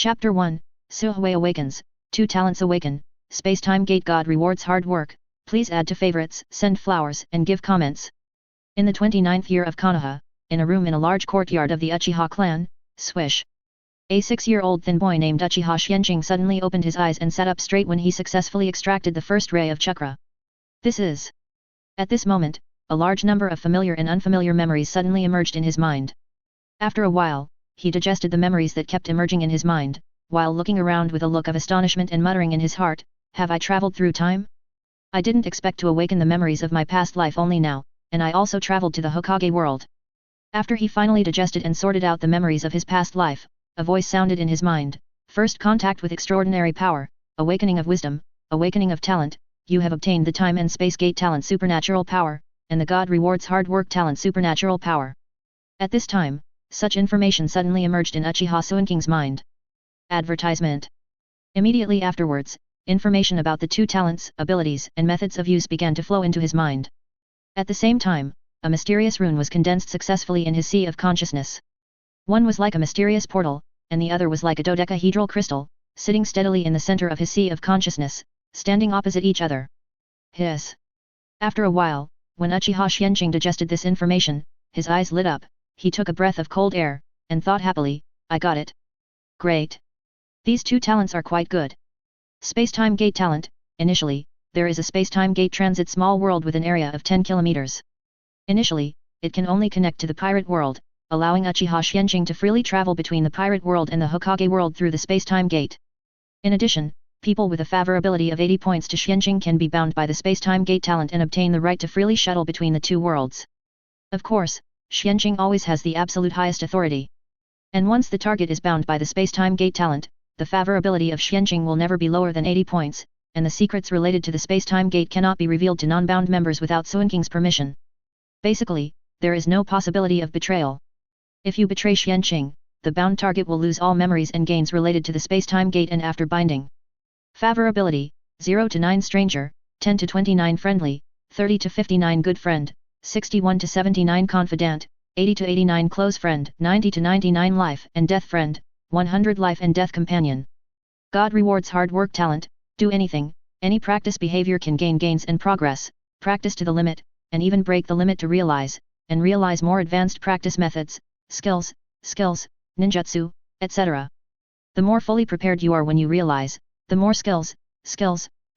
Chapter 1, Suhui Awakens, 2 Talents Awaken, Space-Time Gate God rewards hard work, please add to favorites, send flowers and give comments. In the 29th year of Konoha, in a room in a large courtyard of the Uchiha clan, swish. A 6-year-old thin boy named Uchiha Xuanqing suddenly opened his eyes and sat up straight when he successfully extracted the first ray of Chakra. This is. At this moment, a large number of familiar and unfamiliar memories suddenly emerged in his mind. After a while, he digested the memories that kept emerging in his mind, while looking around with a look of astonishment and muttering in his heart, have I traveled through time? I didn't expect to awaken the memories of my past life only now, and I also traveled to the Hokage world. After he finally digested and sorted out the memories of his past life, a voice sounded in his mind, first contact with extraordinary power, awakening of wisdom, awakening of talent, you have obtained the time and space gate talent supernatural power, and the God rewards hard work talent supernatural power. At this time, such information suddenly emerged in Uchiha Xuanqing's mind. Advertisement. Immediately afterwards, information about the 2 talents, abilities and methods of use began to flow into his mind. At the same time, a mysterious rune was condensed successfully in his sea of consciousness. One was like a mysterious portal, and the other was like a dodecahedral crystal, sitting steadily in the center of his sea of consciousness, standing opposite each other. Hiss. After a while, when Uchiha Xuanqing digested this information, his eyes lit up, he took a breath of cold air, and thought happily, I got it. Great. These 2 talents are quite good. Space-Time Gate Talent. Initially, there is a space-time gate transit small world with an area of 10 kilometers. Initially, it can only connect to the pirate world, allowing Uchiha Xuanqing to freely travel between the pirate world and the Hokage world through the space-time gate. In addition, people with a favorability of 80 points to Xuanqing can be bound by the space-time gate talent and obtain the right to freely shuttle between the 2 worlds. Of course, Xuanqing always has the absolute highest authority. And once the target is bound by the space-time gate talent, the favorability of Xuanqing will never be lower than 80 points, and the secrets related to the space-time gate cannot be revealed to non-bound members without Xuanqing's permission. Basically, there is no possibility of betrayal. If you betray Xuanqing, the bound target will lose all memories and gains related to the space-time gate and after binding. Favorability, 0 to 9 stranger, 10 to 29 friendly, 30 to 59 good friend, 61 to 79 confidant, 80 to 89 close friend, 90 to 99 life and death friend, 100 life and death companion. God rewards hard work talent, do anything, any practice behavior can gain gains and progress, practice to the limit, and even break the limit to realize, and realize more advanced practice methods, skills, ninjutsu, etc. The more fully prepared you are when you realize, the more skills,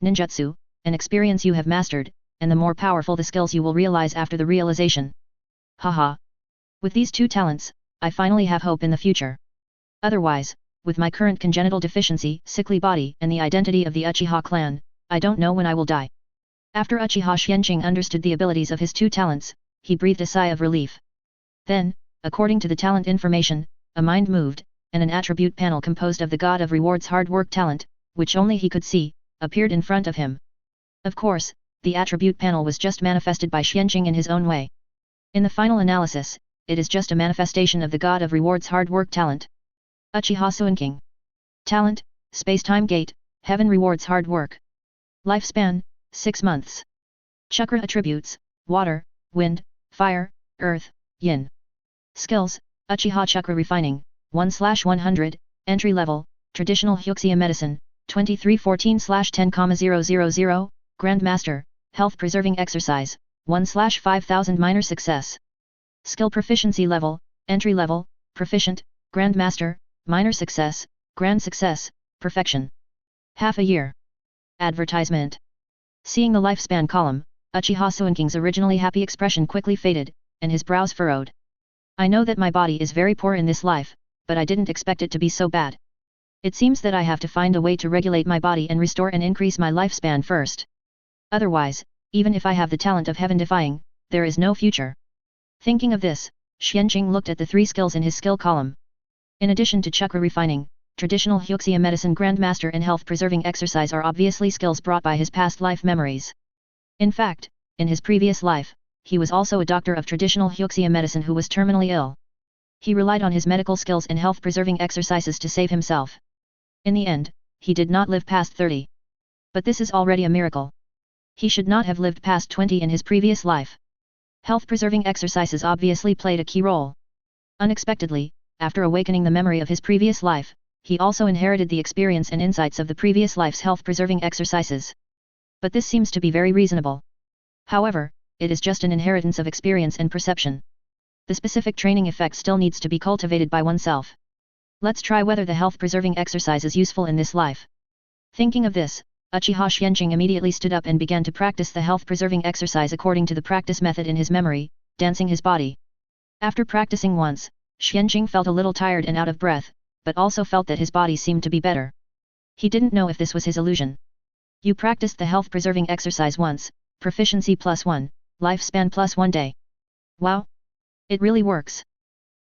ninjutsu, and experience you have mastered, and the more powerful the skills you will realize after the realization. Haha. With these 2 talents, I finally have hope in the future. Otherwise, with my current congenital deficiency, sickly body and the identity of the Uchiha clan, I don't know when I will die. After Uchiha Xuanqing understood the abilities of his 2 talents, he breathed a sigh of relief. Then, according to the talent information, a mind moved, and an attribute panel composed of the God of Rewards hard work talent, which only he could see, appeared in front of him. Of course, the attribute panel was just manifested by Xuanqing in his own way. In the final analysis, it is just a manifestation of the God of Rewards hard work talent. Uchiha Xuanqing. Talent, Space-Time Gate, Heaven rewards hard work. Lifespan, 6 months. Chakra attributes, Water, Wind, Fire, Earth, Yin. Skills, Uchiha Chakra Refining, 1/100, Entry Level, Traditional Huxia Medicine, 2314/10,000, Grandmaster, Health Preserving Exercise, 1/5000 Minor Success. Skill Proficiency Level, Entry Level, Proficient, Grandmaster, Minor Success, Grand Success, Perfection. Half a year. Advertisement. Seeing the lifespan column, Uchiha Xuanqing's originally happy expression quickly faded, and his brows furrowed. I know that my body is very poor in this life, but I didn't expect it to be so bad. It seems that I have to find a way to regulate my body and restore and increase my lifespan first. Otherwise, even if I have the talent of heaven defying, there is no future. Thinking of this, Xuanqing looked at the 3 skills in his skill column. In addition to chakra refining, traditional Huxia medicine grandmaster and health preserving exercise are obviously skills brought by his past life memories. In fact, in his previous life, he was also a doctor of traditional Huxia medicine who was terminally ill. He relied on his medical skills and health preserving exercises to save himself. In the end, he did not live past 30. But this is already a miracle. He should not have lived past 20 in his previous life. Health preserving exercises obviously played a key role. Unexpectedly, after awakening the memory of his previous life, he also inherited the experience and insights of the previous life's health-preserving exercises. But this seems to be very reasonable. However, it is just an inheritance of experience and perception. The specific training effect still needs to be cultivated by oneself. Let's try whether the health-preserving exercise is useful in this life. Thinking of this, Uchiha Xuanqing immediately stood up and began to practice the health-preserving exercise according to the practice method in his memory, dancing his body. After practicing once, Xuanqing felt a little tired and out of breath, but also felt that his body seemed to be better. He didn't know if this was his illusion. You practiced the health-preserving exercise once, proficiency +1, lifespan +1 day. Wow! It really works.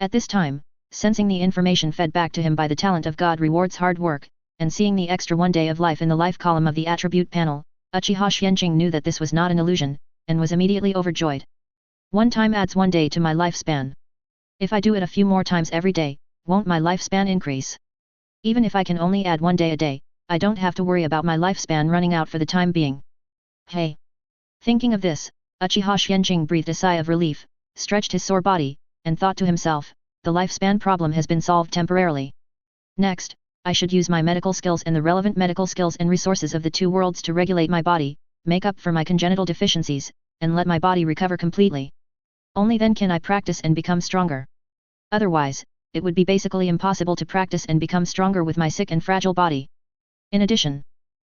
At this time, sensing the information fed back to him by the talent of God rewards hard work, and seeing the extra 1 day of life in the life column of the attribute panel, Uchiha Xuanqing knew that this was not an illusion, and was immediately overjoyed. 1 time adds 1 day to my lifespan. If I do it a few more times every day, won't my lifespan increase? Even if I can only add 1 day a day, I don't have to worry about my lifespan running out for the time being. Hey! Thinking of this, Uchiha Xuanqing breathed a sigh of relief, stretched his sore body, and thought to himself, the lifespan problem has been solved temporarily. Next, I should use my medical skills and the relevant medical skills and resources of the 2 worlds to regulate my body, make up for my congenital deficiencies, and let my body recover completely. Only then can I practice and become stronger. Otherwise, it would be basically impossible to practice and become stronger with my sick and fragile body. In addition,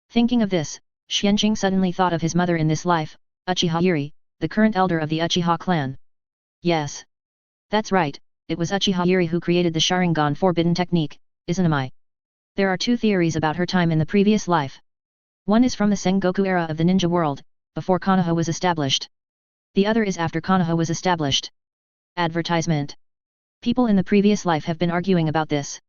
thinking of this, Xuanqing suddenly thought of his mother in this life, Uchiha Zhili, the current elder of the Uchiha clan. Yes. That's right, it was Uchiha Zhili who created the Sharingan forbidden technique, isn't I? There are 2 theories about her time in the previous life. One is from the Sengoku era of the ninja world, before Konoha was established. The other is after Konoha was established. Advertisement. People in the previous life have been arguing about this.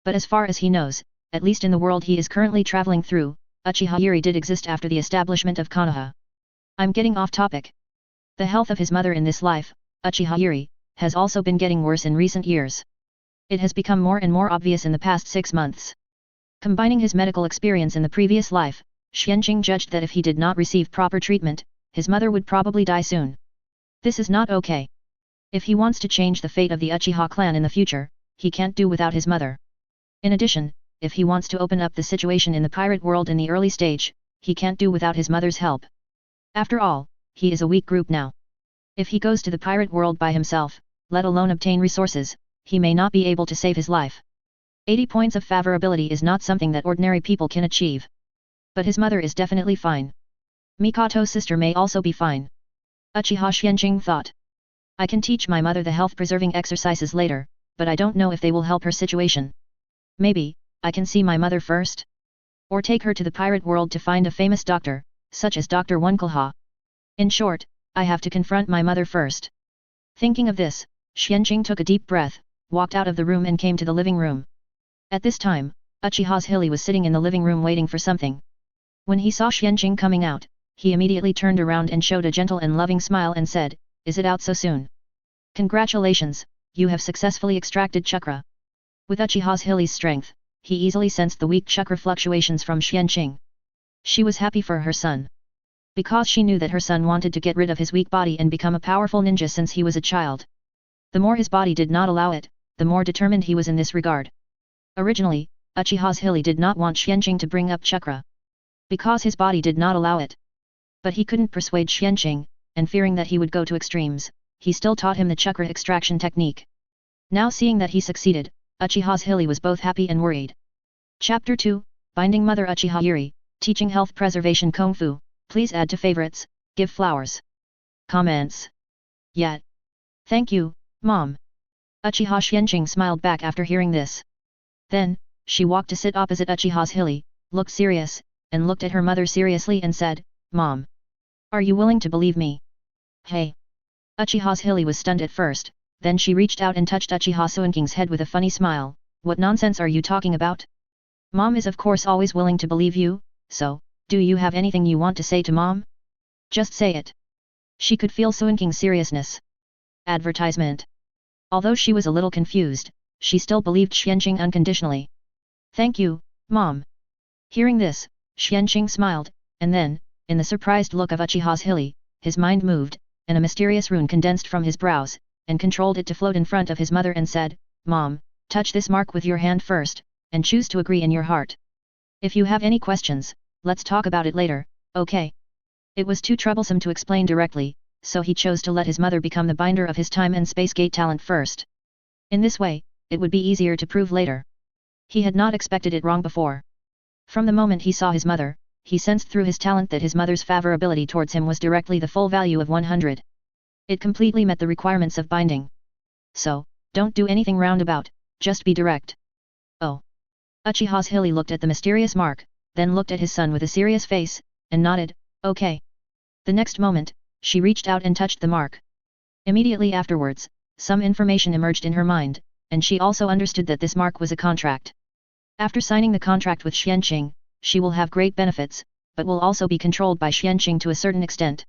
But as far as he knows, at least in the world he is currently traveling through, Uchiha Zhili did exist after the establishment of Konoha. I'm getting off topic. The health of his mother in this life, Uchiha Zhili, has also been getting worse in recent years. It has become more and more obvious in the past 6 months. Combining his medical experience in the previous life, Xuanqing judged that if he did not receive proper treatment, his mother would probably die soon. This is not okay. If he wants to change the fate of the Uchiha clan in the future, he can't do without his mother. In addition, if he wants to open up the situation in the pirate world in the early stage, he can't do without his mother's help. After all, he is a weak group now. If he goes to the pirate world by himself, let alone obtain resources, he may not be able to save his life. 80 points of favorability is not something that ordinary people can achieve. But his mother is definitely fine. Mikoto's sister may also be fine. Uchiha Xuanqing thought. I can teach my mother the health-preserving exercises later, but I don't know if they will help her situation. Maybe, I can see my mother first? Or take her to the pirate world to find a famous doctor, such as Dr. Konoha. In short, I have to confront my mother first. Thinking of this, Xuanqing took a deep breath, walked out of the room and came to the living room. At this time, Uchiha Zhili was sitting in the living room waiting for something. When he saw Xuanqing coming out, he immediately turned around and showed a gentle and loving smile and said, "Is it out so soon? Congratulations, you have successfully extracted Chakra." With Uchiha Zhili's strength, he easily sensed the weak Chakra fluctuations from Xuanqing. She was happy for her son. Because she knew that her son wanted to get rid of his weak body and become a powerful ninja since he was a child. The more his body did not allow it, the more determined he was in this regard. Originally, Uchiha Zhili did not want Xuanqing to bring up Chakra. Because his body did not allow it. But he couldn't persuade Xuanqing, and fearing that he would go to extremes, he still taught him the Chakra extraction technique. Now seeing that he succeeded, Uchiha Zhili was both happy and worried. Chapter 2, Binding Mother Uchiha Zhili, Teaching Health Preservation Kung Fu, please add to favorites, give flowers. Comments. Yet. Thank you, Mom. Uchiha Xuanqing smiled back after hearing this. Then, she walked to sit opposite Uchiha Zhili, looked serious, and looked at her mother seriously and said, "Mom. Are you willing to believe me?" Hey. Uchiha Zhili was stunned at first, then she reached out and touched Uchiha Xuanqing's head with a funny smile. "What nonsense are you talking about? Mom is of course always willing to believe you, so, do you have anything you want to say to Mom? Just say it." She could feel Xuanqing's seriousness. Advertisement. Although she was a little confused, she still believed Xuanqing unconditionally. "Thank you, Mom." Hearing this, Xuanqing smiled, and then, in the surprised look of Uchiha Zhili, his mind moved, and a mysterious rune condensed from his brows, and controlled it to float in front of his mother and said, "Mom, touch this mark with your hand first, and choose to agree in your heart. If you have any questions, let's talk about it later, okay? It was too troublesome to explain directly, so he chose to let his mother become the binder of his time and space gate talent first. In this way, it would be easier to prove later. He had not expected it wrong before. From the moment he saw his mother, he sensed through his talent that his mother's favorability towards him was directly the full value of 100. It completely met the requirements of binding. So, don't do anything roundabout, just be direct. Oh. Uchiha Zhili looked at the mysterious mark, then looked at his son with a serious face, and nodded, okay. The next moment, she reached out and touched the mark. Immediately afterwards, some information emerged in her mind, and she also understood that this mark was a contract. After signing the contract with Xuanqing, she will have great benefits, but will also be controlled by Xuanqing to a certain extent.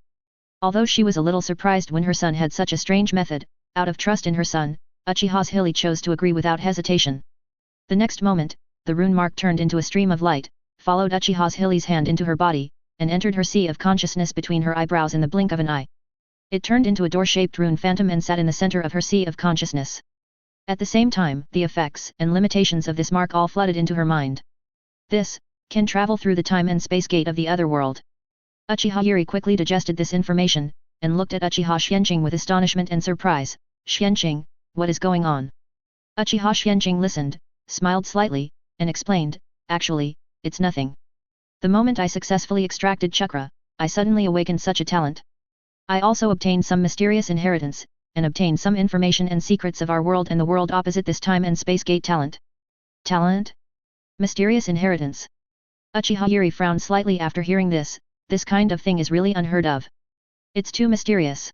Although she was a little surprised when her son had such a strange method, out of trust in her son, Uchiha Zhili chose to agree without hesitation. The next moment, the rune mark turned into a stream of light, followed Uchiha Zhili's hand into her body, and entered her sea of consciousness between her eyebrows in the blink of an eye. It turned into a door-shaped rune phantom and sat in the center of her sea of consciousness. At the same time, the effects and limitations of this mark all flooded into her mind. This can travel through the time and space gate of the other world. Uchiha Zhili quickly digested this information, and looked at Uchiha Xuanqing with astonishment and surprise. Xuanqing, what is going on? Uchiha Xuanqing listened, smiled slightly, and explained, actually, it's nothing. The moment I successfully extracted Chakra, I suddenly awakened such a talent. I also obtained some mysterious inheritance, and obtained some information and secrets of our world and the world opposite this time and space gate talent. Talent? Mysterious inheritance. Uchiha Zhili frowned slightly after hearing this. This kind of thing is really unheard of. It's too mysterious.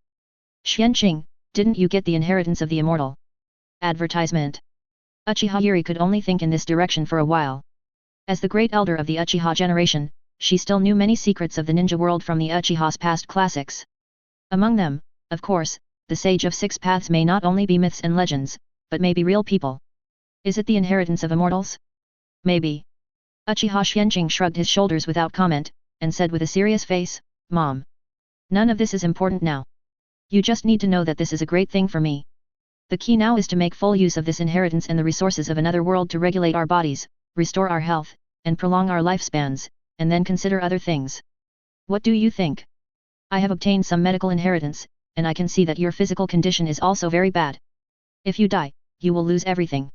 Xuanqing, didn't you get the inheritance of the immortal? Advertisement. Uchiha Zhili could only think in this direction for a while. As the great elder of the Uchiha generation, she still knew many secrets of the ninja world from the Uchiha's past classics. Among them, of course, the Sage of Six Paths may not only be myths and legends, but may be real people. Is it the inheritance of immortals? Maybe. Uchiha Xuanqing shrugged his shoulders without comment, and said with a serious face, Mom. None of this is important now. You just need to know that this is a great thing for me. The key now is to make full use of this inheritance and the resources of another world to regulate our bodies, restore our health, and prolong our lifespans, and then consider other things. What do you think? I have obtained some medical inheritance, and I can see that your physical condition is also very bad. If you die, you will lose everything.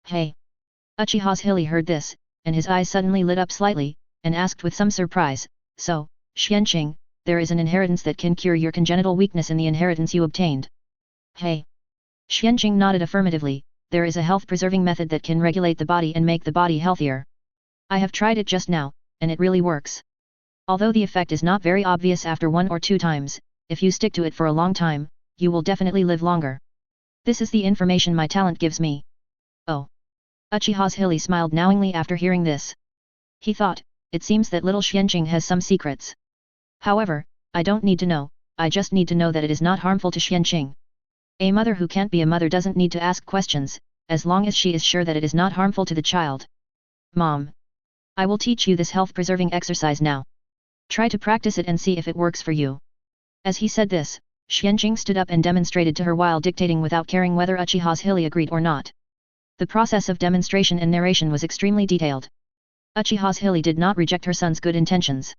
Hey! Uchiha Zhili heard this, and his eyes suddenly lit up slightly, and asked with some surprise, so, Xuanqing, there is an inheritance that can cure your congenital weakness in the inheritance you obtained. Hey! Xuanqing nodded affirmatively, there is a health-preserving method that can regulate the body and make the body healthier. I have tried it just now, and it really works. Although the effect is not very obvious after 1 or 2 times, if you stick to it for a long time, you will definitely live longer. This is the information my talent gives me. Oh! Uchiha Zhili smiled knowingly after hearing this. He thought, it seems that little Xuanqing has some secrets. However, I don't need to know, I just need to know that it is not harmful to Xuanqing. A mother who can't be a mother doesn't need to ask questions, as long as she is sure that it is not harmful to the child. Mom. I will teach you this health-preserving exercise now. Try to practice it and see if it works for you. As he said this, Xuanqing stood up and demonstrated to her while dictating without caring whether Uchiha Zhili agreed or not. The process of demonstration and narration was extremely detailed. Uchiha Zhili did not reject her son's good intentions.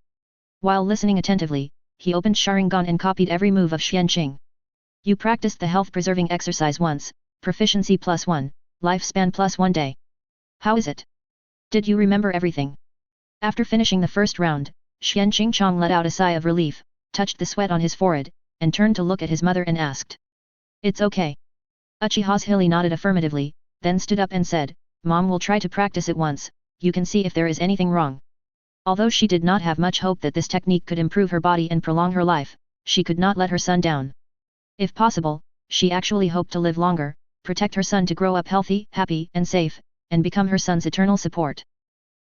While listening attentively, he opened Sharingan and copied every move of Xuanqing. You practiced the health-preserving exercise once, proficiency +1, lifespan +1 day. How is it? Did you remember everything? After finishing the first round, Xuanqing Chong let out a sigh of relief, touched the sweat on his forehead, and turned to look at his mother and asked. It's okay. Uchiha Zhili nodded affirmatively, then stood up and said, Mom will try to practice it once, you can see if there is anything wrong. Although she did not have much hope that this technique could improve her body and prolong her life, she could not let her son down. If possible, she actually hoped to live longer, protect her son to grow up healthy, happy, and safe, and become her son's eternal support.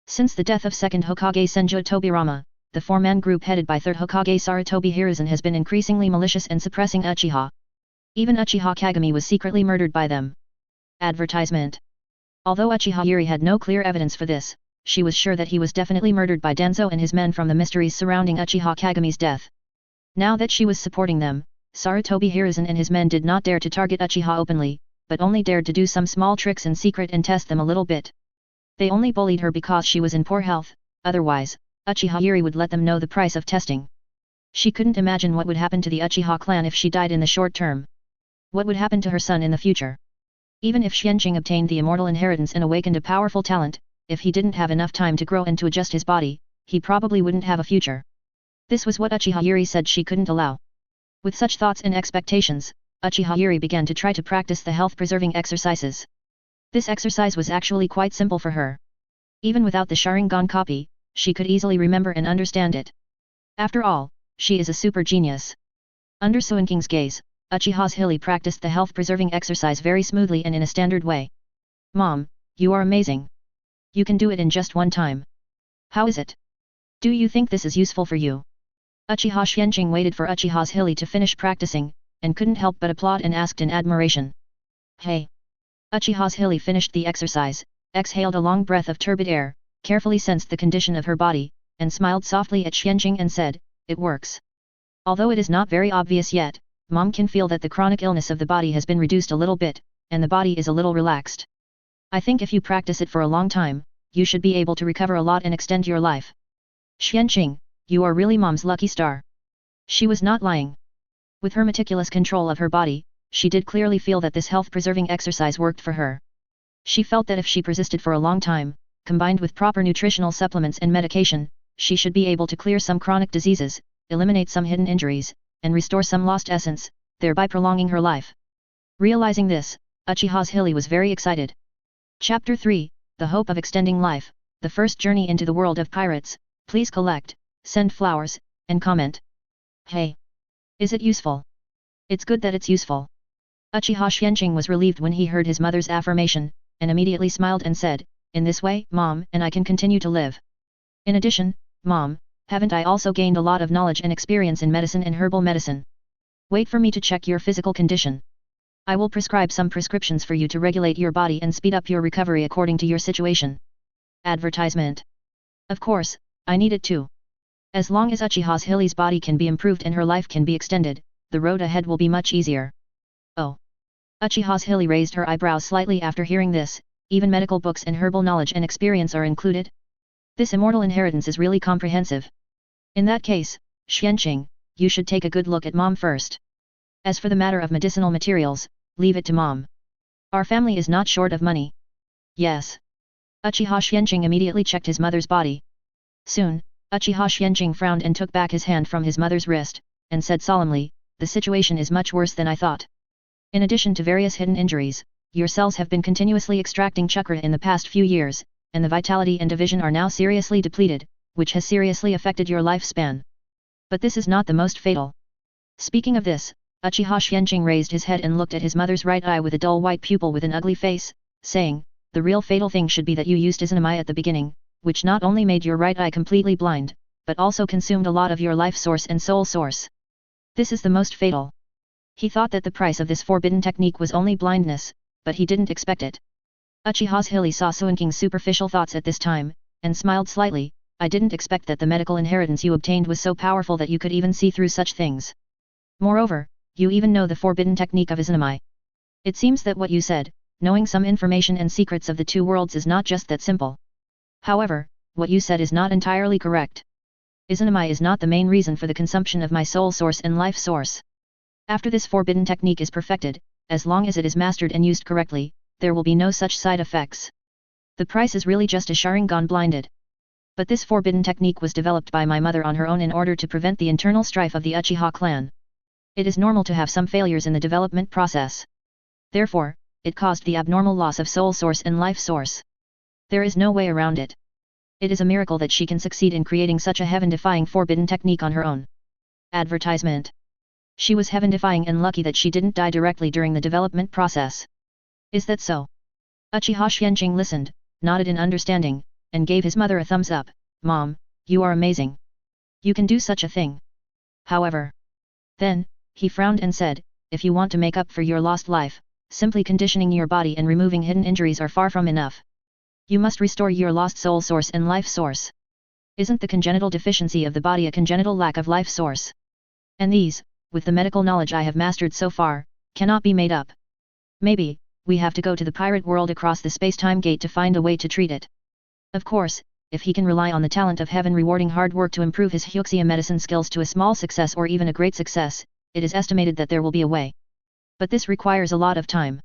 Since the death of 2nd Hokage Senju Tobirama, the 4-man group headed by 3rd Hokage Sarutobi Hiruzen has been increasingly malicious and suppressing Uchiha. Even Uchiha Kagami was secretly murdered by them. Advertisement. Although Uchiha Zhili had no clear evidence for this, she was sure that he was definitely murdered by Danzo and his men from the mysteries surrounding Uchiha Kagami's death. Now that she was supporting them, Sarutobi Hiruzen and his men did not dare to target Uchiha openly, but only dared to do some small tricks in secret and test them a little bit. They only bullied her because she was in poor health, otherwise, Uchiha Zhili would let them know the price of testing. She couldn't imagine what would happen to the Uchiha clan if she died in the short term. What would happen to her son in the future? Even if Xuanqing obtained the immortal inheritance and awakened a powerful talent, if he didn't have enough time to grow and to adjust his body, he probably wouldn't have a future. This was what Uchiha Zhili said she couldn't allow. With such thoughts and expectations, Uchiha Zhili began to try to practice the health-preserving exercises. This exercise was actually quite simple for her. Even without the Sharingan copy, she could easily remember and understand it. After all, she is a super genius. Under Xuanqing's gaze, Uchiha Zhili practiced the health-preserving exercise very smoothly and in a standard way. Mom, you are amazing. You can do it in just one time. How is it? Do you think this is useful for you? Uchiha Xuanqing waited for Uchiha Zhili to finish practicing, and couldn't help but applaud and asked in admiration. Hey! Uchiha Zhili finished the exercise, exhaled a long breath of turbid air, carefully sensed the condition of her body, and smiled softly at Xuanqing and said, "It works." Although it is not very obvious yet, Mom can feel that the chronic illness of the body has been reduced a little bit, and the body is a little relaxed. I think if you practice it for a long time, you should be able to recover a lot and extend your life. Xuanqing, you are really Mom's lucky star. She was not lying. With her meticulous control of her body, she did clearly feel that this health-preserving exercise worked for her. She felt that if she persisted for a long time, combined with proper nutritional supplements and medication, she should be able to clear some chronic diseases, eliminate some hidden injuries, and restore some lost essence, thereby prolonging her life. Realizing this, Uchiha Zhili was very excited. Chapter 3, The Hope of Extending Life, the first journey into the world of pirates. Please collect, send flowers, and comment. Hey! Is it useful? It's good that it's useful. Uchiha Xuanqing was relieved when he heard his mother's affirmation, and immediately smiled and said, "In this way, Mom and I can continue to live. In addition, Mom, haven't I also gained a lot of knowledge and experience in medicine and herbal medicine? Wait for me to check your physical condition. I will prescribe some prescriptions for you to regulate your body and speed up your recovery according to your situation." Advertisement. Of course, I need it too. As long as Uchiha Zhili's body can be improved and her life can be extended, the road ahead will be much easier. Oh. Uchiha Zhili raised her eyebrows slightly after hearing this. Even medical books and herbal knowledge and experience are included? This immortal inheritance is really comprehensive. In that case, Xuanqing, you should take a good look at Mom first. As for the matter of medicinal materials, leave it to Mom. Our family is not short of money. Yes. Uchiha Xuanqing immediately checked his mother's body. Soon, Uchiha Xuanqing frowned and took back his hand from his mother's wrist, and said solemnly, "The situation is much worse than I thought. In addition to various hidden injuries, your cells have been continuously extracting chakra in the past few years, and the vitality and division are now seriously depleted, which has seriously affected your lifespan. But this is not the most fatal." Speaking of this, Uchiha Xuanqing raised his head and looked at his mother's right eye with a dull white pupil with an ugly face, saying, "The real fatal thing should be that you used Izanami at the beginning, which not only made your right eye completely blind, but also consumed a lot of your life source and soul source. This is the most fatal." He thought that the price of this forbidden technique was only blindness, but he didn't expect it. Uchiha Zhili saw Xuanqing's superficial thoughts at this time, and smiled slightly. "I didn't expect that the medical inheritance you obtained was so powerful that you could even see through such things. Moreover, you even know the forbidden technique of Izanami. It seems that what you said, knowing some information and secrets of the two worlds is not just that simple. However, what you said is not entirely correct. Izanami is not the main reason for the consumption of my soul source and life source. After this forbidden technique is perfected, as long as it is mastered and used correctly, there will be no such side effects. The price is really just a Sharingan blinded. But this forbidden technique was developed by my mother on her own in order to prevent the internal strife of the Uchiha clan. It is normal to have some failures in the development process. Therefore, it caused the abnormal loss of soul source and life source. There is no way around it. It is a miracle that she can succeed in creating such a heaven-defying forbidden technique on her own." Advertisement. She was heaven-defying and lucky that she didn't die directly during the development process. Is that so? Uchiha Xuanqing listened, nodded in understanding, and gave his mother a thumbs up. "Mom, you are amazing. You can do such a thing." However, then, he frowned and said, "If you want to make up for your lost life, simply conditioning your body and removing hidden injuries are far from enough. You must restore your lost soul source and life source. Isn't the congenital deficiency of the body a congenital lack of life source? And these, with the medical knowledge I have mastered so far, cannot be made up. Maybe, we have to go to the pirate world across the space-time gate to find a way to treat it." Of course, if he can rely on the talent of heaven rewarding hard work to improve his Huxia medicine skills to a small success or even a great success, it is estimated that there will be a way. But this requires a lot of time.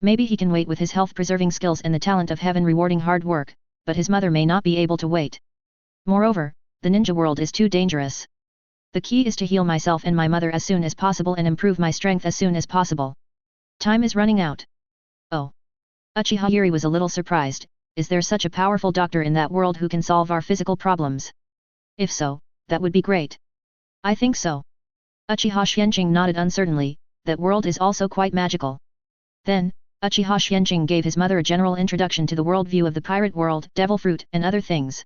Maybe he can wait with his health-preserving skills and the talent of heaven rewarding hard work, but his mother may not be able to wait. Moreover, the ninja world is too dangerous. The key is to heal myself and my mother as soon as possible and improve my strength as soon as possible. Time is running out. Oh. Uchiha Zhili was a little surprised. Is there such a powerful doctor in that world who can solve our physical problems? If so, that would be great. I think so. Uchiha Xuanqing nodded uncertainly. That world is also quite magical. Then, Uchiha Xuanqing gave his mother a general introduction to the worldview of the pirate world, devil fruit, and other things.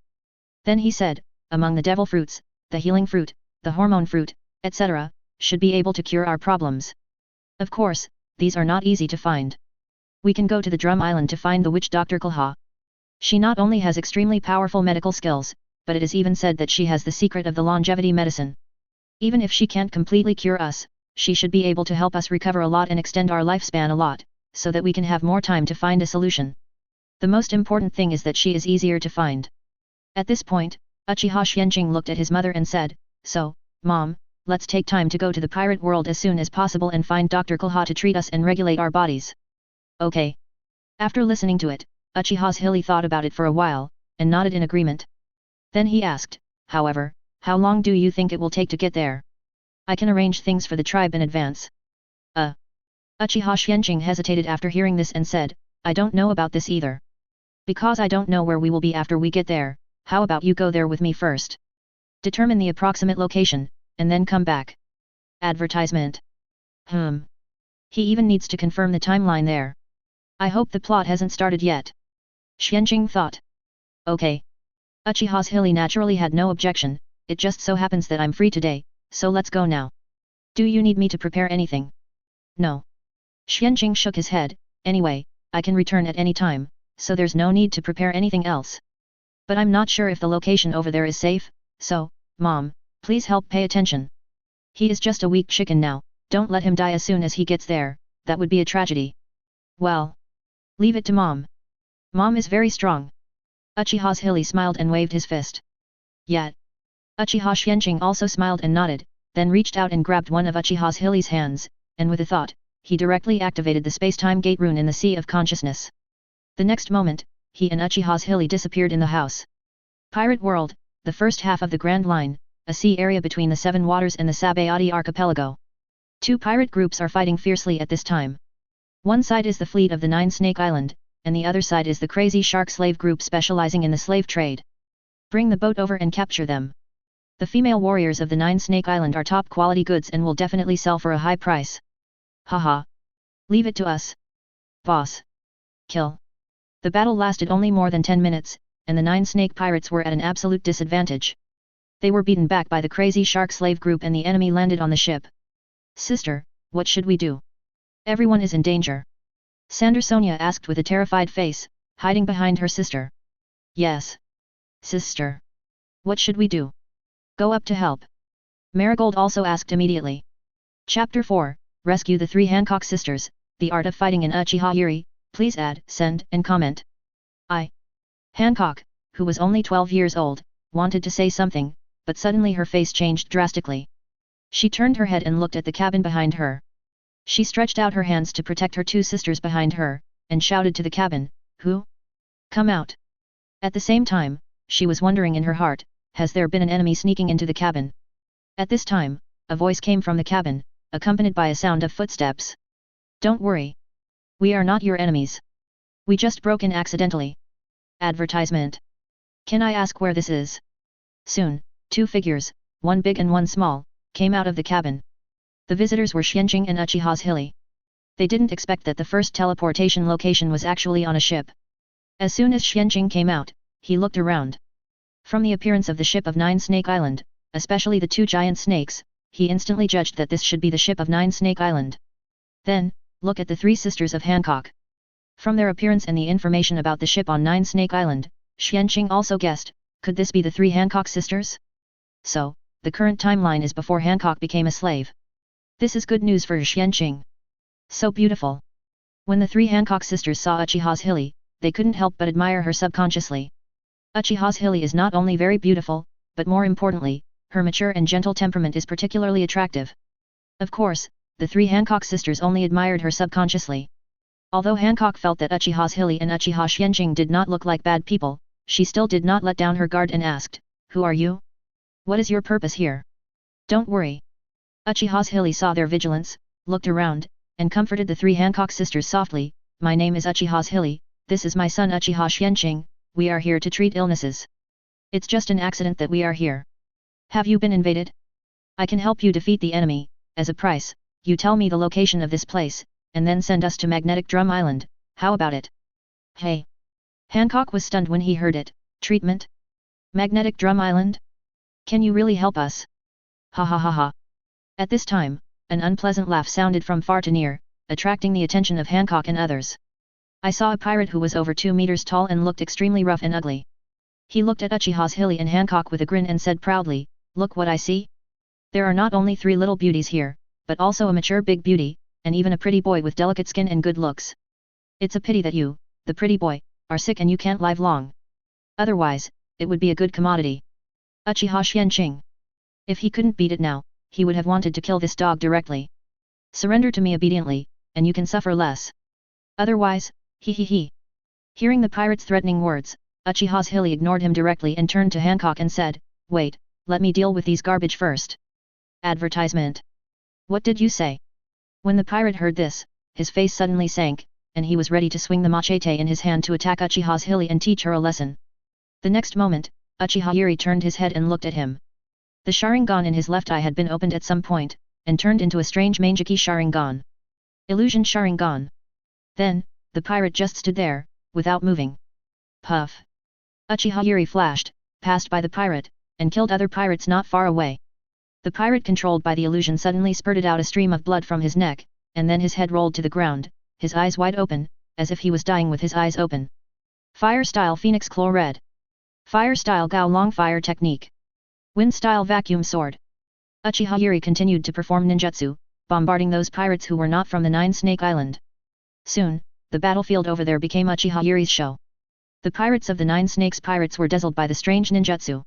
Then he said, among the devil fruits, the healing fruit, the hormone fruit, etc., should be able to cure our problems. Of course, these are not easy to find. We can go to the Drum Island to find the witch Dr. Konoha. She not only has extremely powerful medical skills, but it is even said that she has the secret of the longevity medicine. Even if she can't completely cure us, she should be able to help us recover a lot and extend our lifespan a lot, so that we can have more time to find a solution. The most important thing is that she is easier to find. At this point, Uchiha Xuanqing looked at his mother and said, "So, Mom, let's take time to go to the pirate world as soon as possible and find Dr. Konoha to treat us and regulate our bodies." Okay. After listening to it, Uchiha Zhili thought about it for a while, and nodded in agreement. Then he asked, "However, how long do you think it will take to get there? I can arrange things for the tribe in advance." Uchiha Xuanqing hesitated after hearing this and said, "I don't know about this either. Because I don't know where we will be after we get there, how about you go there with me first? Determine the approximate location, and then come back." Advertisement. He even needs to confirm the timeline there. I hope the plot hasn't started yet. Xuanqing thought. Okay. Uchiha Zhili naturally had no objection. It just so happens that I'm free today, so let's go now. Do you need me to prepare anything? No. Xuanqing shook his head. Anyway, I can return at any time, so there's no need to prepare anything else. But I'm not sure if the location over there is safe, so, Mom, please help pay attention. He is just a weak chicken now, don't let him die as soon as he gets there, that would be a tragedy. Well. Leave it to Mom. Mom is very strong. Uchiha Zhili smiled and waved his fist. Yet. Uchiha Xuanqing also smiled and nodded, then reached out and grabbed one of Uchiha Zhili's hands, and with a thought, he directly activated the space-time gate rune in the Sea of Consciousness. The next moment, he and Uchiha Zhili disappeared in the house. Pirate World, the first half of the Grand Line, a sea area between the Seven Waters and the Sabayati Archipelago. Two pirate groups are fighting fiercely at this time. One side is the fleet of the Nine Snake Island, and the other side is the Crazy Shark slave group specializing in the slave trade. Bring the boat over and capture them. The female warriors of the Nine Snake Island are top quality goods and will definitely sell for a high price. Haha. Leave it to us. Boss. Kill. The battle lasted only more than 10 minutes, and the Nine Snake Pirates were at an absolute disadvantage. They were beaten back by the Crazy Shark slave group and the enemy landed on the ship. Sister, what should we do? Everyone is in danger. Sonia asked with a terrified face, hiding behind her sister. Yes. Sister. What should we do? Go up to help. Marigold also asked immediately. Chapter 4, Rescue the Three Hancock Sisters, The Art of Fighting in Uchiha Zhili. Please add, send, and comment. Hancock, who was only 12 years old, wanted to say something, but suddenly her face changed drastically. She turned her head and looked at the cabin behind her. She stretched out her hands to protect her two sisters behind her, and shouted to the cabin, "Who? Come out." At the same time, she was wondering in her heart, has there been an enemy sneaking into the cabin? At this time, a voice came from the cabin, accompanied by a sound of footsteps. "Don't worry. We are not your enemies. We just broke in accidentally." Advertisement. Can I ask where this is? Soon, two figures, one big and one small, came out of the cabin. The visitors were Xuanqing and Uchiha Zhili. They didn't expect that the first teleportation location was actually on a ship. As soon as Xuanqing came out, he looked around. From the appearance of the ship of Nine Snake Island, especially the two giant snakes, he instantly judged that this should be the ship of Nine Snake Island. Then, look at the three sisters of Hancock. From their appearance and the information about the ship on Nine Snake Island, Xuanqing also guessed, could this be the three Hancock sisters? So, the current timeline is before Hancock became a slave. This is good news for Xuanqing. So beautiful. When the three Hancock sisters saw Uchiha Zhili, they couldn't help but admire her subconsciously. Uchiha Zhili is not only very beautiful, but more importantly, her mature and gentle temperament is particularly attractive. Of course, the three Hancock sisters only admired her subconsciously. Although Hancock felt that Uchiha Zhili and Uchiha Xuanqing did not look like bad people, she still did not let down her guard and asked, "Who are you? What is your purpose here?" "Don't worry." Uchiha Zhili saw their vigilance, looked around, and comforted the three Hancock sisters softly, "My name is Uchiha Zhili, this is my son Uchiha Xuanqing, we are here to treat illnesses. It's just an accident that we are here. Have you been invaded? I can help you defeat the enemy, as a price, you tell me the location of this place, and then send us to Magnetic Drum Island, how about it?" "Hey!" Hancock was stunned when he heard it, "Treatment? Magnetic Drum Island? Can you really help us?" "Ha ha ha ha." At this time, an unpleasant laugh sounded from far to near, attracting the attention of Hancock and others. "I saw a pirate who was over 2 meters tall and looked extremely rough and ugly." He looked at Uchiha Zhili and Hancock with a grin and said proudly, "Look what I see. There are not only 3 little beauties here, but also a mature big beauty, and even a pretty boy with delicate skin and good looks. It's a pity that you, the pretty boy, are sick and you can't live long. Otherwise, it would be a good commodity." Uchiha Xuanqing. If he couldn't beat it now, he would have wanted to kill this dog directly. "Surrender to me obediently, and you can suffer less. Otherwise, he. Hearing the pirate's threatening words, Uchiha Zhili ignored him directly and turned to Hancock and said, "Wait, let me deal with these garbage first." Advertisement. "What did you say?" When the pirate heard this, his face suddenly sank, and he was ready to swing the machete in his hand to attack Uchiha Zhili and teach her a lesson. The next moment, Uchiha Yuri turned his head and looked at him. The Sharingan in his left eye had been opened at some point, and turned into a strange Mangeki Sharingan. Illusion Sharingan. Then, the pirate just stood there, without moving. Puff. Uchiha Yuri flashed, passed by the pirate, and killed other pirates not far away. The pirate controlled by the illusion suddenly spurted out a stream of blood from his neck, and then his head rolled to the ground, his eyes wide open, as if he was dying with his eyes open. Fire Style Phoenix Claw Red. Fire Style Gao Long Fire Technique. Wind Style Vacuum Sword. Uchiha Yuri continued to perform ninjutsu, bombarding those pirates who were not from the Nine Snake Island. Soon, the battlefield over there became Uchiha Yuri's show. The pirates of the Nine Snakes pirates were dazzled by the strange ninjutsu.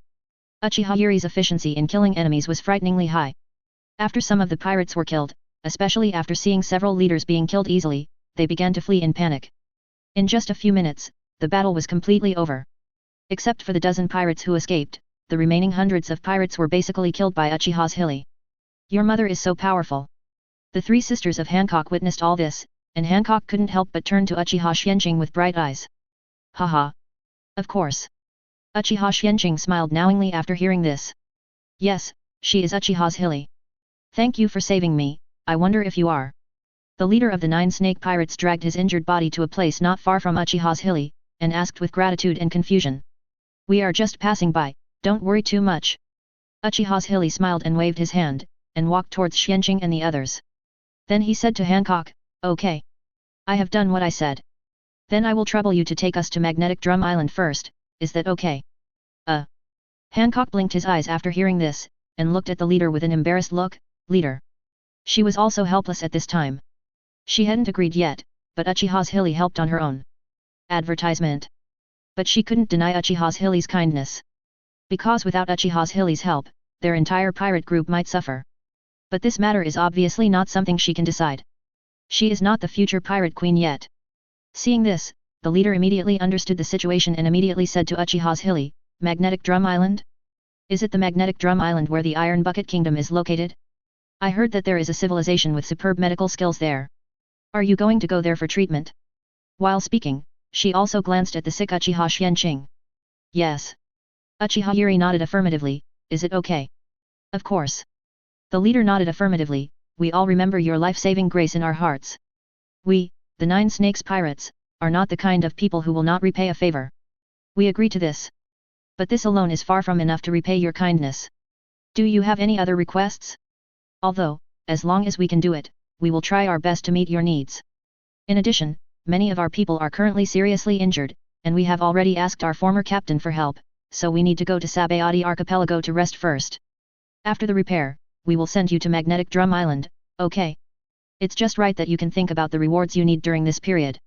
Uchiha Yuri's efficiency in killing enemies was frighteningly high. After some of the pirates were killed, especially after seeing several leaders being killed easily, they began to flee in panic. In just a few minutes, the battle was completely over. Except for the dozen pirates who escaped, the remaining hundreds of pirates were basically killed by Uchiha Zhili. "Your mother is so powerful." The 3 sisters of Hancock witnessed all this, and Hancock couldn't help but turn to Uchiha Xuanqing with bright eyes. "Haha. Of course." Uchiha Xuanqing smiled knowingly after hearing this. "Yes, she is Uchiha Zhili. Thank you for saving me, I wonder if you are." The leader of the 9 snake pirates dragged his injured body to a place not far from Uchiha Zhili, and asked with gratitude and confusion. "We are just passing by, don't worry too much." Uchiha Zhili smiled and waved his hand, and walked towards Xuanqing and the others. Then he said to Hancock, "Okay. I have done what I said. Then I will trouble you to take us to Magnetic Drum Island first, is that okay?" Hancock blinked his eyes after hearing this, and looked at the leader with an embarrassed look. "Leader." She was also helpless at this time. She hadn't agreed yet, but Uchiha Zhili helped on her own. Advertisement. But she couldn't deny Uchiha Zhili's kindness. Because without Uchiha Zhili's help, their entire pirate group might suffer. But this matter is obviously not something she can decide. She is not the future pirate queen yet. Seeing this, the leader immediately understood the situation and immediately said to Uchiha Zhili, "Magnetic Drum Island? Is it the Magnetic Drum Island where the Iron Bucket Kingdom is located? I heard that there is a civilization with superb medical skills there. Are you going to go there for treatment?" While speaking, she also glanced at the sick Uchiha Xuanqing. "Yes." Uchiha Yuri nodded affirmatively, "Is it okay?" "Of course." The leader nodded affirmatively, "We all remember your life-saving grace in our hearts. We, the 9 Snakes Pirates, are not the kind of people who will not repay a favor. We agree to this. But this alone is far from enough to repay your kindness. Do you have any other requests? Although, as long as we can do it, we will try our best to meet your needs. In addition, many of our people are currently seriously injured, and we have already asked our former captain for help, so we need to go to Sabayati Archipelago to rest first. After the repair, we will send you to Magnetic Drum Island, okay? It's just right that you can think about the rewards you need during this period."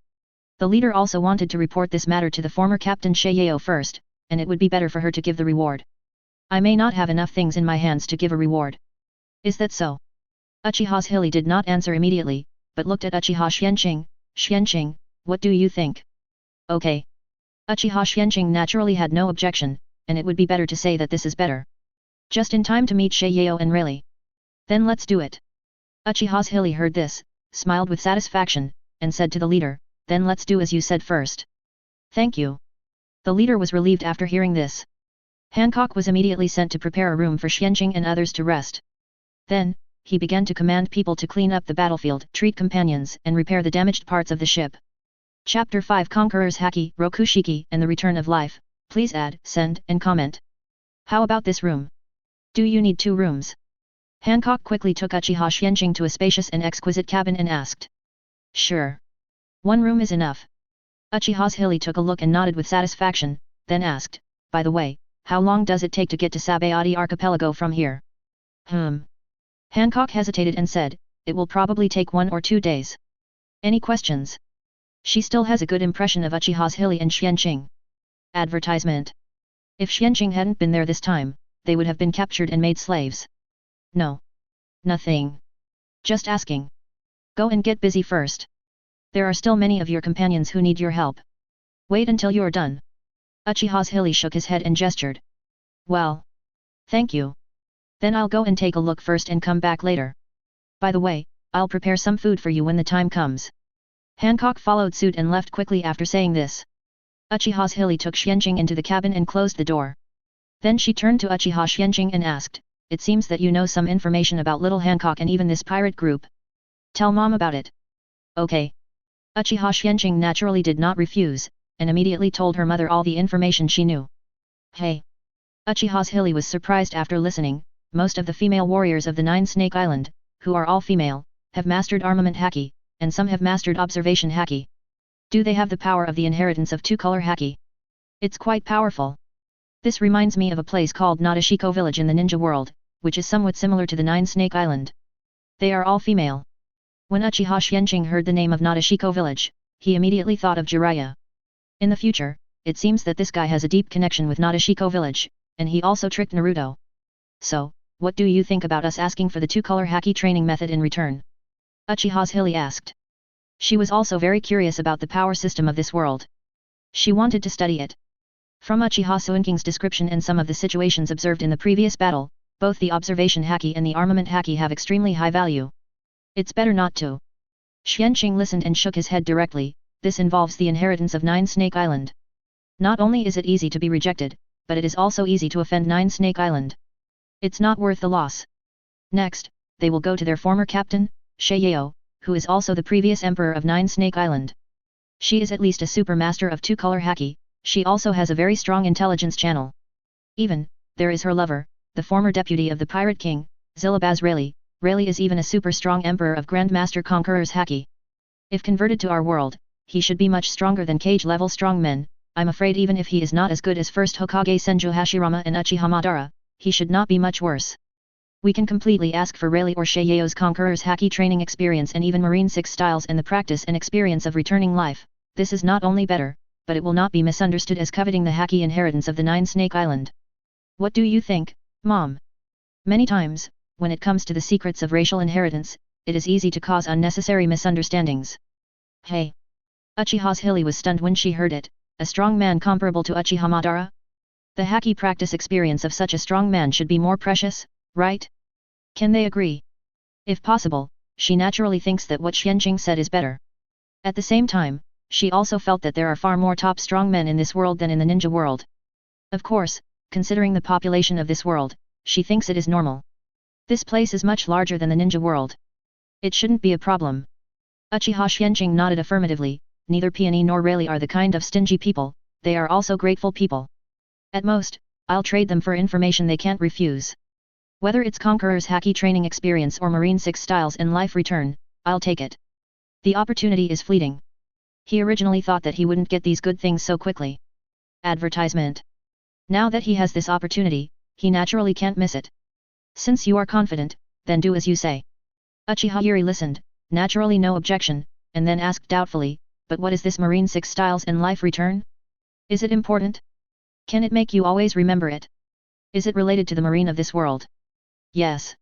The leader also wanted to report this matter to the former captain Sheyao first, and it would be better for her to give the reward. I may not have enough things in my hands to give a reward. Is that so? Uchiha Zhili did not answer immediately, but looked at Uchiha Xuanqing. Xuanqing, what do you think? Okay. Uchiha Xuanqing naturally had no objection, and it would be better to say that this is better. Just in time to meet Xieyao and Rayleigh. Then let's do it. Uchiha Zhili heard this, smiled with satisfaction, and said to the leader, then let's do as you said first. Thank you. The leader was relieved after hearing this. Hancock was immediately sent to prepare a room for Xuanqing and others to rest. Then, he began to command people to clean up the battlefield, treat companions, and repair the damaged parts of the ship. Chapter 5 Conqueror's Haki, Rokushiki, and the Return of Life. Please add, send, and comment. How about this room? Do you need 2 rooms? Hancock quickly took Uchiha Xuanqing to a spacious and exquisite cabin and asked. Sure. 1 room is enough. Uchiha Zhili took a look and nodded with satisfaction, then asked, by the way, how long does it take to get to Sabayati Archipelago from here? Hancock hesitated and said, it will probably take 1 or 2 days. Any questions? She still has a good impression of Uchiha Zhili and Xuanqing. Advertisement. If Xuanqing hadn't been there this time, they would have been captured and made slaves. No. Nothing. Just asking. Go and get busy first. There are still many of your companions who need your help. Wait until you're done. Uchiha Zhili shook his head and gestured. Well. Thank you. Then I'll go and take a look first and come back later. By the way, I'll prepare some food for you when the time comes. Hancock followed suit and left quickly after saying this. Uchiha Zhili took Xuanqing into the cabin and closed the door. Then she turned to Uchiha Xuanqing and asked, it seems that you know some information about Little Hancock and even this pirate group. Tell Mom about it. Okay. Uchiha Xuanqing naturally did not refuse, and immediately told her mother all the information she knew. Hey! Uchiha Zhili was surprised after listening. Most of the female warriors of the 9 Snake Island, who are all female, have mastered armament haki, and some have mastered observation haki. Do they have the power of the inheritance of 2-color haki? It's quite powerful. This reminds me of a place called Nadeshiko Village in the ninja world, which is somewhat similar to the 9 Snake Island. They are all female. When Uchiha Xuanqing heard the name of Nadeshiko Village, he immediately thought of Jiraiya. In the future, it seems that this guy has a deep connection with Nadeshiko Village, and he also tricked Naruto. So, what do you think about us asking for the 2-color haki training method in return? Uchiha Zhili asked. She was also very curious about the power system of this world. She wanted to study it. From Uchiha Xuanqing's description and some of the situations observed in the previous battle, both the observation haki and the armament haki have extremely high value. It's better not to. Xuanqing listened and shook his head directly. This involves the inheritance of 9 Snake Island. Not only is it easy to be rejected, but it is also easy to offend 9 Snake Island. It's not worth the loss. Next, they will go to their former captain, Xieyao, who is also the previous emperor of 9 Snake Island. She is at least a super master of 2-color haki. She also has a very strong intelligence channel. Even, there is her lover, the former deputy of the Pirate King, Zilabaz Rayleigh. Rayleigh is even a super strong emperor of Grandmaster Conqueror's haki. If converted to our world, he should be much stronger than cage-level strong men. I'm afraid even if he is not as good as first Hokage Senju Hashirama and Uchiha Madara, he should not be much worse. We can completely ask for Rayleigh or Xiao's Conqueror's haki training experience and even Marine 6 styles and the practice and experience of returning life. This is not only better, but it will not be misunderstood as coveting the haki inheritance of the 9 Snake Island. What do you think, Mom? Many times, when it comes to the secrets of racial inheritance, it is easy to cause unnecessary misunderstandings. Hey! Uchiha Zhili was stunned when she heard it. A strong man comparable to Uchiha Madara? The haki practice experience of such a strong man should be more precious, right? Can they agree? If possible, she naturally thinks that what Xuanqing said is better. At the same time, she also felt that there are far more top strong men in this world than in the ninja world. Of course, considering the population of this world, she thinks it is normal. This place is much larger than the ninja world. It shouldn't be a problem. Uchiha Xuanqing nodded affirmatively. Neither Peony nor Rayleigh are the kind of stingy people, they are also grateful people. At most, I'll trade them for information they can't refuse. Whether it's Conqueror's haki training experience or Marine 6 styles in life return, I'll take it. The opportunity is fleeting. He originally thought that he wouldn't get these good things so quickly. Advertisement. Now that he has this opportunity, he naturally can't miss it. Since you are confident, then do as you say. Uchiha Yuri listened, naturally no objection, and then asked doubtfully, but what is this Marine 6 styles in life return? Is it important? Can it make you always remember it? Is it related to the marine of this world? Yes.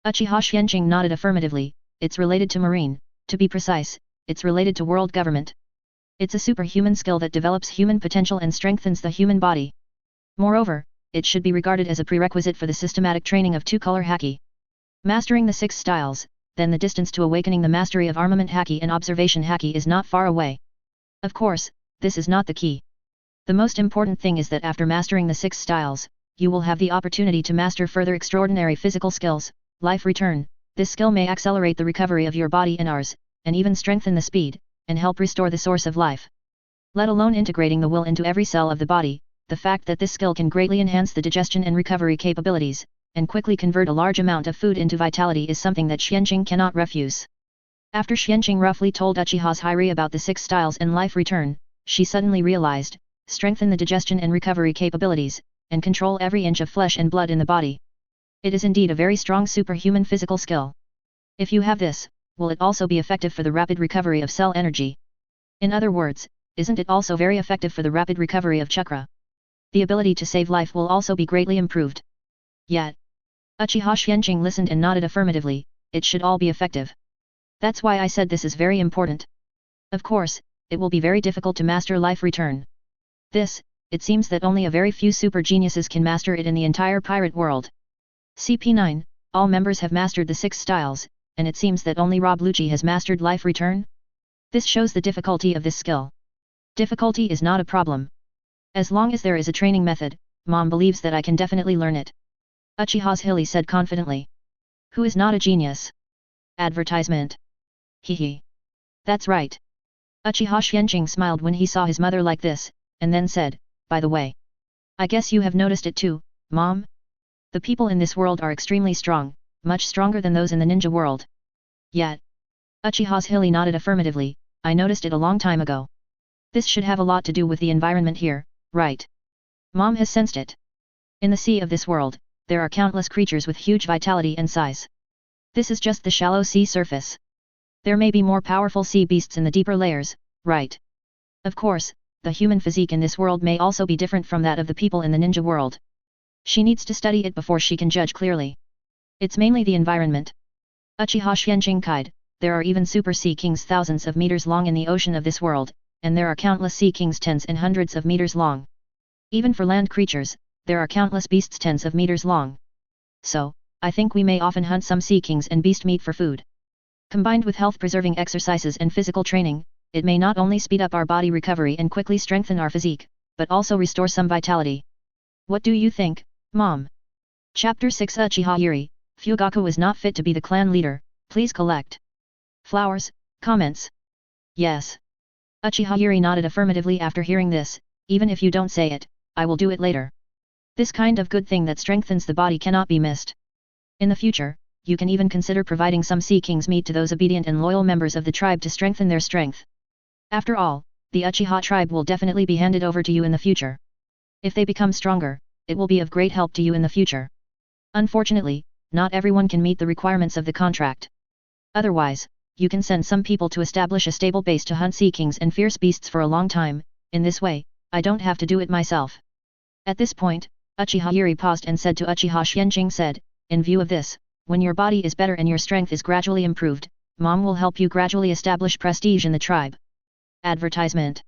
Uchiha Xuanqing nodded affirmatively. It's related to marine, to be precise, it's related to world government. It's a superhuman skill that develops human potential and strengthens the human body. Moreover, it should be regarded as a prerequisite for the systematic training of two-color haki. Mastering the 6 styles, then the distance to awakening the mastery of armament haki and observation haki is not far away. Of course, this is not the key. The most important thing is that after mastering the 6 styles, you will have the opportunity to master further extraordinary physical skills. Life return. This skill may accelerate the recovery of your body and ours, and even strengthen the speed, and help restore the source of life. Let alone integrating the will into every cell of the body, the fact that this skill can greatly enhance the digestion and recovery capabilities, and quickly convert a large amount of food into vitality is something that Xuanqing cannot refuse. After Xuanqing roughly told Uchiha Zhili about the 6 styles and life return, she suddenly realized, strengthen the digestion and recovery capabilities, and control every inch of flesh and blood in the body. It is indeed a very strong superhuman physical skill. If you have this, will it also be effective for the rapid recovery of cell energy? In other words, isn't it also very effective for the rapid recovery of chakra? The ability to save life will also be greatly improved. Yet, Uchiha Xuanqing listened and nodded affirmatively. It should all be effective. That's why I said this is very important. Of course, it will be very difficult to master life return. This, it seems that only a very few super geniuses can master it in the entire pirate world. CP9, all members have mastered the 6 styles, and it seems that only Rob Lucci has mastered life return? This shows the difficulty of this skill. Difficulty is not a problem. As long as there is a training method, Mom believes that I can definitely learn it. Uchiha Zhili said confidently. Who is not a genius? Advertisement. Hehe. That's right. Uchiha Xuanqing smiled when he saw his mother like this, and then said, by the way. I guess you have noticed it too, Mom? The people in this world are extremely strong, much stronger than those in the ninja world. Yet. Uchiha Zhili nodded affirmatively. I noticed it a long time ago. This should have a lot to do with the environment here, right? Mom has sensed it. In the sea of this world, there are countless creatures with huge vitality and size. This is just the shallow sea surface. There may be more powerful sea beasts in the deeper layers, right? Of course, the human physique in this world may also be different from that of the people in the ninja world. She needs to study it before she can judge clearly. It's mainly the environment. Uchiha Xuanqing cried, there are even super sea kings thousands of meters long in the ocean of this world, and there are countless sea kings tens and hundreds of meters long. Even for land creatures, there are countless beasts tens of meters long. So, I think we may often hunt some sea kings and beast meat for food. Combined with health-preserving exercises and physical training, it may not only speed up our body recovery and quickly strengthen our physique, but also restore some vitality. What do you think, Mom? Chapter 6 Uchiha Zhili, Fugaku is not fit to be the clan leader, please collect flowers, comments. Yes. Uchiha Zhili nodded affirmatively after hearing this, even if you don't say it, I will do it later. This kind of good thing that strengthens the body cannot be missed. In the future, you can even consider providing some Sea King's meat to those obedient and loyal members of the tribe to strengthen their strength. After all, the Uchiha tribe will definitely be handed over to you in the future. If they become stronger, it will be of great help to you in the future. Unfortunately, not everyone can meet the requirements of the contract. Otherwise, you can send some people to establish a stable base to hunt Sea Kings and fierce beasts for a long time. In this way, I don't have to do it myself. At this point, Uchiha Zhili paused and said to Uchiha Xuanqing said, in view of this, when your body is better and your strength is gradually improved, Mom will help you gradually establish prestige in the tribe. Advertisement.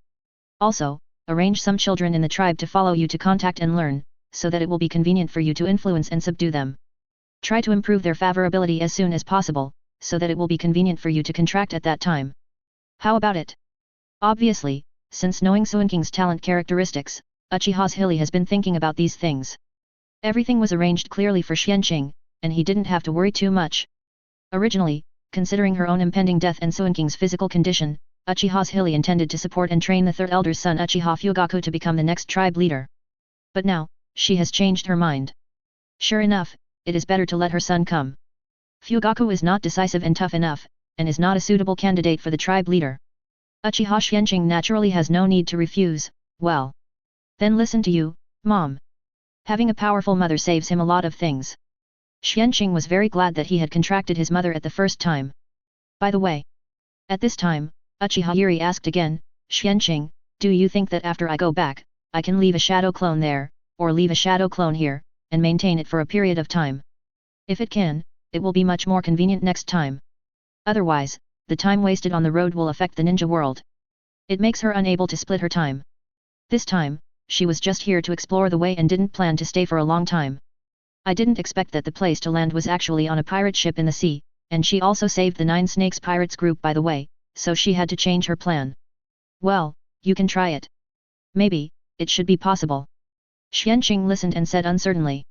Also, arrange some children in the tribe to follow you to contact and learn, so that it will be convenient for you to influence and subdue them. Try to improve their favorability as soon as possible, so that it will be convenient for you to contract at that time. How about it? Obviously, since knowing Xuanqing's talent characteristics, Uchiha Zhili has been thinking about these things. Everything was arranged clearly for Xuanqing, and he didn't have to worry too much. Originally, considering her own impending death and Xuanqing's physical condition, Uchiha Zhili intended to support and train the third elder's son Uchiha Fugaku to become the next tribe leader. But now, she has changed her mind. Sure enough, it is better to let her son come. Fugaku is not decisive and tough enough, and is not a suitable candidate for the tribe leader. Uchiha Xuanqing naturally has no need to refuse. Well. Then listen to you, Mom. Having a powerful mother saves him a lot of things. Xuanqing was very glad that he had contracted his mother at the first time. By the way. At this time, Uchiha Zhili asked again, Xuanqing, do you think that after I go back, I can leave a shadow clone there, or leave a shadow clone here, and maintain it for a period of time. If it can, it will be much more convenient next time. Otherwise, the time wasted on the road will affect the ninja world. It makes her unable to split her time. This time, she was just here to explore the way and didn't plan to stay for a long time. I didn't expect that the place to land was actually on a pirate ship in the sea, and she also saved the 9 Snakes pirates group by the way, so she had to change her plan. Well, you can try it. Maybe, it should be possible. Xuanqing listened and said uncertainly.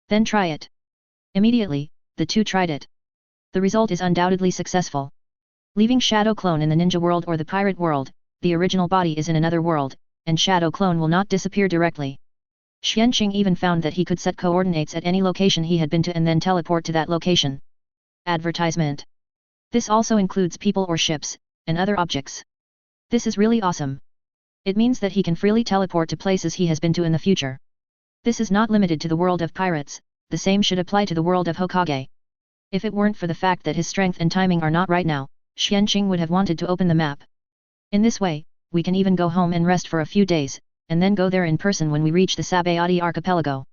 Then try it. Immediately, the two tried it. The result is undoubtedly successful. Leaving Shadow Clone in the ninja world or the pirate world, the original body is in another world, and Shadow Clone will not disappear directly. Xuanqing even found that he could set coordinates at any location he had been to and then teleport to that location. Advertisement. This also includes people or ships, and other objects. This is really awesome. It means that he can freely teleport to places he has been to in the future. This is not limited to the world of pirates, the same should apply to the world of Hokage. If it weren't for the fact that his strength and timing are not right now, Xuanqing would have wanted to open the map. In this way, we can even go home and rest for a few days, and then go there in person when we reach the Sabayati archipelago.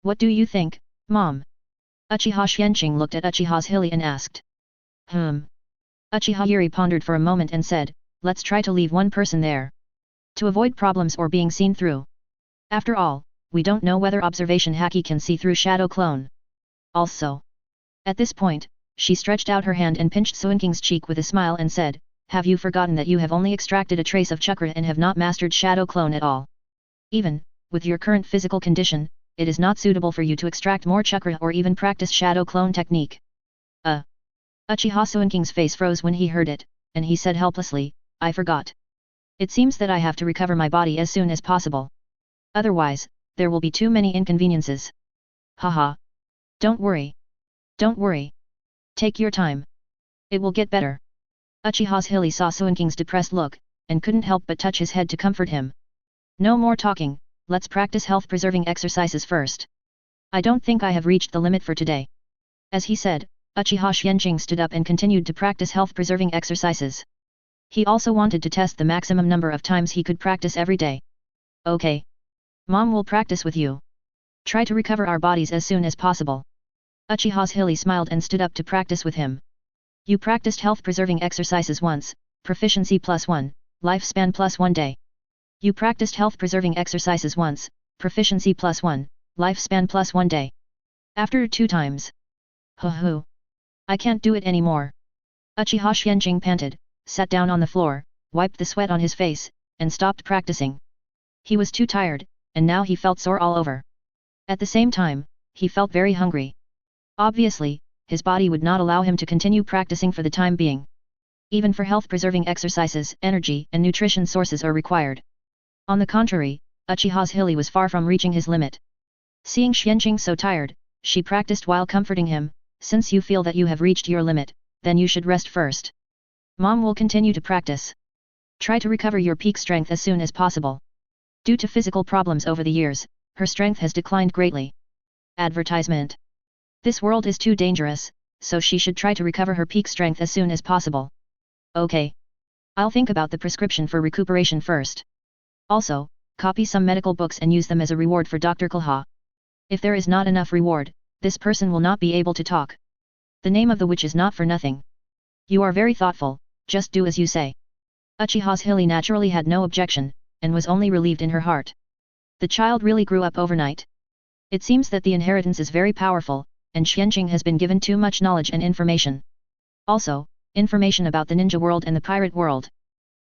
What do you think, Mom? Uchiha Xuanqing looked at Uchiha Zhili and asked. Uchiha Zhili pondered for a moment and said, let's try to leave one person there. To avoid problems or being seen through. After all, we don't know whether observation Haki can see through Shadow Clone. Also. At this point, she stretched out her hand and pinched Xuanqing's cheek with a smile and said, have you forgotten that you have only extracted a trace of Chakra and have not mastered Shadow Clone at all? Even, with your current physical condition, it is not suitable for you to extract more Chakra or even practice Shadow Clone technique. Uchiha Xuanqing's face froze when he heard it, and he said helplessly, I forgot. It seems that I have to recover my body as soon as possible. Otherwise, there will be too many inconveniences. Haha. Don't worry. Don't worry. Take your time. It will get better. Uchiha Zhili saw Xuanqing's depressed look, and couldn't help but touch his head to comfort him. No more talking, let's practice health-preserving exercises first. I don't think I have reached the limit for today. As he said, Uchiha Xuanqing stood up and continued to practice health-preserving exercises. He also wanted to test the maximum number of times he could practice every day. Okay. Mom will practice with you. Try to recover our bodies as soon as possible. Uchiha Zhili smiled and stood up to practice with him. You practiced health-preserving exercises once, proficiency +1, lifespan +1 day. You practiced health-preserving exercises once, proficiency +1, lifespan +1 day. After 2 times. Hoo. I can't do it anymore. Uchiha Xuanqing panted, sat down on the floor, wiped the sweat on his face, and stopped practicing. He was too tired, and now he felt sore all over. At the same time, he felt very hungry. Obviously, his body would not allow him to continue practicing for the time being. Even for health-preserving exercises, energy and nutrition sources are required. On the contrary, Uchiha Zhili was far from reaching his limit. Seeing Xuanqing so tired, she practiced while comforting him, since you feel that you have reached your limit, then you should rest first. Mom will continue to practice. Try to recover your peak strength as soon as possible. Due to physical problems over the years, her strength has declined greatly. Advertisement. This world is too dangerous, so she should try to recover her peak strength as soon as possible. Okay. I'll think about the prescription for recuperation first. Also, copy some medical books and use them as a reward for Dr. Konoha. If there is not enough reward, this person will not be able to talk. The name of the witch is not for nothing. You are very thoughtful, just do as you say. Uchiha Zhili naturally had no objection, and was only relieved in her heart. The child really grew up overnight. It seems that the inheritance is very powerful, and Xuanqing has been given too much knowledge and information. Also, information about the ninja world and the pirate world.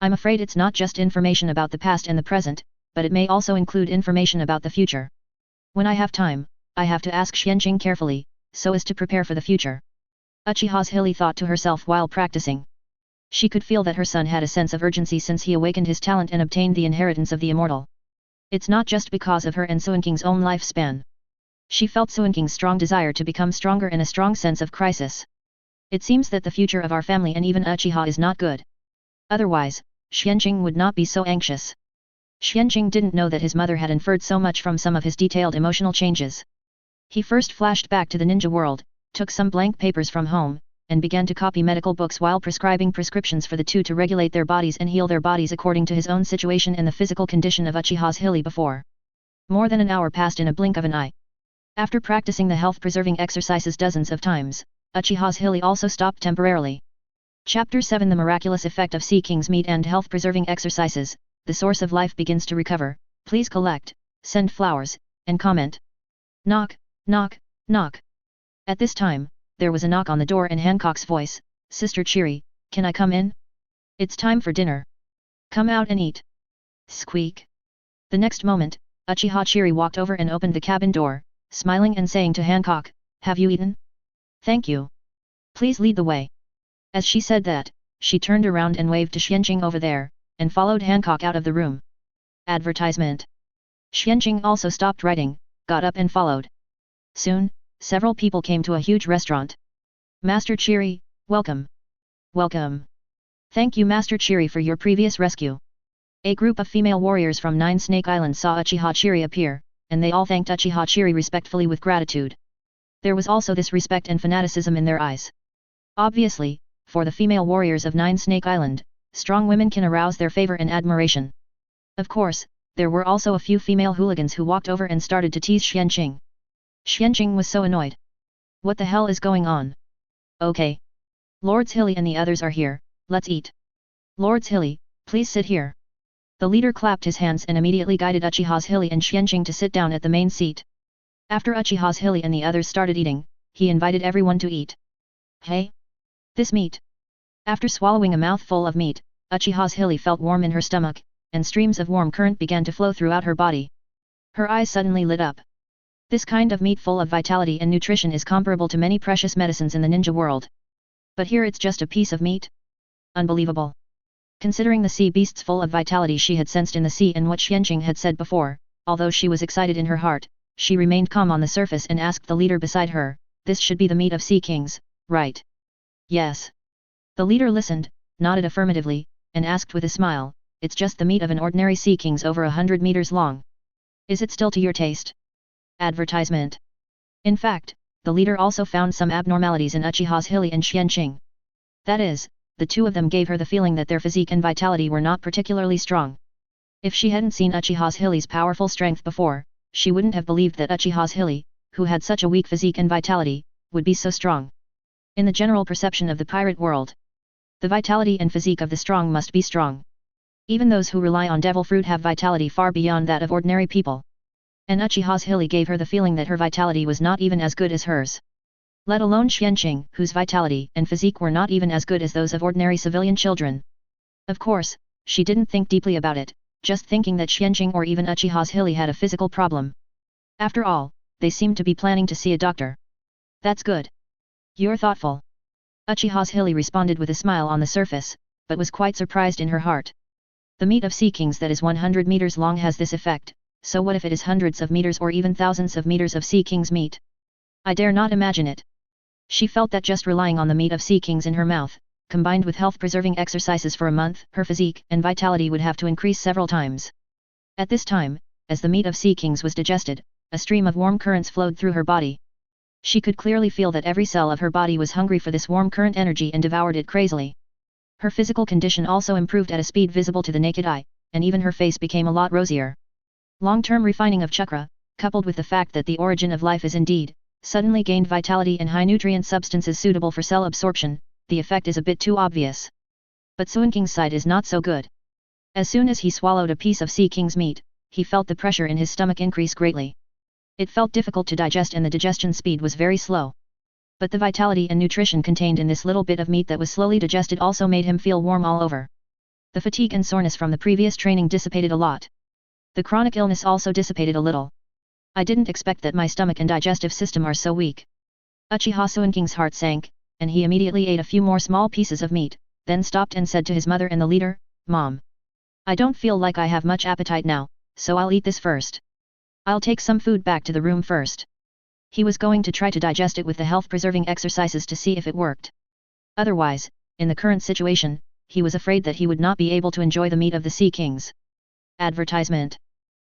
I'm afraid it's not just information about the past and the present, but it may also include information about the future. When I have time, I have to ask Xuanqing carefully, so as to prepare for the future. Uchiha Zhili thought to herself while practicing. She could feel that her son had a sense of urgency since he awakened his talent and obtained the inheritance of the immortal. It's not just because of her and Xuanqing's own lifespan. She felt Xuanqing's strong desire to become stronger and a strong sense of crisis. It seems that the future of our family and even Uchiha is not good. Otherwise, Xuanqing would not be so anxious. Xuanqing didn't know that his mother had inferred so much from some of his detailed emotional changes. He first flashed back to the ninja world, took some blank papers from home, and began to copy medical books while prescribing prescriptions for the two to regulate their bodies and heal their bodies according to his own situation and the physical condition of Uchiha Zhili before. More than an hour passed in a blink of an eye. After practicing the health-preserving exercises dozens of times, Uchiha Zhili also stopped temporarily. Chapter 7 The Miraculous Effect of Sea King's Meat and Health-Preserving Exercises. The source of life begins to recover. Please collect, send flowers, and comment. Knock, knock, knock. At this time, there was a knock on the door and Hancock's voice, Sister Cheery, can I come in? It's time for dinner. Come out and eat. Squeak. The next moment, Uchiha Cheery walked over and opened the cabin door, smiling and saying to Hancock, have you eaten? Thank you. Please lead the way. As she said that, she turned around and waved to Xuanqing over there, and followed Hancock out of the room. Advertisement. Xuanqing also stopped writing, got up and followed. Soon, several people came to a huge restaurant. Master Cheery, welcome. Welcome. Thank you Master Cheery for your previous rescue. A group of female warriors from 9 Snake Islands saw Uchiha Cheery appear, and they all thanked Uchiha Cheery respectfully with gratitude. There was also this respect and fanaticism in their eyes. Obviously, for the female warriors of 9 Snake Island, strong women can arouse their favor and admiration. Of course, there were also a few female hooligans who walked over and started to tease Xuanqing. Xuanqing was so annoyed. What the hell is going on? Okay. Lord Zhili and the others are here, let's eat. Lord Zhili, please sit here. The leader clapped his hands and immediately guided Uchiha Zhili and Xuanqing to sit down at the main seat. After Uchiha Zhili and the others started eating, he invited everyone to eat. Hey? This meat. After swallowing a mouthful of meat, Uchiha Zhili felt warm in her stomach, and streams of warm current began to flow throughout her body. Her eyes suddenly lit up. This kind of meat full of vitality and nutrition is comparable to many precious medicines in the ninja world. But here it's just a piece of meat? Unbelievable. Considering the sea beasts full of vitality she had sensed in the sea and what Xuanqing had said before, although she was excited in her heart, she remained calm on the surface and asked the leader beside her, this should be the meat of sea kings, right? Yes. The leader listened, nodded affirmatively, and asked with a smile, it's just the meat of an ordinary sea kings over 100 meters long. Is it still to your taste? Advertisement. In fact, the leader also found some abnormalities in Uchiha Zhili and Xuanqing. That is, the two of them gave her the feeling that their physique and vitality were not particularly strong. If she hadn't seen Uchiha Zhili's powerful strength before, she wouldn't have believed that Uchiha Zhili, who had such a weak physique and vitality, would be so strong. In the general perception of the pirate world, the vitality and physique of the strong must be strong. Even those who rely on devil fruit have vitality far beyond that of ordinary people. And Uchiha Zhili gave her the feeling that her vitality was not even as good as hers. Let alone Xuanqing, whose vitality and physique were not even as good as those of ordinary civilian children. Of course, she didn't think deeply about it, just thinking that Xuanqing or even Uchiha Zhili had a physical problem. After all, they seemed to be planning to see a doctor. That's good. You're thoughtful. Uchiha Zhili responded with a smile on the surface, but was quite surprised in her heart. The meat of sea kings that is 100 meters long has this effect, so what if it is hundreds of meters or even thousands of meters of sea king's meat? I dare not imagine it. She felt that just relying on the meat of sea kings in her mouth, combined with health-preserving exercises for a month, her physique and vitality would have to increase several times. At this time, as the meat of sea kings was digested, a stream of warm currents flowed through her body. She could clearly feel that every cell of her body was hungry for this warm current energy and devoured it crazily. Her physical condition also improved at a speed visible to the naked eye, and even her face became a lot rosier. Long-term refining of chakra, coupled with the fact that the origin of life is indeed, suddenly gained vitality and high nutrient substances suitable for cell absorption, the effect is a bit too obvious. But Xuanqing's side is not so good. As soon as he swallowed a piece of sea king's meat, he felt the pressure in his stomach increase greatly. It felt difficult to digest and the digestion speed was very slow. But the vitality and nutrition contained in this little bit of meat that was slowly digested also made him feel warm all over. The fatigue and soreness from the previous training dissipated a lot. The chronic illness also dissipated a little. I didn't expect that my stomach and digestive system are so weak. Uchiha Xuanqing's heart sank, and he immediately ate a few more small pieces of meat, then stopped and said to his mother and the leader, Mom. I don't feel like I have much appetite now, so I'll eat this first. I'll take some food back to the room first. He was going to try to digest it with the health-preserving exercises to see if it worked. Otherwise, in the current situation, he was afraid that he would not be able to enjoy the meat of the sea kings. Advertisement.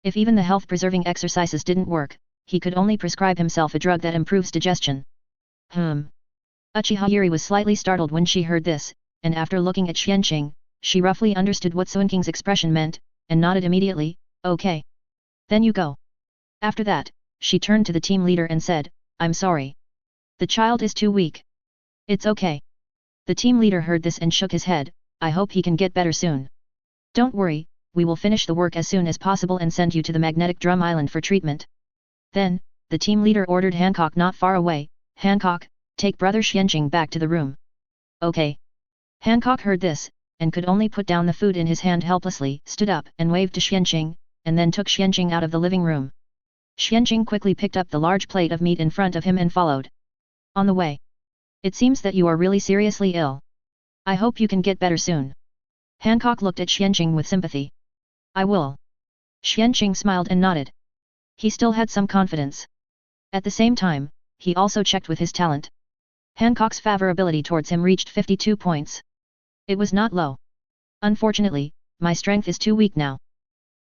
If even the health-preserving exercises didn't work, he could only prescribe himself a drug that improves digestion. Uchiha Zhili was slightly startled when she heard this, and after looking at Xuanqing, she roughly understood what Xuanqing's expression meant, and nodded immediately, okay. Then you go. After that, she turned to the team leader and said, I'm sorry. The child is too weak. It's okay. The team leader heard this and shook his head, I hope he can get better soon. Don't worry, we will finish the work as soon as possible and send you to the magnetic drum island for treatment. Then, the team leader ordered Hancock not far away, Hancock, take brother Xuanqing back to the room. Okay. Hancock heard this, and could only put down the food in his hand helplessly, stood up and waved to Xuanqing, and then took Xuanqing out of the living room. Xuanqing quickly picked up the large plate of meat in front of him and followed. On the way. It seems that you are really seriously ill. I hope you can get better soon. Hancock looked at Xuanqing with sympathy. I will. Xuanqing smiled and nodded. He still had some confidence. At the same time, he also checked with his talent. Hancock's favorability towards him reached 52 points. It was not low. Unfortunately, my strength is too weak now.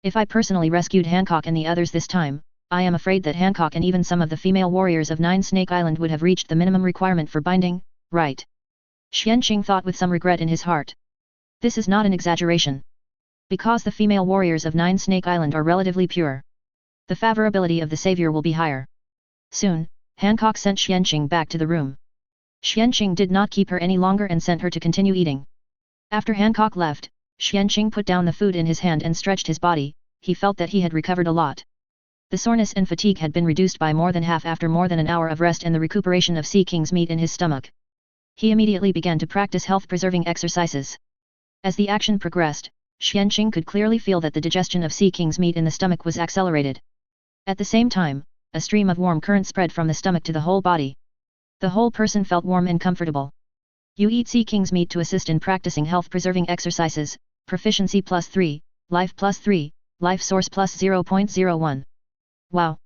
If I personally rescued Hancock and the others this time, I am afraid that Hancock and even some of the female warriors of Nine Snake Island would have reached the minimum requirement for binding, right? Xuanqing thought with some regret in his heart. This is not an exaggeration. Because the female warriors of Nine Snake Island are relatively pure, the favorability of the savior will be higher. Soon, Hancock sent Xuanqing back to the room. Xuanqing did not keep her any longer and sent her to continue eating. After Hancock left, Xuanqing put down the food in his hand and stretched his body, he felt that he had recovered a lot. The soreness and fatigue had been reduced by more than half after more than an hour of rest and the recuperation of Sea King's meat in his stomach. He immediately began to practice health-preserving exercises. As the action progressed, Xuanqing could clearly feel that the digestion of Sea King's meat in the stomach was accelerated. At the same time, a stream of warm current spread from the stomach to the whole body. The whole person felt warm and comfortable. You eat Sea King's meat to assist in practicing health-preserving exercises, proficiency +3, life +3, life source +0.01. Wow!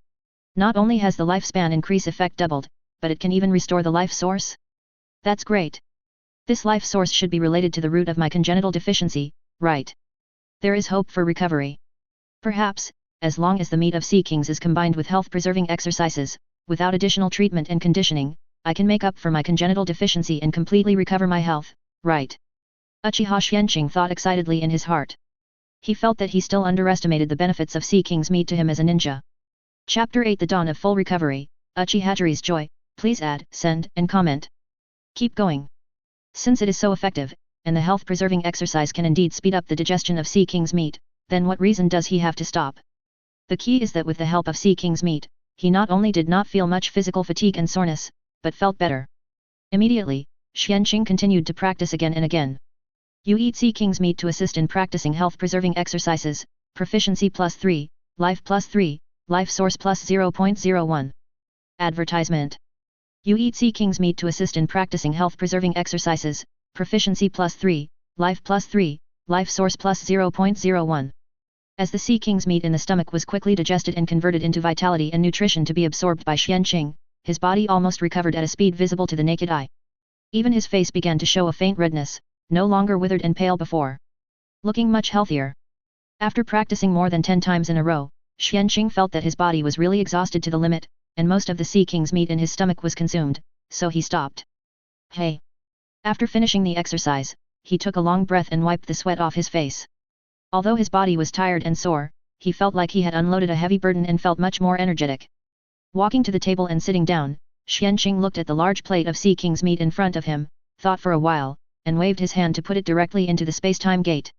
Not only has the lifespan increase effect doubled, but it can even restore the life source? That's great! This life source should be related to the root of my congenital deficiency, right? There is hope for recovery. Perhaps, as long as the meat of Sea Kings is combined with health-preserving exercises, without additional treatment and conditioning, I can make up for my congenital deficiency and completely recover my health, right? Uchiha Xuanqing thought excitedly in his heart. He felt that he still underestimated the benefits of Sea King's meat to him as a ninja. Chapter 8 The Dawn of Full Recovery, Uchiha Zhili's Joy, please add, send, and comment. Keep going. Since it is so effective, and the health-preserving exercise can indeed speed up the digestion of Sea King's meat, then what reason does he have to stop? The key is that with the help of Sea King's meat, he not only did not feel much physical fatigue and soreness, but felt better. Immediately, Xuanqing continued to practice again and again. You eat Sea King's meat to assist in practicing health-preserving exercises, proficiency +3, life +3, life source +0.01. Advertisement. You eat Sea King's meat to assist in practicing health-preserving exercises, proficiency +3, life +3, life source +0.01. As the Sea King's meat in the stomach was quickly digested and converted into vitality and nutrition to be absorbed by Xuanqing, his body almost recovered at a speed visible to the naked eye. Even his face began to show a faint redness, no longer withered and pale before. Looking much healthier. After practicing more than 10 times in a row, Xuanqing felt that his body was really exhausted to the limit, and most of the Sea King's meat in his stomach was consumed, so he stopped. Hey! After finishing the exercise, he took a long breath and wiped the sweat off his face. Although his body was tired and sore, he felt like he had unloaded a heavy burden and felt much more energetic. Walking to the table and sitting down, Xuanqing looked at the large plate of Sea King's meat in front of him, thought for a while, and waved his hand to put it directly into the space-time gate.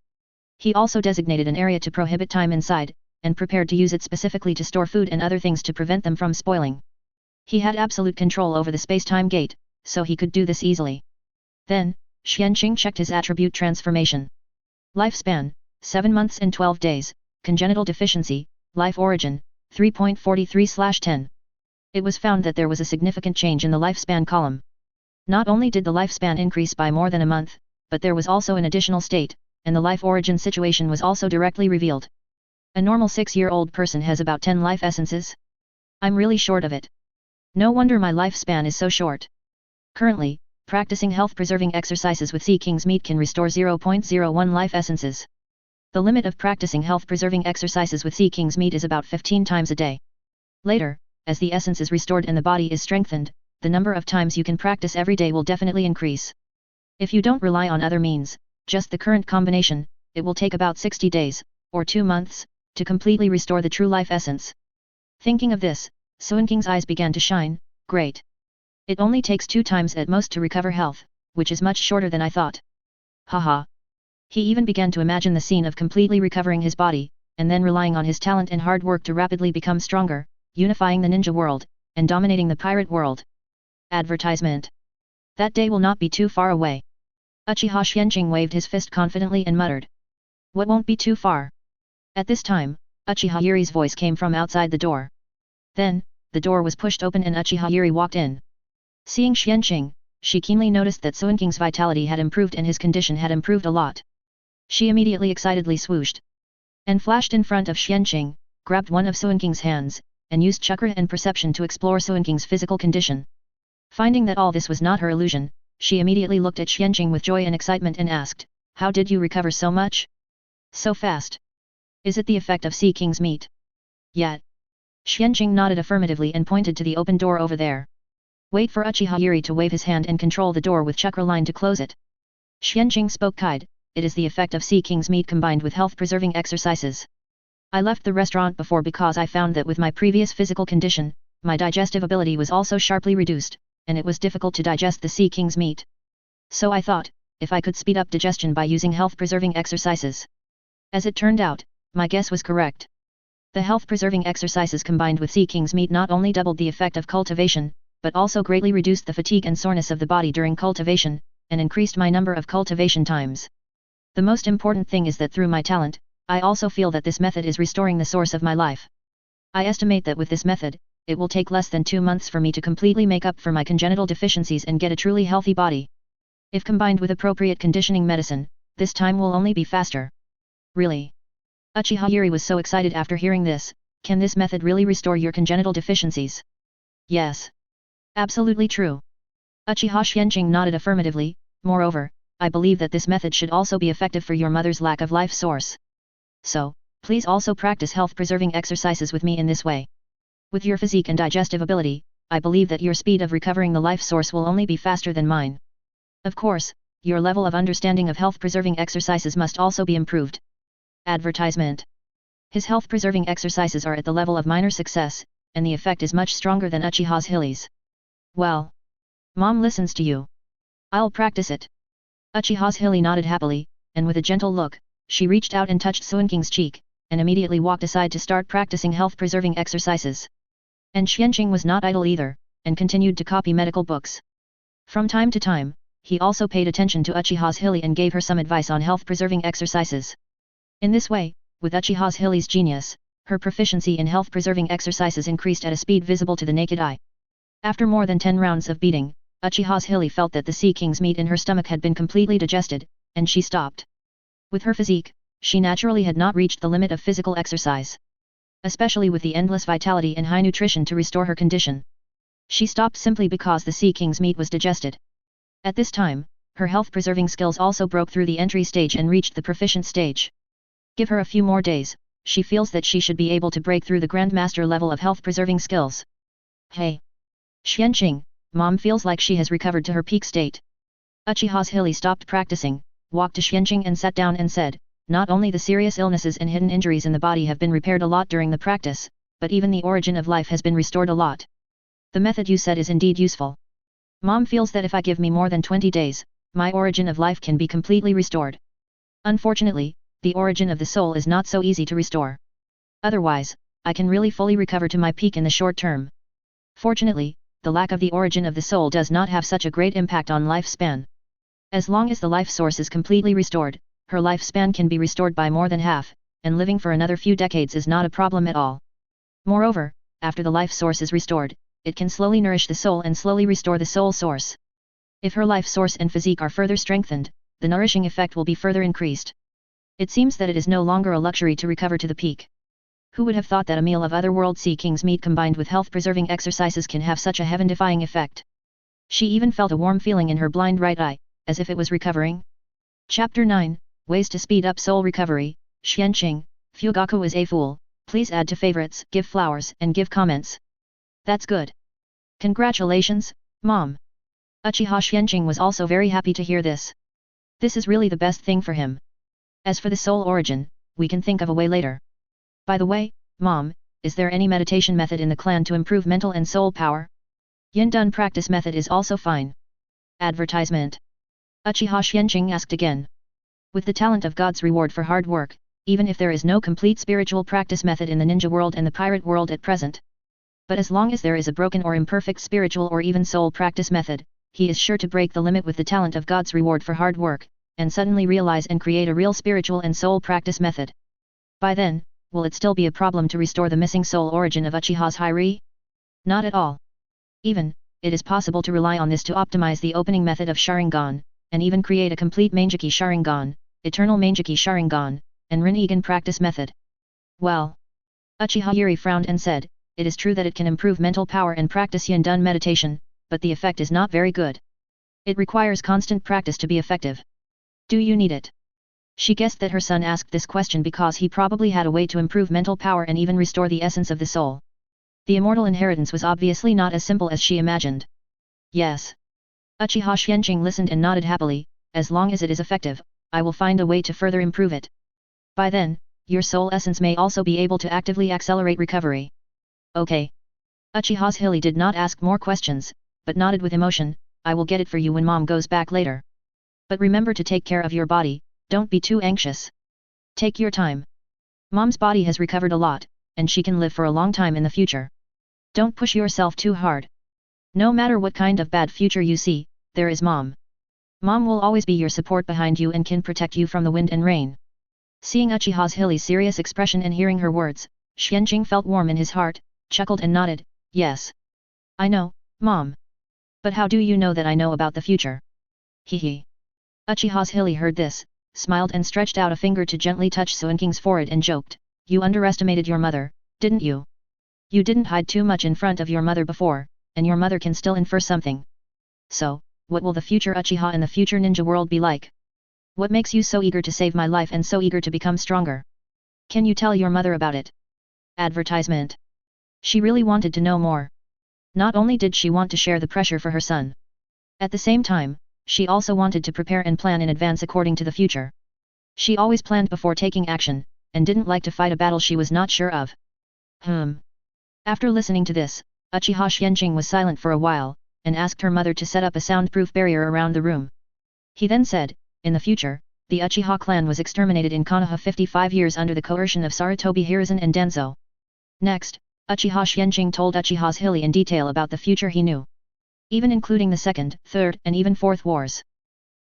He also designated an area to prohibit time inside, and prepared to use it specifically to store food and other things to prevent them from spoiling. He had absolute control over the space-time gate, so he could do this easily. Then, Xuanqing checked his attribute transformation. Lifespan, 7 months and 12 days, congenital deficiency, life origin, 3.43/10. It was found that there was a significant change in the lifespan column. Not only did the lifespan increase by more than a month, but there was also an additional state, and the life origin situation was also directly revealed. A normal 6-year-old person has about 10 life essences. I'm really short of it. No wonder my lifespan is so short. Currently, practicing health-preserving exercises with Sea King's meat can restore 0.01 life essences. The limit of practicing health-preserving exercises with Sea King's meat is about 15 times a day. Later, as the essence is restored and the body is strengthened, the number of times you can practice every day will definitely increase. If you don't rely on other means, just the current combination, it will take about 60 days, or 2 months, to completely restore the true life essence. Thinking of this, Xuanqing's eyes began to shine. Great. It only takes 2 times at most to recover health, which is much shorter than I thought. Haha. He even began to imagine the scene of completely recovering his body, and then relying on his talent and hard work to rapidly become stronger, unifying the ninja world, and dominating the pirate world. Advertisement. That day will not be too far away. Uchiha Xuanqing waved his fist confidently and muttered. What won't be too far? At this time, Uchiha Yuri's voice came from outside the door. Then, the door was pushed open and Uchiha Yuri walked in. Seeing Xuanqing, she keenly noticed that Xuanqing's vitality had improved and his condition had improved a lot. She immediately excitedly swooshed and flashed in front of Xuanqing, grabbed one of Xuanqing's hands, and used chakra and perception to explore Xuanqing's physical condition. Finding that all this was not her illusion, she immediately looked at Xuanqing with joy and excitement and asked, "How did you recover so much? So fast? Is it the effect of Sea King's meat?" "Yet." Xuanqing nodded affirmatively and pointed to the open door over there. "Wait for Uchiha Yuri to wave his hand and control the door with chakra line to close it." Xuanqing spoke kind. It is the effect of Sea King's meat combined with health-preserving exercises. I left the restaurant before because I found that with my previous physical condition, my digestive ability was also sharply reduced, and it was difficult to digest the Sea King's meat. So I thought, if I could speed up digestion by using health-preserving exercises. As it turned out, my guess was correct. The health-preserving exercises combined with Sea King's meat not only doubled the effect of cultivation, but also greatly reduced the fatigue and soreness of the body during cultivation, and increased my number of cultivation times. The most important thing is that through my talent, I also feel that this method is restoring the source of my life. I estimate that with this method, it will take less than 2 months for me to completely make up for my congenital deficiencies and get a truly healthy body. If combined with appropriate conditioning medicine, this time will only be faster. Really? Uchiha Yuri was so excited after hearing this. Can this method really restore your congenital deficiencies? Yes. Absolutely true. Uchiha Xuanqing nodded affirmatively. Moreover, I believe that this method should also be effective for your mother's lack of life source. So, please also practice health-preserving exercises with me in this way. With your physique and digestive ability, I believe that your speed of recovering the life source will only be faster than mine. Of course, your level of understanding of health-preserving exercises must also be improved. Advertisement. His health-preserving exercises are at the level of minor success, and the effect is much stronger than Uchiha Zhili's. Well. Mom listens to you. I'll practice it. Uchiha Zhili nodded happily, and with a gentle look, she reached out and touched Xuanqing's cheek, and immediately walked aside to start practicing health-preserving exercises. And Xuanqing was not idle either, and continued to copy medical books. From time to time, he also paid attention to Uchiha Zhili and gave her some advice on health-preserving exercises. In this way, with Uchiha Zhili's genius, her proficiency in health-preserving exercises increased at a speed visible to the naked eye. After more than 10 rounds of beating, Uchiha Zhili felt that the Sea King's meat in her stomach had been completely digested, and she stopped. With her physique, she naturally had not reached the limit of physical exercise. Especially with the endless vitality and high nutrition to restore her condition. She stopped simply because the Sea King's meat was digested. At this time, her health-preserving skills also broke through the entry stage and reached the proficient stage. Give her a few more days, she feels that she should be able to break through the Grandmaster level of health-preserving skills. Hey! Xuanqing, Mom feels like she has recovered to her peak state. Uchiha Zhili stopped practicing, walked to Xuanqing and sat down and said, not only the serious illnesses and hidden injuries in the body have been repaired a lot during the practice, but even the origin of life has been restored a lot. The method you said is indeed useful. Mom feels that if I give me more than 20 days, my origin of life can be completely restored. Unfortunately, the origin of the soul is not so easy to restore. Otherwise, I can really fully recover to my peak in the short term. Fortunately, the lack of the origin of the soul does not have such a great impact on lifespan. As long as the life source is completely restored, her lifespan can be restored by more than half, and living for another few decades is not a problem at all. Moreover, after the life source is restored, it can slowly nourish the soul and slowly restore the soul source. If her life source and physique are further strengthened, the nourishing effect will be further increased. It seems that it is no longer a luxury to recover to the peak. Who would have thought that a meal of otherworld Sea King's meat combined with health-preserving exercises can have such a heaven-defying effect? She even felt a warm feeling in her blind right eye, as if it was recovering. Chapter 9, Ways to Speed Up Soul Recovery. Xuanqing, Fugaku is a fool. Please add to favorites, give flowers and give comments. That's good. Congratulations, Mom. Uchiha Xuanqing was also very happy to hear this. This is really the best thing for him. As for the soul origin, we can think of a way later. By the way, Mom, is there any meditation method in the clan to improve mental and soul power? Yin Dun practice method is also fine. Advertisement. Uchiha Xuanqing asked again. With the talent of God's reward for hard work, even if there is no complete spiritual practice method in the ninja world and the pirate world at present. But as long as there is a broken or imperfect spiritual or even soul practice method, he is sure to break the limit with the talent of God's reward for hard work, and suddenly realize and create a real spiritual and soul practice method. By then, will it still be a problem to restore the missing soul origin of Uchiha Zhili? Not at all. Even, it is possible to rely on this to optimize the opening method of Sharingan, and even create a complete Mangeki Sharingan, Eternal Mangeki Sharingan, and Rinnegan practice method. Well. Uchiha Zhili frowned and said, it is true that it can improve mental power and practice Yin Dun meditation, but the effect is not very good. It requires constant practice to be effective. Do you need it? She guessed that her son asked this question because he probably had a way to improve mental power and even restore the essence of the soul. The immortal inheritance was obviously not as simple as she imagined. Yes. Uchiha Xuanqing listened and nodded happily, as long as it is effective, I will find a way to further improve it. By then, your soul essence may also be able to actively accelerate recovery. Okay. Uchiha Zhili did not ask more questions, but nodded with emotion, I will get it for you when Mom goes back later. But remember to take care of your body, don't be too anxious. Take your time. Mom's body has recovered a lot, and she can live for a long time in the future. Don't push yourself too hard. No matter what kind of bad future you see, there is Mom. Mom will always be your support behind you and can protect you from the wind and rain. Seeing Uchiha Zhili's serious expression and hearing her words, Xuanqing felt warm in his heart, chuckled and nodded, yes. I know, Mom. But how do you know that I know about the future? Hee. Uchiha Zhili heard this, smiled and stretched out a finger to gently touch Xuanqing's forehead and joked, you underestimated your mother, didn't you? You didn't hide too much in front of your mother before, and your mother can still infer something. So, what will the future Uchiha and the future ninja world be like? What makes you so eager to save my life and so eager to become stronger? Can you tell your mother about it? Advertisement. She really wanted to know more. Not only did she want to share the pressure for her son. At the same time, she also wanted to prepare and plan in advance according to the future. She always planned before taking action, and didn't like to fight a battle she was not sure of. After listening to this, Uchiha Xuanqing was silent for a while, and asked her mother to set up a soundproof barrier around the room. He then said, in the future, the Uchiha clan was exterminated in Konoha 55 years under the coercion of Sarutobi Hiruzen and Danzo. Next, Uchiha Xuanqing told Uchiha Zhili in detail about the future he knew. Even including the second, third, and even fourth wars.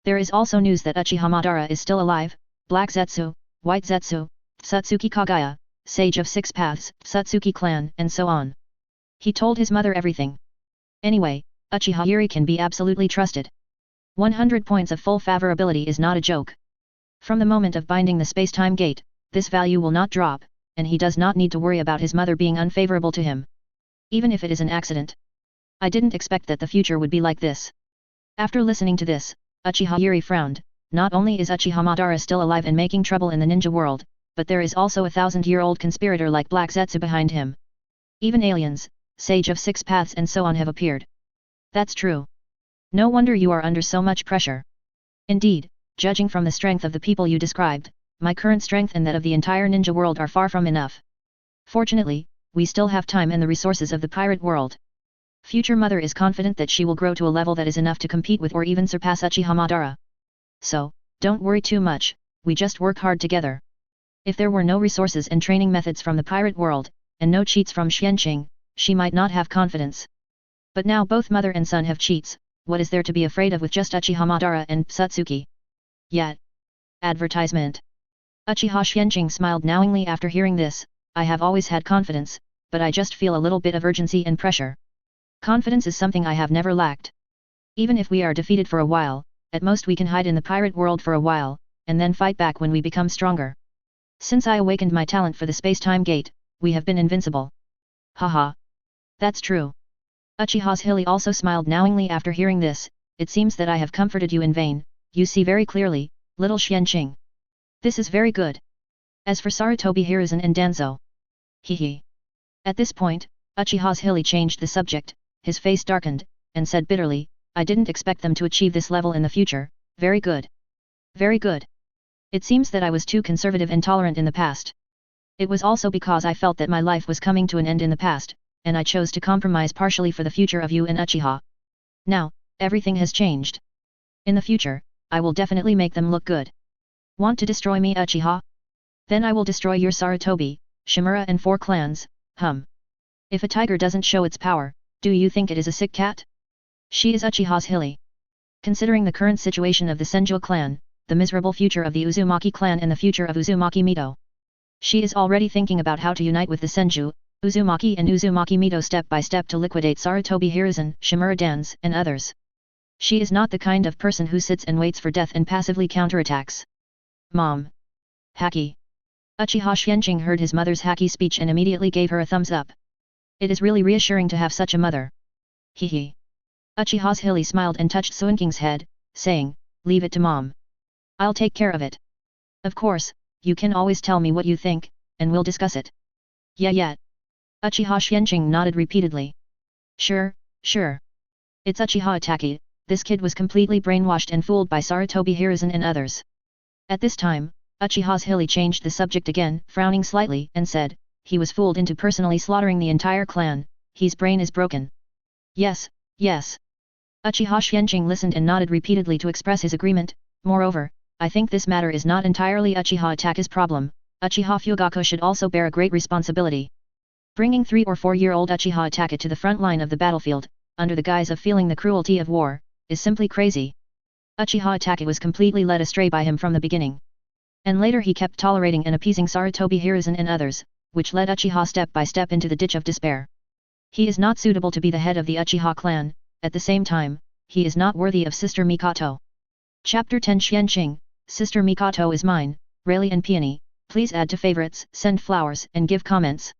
There is also news that Uchiha Madara is still alive, Black Zetsu, White Zetsu, Satsuki Kagaya, Sage of Six Paths, Satsuki clan, and so on. He told his mother everything. Anyway, Uchiha Zhili can be absolutely trusted. 100 points of full favorability is not a joke. From the moment of binding the space-time gate, this value will not drop, and he does not need to worry about his mother being unfavorable to him. Even if it is an accident. I didn't expect that the future would be like this. After listening to this, Uchiha Zhili frowned, not only is Uchiha Madara still alive and making trouble in the ninja world, but there is also a 1000-year-old conspirator like Black Zetsu behind him. Even aliens, Sage of Six Paths and so on have appeared. That's true. No wonder you are under so much pressure. Indeed, judging from the strength of the people you described, my current strength and that of the entire ninja world are far from enough. Fortunately, we still have time and the resources of the pirate world. Future mother is confident that she will grow to a level that is enough to compete with or even surpass Uchiha Madara. So, don't worry too much, we just work hard together. If there were no resources and training methods from the pirate world, and no cheats from Xuanqing, she might not have confidence. But now both mother and son have cheats, what is there to be afraid of with just Uchiha Madara and Satsuki? Yet. Advertisement. Uchiha Xuanqing smiled knowingly after hearing this, I have always had confidence, but I just feel a little bit of urgency and pressure. Confidence is something I have never lacked. Even if we are defeated for a while, at most we can hide in the pirate world for a while, and then fight back when we become stronger. Since I awakened my talent for the space-time gate, we have been invincible. Haha. That's true. Uchiha Zhili also smiled knowingly after hearing this, it seems that I have comforted you in vain, you see very clearly, little Xuanqing. This is very good. As for Sarutobi Hiruzen and Danzo. Hehe. At this point, Uchiha Zhili changed the subject, his face darkened, and said bitterly, I didn't expect them to achieve this level in the future. Very good. Very good. It seems that I was too conservative and tolerant in the past. It was also because I felt that my life was coming to an end in the past, and I chose to compromise partially for the future of you and Uchiha. Now, everything has changed. In the future, I will definitely make them look good. Want to destroy me, Uchiha? Then I will destroy your Sarutobi, Shimura and 4 clans, If a tiger doesn't show its power, do you think it is a sick cat? She is Uchiha Zhili. Considering the current situation of the Senju clan, the miserable future of the Uzumaki clan and the future of Uzumaki Mito. She is already thinking about how to unite with the Senju, Uzumaki and Uzumaki Mito step by step to liquidate Sarutobi Hiruzen, Shimura Dans, and others. She is not the kind of person who sits and waits for death and passively counterattacks. Mom. Haki. Uchiha Xuanqing heard his mother's haki speech and immediately gave her a thumbs up. It is really reassuring to have such a mother. Hehe. Uchiha Zhili smiled and touched Xuanqing's head, saying, leave it to mom. I'll take care of it. Of course, you can always tell me what you think, and we'll discuss it. Yeah. Uchiha Xuanqing nodded repeatedly. Sure. It's Uchiha Itachi, this kid was completely brainwashed and fooled by Sarutobi Hiruzen and others. At this time, Uchiha Zhili changed the subject again, frowning slightly, and said, he was fooled into personally slaughtering the entire clan, his brain is broken. Yes. Uchiha Xuanqing listened and nodded repeatedly to express his agreement. Moreover, I think this matter is not entirely Uchiha Itachi's problem, Uchiha Fugaku should also bear a great responsibility. Bringing 3 or 4-year-old Uchiha Itachi to the front line of the battlefield, under the guise of feeling the cruelty of war, is simply crazy. Uchiha Itachi was completely led astray by him from the beginning. And later he kept tolerating and appeasing Sarutobi Hiruzen and others, which led Uchiha step by step into the ditch of despair. He is not suitable to be the head of the Uchiha clan, at the same time, he is not worthy of Sister Mikoto. Chapter 10 Xuanqing, Sister Mikoto is mine, Rayleigh and Peony, please add to favorites, send flowers, and give comments.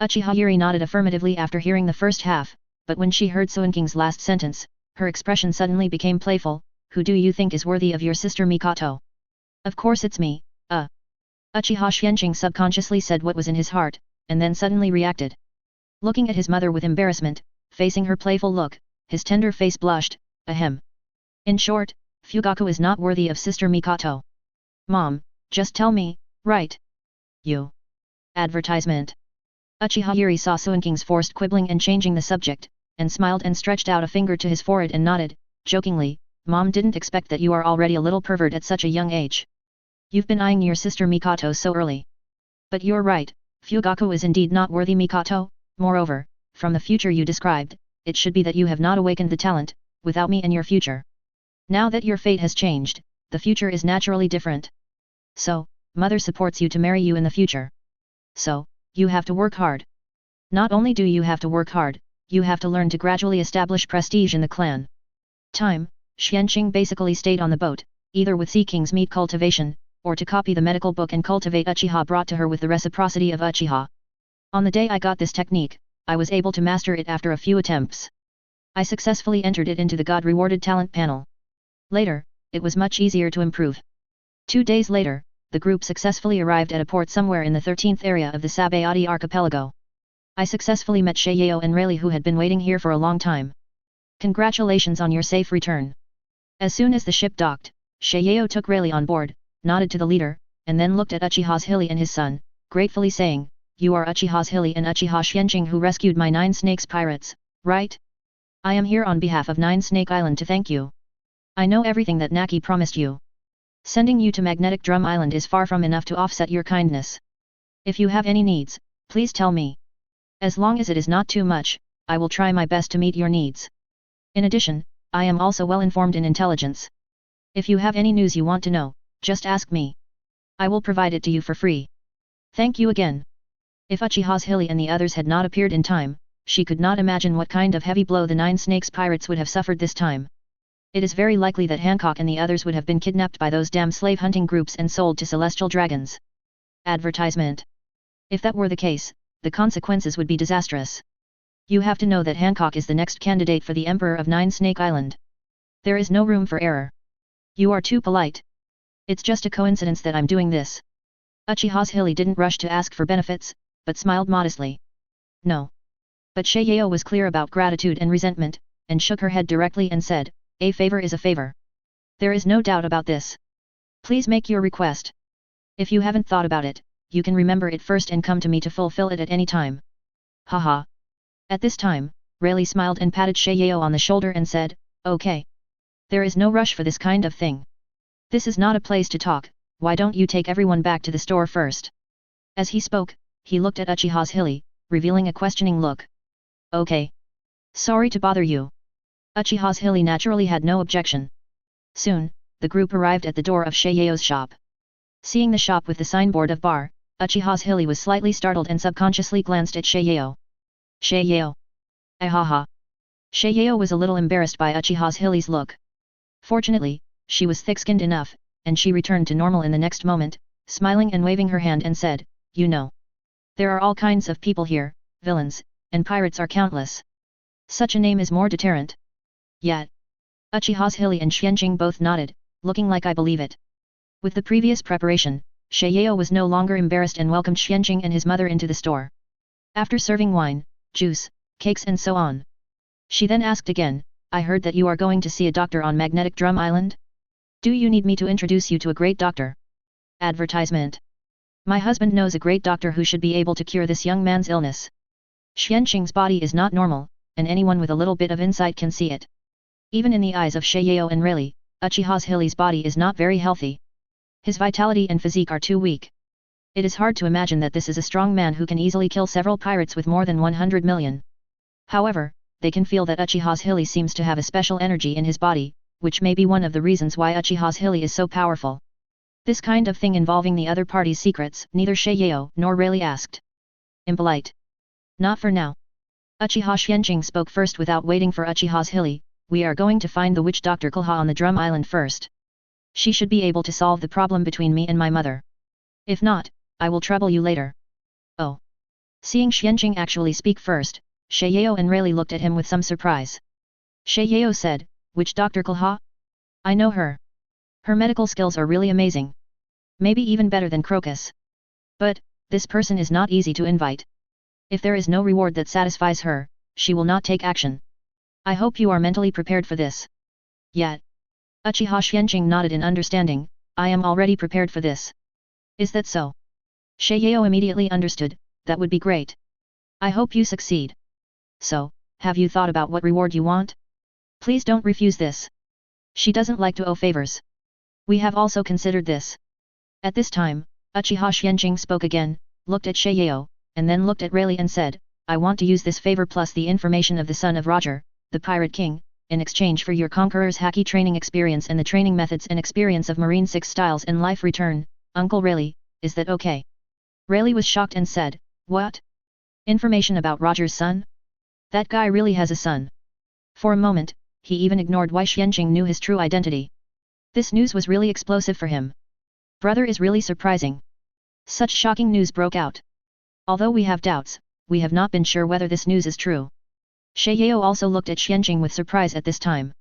Uchiha Yuri nodded affirmatively after hearing the first half, but when she heard Xuanqing's last sentence, her expression suddenly became playful, who do you think is worthy of your sister Mikoto? Of course it's me, Uchiha Xuanqing subconsciously said what was in his heart, and then suddenly reacted. Looking at his mother with embarrassment, facing her playful look, his tender face blushed, ahem. In short, Fugaku is not worthy of Sister Mikoto. Mom, just tell me, right? You. Advertisement. Uchiha Yuri saw Xuanqing's forced quibbling and changing the subject, and smiled and stretched out a finger to his forehead and nodded, jokingly, Mom didn't expect that you are already a little pervert at such a young age. You've been eyeing your sister Mikoto so early. But you're right, Fugaku is indeed not worthy Mikoto, moreover, from the future you described, it should be that you have not awakened the talent, without me in your future. Now that your fate has changed, the future is naturally different. So, mother supports you to marry you in the future. So, you have to work hard. Not only do you have to work hard, you have to learn to gradually establish prestige in the clan. Time, Xuanqing basically stayed on the boat, either with Sea King's meat cultivation, or to copy the medical book and cultivate Uchiha brought to her with the reciprocity of Uchiha. On the day I got this technique, I was able to master it after a few attempts. I successfully entered it into the God-rewarded talent panel. Later, it was much easier to improve. 2 days later, the group successfully arrived at a port somewhere in the 13th area of the Sabayati archipelago. I successfully met Shayeo and Rayleigh who had been waiting here for a long time. Congratulations on your safe return. As soon as the ship docked, Shayeo took Rayleigh on board, nodded to the leader, and then looked at Uchiha Zhili and his son, gratefully saying, you are Uchiha Zhili and Uchiha Xuanqing who rescued my 9 Snakes pirates, right? I am here on behalf of 9 Snake Island to thank you. I know everything that Naki promised you. Sending you to Magnetic Drum Island is far from enough to offset your kindness. If you have any needs, please tell me. As long as it is not too much, I will try my best to meet your needs. In addition, I am also well informed in intelligence. If you have any news you want to know, just ask me. I will provide it to you for free. Thank you again. If Uchiha Zhili and the others had not appeared in time, she could not imagine what kind of heavy blow the 9 Snakes pirates would have suffered this time. It is very likely that Hancock and the others would have been kidnapped by those damn slave hunting groups and sold to celestial dragons. Advertisement. If that were the case, the consequences would be disastrous. You have to know that Hancock is the next candidate for the Emperor of 9 Snake Island. There is no room for error. You are too polite. It's just a coincidence that I'm doing this. Uchiha Zhili didn't rush to ask for benefits, but smiled modestly. No. But Shayeo was clear about gratitude and resentment, and shook her head directly and said, "A favor is a favor. There is no doubt about this. Please make your request. If you haven't thought about it, you can remember it first and come to me to fulfill it at any time." Haha. At this time, Rayleigh smiled and patted Xieyao on the shoulder and said, "Okay. There is no rush for this kind of thing. This is not a place to talk, why don't you take everyone back to the store first?" As he spoke, he looked at Uchiha Zhili, revealing a questioning look. "Okay. Sorry to bother you." Uchiha Zhili naturally had no objection. Soon, the group arrived at the door of Xiao's shop. Seeing the shop with the signboard of bar, Uchiha Zhili was slightly startled and subconsciously glanced at Xiao. "Xiao. Ahaha." Xiao was a little embarrassed by Uchiha Zhili's look. Fortunately, she was thick-skinned enough, and she returned to normal in the next moment, smiling and waving her hand and said, "You know. There are all kinds of people here, villains, and pirates are countless. Such a name is more deterrent." Yet, Uchiha Zhili and Xuanqing both nodded, looking like I believe it. With the previous preparation, Xiao was no longer embarrassed and welcomed Xuanqing and his mother into the store. After serving wine, juice, cakes and so on, she then asked again, "I heard that you are going to see a doctor on Magnetic Drum Island? Do you need me to introduce you to a great doctor?" Advertisement. "My husband knows a great doctor who should be able to cure this young man's illness. Xuanqing's body is not normal, and anyone with a little bit of insight can see it. Even in the eyes of Xiao and Rayleigh, Uchiha Zhili's body is not very healthy. His vitality and physique are too weak. It is hard to imagine that this is a strong man who can easily kill several pirates with more than 100 million. However, they can feel that Uchiha Zhili seems to have a special energy in his body, which may be one of the reasons why Uchiha Zhili is so powerful." This kind of thing involving the other party's secrets, neither Xiao nor Rayleigh asked. "Impolite. Not for now." Uchiha Xuanqing spoke first without waiting for Uchiha Zhili, "We are going to find the witch Dr. Kulha on the Drum Island first. She should be able to solve the problem between me and my mother. If not, I will trouble you later." Oh. Seeing Xuanqing actually speak first, Xiao and Rayleigh looked at him with some surprise. Xiao said, "Which Dr. Kulha? I know her. Her medical skills are really amazing. Maybe even better than Crocus. But, this person is not easy to invite. If there is no reward that satisfies her, she will not take action. I hope you are mentally prepared for this." Yet, Uchiha Xuanqing nodded in understanding, "I am already prepared for this." "Is that so?" Xiao immediately understood, "That would be great. I hope you succeed. So, have you thought about what reward you want? Please don't refuse this. She doesn't like to owe favors. We have also considered this." At this time, Uchiha Xuanqing spoke again, looked at Xiao, and then looked at Rayleigh and said, "I want to use this favor plus the information of the son of Roger, the Pirate King, in exchange for your Conqueror's Haki training experience and the training methods and experience of Marine 6 styles and life return. Uncle Rayleigh, is that okay?" Rayleigh was shocked and said, "What? Information about Roger's son? That guy really has a son?" For a moment, he even ignored why Xuanqing knew his true identity. This news was really explosive for him. Brother is really surprising. Such shocking news broke out. Although we have doubts, we have not been sure whether this news is true. Xiao also looked at Xuanqing with surprise at this time.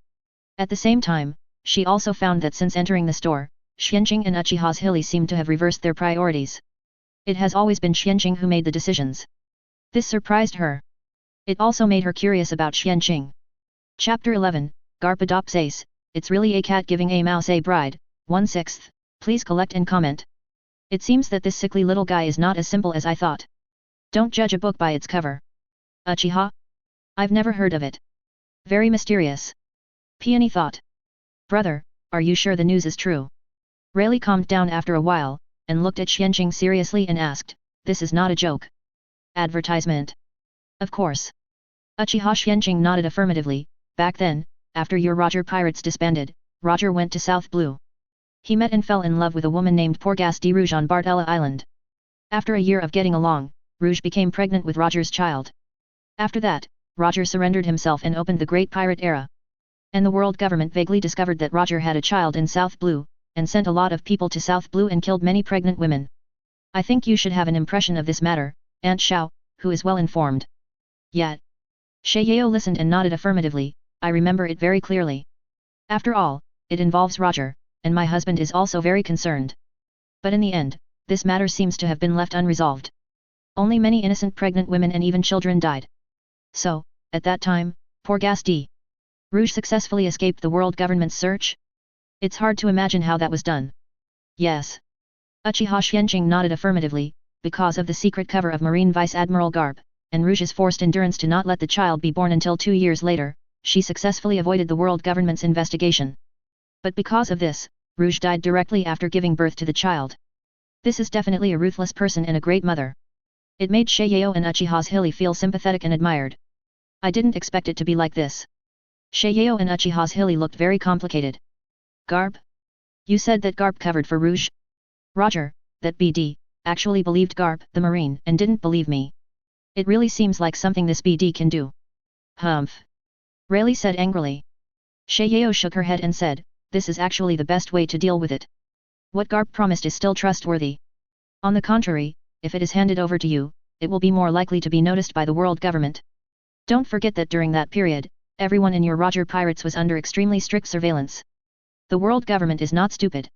At the same time, she also found that since entering the store, Xuanqing and Uchiha Zhili seemed to have reversed their priorities. It has always been Xuanqing who made the decisions. This surprised her. It also made her curious about Xuanqing. Chapter 11, Garpadop's Ace, It's Really a Cat Giving a Mouse a Bride, 1/6. Please collect and comment. It seems that this sickly little guy is not as simple as I thought. Don't judge a book by its cover. Uchiha? I've never heard of it. Very mysterious. Peony thought. Brother, are you sure the news is true? Rayleigh calmed down after a while, and looked at Xuanqing seriously and asked, "This is not a joke." Advertisement. Of course. Uchiha Xuanqing nodded affirmatively. Back then, after your Roger pirates disbanded, Roger went to South Blue. He met and fell in love with a woman named Porgas de Rouge on Bartella Island. After a year of getting along, Rouge became pregnant with Roger's child. After that, Roger surrendered himself and opened the Great Pirate Era. And the world government vaguely discovered that Roger had a child in South Blue, and sent a lot of people to South Blue and killed many pregnant women. I think you should have an impression of this matter, Aunt Xiao, who is well informed. Yet. Xiao listened and nodded affirmatively. I remember it very clearly. After all, it involves Roger, and my husband is also very concerned. But in the end, this matter seems to have been left unresolved. Only many innocent pregnant women and even children died. So, at that time, Porgas de Rouge successfully escaped the world government's search? It's hard to imagine how that was done. Yes. Uchiha Xuanqing nodded affirmatively, because of the secret cover of Marine Vice Admiral Garp, and Rouge's forced endurance to not let the child be born until 2 years later, she successfully avoided the world government's investigation. But because of this, Rouge died directly after giving birth to the child. This is definitely a ruthless person and a great mother. It made Shayeo and Uchiha Zhili feel sympathetic and admired. I didn't expect it to be like this. Shayeo and Uchiha Zhili looked very complicated. Garp? You said that Garp covered for Rouge? Roger, that BD, actually believed Garp, the Marine, and didn't believe me. It really seems like something this BD can do. Humph. Rayleigh said angrily. Shayeo shook her head and said, this is actually the best way to deal with it. What Garp promised is still trustworthy. On the contrary, if it is handed over to you, it will be more likely to be noticed by the world government. Don't forget that during that period, everyone in your Roger Pirates was under extremely strict surveillance. The world government is not stupid.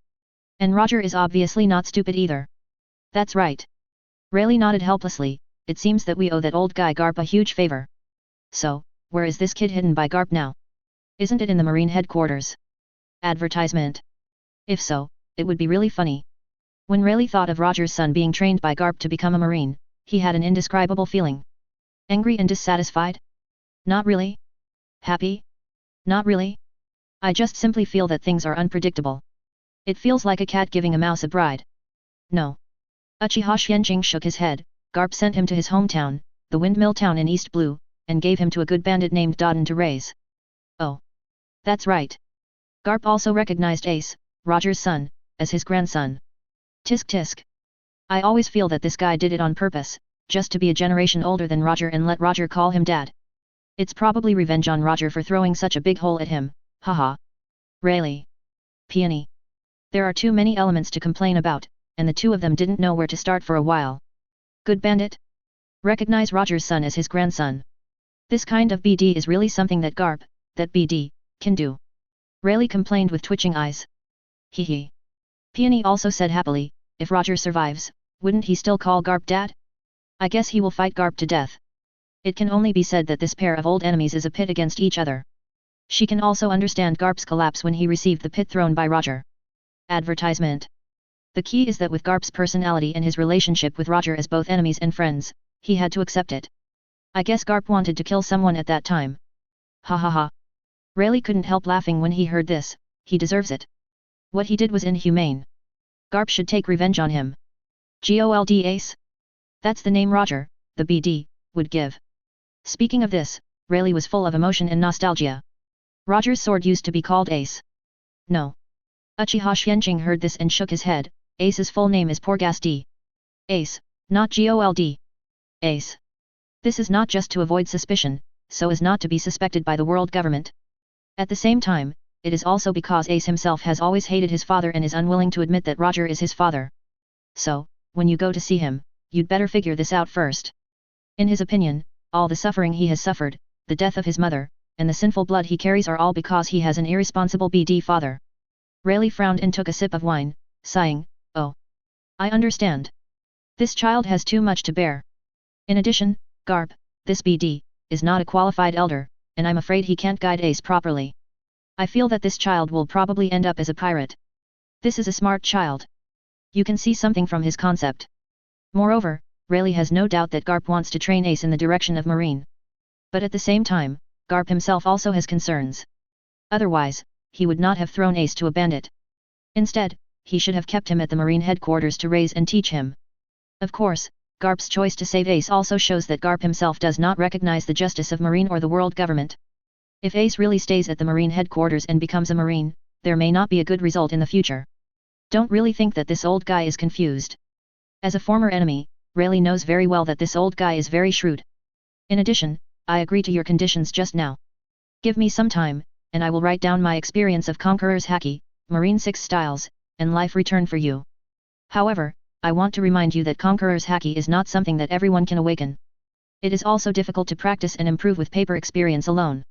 And Roger is obviously not stupid either. That's right. Rayleigh nodded helplessly, it seems that we owe that old guy Garp a huge favor. So, where is this kid hidden by Garp now? Isn't it in the Marine headquarters? Advertisement. If so, it would be really funny. When Rayleigh thought of Roger's son being trained by Garp to become a Marine, he had an indescribable feeling. Angry and dissatisfied? Not really. Happy? Not really. I just simply feel that things are unpredictable. It feels like a cat giving a mouse a bride. No. Uchiha Xuanqing shook his head. Garp sent him to his hometown, the windmill town in East Blue, and gave him to a good bandit named Dodden to raise. Oh. That's right. Garp also recognized Ace, Roger's son, as his grandson. Tisk tisk. I always feel that this guy did it on purpose, just to be a generation older than Roger and let Roger call him dad. It's probably revenge on Roger for throwing such a big hole at him, haha. Rayleigh. Peony. There are too many elements to complain about, and the two of them didn't know where to start for a while. Good bandit? Recognize Roger's son as his grandson. This kind of BD is really something that Garp, that BD, can do. Rayleigh complained with twitching eyes. Hee hee. Peony also said happily, if Roger survives, wouldn't he still call Garp dad? I guess he will fight Garp to death. It can only be said that this pair of old enemies is a pit against each other. She can also understand Garp's collapse when he received the pit thrown by Roger. Advertisement. The key is that with Garp's personality and his relationship with Roger as both enemies and friends, he had to accept it. I guess Garp wanted to kill someone at that time. Ha ha ha. Rayleigh couldn't help laughing when he heard this, he deserves it. What he did was inhumane. Garp should take revenge on him. Gold Ace? That's the name Roger, the BD, would give. Speaking of this, Rayleigh was full of emotion and nostalgia. Roger's sword used to be called Ace. No. Uchiha Xuanqing heard this and shook his head. Ace's full name is Porghast. Ace, not Gold. Ace. This is not just to avoid suspicion, so as not to be suspected by the world government. At the same time, it is also because Ace himself has always hated his father and is unwilling to admit that Roger is his father. So, when you go to see him, you'd better figure this out first. In his opinion, all the suffering he has suffered, the death of his mother, and the sinful blood he carries are all because he has an irresponsible BD father. Rayleigh frowned and took a sip of wine, sighing, oh. I understand. This child has too much to bear. In addition, Garp, this BD, is not a qualified elder, and I'm afraid he can't guide Ace properly. I feel that this child will probably end up as a pirate. This is a smart child. You can see something from his concept. Moreover, Rayleigh has no doubt that Garp wants to train Ace in the direction of Marine. But at the same time, Garp himself also has concerns. Otherwise, he would not have thrown Ace to a bandit. Instead, he should have kept him at the Marine headquarters to raise and teach him. Of course, Garp's choice to save Ace also shows that Garp himself does not recognize the justice of Marine or the world government. If Ace really stays at the Marine headquarters and becomes a Marine, there may not be a good result in the future. Don't really think that this old guy is confused. As a former enemy, Rayleigh knows very well that this old guy is very shrewd. In addition, I agree to your conditions just now. Give me some time, and I will write down my experience of Conqueror's Haki, Marine 6 styles, and life return for you. However, I want to remind you that Conqueror's Haki is not something that everyone can awaken. It is also difficult to practice and improve with paper experience alone.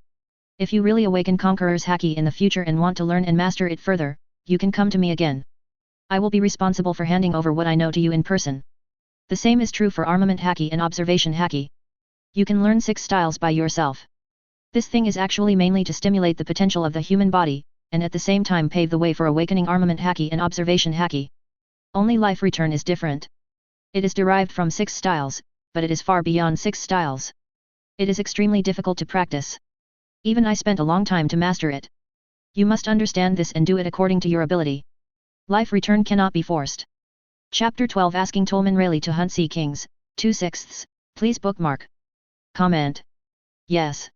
If you really awaken Conqueror's Haki in the future and want to learn and master it further, you can come to me again. I will be responsible for handing over what I know to you in person. The same is true for Armament Haki and Observation Haki. You can learn 6 styles by yourself. This thing is actually mainly to stimulate the potential of the human body, and at the same time pave the way for awakening armament haki and observation haki. Only life return is different. It is derived from 6 styles, but it is far beyond 6 styles. It is extremely difficult to practice. Even I spent a long time to master it. You must understand this and do it according to your ability. Life return cannot be forced. Chapter 12 Asking Tolman Rayleigh to hunt sea kings, 2/6. Please bookmark. Comment. Yes.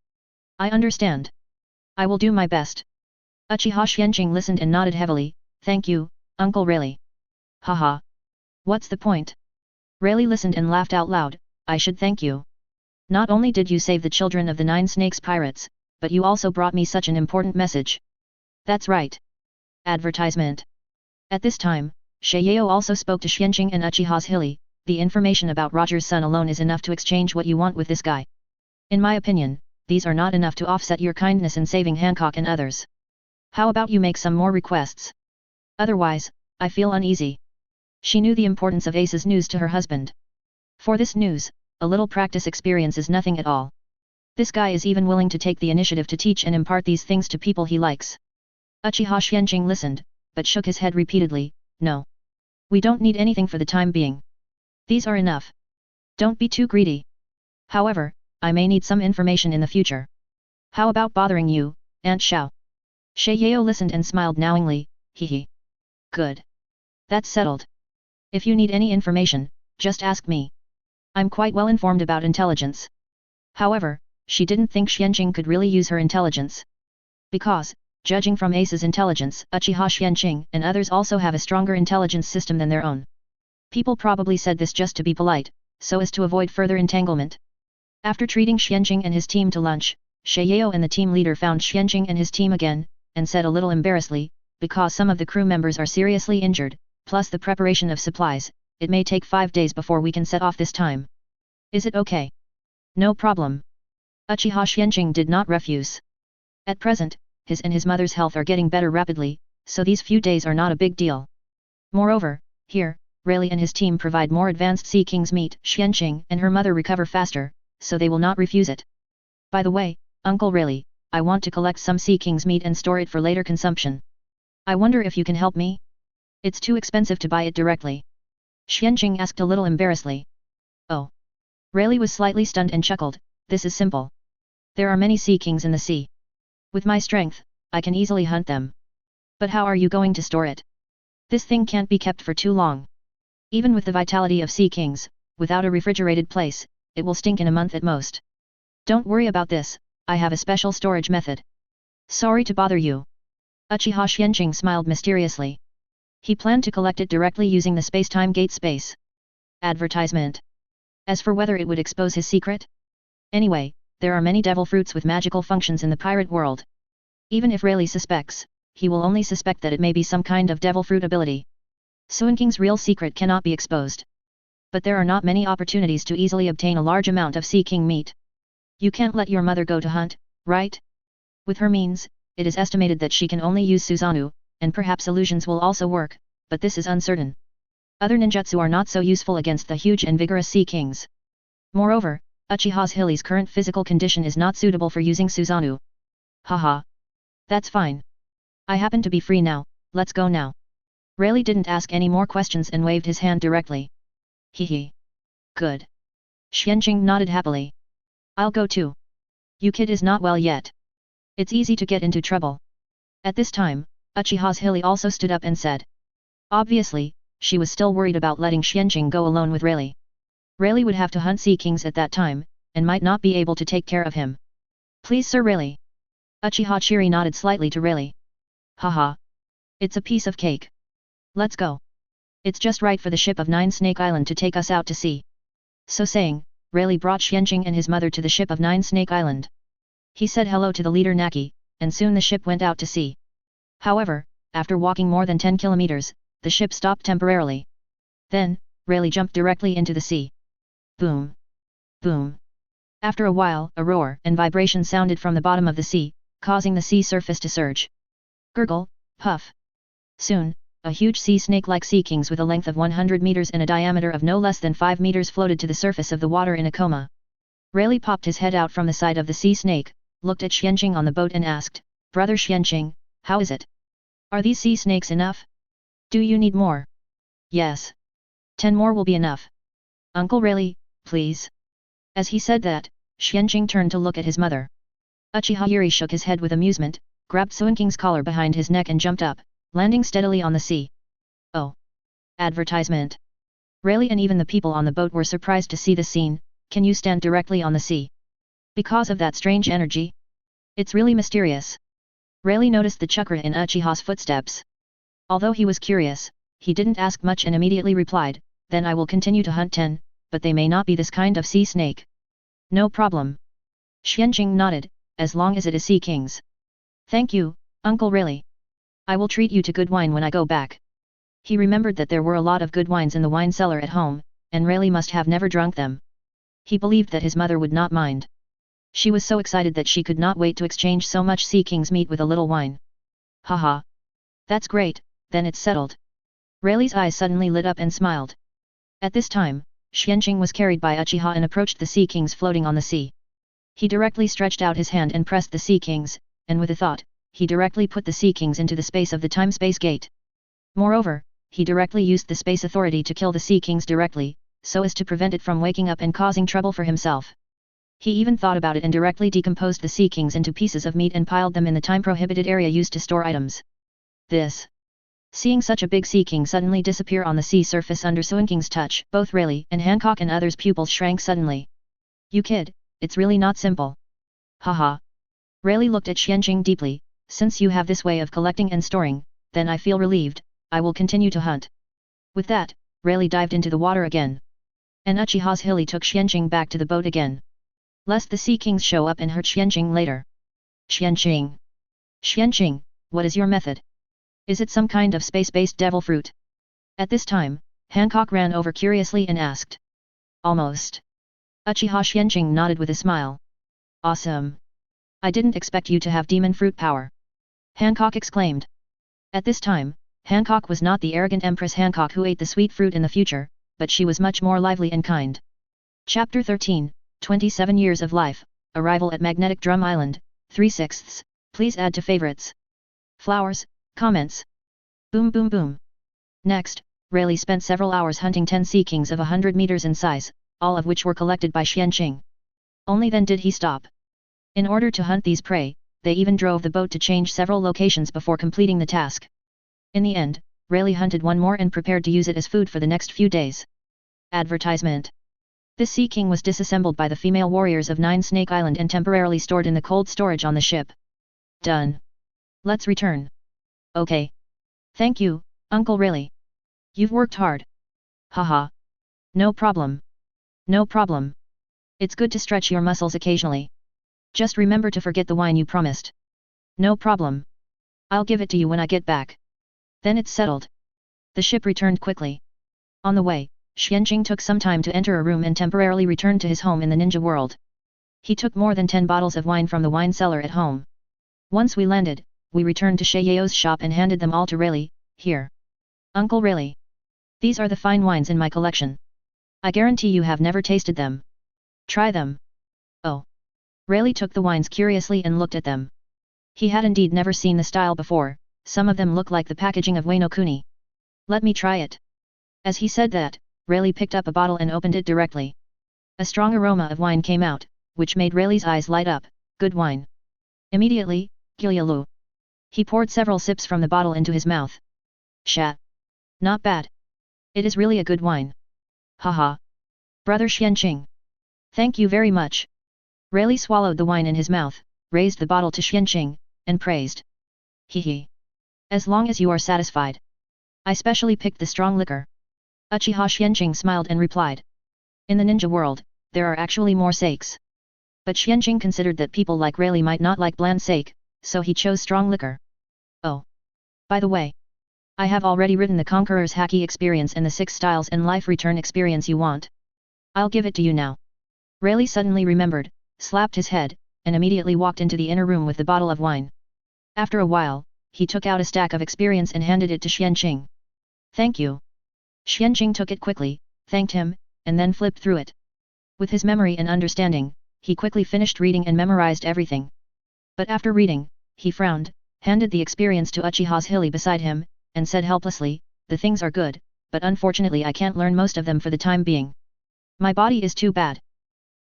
I understand. I will do my best. Uchiha Xuanqing listened and nodded heavily. Thank you, Uncle Rayleigh. Haha. What's the point? Rayleigh listened and laughed out loud. I should thank you. Not only did you save the children of the 9 Snakes pirates, but you also brought me such an important message. That's right. Advertisement. At this time, Xieyao also spoke to Xuanqing and Uchiha Zhili. The information about Roger's son alone is enough to exchange what you want with this guy. In my opinion, these are not enough to offset your kindness in saving Hancock and others. How about you make some more requests? Otherwise, I feel uneasy. She knew the importance of Ace's news to her husband. For this news, a little practice experience is nothing at all. This guy is even willing to take the initiative to teach and impart these things to people he likes. Uchiha Xuanqing listened, but shook his head repeatedly. No. We don't need anything for the time being. These are enough. Don't be too greedy. However, I may need some information in the future. How about bothering you, Aunt Xiao? Xieyao listened and smiled knowingly. Hee. Good. That's settled. If you need any information, just ask me. I'm quite well informed about intelligence. However, she didn't think Xuanqing could really use her intelligence. Because, judging from Ace's intelligence, Uchiha Xuanqing and others also have a stronger intelligence system than their own. People probably said this just to be polite, so as to avoid further entanglement. After treating Xuanqing and his team to lunch, Xieyao and the team leader found Xuanqing and his team again, and said a little embarrassedly, because some of the crew members are seriously injured, plus the preparation of supplies, it may take 5 days before we can set off this time. Is it okay? No problem. Uchiha Xuanqing did not refuse. At present, his and his mother's health are getting better rapidly, so these few days are not a big deal. Moreover, here, Rayleigh and his team provide more advanced Sea King's meat. Xuanqing and her mother recover faster, so they will not refuse it. By the way, Uncle Rayleigh, I want to collect some Sea King's meat and store it for later consumption. I wonder if you can help me? It's too expensive to buy it directly. Xuanqing asked a little embarrassedly. Oh. Rayleigh was slightly stunned and chuckled. This is simple. There are many Sea Kings in the sea. With my strength, I can easily hunt them. But how are you going to store it? This thing can't be kept for too long. Even with the vitality of Sea Kings, without a refrigerated place, it will stink in a month at most. Don't worry about this, I have a special storage method. Sorry to bother you. Uchiha Xuanqing smiled mysteriously. He planned to collect it directly using the space-time gate space. Advertisement. As for whether it would expose his secret? Anyway, there are many devil fruits with magical functions in the pirate world. Even if Rayleigh suspects, he will only suspect that it may be some kind of devil fruit ability. Xuanqing's real secret cannot be exposed. But there are not many opportunities to easily obtain a large amount of Sea King meat. You can't let your mother go to hunt, right? With her means, it is estimated that she can only use Susanoo, and perhaps illusions will also work, but this is uncertain. Other ninjutsu are not so useful against the huge and vigorous Sea Kings. Moreover, Uchiha Zhili's current physical condition is not suitable for using Susanoo. Haha. That's fine. I happen to be free now, let's go now. Rayleigh didn't ask any more questions and waved his hand directly. Hee. Good. Xuanqing nodded happily. I'll go too. You kid is not well yet. It's easy to get into trouble. At this time, Uchiha Zhili also stood up and said. Obviously, she was still worried about letting Xuanqing go alone with Rayleigh. Rayleigh would have to hunt Sea Kings at that time, and might not be able to take care of him. Please Sir Rayleigh. Uchiha Chiri nodded slightly to Rayleigh. Haha. It's a piece of cake. Let's go. It's just right for the ship of 9 Snake Island to take us out to sea. So saying, Rayleigh brought Xuanqing and his mother to the ship of 9 Snake Island. He said hello to the leader Naki, and soon the ship went out to sea. However, after walking more than 10 kilometers, the ship stopped temporarily. Then, Rayleigh jumped directly into the sea. Boom. Boom. After a while, a roar and vibration sounded from the bottom of the sea, causing the sea surface to surge. Gurgle, puff. Soon, a huge sea snake-like sea kings with a length of 100 meters and a diameter of no less than 5 meters floated to the surface of the water in a coma. Rayleigh popped his head out from the side of the sea snake, looked at Xuanqing on the boat and asked, "Brother Xuanqing, how is it? Are these sea snakes enough? Do you need more?" "Yes. 10 more will be enough. Uncle really, please." As he said that, Xuanqing turned to look at his mother. Uchiha Zhili shook his head with amusement, grabbed Xuanqing's collar behind his neck and jumped up, landing steadily on the sea. Oh! Advertisement. Rayleigh and even the people on the boat were surprised to see the scene. Can you stand directly on the sea? Because of that strange energy? It's really mysterious. Rayleigh noticed the chakra in Uchiha's footsteps. Although he was curious, he didn't ask much and immediately replied, "Then I will continue to hunt 10, but they may not be this kind of sea snake." "No problem." Xuanqing nodded, "as long as it is sea kings." "Thank you, Uncle Rayleigh. I will treat you to good wine when I go back." He remembered that there were a lot of good wines in the wine cellar at home, and Rayleigh must have never drunk them. He believed that his mother would not mind. She was so excited that she could not wait to exchange so much sea king's meat with a little wine. "Haha. That's great, then it's settled." Rayleigh's eyes suddenly lit up and smiled. At this time, Xuanqing was carried by Uchiha and approached the sea kings floating on the sea. He directly stretched out his hand and pressed the sea kings, and with a thought, he directly put the sea kings into the space of the time-space gate. Moreover, he directly used the space authority to kill the sea kings directly, so as to prevent it from waking up and causing trouble for himself. He even thought about it and directly decomposed the sea kings into pieces of meat and piled them in the time-prohibited area used to store items. Seeing such a big sea king suddenly disappear on the sea surface under Xuanqing's touch, both Rayleigh and Hancock and others' pupils shrank suddenly. "You kid, it's really not simple." "Haha." Rayleigh looked at Xuanqing deeply, "Since you have this way of collecting and storing, then I feel relieved. I will continue to hunt." With that, Rayleigh dived into the water again. And Uchiha Zhili took Xuanqing back to the boat again. Lest the sea kings show up and hurt Xuanqing later. Xuanqing, what is your method? Is it some kind of space-based devil fruit?" At this time, Hancock ran over curiously and asked. "Almost." Uchiha Xuanqing nodded with a smile. "Awesome. I didn't expect you to have demon fruit power," Hancock exclaimed. At this time, Hancock was not the arrogant Empress Hancock who ate the sweet fruit in the future, but she was much more lively and kind. Chapter 13, 27 Years of Life, Arrival at Magnetic Drum Island, 3/6. Please add to favorites. Flowers, comments. Boom boom boom. Next, Rayleigh spent several hours hunting 10 sea kings of 100 meters in size, all of which were collected by Xuanqing. Only then did he stop. In order to hunt these prey, they even drove the boat to change several locations before completing the task. In the end, Rayleigh hunted one more and prepared to use it as food for the next few days. Advertisement. This sea king was disassembled by the female warriors of 9 Snake Island and temporarily stored in the cold storage on the ship. Done. Let's return. Okay. Thank you, Uncle Rayleigh. You've worked hard. Haha. No problem. No problem. It's good to stretch your muscles occasionally. Just remember to forget the wine you promised. No problem. I'll give it to you when I get back. Then it's settled. The ship returned quickly. On the way, Xuanqing took some time to enter a room and temporarily returned to his home in the ninja world. He took more than 10 bottles of wine from the wine cellar at home. Once we landed, we returned to Shayeo's shop and handed them all to Rayleigh. "Here. Uncle Rayleigh. These are the fine wines in my collection. I guarantee you have never tasted them. Try them." Oh. Rayleigh took the wines curiously and looked at them. He had indeed never seen the style before, some of them look like the packaging of Wano Kuni. "Let me try it." As he said that, Rayleigh picked up a bottle and opened it directly. A strong aroma of wine came out, which made Rayleigh's eyes light up. Good wine. Immediately, Gilyalu. He poured several sips from the bottle into his mouth. Shat. Not bad. It is really a good wine. Haha. Brother Xuanqing. Thank you very much. Rayleigh swallowed the wine in his mouth, raised the bottle to Xuanqing, and praised. Hee. As long as you are satisfied. I specially picked the strong liquor. Uchiha Xuanqing smiled and replied. In the ninja world, there are actually more sakes. But Xuanqing considered that people like Rayleigh might not like bland sake, so he chose strong liquor. Oh. By the way. I have already written the Conqueror's Haki experience and the 6 styles and life return experience you want. I'll give it to you now. Rayleigh suddenly remembered, slapped his head, and immediately walked into the inner room with the bottle of wine. After a while, he took out a stack of experience and handed it to Xuanqing. Thank you. Xuanqing took it quickly, thanked him, and then flipped through it. With his memory and understanding, he quickly finished reading and memorized everything. But after reading, he frowned, handed the experience to Uchiha Zhili beside him, and said helplessly, "The things are good, but unfortunately I can't learn most of them for the time being. My body is too bad.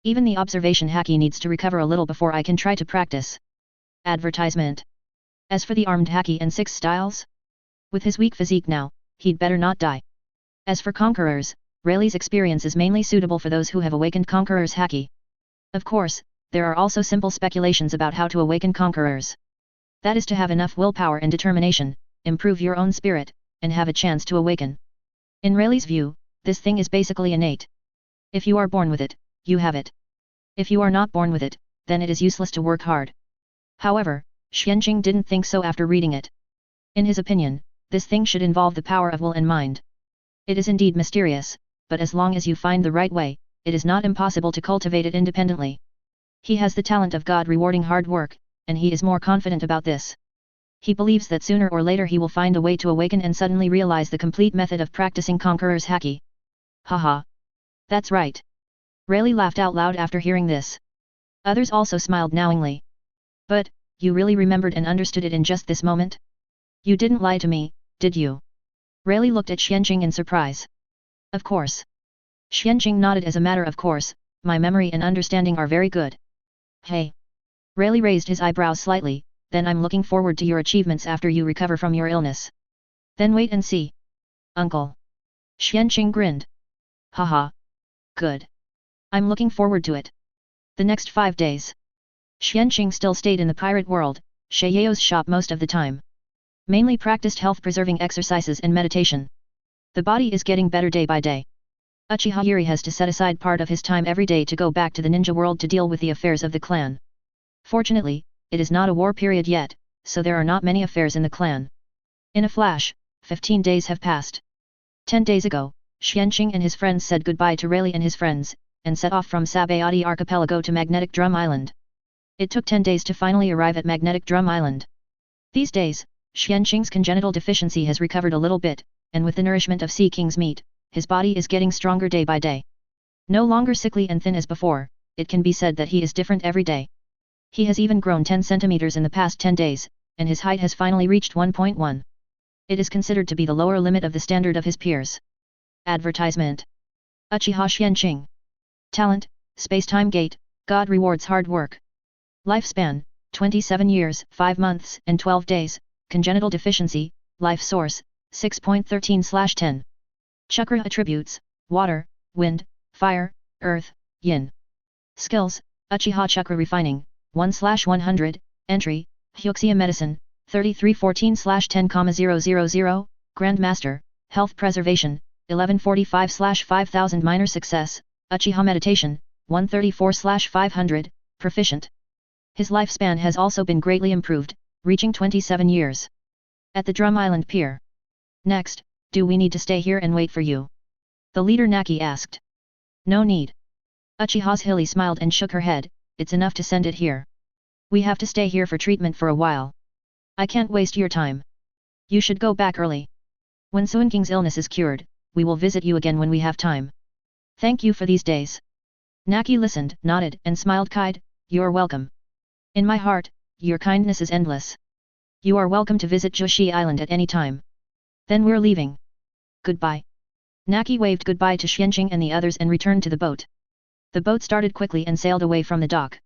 Even the observation haki needs to recover a little before I can try to practice." Advertisement. As for the armed haki and 6 styles? With his weak physique now, he'd better not die. As for conquerors, Rayleigh's experience is mainly suitable for those who have awakened conquerors haki. Of course, there are also simple speculations about how to awaken conquerors. That is to have enough willpower and determination, improve your own spirit, and have a chance to awaken. In Rayleigh's view, this thing is basically innate. If you are born with it, you have it. If you are not born with it, then it is useless to work hard. However, Xuanqing didn't think so after reading it. In his opinion, this thing should involve the power of will and mind. It is indeed mysterious, but as long as you find the right way, it is not impossible to cultivate it independently. He has the talent of God rewarding hard work, and he is more confident about this. He believes that sooner or later he will find a way to awaken and suddenly realize the complete method of practicing conqueror's haki. Haha. That's right. Rayleigh laughed out loud after hearing this. Others also smiled knowingly. But, you really remembered and understood it in just this moment? You didn't lie to me, did you? Rayleigh looked at Xuanqing in surprise. Of course. Xuanqing nodded as a matter of course, my memory and understanding are very good. Hey. Rayleigh raised his eyebrows slightly, then I'm looking forward to your achievements after you recover from your illness. Then wait and see. Uncle. Xuanqing grinned. Haha. Good. I'm looking forward to it. The next 5 days. Xuanqing still stayed in the pirate world, Shieyao's shop most of the time. Mainly practiced health-preserving exercises and meditation. The body is getting better day by day. Uchiha Zhili has to set aside part of his time every day to go back to the ninja world to deal with the affairs of the clan. Fortunately, it is not a war period yet, so there are not many affairs in the clan. In a flash, 15 days have passed. 10 days ago, Xuanqing and his friends said goodbye to Rayleigh and his friends, and set off from Sabayati Archipelago to Magnetic Drum Island. It took 10 days to finally arrive at Magnetic Drum Island. These days, Xuanqing's congenital deficiency has recovered a little bit, and with the nourishment of Sea King's meat, his body is getting stronger day by day. No longer sickly and thin as before, it can be said that he is different every day. He has even grown 10 centimeters in the past 10 days, and his height has finally reached 1.1. It is considered to be the lower limit of the standard of his peers. Advertisement. Uchiha Xuanqing. Talent, Space-Time Gate, God rewards hard work. Lifespan, 27 years, 5 months, and 12 days, congenital deficiency, life source, 6.13/10. Chakra attributes, water, wind, fire, earth, yin. Skills, Uchiha Chakra refining, 1/100, entry, Huxia medicine, 3314/10,000, Grandmaster, health preservation, 1145/5000 minor success, Uchiha meditation, 134/500, proficient. His lifespan has also been greatly improved, reaching 27 years. At the Drum Island Pier. Next, do we need to stay here and wait for you? The leader Naki asked. No need. Uchiha Zhili smiled and shook her head, it's enough to send it here. We have to stay here for treatment for a while. I can't waste your time. You should go back early. When Xuanqing's illness is cured, we will visit you again when we have time. Thank you for these days. Naki listened, nodded, and smiled. Kide, you're welcome. In my heart, your kindness is endless. You are welcome to visit Joshi Island at any time. Then we're leaving. Goodbye. Naki waved goodbye to Xuanqing and the others and returned to the boat. The boat started quickly and sailed away from the dock.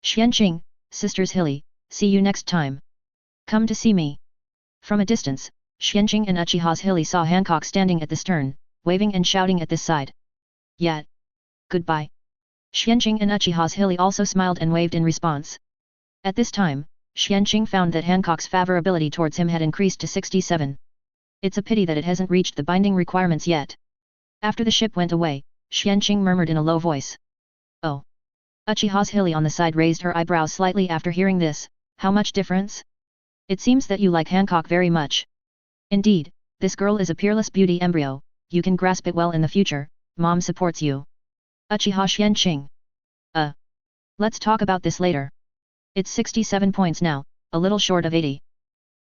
Xuanqing, Sisters Zhili, see you next time. Come to see me. From a distance, Xuanqing and Uchiha Zhili saw Hancock standing at the stern, waving and shouting at this side. Yet. Goodbye. Xuanqing and Uchiha Zhili also smiled and waved in response. At this time, Xuanqing found that Hancock's favorability towards him had increased to 67. It's a pity that it hasn't reached the binding requirements yet. After the ship went away, Xuanqing murmured in a low voice. Oh. Uchiha Zhili on the side raised her eyebrows slightly after hearing this. How much difference? It seems that you like Hancock very much. Indeed, this girl is a peerless beauty embryo, you can grasp it well in the future, mom supports you. Uchiha Xuanqing. Let's talk about this later. It's 67 points now, a little short of 80.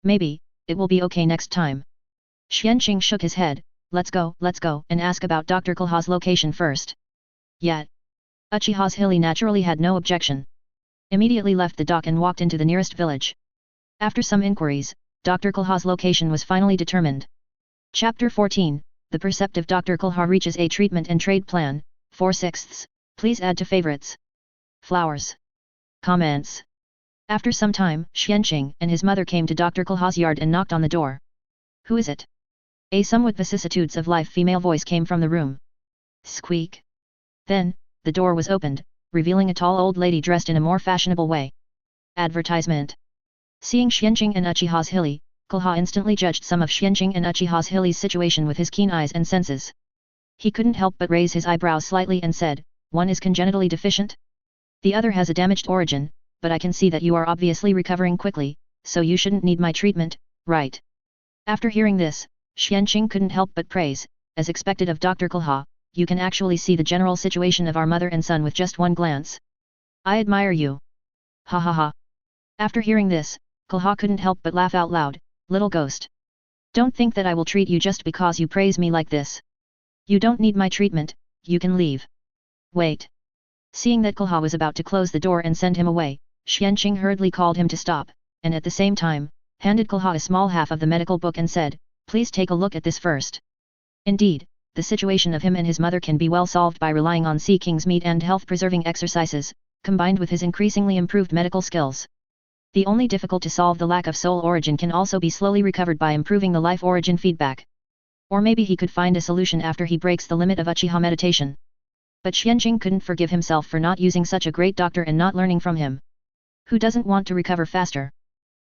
Maybe, it will be okay next time. Xuanqing shook his head, let's go, and ask about Dr. Konoha's location first. Yet. Uchiha Zhili naturally had no objection. immediately left the dock and walked into the nearest village. After some inquiries, Dr. Kulha's location was finally determined. Chapter 14, The Perceptive Dr. Kulha reaches a treatment and trade plan, 4/6. Please add to favorites. Flowers. Comments. After some time, Xuanqing and his mother came to Dr. Kulha's yard and knocked on the door. Who is it? A somewhat vicissitudes of life female voice came from the room. Squeak. Then, the door was opened, revealing a tall old lady dressed in a more fashionable way. Advertisement. Seeing Xuanqing and Uchiha Zhili, Kulha instantly judged some of Xuanqing and Uchiha Zhili's situation with his keen eyes and senses. He couldn't help but raise his eyebrows slightly and said, one is congenitally deficient? The other has a damaged origin, but I can see that you are obviously recovering quickly, so you shouldn't need my treatment, right? After hearing this, Xuanqing couldn't help but praise, as expected of Dr. Kulha, you can actually see the general situation of our mother and son with just one glance. I admire you. Ha ha ha. After hearing this, Kulha couldn't help but laugh out loud, little ghost. Don't think that I will treat you just because you praise me like this. You don't need my treatment, you can leave. Wait. Seeing that Kulha was about to close the door and send him away, Xuanqing hurriedly called him to stop, and at the same time, handed Kulha a small half of the medical book and said, please take a look at this first. Indeed, the situation of him and his mother can be well solved by relying on Sea King's meat and health-preserving exercises, combined with his increasingly improved medical skills. The only difficult to solve the lack of soul origin can also be slowly recovered by improving the life origin feedback. Or maybe he could find a solution after he breaks the limit of Uchiha meditation. But Xuanqing couldn't forgive himself for not using such a great doctor and not learning from him. Who doesn't want to recover faster?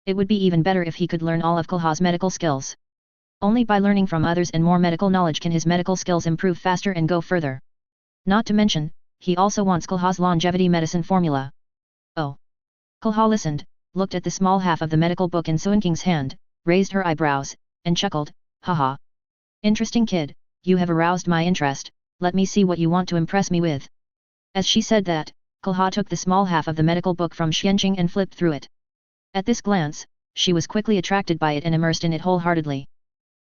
It would be even better if he could learn all of Kulha's medical skills. Only by learning from others and more medical knowledge can his medical skills improve faster and go further. Not to mention, he also wants Kulha's longevity medicine formula. Oh. Kulha listened, looked at the small half of the medical book in Xuanqing's hand, raised her eyebrows, and chuckled, haha. Interesting kid, you have aroused my interest, let me see what you want to impress me with. As she said that, Kulha took the small half of the medical book from Xuanqing and flipped through it. At this glance, she was quickly attracted by it and immersed in it wholeheartedly.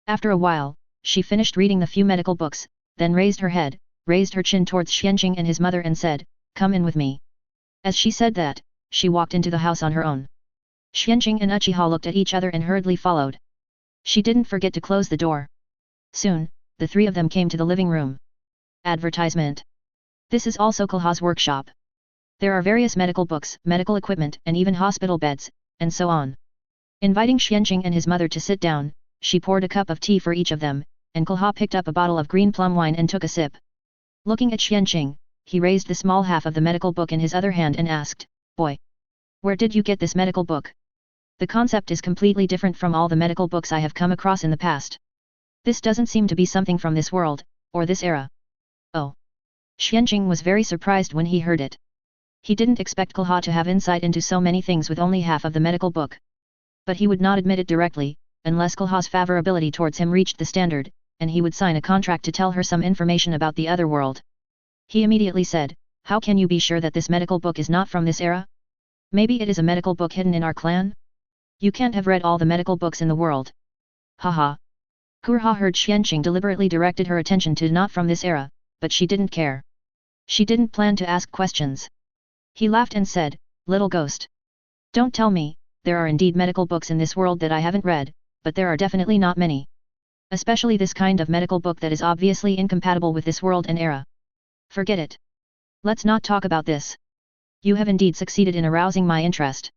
After a while, she finished reading the few medical books, then raised her head, raised her chin towards Xuanqing and his mother and said, come in with me. As she said that, she walked into the house on her own. Xuanqing and Uchiha looked at each other and hurriedly followed. She didn't forget to close the door. Soon, the three of them came to the living room. Advertisement. This is also Kulha's workshop. There are various medical books, medical equipment and even hospital beds, and so on. Inviting Xuanqing and his mother to sit down, she poured a cup of tea for each of them, and Kulha picked up a bottle of green plum wine and took a sip. Looking at Xuanqing, he raised the small half of the medical book in his other hand and asked, boy, where did you get this medical book? The concept is completely different from all the medical books I have come across in the past. This doesn't seem to be something from this world, or this era. Oh. Xuanqing was very surprised when he heard it. He didn't expect Kulha to have insight into so many things with only half of the medical book. But he would not admit it directly, unless Kulha's favorability towards him reached the standard, and he would sign a contract to tell her some information about the other world. He immediately said, how can you be sure that this medical book is not from this era? Maybe it is a medical book hidden in our clan? You can't have read all the medical books in the world. Haha. Kulha heard Xuanqing deliberately directed her attention to not from this era, but she didn't care. She didn't plan to ask questions. He laughed and said, little ghost. Don't tell me, there are indeed medical books in this world that I haven't read, but there are definitely not many. Especially this kind of medical book that is obviously incompatible with this world and era. Forget it. Let's not talk about this. You have indeed succeeded in arousing my interest.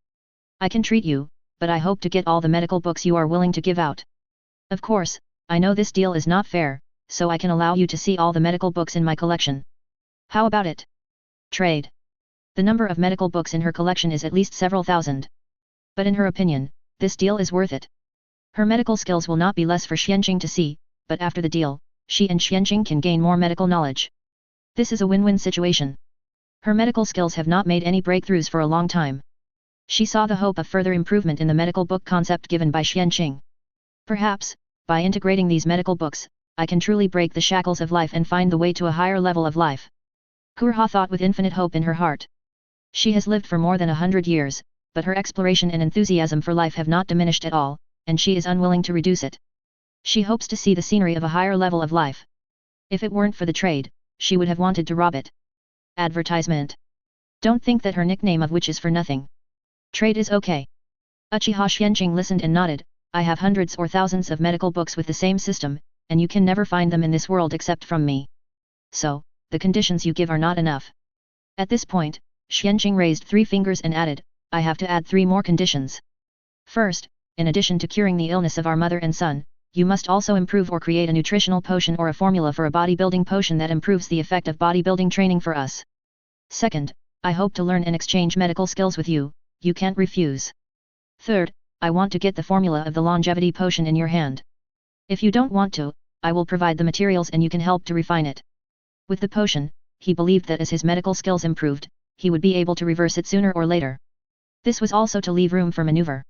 I can treat you, but I hope to get all the medical books you are willing to give out. Of course, I know this deal is not fair, so I can allow you to see all the medical books in my collection. How about it? Trade. The number of medical books in her collection is at least several thousand. But in her opinion, this deal is worth it. Her medical skills will not be less for Xuanqing to see, but after the deal, she and Xuanqing can gain more medical knowledge. This is a win-win situation. Her medical skills have not made any breakthroughs for a long time. She saw the hope of further improvement in the medical book concept given by Xuanqing. Perhaps, by integrating these medical books, I can truly break the shackles of life and find the way to a higher level of life. Kulha thought with infinite hope in her heart. She has lived for more than 100 years, but her exploration and enthusiasm for life have not diminished at all, and she is unwilling to reduce it. She hopes to see the scenery of a higher level of life. If it weren't for the trade, she would have wanted to rob it. Advertisement. Don't think that her nickname of witch is for nothing. Trade is okay. Uchiha Xuanqing listened and nodded. I have hundreds or thousands of medical books with the same system, and you can never find them in this world except from me. So, the conditions you give are not enough. At this point, Xuanqing raised 3 fingers and added, I have to add 3 more conditions. First, in addition to curing the illness of our mother and son, you must also improve or create a nutritional potion or a formula for a bodybuilding potion that improves the effect of bodybuilding training for us. Second, I hope to learn and exchange medical skills with you, you can't refuse. Third, I want to get the formula of the longevity potion in your hand. If you don't want to, I will provide the materials and you can help to refine it. With the potion, he believed that as his medical skills improved, he would be able to reverse it sooner or later. This was also to leave room for maneuver.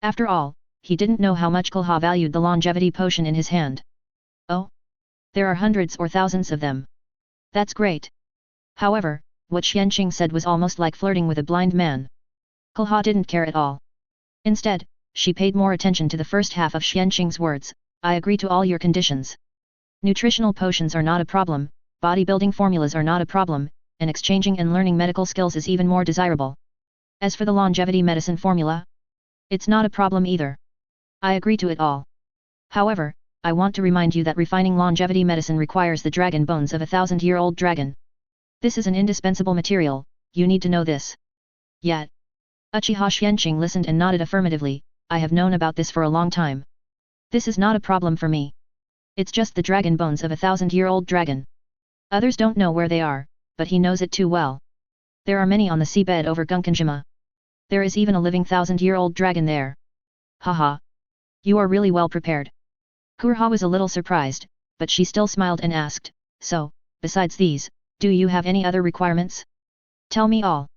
After all, he didn't know how much Konoha valued the longevity potion in his hand. Oh? There are hundreds or thousands of them. That's great. However, what Xuanqing said was almost like flirting with a blind man. Konoha didn't care at all. Instead, she paid more attention to the first half of Xuanqing's words, I agree to all your conditions. Nutritional potions are not a problem, bodybuilding formulas are not a problem, and exchanging and learning medical skills is even more desirable. As for the longevity medicine formula, it's not a problem either. I agree to it all. However, I want to remind you that refining longevity medicine requires the dragon bones of a 1,000-year-old dragon. This is an indispensable material, you need to know this. Yet. Uchiha Xuanqing listened and nodded affirmatively, I have known about this for a long time. This is not a problem for me. It's just the dragon bones of a 1,000-year-old dragon. Others don't know where they are, but he knows it too well. There are many on the seabed over Gunkanjima. There is even a living 1,000-year-old dragon there. Haha. You are really well prepared. Kuroha was a little surprised, but she still smiled and asked, so, besides these, do you have any other requirements? Tell me all.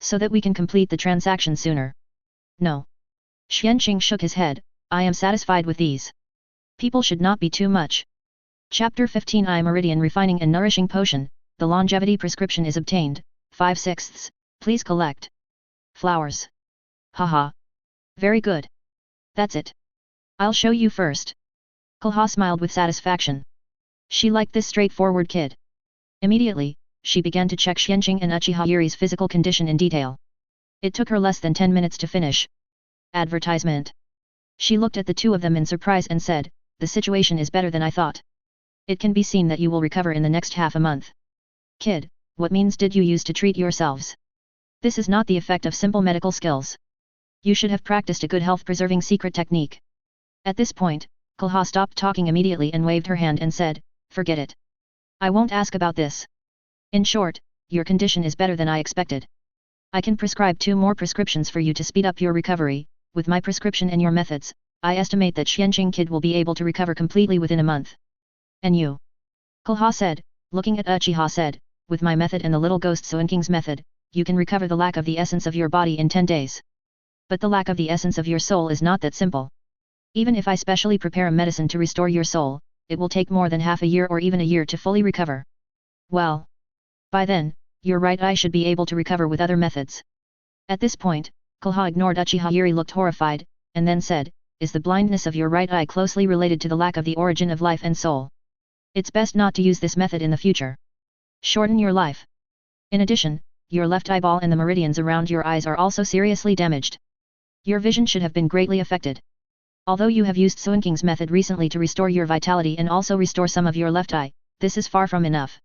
So that we can complete the transaction sooner. No. Xuanqing shook his head, I am satisfied with these. People should not be too much. Chapter 15 I Meridian Refining and Nourishing Potion, the longevity prescription is obtained, 5/6, please collect. Flowers. Haha. Very good. That's it. I'll show you first. Konoha smiled with satisfaction. She liked this straightforward kid. Immediately, she began to check Xuanqing and Uchiha Yuri's physical condition in detail. It took her less than 10 minutes to finish. Advertisement. She looked at the two of them in surprise and said, the situation is better than I thought. It can be seen that you will recover in the next half a month. Kid, what means did you use to treat yourselves? This is not the effect of simple medical skills. You should have practiced a good health-preserving secret technique. At this point, Konoha stopped talking immediately and waved her hand and said, forget it. I won't ask about this. In short, your condition is better than I expected. I can prescribe 2 more prescriptions for you to speed up your recovery. With my prescription and your methods, I estimate that Xuanqing kid will be able to recover completely within a month. And you? Konoha said, looking at Uchiha said, with my method and the little ghost Xuanqing's method, you can recover the lack of the essence of your body in 10 days. But the lack of the essence of your soul is not that simple. Even if I specially prepare a medicine to restore your soul, it will take more than half a year or even a year to fully recover. Well. By then, your right eye should be able to recover with other methods. At this point, Konoha ignored Uchiha Yuri looked horrified, and then said, is the blindness of your right eye closely related to the lack of the origin of life and soul? It's best not to use this method in the future. Shorten your life. In addition, your left eyeball and the meridians around your eyes are also seriously damaged. Your vision should have been greatly affected. Although you have used Xuanqing's method recently to restore your vitality and also restore some of your left eye, this is far from enough.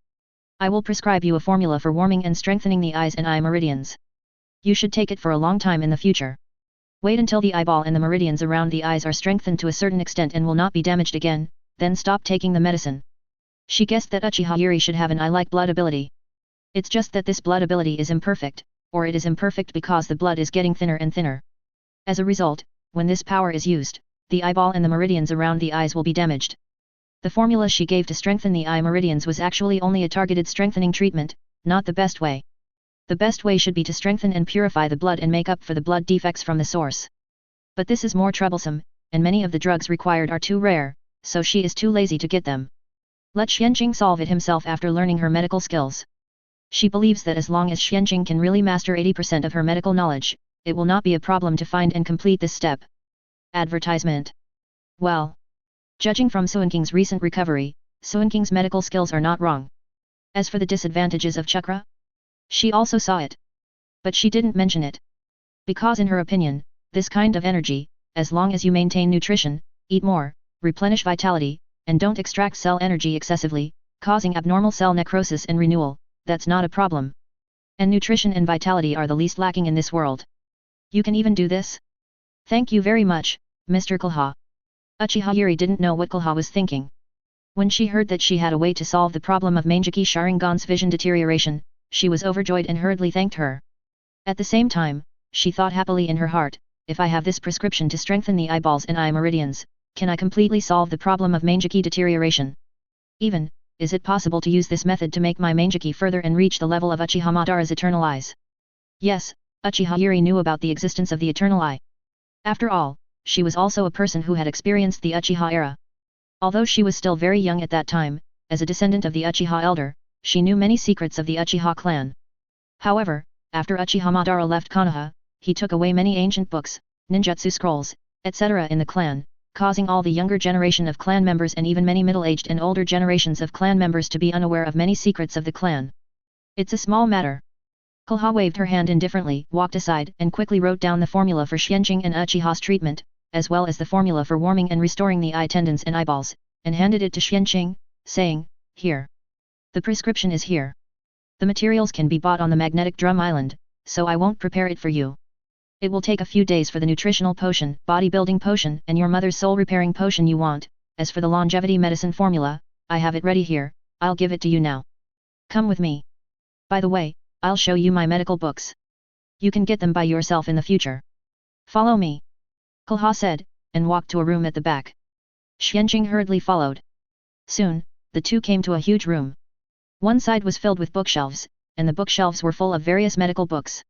I will prescribe you a formula for warming and strengthening the eyes and eye meridians. You should take it for a long time in the future. Wait until the eyeball and the meridians around the eyes are strengthened to a certain extent and will not be damaged again, then stop taking the medicine. She guessed that Uchiha Yuri should have an eye-like blood ability. It's just that this blood ability is imperfect, or it is imperfect because the blood is getting thinner and thinner. As a result, when this power is used, the eyeball and the meridians around the eyes will be damaged. The formula she gave to strengthen the eye meridians was actually only a targeted strengthening treatment, not the best way. The best way should be to strengthen and purify the blood and make up for the blood defects from the source. But this is more troublesome, and many of the drugs required are too rare, so she is too lazy to get them. Let Xuanqing solve it himself after learning her medical skills. She believes that as long as Xuanqing can really master 80% of her medical knowledge, it will not be a problem to find and complete this step. Advertisement. Well. Judging from Xuanqing's recent recovery, Xuanqing's medical skills are not wrong. As for the disadvantages of Chakra, she also saw it, But she didn't mention it. Because in her opinion, this kind of energy, as long as you maintain nutrition, eat more, replenish vitality, and don't extract cell energy excessively, causing abnormal cell necrosis and renewal, that's not a problem. And nutrition and vitality are the least lacking in this world. You can even do this? Thank you very much, Mr. Konoha. Uchiha Zhili didn't know what Konoha was thinking. When she heard that she had a way to solve the problem of Mangeki Sharingan's vision deterioration, she was overjoyed and hurriedly thanked her. At the same time, she thought happily in her heart, if I have this prescription to strengthen the eyeballs and eye meridians, can I completely solve the problem of Mangeki deterioration? Even, is it possible to use this method to make my Mangeki further and reach the level of Uchiha Madara's eternal eyes? Yes, Uchiha Zhili knew about the existence of the eternal eye. After all, she was also a person who had experienced the Uchiha era. Although she was still very young at that time, as a descendant of the Uchiha elder, she knew many secrets of the Uchiha clan. However, after Uchiha Madara left Konoha, he took away many ancient books, ninjutsu scrolls, etc. in the clan, causing all the younger generation of clan members and even many middle-aged and older generations of clan members to be unaware of many secrets of the clan. It's a small matter. Konoha waved her hand indifferently, walked aside and quickly wrote down the formula for Xuanqing and Uchiha's treatment, as well as the formula for warming and restoring the eye tendons and eyeballs, and handed it to Xuanqing, saying, "Here. The prescription is here. The materials can be bought on the magnetic drum island, so I won't prepare it for you. It will take a few days for the nutritional potion, bodybuilding potion and your mother's soul repairing potion you want. As for the longevity medicine formula, I have it ready here, I'll give it to you now. Come with me. By the way, I'll show you my medical books. You can get them by yourself in the future. Follow me." Konoha said, and walked to a room at the back. Xuanqing hurriedly followed. Soon, the two came to a huge room. One side was filled with bookshelves, and the bookshelves were full of various medical books.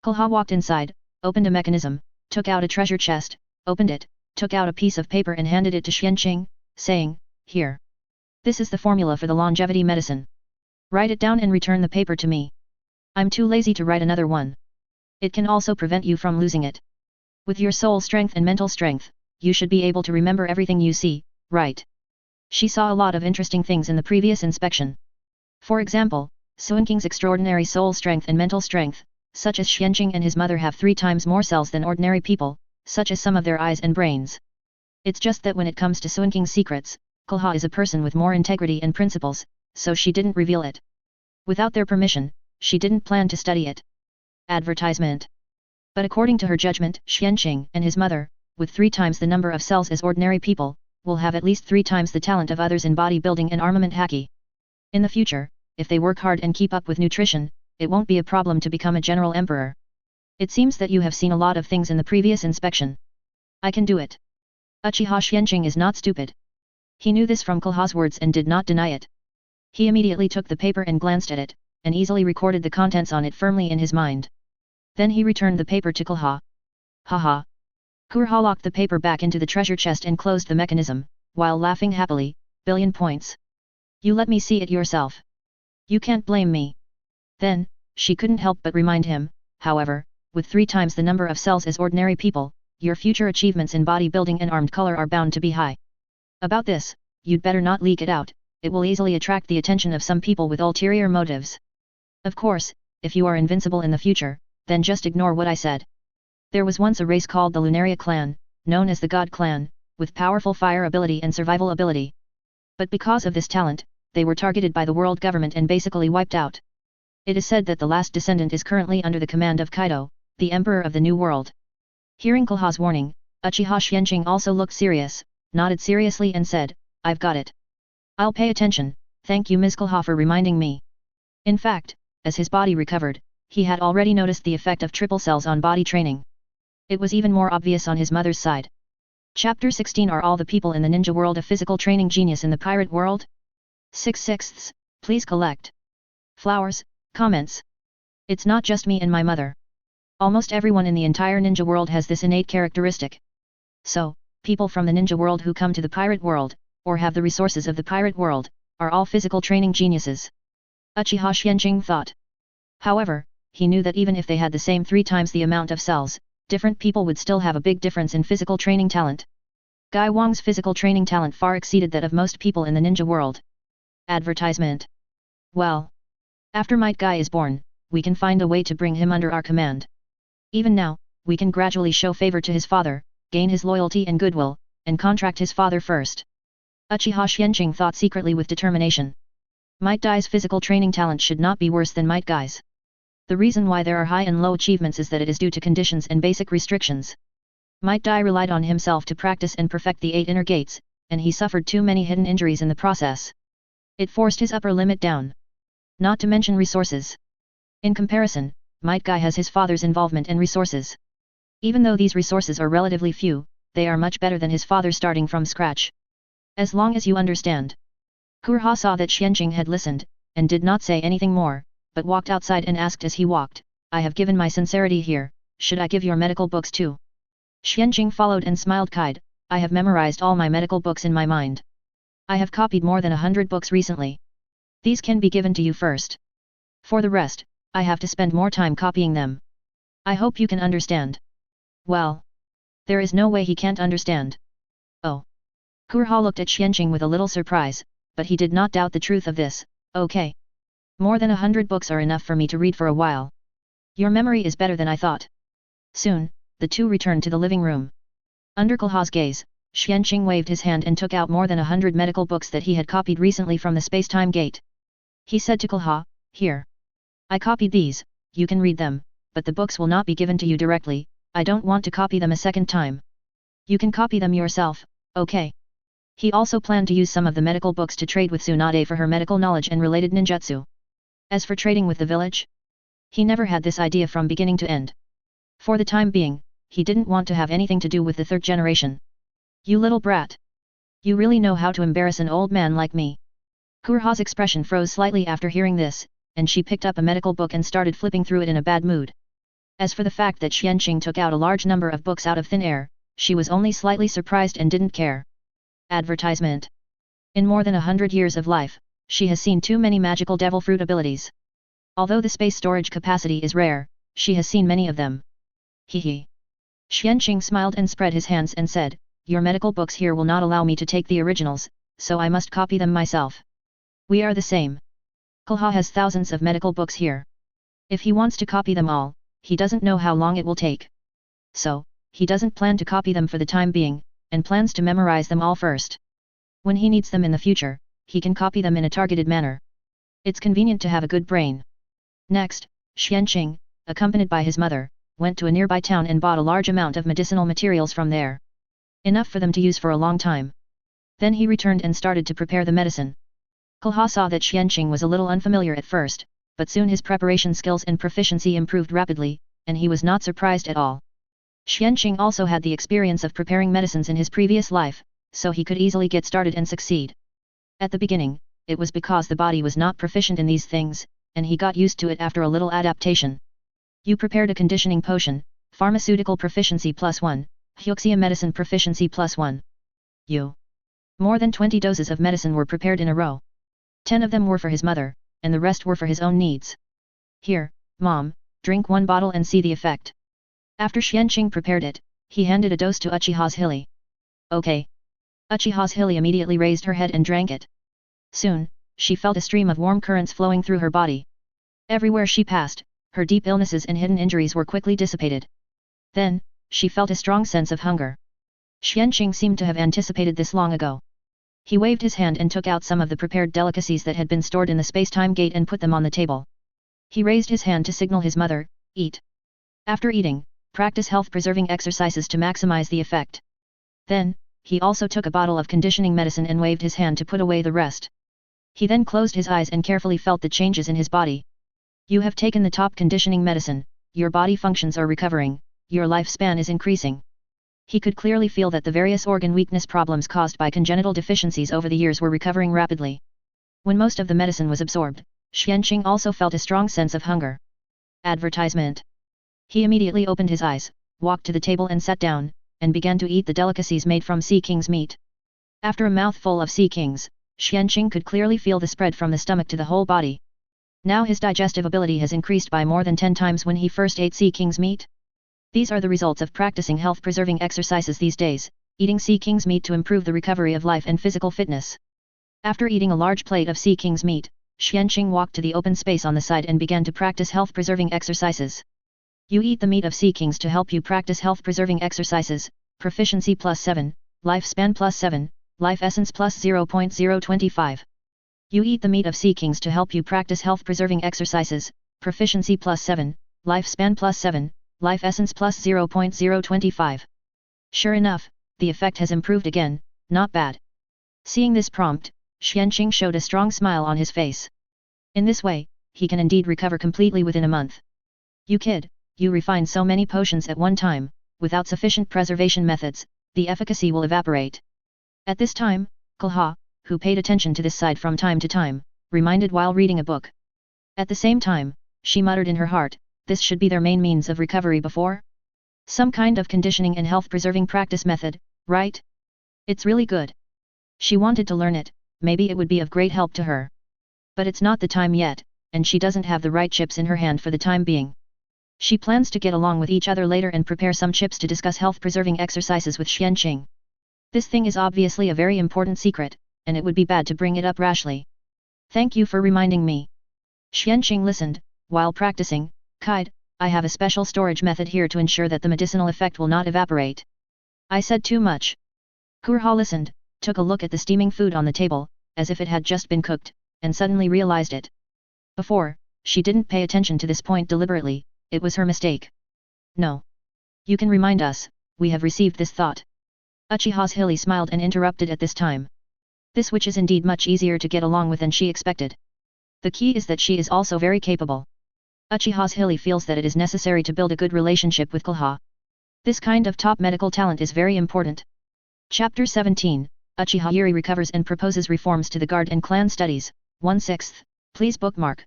Konoha walked inside, opened a mechanism, took out a treasure chest, opened it, took out a piece of paper and handed it to Xuanqing, saying, "Here. This is the formula for the longevity medicine. Write it down and return the paper to me. I'm too lazy to write another one. It can also prevent you from losing it. With your soul strength and mental strength, you should be able to remember everything you see, right?" She saw a lot of interesting things in the previous inspection. For example, Xuanqing's extraordinary soul strength and mental strength, such as Xuanqing and his mother have 3 times more cells than ordinary people, such as some of their eyes and brains. It's just that when it comes to Xuanqing's secrets, Konoha is a person with more integrity and principles, so she didn't reveal it. Without their permission, she didn't plan to study it. Advertisement. But according to her judgment, Xuanqing and his mother, with 3 times the number of cells as ordinary people, will have at least 3 times the talent of others in bodybuilding and armament haki. In the future, if they work hard and keep up with nutrition, it won't be a problem to become a general emperor. It seems that you have seen a lot of things in the previous inspection. I can do it. Uchiha Xuanqing is not stupid. He knew this from Konoha's words and did not deny it. He immediately took the paper and glanced at it, and easily recorded the contents on it firmly in his mind. Then he returned the paper to Konoha. Haha. Konoha locked the paper back into the treasure chest and closed the mechanism, while laughing happily, "Billion points. You let me see it yourself. You can't blame me." Then, she couldn't help but remind him, however, with 3 times the number of cells as ordinary people, your future achievements in bodybuilding and armed color are bound to be high. About this, you'd better not leak it out, it will easily attract the attention of some people with ulterior motives. Of course, if you are invincible in the future, then just ignore what I said. There was once a race called the Lunaria clan, known as the God clan, with powerful fire ability and survival ability. But because of this talent, they were targeted by the world government and basically wiped out. It is said that the last descendant is currently under the command of Kaido, the emperor of the new world. Hearing Konoha's warning, Uchiha Xuanqing also looked serious, nodded seriously and said, "I've got it. I'll pay attention, thank you Ms. Konoha for reminding me." In fact, as his body recovered, he had already noticed the effect of triple cells on body training. It was even more obvious on his mother's side. Chapter 16 Are all the people in the ninja world a physical training genius in the pirate world? 6/6. Please collect flowers, comments. It's not just me and my mother. Almost everyone in the entire ninja world has this innate characteristic. So, people from the ninja world who come to the pirate world, or have the resources of the pirate world, are all physical training geniuses. Uchiha Xuanqing thought. However, he knew that even if they had the same 3 times the amount of cells, different people would still have a big difference in physical training talent. Guy Wang's physical training talent far exceeded that of most people in the ninja world. Advertisement. Well, after Might Guy is born, we can find a way to bring him under our command. Even now, we can gradually show favor to his father, gain his loyalty and goodwill, and contract his father first. Uchiha Xuanqing thought secretly with determination. Might Dai's physical training talent should not be worse than Might Guy's. The reason why there are high and low achievements is that it is due to conditions and basic restrictions. Might Dai relied on himself to practice and perfect the 8 inner gates, and he suffered too many hidden injuries in the process. It forced his upper limit down. Not to mention resources. In comparison, Might Guy has his father's involvement and resources. Even though these resources are relatively few, they are much better than his father starting from scratch. As long as you understand. Konoha saw that Xuanqing had listened, and did not say anything more, but walked outside and asked as he walked, I have given my sincerity here, should I give your medical books too? Xuanqing followed and smiled kind, I have memorized all my medical books in my mind. I have copied more than 100 books recently. These can be given to you first. For the rest, I have to spend more time copying them. I hope you can understand. Well. There is no way he can't understand. Oh. Konoha looked at Xuanqing with a little surprise, but he did not doubt the truth of this, okay. More than 100 books are enough for me to read for a while. Your memory is better than I thought. Soon, the two returned to the living room. Under Konoha's gaze, Xuanqing waved his hand and took out more than 100 medical books that he had copied recently from the space-time gate. He said to Konoha, here. I copied these, you can read them, but the books will not be given to you directly, I don't want to copy them a second time. You can copy them yourself, okay. He also planned to use some of the medical books to trade with Tsunade for her medical knowledge and related ninjutsu. As for trading with the village, he never had this idea from beginning to end. For the time being, he didn't want to have anything to do with the third generation. You little brat. You really know how to embarrass an old man like me. Konoha's expression froze slightly after hearing this, and she picked up a medical book and started flipping through it in a bad mood. As for the fact that Xuanqing took out a large number of books out of thin air, she was only slightly surprised and didn't care. Advertisement. In more than 100 years of life, she has seen too many magical devil fruit abilities. Although the space storage capacity is rare, she has seen many of them. Hee. Xuanqing smiled and spread his hands and said, your medical books here will not allow me to take the originals, so I must copy them myself. We are the same. Konoha has thousands of medical books here. If he wants to copy them all, he doesn't know how long it will take. So, he doesn't plan to copy them for the time being, and plans to memorize them all first. When he needs them in the future, he can copy them in a targeted manner. It's convenient to have a good brain. Next, Xuanqing, accompanied by his mother, went to a nearby town and bought a large amount of medicinal materials from there. Enough for them to use for a long time. Then he returned and started to prepare the medicine. Konoha saw that Xuanqing was a little unfamiliar at first, but soon his preparation skills and proficiency improved rapidly, and he was not surprised at all. Xuanqing also had the experience of preparing medicines in his previous life, so he could easily get started and succeed. At the beginning, it was because the body was not proficient in these things, and he got used to it after a little adaptation. You prepared a conditioning potion, pharmaceutical proficiency +1, Huxia medicine proficiency +1. More than 20 doses of medicine were prepared in a row. 10 of them were for his mother, and the rest were for his own needs. Here, Mom, drink 1 bottle and see the effect. After Xuanqing prepared it, he handed a dose to Uchiha Zhili. Okay. Uchiha Zhili immediately raised her head and drank it. Soon, she felt a stream of warm currents flowing through her body. Everywhere she passed, her deep illnesses and hidden injuries were quickly dissipated. Then, she felt a strong sense of hunger. Xuanqing seemed to have anticipated this long ago. He waved his hand and took out some of the prepared delicacies that had been stored in the space-time gate and put them on the table. He raised his hand to signal his mother, eat. After eating, practice health-preserving exercises to maximize the effect. Then, he also took a bottle of conditioning medicine and waved his hand to put away the rest. He then closed his eyes and carefully felt the changes in his body. You have taken the top conditioning medicine, your body functions are recovering, your lifespan is increasing. He could clearly feel that the various organ weakness problems caused by congenital deficiencies over the years were recovering rapidly. When most of the medicine was absorbed, Xuanqing also felt a strong sense of hunger. Advertisement. He immediately opened his eyes, walked to the table and sat down, and began to eat the delicacies made from sea king's meat. After a mouthful of sea king's, Xuanqing could clearly feel the spread from the stomach to the whole body. Now his digestive ability has increased by more than 10 times when he first ate sea king's meat. These are the results of practicing health-preserving exercises these days, eating sea king's meat to improve the recovery of life and physical fitness. After eating a large plate of sea king's meat, Xuanqing walked to the open space on the side and began to practice health-preserving exercises. You eat the meat of sea kings to help you practice health-preserving exercises, proficiency +7, lifespan +7, life essence +0.025. You eat the meat of sea kings to help you practice health-preserving exercises, proficiency +7, lifespan +7, life essence +0.025. Sure enough, the effect has improved again, not bad. Seeing this prompt, Xuanqing showed a strong smile on his face. In this way, he can indeed recover completely within a month. You kid, you refine so many potions at one time, without sufficient preservation methods, the efficacy will evaporate. At this time, Konoha, who paid attention to this side from time to time, reminded while reading a book. At the same time, she muttered in her heart, this should be their main means of recovery before? Some kind of conditioning and health-preserving practice method, right? It's really good. She wanted to learn it, maybe it would be of great help to her. But it's not the time yet, and she doesn't have the right chips in her hand for the time being. She plans to get along with each other later and prepare some chips to discuss health-preserving exercises with Xuanqing. This thing is obviously a very important secret, and it would be bad to bring it up rashly. Thank you for reminding me. Xuanqing listened, while practicing, Kide, I have a special storage method here to ensure that the medicinal effect will not evaporate. I said too much. Konoha listened, took a look at the steaming food on the table, as if it had just been cooked, and suddenly realized it. Before, she didn't pay attention to this point deliberately, it was her mistake. No. You can remind us, we have received this thought. Uchiha Zhili smiled and interrupted at this time. This witch is indeed much easier to get along with than she expected. The key is that she is also very capable. Uchiha Zhili feels that it is necessary to build a good relationship with Konoha. This kind of top medical talent is very important. Chapter 17, Uchiha Zhili recovers and proposes reforms to the guard and clan studies, 1/6, please bookmark.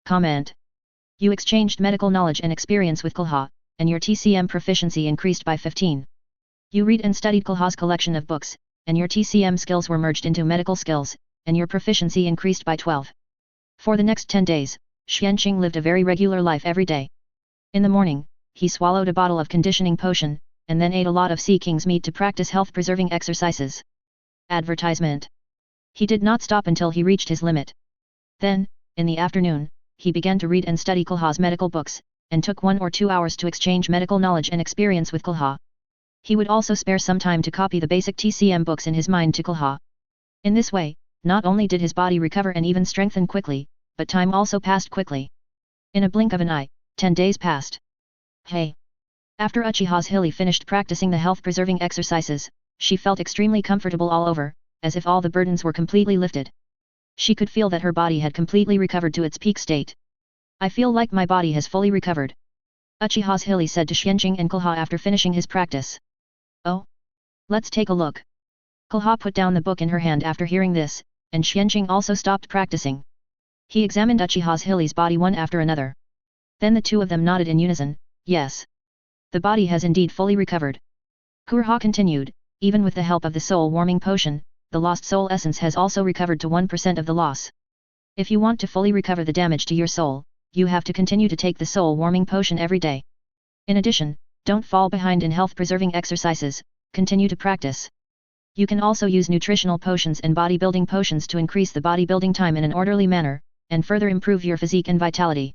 Comment. You exchanged medical knowledge and experience with Konoha, and your TCM proficiency increased by 15. You read and studied Konoha's collection of books, and your TCM skills were merged into medical skills, and your proficiency increased by 12. For the next 10 days, Xuanqing lived a very regular life every day. In the morning, he swallowed a bottle of conditioning potion, and then ate a lot of sea king's meat to practice health-preserving exercises. Advertisement. He did not stop until he reached his limit. Then, in the afternoon, he began to read and study Konoha's medical books, and took 1 or 2 hours to exchange medical knowledge and experience with Konoha. He would also spare some time to copy the basic TCM books in his mind to Konoha. In this way, not only did his body recover and even strengthen quickly, but time also passed quickly. In a blink of an eye, 10 days passed. Hey! After Uchiha Zhili finished practicing the health-preserving exercises, she felt extremely comfortable all over, as if all the burdens were completely lifted. She could feel that her body had completely recovered to its peak state. I feel like my body has fully recovered. Uchiha Zhili said to Xuanqing and Konoha after finishing his practice. Oh? Let's take a look. Konoha put down the book in her hand after hearing this, and Xuanqing also stopped practicing. He examined Uchiha Zhili's body one after another. Then the two of them nodded in unison, yes. The body has indeed fully recovered. Konoha continued, even with the help of the soul-warming potion, the lost soul essence has also recovered to 1% of the loss. If you want to fully recover the damage to your soul, you have to continue to take the soul-warming potion every day. In addition, don't fall behind in health-preserving exercises, continue to practice. You can also use nutritional potions and bodybuilding potions to increase the bodybuilding time in an orderly manner, and further improve your physique and vitality.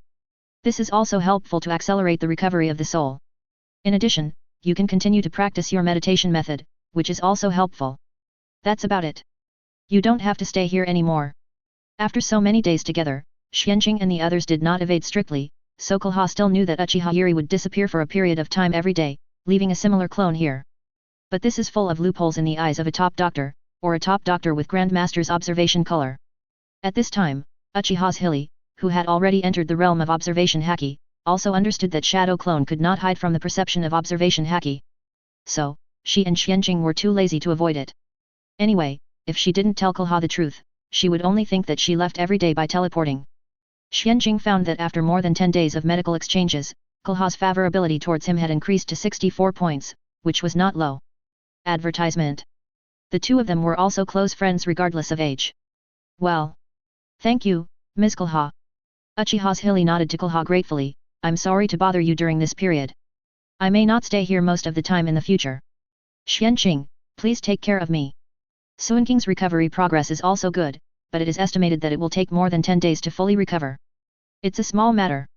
This is also helpful to accelerate the recovery of the soul. In addition, you can continue to practice your meditation method, which is also helpful. That's about it. You don't have to stay here anymore. After so many days together, Xuanqing and the others did not evade strictly, so Konoha still knew that Uchiha Zhili would disappear for a period of time every day, leaving a similar clone here. But this is full of loopholes in the eyes of a top doctor, or a top doctor with Grandmaster's observation color. At this time, Uchiha Zhili, who had already entered the realm of observation haki, also understood that Shadow Clone could not hide from the perception of observation haki. So, she and Xuanqing were too lazy to avoid it. Anyway, if she didn't tell Konoha the truth, she would only think that she left every day by teleporting. Xuanqing found that after more than 10 days of medical exchanges, Konoha's favorability towards him had increased to 64 points, which was not low. Advertisement. The two of them were also close friends regardless of age. Well. Thank you, Ms. Konoha. Uchiha Zhili nodded to Konoha gratefully, I'm sorry to bother you during this period. I may not stay here most of the time in the future. Xuanqing, please take care of me. Xuanqing's recovery progress is also good, but it is estimated that it will take more than 10 days to fully recover. It's a small matter.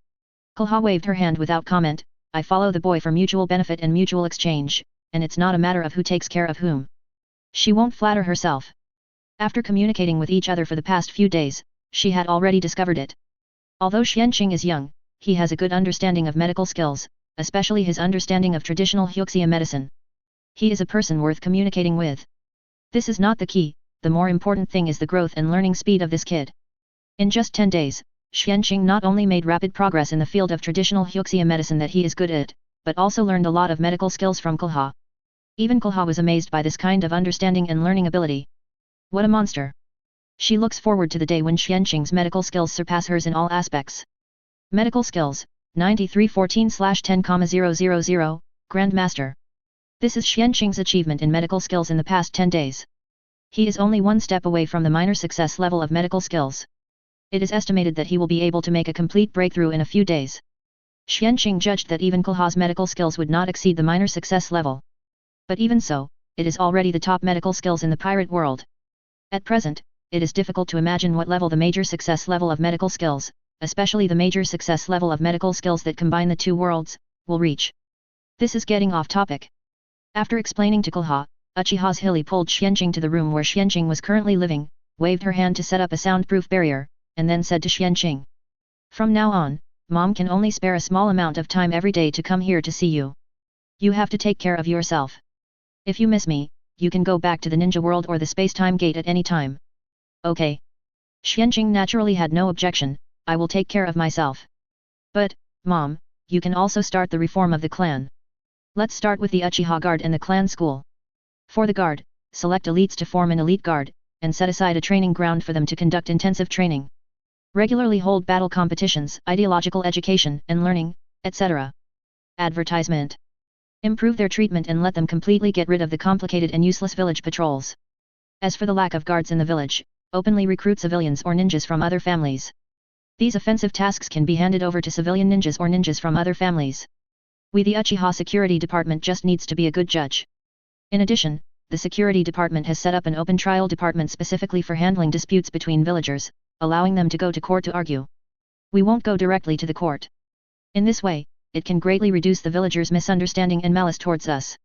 Konoha waved her hand without comment. I follow the boy for mutual benefit and mutual exchange, and it's not a matter of who takes care of whom. She won't flatter herself. After communicating with each other for the past few days, she had already discovered it. Although Xuanqing is young, he has a good understanding of medical skills, especially his understanding of traditional Huxia medicine. He is a person worth communicating with. This is not the key, the more important thing is the growth and learning speed of this kid. In just 10 days, Xuanqing not only made rapid progress in the field of traditional Huxia medicine that he is good at, but also learned a lot of medical skills from Konoha. Even Konoha was amazed by this kind of understanding and learning ability. What a monster! She looks forward to the day when Xuanqing's medical skills surpass hers in all aspects. Medical skills, 9314/10,000, Grandmaster. This is Xuanqing's achievement in medical skills in the past 10 days. He is only one step away from the minor success level of medical skills. It is estimated that he will be able to make a complete breakthrough in a few days. Xuanqing judged that even Konoha's medical skills would not exceed the minor success level. But even so, it is already the top medical skills in the pirate world. At present, it is difficult to imagine what level the major success level of medical skills, especially the major success level of medical skills that combine the two worlds, will reach. This is getting off topic. After explaining to Konoha, Uchiha Zhili pulled Xuanqing to the room where Xuanqing was currently living, waved her hand to set up a soundproof barrier, and then said to Xuanqing. From now on, Mom can only spare a small amount of time every day to come here to see you. You have to take care of yourself. If you miss me, you can go back to the ninja world or the space-time gate at any time. Okay. Xuanqing naturally had no objection, I will take care of myself. But, Mom, you can also start the reform of the clan. Let's start with the Uchiha Guard and the clan school. For the guard, select elites to form an elite guard, and set aside a training ground for them to conduct intensive training. Regularly hold battle competitions, ideological education and learning, etc. Advertisement. Improve their treatment and let them completely get rid of the complicated and useless village patrols. As for the lack of guards in the village, openly recruit civilians or ninjas from other families. These offensive tasks can be handed over to civilian ninjas or ninjas from other families. We the Uchiha Security Department just needs to be a good judge. In addition, the Security Department has set up an open trial department specifically for handling disputes between villagers, allowing them to go to court to argue. We won't go directly to the court. In this way, it can greatly reduce the villagers' misunderstanding and malice towards us.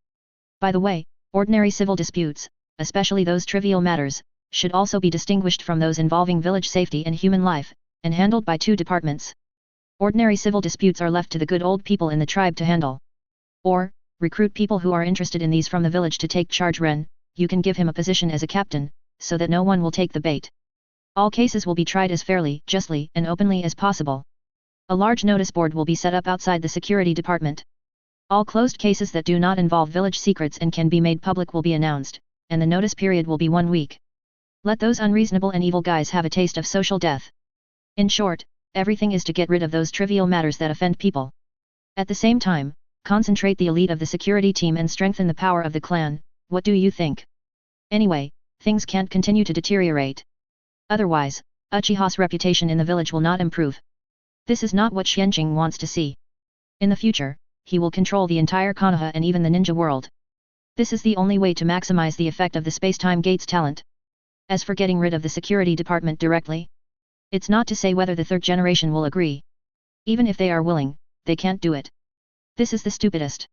By the way, ordinary civil disputes, especially those trivial matters, should also be distinguished from those involving village safety and human life, and handled by two departments. Ordinary civil disputes are left to the good old people in the tribe to handle. Or, recruit people who are interested in these from the village to take charge. You can give him a position as a captain, so that no one will take the bait. All cases will be tried as fairly, justly, and openly as possible. A large notice board will be set up outside the security department. All closed cases that do not involve village secrets and can be made public will be announced, and the notice period will be 1 week. Let those unreasonable and evil guys have a taste of social death. In short, everything is to get rid of those trivial matters that offend people. At the same time, concentrate the elite of the security team and strengthen the power of the clan. What do you think? Anyway, things can't continue to deteriorate. Otherwise, Uchiha's reputation in the village will not improve. This is not what Xuanqing wants to see. In the future, he will control the entire Konoha and even the ninja world. This is the only way to maximize the effect of the space-time gate's talent. As for getting rid of the security department directly, it's not to say whether the third generation will agree. Even if they are willing, they can't do it. This is the stupidest.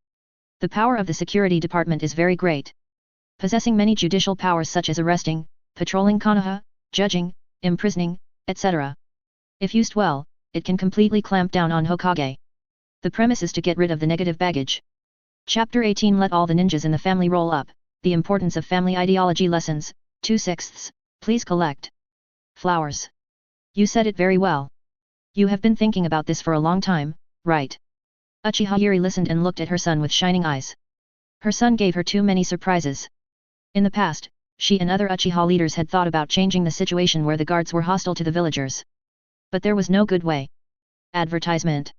The power of the security department is very great. Possessing many judicial powers such as arresting, patrolling Konoha, judging, imprisoning, etc. If used well, it can completely clamp down on Hokage. The premise is to get rid of the negative baggage. Chapter 18 Let all the ninjas in the family roll up. The importance of family ideology lessons, 2/6. Please collect flowers. You said it very well. You have been thinking about this for a long time, right? Uchiha Zhili listened and looked at her son with shining eyes. Her son gave her too many surprises. In the past, she and other Uchiha leaders had thought about changing the situation where the guards were hostile to the villagers. But there was no good way. Advertisement.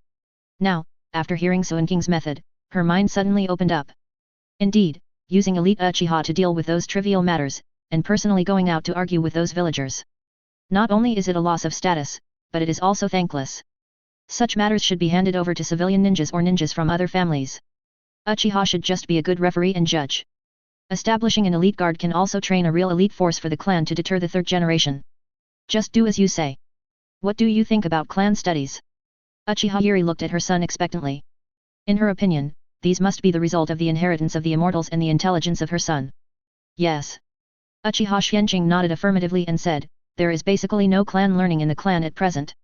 Now, after hearing Xuanqing's method, her mind suddenly opened up. Indeed, using elite Uchiha to deal with those trivial matters, and personally going out to argue with those villagers. Not only is it a loss of status, but it is also thankless. Such matters should be handed over to civilian ninjas or ninjas from other families. Uchiha should just be a good referee and judge. Establishing an elite guard can also train a real elite force for the clan to deter the third generation. Just do as you say. What do you think about clan studies? Uchiha Yuri looked at her son expectantly. In her opinion, these must be the result of the inheritance of the immortals and the intelligence of her son. Yes. Uchiha Xuanqing nodded affirmatively and said, there is basically no clan learning in the clan at present.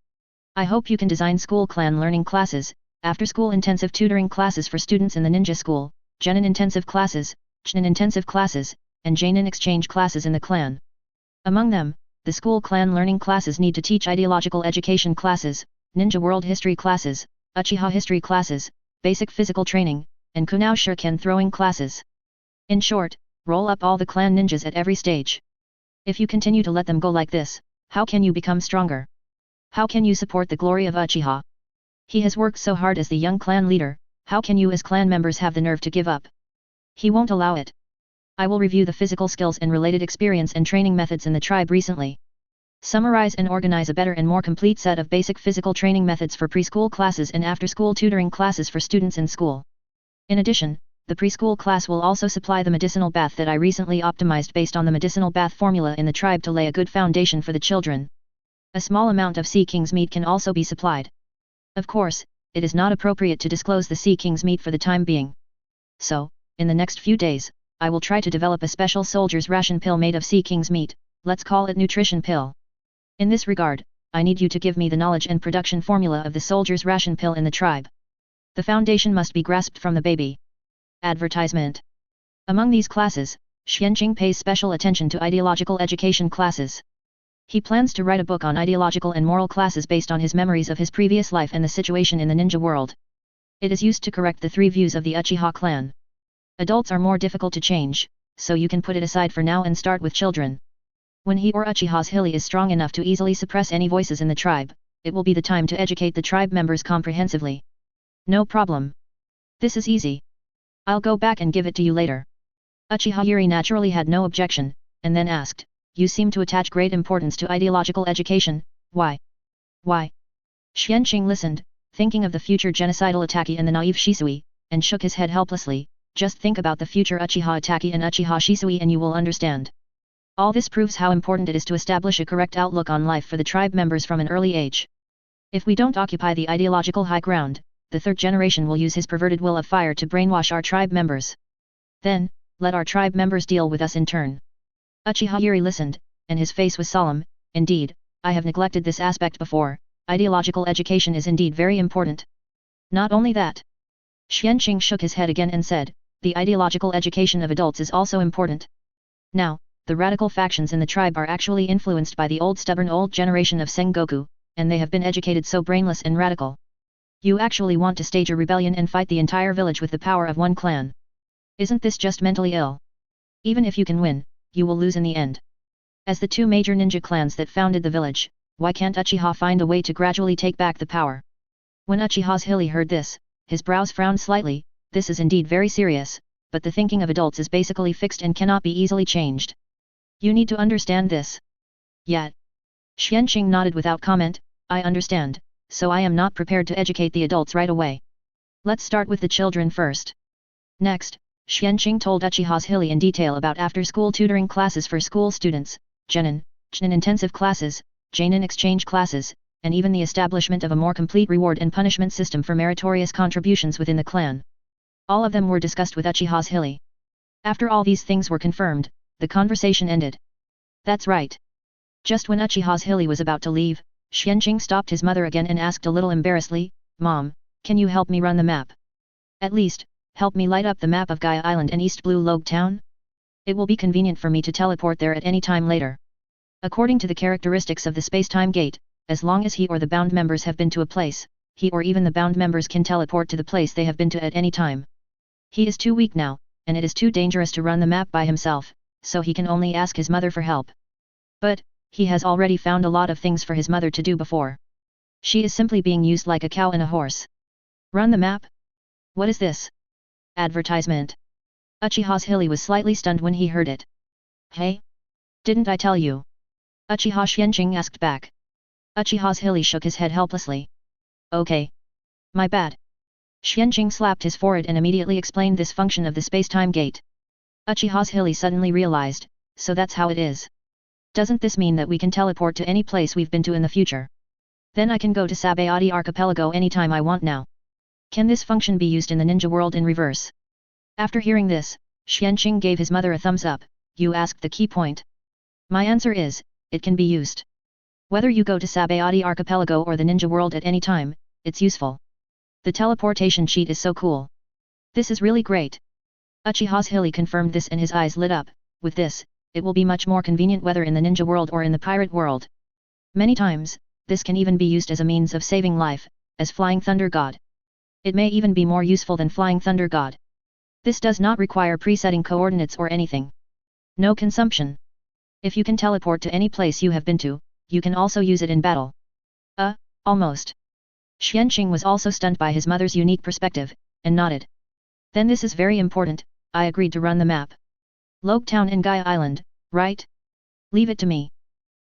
I hope you can design school clan learning classes, after-school intensive tutoring classes for students in the ninja school, genin intensive classes, chnin intensive classes, and jainin exchange classes in the clan. Among them, the school clan learning classes need to teach ideological education classes, ninja world history classes, Uchiha history classes, basic physical training, and Kunao shuriken throwing classes. In short, roll up all the clan ninjas at every stage. If you continue to let them go like this, how can you become stronger? How can you support the glory of Uchiha? He has worked so hard as the young clan leader, how can you as clan members have the nerve to give up? He won't allow it. I will review the physical skills and related experience and training methods in the tribe recently. Summarize and organize a better and more complete set of basic physical training methods for preschool classes and after-school tutoring classes for students in school. In addition, the preschool class will also supply the medicinal bath that I recently optimized based on the medicinal bath formula in the tribe to lay a good foundation for the children. A small amount of Sea King's meat can also be supplied. Of course, it is not appropriate to disclose the Sea King's meat for the time being. So, in the next few days, I will try to develop a special soldier's ration pill made of Sea King's meat, let's call it nutrition pill. In this regard, I need you to give me the knowledge and production formula of the soldier's ration pill in the tribe. The foundation must be grasped from the baby. Advertisement. Among these classes, Xuanqing pays special attention to ideological education classes. He plans to write a book on ideological and moral classes based on his memories of his previous life and the situation in the ninja world. It is used to correct the three views of the Uchiha clan. Adults are more difficult to change, so you can put it aside for now and start with children. When he or Uchiha Zhili is strong enough to easily suppress any voices in the tribe, it will be the time to educate the tribe members comprehensively. No problem. This is easy. I'll go back and give it to you later. Uchiha Yuri naturally had no objection, and then asked, you seem to attach great importance to ideological education, why? Why? Xuanqing listened, thinking of the future genocidal Ataki and the naive Shisui, and shook his head helplessly. Just think about the future Uchiha Ataki and Uchiha Shisui and you will understand. All this proves how important it is to establish a correct outlook on life for the tribe members from an early age. If we don't occupy the ideological high ground, the third generation will use his perverted will of fire to brainwash our tribe members. Then, let our tribe members deal with us in turn. Uchiha Yuri listened, and his face was solemn. Indeed, I have neglected this aspect before, ideological education is indeed very important. Not only that. Xuanqing shook his head again and said, the ideological education of adults is also important. Now, the radical factions in the tribe are actually influenced by the stubborn old generation of Sengoku, and they have been educated so brainless and radical. You actually want to stage a rebellion and fight the entire village with the power of one clan. Isn't this just mentally ill? Even if you can win, you will lose in the end. As the two major ninja clans that founded the village, why can't Uchiha find a way to gradually take back the power? When Uchiha Zhili heard this, his brows frowned slightly. This is indeed very serious, but the thinking of adults is basically fixed and cannot be easily changed. You need to understand this. Yet. Xuanqing nodded without comment, I understand, so I am not prepared to educate the adults right away. Let's start with the children first. Next, Xuanqing told Uchiha Zhili in detail about after-school tutoring classes for school students, chnin intensive classes, jainin exchange classes, and even the establishment of a more complete reward and punishment system for meritorious contributions within the clan. All of them were discussed with Uchiha Zhili. After all these things were confirmed, the conversation ended. That's right. Just when Uchiha Zhili was about to leave, Xuanqing stopped his mother again and asked a little embarrassedly, Mom, can you help me run the map? At least, help me light up the map of Gaia Island and East Blue Log Town? It will be convenient for me to teleport there at any time later. According to the characteristics of the space-time gate, as long as he or the bound members have been to a place, he or even the bound members can teleport to the place they have been to at any time. He is too weak now, and it is too dangerous to run the map by himself, so he can only ask his mother for help. But, he has already found a lot of things for his mother to do before. She is simply being used like a cow and a horse. Run the map? What is this? Advertisement. Uchiha Zhili was slightly stunned when he heard it. Hey? Didn't I tell you? Uchiha Xuanqing asked back. Uchiha Zhili shook his head helplessly. Okay. My bad. Xuanqing slapped his forehead and immediately explained this function of the space-time gate. Uchiha Zhili suddenly realized, so that's how it is. Doesn't this mean that we can teleport to any place we've been to in the future? Then I can go to Sabayati Archipelago anytime I want now. Can this function be used in the ninja world in reverse? After hearing this, Xuanqing gave his mother a thumbs up. You asked the key point. My answer is, it can be used. Whether you go to Sabayati Archipelago or the ninja world at any time, it's useful. The teleportation cheat is so cool. This is really great. Uchiha Zhili confirmed this and his eyes lit up. With this, it will be much more convenient whether in the ninja world or in the pirate world. Many times, this can even be used as a means of saving life, as Flying Thunder God. It may even be more useful than Flying Thunder God. This does not require presetting coordinates or anything. No consumption. If you can teleport to any place you have been to, you can also use it in battle. Almost. Xuanqing was also stunned by his mother's unique perspective, and nodded. Then this is very important, I agreed to run the map. Logue Town and Gaia Island, right? Leave it to me.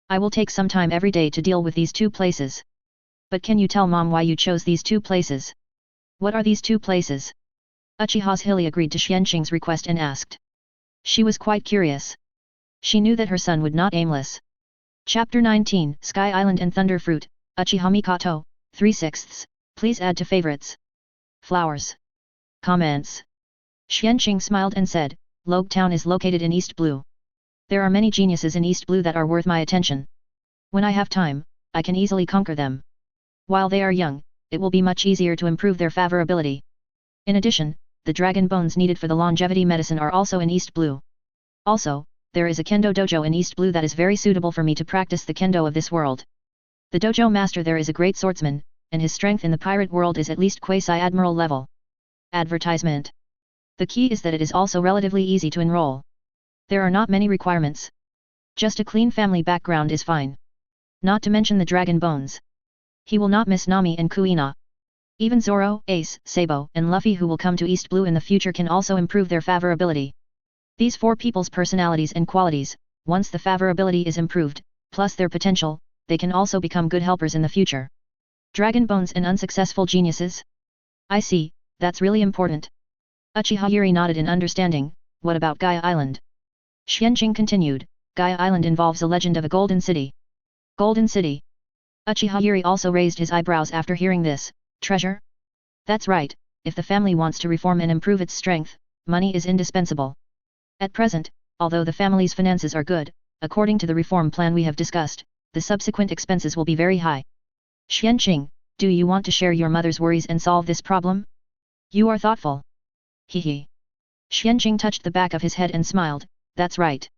I will take some time every day to deal with these two places. But can you tell Mom why you chose these two places? What are these two places? Uchiha Zhili agreed to Xuanqing's request and asked. She was quite curious. She knew that her son would not aimless. Chapter 19, Sky Island and Thunder Fruit, Uchiha Mikoto, 3/6. Please add to favorites. Flowers. Comments. Xuanqing smiled and said, Logue Town is located in East Blue. There are many geniuses in East Blue that are worth my attention. When I have time, I can easily conquer them. While they are young, it will be much easier to improve their favorability. In addition, the dragon bones needed for the longevity medicine are also in East Blue. Also, there is a kendo dojo in East Blue that is very suitable for me to practice the kendo of this world. The dojo master there is a great swordsman, and his strength in the pirate world is at least quasi-admiral level. Advertisement. The key is that it is also relatively easy to enroll. There are not many requirements. Just a clean family background is fine. Not to mention the dragon bones. He will not miss Nami and Kuina. Even Zoro, Ace, Sabo, and Luffy who will come to East Blue in the future can also improve their favorability. These four people's personalities and qualities, once the favorability is improved, plus their potential, they can also become good helpers in the future. Dragon bones and unsuccessful geniuses? I see, that's really important. Uchiha Yuri nodded in understanding. What about Gaia Island? Xuanqing continued, Gaia Island involves a legend of a golden city. Golden city? Uchiha Yuri also raised his eyebrows after hearing this. Treasure? That's right, if the family wants to reform and improve its strength, money is indispensable. At present, although the family's finances are good, according to the reform plan we have discussed, the subsequent expenses will be very high. Xuanqing, do you want to share your mother's worries and solve this problem? You are thoughtful. Hehe. Xuanqing touched the back of his head and smiled, that's right.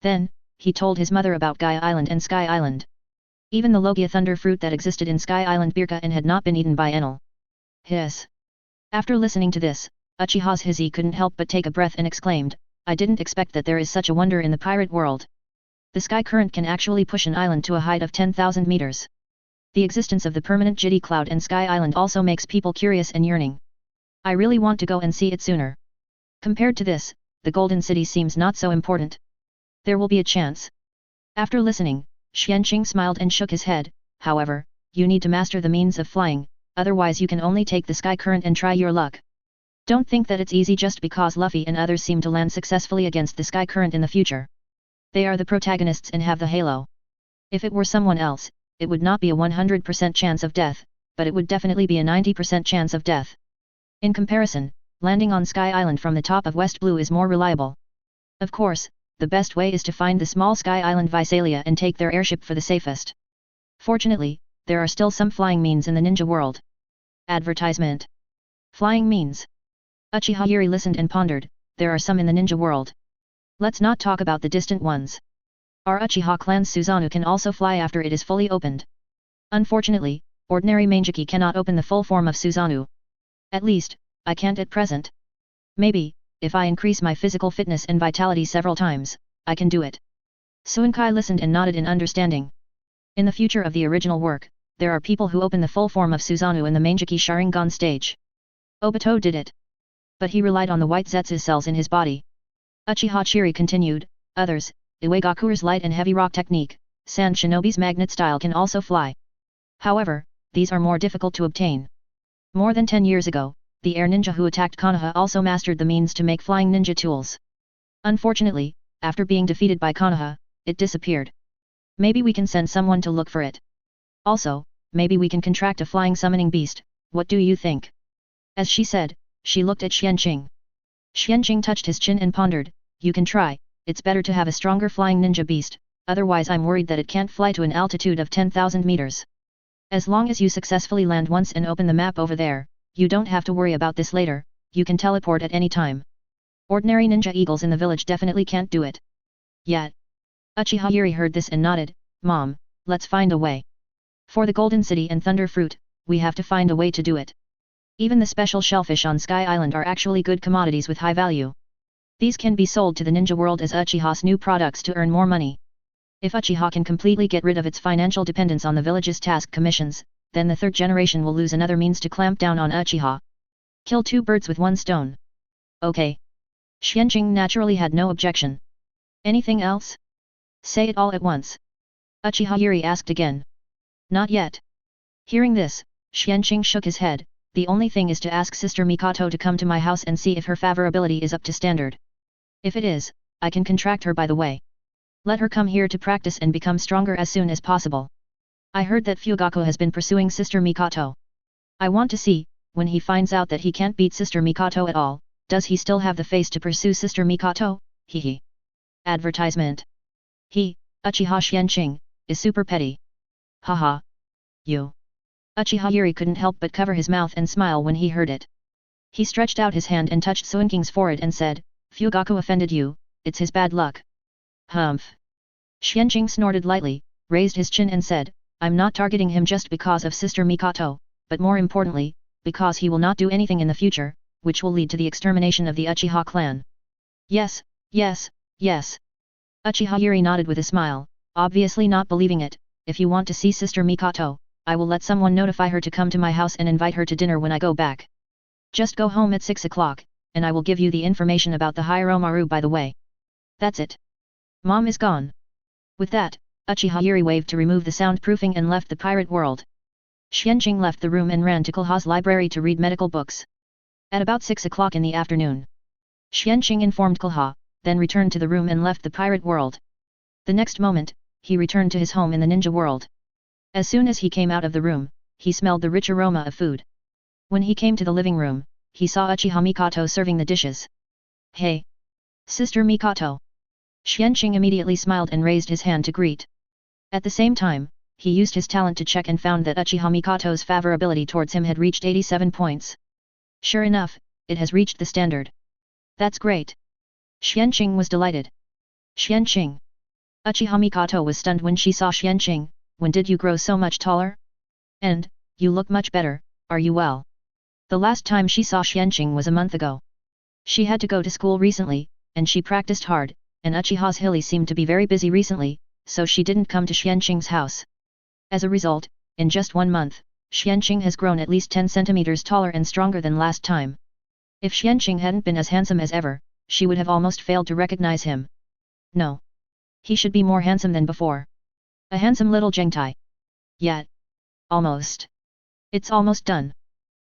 Then, he told his mother about Gaia Island and Sky Island. Even the Logia thunder fruit that existed in Sky Island Birka and had not been eaten by Enel. Hiss. After listening to this, Uchiha Zhili couldn't help but take a breath and exclaimed, I didn't expect that there is such a wonder in the pirate world. The sky current can actually push an island to a height of 10,000 meters. The existence of the permanent Jiti cloud and Sky Island also makes people curious and yearning. I really want to go and see it sooner. Compared to this, the Golden City seems not so important. There will be a chance. After listening, Xuanqing smiled and shook his head. However, you need to master the means of flying, otherwise you can only take the sky current and try your luck. Don't think that it's easy just because Luffy and others seem to land successfully against the sky current in the future. They are the protagonists and have the halo. If it were someone else, it would not be a 100% chance of death, but it would definitely be a 90% chance of death. In comparison, landing on Sky Island from the top of West Blue is more reliable. Of course, the best way is to find the small Sky Island Visalia and take their airship for the safest. Fortunately, there are still some flying means in the ninja world. Advertisement. Flying means. Uchiha Yuri listened and pondered, there are some in the ninja world. Let's not talk about the distant ones. Our Uchiha clan's Susanoo can also fly after it is fully opened. Unfortunately, ordinary Mangeki cannot open the full form of Susanoo. At least, I can't at present. Maybe, if I increase my physical fitness and vitality several times, I can do it. Suinkai listened and nodded in understanding. In the future of the original work, there are people who open the full form of Susanoo in the Mangeki Sharingan stage. Obito did it. But he relied on the white Zetsu cells in his body. Uchiha Chiri continued, others, Iwagakure's light and heavy rock technique, Sand Shinobi's magnet style can also fly. However, these are more difficult to obtain. More than 10 years ago, the air ninja who attacked Konoha also mastered the means to make flying ninja tools. Unfortunately, after being defeated by Konoha, it disappeared. Maybe we can send someone to look for it. Also, maybe we can contract a flying summoning beast, what do you think? As she said, she looked at Xuanqing. Xuanqing touched his chin and pondered, you can try, it's better to have a stronger flying ninja beast, otherwise I'm worried that it can't fly to an altitude of 10,000 meters. As long as you successfully land once and open the map over there, you don't have to worry about this later, you can teleport at any time. Ordinary ninja eagles in the village definitely can't do it. Yet. Uchiha Zhili heard this and nodded, Mom, let's find a way. For the Golden City and Thunder Fruit, we have to find a way to do it. Even the special shellfish on Sky Island are actually good commodities with high value. These can be sold to the ninja world as Uchiha's new products to earn more money. If Uchiha can completely get rid of its financial dependence on the village's task commissions, then the third generation will lose another means to clamp down on Uchiha. Kill two birds with one stone. Okay. Xuanqing naturally had no objection. Anything else? Say it all at once. Uchiha Zhili asked again. Not yet. Hearing this, Xuanqing shook his head, the only thing is to ask Sister Mikoto to come to my house and see if her favorability is up to standard. If it is, I can contract her by the way. Let her come here to practice and become stronger as soon as possible. I heard that Fugaku has been pursuing Sister Mikoto. I want to see, when he finds out that he can't beat Sister Mikoto at all, does he still have the face to pursue Sister Mikoto? Hehe. Advertisement. He, Uchiha Xuanqing, is super petty. Haha. You. Uchiha Zhili couldn't help but cover his mouth and smile when he heard it. He stretched out his hand and touched Xuanqing's forehead and said, Fugaku offended you, it's his bad luck. Humph. Xuanqing snorted lightly, raised his chin and said, I'm not targeting him just because of Sister Mikoto, but more importantly, because he will not do anything in the future, which will lead to the extermination of the Uchiha clan. Yes, yes, yes. Uchiha Zhili nodded with a smile, obviously not believing it, if you want to see Sister Mikoto, I will let someone notify her to come to my house and invite her to dinner when I go back. Just go home at 6 o'clock, and I will give you the information about the Hiromaru by the way. That's it. Mom is gone. With that, Uchiha Zhili waved to remove the soundproofing and left the pirate world. Xuanqing left the room and ran to Konoha's library to read medical books. At about 6 o'clock in the afternoon, Xuanqing informed Konoha, then returned to the room and left the pirate world. The next moment, he returned to his home in the ninja world. As soon as he came out of the room, he smelled the rich aroma of food. When he came to the living room, he saw Uchiha Mikoto serving the dishes. Hey! Sister Mikoto! Xuanqing immediately smiled and raised his hand to greet. At the same time, he used his talent to check and found that Uchiha Mikoto's favorability towards him had reached 87 points. Sure enough, it has reached the standard. That's great. Xuanqing was delighted. Xuanqing. Uchiha Mikoto was stunned when she saw Xuanqing. When did you grow so much taller? And, you look much better, are you well? The last time she saw Xuanqing was a month ago. She had to go to school recently, and she practiced hard, and Uchiha Zhili seemed to be very busy recently, so she didn't come to Xuanqing's house. As a result, in just 1 month, Xuanqing has grown at least 10 centimeters taller and stronger than last time. If Xuanqing hadn't been as handsome as ever, she would have almost failed to recognize him. No. He should be more handsome than before. A handsome little Zhengtai. Yet. Almost. It's almost done.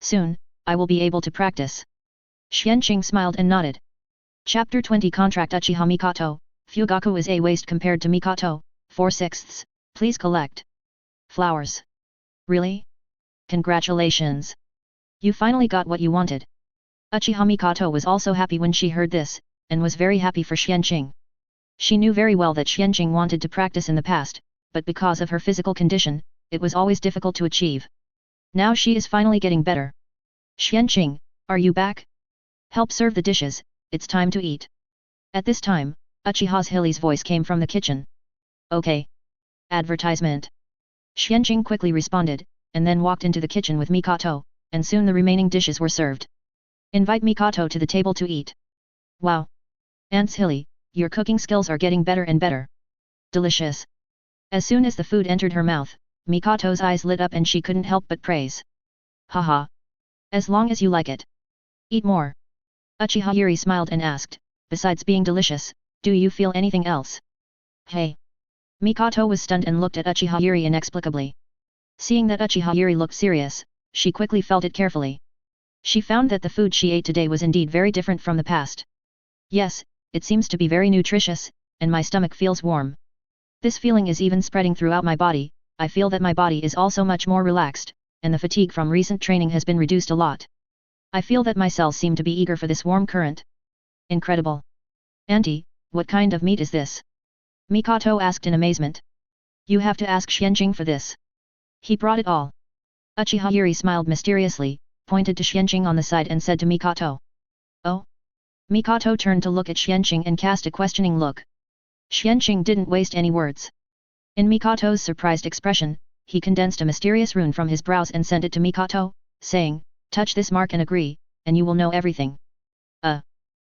Soon, I will be able to practice. Xuanqing smiled and nodded. Chapter 20 Contract Uchiha Mikoto, Fugaku is a waste compared to Mikoto, 4/6. Please collect. Flowers. Really? Congratulations. You finally got what you wanted. Uchiha Mikoto was also happy when she heard this, and was very happy for Xuanqing. She knew very well that Xuanqing wanted to practice in the past, but because of her physical condition, it was always difficult to achieve. Now she is finally getting better. Xuanqing, are you back? Help serve the dishes, it's time to eat. At this time, Uchiha Zhili's voice came from the kitchen. Okay. Advertisement. Xuanqing quickly responded, and then walked into the kitchen with Mikoto, and soon the remaining dishes were served. Invite Mikoto to the table to eat. Wow. Aunt Zhili, your cooking skills are getting better and better. Delicious. As soon as the food entered her mouth, Mikoto's eyes lit up and she couldn't help but praise. Haha. As long as you like it. Eat more. Uchiha Zhili smiled and asked, besides being delicious, do you feel anything else? Hey. Mikoto was stunned and looked at Uchiha Zhili inexplicably. Seeing that Uchiha Zhili looked serious, she quickly felt it carefully. She found that the food she ate today was indeed very different from the past. Yes, it seems to be very nutritious, and my stomach feels warm. This feeling is even spreading throughout my body. I feel that my body is also much more relaxed, and the fatigue from recent training has been reduced a lot. I feel that my cells seem to be eager for this warm current. Incredible. Auntie, what kind of meat is this? Mikoto asked in amazement. You have to ask Xuanqing for this. He brought it all. Uchiha Zhili smiled mysteriously, pointed to Xuanqing on the side and said to Mikoto. Oh? Mikoto turned to look at Xuanqing and cast a questioning look. Xuanqing didn't waste any words. In Mikoto's surprised expression, he condensed a mysterious rune from his brows and sent it to Mikoto, saying, touch this mark and agree, and you will know everything.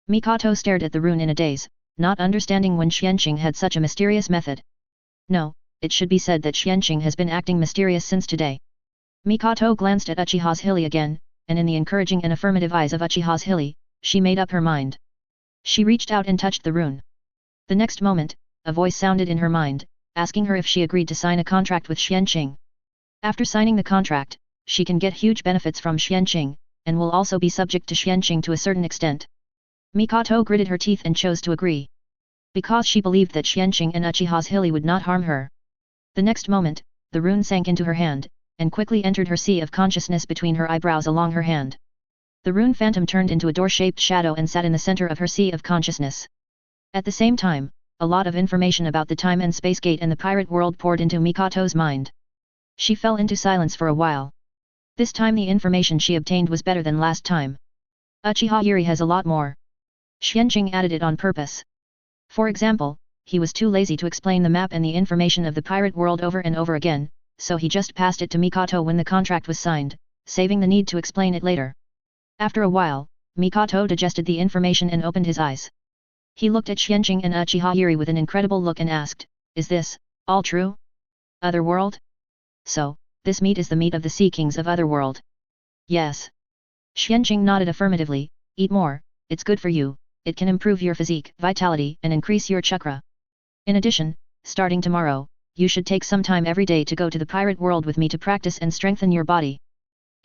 Mikoto stared at the rune in a daze, not understanding when Xuanqing had such a mysterious method. No, it should be said that Xuanqing has been acting mysterious since today. Mikoto glanced at Uchiha Zhili again, and in the encouraging and affirmative eyes of Uchiha Zhili, she made up her mind. She reached out and touched the rune. The next moment, a voice sounded in her mind, asking her if she agreed to sign a contract with Xuanqing. After signing the contract, she can get huge benefits from Xuanqing, and will also be subject to Xuanqing to a certain extent. Mikoto gritted her teeth and chose to agree. Because she believed that Xuanqing and Uchiha Zhili would not harm her. The next moment, the rune sank into her hand, and quickly entered her sea of consciousness between her eyebrows along her hand. The rune phantom turned into a door-shaped shadow and sat in the center of her sea of consciousness. At the same time, a lot of information about the time and space gate and the pirate world poured into Mikoto's mind. She fell into silence for a while. This time the information she obtained was better than last time. Uchiha Zhili has a lot more. Xuanqing added it on purpose. For example, he was too lazy to explain the map and the information of the pirate world over and over again, so he just passed it to Mikoto when the contract was signed, saving the need to explain it later. After a while, Mikoto digested the information and opened his eyes. He looked at Xuanqing and Uchiha Zhili with an incredible look and asked, is this, all true? Otherworld? So, this meat is the meat of the Sea Kings of Otherworld. Yes. Xuanqing nodded affirmatively, eat more, it's good for you, it can improve your physique, vitality and increase your chakra. In addition, starting tomorrow, you should take some time every day to go to the pirate world with me to practice and strengthen your body.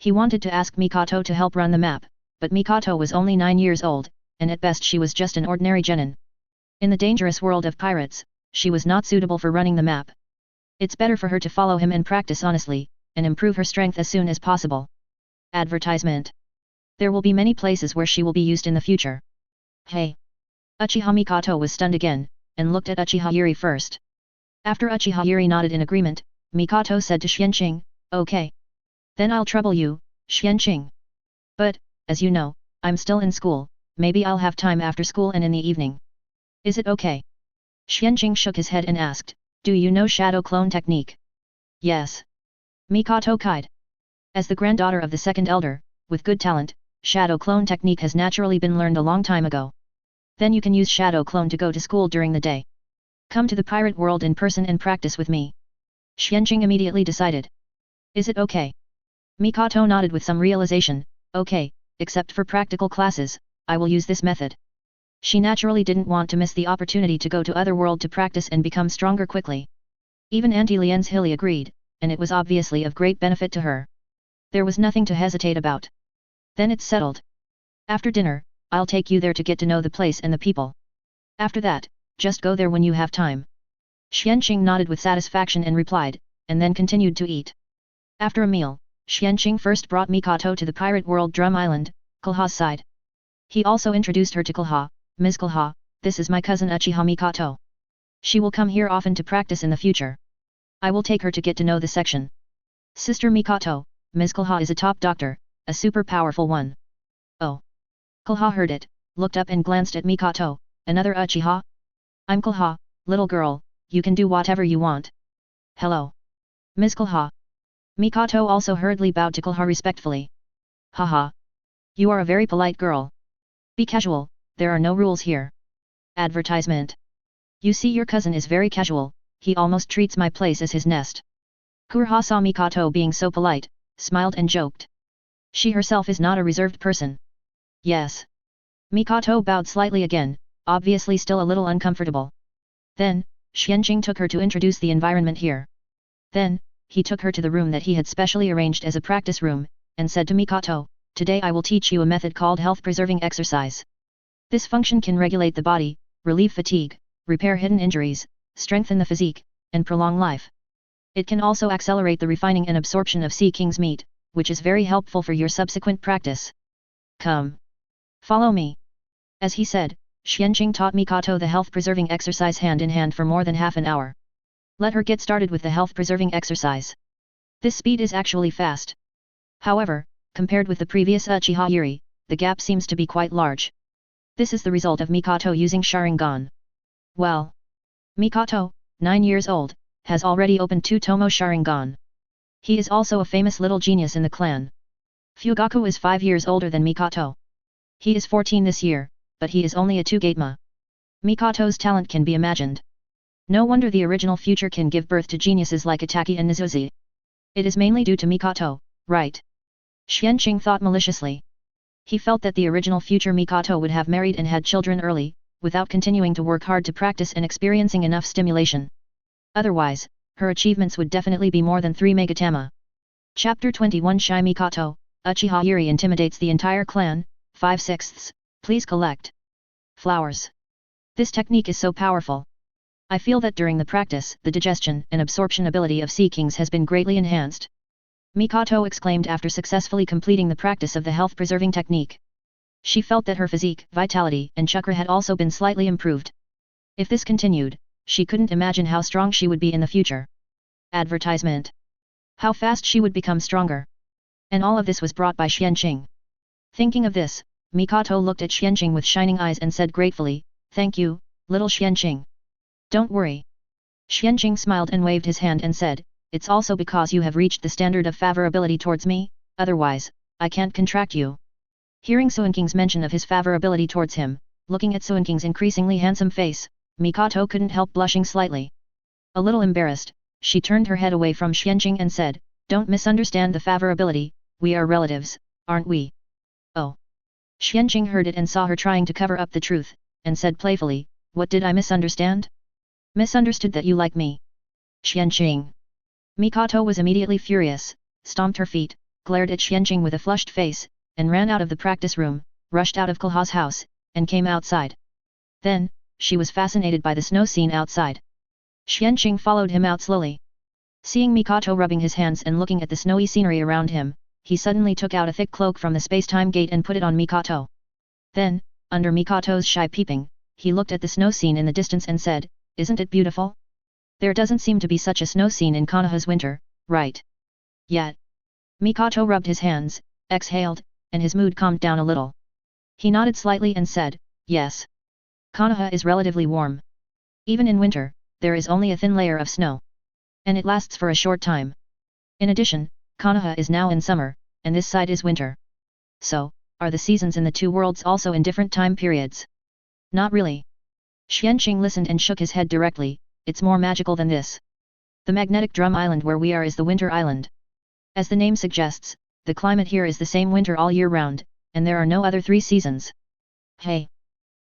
He wanted to ask Mikoto to help run the map, but Mikoto was only 9 years old, and at best she was just an ordinary genin. In the dangerous world of pirates, she was not suitable for running the map. It's better for her to follow him and practice honestly, and improve her strength as soon as possible. Advertisement. There will be many places where she will be used in the future. Hey! Uchiha Mikoto was stunned again, and looked at Uchiha Zhili first. After Uchiha Zhili nodded in agreement, Mikoto said to Xuanqing, okay. Then I'll trouble you, Xuanqing. But, as you know, I'm still in school, maybe I'll have time after school and in the evening. Is it okay? Xuanqing shook his head and asked, do you know shadow clone technique? Yes. Mikoto cried. As the granddaughter of the second elder, with good talent, shadow clone technique has naturally been learned a long time ago. Then you can use shadow clone to go to school during the day. Come to the pirate world in person and practice with me. Xuanqing immediately decided. Is it okay? Mikoto nodded with some realization, okay, except for practical classes, I will use this method. She naturally didn't want to miss the opportunity to go to Otherworld to practice and become stronger quickly. Even Auntie Lien's Zhili agreed, and it was obviously of great benefit to her. There was nothing to hesitate about. Then it's settled. After dinner, I'll take you there to get to know the place and the people. After that, just go there when you have time. Xuanqing nodded with satisfaction and replied, and then continued to eat. After a meal, Xuanqing first brought Mikoto to the pirate world Drum Island, Konoha's side. He also introduced her to Konoha. Ms. Konoha, this is my cousin Uchiha Mikoto. She will come here often to practice in the future. I will take her to get to know the section. Sister Mikoto, Ms. Konoha is a top doctor, a super powerful one. Oh. Konoha heard it, looked up and glanced at Mikoto, another Uchiha? I'm Konoha, little girl, you can do whatever you want. Hello. Ms. Konoha. Mikoto also hurriedly bowed to Konoha respectfully. Haha. You are a very polite girl. Be casual. There are no rules here. Advertisement. You see, your cousin is very casual, he almost treats my place as his nest. Konoha saw Mikoto being so polite, smiled and joked. She herself is not a reserved person. Yes. Mikoto bowed slightly again, obviously still a little uncomfortable. Then, Xuanqing took her to introduce the environment here. Then, he took her to the room that he had specially arranged as a practice room, and said to Mikoto, today I will teach you a method called health-preserving exercise. This function can regulate the body, relieve fatigue, repair hidden injuries, strengthen the physique, and prolong life. It can also accelerate the refining and absorption of Sea King's meat, which is very helpful for your subsequent practice. Come. Follow me. As he said, Xuanqing taught Mikoto the health-preserving exercise hand in hand for more than half an hour. Let her get started with the health-preserving exercise. This speed is actually fast. However, compared with the previous Uchiha Zhili, the gap seems to be quite large. This is the result of Mikoto using Sharingan. Well. Mikoto, 9 years old, has already opened 2 Tomo Sharingan. He is also a famous little genius in the clan. Fugaku is 5 years older than Mikoto. He is 14 this year, but he is only a 2 Gatema. Mikoto's talent can be imagined. No wonder the original future can give birth to geniuses like Itaki and Nizuzi. It is mainly due to Mikoto, right? Xuanqing thought maliciously. He felt that the original future Mikoto would have married and had children early, without continuing to work hard to practice and experiencing enough stimulation. Otherwise, her achievements would definitely be more than 3 Megatama. Chapter 21 Shy Mikoto, Uchiha Zhili intimidates the entire clan, 5/6. Please collect flowers. This technique is so powerful. I feel that during the practice, the digestion and absorption ability of Sea Kings has been greatly enhanced. Mikoto exclaimed after successfully completing the practice of the health-preserving technique. She felt that her physique, vitality, and chakra had also been slightly improved. If this continued, she couldn't imagine how strong she would be in the future. Advertisement. How fast she would become stronger. And all of this was brought by Xuanqing. Thinking of this, Mikoto looked at Xuanqing with shining eyes and said gratefully, "Thank you, little Xuanqing. Don't worry." Xuanqing smiled and waved his hand and said, "It's also because you have reached the standard of favorability towards me, otherwise, I can't contract you." Hearing Xuanqing's mention of his favorability towards him, looking at Xuanqing's increasingly handsome face, Mikoto couldn't help blushing slightly. A little embarrassed, she turned her head away from Xuanqing and said, "Don't misunderstand the favorability, we are relatives, aren't we?" Oh. Xuanqing heard it and saw her trying to cover up the truth, and said playfully, "What did I misunderstand?" "Misunderstood that you like me." Xuanqing. Mikoto was immediately furious, stomped her feet, glared at Xuanqing with a flushed face, and ran out of the practice room, rushed out of Konoha's house, and came outside. Then, she was fascinated by the snow scene outside. Xuanqing followed him out slowly. Seeing Mikoto rubbing his hands and looking at the snowy scenery around him, he suddenly took out a thick cloak from the space-time gate and put it on Mikoto. Then, under Mikoto's shy peeping, he looked at the snow scene in the distance and said, "Isn't it beautiful? There doesn't seem to be such a snow scene in Konoha's winter, right?" Yet. Mikoto rubbed his hands, exhaled, and his mood calmed down a little. He nodded slightly and said, "Yes. Konoha is relatively warm. Even in winter, there is only a thin layer of snow. And it lasts for a short time. In addition, Konoha is now in summer, and this side is winter. So, are the seasons in the 2 worlds also in different time periods?" "Not really." Xuanqing listened and shook his head directly, "It's more magical than this. The magnetic drum island where we are is the winter island. As the name suggests, the climate here is the same winter all year round, and there are no other 3 seasons." "Hey!"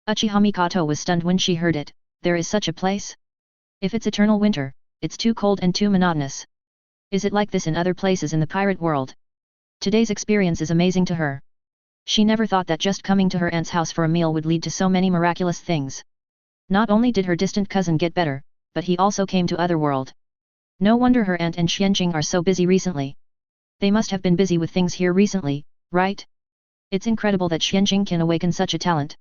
Uchiha Mikoto was stunned when she heard it, "There is such a place? If it's eternal winter, it's too cold and too monotonous. Is it like this in other places in the pirate world?" Today's experience is amazing to her. She never thought that just coming to her aunt's house for a meal would lead to so many miraculous things. Not only did her distant cousin get better, but he also came to Otherworld. No wonder her aunt and Xuanqing are so busy recently. They must have been busy with things here recently, right? It's incredible that Xuanqing can awaken such a talent.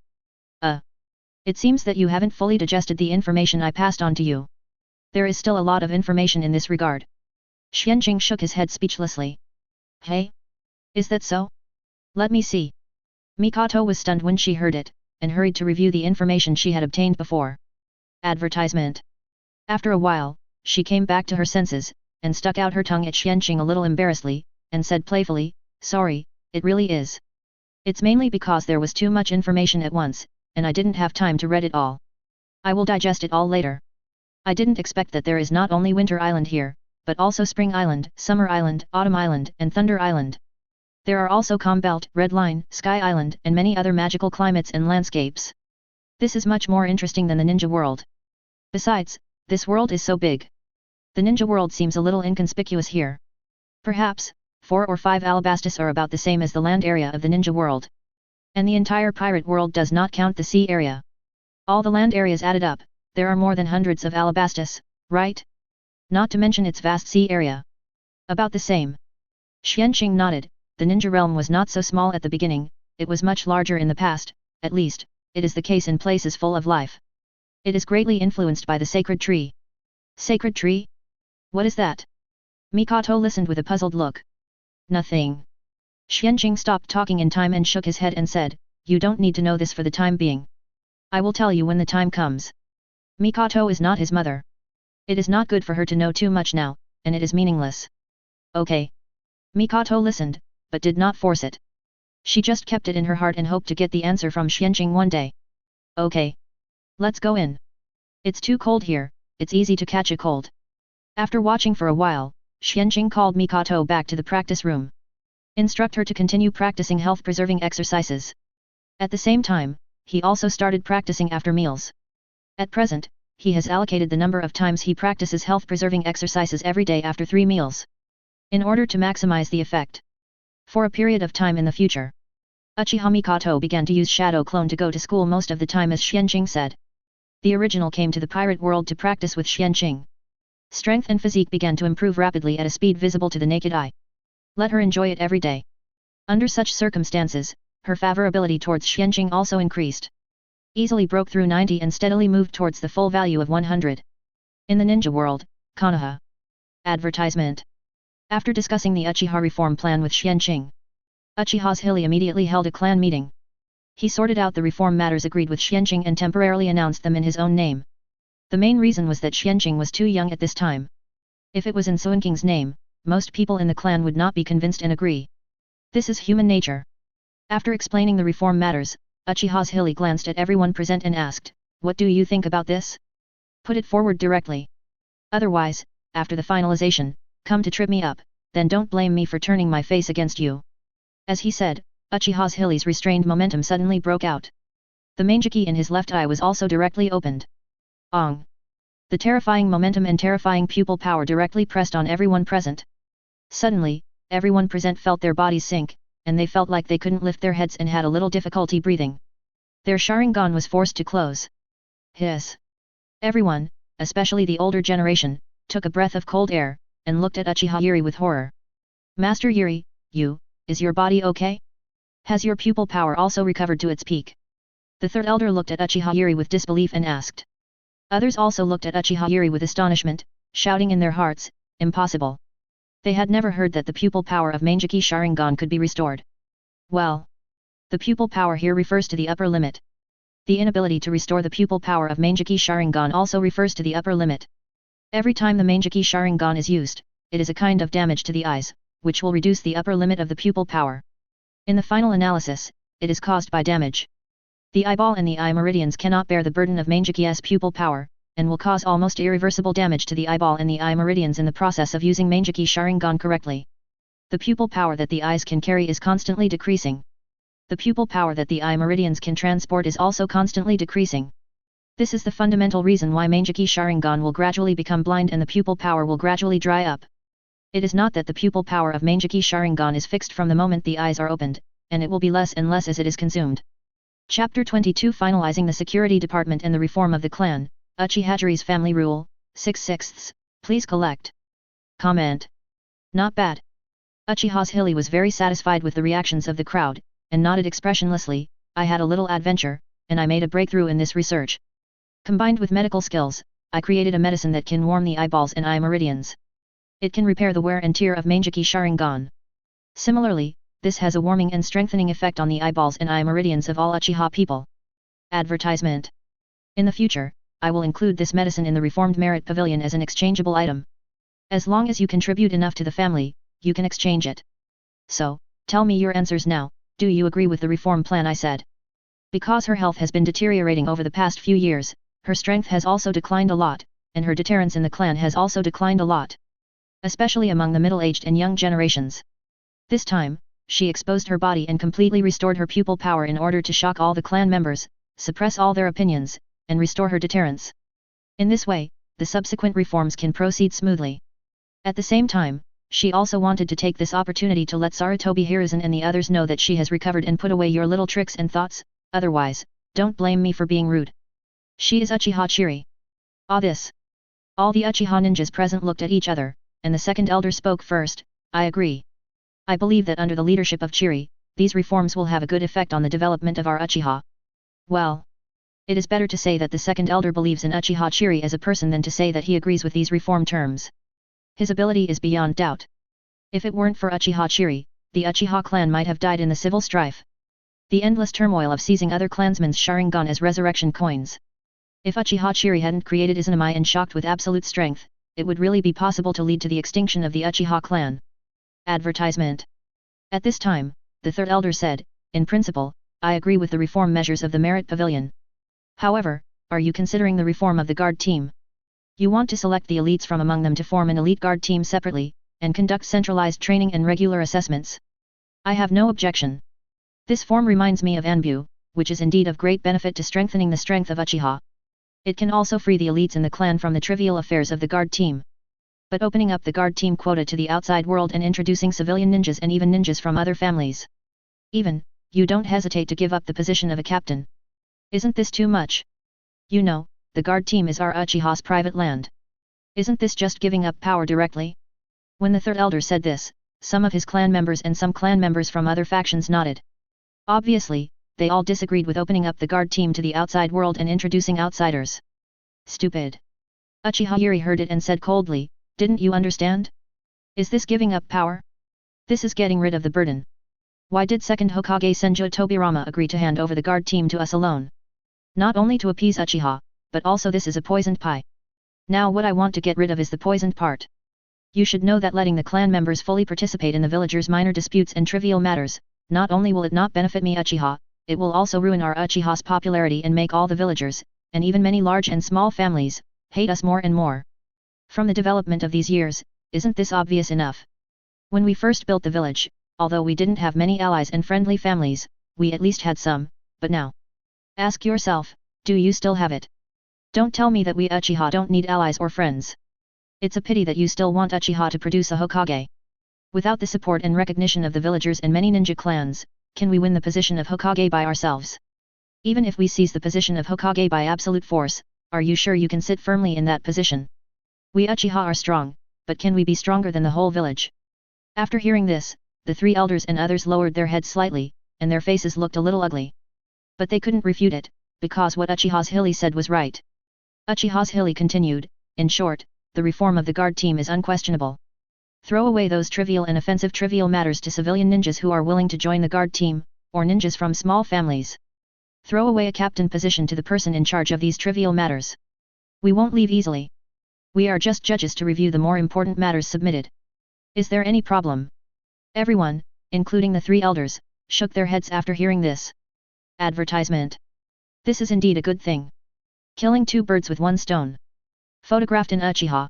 It seems that you haven't fully digested the information I passed on to you. There is still a lot of information in this regard." Xuanqing shook his head speechlessly. "Hey? Is that so? Let me see." Mikoto was stunned when she heard it, and hurried to review the information she had obtained before. Advertisement. After a while, she came back to her senses, and stuck out her tongue at Xuanqing a little embarrassedly, and said playfully, "Sorry, it really is. It's mainly because there was too much information at once, and I didn't have time to read it all. I will digest it all later. I didn't expect that there is not only Winter Island here, but also Spring Island, Summer Island, Autumn Island, and Thunder Island. There are also Calm Belt, Red Line, Sky Island, and many other magical climates and landscapes. This is much more interesting than the ninja world. Besides, this world is so big. The ninja world seems a little inconspicuous here. Perhaps, 4 or 5 Alabastus are about the same as the land area of the ninja world. And the entire pirate world does not count the sea area. All the land areas added up, there are more than hundreds of Alabastus, right? not to mention its vast sea area. About the same. Xuanqing nodded. The ninja realm was not so small at the beginning, it was much larger in the past, at least, it is the case in places full of life. It is greatly influenced by the sacred tree. Sacred tree? What is that? Mikoto listened with a puzzled look. Nothing. Xuanqing stopped talking in time and shook his head and said, you don't need to know this for the time being. I will tell you when the time comes. Mikoto is not his mother. It is not good for her to know too much now, and it is meaningless. Okay. Mikoto listened, but did not force it. She just kept it in her heart and hoped to get the answer from Xuanqing one day. Okay. Let's go in. It's too cold here, it's easy to catch a cold. After watching for a while, Xuanqing called Mikoto back to the practice room. Instruct her to continue practicing health-preserving exercises. At the same time, he also started practicing after meals. At present, he has allocated the number of times he practices health-preserving exercises every day after 3 meals. In order to maximize the effect. For a period of time in the future. Uchiha Mikoto began to use Shadow Clone to go to school most of the time as Xuanqing said. The original came to the pirate world to practice with Xuanqing. Strength and physique began to improve rapidly at a speed visible to the naked eye. Let her enjoy it every day. Under such circumstances, her favorability towards Xuanqing also increased. Easily broke through 90 and steadily moved towards the full value of 100. In the ninja world, Konoha. Advertisement. After discussing the Uchiha reform plan with Xuanqing, Uchiha Zhili immediately held a clan meeting. He sorted out the reform matters agreed with Xuanqing and temporarily announced them in his own name. The main reason was that Xuanqing was too young at this time. If it was in Xuanqing's name, most people in the clan would not be convinced and agree. This is human nature. After explaining the reform matters, Uchiha Zhili glanced at everyone present and asked, what do you think about this? Put it forward directly. Otherwise, after the finalization, come to trip me up, then don't blame me for turning my face against you. As he said, Uchiha Zhili's restrained momentum suddenly broke out. The Mangeki in his left eye was also directly opened. Ong! The terrifying momentum and terrifying pupil power directly pressed on everyone present. Suddenly, everyone present felt their bodies sink, and they felt like they couldn't lift their heads and had a little difficulty breathing. Their Sharingan was forced to close. Hiss! Everyone, especially the older generation, took a breath of cold air, and looked at Uchiha Yuri with horror. Master Yuri, is your body okay? Has your pupil power also recovered to its peak? The third elder looked at Uchiha Yuri with disbelief and asked. Others also looked at Uchiha Yuri with astonishment, shouting in their hearts, impossible. They had never heard that the pupil power of Mangeki Sharingan could be restored. Well, the pupil power here refers to the upper limit. The inability to restore the pupil power of Mangeki Sharingan also refers to the upper limit. Every time the Mangeki Sharingan is used, it is a kind of damage to the eyes, which will reduce the upper limit of the pupil power. In the final analysis, it is caused by damage. The eyeball and the eye meridians cannot bear the burden of Mangeki's pupil power, and will cause almost irreversible damage to the eyeball and the eye meridians in the process of using Mangeki Sharingan correctly. The pupil power that the eyes can carry is constantly decreasing. The pupil power that the eye meridians can transport is also constantly decreasing. This is the fundamental reason why Mangeki Sharingan will gradually become blind and the pupil power will gradually dry up. It is not that the pupil power of Mangeki Sharingan is fixed from the moment the eyes are opened, and it will be less and less as it is consumed. Chapter 22 Finalizing the Security Department and the Reform of the Clan, Uchiha Zhili's Family Rule, 6/6. Please collect. Comment. Not bad. Uchiha Zhili was very satisfied with the reactions of the crowd, and nodded expressionlessly, I had a little adventure, and I made a breakthrough in this research. Combined with medical skills, I created a medicine that can warm the eyeballs and eye meridians. It can repair the wear and tear of Mangeki Sharingan. Similarly, this has a warming and strengthening effect on the eyeballs and eye meridians of all Uchiha people. Advertisement. In the future, I will include this medicine in the Reformed Merit Pavilion as an exchangeable item. As long as you contribute enough to the family, you can exchange it. So, tell me your answers now, do you agree with the reform plan I said? Because her health has been deteriorating over the past few years, her strength has also declined a lot, and her deterrence in the clan has also declined a lot. Especially among the middle-aged and young generations. This time, she exposed her body and completely restored her pupil power in order to shock all the clan members, suppress all their opinions, and restore her deterrence. In this way, the subsequent reforms can proceed smoothly. At the same time, she also wanted to take this opportunity to let Sarutobi Hiruzen and the others know that she has recovered and put away your little tricks and thoughts, otherwise, don't blame me for being rude. She is Uchiha Zhili. Ah this. All the Uchiha ninjas present looked at each other, and the second elder spoke first. I agree. I believe that under the leadership of Chiri, these reforms will have a good effect on the development of our Uchiha. Well, it is better to say that the second elder believes in Uchiha Chiri as a person than to say that he agrees with these reform terms. His ability is beyond doubt. If it weren't for Uchiha Chiri, the Uchiha clan might have died in the civil strife. The endless turmoil of seizing other clansmen's Sharingan as resurrection coins. If Uchiha Chiri hadn't created Izanami and shocked with absolute strength, it would really be possible to lead to the extinction of the Uchiha clan. Advertisement. At this time, the third elder said, in principle, I agree with the reform measures of the Merit Pavilion. However, are you considering the reform of the guard team? You want to select the elites from among them to form an elite guard team separately, and conduct centralized training and regular assessments. I have no objection. This form reminds me of Anbu, which is indeed of great benefit to strengthening the strength of Uchiha. It can also free the elites in the clan from the trivial affairs of the guard team. But opening up the guard team quota to the outside world and introducing civilian ninjas and even ninjas from other families. Even, you don't hesitate to give up the position of a captain. Isn't this too much? You know, the guard team is our Uchiha's private land. Isn't this just giving up power directly? When the third elder said this, some of his clan members and some clan members from other factions nodded. Obviously, they all disagreed with opening up the guard team to the outside world and introducing outsiders. Stupid. Uchiha Yuri heard it and said coldly, didn't you understand? Is this giving up power? This is getting rid of the burden. Why did second Hokage Senju Tobirama agree to hand over the guard team to us alone? Not only to appease Uchiha, but also this is a poisoned pie. Now what I want to get rid of is the poisoned part. You should know that letting the clan members fully participate in the villagers' minor disputes and trivial matters, not only will it not benefit me Uchiha, it will also ruin our Uchiha's popularity and make all the villagers, and even many large and small families, hate us more and more. From the development of these years, isn't this obvious enough? When we first built the village, although we didn't have many allies and friendly families, we at least had some, but now. Ask yourself, do you still have it? Don't tell me that we Uchiha don't need allies or friends. It's a pity that you still want Uchiha to produce a Hokage. Without the support and recognition of the villagers and many ninja clans, can we win the position of Hokage by ourselves? Even if we seize the position of Hokage by absolute force, are you sure you can sit firmly in that position? We Uchiha are strong, but can we be stronger than the whole village? After hearing this, the three elders and others lowered their heads slightly, and their faces looked a little ugly. But they couldn't refute it, because what Uchiha Zhili said was right. Uchiha Zhili continued, in short, the reform of the guard team is unquestionable. Throw away those trivial and offensive trivial matters to civilian ninjas who are willing to join the guard team, or ninjas from small families. Throw away a captain position to the person in charge of these trivial matters. We won't leave easily. We are just judges to review the more important matters submitted. Is there any problem? Everyone, including the three elders, shook their heads after hearing this. Advertisement. This is indeed a good thing. Killing two birds with one stone. Photographed in Uchiha.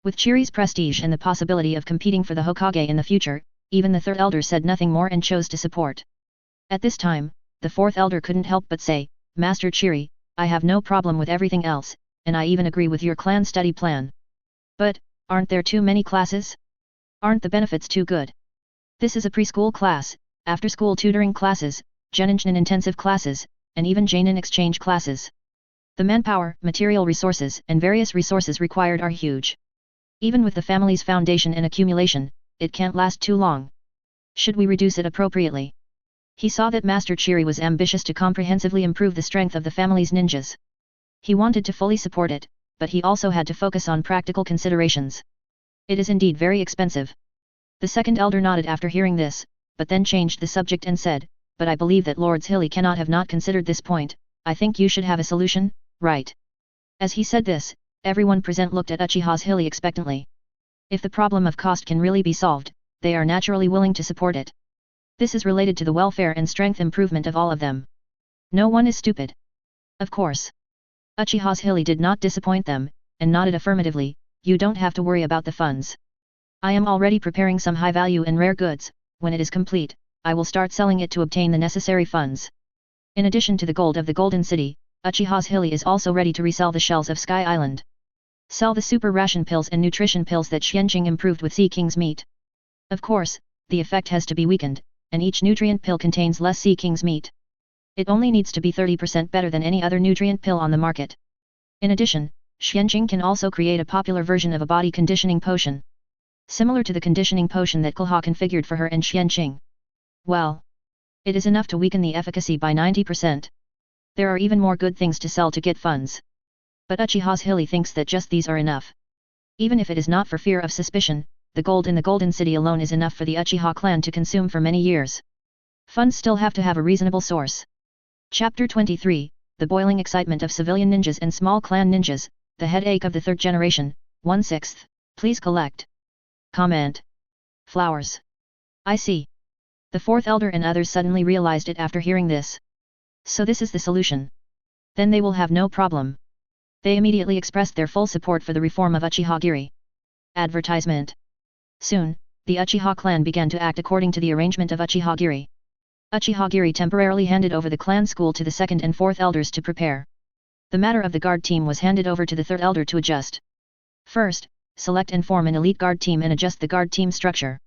With Chiri's prestige and the possibility of competing for the Hokage in the future, even the third elder said nothing more and chose to support. At this time, the fourth elder couldn't help but say, Master Chiri, I have no problem with everything else, and I even agree with your clan study plan. But, aren't there too many classes? Aren't the benefits too good? This is a preschool class, after-school tutoring classes, Geninjnin intensive classes, and even Jainin exchange classes. The manpower, material resources, and various resources required are huge. Even with the family's foundation and accumulation, it can't last too long. Should we reduce it appropriately? He saw that Master Chiri was ambitious to comprehensively improve the strength of the family's ninjas. He wanted to fully support it, but he also had to focus on practical considerations. It is indeed very expensive. The second elder nodded after hearing this, but then changed the subject and said, but I believe that Lord Zhili cannot have not considered this point. I think you should have a solution, right? As he said this, everyone present looked at Uchiha Zhili expectantly. If the problem of cost can really be solved, they are naturally willing to support it. This is related to the welfare and strength improvement of all of them. No one is stupid. Of course. Uchiha Zhili did not disappoint them, and nodded affirmatively, you don't have to worry about the funds. I am already preparing some high-value and rare goods. When it is complete, I will start selling it to obtain the necessary funds. In addition to the gold of the Golden City, Uchiha Zhili is also ready to resell the shells of Sky Island. Sell the super ration pills and nutrition pills that Xuanqing improved with Sea King's meat. Of course, the effect has to be weakened, and each nutrient pill contains less Sea King's meat. It only needs to be 30% better than any other nutrient pill on the market. In addition, Xuanqing can also create a popular version of a body conditioning potion, similar to the conditioning potion that Konoha configured for her and Xuanqing. Well, it is enough to weaken the efficacy by 90%. There are even more good things to sell to get funds. But Uchiha Zhili thinks that just these are enough. Even if it is not for fear of suspicion, the gold in the Golden City alone is enough for the Uchiha clan to consume for many years. Funds still have to have a reasonable source. Chapter 23, The Boiling Excitement of Civilian Ninjas and Small Clan Ninjas, The Headache of the Third Generation, 1/6. Please collect. Comment. Flowers. I see. The fourth elder and others suddenly realized it after hearing this. So this is the solution. Then they will have no problem. They immediately expressed their full support for the reform of Uchiha Zhili. Advertisement. Soon, the Uchiha clan began to act according to the arrangement of Uchiha Zhili. Uchiha Zhili temporarily handed over the clan school to the second and fourth elders to prepare. The matter of the guard team was handed over to the third elder to adjust. First, select and form an elite guard team and adjust the guard team structure.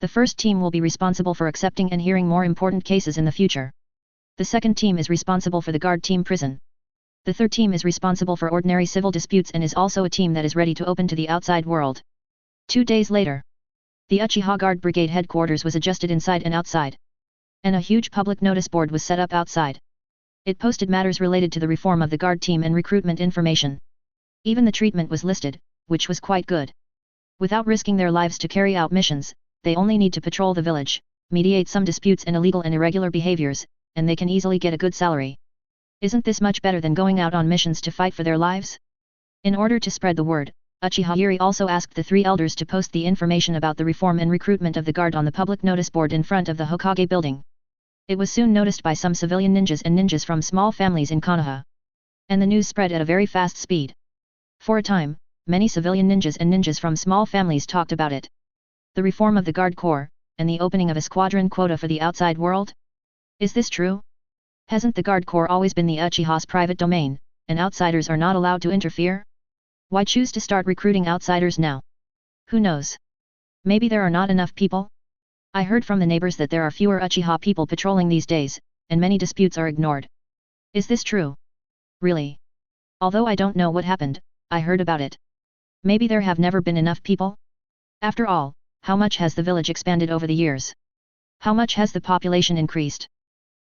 The first team will be responsible for accepting and hearing more important cases in the future. The second team is responsible for the guard team prison. The third team is responsible for ordinary civil disputes and is also a team that is ready to open to the outside world. 2 days later, the Uchiha Guard Brigade headquarters was adjusted inside and outside. And a huge public notice board was set up outside. It posted matters related to the reform of the guard team and recruitment information. Even the treatment was listed, which was quite good. Without risking their lives to carry out missions, they only need to patrol the village, mediate some disputes and illegal and irregular behaviors, and they can easily get a good salary. Isn't this much better than going out on missions to fight for their lives? In order to spread the word, Uchiha Zhili also asked the 3 elders to post the information about the reform and recruitment of the guard on the public notice board in front of the Hokage building. It was soon noticed by some civilian ninjas and ninjas from small families in Konoha. And the news spread at a very fast speed. For a time, many civilian ninjas and ninjas from small families talked about it. The reform of the guard corps, and the opening of a squadron quota for the outside world? Is this true? Hasn't the guard corps always been the Uchiha's private domain, and outsiders are not allowed to interfere? Why choose to start recruiting outsiders now? Who knows? Maybe there are not enough people? I heard from the neighbors that there are fewer Uchiha people patrolling these days, and many disputes are ignored. Is this true? Really? Although I don't know what happened, I heard about it. Maybe there have never been enough people? After all, how much has the village expanded over the years? How much has the population increased?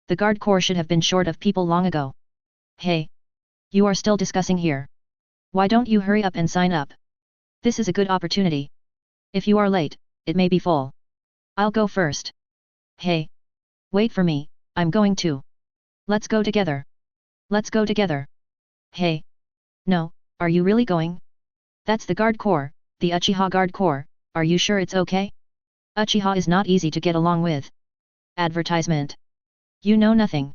The guard corps should have been short of people long ago. Hey! You are still discussing here. Why don't you hurry up and sign up? This is a good opportunity. If you are late, it may be full. I'll go first. Hey! Wait for me, I'm going too. Let's go together. Let's go together. Hey! No, are you really going? That's the guard corps, the Uchiha guard corps, are you sure it's okay? Uchiha is not easy to get along with. Advertisement. You know nothing.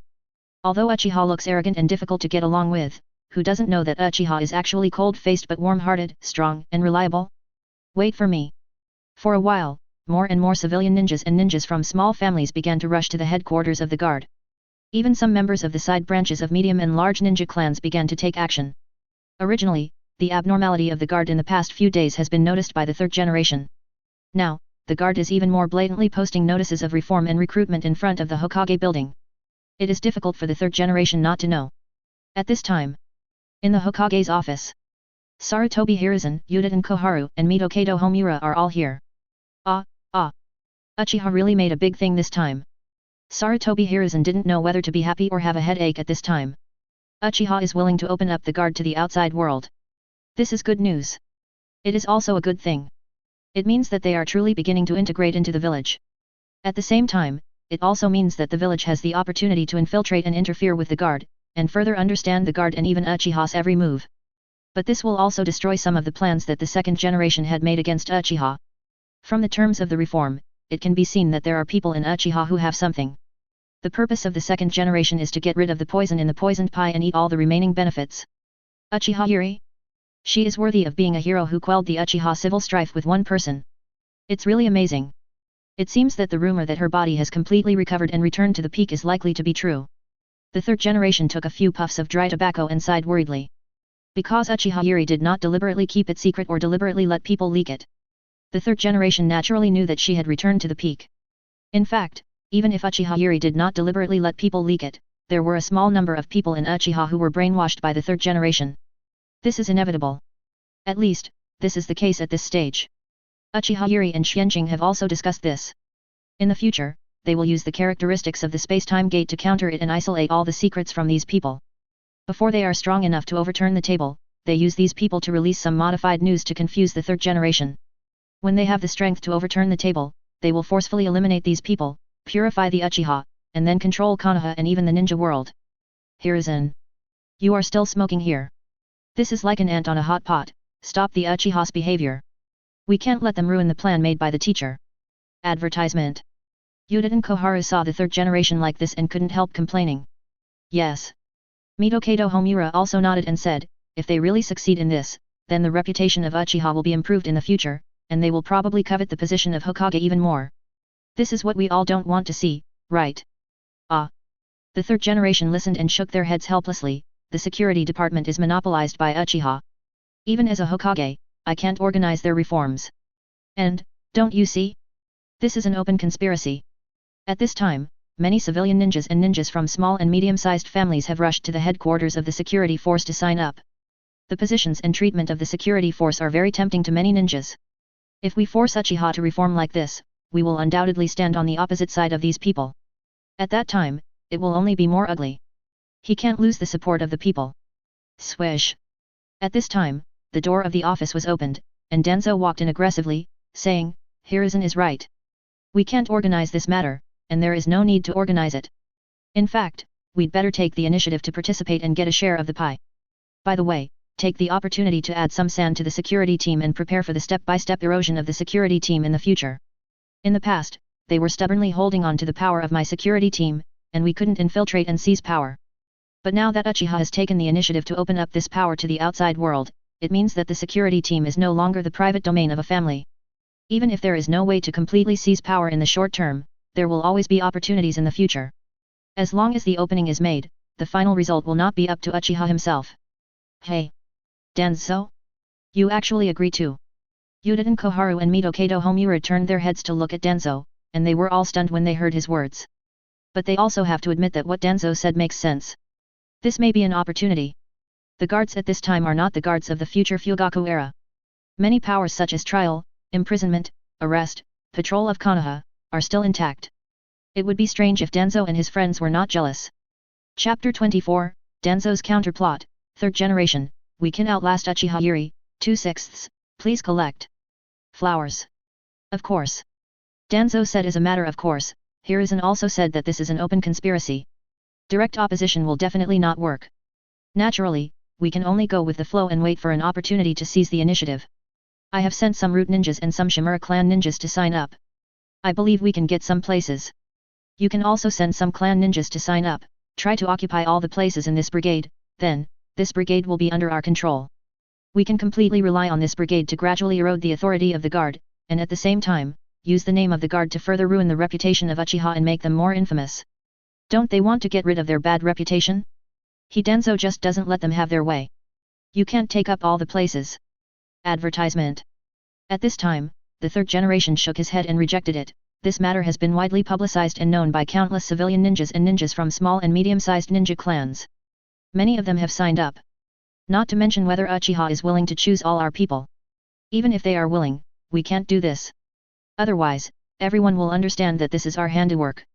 Although Uchiha looks arrogant and difficult to get along with, who doesn't know that Uchiha is actually cold-faced but warm-hearted, strong, and reliable? Wait for me. For a while, more and more civilian ninjas and ninjas from small families began to rush to the headquarters of the guard. Even some members of the side branches of medium and large ninja clans began to take action. Originally, the abnormality of the guard in the past few days has been noticed by the third generation. Now, the guard is even more blatantly posting notices of reform and recruitment in front of the Hokage building. It is difficult for the third generation not to know. At this time, in the Hokage's office, Sarutobi Hiruzen, Udaten Koharu, and Mito Kato Homura are all here. Uchiha really made a big thing this time. Sarutobi Hiruzen didn't know whether to be happy or have a headache at this time. Uchiha is willing to open up the guard to the outside world. This is good news. It is also a good thing. It means that they are truly beginning to integrate into the village. At the same time, it also means that the village has the opportunity to infiltrate and interfere with the guard, and further understand the guard and even Uchiha's every move. But this will also destroy some of the plans that the second generation had made against Uchiha. From the terms of the reform, it can be seen that there are people in Uchiha who have something. The purpose of the second generation is to get rid of the poison in the poisoned pie and eat all the remaining benefits. Uchiha Zhili? She is worthy of being a hero who quelled the Uchiha civil strife with one person. It's really amazing. It seems that the rumor that her body has completely recovered and returned to the peak is likely to be true. The third generation took a few puffs of dry tobacco and sighed worriedly. Because Uchiha Zhili did not deliberately keep it secret or deliberately let people leak it. The third generation naturally knew that she had returned to the peak. In fact, even if Uchiha Zhili did not deliberately let people leak it, there were a small number of people in Uchiha who were brainwashed by the third generation. This is inevitable. At least, this is the case at this stage. Uchiha Zhili and Xuanqing have also discussed this. In the future, they will use the characteristics of the space-time gate to counter it and isolate all the secrets from these people. Before they are strong enough to overturn the table, they use these people to release some modified news to confuse the third generation. When they have the strength to overturn the table, they will forcefully eliminate these people, purify the Uchiha, and then control Konoha and even the ninja world. Hiruzen. You are still smoking here. This is like an ant on a hot pot, stop the Uchiha's behavior. We can't let them ruin the plan made by the teacher. Advertisement. Yuta and Koharu saw the third generation like this and couldn't help complaining. Yes. Mitokado Homura also nodded and said, if they really succeed in this, then the reputation of Uchiha will be improved in the future, and they will probably covet the position of Hokage even more. This is what we all don't want to see, right? Ah. The third generation listened and shook their heads helplessly. The security department is monopolized by Uchiha. Even as a Hokage, I can't organize their reforms. And, don't you see? This is an open conspiracy. At this time, many civilian ninjas and ninjas from small and medium-sized families have rushed to the headquarters of the security force to sign up. The positions and treatment of the security force are very tempting to many ninjas. If we force Uchiha to reform like this, we will undoubtedly stand on the opposite side of these people. At that time, it will only be more ugly. He can't lose the support of the people. Swish. At this time, the door of the office was opened, and Danzo walked in aggressively, saying, Hiruzen is right. We can't organize this matter, and there is no need to organize it. In fact, we'd better take the initiative to participate and get a share of the pie. By the way, take the opportunity to add some sand to the security team and prepare for the step-by-step erosion of the security team in the future. In the past, they were stubbornly holding on to the power of my security team, and we couldn't infiltrate and seize power. But now that Uchiha has taken the initiative to open up this power to the outside world, it means that the security team is no longer the private domain of a family. Even if there is no way to completely seize power in the short term, there will always be opportunities in the future. As long as the opening is made, the final result will not be up to Uchiha himself. Hey! Danzo? You actually agree too? Yuta Koharu and Mitokado Homura turned their heads to look at Danzo, and they were all stunned when they heard his words. But they also have to admit that what Danzo said makes sense. This may be an opportunity. The guards at this time are not the guards of the future Fugaku era. Many powers such as trial, imprisonment, arrest, patrol of Konoha, are still intact. It would be strange if Danzo and his friends were not jealous. Chapter 24, Danzo's counterplot, third generation, we can outlast Uchiha Zhili, 2/6, please collect flowers. Of course. Danzo said as a matter of course. Hiruzen also said that this is an open conspiracy. Direct opposition will definitely not work. Naturally, we can only go with the flow and wait for an opportunity to seize the initiative. I have sent some root ninjas and some Shimura clan ninjas to sign up. I believe we can get some places. You can also send some clan ninjas to sign up, try to occupy all the places in this brigade, then, this brigade will be under our control. We can completely rely on this brigade to gradually erode the authority of the guard, and at the same time, use the name of the guard to further ruin the reputation of Uchiha and make them more infamous. Don't they want to get rid of their bad reputation? Danzo just doesn't let them have their way. You can't take up all the places. Advertisement. At this time, the third generation shook his head and rejected it. This matter has been widely publicized and known by countless civilian ninjas and ninjas from small and medium-sized ninja clans. Many of them have signed up. Not to mention whether Uchiha is willing to choose all our people. Even if they are willing, we can't do this. Otherwise, everyone will understand that this is our handiwork.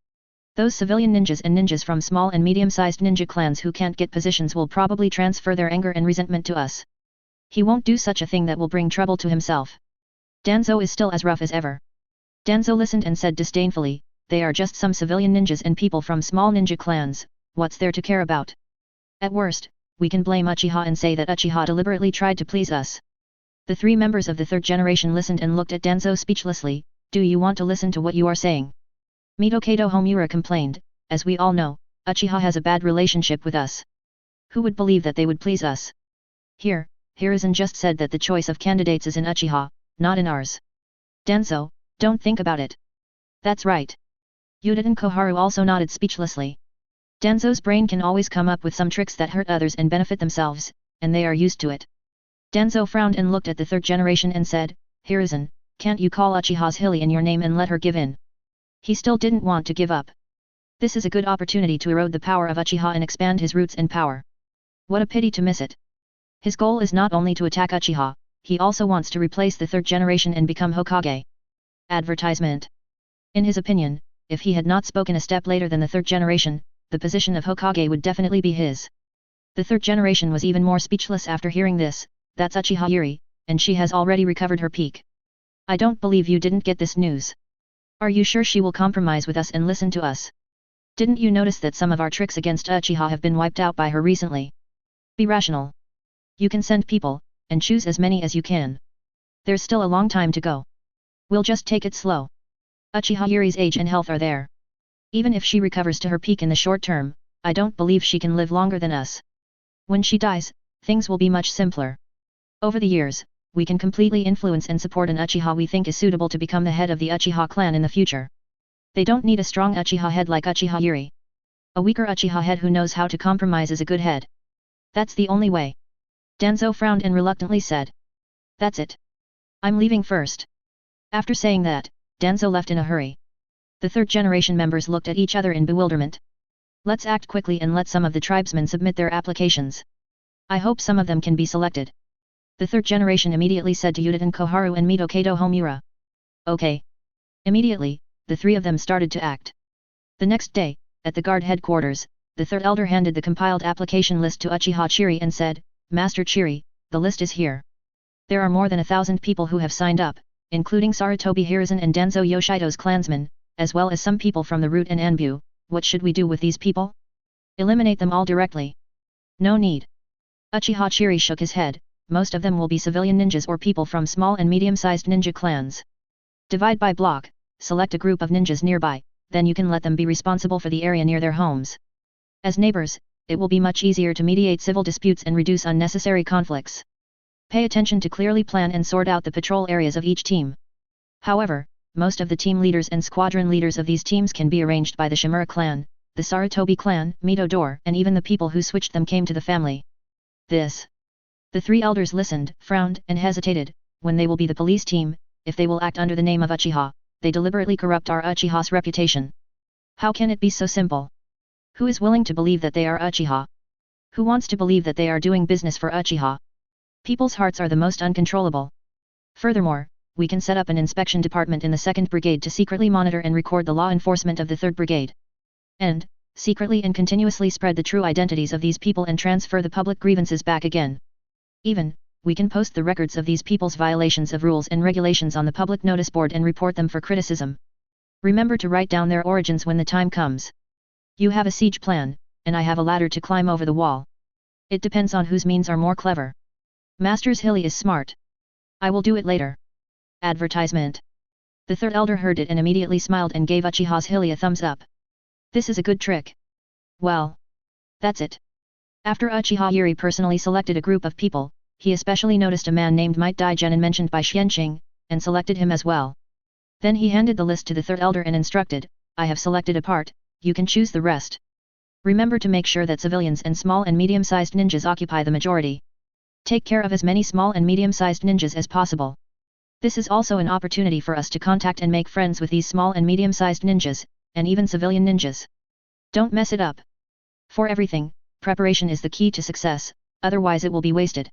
Those civilian ninjas and ninjas from small and medium-sized ninja clans who can't get positions will probably transfer their anger and resentment to us. He won't do such a thing that will bring trouble to himself. Danzo is still as rough as ever. Danzo listened and said disdainfully, they are just some civilian ninjas and people from small ninja clans, what's there to care about? At worst, we can blame Uchiha and say that Uchiha deliberately tried to please us. The three members of the third generation listened and looked at Danzo speechlessly. Do you want to listen to what you are saying? Mitokado Homura complained, as we all know, Uchiha has a bad relationship with us. Who would believe that they would please us? Hiruzen just said that the choice of candidates is in Uchiha, not in ours. Danzo, don't think about it. That's right. Yuta and Koharu also nodded speechlessly. Danzo's brain can always come up with some tricks that hurt others and benefit themselves, and they are used to it. Danzo frowned and looked at the third generation and said, Hiruzen, can't you call Uchiha Zhili in your name and let her give in? He still didn't want to give up. This is a good opportunity to erode the power of Uchiha and expand his roots and power. What a pity to miss it. His goal is not only to attack Uchiha, he also wants to replace the third generation and become Hokage. Advertisement. In his opinion, if he had not spoken a step later than the third generation, the position of Hokage would definitely be his. The third generation was even more speechless after hearing this. That's Uchiha Yuri, and she has already recovered her peak. I don't believe you didn't get this news. Are you sure she will compromise with us and listen to us? Didn't you notice that some of our tricks against Uchiha have been wiped out by her recently? Be rational. You can send people, and choose as many as you can. There's still a long time to go. We'll just take it slow. Uchiha Yuri's age and health are there. Even if she recovers to her peak in the short term, I don't believe she can live longer than us. When she dies, things will be much simpler. Over the years, we can completely influence and support an Uchiha we think is suitable to become the head of the Uchiha clan in the future. They don't need a strong Uchiha head like Uchiha Yuri. A weaker Uchiha head who knows how to compromise is a good head. That's the only way. Danzo frowned and reluctantly said. That's it. I'm leaving first. After saying that, Danzo left in a hurry. The third generation members looked at each other in bewilderment. Let's act quickly and let some of the tribesmen submit their applications. I hope some of them can be selected. The third generation immediately said to Yuditen Koharu and Mito Kato Homura. Okay. Immediately, the three of them started to act. The next day, at the guard headquarters, the third elder handed the compiled application list to Uchiha Chiri and said, Master Chiri, the list is here. There are more than 1,000 people who have signed up, including Sarutobi Hiruzen and Danzo Yoshido's clansmen, as well as some people from the Root and Anbu. What should we do with these people? Eliminate them all directly. No need. Uchiha Chiri shook his head. Most of them will be civilian ninjas or people from small and medium-sized ninja clans. Divide by block, select a group of ninjas nearby, then you can let them be responsible for the area near their homes. As neighbors, it will be much easier to mediate civil disputes and reduce unnecessary conflicts. Pay attention to clearly plan and sort out the patrol areas of each team. However, most of the team leaders and squadron leaders of these teams can be arranged by the Shimura clan, the Sarutobi clan, Mito Dor, and even the people who switched them came to the family. This. The three elders listened, frowned, and hesitated. When they will be the police team, if they will act under the name of Uchiha, they deliberately corrupt our Uchiha's reputation. How can it be so simple? Who is willing to believe that they are Uchiha? Who wants to believe that they are doing business for Uchiha? People's hearts are the most uncontrollable. Furthermore, we can set up an inspection department in the 2nd Brigade to secretly monitor and record the law enforcement of the 3rd Brigade. And, secretly and continuously spread the true identities of these people and transfer the public grievances back again. Even, we can post the records of these people's violations of rules and regulations on the public notice board and report them for criticism. Remember to write down their origins when the time comes. You have a siege plan, and I have a ladder to climb over the wall. It depends on whose means are more clever. Master's Hilly is smart. I will do it later. Advertisement. The third elder heard it and immediately smiled and gave Uchiha's Hilly a thumbs up. This is a good trick. Well. That's it. After Uchiha Yuri personally selected a group of people, he especially noticed a man named Might Daigenin mentioned by Xuanqing, and selected him as well. Then he handed the list to the third elder and instructed, I have selected a part, you can choose the rest. Remember to make sure that civilians and small and medium-sized ninjas occupy the majority. Take care of as many small and medium-sized ninjas as possible. This is also an opportunity for us to contact and make friends with these small and medium-sized ninjas, and even civilian ninjas. Don't mess it up. For everything, preparation is the key to success, otherwise it will be wasted.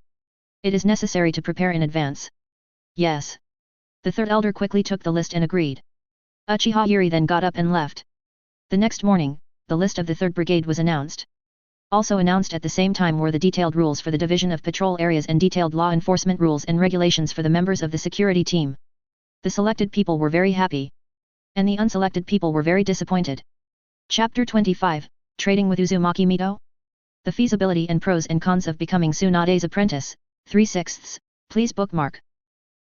It is necessary to prepare in advance. Yes. The third elder quickly took the list and agreed. Uchiha Yuri then got up and left. The next morning, the list of the 3rd Brigade was announced. Also announced at the same time were the detailed rules for the division of patrol areas and detailed law enforcement rules and regulations for the members of the security team. The selected people were very happy. And the unselected people were very disappointed. Chapter 25, Trading with Uzumaki Mito? The feasibility and pros and cons of becoming Tsunade's apprentice, 3/6, please bookmark.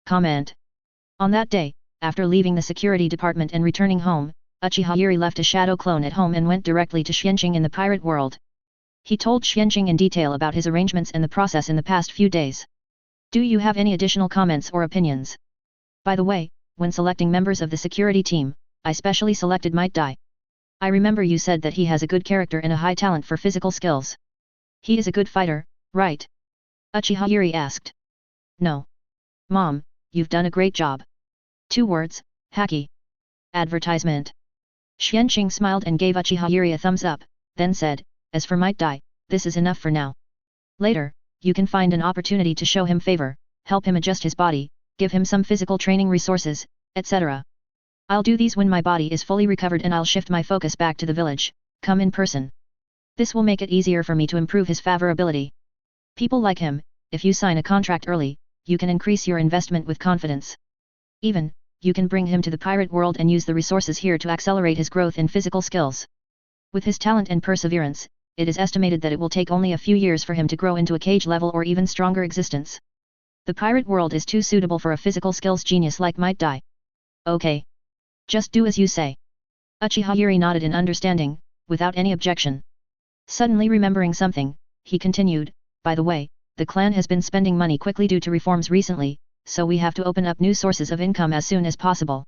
Comment. On that day, after leaving the security department and returning home, Uchiha Yuri left a shadow clone at home and went directly to Xuanqing in the pirate world. He told Xuanqing in detail about his arrangements and the process in the past few days. Do you have any additional comments or opinions? By the way, when selecting members of the security team, I specially selected Might Dai. I remember you said that he has a good character and a high talent for physical skills. He is a good fighter, right? Uchiha Yuri asked. No. Mom, you've done a great job. 2 words, hacky. Advertisement. Xuanqing smiled and gave Uchiha Yuri a thumbs up, then said, as for Might Dai, this is enough for now. Later, you can find an opportunity to show him favor, help him adjust his body, give him some physical training resources, etc. I'll do these when my body is fully recovered and I'll shift my focus back to the village, come in person. This will make it easier for me to improve his favorability. People like him, if you sign a contract early, you can increase your investment with confidence. Even, you can bring him to the pirate world and use the resources here to accelerate his growth in physical skills. With his talent and perseverance, it is estimated that it will take only a few years for him to grow into a Kage level or even stronger existence. The pirate world is too suitable for a physical skills genius like Might Dai. Okay. Just do as you say. Uchiha Yuri nodded in understanding, without any objection. Suddenly remembering something, he continued, by the way, the clan has been spending money quickly due to reforms recently, so we have to open up new sources of income as soon as possible.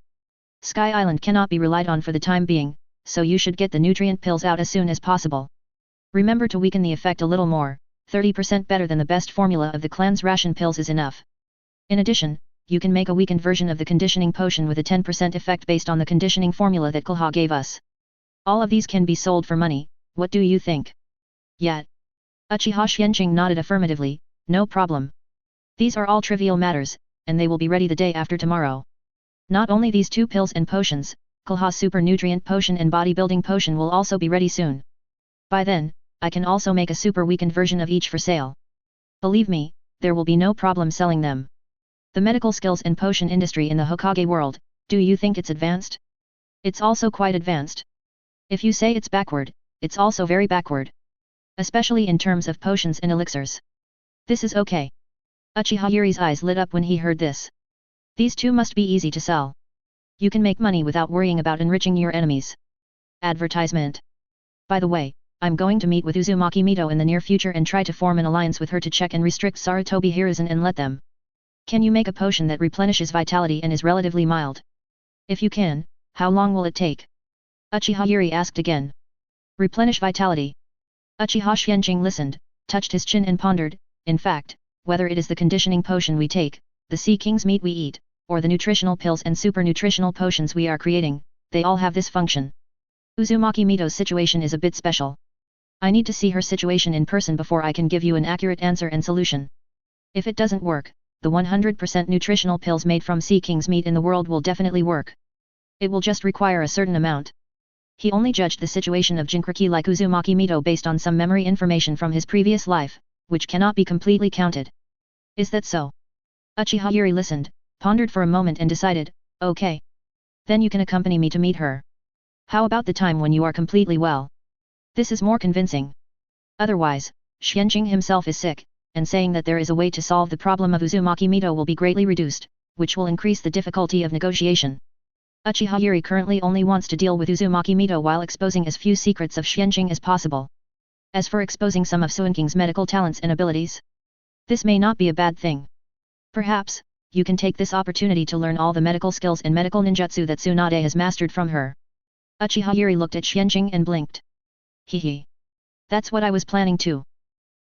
Sky Island cannot be relied on for the time being, so you should get the nutrient pills out as soon as possible. Remember to weaken the effect a little more, 30% better than the best formula of the clan's ration pills is enough. In addition, you can make a weakened version of the conditioning potion with a 10% effect based on the conditioning formula that Konoha gave us. All of these can be sold for money, what do you think? Yeah. Uchiha Xuanqing nodded affirmatively, no problem. These are all trivial matters, and they will be ready the day after tomorrow. Not only these two pills and potions, Konoha's super nutrient potion and bodybuilding potion will also be ready soon. By then, I can also make a super weakened version of each for sale. Believe me, there will be no problem selling them. The medical skills and potion industry in the Hokage world, do you think it's advanced? It's also quite advanced. If you say it's backward, it's also very backward. Especially in terms of potions and elixirs. This is okay. Uchiha Yuri's eyes lit up when he heard this. These two must be easy to sell. You can make money without worrying about enriching your enemies. Advertisement. By the way, I'm going to meet with Uzumaki Mito in the near future and try to form an alliance with her to check and restrict Sarutobi Hiruzen and let them. Can you make a potion that replenishes vitality and is relatively mild? If you can, how long will it take? Uchiha Yuri asked again. Replenish vitality. Uchiha Xuanqing listened, touched his chin and pondered, in fact, whether it is the conditioning potion we take, the Sea King's meat we eat, or the nutritional pills and super nutritional potions we are creating, they all have this function. Uzumaki Mito's situation is a bit special. I need to see her situation in person before I can give you an accurate answer and solution. If it doesn't work, the 100% nutritional pills made from Sea King's meat in the world will definitely work. It will just require a certain amount. He only judged the situation of Jinkriki like Uzumaki Mito based on some memory information from his previous life, which cannot be completely counted. Is that so? Uchiha Yuri listened, pondered for a moment and decided, okay. Then you can accompany me to meet her. How about the time when you are completely well? This is more convincing. Otherwise, Xuanqing himself is sick, and saying that there is a way to solve the problem of Uzumaki Mito will be greatly reduced, which will increase the difficulty of negotiation. Uchiha Yuri currently only wants to deal with Uzumaki Mito while exposing as few secrets of Xuanqing as possible. As for exposing some of Xuanqing's medical talents and abilities, this may not be a bad thing. Perhaps, you can take this opportunity to learn all the medical skills and medical ninjutsu that Tsunade has mastered from her. Uchiha Yuri looked at Xuanqing and blinked. Hehe. That's what I was planning too.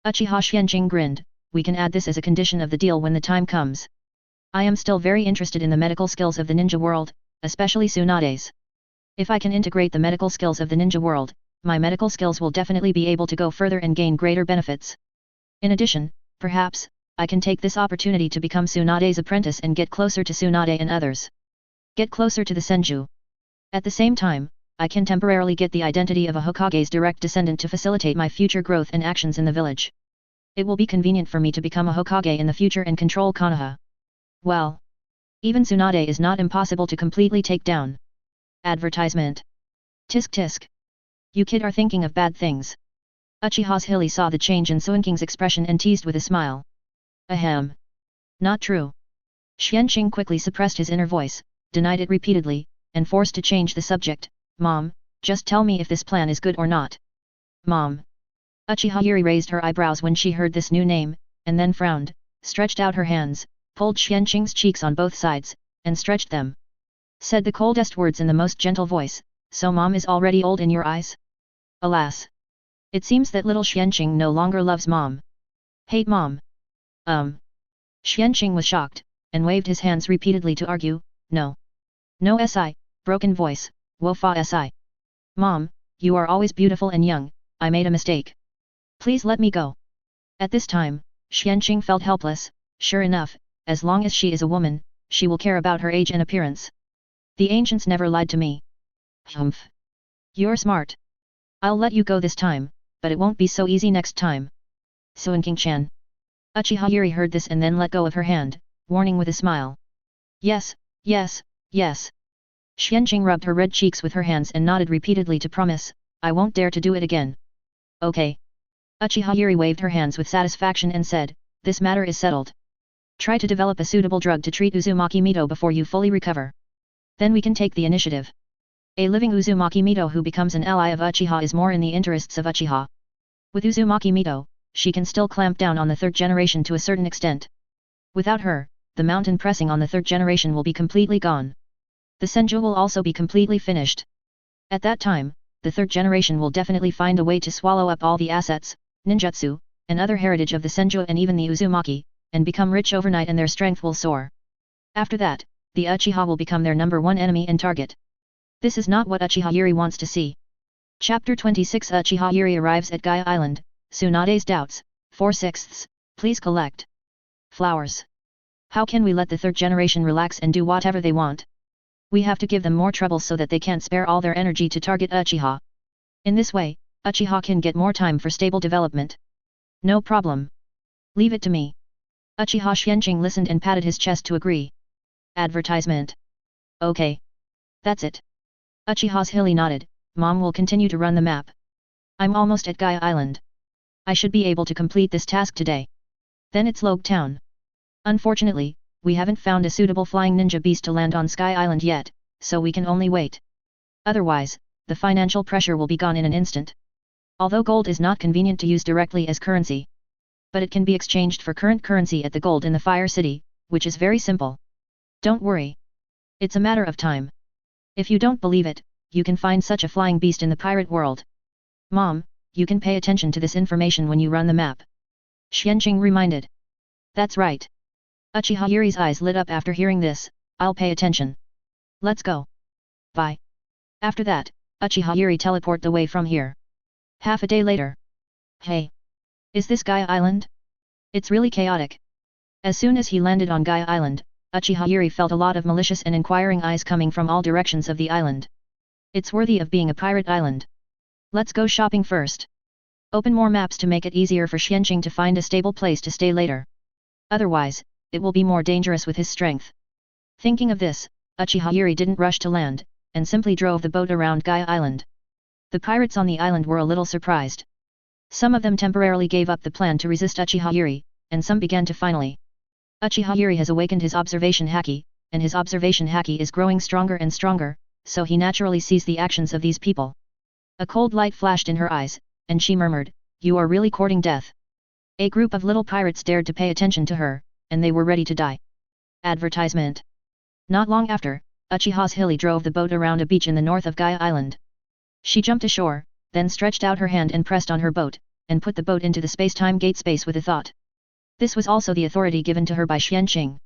Uchiha Xuanqing grinned, we can add this as a condition of the deal when the time comes. I am still very interested in the medical skills of the ninja world, especially Tsunade's. If I can integrate the medical skills of the ninja world, my medical skills will definitely be able to go further and gain greater benefits. In addition, perhaps, I can take this opportunity to become Tsunade's apprentice and get closer to Tsunade and others. Get closer to the Senju. At the same time, I can temporarily get the identity of a Hokage's direct descendant to facilitate my future growth and actions in the village. It will be convenient for me to become a Hokage in the future and control Konoha. Well, even Tsunade is not impossible to completely take down. Advertisement. Tisk tisk. You kid are thinking of bad things. Uchiha Zhili saw the change in Xuanqing's expression and teased with a smile. Ahem. Not true. Xuanqing quickly suppressed his inner voice, denied it repeatedly, and forced to change the subject. Mom, just tell me if this plan is good or not. Mom. Uchiha Yuri raised her eyebrows when she heard this new name, and then frowned, stretched out her hands, pulled Xuanqing's cheeks on both sides, and stretched them. Said the coldest words in the most gentle voice, so Mom is already old in your eyes? Alas. It seems that little Xuanqing no longer loves Mom. Hate Mom. Xuanqing was shocked, and waved his hands repeatedly to argue, no. No si, broken voice, wo fa si. Mom, you are always beautiful and young, I made a mistake. Please let me go. At this time, Xuanqing felt helpless. Sure enough, as long as she is a woman, she will care about her age and appearance. The ancients never lied to me. Humph. You're smart. I'll let you go this time, but it won't be so easy next time. Xuanqing-chan. Uchiha Yuri heard this and then let go of her hand, warning with a smile. Yes, yes, yes. Xuanqing rubbed her red cheeks with her hands and nodded repeatedly to promise, I won't dare to do it again. Okay. Uchiha Yuri waved her hands with satisfaction and said, this matter is settled. Try to develop a suitable drug to treat Uzumaki Mito before you fully recover. Then we can take the initiative. A living Uzumaki Mito who becomes an ally of Uchiha is more in the interests of Uchiha. With Uzumaki Mito, she can still clamp down on the third generation to a certain extent. Without her, the mountain pressing on the third generation will be completely gone. The Senju will also be completely finished. At that time, the third generation will definitely find a way to swallow up all the assets, ninjutsu, and other heritage of the Senju and even the Uzumaki, and become rich overnight and their strength will soar. After that, the Uchiha will become their number one enemy and target. This is not what Uchiha Yuri wants to see. Chapter 26 Uchiha Yuri arrives at Gaia Island. Tsunade's doubts, 4/6, please collect flowers. How can we let the third generation relax and do whatever they want? We have to give them more trouble so that they can't spare all their energy to target Uchiha. In this way, Uchiha can get more time for stable development. No problem. Leave it to me. Uchiha Xuanqing listened and patted his chest to agree. Advertisement. Okay. That's it. Uchiha Zhili nodded, Mom will continue to run the map. I'm almost at Gaia Island. I should be able to complete this task today. Then it's Logue Town. Unfortunately, we haven't found a suitable flying ninja beast to land on Sky Island yet, so we can only wait. Otherwise, the financial pressure will be gone in an instant. Although gold is not convenient to use directly as currency. But it can be exchanged for current currency at the gold in the Fire City, which is very simple. Don't worry. It's a matter of time. If you don't believe it, you can find such a flying beast in the pirate world. Mom, you can pay attention to this information when you run the map. Xuanqing reminded. That's right. Uchiha Yuri's eyes lit up after hearing this, I'll pay attention. Let's go. Bye. After that, Uchiha Yuri teleported away from here. Half a day later. Hey. Is this Gaia Island? It's really chaotic. As soon as he landed on Gaia Island, Uchiha Yuri felt a lot of malicious and inquiring eyes coming from all directions of the island. It's worthy of being a pirate island. Let's go shopping first. Open more maps to make it easier for Xuanqing to find a stable place to stay later. Otherwise, it will be more dangerous with his strength. Thinking of this, Uchiha Yuri didn't rush to land, and simply drove the boat around Gaia Island. The pirates on the island were a little surprised. Some of them temporarily gave up the plan to resist Uchiha Yuri, and some began to finally. Uchiha Yuri has awakened his observation haki, and his observation haki is growing stronger and stronger, so he naturally sees the actions of these people. A cold light flashed in her eyes, and she murmured, You are really courting death. A group of little pirates dared to pay attention to her, and they were ready to die. Advertisement. Not long after, Uchiha Zhili drove the boat around a beach in the north of Gaia Island. She jumped ashore, then stretched out her hand and pressed on her boat, and put the boat into the space-time gate space with a thought. This was also the authority given to her by Xuanqing.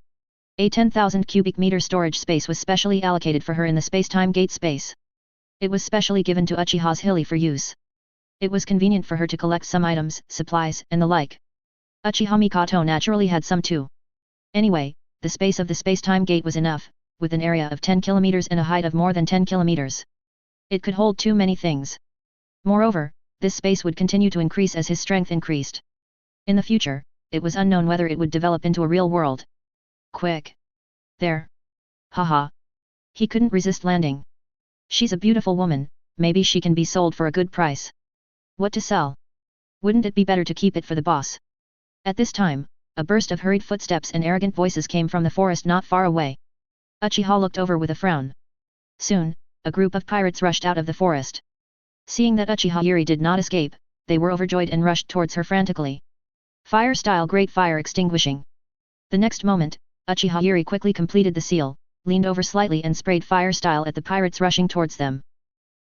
A 10,000 cubic meter storage space was specially allocated for her in the space-time gate space. It was specially given to Uchiha Zhili for use. It was convenient for her to collect some items, supplies, and the like. Uchiha Mikoto naturally had some too. Anyway, the space of the space-time gate was enough, with an area of 10 kilometers and a height of more than 10 kilometers. It could hold too many things. Moreover, this space would continue to increase as his strength increased. In the future, it was unknown whether it would develop into a real world. Quick! There! Haha! He couldn't resist landing. She's a beautiful woman, maybe she can be sold for a good price. What to sell? Wouldn't it be better to keep it for the boss? At this time, a burst of hurried footsteps and arrogant voices came from the forest not far away. Uchiha looked over with a frown. Soon, a group of pirates rushed out of the forest. Seeing that Uchiha Yuri did not escape, they were overjoyed and rushed towards her frantically. Fire style great fire extinguishing. The next moment, Uchiha Yuri quickly completed the seal, leaned over slightly and sprayed fire style at the pirates rushing towards them.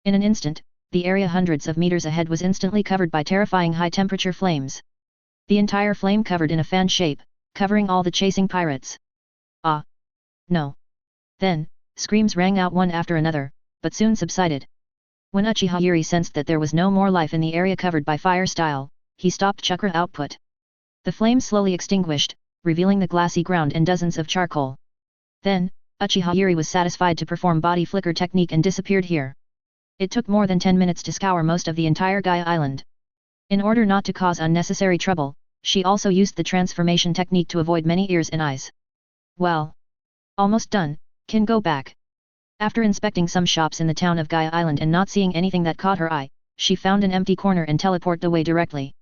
In an instant, the area hundreds of meters ahead was instantly covered by terrifying high-temperature flames. The entire flame covered in a fan shape, covering all the chasing pirates. Ah! No! Then, screams rang out one after another, but soon subsided. When Uchiha Yuri sensed that there was no more life in the area covered by fire style, he stopped chakra output. The flame slowly extinguished, revealing the glassy ground and dozens of charcoal. Then, Uchiha Zhili was satisfied to perform body flicker technique and disappeared here. It took more than 10 minutes to scour most of the entire Gaia Island. In order not to cause unnecessary trouble, she also used the transformation technique to avoid many ears and eyes. Well, almost done, can go back. After inspecting some shops in the town of Gaia Island and not seeing anything that caught her eye, she found an empty corner and teleported away directly.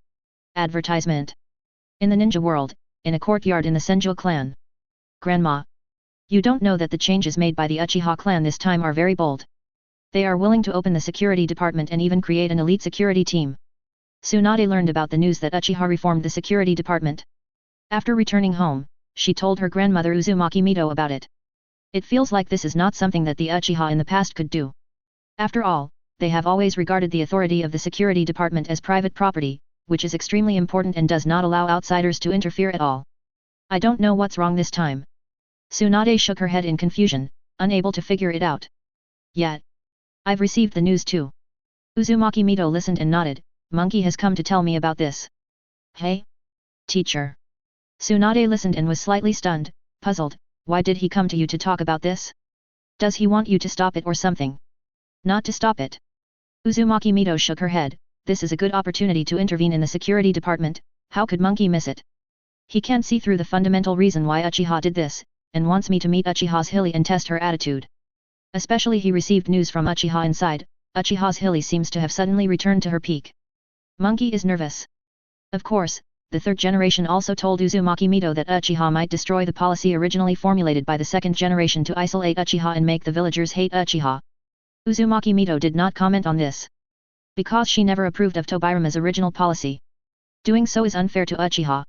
Advertisement. In the ninja world, in a courtyard in the Senju clan. Grandma. You don't know that the changes made by the Uchiha clan this time are very bold. They are willing to open the security department and even create an elite security team. Tsunade learned about the news that Uchiha reformed the security department. After returning home, she told her grandmother Uzumaki Mito about it. It feels like this is not something that the Uchiha in the past could do. After all, they have always regarded the authority of the security department as private property, which is extremely important and does not allow outsiders to interfere at all. I don't know what's wrong this time. Tsunade shook her head in confusion, unable to figure it out. Yet, I've received the news too. Uzumaki Mito listened and nodded. Monkey has come to tell me about this. Hey? Teacher. Tsunade listened and was slightly stunned, puzzled. Why did he come to you to talk about this? Does he want you to stop it or something? Not to stop it. Uzumaki Mito shook her head. This is a good opportunity to intervene in the security department. How could Monkey miss it? He can't see through the fundamental reason why Uchiha did this, and wants me to meet Uchiha Zhili and test her attitude. Especially he received news from Uchiha inside. Uchiha Zhili seems to have suddenly returned to her peak. Monkey is nervous. Of course, the third generation also told Uzumaki Mito that Uchiha might destroy the policy originally formulated by the second generation to isolate Uchiha and make the villagers hate Uchiha. Uzumaki Mito did not comment on this. Because she never approved of Tobirama's original policy. Doing so is unfair to Uchiha.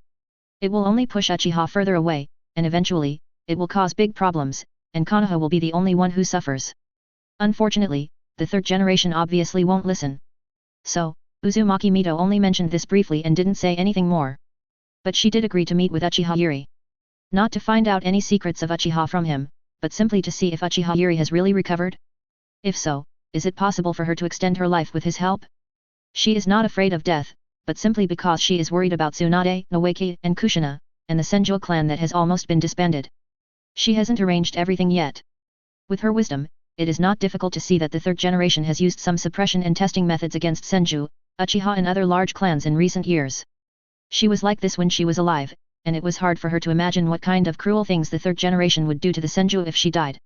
It will only push Uchiha further away, and eventually, it will cause big problems, and Konoha will be the only one who suffers. Unfortunately, the third generation obviously won't listen. So, Uzumaki Mito only mentioned this briefly and didn't say anything more. But she did agree to meet with Uchiha Zhili. Not to find out any secrets of Uchiha from him, but simply to see if Uchiha Zhili has really recovered. If so, is it possible for her to extend her life with his help? She is not afraid of death, but simply because she is worried about Tsunade, Noeki, and Kushina, and the Senju clan that has almost been disbanded. She hasn't arranged everything yet. With her wisdom, it is not difficult to see that the third generation has used some suppression and testing methods against Senju, Uchiha and other large clans in recent years. She was like this when she was alive, and it was hard for her to imagine what kind of cruel things the third generation would do to the Senju if she died.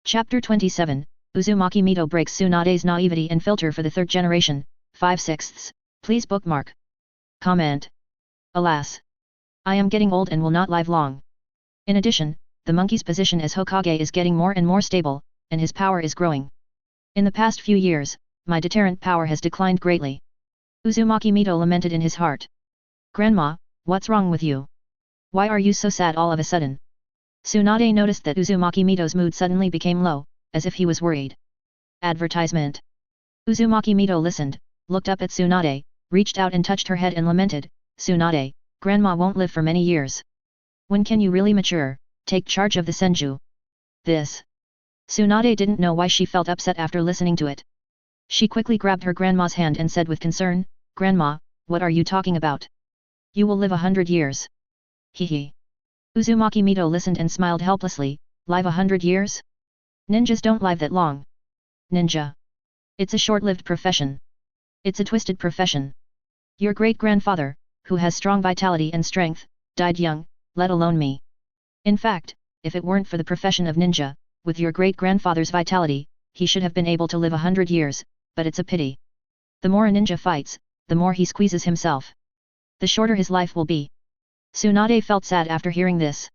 Chapter 27, Uzumaki Mito breaks Tsunade's naivety and filter for the third generation, 5/6. Please bookmark. Comment. Alas. I am getting old and will not live long. In addition, the monkey's position as Hokage is getting more and more stable, and his power is growing. In the past few years, my deterrent power has declined greatly. Uzumaki Mito lamented in his heart. Grandma, what's wrong with you? Why are you so sad all of a sudden? Tsunade noticed that Uzumaki Mito's mood suddenly became low, as if he was worried. Advertisement. Uzumaki Mito listened, looked up at Tsunade, reached out and touched her head and lamented, Tsunade, Grandma won't live for many years. When can you really mature, take charge of the Senju? This. Tsunade didn't know why she felt upset after listening to it. She quickly grabbed her grandma's hand and said with concern, Grandma, what are you talking about? You will live 100 years. Hee. Uzumaki Mito listened and smiled helplessly, live 100 years? Ninjas don't live that long. Ninja. It's a short-lived profession. It's a twisted profession. Your great-grandfather, who has strong vitality and strength, died young, let alone me. In fact, if it weren't for the profession of ninja, with your great-grandfather's vitality, he should have been able to live 100 years, but it's a pity. The more a ninja fights, the more he squeezes himself. The shorter his life will be. Tsunade felt sad after hearing this.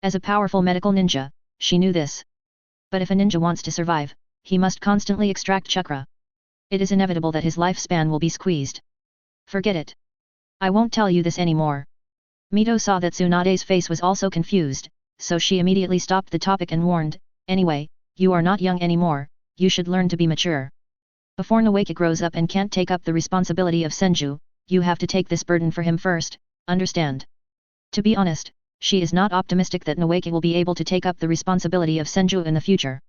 As a powerful medical ninja, she knew this. But if a ninja wants to survive, he must constantly extract chakra. It is inevitable that his lifespan will be squeezed. Forget it. I won't tell you this anymore. Mito saw that Tsunade's face was also confused, so she immediately stopped the topic and warned, anyway, you are not young anymore, you should learn to be mature. Before Noeki grows up and can't take up the responsibility of Senju, you have to take this burden for him first, understand? To be honest, she is not optimistic that Noeki will be able to take up the responsibility of Senju in the future.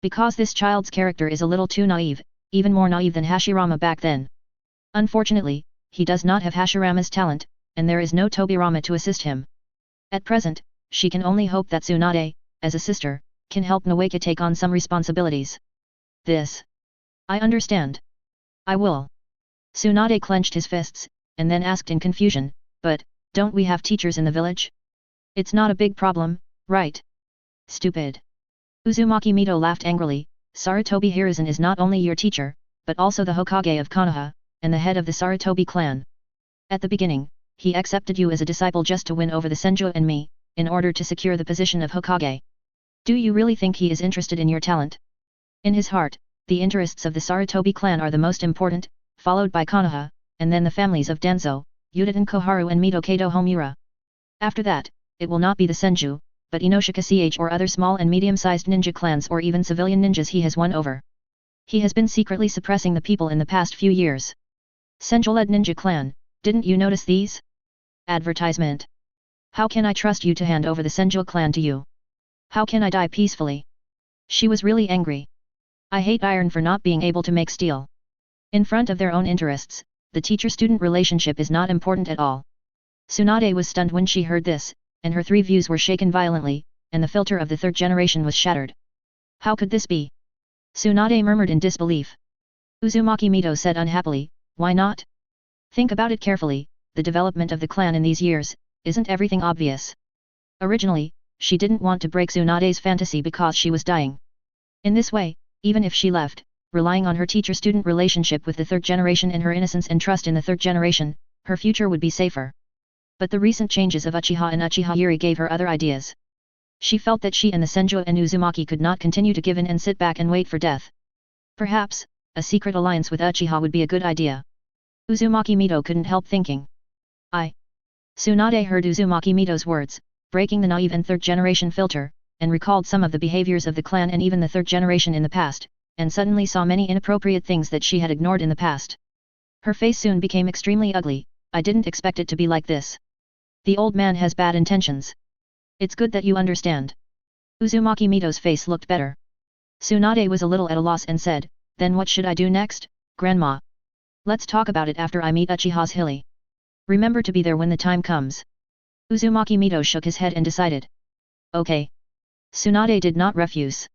Because this child's character is a little too naive, even more naive than Hashirama back then. Unfortunately, he does not have Hashirama's talent, and there is no Tobirama to assist him. At present, she can only hope that Tsunade, as a sister, can help Noeka take on some responsibilities. This. I understand. I will. Tsunade clenched his fists, and then asked in confusion, but, don't we have teachers in the village? It's not a big problem, right? Stupid. Uzumaki Mito laughed angrily. Sarutobi Hiruzen is not only your teacher, but also the Hokage of Konoha, and the head of the Sarutobi clan. At the beginning, he accepted you as a disciple just to win over the Senju and me, in order to secure the position of Hokage. Do you really think he is interested in your talent? In his heart, the interests of the Sarutobi clan are the most important, followed by Konoha, and then the families of Danzo, Yudatan Koharu and Mito Kato Homura. After that, it will not be the Senju, but Inoshika Ch or other small and medium-sized ninja clans or even civilian ninjas he has won over. He has been secretly suppressing the people in the past few years. Senju-led ninja clan, didn't you notice these? Advertisement. How can I trust you to hand over the Senju clan to you? How can I die peacefully? She was really angry. I hate iron for not being able to make steel. In front of their own interests, the teacher-student relationship is not important at all. Tsunade was stunned when she heard this, and her three views were shaken violently, and the filter of the third generation was shattered. How could this be? Tsunade murmured in disbelief. Uzumaki Mito said unhappily, why not? Think about it carefully, the development of the clan in these years, isn't everything obvious? Originally, she didn't want to break Tsunade's fantasy because she was dying. In this way, even if she left, relying on her teacher-student relationship with the third generation and her innocence and trust in the third generation, her future would be safer. But the recent changes of Uchiha and Uchiha Yuri gave her other ideas. She felt that she and the Senju and Uzumaki could not continue to give in and sit back and wait for death. Perhaps, a secret alliance with Uchiha would be a good idea. Uzumaki Mito couldn't help thinking. Tsunade heard Uzumaki Mito's words, breaking the naive and third generation filter, and recalled some of the behaviors of the clan and even the third generation in the past, and suddenly saw many inappropriate things that she had ignored in the past. Her face soon became extremely ugly. I didn't expect it to be like this. The old man has bad intentions. It's good that you understand. Uzumaki Mito's face looked better. Tsunade was a little at a loss and said, then what should I do next, Grandma? Let's talk about it after I meet Uchiha Zhili. Remember to be there when the time comes. Uzumaki Mito shook his head and decided. Okay. Tsunade did not refuse.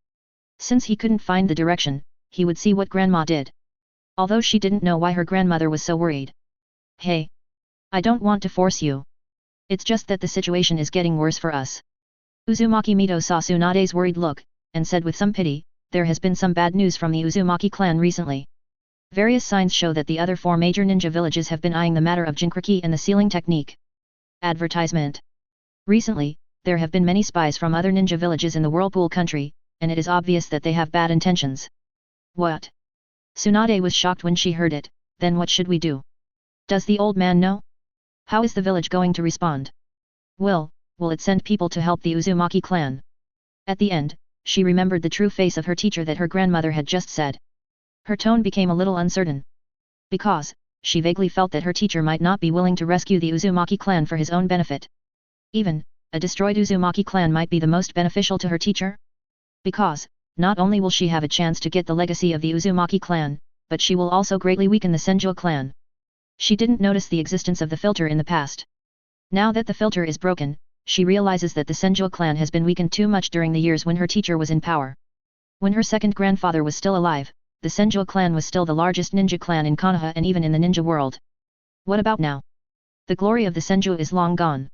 Since he couldn't find the direction, he would see what Grandma did. Although she didn't know why her grandmother was so worried. Hey. I don't want to force you. It's just that the situation is getting worse for us. Uzumaki Mito saw Tsunade's worried look, and said with some pity, there has been some bad news from the Uzumaki clan recently. Various signs show that the other four major ninja villages have been eyeing the matter of Jinkriki and the sealing technique. Advertisement. Recently, there have been many spies from other ninja villages in the Whirlpool country, and it is obvious that they have bad intentions. What? Tsunade was shocked when she heard it. Then what should we do? Does the old man know? How is the village going to respond? Will it send people to help the Uzumaki clan? At the end, she remembered the true face of her teacher that her grandmother had just said. Her tone became a little uncertain. Because, she vaguely felt that her teacher might not be willing to rescue the Uzumaki clan for his own benefit. Even, a destroyed Uzumaki clan might be the most beneficial to her teacher? Because, not only will she have a chance to get the legacy of the Uzumaki clan, but she will also greatly weaken the Senju clan. She didn't notice the existence of the filter in the past. Now that the filter is broken, she realizes that the Senju clan has been weakened too much during the years when her teacher was in power. When her second grandfather was still alive, the Senju clan was still the largest ninja clan in Konoha and even in the ninja world. What about now? The glory of the Senju is long gone.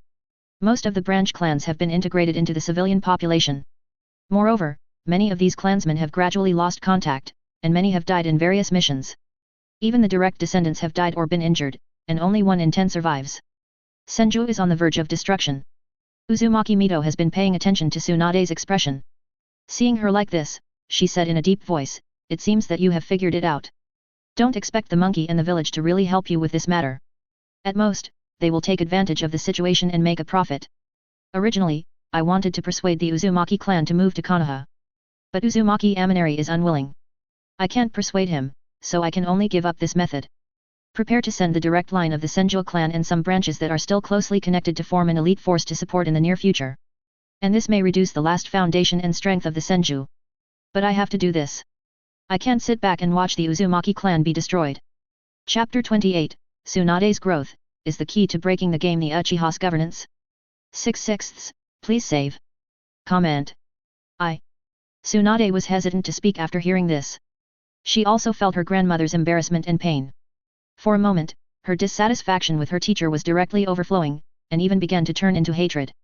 Most of the branch clans have been integrated into the civilian population. Moreover, many of these clansmen have gradually lost contact, and many have died in various missions. Even the direct descendants have died or been injured, and only 1 in 10 survives. Senju is on the verge of destruction. Uzumaki Mito has been paying attention to Tsunade's expression. Seeing her like this, she said in a deep voice, it seems that you have figured it out. Don't expect the monkey and the village to really help you with this matter. At most, they will take advantage of the situation and make a profit. Originally, I wanted to persuade the Uzumaki clan to move to Konoha. But Uzumaki Amanari is unwilling. I can't persuade him, so I can only give up this method. Prepare to send the direct line of the Senju clan and some branches that are still closely connected to form an elite force to support in the near future. And this may reduce the last foundation and strength of the Senju. But I have to do this. I can't sit back and watch the Uzumaki clan be destroyed. Chapter 28, Tsunade's Growth, is the key to breaking the game the Uchiha's governance. 6/6, please save. Comment. Tsunade was hesitant to speak after hearing this. She also felt her grandmother's embarrassment and pain. For a moment, her dissatisfaction with her teacher was directly overflowing, and even began to turn into hatred.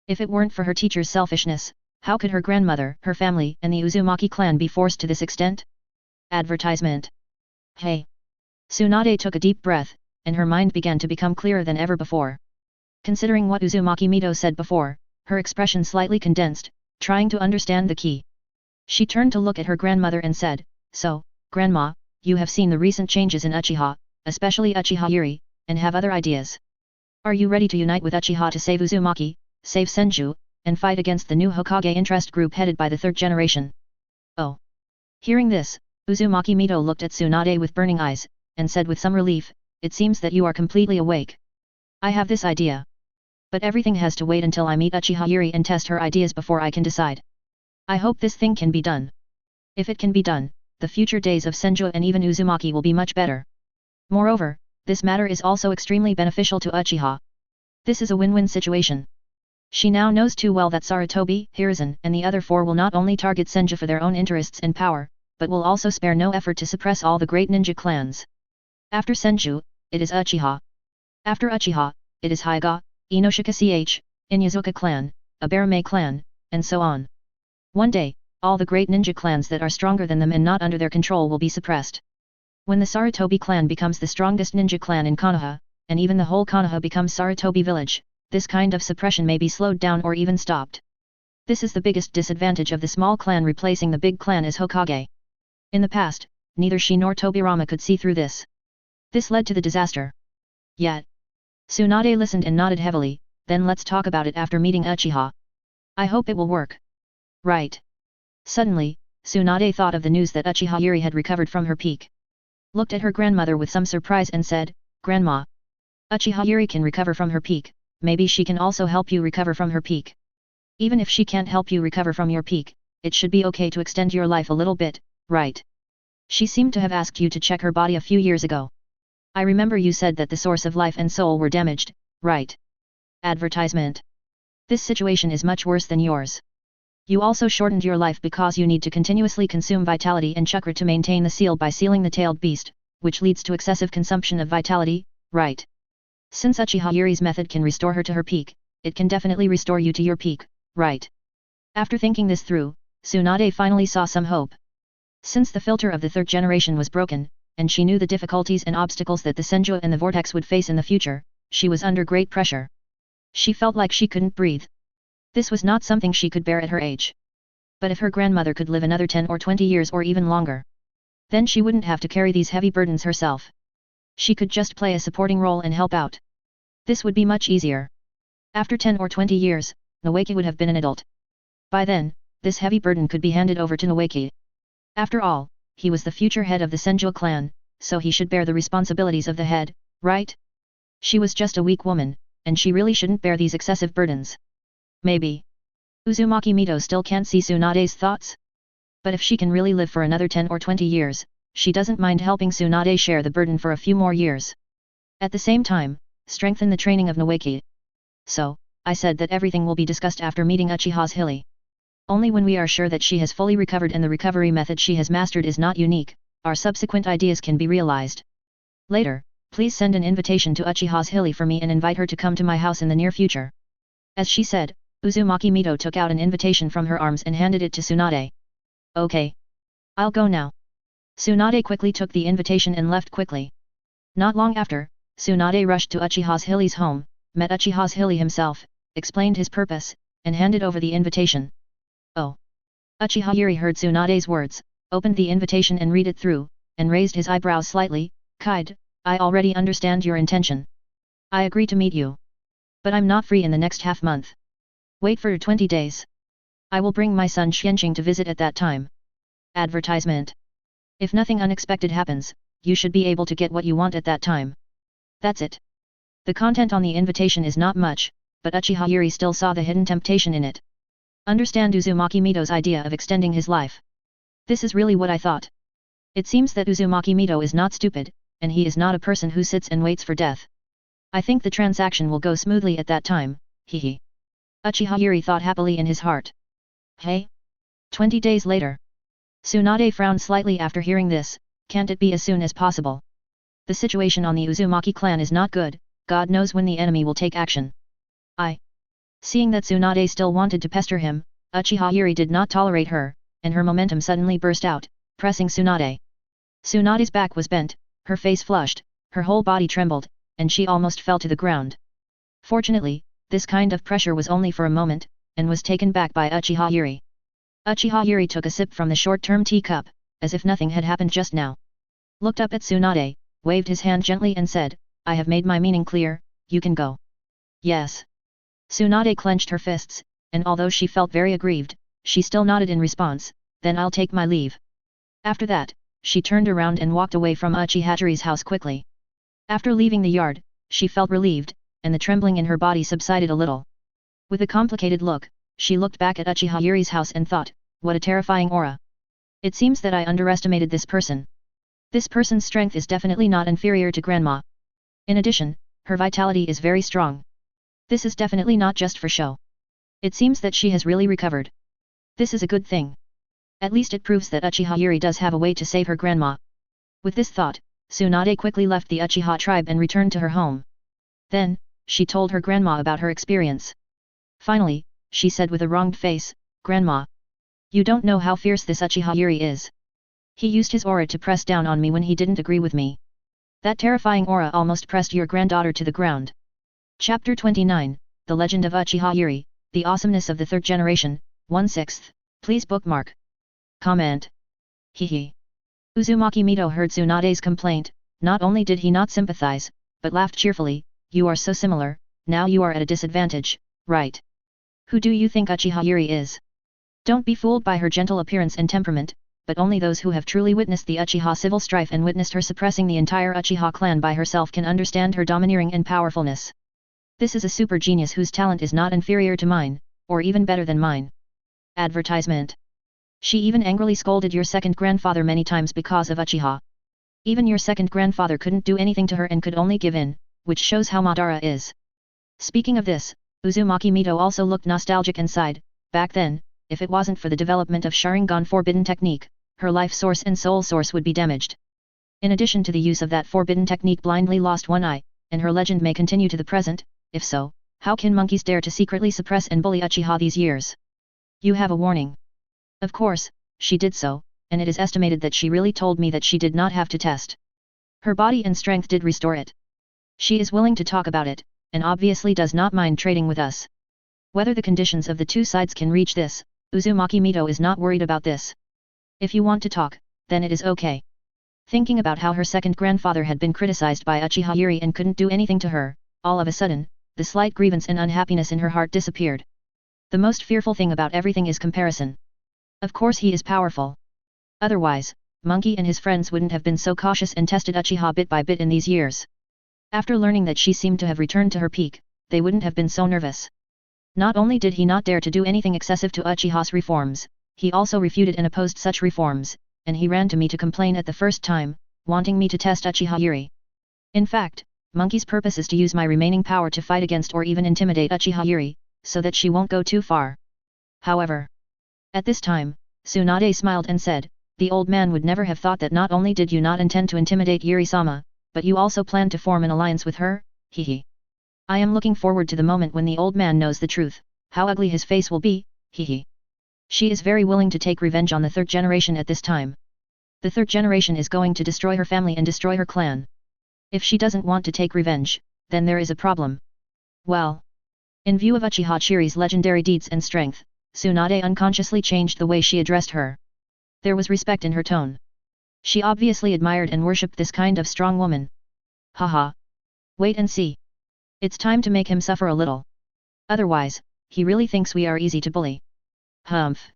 If it weren't for her teacher's selfishness, how could her grandmother, her family, and the Uzumaki clan be forced to this extent? Advertisement. Hey! Tsunade took a deep breath, and her mind began to become clearer than ever before. Considering what Uzumaki Mito said before, her expression slightly condensed, trying to understand the key. She turned to look at her grandmother and said, "So, Grandma, you have seen the recent changes in Uchiha, especially Uchiha Yuri, and have other ideas. Are you ready to unite with Uchiha to save Uzumaki, save Senju, and fight against the new Hokage interest group headed by the third generation?" Oh! Hearing this, Uzumaki Mito looked at Tsunade with burning eyes, and said with some relief, "It seems that you are completely awake. I have this idea. But everything has to wait until I meet Uchiha Yuri and test her ideas before I can decide. I hope this thing can be done. If it can be done, the future days of Senju and even Uzumaki will be much better. Moreover, this matter is also extremely beneficial to Uchiha. This is a win-win situation." She now knows too well that Sarutobi, Hiruzen, and the other four will not only target Senju for their own interests and power, but will also spare no effort to suppress all the great ninja clans. After Senju, it is Uchiha. After Uchiha, it is Hyuga, Inoshika Ch, Inyazuka clan, Abarame clan, and so on. One day, all the great ninja clans that are stronger than them and not under their control will be suppressed. When the Sarutobi clan becomes the strongest ninja clan in Konoha, and even the whole Konoha becomes Sarutobi village, this kind of suppression may be slowed down or even stopped. This is the biggest disadvantage of the small clan replacing the big clan as Hokage. In the past, neither she nor Tobirama could see through this. This led to the disaster. Yet, Tsunade listened and nodded heavily, "Then let's talk about it after meeting Uchiha. I hope it will work." Right. Suddenly, Tsunade thought of the news that Uchiha Yuri had recovered from her peak. Looked at her grandmother with some surprise and said, "Grandma, Uchiha Yuri can recover from her peak, maybe she can also help you recover from her peak. Even if she can't help you recover from your peak, it should be okay to extend your life a little bit, right? She seemed to have asked you to check her body a few years ago. I remember you said that the source of life and soul were damaged, right?" Advertisement. This situation is much worse than yours. You also shortened your life because you need to continuously consume vitality and chakra to maintain the seal by sealing the tailed beast, which leads to excessive consumption of vitality, right? Since Uchiha Yuri's method can restore her to her peak, it can definitely restore you to your peak, right? After thinking this through, Tsunade finally saw some hope. Since the filter of the third generation was broken, and she knew the difficulties and obstacles that the Senju and the Vortex would face in the future, she was under great pressure. She felt like she couldn't breathe. This was not something she could bear at her age. But if her grandmother could live another 10 or 20 years or even longer, then she wouldn't have to carry these heavy burdens herself. She could just play a supporting role and help out. This would be much easier. After 10 or 20 years, Noeki would have been an adult. By then, this heavy burden could be handed over to Noeki. After all, he was the future head of the Senju clan, so he should bear the responsibilities of the head, right? She was just a weak woman, and she really shouldn't bear these excessive burdens. Maybe Uzumaki Mito still can't see Tsunade's thoughts? But if she can really live for another 10 or 20 years, she doesn't mind helping Tsunade share the burden for a few more years. At the same time, strengthen the training of Noeki. So, I said that everything will be discussed after meeting Uchiha Zhili. Only when we are sure that she has fully recovered and the recovery method she has mastered is not unique, our subsequent ideas can be realized. Later, please send an invitation to Uchiha Zhili for me and invite her to come to my house in the near future." As she said, Uzumaki Mito took out an invitation from her arms and handed it to Tsunade. "Okay. I'll go now." Tsunade quickly took the invitation and left quickly. Not long after, Tsunade rushed to Uchiha Zhili's home, met Uchiha Zhili himself, explained his purpose, and handed over the invitation. Oh! Uchiha Yuri heard Tsunade's words, opened the invitation and read it through, and raised his eyebrows slightly. "Kide, I already understand your intention. I agree to meet you. But I'm not free in the next half-month. Wait for 20 days. I will bring my son Xuanqing to visit at that time." Advertisement. If nothing unexpected happens, you should be able to get what you want at that time. That's it. The content on the invitation is not much, but Uchiha Yuri still saw the hidden temptation in it. Understand Uzumaki Mito's idea of extending his life. This is really what I thought. It seems that Uzumaki Mito is not stupid, and he is not a person who sits and waits for death. I think the transaction will go smoothly at that time, hehe. Uchiha Yuri thought happily in his heart. Hey? 20 days later. Tsunade frowned slightly after hearing this. Can't it be as soon as possible? The situation on the Uzumaki clan is not good, God knows when the enemy will take action. Seeing that Tsunade still wanted to pester him, Uchiha Yuri did not tolerate her, and her momentum suddenly burst out, pressing Tsunade. Tsunade's back was bent, her face flushed, her whole body trembled, and she almost fell to the ground. Fortunately, this kind of pressure was only for a moment, and was taken back by Uchiha Yuri. Uchiha Yuri took a sip from the short-term teacup, as if nothing had happened just now. Looked up at Tsunade, waved his hand gently and said, I have made my meaning clear, you can go. Yes. Tsunade clenched her fists, and although she felt very aggrieved, she still nodded in response, then I'll take my leave. After that, she turned around and walked away from Uchiha Zhili's house quickly. After leaving the yard, she felt relieved, and the trembling in her body subsided a little. With a complicated look, she looked back at Uchiha Yuri's house and thought, what a terrifying aura. It seems that I underestimated this person. This person's strength is definitely not inferior to Grandma. In addition, her vitality is very strong. This is definitely not just for show. It seems that she has really recovered. This is a good thing. At least it proves that Uchiha Yuri does have a way to save her grandma. With this thought, Tsunade quickly left the Uchiha tribe and returned to her home. Then, she told her grandma about her experience. Finally, she said with a wronged face, Grandma. You don't know how fierce this Uchiha Yuri is. He used his aura to press down on me when he didn't agree with me. That terrifying aura almost pressed your granddaughter to the ground. Chapter 29, The Legend of Uchiha Yuri, The Awesomeness of the Third Generation, 1/6. Please bookmark. Comment. Hehe. Uzumaki Mito heard Tsunade's complaint, not only did he not sympathize, but laughed cheerfully, you are so similar, now you are at a disadvantage, right? Who do you think Uchiha Yuri is? Don't be fooled by her gentle appearance and temperament, but only those who have truly witnessed the Uchiha civil strife and witnessed her suppressing the entire Uchiha clan by herself can understand her domineering and powerfulness. This is a super genius whose talent is not inferior to mine, or even better than mine. Advertisement. She even angrily scolded your second grandfather many times because of Uchiha. Even your second grandfather couldn't do anything to her and could only give in, which shows how Madara is. Speaking of this, Uzumaki Mito also looked nostalgic and sighed, back then, if it wasn't for the development of Sharingan forbidden technique, her life source and soul source would be damaged. In addition to the use of that forbidden technique blindly lost one eye, and her legend may continue to the present, if so, how can monkeys dare to secretly suppress and bully Uchiha these years? You have a warning. Of course, she did so, and it is estimated that she really told me that she did not have to test. Her body and strength did restore it. She is willing to talk about it, and obviously does not mind trading with us. Whether the conditions of the two sides can reach this, Uzumaki Mito is not worried about this. If you want to talk, then it is okay. Thinking about how her second grandfather had been criticized by Uchiha Yuri and couldn't do anything to her, all of a sudden, the slight grievance and unhappiness in her heart disappeared. The most fearful thing about everything is comparison. Of course he is powerful. Otherwise, Monkey and his friends wouldn't have been so cautious and tested Uchiha bit by bit in these years. After learning that she seemed to have returned to her peak, they wouldn't have been so nervous. Not only did he not dare to do anything excessive to Uchiha's reforms, he also refuted and opposed such reforms, and he ran to me to complain at the first time, wanting me to test Uchiha Yuri. In fact, Monkey's purpose is to use my remaining power to fight against or even intimidate Uchiha Yuri, so that she won't go too far. However, at this time, Tsunade smiled and said, the old man would never have thought that not only did you not intend to intimidate Yuri-sama, but you also planned to form an alliance with her, hehe. I am looking forward to the moment when the old man knows the truth, how ugly his face will be, hehe. She is very willing to take revenge on the third generation at this time. The third generation is going to destroy her family and destroy her clan. If she doesn't want to take revenge, then there is a problem. Well, in view of Uchiha Chiri's legendary deeds and strength, Tsunade unconsciously changed the way she addressed her. There was respect in her tone. She obviously admired and worshipped this kind of strong woman. Haha. Wait and see. It's time to make him suffer a little. Otherwise, he really thinks we are easy to bully. Humph.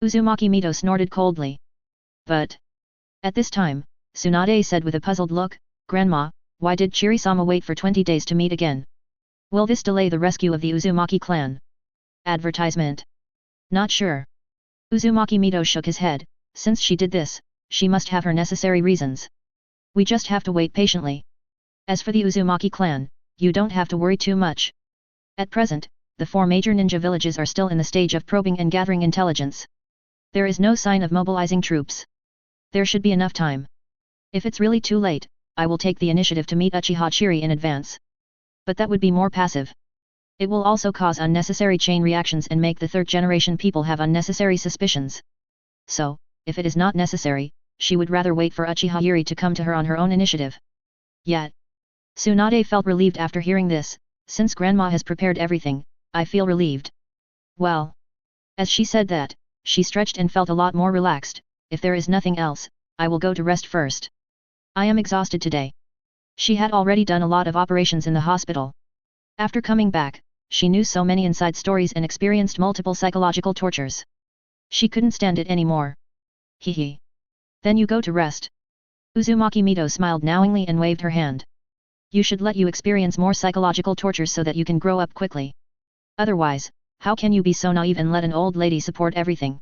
Uzumaki Mito snorted coldly. But at this time, Tsunade said with a puzzled look, Grandma, why did Chiri-sama wait for 20 days to meet again? Will this delay the rescue of the Uzumaki clan? Advertisement. Not sure. Uzumaki Mito shook his head, since she did this, she must have her necessary reasons. We just have to wait patiently. As for the Uzumaki clan, you don't have to worry too much. At present, the 4 major ninja villages are still in the stage of probing and gathering intelligence. There is no sign of mobilizing troops. There should be enough time. If it's really too late, I will take the initiative to meet Uchiha Zhili in advance. But that would be more passive. It will also cause unnecessary chain reactions and make the 3rd generation people have unnecessary suspicions. So, if it is not necessary, she would rather wait for Uchiha Zhili to come to her on her own initiative. Yet, Tsunade felt relieved after hearing this. Since Grandma has prepared everything, I feel relieved. Well. As she said that, she stretched and felt a lot more relaxed. If there is nothing else, I will go to rest first. I am exhausted today. She had already done a lot of operations in the hospital. After coming back, she knew so many inside stories and experienced multiple psychological tortures. She couldn't stand it anymore. Hee. Then you go to rest. Uzumaki Mito smiled knowingly and waved her hand. You should let you experience more psychological tortures so that you can grow up quickly. Otherwise, how can you be so naive and let an old lady support everything?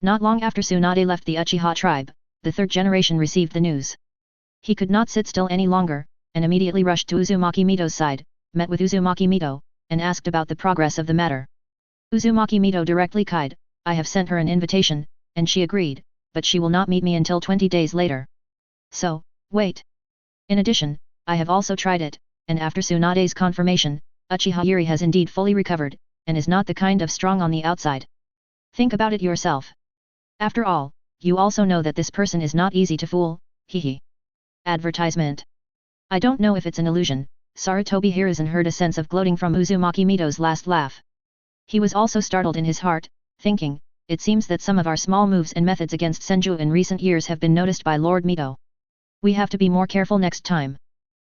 Not long after Tsunade left the Uchiha tribe, the 3rd generation received the news. He could not sit still any longer, and immediately rushed to Uzumaki Mito's side, met with Uzumaki Mito, and asked about the progress of the matter. Uzumaki Mito directly cried, I have sent her an invitation, and she agreed, but she will not meet me until 20 days later. So, wait. In addition, I have also tried it, and after Tsunade's confirmation, Uchiha Zhili has indeed fully recovered, and is not the kind of strong on the outside. Think about it yourself. After all, you also know that this person is not easy to fool, hehe. Advertisement. I don't know if it's an illusion, Sarutobi Hiruzen heard a sense of gloating from Uzumaki Mito's last laugh. He was also startled in his heart, thinking, it seems that some of our small moves and methods against Senju in recent years have been noticed by Lord Mito. We have to be more careful next time.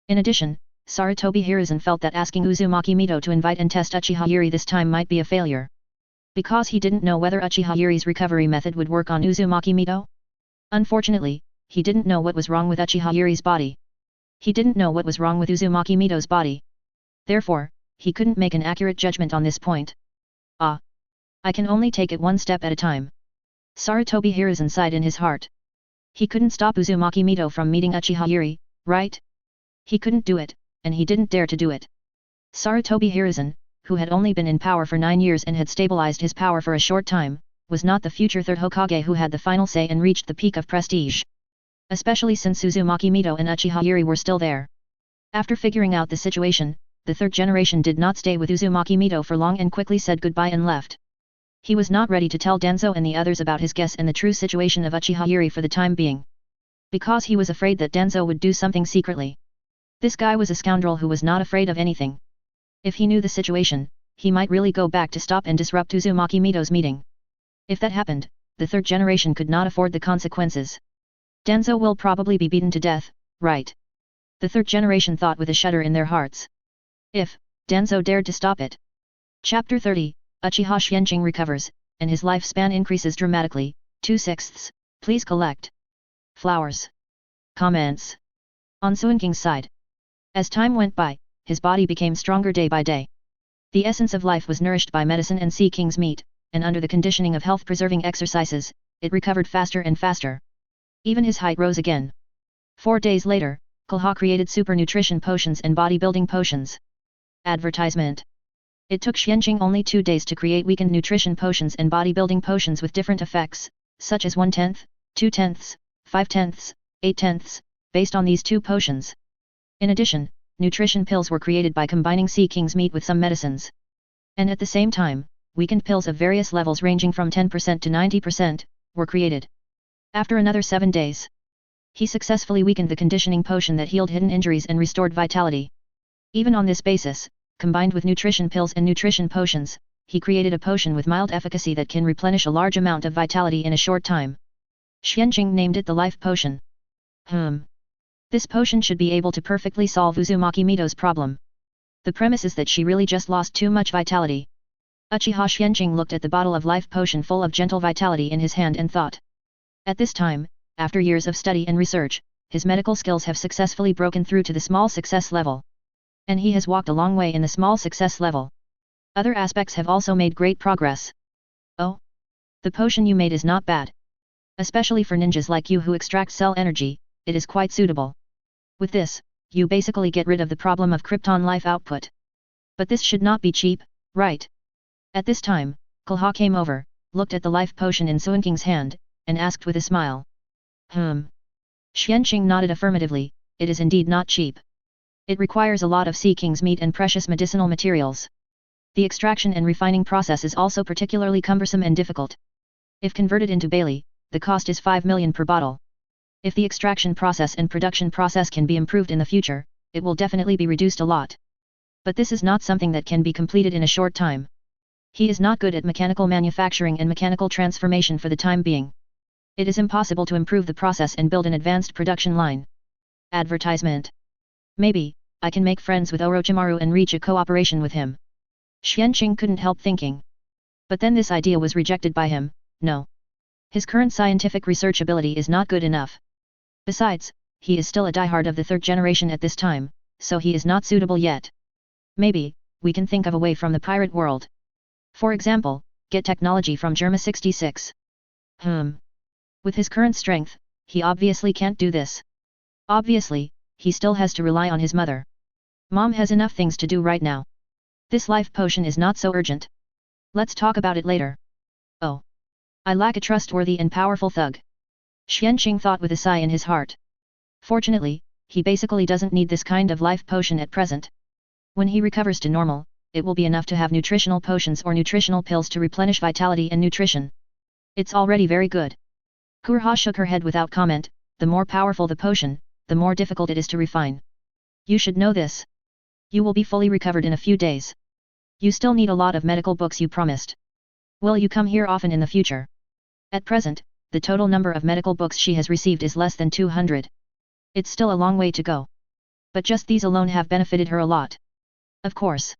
In addition, Sarutobi Hiruzen felt that asking Uzumaki Mito to invite and test Uchiha Zhili this time might be a failure. Because he didn't know whether Uchiha Zhili's recovery method would work on Uzumaki Mito. Unfortunately, he didn't know what was wrong with Uchiha Zhili's body. He didn't know what was wrong with Uzumaki Mito's body. Therefore, he couldn't make an accurate judgment on this point. I can only take it one step at a time. Sarutobi Hiruzen sighed in his heart. He couldn't stop Uzumaki Mito from meeting Uchiha Zhili, right? He couldn't do it, and he didn't dare to do it. Sarutobi Hiruzen, who had only been in power for 9 years and had stabilized his power for a short time, was not the future 3rd Hokage who had the final say and reached the peak of prestige. Especially since Uzumaki Mito and Uchiha Zhili were still there. After figuring out the situation, the 3rd generation did not stay with Uzumaki Mito for long and quickly said goodbye and left. He was not ready to tell Danzo and the others about his guess and the true situation of Uchiha Zhili for the time being. Because he was afraid that Danzo would do something secretly. This guy was a scoundrel who was not afraid of anything. If he knew the situation, he might really go back to stop and disrupt Uzumaki Mito's meeting. If that happened, the 3rd generation could not afford the consequences. Danzo will probably be beaten to death, right? The 3rd generation thought with a shudder in their hearts. If Danzo dared to stop it. Chapter 30, Uchiha Xuanqing recovers, and his lifespan increases dramatically, 2/6. Please collect flowers. Comments. On Xuanqing's side. As time went by, his body became stronger day by day. The essence of life was nourished by medicine and Sea King's meat, and under the conditioning of health-preserving exercises, it recovered faster and faster. Even his height rose again. 4 days later, Konoha created super nutrition potions and bodybuilding potions. Advertisement. It took Xuanqing only 2 days to create weakened nutrition potions and bodybuilding potions with different effects, such as 1/10, 2/10, 5/10, 8/10, based on these 2 potions. In addition, nutrition pills were created by combining Sea King's meat with some medicines. And at the same time, weakened pills of various levels ranging from 10% to 90%, were created. After another 7 days, he successfully weakened the conditioning potion that healed hidden injuries and restored vitality. Even on this basis, combined with nutrition pills and nutrition potions, he created a potion with mild efficacy that can replenish a large amount of vitality in a short time. Xuanqing named it the Life Potion. This potion should be able to perfectly solve Uzumaki Mito's problem. The premise is that she really just lost too much vitality. Uchiha Xuanqing looked at the bottle of life potion full of gentle vitality in his hand and thought. At this time, after years of study and research, his medical skills have successfully broken through to the small success level. And he has walked a long way in the small success level. Other aspects have also made great progress. Oh? The potion you made is not bad. Especially for ninjas like you who extract cell energy, it is quite suitable. With this, you basically get rid of the problem of Krypton life output. But this should not be cheap, right? At this time, Konoha came over, looked at the life potion in Xuanqing's hand, and asked with a smile. Xuanqing nodded affirmatively, it is indeed not cheap. It requires a lot of sea king's meat and precious medicinal materials. The extraction and refining process is also particularly cumbersome and difficult. If converted into Bailey, the cost is 5 million per bottle. If the extraction process and production process can be improved in the future, it will definitely be reduced a lot. But this is not something that can be completed in a short time. He is not good at mechanical manufacturing and mechanical transformation for the time being. It is impossible to improve the process and build an advanced production line. Advertisement. Maybe, I can make friends with Orochimaru and reach a cooperation with him. Xuanqing couldn't help thinking. But then this idea was rejected by him. No. His current scientific research ability is not good enough. Besides, he is still a diehard of the third generation at this time, so he is not suitable yet. Maybe, we can think of a way from the pirate world. For example, get technology from Germa 66. With his current strength, he obviously can't do this. Obviously, he still has to rely on his mother. Mom has enough things to do right now. This life potion is not so urgent. Let's talk about it later. Oh. I lack a trustworthy and powerful thug. Xuanqing thought with a sigh in his heart. Fortunately, he basically doesn't need this kind of life potion at present. When he recovers to normal, it will be enough to have nutritional potions or nutritional pills to replenish vitality and nutrition. It's already very good. Konoha shook her head without comment, the more powerful the potion, the more difficult it is to refine. You should know this. You will be fully recovered in a few days. You still need a lot of medical books you promised. Will you come here often in the future? At present, the total number of medical books she has received is less than 200. It's still a long way to go. But just these alone have benefited her a lot. Of course.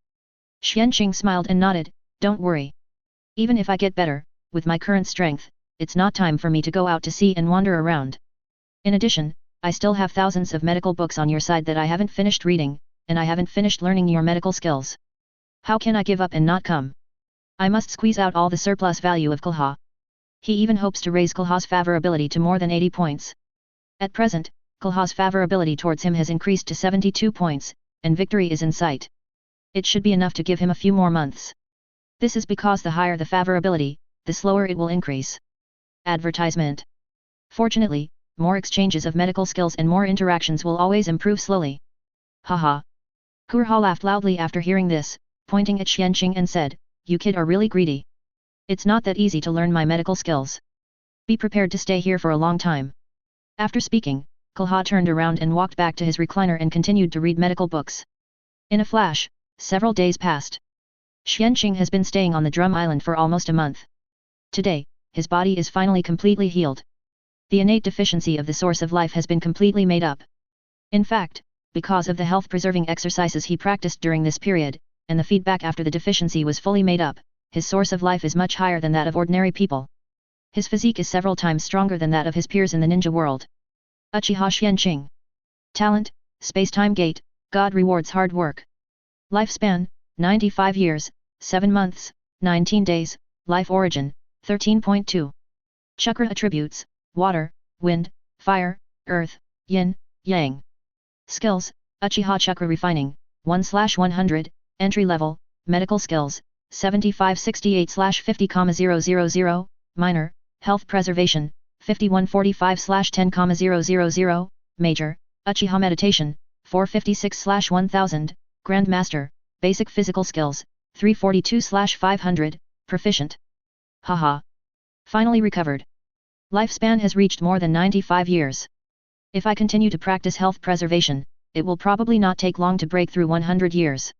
Xuanqing smiled and nodded, don't worry. Even if I get better, with my current strength, it's not time for me to go out to sea and wander around. In addition, I still have thousands of medical books on your side that I haven't finished reading, and I haven't finished learning your medical skills. How can I give up and not come? I must squeeze out all the surplus value of Konoha. He even hopes to raise Konoha's favorability to more than 80 points. At present, Konoha's favorability towards him has increased to 72 points, and victory is in sight. It should be enough to give him a few more months. This is because the higher the favorability, the slower it will increase. Advertisement. Fortunately, more exchanges of medical skills and more interactions will always improve slowly. Haha. Konoha laughed loudly after hearing this, pointing at Xuanqing and said, you kid are really greedy. It's not that easy to learn my medical skills. Be prepared to stay here for a long time. After speaking, Konoha turned around and walked back to his recliner and continued to read medical books. In a flash, several days passed. Xuanqing has been staying on the Drum Island for almost a month. Today, his body is finally completely healed. The innate deficiency of the source of life has been completely made up. In fact, because of the health-preserving exercises he practiced during this period, and the feedback after the deficiency was fully made up, his source of life is much higher than that of ordinary people. His physique is several times stronger than that of his peers in the ninja world. Uchiha Xuanqing. Talent, Space-Time Gate, God rewards hard work. Lifespan, 95 years, 7 months, 19 days, Life Origin, 13.2. Chakra Attributes, Water, Wind, Fire, Earth, Yin, Yang. Skills, Uchiha Chakra Refining, 1/100, Entry Level, Medical Skills, 7568/50,000, Minor, Health Preservation, 5145/10,000, Major, Uchiha Meditation, 456/1000, Grandmaster, Basic Physical Skills, 342/500, Proficient. Haha. Finally recovered. Lifespan has reached more than 95 years. If I continue to practice health preservation, it will probably not take long to break through 100 years.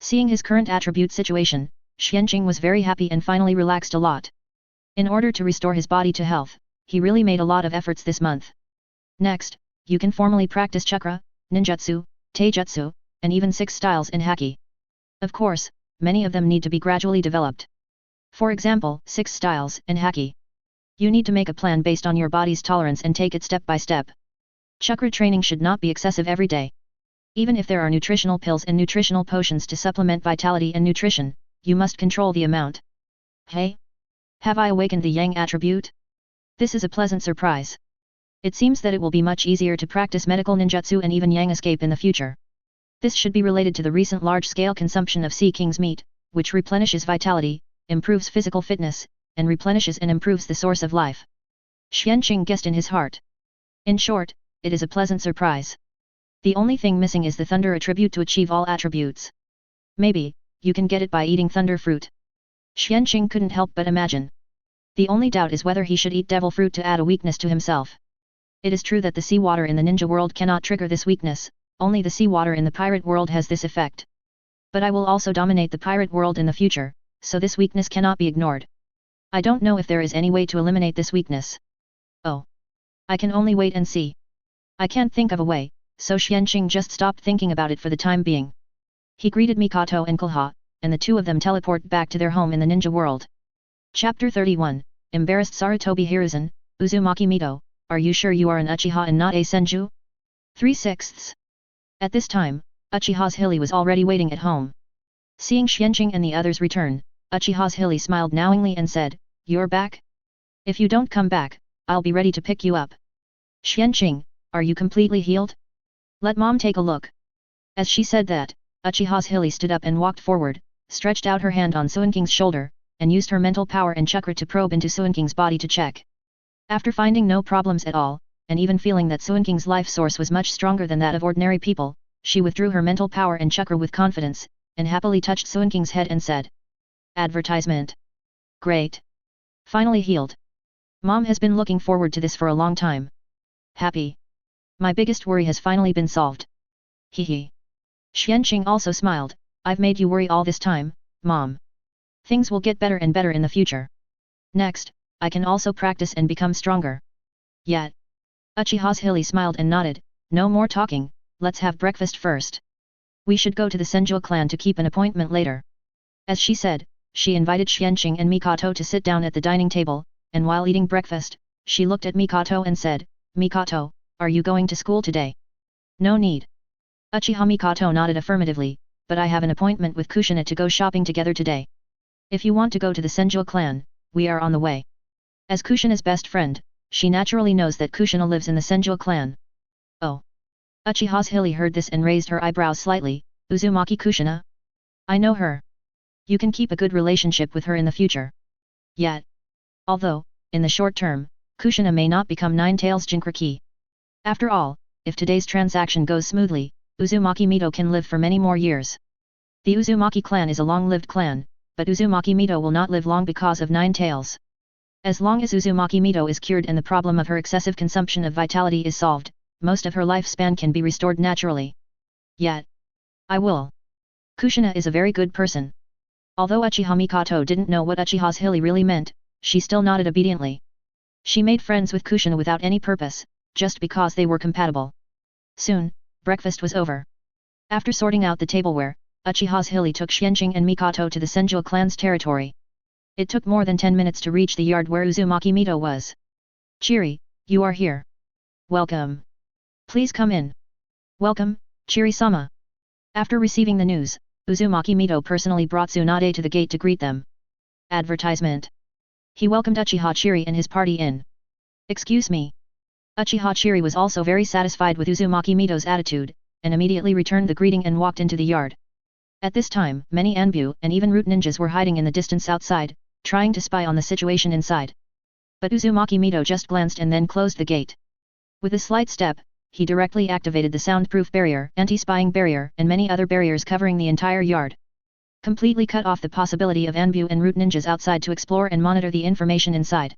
Seeing his current attribute situation, Xuanqing was very happy and finally relaxed a lot. In order to restore his body to health, he really made a lot of efforts this month. Next, you can formally practice chakra, ninjutsu, taijutsu, and even 6 styles in haki. Of course, many of them need to be gradually developed. For example, 6 styles in haki. You need to make a plan based on your body's tolerance and take it step by step. Chakra training should not be excessive every day. Even if there are nutritional pills and nutritional potions to supplement vitality and nutrition, you must control the amount. Hey? Have I awakened the Yang attribute? This is a pleasant surprise. It seems that it will be much easier to practice medical ninjutsu and even yang escape in the future. This should be related to the recent large-scale consumption of Sea King's meat, which replenishes vitality, improves physical fitness, and replenishes and improves the source of life. Xuanqing guessed in his heart. In short, it is a pleasant surprise. The only thing missing is the thunder attribute to achieve all attributes. Maybe, you can get it by eating thunder fruit. Xuanqing couldn't help but imagine. The only doubt is whether he should eat devil fruit to add a weakness to himself. It is true that the seawater in the ninja world cannot trigger this weakness, only the seawater in the pirate world has this effect. But I will also dominate the pirate world in the future, so this weakness cannot be ignored. I don't know if there is any way to eliminate this weakness. Oh. I can only wait and see. I can't think of a way, so Xuanqing just stopped thinking about it for the time being. He greeted Mikoto and Konoha, and the two of them teleport back to their home in the ninja world. Chapter 31, Embarrassed Sarutobi Hiruzen, Uzumaki Mito, are you sure you are an Uchiha and not a Senju? 3/6. At this time, Uchiha Zhili was already waiting at home. Seeing Xuanqing and the others return, Uchiha Zhili smiled knowingly and said, "You're back? If you don't come back, I'll be ready to pick you up." "Xuanqing, are you completely healed? Let mom take a look." As she said that, Uchiha Zhili stood up and walked forward, stretched out her hand on Xuanqing's shoulder, and used her mental power and chakra to probe into Xuanqing's body to check. After finding no problems at all, and even feeling that Xuanqing's life source was much stronger than that of ordinary people, she withdrew her mental power and chakra with confidence, and happily touched Xuanqing's head and said, "Advertisement. Great. Finally healed. Mom has been looking forward to this for a long time. Happy. My biggest worry has finally been solved. Hee." Xuanqing also smiled, "I've made you worry all this time, Mom. Things will get better and better in the future. Next, I can also practice and become stronger." Yet. Uchiha Zhili smiled and nodded, "No more talking, let's have breakfast first. We should go to the Senju clan to keep an appointment later." As she said, she invited Xuanqing and Mikoto to sit down at the dining table, and while eating breakfast, she looked at Mikoto and said, "Mikoto, are you going to school today?" "No need." Uchiha Mikoto nodded affirmatively, "But I have an appointment with Kushina to go shopping together today. If you want to go to the Senju clan, we are on the way." As Kushina's best friend, she naturally knows that Kushina lives in the Senju clan. Oh. Uchiha Zhili heard this and raised her eyebrows slightly, "Uzumaki Kushina? I know her. You can keep a good relationship with her in the future." Yet. Although, in the short term, Kushina may not become Nine-Tails Jinkraki. After all, if today's transaction goes smoothly, Uzumaki Mito can live for many more years. The Uzumaki clan is a long-lived clan, but Uzumaki Mito will not live long because of Nine-Tails. As long as Uzumaki Mito is cured and the problem of her excessive consumption of vitality is solved, most of her lifespan can be restored naturally. Yet. I will. Kushina is a very good person. Although Uchiha Mikoto didn't know what Uchiha Zhili really meant, she still nodded obediently. She made friends with Kushina without any purpose, just because they were compatible. Soon, breakfast was over. After sorting out the tableware, Uchiha Zhili took Xuanqing and Mikoto to the Senju clan's territory. It took more than 10 minutes to reach the yard where Uzumaki Mito was. "Chiri, you are here. Welcome. Please come in." "Welcome, Chiri-sama." After receiving the news, Uzumaki Mito personally brought Tsunade to the gate to greet them. Advertisement. He welcomed Uchiha Chiri and his party in. "Excuse me." Uchiha Chiri was also very satisfied with Uzumaki Mito's attitude, and immediately returned the greeting and walked into the yard. At this time, many Anbu and even root ninjas were hiding in the distance outside, trying to spy on the situation inside. But Uzumaki Mito just glanced and then closed the gate. With a slight step, he directly activated the soundproof barrier, anti-spying barrier, and many other barriers covering the entire yard. Completely cut off the possibility of Anbu and root ninjas outside to explore and monitor the information inside.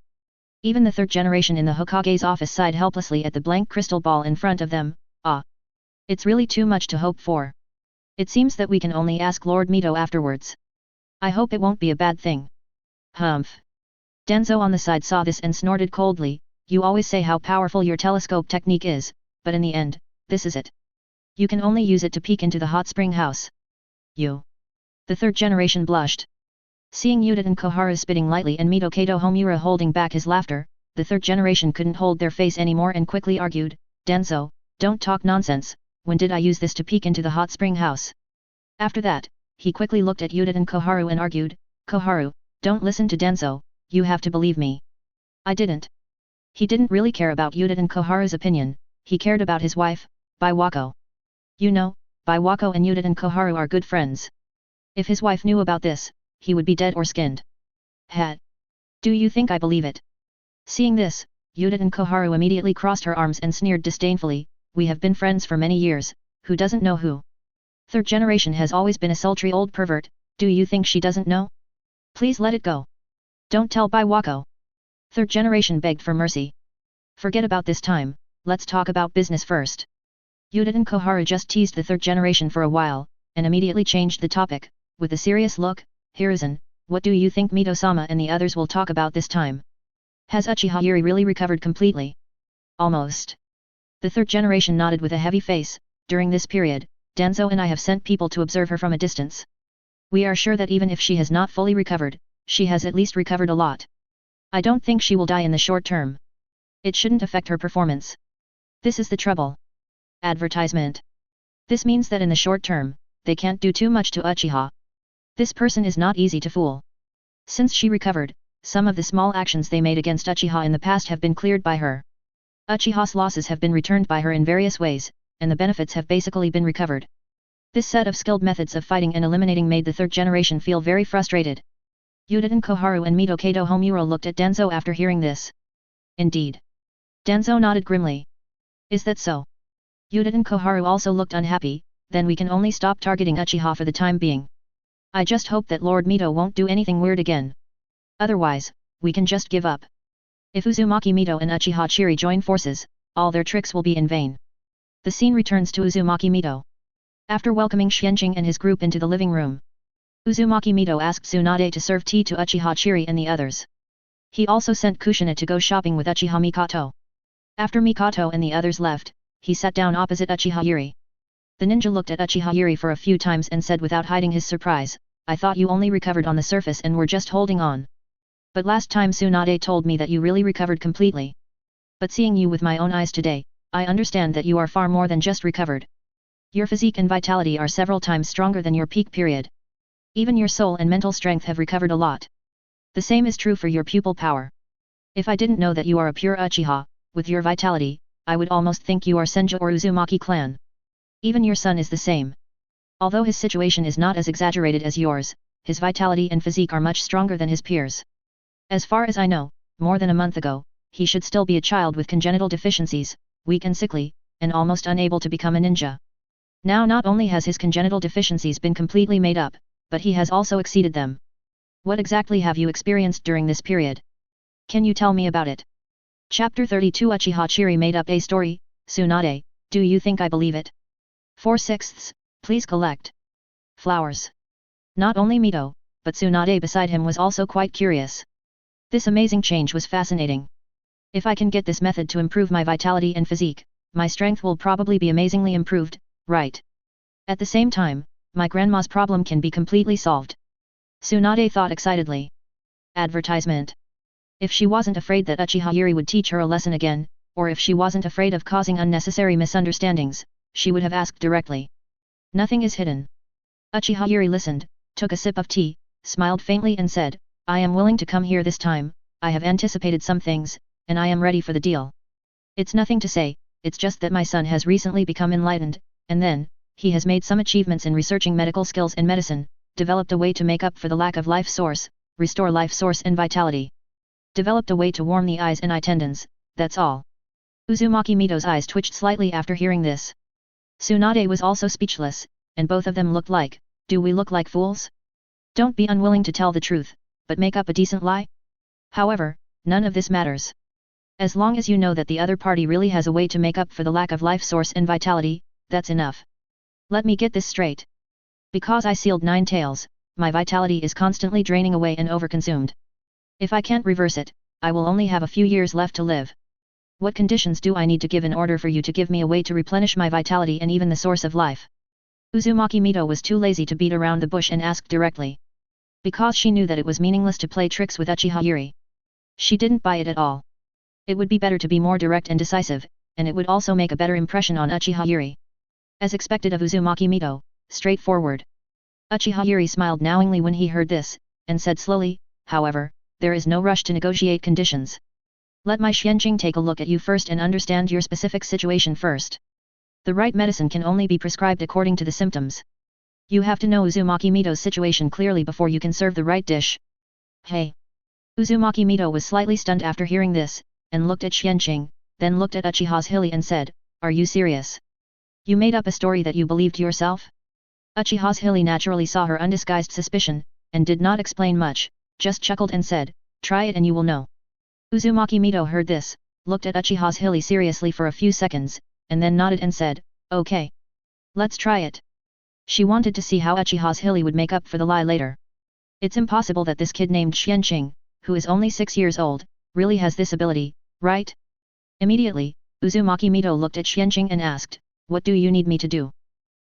Even the third generation in the Hokage's office sighed helplessly at the blank crystal ball in front of them. "Ah. It's really too much to hope for. It seems that we can only ask Lord Mito afterwards. I hope it won't be a bad thing." Humph. Denzo on the side saw this and snorted coldly, "You always say how powerful your telescope technique is, but in the end, this is it. You can only use it to peek into the hot spring house. You." The third generation blushed. Seeing Yuta and Koharu spitting lightly and Mito Kato Homura holding back his laughter, the third generation couldn't hold their face anymore and quickly argued, "Denzo, don't talk nonsense, when did I use this to peek into the hot spring house?" After that, he quickly looked at Yuta and Koharu and argued, "Koharu, don't listen to Denzo, you have to believe me. I didn't." He didn't really care about Yuta and Koharu's opinion, he cared about his wife, Biwako. You know, Biwako and Yuta and Koharu are good friends. If his wife knew about this, he would be dead or skinned. Hat. Do you think I believe it? Seeing this, Yuta and Koharu immediately crossed her arms and sneered disdainfully, we have been friends for many years, who doesn't know who? Third generation has always been a sultry old pervert, do you think she doesn't know? Please let it go. Don't tell Biwako. Third generation begged for mercy. Forget about this time, let's talk about business first. Yuta and Koharu just teased the third generation for a while, and immediately changed the topic, with a serious look, Hiruzen, what do you think Mito-sama and the others will talk about this time? Has Uchiha Yuri really recovered completely? Almost. The third generation nodded with a heavy face, during this period, Danzo and I have sent people to observe her from a distance. We are sure that even if she has not fully recovered, she has at least recovered a lot. I don't think she will die in the short term. It shouldn't affect her performance. This is the trouble. Advertisement. This means that in the short term, they can't do too much to Uchiha. This person is not easy to fool. Since she recovered, some of the small actions they made against Uchiha in the past have been cleared by her. Uchiha's losses have been returned by her in various ways, and the benefits have basically been recovered. This set of skilled methods of fighting and eliminating made the third generation feel very frustrated. Yuta and Koharu and Mito Kato Homuro looked at Danzo after hearing this. Indeed. Danzo nodded grimly. Is that so? Yuta and Koharu also looked unhappy, then we can only stop targeting Uchiha for the time being. I just hope that Lord Mito won't do anything weird again. Otherwise, we can just give up. If Uzumaki Mito and Uchiha Chiri join forces, all their tricks will be in vain. The scene returns to Uzumaki Mito. After welcoming Xuanqing and his group into the living room, Uzumaki Mito asked Tsunade to serve tea to Uchiha Chiri and the others. He also sent Kushina to go shopping with Uchiha Mikoto. After Mikoto and the others left, he sat down opposite Uchiha Yuri. The ninja looked at Uchiha Yuri for a few times and said without hiding his surprise, I thought you only recovered on the surface and were just holding on. But last time Tsunade told me that you really recovered completely. But seeing you with my own eyes today, I understand that you are far more than just recovered. Your physique and vitality are several times stronger than your peak period. Even your soul and mental strength have recovered a lot. The same is true for your pupil power. If I didn't know that you are a pure Uchiha, with your vitality, I would almost think you are Senju or Uzumaki clan. Even your son is the same. Although his situation is not as exaggerated as yours, his vitality and physique are much stronger than his peers. As far as I know, more than a month ago, he should still be a child with congenital deficiencies, weak and sickly, and almost unable to become a ninja. Now not only has his congenital deficiencies been completely made up, but he has also exceeded them. What exactly have you experienced during this period? Can you tell me about it? Chapter 32 Uchiha Chiri made up a story, Tsunade, do you think I believe it? 4/6, please collect. Flowers. Not only Mito, but Tsunade beside him was also quite curious. This amazing change was fascinating. If I can get this method to improve my vitality and physique, my strength will probably be amazingly improved, right? At the same time, my grandma's problem can be completely solved. Tsunade thought excitedly. Advertisement. If she wasn't afraid that Uchiha Yuri would teach her a lesson again, or if she wasn't afraid of causing unnecessary misunderstandings, she would have asked directly. Nothing is hidden. Uchiha Yuri listened, took a sip of tea, smiled faintly and said, I am willing to come here this time, I have anticipated some things, and I am ready for the deal. It's nothing to say, it's just that my son has recently become enlightened, and then, he has made some achievements in researching medical skills and medicine, developed a way to make up for the lack of life source, restore life source and vitality. Developed a way to warm the eyes and eye tendons, that's all. Uzumaki Mito's eyes twitched slightly after hearing this. Tsunade was also speechless, and both of them looked like, do we look like fools? Don't be unwilling to tell the truth, but make up a decent lie? However, none of this matters. As long as you know that the other party really has a way to make up for the lack of life source and vitality, that's enough. Let me get this straight. Because I sealed 9 tails, my vitality is constantly draining away and overconsumed. If I can't reverse it, I will only have a few years left to live. What conditions do I need to give in order for you to give me a way to replenish my vitality and even the source of life? Uzumaki Mito was too lazy to beat around the bush and asked directly. Because she knew that it was meaningless to play tricks with Uchiha Yuri. She didn't buy it at all. It would be better to be more direct and decisive, and it would also make a better impression on Uchiha Yuri. As expected of Uzumaki Mito, straightforward. Uchiha Yuri smiled knowingly when he heard this, and said slowly, however, there is no rush to negotiate conditions. Let my Xuanqing take a look at you first and understand your specific situation first. The right medicine can only be prescribed according to the symptoms. You have to know Uzumaki Mito's situation clearly before you can serve the right dish. Hey! Uzumaki Mito was slightly stunned after hearing this, and looked at Xuanqing, then looked at Uchiha Zhili and said, "Are you serious? You made up a story that you believed yourself?" Uchiha Zhili naturally saw her undisguised suspicion, and did not explain much, just chuckled and said, "Try it and you will know." Uzumaki Mito heard this, looked at Uchiha Zhili seriously for a few seconds, and then nodded and said, "Okay. Let's try it." She wanted to see how Uchiha Zhili would make up for the lie later. It's impossible that this kid named Xuanqing, who is only 6 years old, really has this ability, right? Immediately, Uzumaki Mito looked at Xuanqing and asked, "What do you need me to do?"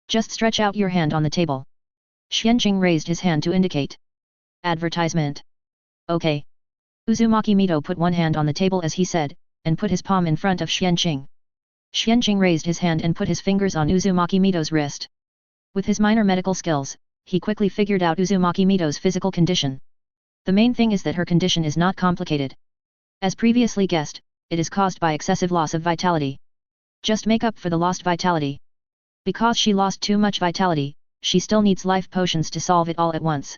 "Just stretch out your hand on the table." Xuanqing raised his hand to indicate. Advertisement. "Okay." Uzumaki Mito put one hand on the table as he said, and put his palm in front of Xuanqing. Xuanqing raised his hand and put his fingers on Uzumaki Mito's wrist. With his minor medical skills, he quickly figured out Uzumaki Mito's physical condition. The main thing is that her condition is not complicated. As previously guessed, it is caused by excessive loss of vitality. Just make up for the lost vitality. Because she lost too much vitality, she still needs life potions to solve it all at once.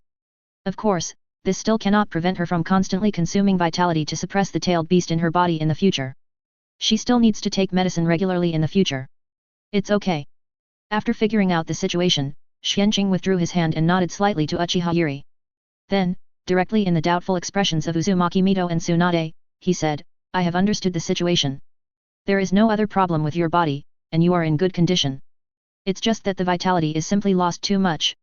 Of course, this still cannot prevent her from constantly consuming vitality to suppress the tailed beast in her body in the future. She still needs to take medicine regularly in the future. It's okay. After figuring out the situation, Xuanqing withdrew his hand and nodded slightly to Uchiha Yuri. Then, directly in the doubtful expressions of Uzumaki Mito and Tsunade, he said, "I have understood the situation. There is no other problem with your body, and you are in good condition. It's just that the vitality is simply lost too much.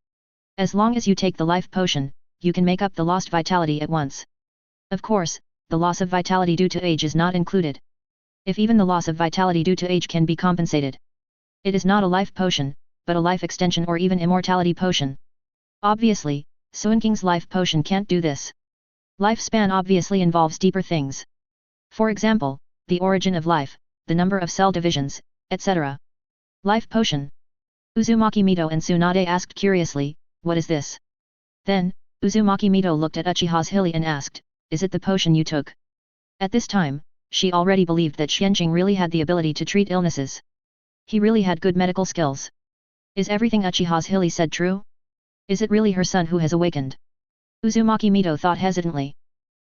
As long as you take the life potion, you can make up the lost vitality at once. Of course, the loss of vitality due to age is not included. If even the loss of vitality due to age can be compensated. It is not a life potion, but a life extension or even immortality potion. Obviously, Xuanqing's life potion can't do this. Lifespan obviously involves deeper things. For example, the origin of life, the number of cell divisions, etc. Life potion. Uzumaki Mito and Tsunade asked curiously, "What is this?" Then, Uzumaki Mito looked at Uchiha Zhili and asked, "Is it the potion you took?" At this time, she already believed that Xuanqing really had the ability to treat illnesses. He really had good medical skills. Is everything Uchiha Zhili said true? Is it really her son who has awakened? Uzumaki Mito thought hesitantly.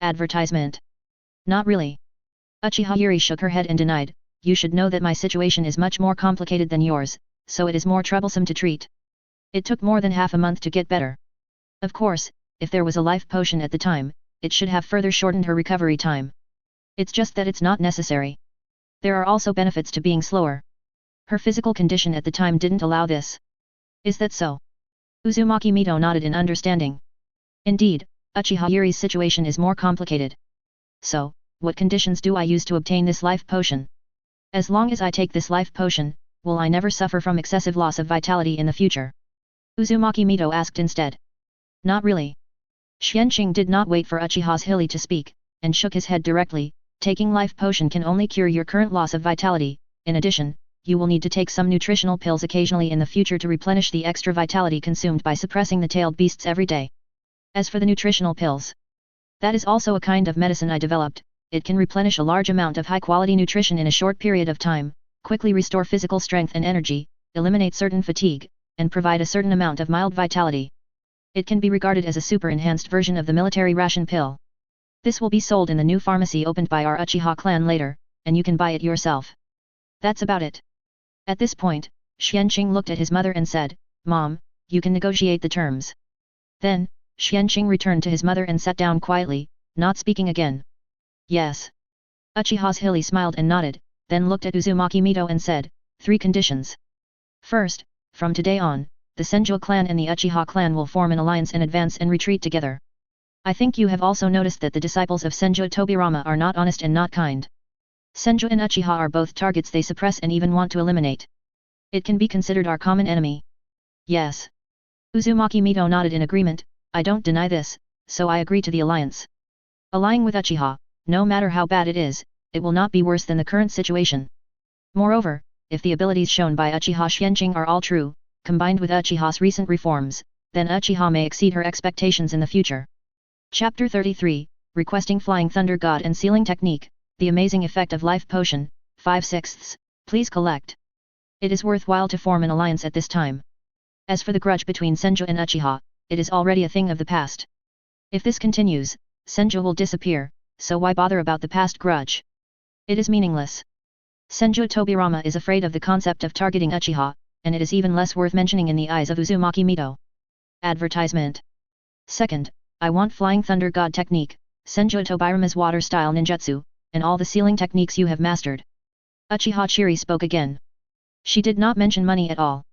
Advertisement. Not really. Uchiha Yuri shook her head and denied, "You should know that my situation is much more complicated than yours, so it is more troublesome to treat. It took more than half a month to get better. Of course, if there was a life potion at the time, it should have further shortened her recovery time. It's just that it's not necessary. There are also benefits to being slower. Her physical condition at the time didn't allow this." "Is that so?" Uzumaki Mito nodded in understanding. Indeed, Uchiha Yuri's situation is more complicated. "So, what conditions do I use to obtain this life potion? As long as I take this life potion, will I never suffer from excessive loss of vitality in the future?" Uzumaki Mito asked instead. "Not really." Xuanqing did not wait for Uchiha Zhili to speak, and shook his head directly, "Taking life potion can only cure your current loss of vitality. In addition, you will need to take some nutritional pills occasionally in the future to replenish the extra vitality consumed by suppressing the tailed beasts every day. As for the nutritional pills, that is also a kind of medicine I developed. It can replenish a large amount of high-quality nutrition in a short period of time, quickly restore physical strength and energy, eliminate certain fatigue, and provide a certain amount of mild vitality. It can be regarded as a super-enhanced version of the military ration pill. This will be sold in the new pharmacy opened by our Uchiha clan later, and you can buy it yourself. That's about it." At this point, Xuanqing looked at his mother and said, "Mom, you can negotiate the terms." Then, Xuanqing returned to his mother and sat down quietly, not speaking again. "Yes." Uchiha Zhili smiled and nodded, then looked at Uzumaki Mito and said, "3 conditions. First, from today on, the Senju clan and the Uchiha clan will form an alliance and advance and retreat together. I think you have also noticed that the disciples of Senju Tobirama are not honest and not kind. Senju and Uchiha are both targets they suppress and even want to eliminate. It can be considered our common enemy." "Yes." Uzumaki Mito nodded in agreement, "I don't deny this, so I agree to the alliance. Allying with Uchiha, no matter how bad it is, it will not be worse than the current situation. Moreover, if the abilities shown by Uchiha Xuanqing are all true, combined with Uchiha's recent reforms, then Uchiha may exceed her expectations in the future." Chapter 33, Requesting Flying Thunder God and Sealing Technique, the amazing effect of life potion, 5/6, please collect. It is worthwhile to form an alliance at this time. As for the grudge between Senju and Uchiha, it is already a thing of the past. If this continues, Senju will disappear, so why bother about the past grudge? It is meaningless. Senju Tobirama is afraid of the concept of targeting Uchiha, and it is even less worth mentioning in the eyes of Uzumaki Mito. Advertisement. Second, I want Flying Thunder God technique, Senju Tobirama's water style ninjutsu, and all the sealing techniques you have mastered. Uchiha Chiri spoke again. She did not mention money at all.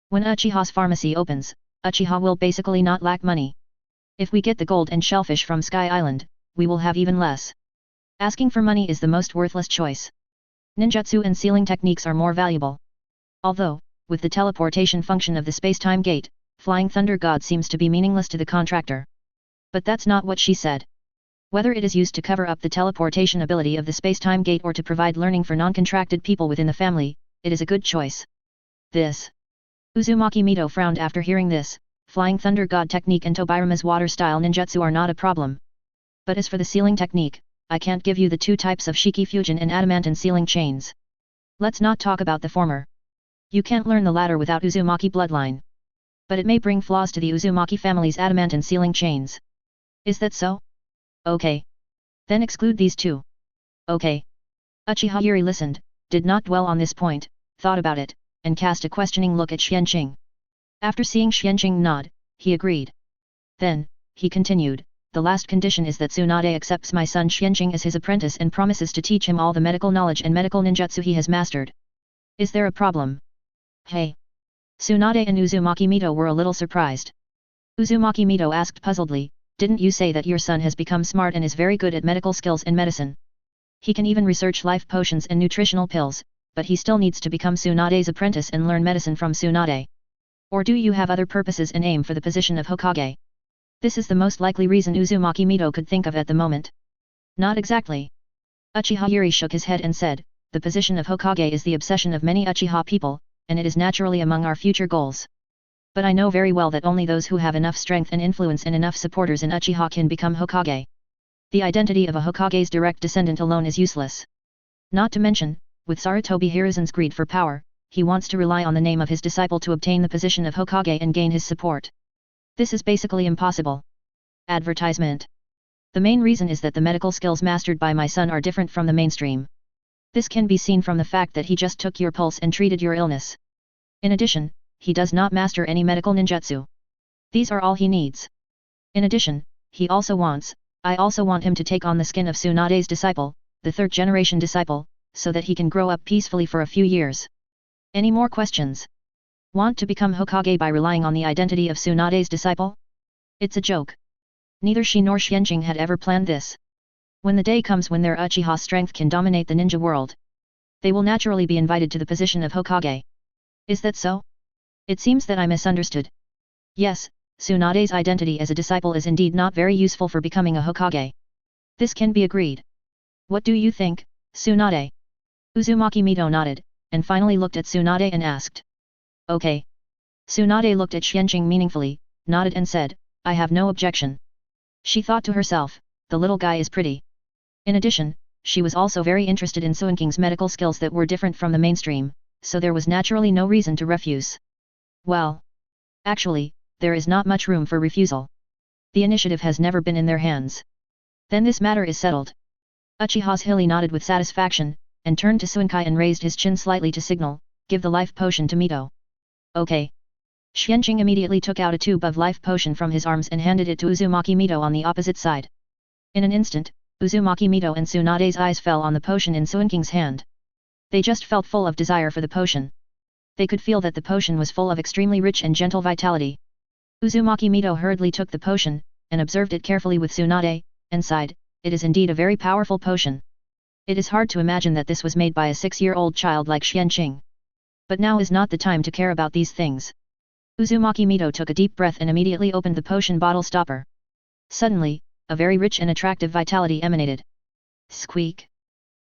When Uchiha's pharmacy opens, Uchiha will basically not lack money. If we get the gold and shellfish from Sky Island, we will have even less. Asking for money is the most worthless choice. Ninjutsu and sealing techniques are more valuable. Although, with the teleportation function of the space-time gate, Flying Thunder God seems to be meaningless to the contractor. But that's not what she said. Whether it is used to cover up the teleportation ability of the space-time gate or to provide learning for non-contracted people within the family, it is a good choice. This. Uzumaki Mito frowned after hearing this. Flying Thunder God technique and Tobirama's water-style ninjutsu are not a problem. But as for the sealing technique, I can't give you the two types of Shiki Fusion and Adamantine sealing chains. Let's not talk about the former. You can't learn the latter without Uzumaki bloodline. But it may bring flaws to the Uzumaki family's Adamantine sealing chains. Is that so? Okay. Then exclude these two. Okay. Uchiha Yuri listened, did not dwell on this point, thought about it, and cast a questioning look at Xuanqing. After seeing Xuanqing nod, he agreed. Then, he continued, the last condition is that Tsunade accepts my son Xuanqing as his apprentice and promises to teach him all the medical knowledge and medical ninjutsu he has mastered. Is there a problem? Hey. Tsunade and Uzumaki Mito were a little surprised. Uzumaki Mito asked puzzledly, didn't you say that your son has become smart and is very good at medical skills and medicine? He can even research life potions and nutritional pills, but he still needs to become Tsunade's apprentice and learn medicine from Tsunade. Or do you have other purposes and aim for the position of Hokage? This is the most likely reason Uzumaki Mito could think of at the moment. Not exactly. Uchiha Yuri shook his head and said, the position of Hokage is the obsession of many Uchiha people, and it is naturally among our future goals. But I know very well that only those who have enough strength and influence and enough supporters in Uchiha can become Hokage. The identity of a Hokage's direct descendant alone is useless. Not to mention, with Sarutobi Hiruzen's greed for power, he wants to rely on the name of his disciple to obtain the position of Hokage and gain his support. This is basically impossible. Advertisement. The main reason is that the medical skills mastered by my son are different from the mainstream. This can be seen from the fact that he just took your pulse and treated your illness. In addition, he does not master any medical ninjutsu. These are all he needs. In addition, I also want him to take on the skin of Tsunade's disciple, the third generation disciple, so that he can grow up peacefully for a few years. Any more questions? Want to become Hokage by relying on the identity of Tsunade's disciple? It's a joke. Neither she nor Xuanqing had ever planned this. When the day comes when their Uchiha strength can dominate the ninja world, they will naturally be invited to the position of Hokage. Is that so? It seems that I misunderstood. Yes, Tsunade's identity as a disciple is indeed not very useful for becoming a Hokage. This can be agreed. What do you think, Tsunade? Uzumaki Mito nodded, and finally looked at Tsunade and asked. Okay. Tsunade looked at Xuanqing meaningfully, nodded and said, I have no objection. She thought to herself, the little guy is pretty. In addition, she was also very interested in Xuanqing's medical skills that were different from the mainstream, so there was naturally no reason to refuse. Well. Actually, there is not much room for refusal. The initiative has never been in their hands. Then this matter is settled. Uchiha Zhili nodded with satisfaction, and turned to Xuanqing and raised his chin slightly to signal, give the life potion to Mito. Okay. Xuanqing immediately took out a tube of life potion from his arms and handed it to Uzumaki Mito on the opposite side. In an instant, Uzumaki Mito and Tsunade's eyes fell on the potion in Xuanqing's hand. They just felt full of desire for the potion. They could feel that the potion was full of extremely rich and gentle vitality. Uzumaki Mito hurriedly took the potion, and observed it carefully with Tsunade, and sighed, it is indeed a very powerful potion. It is hard to imagine that this was made by a 6-year-old child like Xuanqing. But now is not the time to care about these things. Uzumaki Mito took a deep breath and immediately opened the potion bottle stopper. Suddenly, a very rich and attractive vitality emanated. Squeak!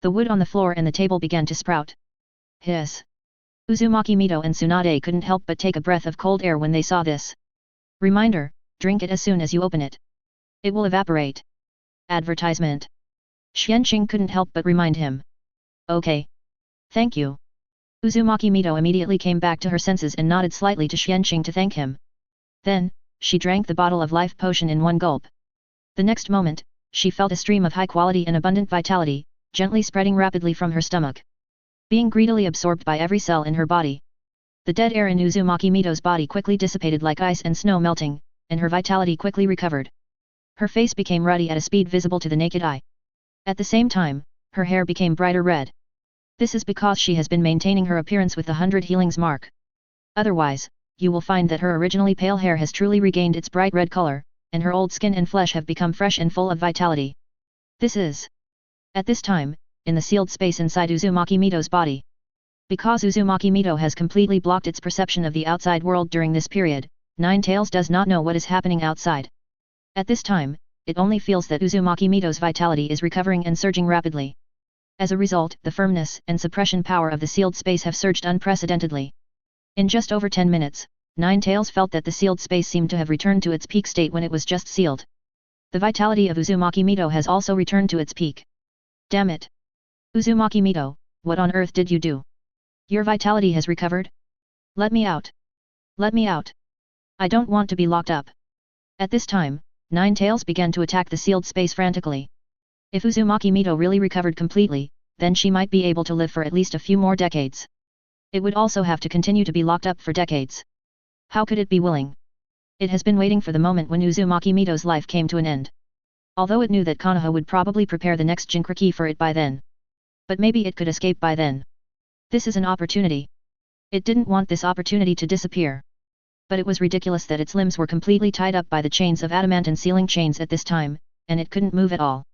The wood on the floor and the table began to sprout. Hiss! Uzumaki Mito and Tsunade couldn't help but take a breath of cold air when they saw this. Reminder, drink it as soon as you open it. It will evaporate. Advertisement. Xuanqing couldn't help but remind him. Okay. Thank you. Uzumaki Mito immediately came back to her senses and nodded slightly to Xuanqing to thank him. Then, she drank the bottle of life potion in one gulp. The next moment, she felt a stream of high quality and abundant vitality, gently spreading rapidly from her stomach, being greedily absorbed by every cell in her body. The dead air in Uzumaki Mito's body quickly dissipated like ice and snow melting, and her vitality quickly recovered. Her face became ruddy at a speed visible to the naked eye. At the same time, her hair became brighter red. This is because she has been maintaining her appearance with the 100 healings mark. Otherwise, you will find that her originally pale hair has truly regained its bright red color, and her old skin and flesh have become fresh and full of vitality. This is. At this time, in the sealed space inside Uzumaki Mito's body. Because Uzumaki Mito has completely blocked its perception of the outside world during this period, Ninetales does not know what is happening outside. At this time, it only feels that Uzumaki Mito's vitality is recovering and surging rapidly. As a result, the firmness and suppression power of the sealed space have surged unprecedentedly. In just over 10 minutes, Ninetales felt that the sealed space seemed to have returned to its peak state when it was just sealed. The vitality of Uzumaki Mito has also returned to its peak. Damn it! Uzumaki Mito, what on earth did you do? Your vitality has recovered? Let me out! Let me out! I don't want to be locked up. At this time, Ninetales began to attack the sealed space frantically. If Uzumaki Mito really recovered completely, then she might be able to live for at least a few more decades. It would also have to continue to be locked up for decades. How could it be willing? It has been waiting for the moment when Uzumaki Mito's life came to an end. Although it knew that Konoha would probably prepare the next Jinchuriki for it by then. But maybe it could escape by then. This is an opportunity. It didn't want this opportunity to disappear. But it was ridiculous that its limbs were completely tied up by the chains of adamant and sealing chains at this time, and it couldn't move at all.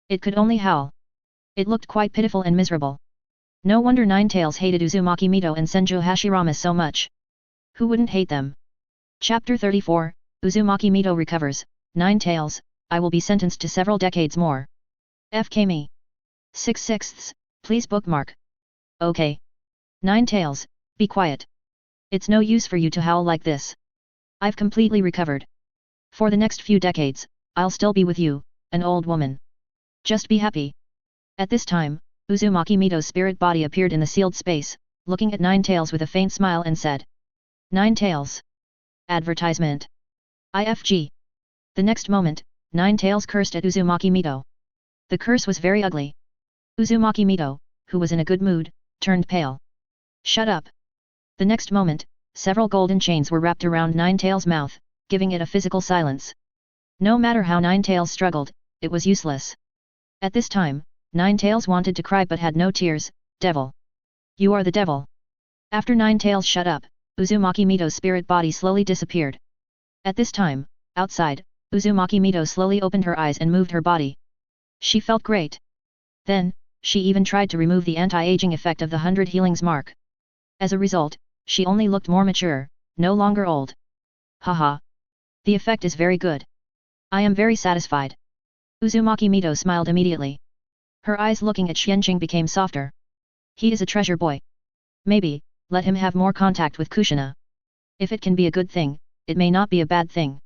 It could only howl. It looked quite pitiful and miserable. No wonder Ninetales hated Uzumaki Mito and Senju Hashirama so much. Who wouldn't hate them? Chapter 34, Uzumaki Mito recovers. Ninetales, I will be sentenced to several decades more. FK me. 6/6, please bookmark. Okay. Ninetales, be quiet. It's no use for you to howl like this. I've completely recovered. For the next few decades, I'll still be with you, an old woman. Just be happy. At this time, Uzumaki Mito's spirit body appeared in the sealed space, looking at Ninetales with a faint smile and said. Ninetales. Advertisement. IFG. The next moment, Ninetales cursed at Uzumaki Mito. The curse was very ugly. Uzumaki Mito, who was in a good mood, turned pale. Shut up. The next moment, several golden chains were wrapped around Ninetales' mouth, giving it a physical silence. No matter how Ninetales struggled, it was useless. At this time, Ninetales wanted to cry but had no tears. Devil. You are the devil. After Ninetales shut up, Uzumaki Mito's spirit body slowly disappeared. At this time, outside, Uzumaki Mito slowly opened her eyes and moved her body. She felt great. Then, she even tried to remove the anti-aging effect of the 100 healings mark. As a result, she only looked more mature, no longer old. Haha. The effect is very good. I am very satisfied. Uzumaki Mito smiled immediately. Her eyes looking at Xuanqing became softer. He is a treasure boy. Maybe, let him have more contact with Kushina. If it can be a good thing, it may not be a bad thing.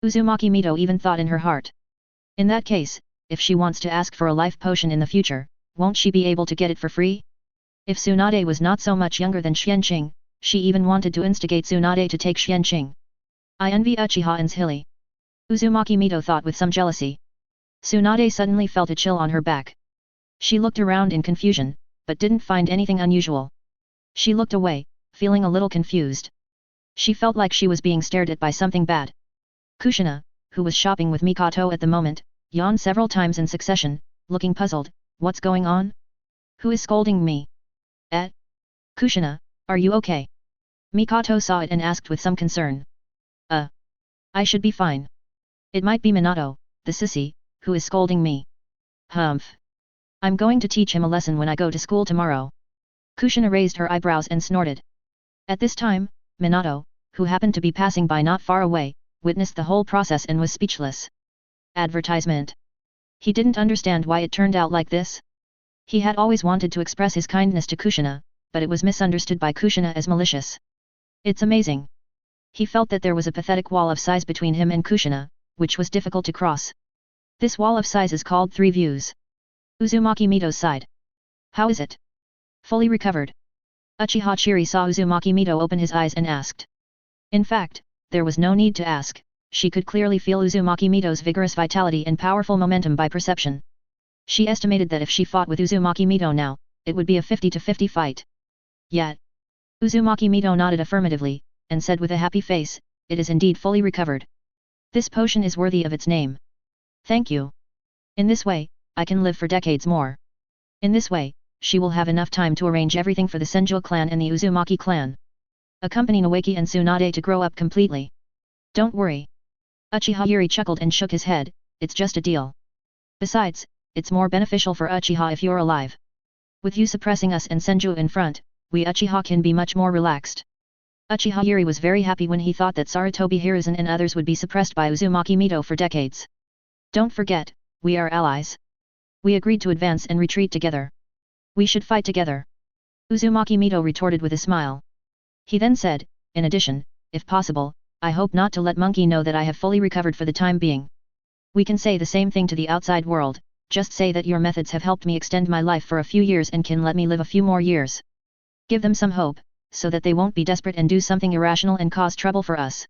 Uzumaki Mito even thought in her heart. In that case, if she wants to ask for a life potion in the future, won't she be able to get it for free? If Tsunade was not so much younger than Xuanqing, she even wanted to instigate Tsunade to take Xuanqing. I envy Uchiha Zhili. Uzumaki Mito thought with some jealousy. Tsunade suddenly felt a chill on her back. She looked around in confusion, but didn't find anything unusual. She looked away, feeling a little confused. She felt like she was being stared at by something bad. Kushina, who was shopping with Mikoto at the moment, yawned several times in succession, looking puzzled. What's going on? Who is scolding me? Kushina, are you okay? Mikoto saw it and asked with some concern. I should be fine. It might be Minato, the sissy, who is scolding me. Humph. I'm going to teach him a lesson when I go to school tomorrow. Kushina raised her eyebrows and snorted. At this time, Minato, who happened to be passing by not far away, witnessed the whole process and was speechless. Advertisement. He didn't understand why it turned out like this. He had always wanted to express his kindness to Kushina, but it was misunderstood by Kushina as malicious. It's amazing. He felt that there was a pathetic wall of size between him and Kushina, which was difficult to cross. This wall of size is called 3 views. Uzumaki Mito sighed. How is it? Fully recovered. Uchiha Zhili saw Uzumaki Mito open his eyes and asked. In fact, there was no need to ask, she could clearly feel Uzumaki Mito's vigorous vitality and powerful momentum by perception. She estimated that if she fought with Uzumaki Mito now, it would be a 50-50 fight. Yet, Uzumaki Mito nodded affirmatively, and said with a happy face, it is indeed fully recovered. This potion is worthy of its name. Thank you. In this way, I can live for decades more. In this way, she will have enough time to arrange everything for the Senju clan and the Uzumaki clan. Accompany Noeki and Tsunade to grow up completely. Don't worry. Uchiha Zhili chuckled and shook his head, it's just a deal. Besides, it's more beneficial for Uchiha if you're alive. With you suppressing us and Senju in front, we Uchiha can be much more relaxed. Uchiha Zhili was very happy when he thought that Sarutobi Hiruzen and others would be suppressed by Uzumaki Mito for decades. Don't forget, we are allies. We agreed to advance and retreat together. We should fight together. Uzumaki Mito retorted with a smile. He then said, in addition, if possible, I hope not to let Monkey know that I have fully recovered for the time being. We can say the same thing to the outside world, just say that your methods have helped me extend my life for a few years and can let me live a few more years. Give them some hope, so that they won't be desperate and do something irrational and cause trouble for us.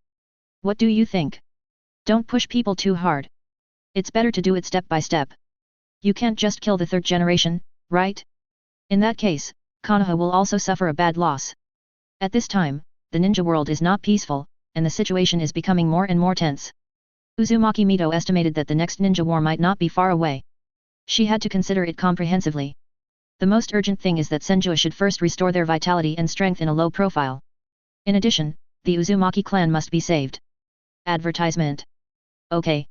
What do you think? Don't push people too hard. It's better to do it step by step. You can't just kill the third generation, right? In that case, Konoha will also suffer a bad loss. At this time, the ninja world is not peaceful, and the situation is becoming more and more tense. Uzumaki Mito estimated that the next ninja war might not be far away. She had to consider it comprehensively. The most urgent thing is that Senju should first restore their vitality and strength in a low profile. In addition, the Uzumaki clan must be saved. Advertisement. Okay.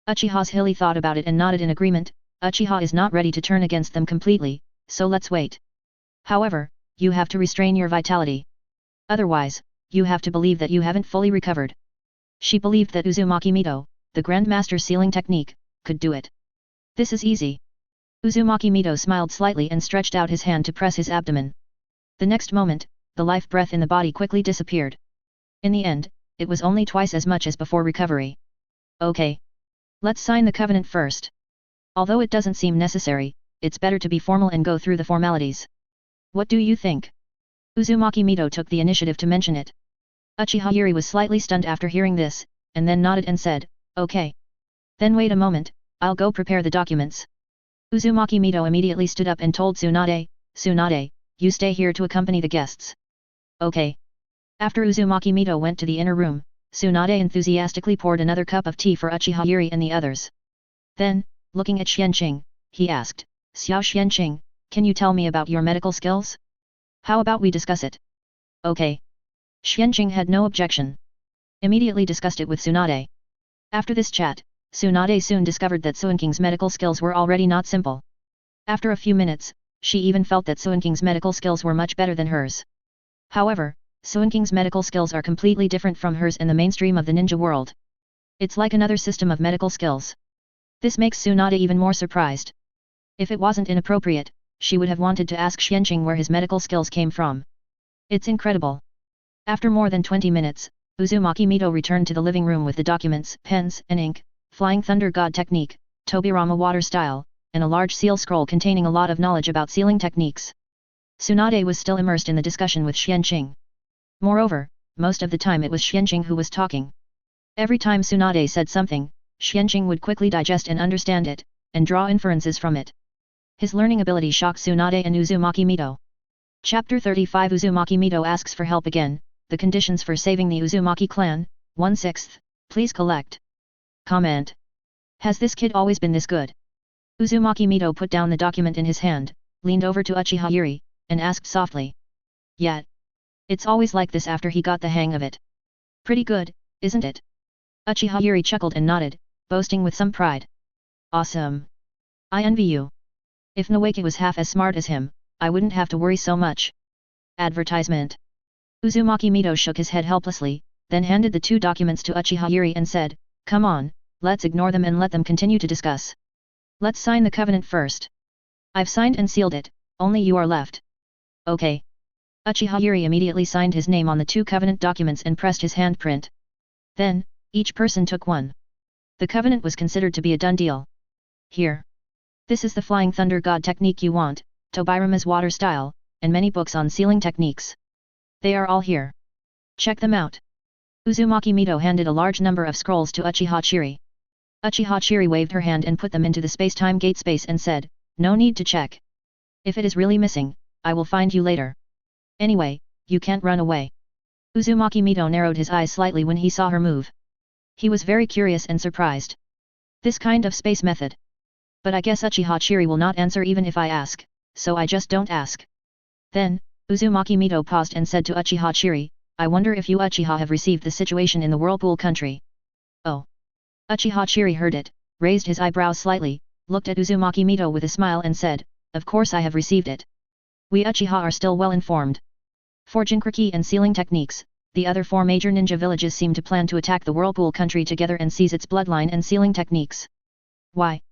Uchiha Zhili thought about it and nodded in agreement. Uchiha is not ready to turn against them completely, so let's wait. However, you have to restrain your vitality. Otherwise, you have to believe that you haven't fully recovered. She believed that Uzumaki Mito, the Grandmaster sealing technique, could do it. This is easy. Uzumaki Mito smiled slightly and stretched out his hand to press his abdomen. The next moment, the life breath in the body quickly disappeared. In the end, it was only twice as much as before recovery. Okay. Let's sign the covenant first. Although it doesn't seem necessary, it's better to be formal and go through the formalities. What do you think? Uzumaki Mito took the initiative to mention it. Uchiha Zhili was slightly stunned after hearing this, and then nodded and said, okay. Then wait a moment, I'll go prepare the documents. Uzumaki Mito immediately stood up and told Tsunade, Tsunade, you stay here to accompany the guests. Okay. After Uzumaki Mito went to the inner room, Tsunade enthusiastically poured another cup of tea for Uchiha Zhili and the others. Then, looking at Xuanqing, he asked, Xiao Xuanqing, can you tell me about your medical skills? How about we discuss it? Okay. Xuanqing had no objection. Immediately discussed it with Tsunade. After this chat, Tsunade soon discovered that Xuanqing's medical skills were already not simple. After a few minutes, she even felt that Xuanqing's medical skills were much better than hers. However, Xuanqing's medical skills are completely different from hers in the mainstream of the ninja world. It's like another system of medical skills. This makes Tsunade even more surprised. If it wasn't inappropriate, she would have wanted to ask Xuanqing where his medical skills came from. It's incredible. After more than 20 minutes, Uzumaki Mito returned to the living room with the documents, pens, and ink, Flying Thunder God technique, Tobirama water style, and a large seal scroll containing a lot of knowledge about sealing techniques. Tsunade was still immersed in the discussion with Xuanqing. Moreover, most of the time it was Xuanqing who was talking. Every time Tsunade said something, Xuanqing would quickly digest and understand it, and draw inferences from it. His learning ability shocked Tsunade and Uzumaki Mito. Chapter 35 Uzumaki Mito asks for help again, the conditions for saving the Uzumaki clan, 1/6, please collect. Comment. Has this kid always been this good? Uzumaki Mito put down the document in his hand, leaned over to Uchiha Zhili, and asked softly. Yet. It's always like this after he got the hang of it. Pretty good, isn't it? Uchiha Zhili chuckled and nodded, boasting with some pride. Awesome. I envy you. If Noeki was half as smart as him, I wouldn't have to worry so much. Advertisement. Uzumaki Mito shook his head helplessly, then handed the two documents to Uchiha Zhili and said, come on, let's ignore them and let them continue to discuss. Let's sign the covenant first. I've signed and sealed it, only you are left. Okay. Uchiha Zhili immediately signed his name on the two covenant documents and pressed his handprint. Then, each person took one. The covenant was considered to be a done deal. Here. This is the flying thunder god technique you want, Tobirama's water style, and many books on sealing techniques. They are all here. Check them out. Uzumaki Mito handed a large number of scrolls to Uchiha Zhili. Uchiha Zhili waved her hand and put them into the space-time gate space and said, "No need to check. If it is really missing, I will find you later. Anyway, you can't run away." Uzumaki Mito narrowed his eyes slightly when he saw her move. He was very curious and surprised. This kind of space method. But I guess Uchiha Zhili will not answer even if I ask, so I just don't ask. Then, Uzumaki Mito paused and said to Uchiha Zhili, "I wonder if you Uchiha have received the situation in the Whirlpool country." Oh. Uchiha Zhili heard it, raised his eyebrows slightly, looked at Uzumaki Mito with a smile and said, "Of course I have received it. We Uchiha are still well informed. For Jinkriki and sealing techniques, the other 4 major ninja villages seem to plan to attack the Whirlpool country together and seize its bloodline and sealing techniques. Why?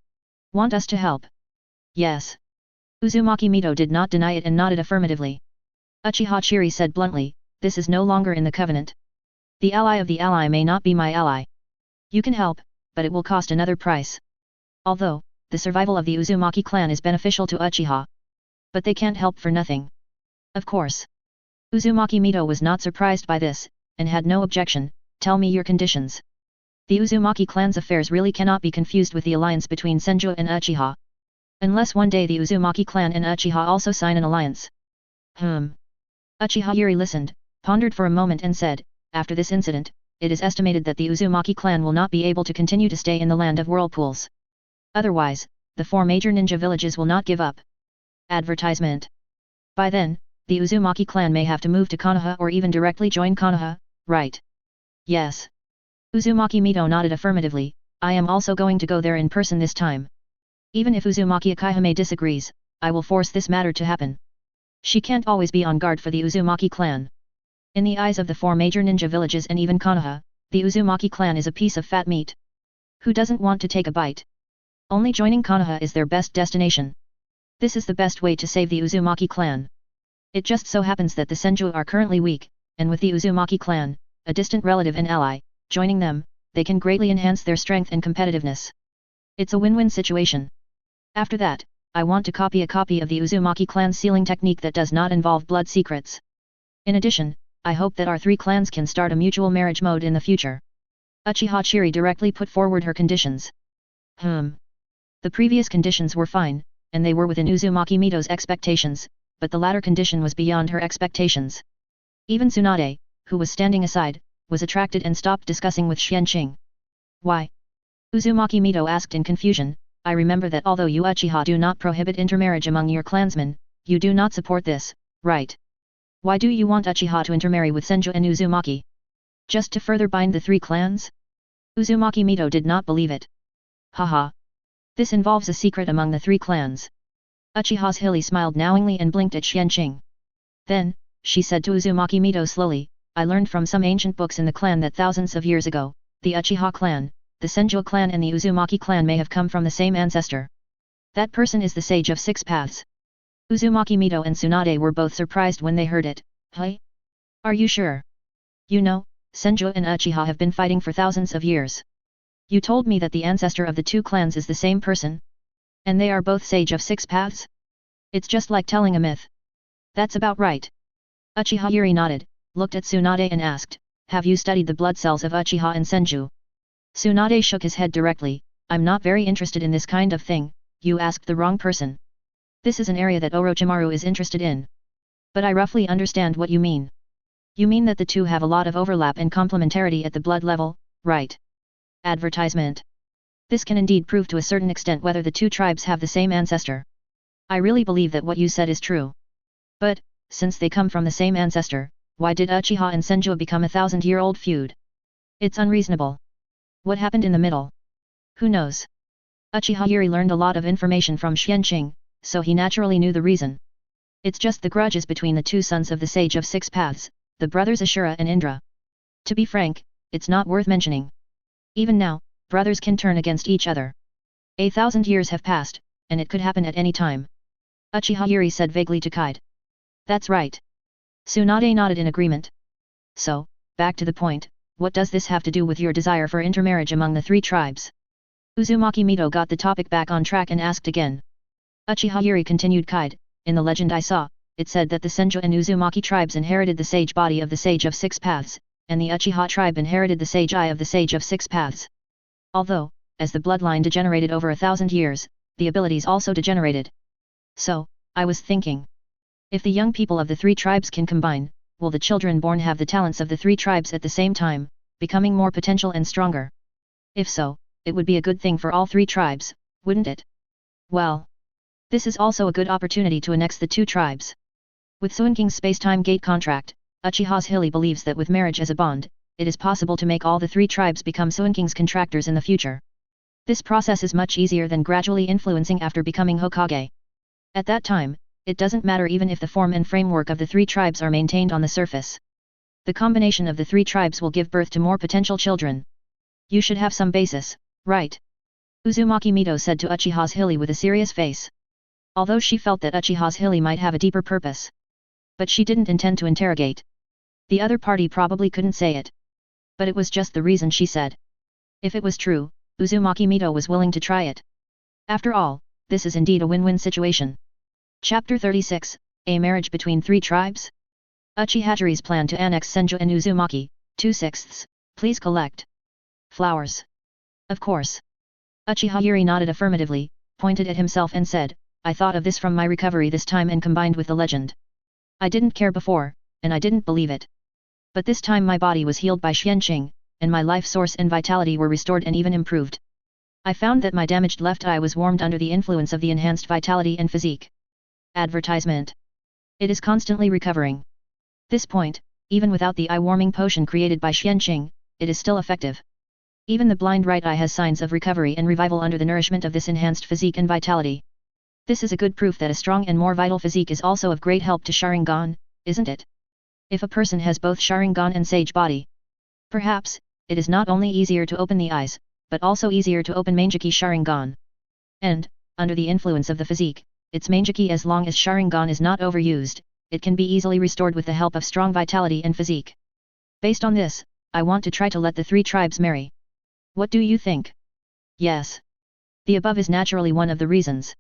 Want us to help?" "Yes." Uzumaki Mito did not deny it and nodded affirmatively. Uchiha Zhili said bluntly, "This is no longer in the covenant. The ally of the ally may not be my ally. You can help, but it will cost another price. Although, the survival of the Uzumaki clan is beneficial to Uchiha. But they can't help for nothing. Of course." Uzumaki Mito was not surprised by this, and had no objection. "Tell me your conditions." The Uzumaki clan's affairs really cannot be confused with the alliance between Senju and Uchiha. Unless one day the Uzumaki clan and Uchiha also sign an alliance. Uchiha Zhili listened, pondered for a moment and said, "After this incident, it is estimated that the Uzumaki clan will not be able to continue to stay in the land of whirlpools. Otherwise, the 4 major ninja villages will not give up." Advertisement. By then, the Uzumaki clan may have to move to Konoha or even directly join Konoha, right? Yes. Uzumaki Mito nodded affirmatively, "I am also going to go there in person this time. Even if Uzumaki Akihime disagrees, I will force this matter to happen. She can't always be on guard for the Uzumaki clan." In the eyes of the 4 major ninja villages and even Konoha, the Uzumaki clan is a piece of fat meat. Who doesn't want to take a bite? Only joining Konoha is their best destination. This is the best way to save the Uzumaki clan. It just so happens that the Senju are currently weak, and with the Uzumaki clan, a distant relative and ally, joining them, they can greatly enhance their strength and competitiveness. It's a win-win situation. After that, I want to copy a copy of the Uzumaki clan's sealing technique that does not involve blood secrets. In addition, I hope that our 3 clans can start a mutual marriage mode in the future. Uchiha Zhili directly put forward her conditions. The previous conditions were fine, and they were within Uzumaki Mito's expectations, but the latter condition was beyond her expectations. Even Tsunade, who was standing aside, was attracted and stopped discussing with Xuanqing. "Why?" Uzumaki Mito asked in confusion. "I remember that although you Uchiha do not prohibit intermarriage among your clansmen, you do not support this, right? Why do you want Uchiha to intermarry with Senju and Uzumaki? Just to further bind the 3 clans?" Uzumaki Mito did not believe it. "Haha. This involves a secret among the 3 clans." Uchiha Zhili smiled knowingly and blinked at Xuanqing. Then, she said to Uzumaki Mito slowly, "I learned from some ancient books in the clan that thousands of years ago, the Uchiha clan, the Senju clan and the Uzumaki clan may have come from the same ancestor. That person is the Sage of 6 Paths." Uzumaki Mito and Tsunade were both surprised when they heard it. "Hey? Are you sure? You know, Senju and Uchiha have been fighting for thousands of years. You told me that the ancestor of the 2 clans is the same person? And they are both Sage of 6 Paths? It's just like telling a myth." "That's about right." Uchiha Zhili nodded, looked at Tsunade and asked, "Have you studied the blood cells of Uchiha and Senju?" Tsunade shook his head directly, "I'm not very interested in this kind of thing, you asked the wrong person. This is an area that Orochimaru is interested in. But I roughly understand what you mean. You mean that the 2 have a lot of overlap and complementarity at the blood level, right?" Advertisement. This can indeed prove to a certain extent whether the 2 tribes have the same ancestor. I really believe that what you said is true. But, since they come from the same ancestor, why did Uchiha and Senju become a 1,000-year-old feud? It's unreasonable. What happened in the middle? Who knows? Uchiha Zhili learned a lot of information from Xuanqing, so he naturally knew the reason. It's just the grudges between the 2 sons of the Sage of 6 Paths, the brothers Ashura and Indra. To be frank, it's not worth mentioning. Even now, brothers can turn against each other. 1,000 years have passed, and it could happen at any time. Uchiha Zhili said vaguely to Kide. That's right. Tsunade nodded in agreement. So, back to the point, what does this have to do with your desire for intermarriage among the 3 tribes? Uzumaki Mito got the topic back on track and asked again. Uchiha Yuri continued. Kide, in the legend I saw, it said that the Senju and Uzumaki tribes inherited the sage body of the Sage of Six Paths, and the Uchiha tribe inherited the sage eye of the Sage of Six Paths. Although, as the bloodline degenerated over 1,000 years, the abilities also degenerated. So, I was thinking. If the young people of the three tribes can combine, will the children born have the talents of the three tribes at the same time, becoming more potential and stronger? If so, it would be a good thing for all three tribes, wouldn't it? Well, this is also a good opportunity to annex the two tribes. With Xuanqing's space-time gate contract, Uchiha Zhili believes that with marriage as a bond, it is possible to make all the three tribes become Xuanqing's contractors in the future. This process is much easier than gradually influencing after becoming Hokage. At that time, it doesn't matter even if the form and framework of the three tribes are maintained on the surface. The combination of the three tribes will give birth to more potential children. You should have some basis, right? Uzumaki Mito said to Uchiha Zhili with a serious face. Although she felt that Uchiha Zhili might have a deeper purpose. But she didn't intend to interrogate. The other party probably couldn't say it. But it was just the reason she said. If it was true, Uzumaki Mito was willing to try it. After all, this is indeed a win-win situation. Chapter 36, A Marriage Between Three Tribes? Uchiha Zhili's plan to annex Senju and Uzumaki, 2/6, please collect flowers. Of course. Uchiha Yuri nodded affirmatively, pointed at himself and said, I thought of this from my recovery this time and combined with the legend. I didn't care before, and I didn't believe it. But this time my body was healed by Xuanqing, and my life source and vitality were restored and even improved. I found that my damaged left eye was warmed under the influence of the enhanced vitality and physique. Advertisement. It is constantly recovering. This point, even without the eye-warming potion created by Xuanqing, it is still effective. Even the blind right eye has signs of recovery and revival under the nourishment of this enhanced physique and vitality. This is a good proof that a strong and more vital physique is also of great help to Sharingan, isn't it? If a person has both Sharingan and sage body, perhaps, it is not only easier to open the eyes, but also easier to open Manjiki Sharingan. And, under the influence of the physique, its Manjiki as long as Sharingan is not overused, it can be easily restored with the help of strong vitality and physique. Based on this, I want to try to let the three tribes marry. What do you think? Yes. The above is naturally one of the reasons.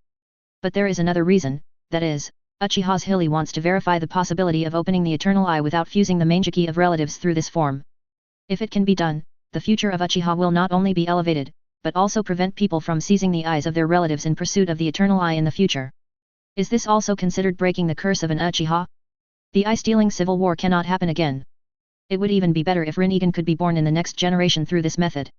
But there is another reason, that is, Uchiha Zhili wants to verify the possibility of opening the eternal eye without fusing the Manjiki of relatives through this form. If it can be done, the future of Uchiha will not only be elevated, but also prevent people from seizing the eyes of their relatives in pursuit of the eternal eye in the future. Is this also considered breaking the curse of an Uchiha? The eye-stealing civil war cannot happen again. It would even be better if Rinnegan could be born in the next generation through this method.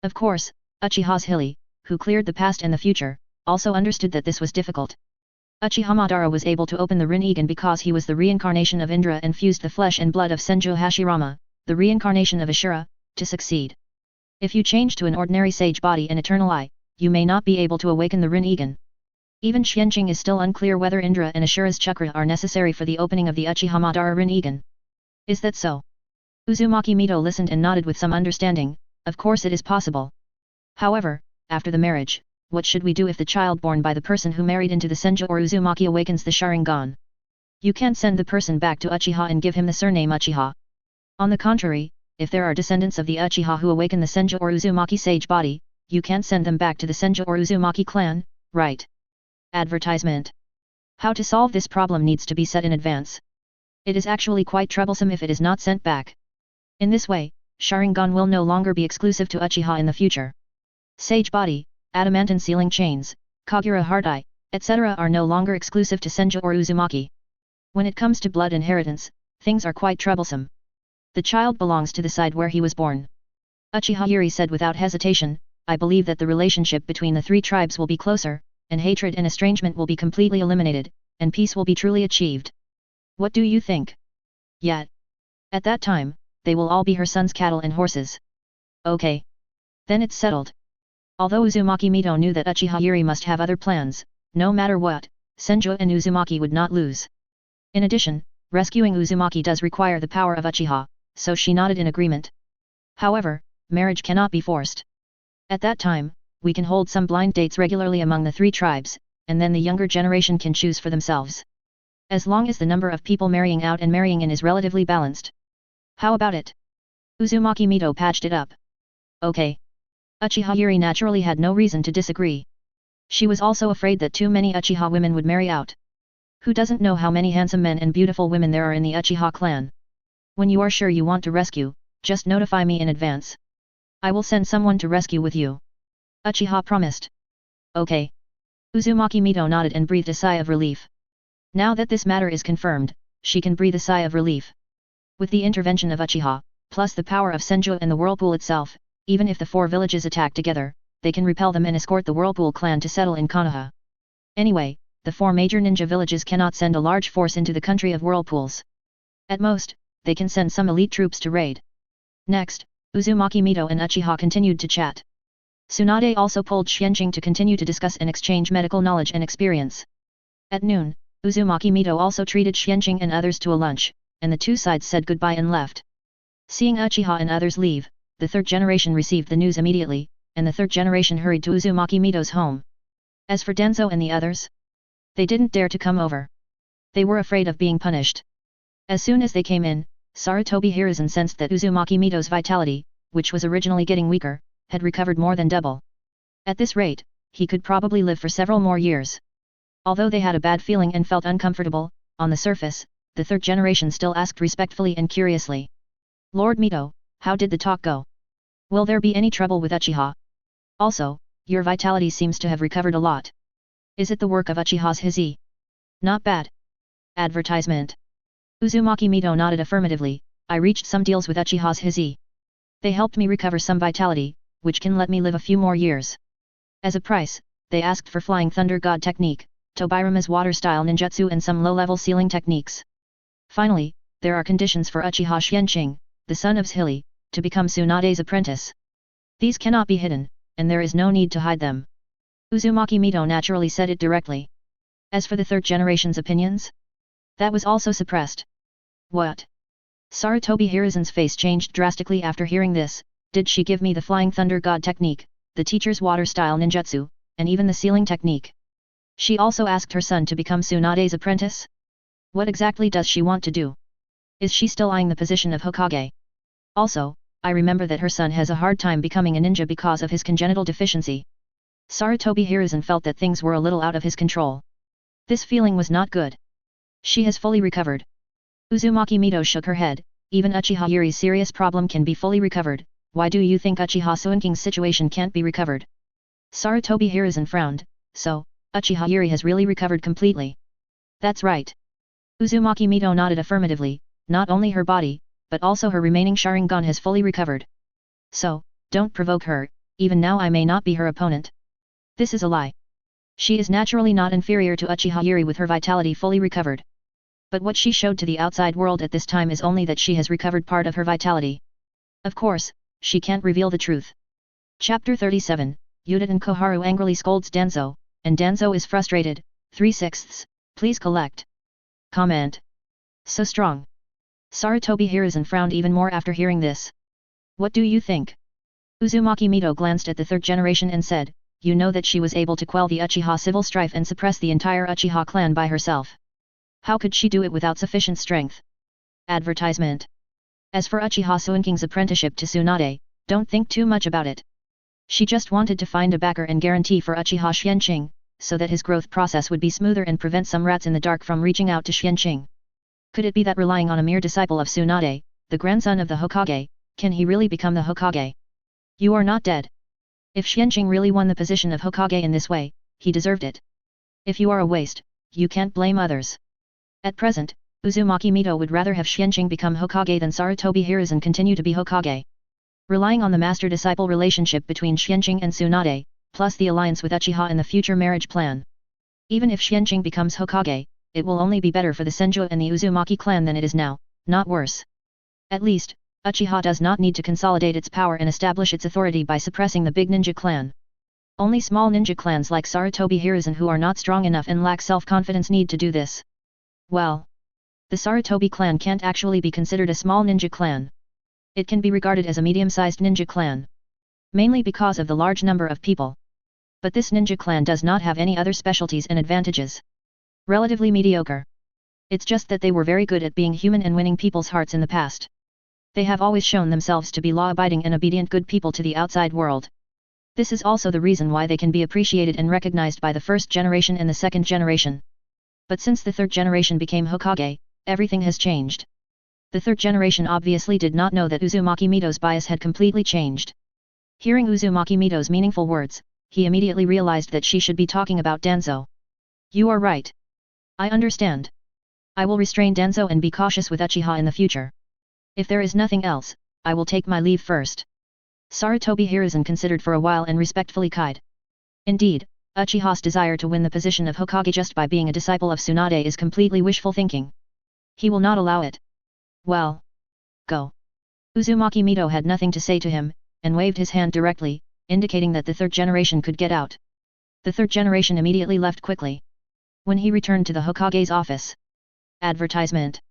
Of course, Uchiha Zhili, who cleared the past and the future, also understood that this was difficult. Uchiha Madara was able to open the Rinnegan because he was the reincarnation of Indra and fused the flesh and blood of Senju Hashirama, the reincarnation of Ashura, to succeed. If you change to an ordinary sage body and eternal eye, you may not be able to awaken the Rinnegan. Even Xuanqing is still unclear whether Indra and Ashura's Chakra are necessary for the opening of the Uchiha Madara Rinnegan. Is that so? Uzumaki Mito listened and nodded with some understanding. Of course it is possible. However, after the marriage, what should we do if the child born by the person who married into the Senju or Uzumaki awakens the Sharingan? You can't send the person back to Uchiha and give him the surname Uchiha. On the contrary, if there are descendants of the Uchiha who awaken the Senju or Uzumaki sage body, you can't send them back to the Senju or Uzumaki clan, right? Advertisement. How to solve this problem needs to be set in advance. It is actually quite troublesome if it is not sent back. In this way, Sharingan will no longer be exclusive to Uchiha in the future. Sage body, adamantine sealing chains, Kagura heart eye, etc. are no longer exclusive to Senju or Uzumaki. When it comes to blood inheritance, things are quite troublesome. The child belongs to the side where he was born. Uchiha Yuri said without hesitation, I believe that the relationship between the three tribes will be closer, and hatred and estrangement will be completely eliminated, and peace will be truly achieved. What do you think? Yet. At that time, they will all be her son's cattle and horses. Okay. Then it's settled. Although Uzumaki Mito knew that Uchiha Yuri must have other plans, no matter what, Senju and Uzumaki would not lose. In addition, rescuing Uzumaki does require the power of Uchiha, so she nodded in agreement. However, marriage cannot be forced. At that time, we can hold some blind dates regularly among the three tribes, and then the younger generation can choose for themselves. As long as the number of people marrying out and marrying in is relatively balanced. How about it? Uzumaki Mito patched it up. Okay. Uchiha Yuri naturally had no reason to disagree. She was also afraid that too many Uchiha women would marry out. Who doesn't know how many handsome men and beautiful women there are in the Uchiha clan? When you are sure you want to rescue, just notify me in advance. I will send someone to rescue with you. Uchiha promised. Okay. Uzumaki Mito nodded and breathed a sigh of relief. Now that this matter is confirmed, she can breathe a sigh of relief. With the intervention of Uchiha, plus the power of Senju and the whirlpool itself, even if the four villages attack together, they can repel them and escort the whirlpool clan to settle in Konoha. Anyway, the four major ninja villages cannot send a large force into the country of whirlpools. At most, they can send some elite troops to raid. Next, Uzumaki Mito and Uchiha continued to chat. Tsunade also pulled Xuanqing to continue to discuss and exchange medical knowledge and experience. At noon, Uzumaki Mito also treated Xuanqing and others to a lunch, and the two sides said goodbye and left. Seeing Uchiha and others leave, the third generation received the news immediately, and the third generation hurried to Uzumaki Mito's home. As for Denzo and the others, they didn't dare to come over. They were afraid of being punished. As soon as they came in, Sarutobi Hiruzen sensed that Uzumaki Mito's vitality, which was originally getting weaker, had recovered more than double. At this rate, he could probably live for several more years. Although they had a bad feeling and felt uncomfortable, on the surface, the third generation still asked respectfully and curiously. Lord Mito, how did the talk go? Will there be any trouble with Uchiha? Also, your vitality seems to have recovered a lot. Is it the work of Uchiha's Hizi? Not bad. Advertisement. Uzumaki Mito nodded affirmatively. I reached some deals with Uchiha's Hizi. They helped me recover some vitality, which can let me live a few more years. As a price, they asked for Flying Thunder God technique, Tobirama's water-style ninjutsu and some low-level sealing techniques. Finally, there are conditions for Uchiha Xuanqing, the son of Zhili, to become Tsunade's apprentice. These cannot be hidden, and there is no need to hide them. Uzumaki Mito naturally said it directly. As for the third generation's opinions? That was also suppressed. What? Sarutobi Hiruzen's face changed drastically after hearing this. Did she give me the Flying Thunder God technique, the teacher's water-style ninjutsu, and even the sealing technique? She also asked her son to become Tsunade's apprentice? What exactly does she want to do? Is she still eyeing the position of Hokage? Also, I remember that her son has a hard time becoming a ninja because of his congenital deficiency. Sarutobi Hiruzen felt that things were a little out of his control. This feeling was not good. She has fully recovered. Uzumaki Mito shook her head. Even Uchiha Yuri's serious problem can be fully recovered. Why do you think Uchiha Xuanqing's situation can't be recovered? Sarutobi Hiruzen frowned. So, Uchiha Yuri has really recovered completely. That's right. Uzumaki Mito nodded affirmatively. Not only her body, but also her remaining Sharingan has fully recovered. So, don't provoke her. Even now I may not be her opponent. This is a lie. She is naturally not inferior to Uchiha Yuri with her vitality fully recovered. But what she showed to the outside world at this time is only that she has recovered part of her vitality. Of course, she can't reveal the truth. Chapter 37, Yuditen Koharu angrily scolds Danzo, and Danzo is frustrated. 3/6, please collect. Comment. So strong. Sarutobi Hiruzen frowned even more after hearing this. What do you think? Uzumaki Mito glanced at the third generation and said, you know that she was able to quell the Uchiha civil strife and suppress the entire Uchiha clan by herself. How could she do it without sufficient strength? Advertisement. As for Uchiha Xuanqing's apprenticeship to Tsunade, don't think too much about it. She just wanted to find a backer and guarantee for Uchiha Xuanqing, so that his growth process would be smoother and prevent some rats in the dark from reaching out to Xuanqing. Could it be that relying on a mere disciple of Tsunade, the grandson of the Hokage, can he really become the Hokage? You are not dead. If Xuanqing really won the position of Hokage in this way, he deserved it. If you are a waste, you can't blame others. At present, Uzumaki Mito would rather have Xuanqing become Hokage than Sarutobi Hiruzen continue to be Hokage. Relying on the master-disciple relationship between Xuanqing and Tsunade, plus the alliance with Uchiha and the future marriage plan. Even if Xuanqing becomes Hokage, it will only be better for the Senju and the Uzumaki clan than it is now, not worse. At least, Uchiha does not need to consolidate its power and establish its authority by suppressing the big ninja clan. Only small ninja clans like Sarutobi Hiruzen who are not strong enough and lack self-confidence need to do this. Well, the Sarutobi clan can't actually be considered a small ninja clan. It can be regarded as a medium-sized ninja clan. Mainly because of the large number of people. But this ninja clan does not have any other specialties and advantages. Relatively mediocre. It's just that they were very good at being human and winning people's hearts in the past. They have always shown themselves to be law-abiding and obedient good people to the outside world. This is also the reason why they can be appreciated and recognized by the first generation and the second generation. But since the third generation became Hokage, everything has changed. The third generation obviously did not know that Uzumaki Mito's bias had completely changed. Hearing Uzumaki Mito's meaningful words, he immediately realized that she should be talking about Danzo. You are right. I understand. I will restrain Danzo and be cautious with Uchiha in the future. If there is nothing else, I will take my leave first. Sarutobi Hiruzen considered for a while and respectfully sighed. Indeed, Uchiha's desire to win the position of Hokage just by being a disciple of Tsunade is completely wishful thinking. He will not allow it. Well. Go. Uzumaki Mito had nothing to say to him, and waved his hand directly, indicating that the third generation could get out. The third generation immediately left quickly. When he returned to the Hokage's office. Advertisement.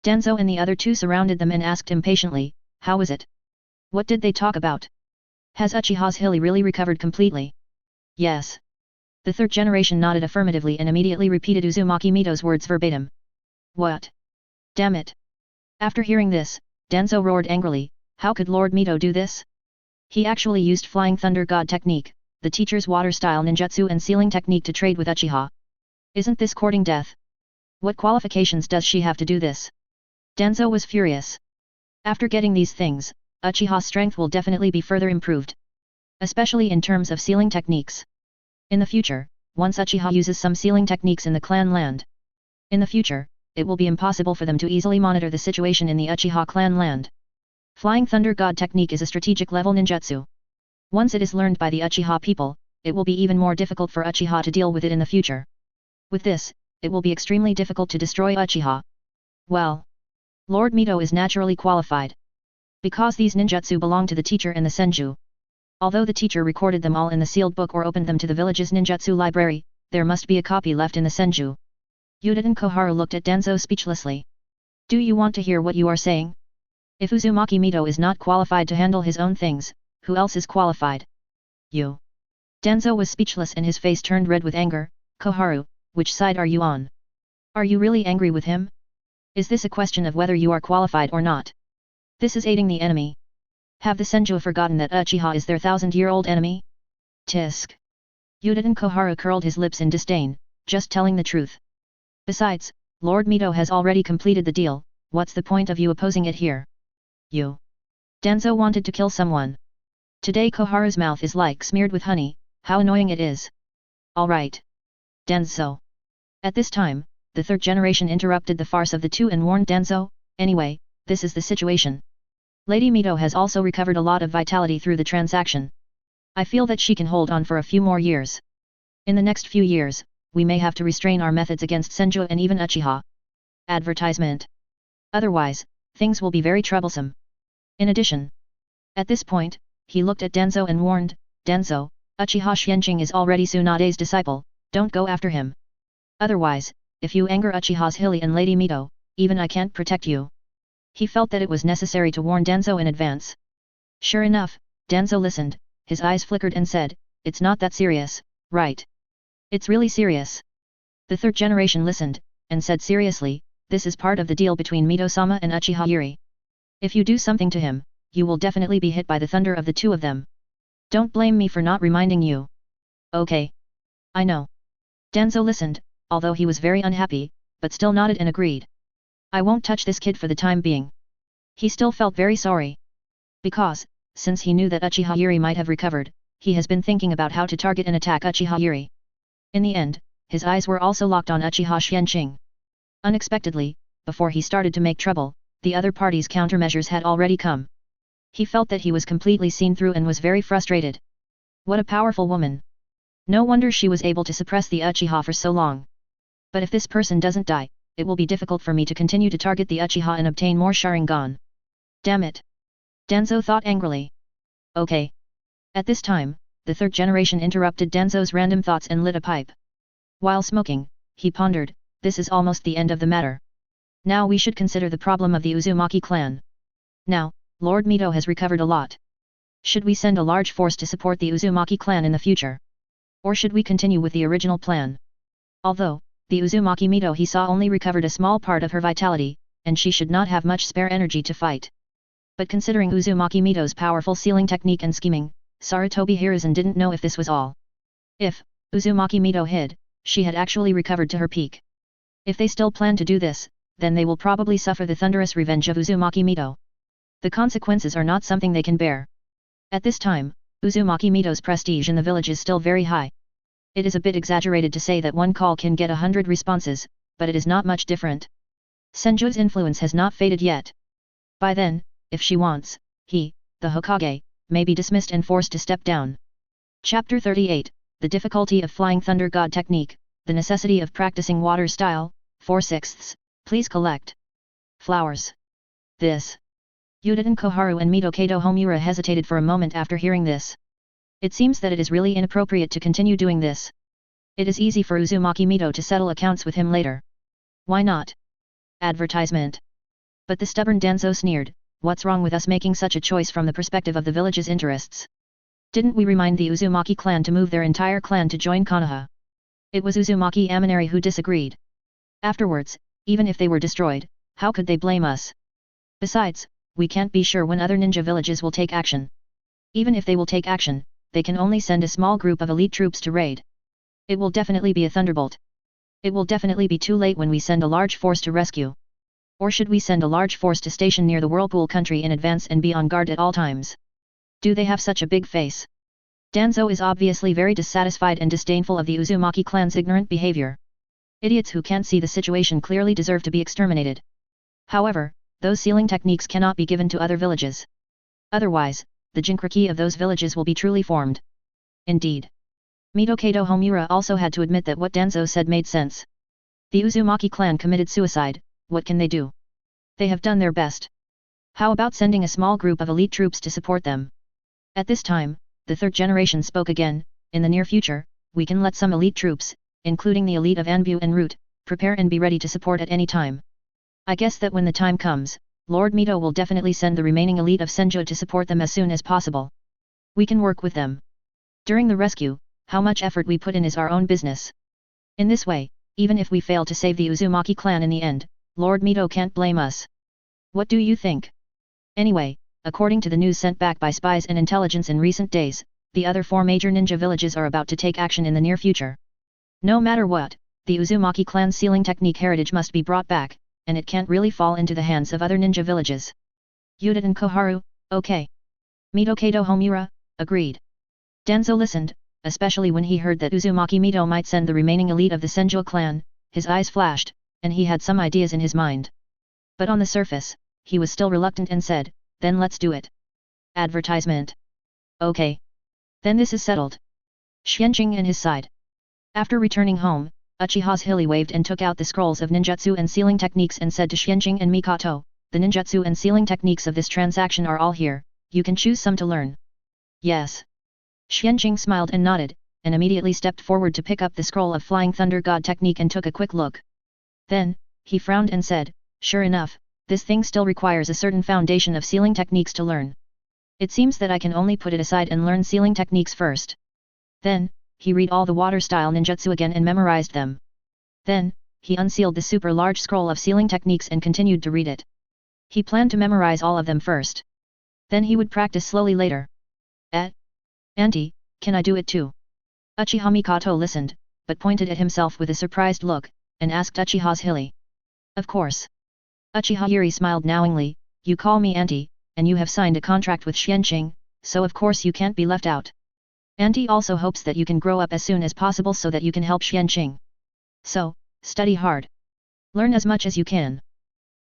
Danzo and the other two surrounded them and asked impatiently, how is it? What did they talk about? Has Uchiha Zhili really recovered completely? Yes. The third generation nodded affirmatively and immediately repeated Uzumaki Mito's words verbatim. What? Damn it. After hearing this, Danzo roared angrily, how could Lord Mito do this? He actually used Flying Thunder God technique, the teacher's water-style ninjutsu and sealing technique to trade with Uchiha. Isn't this courting death? What qualifications does she have to do this? Danzo was furious. After getting these things, Uchiha's strength will definitely be further improved. Especially in terms of sealing techniques. In the future, once Uchiha uses some sealing techniques in the clan land. In the future, it will be impossible for them to easily monitor the situation in the Uchiha clan land. Flying Thunder God technique is a strategic level ninjutsu. Once it is learned by the Uchiha people, it will be even more difficult for Uchiha to deal with it in the future. With this, it will be extremely difficult to destroy Uchiha. Well. Lord Mito is naturally qualified. Because these ninjutsu belong to the teacher and the senju. Although the teacher recorded them all in the sealed book or opened them to the village's ninjutsu library, there must be a copy left in the senju. Yuden Koharu looked at Danzo speechlessly. Do you want to hear what you are saying? If Uzumaki Mito is not qualified to handle his own things, who else is qualified? You. Danzo was speechless and his face turned red with anger. Koharu, which side are you on? Are you really angry with him? Is this a question of whether you are qualified or not? This is aiding the enemy. Have the Senju forgotten that Uchiha is their 1000-year-old enemy? Tisk. Yuden Koharu curled his lips in disdain, just telling the truth. Besides, Lord Mito has already completed the deal, what's the point of you opposing it here? You. Danzo wanted to kill someone. Today Koharu's mouth is like smeared with honey, how annoying it is. Alright. Danzo. At this time, the third generation interrupted the farce of the two and warned Danzo, anyway, this is the situation. Lady Mito has also recovered a lot of vitality through the transaction. I feel that she can hold on for a few more years. In the next few years, we may have to restrain our methods against Senju and even Uchiha. Advertisement. Otherwise, things will be very troublesome. In addition. At this point, he looked at Danzo and warned, Danzo, Uchiha Xuanqing is already Tsunade's disciple, don't go after him. Otherwise, if you anger Uchiha Zhili and Lady Mito, even I can't protect you. He felt that it was necessary to warn Danzo in advance. Sure enough, Danzo listened, his eyes flickered and said, it's not that serious, right? It's really serious. The third generation listened, and said seriously, this is part of the deal between Mito-sama and Uchiha Yuri. If you do something to him, you will definitely be hit by the thunder of the two of them. Don't blame me for not reminding you. Okay. I know. Danzo listened, although he was very unhappy, but still nodded and agreed. I won't touch this kid for the time being. He still felt very sorry. Because, since he knew that Uchiha Yuri might have recovered, he has been thinking about how to target and attack Uchiha Yuri. In the end, his eyes were also locked on Uchiha Xuanqing. Unexpectedly, before he started to make trouble, the other party's countermeasures had already come. He felt that he was completely seen through and was very frustrated. What a powerful woman. No wonder she was able to suppress the Uchiha for so long. But if this person doesn't die, it will be difficult for me to continue to target the Uchiha and obtain more Sharingan. Damn it. Danzo thought angrily. Okay. At this time, the third generation interrupted Danzo's random thoughts and lit a pipe. While smoking, he pondered, this is almost the end of the matter. Now we should consider the problem of the Uzumaki clan. Now, Lord Mito has recovered a lot. Should we send a large force to support the Uzumaki clan in the future? Or should we continue with the original plan? Although, the Uzumaki Mito he saw only recovered a small part of her vitality, and she should not have much spare energy to fight. But considering Uzumaki Mito's powerful sealing technique and scheming, Sarutobi Hiruzen didn't know if this was all. If Uzumaki Mito hid, she had actually recovered to her peak. If they still plan to do this, then they will probably suffer the thunderous revenge of Uzumaki Mito. The consequences are not something they can bear. At this time, Uzumaki Mito's prestige in the village is still very high. It is a bit exaggerated to say that one call can get 100 responses, but it is not much different. Senju's influence has not faded yet. By then, if she wants, he, the Hokage, may be dismissed and forced to step down. Chapter 38, The Difficulty of Flying Thunder God Technique, The Necessity of Practicing Water Style, 4/6. Please collect flowers. This. Udaten Koharu and Mito Kato Homura hesitated for a moment after hearing this. It seems that it is really inappropriate to continue doing this. It is easy for Uzumaki Mito to settle accounts with him later. Why not? Advertisement. But the stubborn Danzo sneered, what's wrong with us making such a choice from the perspective of the village's interests? Didn't we remind the Uzumaki clan to move their entire clan to join Konoha? It was Uzumaki Amanari who disagreed. Afterwards, even if they were destroyed, how could they blame us? Besides, we can't be sure when other ninja villages will take action. Even if they will take action, they can only send a small group of elite troops to raid. It will definitely be a thunderbolt. It will definitely be too late when we send a large force to rescue. Or should we send a large force to station near the Whirlpool country in advance and be on guard at all times? Do they have such a big face? Danzo is obviously very dissatisfied and disdainful of the Uzumaki clan's ignorant behavior. Idiots who can't see the situation clearly deserve to be exterminated. However, those sealing techniques cannot be given to other villages. Otherwise, the Jinkraki of those villages will be truly formed. Indeed. Mito Kato Homura also had to admit that what Danzo said made sense. The Uzumaki clan committed suicide, what can they do? They have done their best. How about sending a small group of elite troops to support them? At this time, the third generation spoke again, in the near future, we can let some elite troops, including the elite of Anbu and Root, prepare and be ready to support at any time. I guess that when the time comes, Lord Mito will definitely send the remaining elite of Senju to support them as soon as possible. We can work with them. During the rescue, how much effort we put in is our own business. In this way, even if we fail to save the Uzumaki clan in the end, Lord Mito can't blame us. What do you think? Anyway, according to the news sent back by spies and intelligence in recent days, the other 4 major ninja villages are about to take action in the near future. No matter what, the Uzumaki clan's sealing technique heritage must be brought back, and it can't really fall into the hands of other ninja villages. Udaten Koharu, okay. Mito Kato Homura, agreed. Danzo listened, especially when he heard that Uzumaki Mito might send the remaining elite of the Senju clan, his eyes flashed, and he had some ideas in his mind. But on the surface, he was still reluctant and said, then let's do it. Advertisement. Okay. Then this is settled. Xuanqing and his side. After returning home, Uchiha Zhili waved and took out the scrolls of ninjutsu and sealing techniques and said to Xuanqing and Mikoto, the ninjutsu and sealing techniques of this transaction are all here, you can choose some to learn. Yes. Xuanqing smiled and nodded, and immediately stepped forward to pick up the scroll of Flying Thunder God technique and took a quick look. Then, he frowned and said, sure enough, this thing still requires a certain foundation of sealing techniques to learn. It seems that I can only put it aside and learn sealing techniques first. Then, he read all the water-style ninjutsu again and memorized them. Then, he unsealed the super large scroll of sealing techniques and continued to read it. He planned to memorize all of them first. Then he would practice slowly later. Auntie, can I do it too? Uchiha Mikoto listened, but pointed at himself with a surprised look, and asked Uchiha Zhili. Of course. Uchiha Yuri smiled knowingly, you call me auntie, and you have signed a contract with Xuanqing, so of course you can't be left out. Auntie also hopes that you can grow up as soon as possible so that you can help Xuanqing. So, study hard. Learn as much as you can.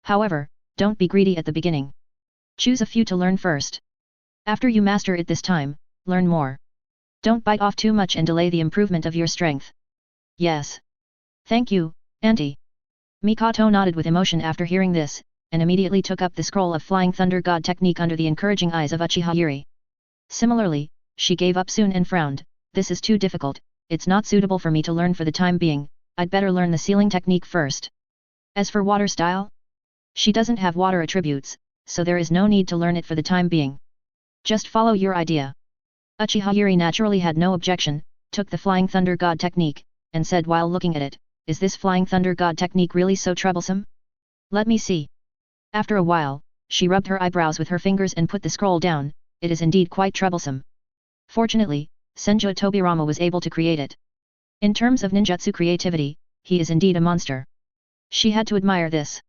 However, don't be greedy at the beginning. Choose a few to learn first. After you master it this time, learn more. Don't bite off too much and delay the improvement of your strength. Yes. Thank you, auntie. Mikoto nodded with emotion after hearing this, and immediately took up the scroll of Flying Thunder God technique under the encouraging eyes of Uchiha Yuri. Similarly, she gave up soon and frowned, this is too difficult, it's not suitable for me to learn for the time being, I'd better learn the sealing technique first. As for water style? She doesn't have water attributes, so there is no need to learn it for the time being. Just follow your idea. Uchiha Yuri naturally had no objection, took the Flying Thunder God technique, and said while looking at it, is this Flying Thunder God technique really so troublesome? Let me see. After a while, she rubbed her eyebrows with her fingers and put the scroll down, it is indeed quite troublesome. Fortunately, Senju Tobirama was able to create it. In terms of ninjutsu creativity, he is indeed a monster. She had to admire this.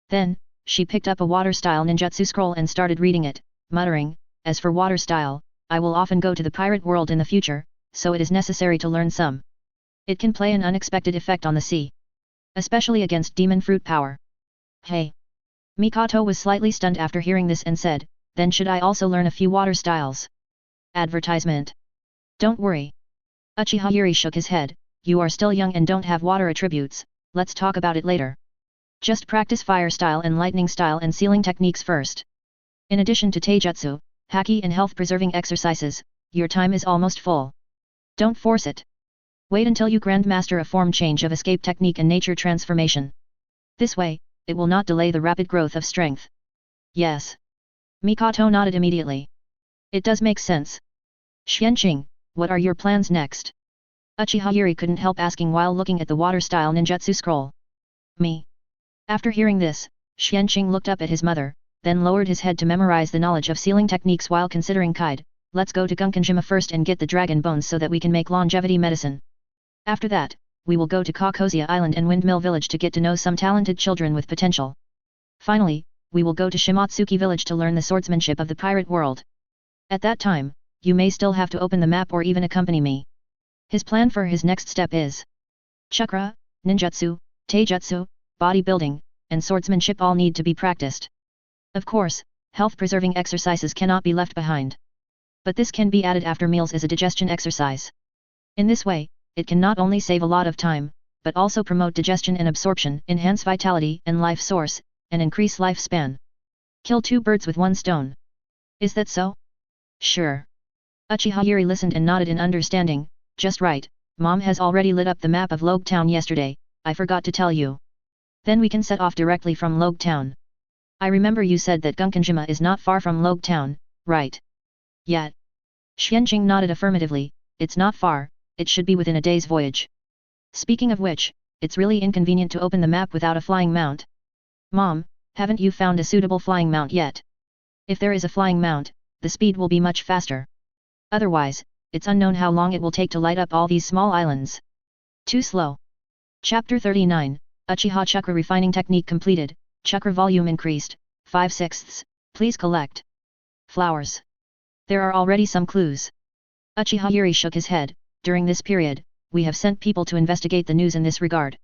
Then, she picked up a water-style ninjutsu scroll and started reading it, muttering, "As for water-style, I will often go to the pirate world in the future, so it is necessary to learn some. It can play an unexpected effect on the sea. Especially against demon fruit power." Hey! Mikoto was slightly stunned after hearing this and said, "Then should I also learn a few water styles?" Advertisement. Don't worry. Uchiha Yuri shook his head, "You are still young and don't have water attributes, let's talk about it later. Just practice fire style and lightning style and sealing techniques first. In addition to taijutsu, haki and health-preserving exercises, your time is almost full. Don't force it. Wait until you grandmaster a form change of escape technique and nature transformation. This way, it will not delay the rapid growth of strength." Yes. Mikoto nodded immediately. It does make sense. Xuanqing, what are your plans next? Uchiha Yuri couldn't help asking while looking at the water-style ninjutsu scroll. Me. After hearing this, Xuanqing looked up at his mother, then lowered his head to memorize the knowledge of sealing techniques while considering Kaide, "Let's go to Gunkanjima first and get the dragon bones so that we can make longevity medicine. After that, we will go to Kokosia Island and Windmill Village to get to know some talented children with potential. Finally, we will go to Shimotsuki Village to learn the swordsmanship of the pirate world. At that time, you may still have to open the map or even accompany me." His plan for his next step is Chakra, ninjutsu, taijutsu, bodybuilding, and swordsmanship all need to be practiced. Of course, health-preserving exercises cannot be left behind. But this can be added after meals as a digestion exercise. In this way, it can not only save a lot of time, but also promote digestion and absorption, enhance vitality and life source, and increase lifespan. Kill two birds with one stone. Is that so? Sure. Uchiha Yuri listened and nodded in understanding. "Just right, Mom has already lit up the map of Logue Town yesterday, I forgot to tell you. Then we can set off directly from Logue Town. I remember you said that Gunkanjima is not far from Logue Town, right?" "Yet." Xuanqing nodded affirmatively, "It's not far, it should be within a day's voyage. Speaking of which, it's really inconvenient to open the map without a flying mount. Mom, haven't you found a suitable flying mount yet? If there is a flying mount, the speed will be much faster. Otherwise, it's unknown how long it will take to light up all these small islands. Too slow." Chapter 39, Uchiha Chakra Refining Technique completed, Chakra volume increased, 5/6. Please collect flowers. There are already some clues. Uchiha Yuri shook his head, "During this period, we have sent people to investigate the news in this regard.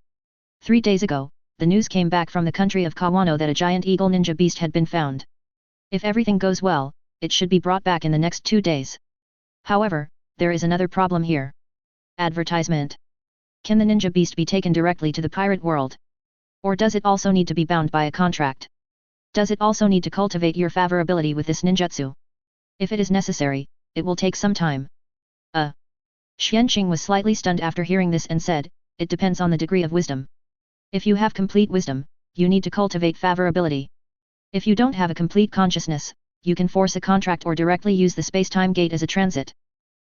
3 days ago, the news came back from the country of Kawano that a giant eagle ninja beast had been found. If everything goes well, it should be brought back in the next 2 days. However, there is another problem here. Advertisement. Can the ninja beast be taken directly to the pirate world? Or does it also need to be bound by a contract? Does it also need to cultivate your favorability with this ninjutsu? If it is necessary, it will take some time." Xuanqing was slightly stunned after hearing this and said, "It depends on the degree of wisdom. If you have complete wisdom, you need to cultivate favorability. If you don't have a complete consciousness, you can force a contract or directly use the space-time gate as a transit.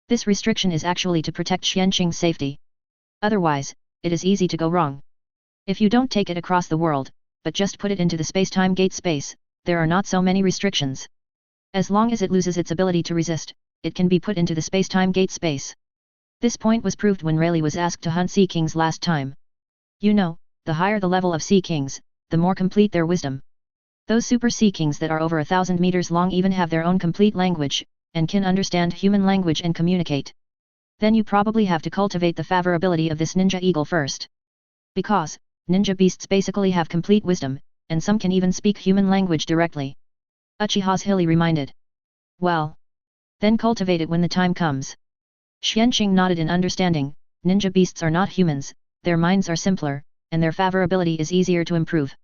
This restriction is actually to protect Xuanqing's safety. Otherwise, it is easy to go wrong. If you don't take it across the world, but just put it into the space-time gate space, there are not so many restrictions. As long as it loses its ability to resist, it can be put into the space-time gate space." This point was proved when Rayleigh was asked to hunt Sea Kings last time. You know, the higher the level of Sea Kings, the more complete their wisdom. Those super Sea Kings that are over 1,000 meters long even have their own complete language, and can understand human language and communicate. Then you probably have to cultivate the favorability of this ninja eagle first. Because, ninja beasts basically have complete wisdom, and some can even speak human language directly. Uchiha Zhili reminded. Well. Then cultivate it when the time comes. Xuanqing nodded in understanding. Ninja beasts are not humans, their minds are simpler, and their favorability is easier to improve.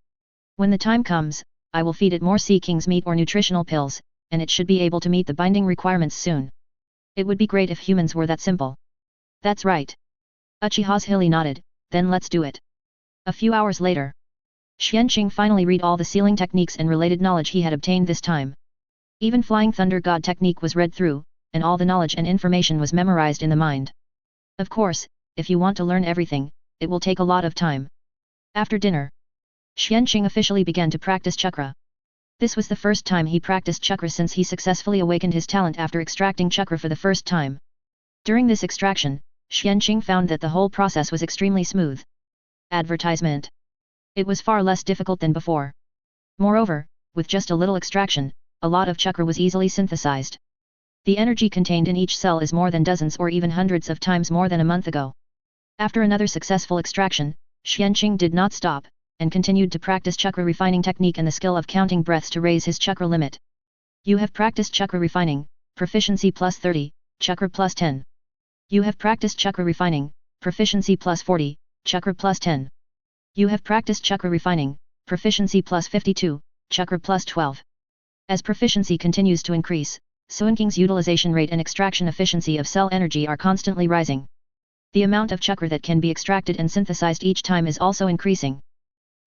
When the time comes, I will feed it more Sea King's meat or nutritional pills, and it should be able to meet the binding requirements soon. It would be great if humans were that simple. That's right. Uchiha Zhili nodded, then let's do it. A few hours later. Xuanqing finally read all the sealing techniques and related knowledge he had obtained this time. Even Flying Thunder God technique was read through, and all the knowledge and information was memorized in the mind. Of course, if you want to learn everything, it will take a lot of time. After dinner, Xuanqing officially began to practice chakra. This was the first time he practiced chakra since he successfully awakened his talent after extracting chakra for the first time. During this extraction, Xuanqing found that the whole process was extremely smooth. Advertisement. It was far less difficult than before. Moreover, with just a little extraction, a lot of chakra was easily synthesized. The energy contained in each cell is more than dozens or even hundreds of times more than a month ago. After another successful extraction, Xuanqing did not stop, and continued to practice chakra refining technique and the skill of counting breaths to raise his chakra limit. You have practiced chakra refining, proficiency plus 30, chakra plus 10. You have practiced chakra refining, proficiency plus 40, chakra plus 10. You have practiced chakra refining, proficiency plus 52, chakra plus 12. As proficiency continues to increase, Xuanqing's utilization rate and extraction efficiency of cell energy are constantly rising. The amount of chakra that can be extracted and synthesized each time is also increasing.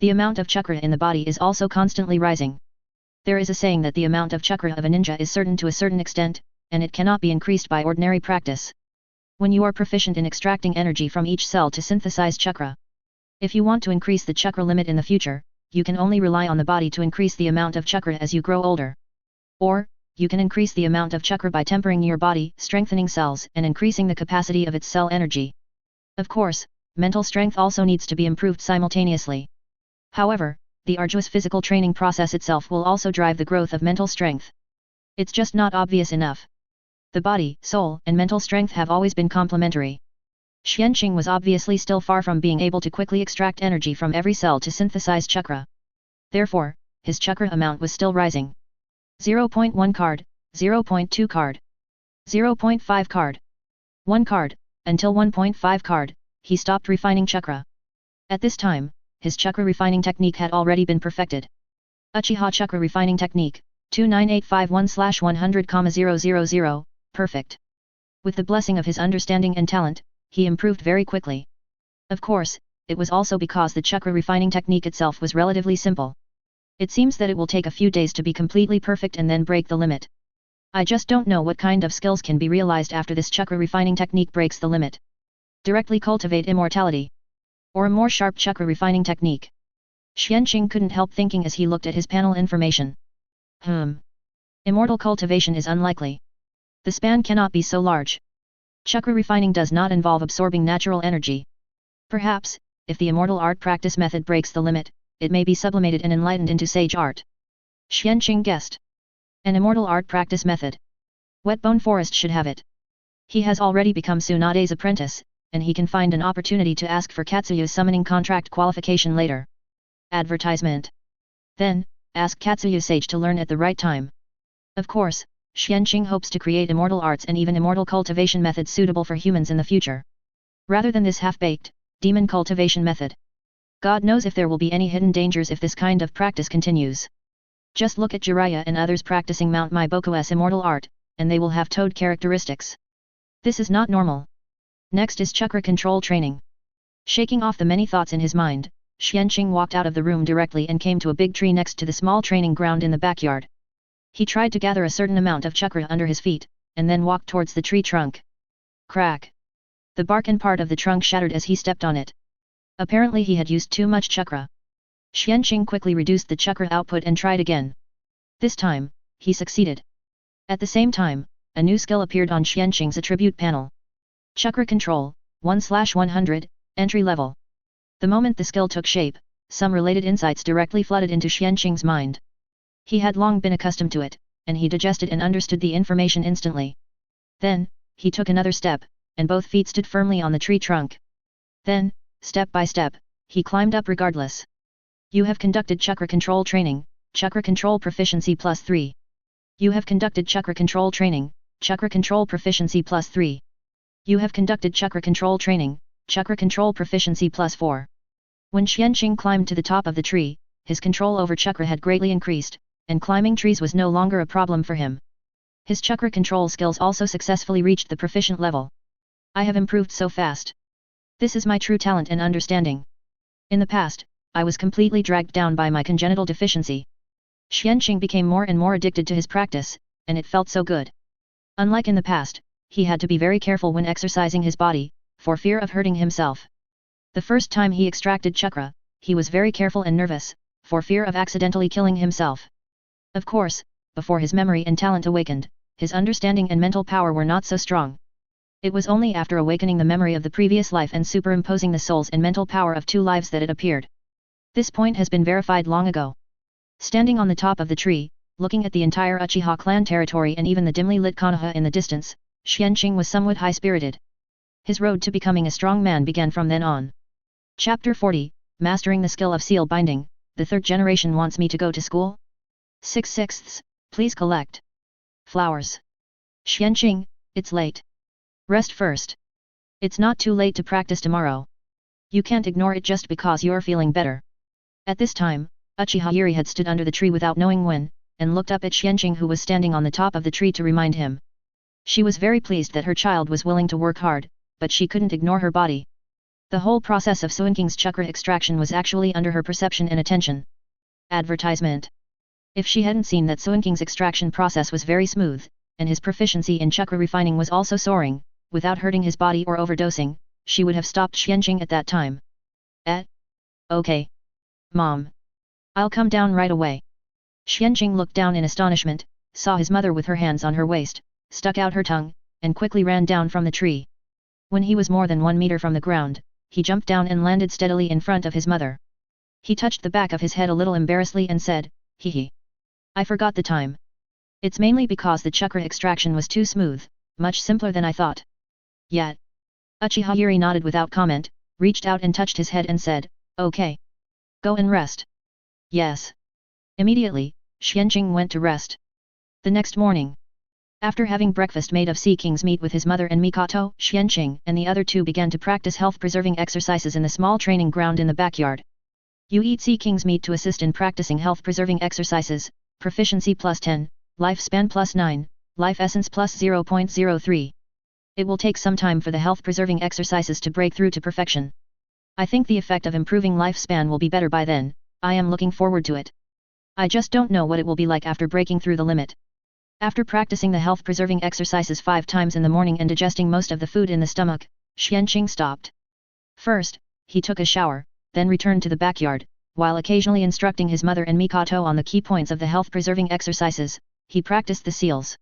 The amount of chakra in the body is also constantly rising. There is a saying that the amount of chakra of a ninja is certain to a certain extent, and it cannot be increased by ordinary practice. When you are proficient in extracting energy from each cell to synthesize chakra. If you want to increase the chakra limit in the future, you can only rely on the body to increase the amount of chakra as you grow older. Or, you can increase the amount of chakra by tempering your body, strengthening cells, and increasing the capacity of its cell energy. Of course, mental strength also needs to be improved simultaneously. However, the arduous physical training process itself will also drive the growth of mental strength. It's just not obvious enough. The body, soul, and mental strength have always been complementary. Xuanqing was obviously still far from being able to quickly extract energy from every cell to synthesize chakra. Therefore, his chakra amount was still rising. 0.1 card, 0.2 card, 0.5 card, 1 card, until 1.5 card, he stopped refining chakra. At this time, his chakra refining technique had already been perfected. Uchiha Chakra Refining Technique, 29851/100,000, perfect. With the blessing of his understanding and talent, he improved very quickly. Of course, it was also because the chakra refining technique itself was relatively simple. It seems that it will take a few days to be completely perfect and then break the limit. I just don't know what kind of skills can be realized after this chakra refining technique breaks the limit. Directly cultivate immortality. Or a more sharp chakra refining technique. Xuanqing couldn't help thinking as he looked at his panel information. Immortal cultivation is unlikely. The span cannot be so large. Chakra refining does not involve absorbing natural energy. Perhaps, if the immortal art practice method breaks the limit, it may be sublimated and enlightened into sage art. Xuanqing guessed. An immortal art practice method. Whetbone Forest should have it. He has already become Tsunade's apprentice, and he can find an opportunity to ask for Katsuyu's summoning contract qualification later. Advertisement. Then, ask Katsuyu Sage to learn at the right time. Of course, Xuanqing hopes to create immortal arts and even immortal cultivation methods suitable for humans in the future. Rather than this half-baked, demon cultivation method. God knows if there will be any hidden dangers if this kind of practice continues. Just look at Jiraiya and others practicing Mount Maiboku's immortal art, and they will have toad characteristics. This is not normal. Next is chakra control training. Shaking off the many thoughts in his mind, Xuanqing walked out of the room directly and came to a big tree next to the small training ground in the backyard. He tried to gather a certain amount of chakra under his feet, and then walked towards the tree trunk. Crack! The bark and part of the trunk shattered as he stepped on it. Apparently he had used too much chakra. Xuanqing quickly reduced the chakra output and tried again. This time, he succeeded. At the same time, a new skill appeared on Xuanqing's attribute panel. Chakra Control, 1/100, Entry Level. The moment the skill took shape, some related insights directly flooded into Xuanqing's mind. He had long been accustomed to it, and he digested and understood the information instantly. Then, he took another step, and both feet stood firmly on the tree trunk. Then, step by step, he climbed up regardless. You have conducted chakra control training, chakra control proficiency plus 3. You have conducted chakra control training, chakra control proficiency plus 3. You have conducted chakra control training, chakra control proficiency plus 4. When Xuanqing climbed to the top of the tree, his control over chakra had greatly increased, and climbing trees was no longer a problem for him. His chakra control skills also successfully reached the proficient level. I have improved so fast. This is my true talent and understanding. In the past, I was completely dragged down by my congenital deficiency. Xuanqing became more and more addicted to his practice, and it felt so good. Unlike in the past, he had to be very careful when exercising his body, for fear of hurting himself. The first time he extracted chakra, he was very careful and nervous, for fear of accidentally killing himself. Of course, before his memory and talent awakened, his understanding and mental power were not so strong. It was only after awakening the memory of the previous life and superimposing the souls and mental power of 2 lives that it appeared. This point has been verified long ago. Standing on the top of the tree, looking at the entire Uchiha clan territory and even the dimly lit Konoha in the distance, Xuanqing was somewhat high-spirited. His road to becoming a strong man began from then on. Chapter 40, Mastering the Skill of Seal Binding, the 3rd generation wants me to go to school? 6/6, please collect flowers. Xuanqing, it's late. Rest first. It's not too late to practice tomorrow. You can't ignore it just because you're feeling better. At this time, Uchiha Zhili had stood under the tree without knowing when, and looked up at Xuanqing who was standing on the top of the tree to remind him. She was very pleased that her child was willing to work hard, but she couldn't ignore her body. The whole process of Xuanqing's chakra extraction was actually under her perception and attention. Advertisement. If she hadn't seen that Xuanqing's extraction process was very smooth, and his proficiency in chakra refining was also soaring, without hurting his body or overdosing, she would have stopped Xuanqing at that time. Okay. Mom. I'll come down right away. Xuanqing looked down in astonishment, saw his mother with her hands on her waist, stuck out her tongue, and quickly ran down from the tree. When he was more than 1 meter from the ground, he jumped down and landed steadily in front of his mother. He touched the back of his head a little embarrassedly and said, "Hee. I forgot the time. It's mainly because the chakra extraction was too smooth, much simpler than I thought." Yet. Uchiha Zhili nodded without comment, reached out and touched his head and said, "Okay. Go and rest." Yes. Immediately, Xuanqing went to rest. The next morning, after having breakfast made of sea king's meat with his mother and Mikoto, Xuanqing and the other 2 began to practice health-preserving exercises in the small training ground in the backyard. You eat sea king's meat to assist in practicing health-preserving exercises, proficiency +10, lifespan +9, life essence +0.03. It will take some time for the health-preserving exercises to break through to perfection. I think the effect of improving lifespan will be better by then. I am looking forward to it. I just don't know what it will be like after breaking through the limit. After practicing the health-preserving exercises 5 times in the morning and digesting most of the food in the stomach, Xuanqing stopped. First, he took a shower, then returned to the backyard, while occasionally instructing his mother and Mikoto on the key points of the health-preserving exercises, he practiced the seals.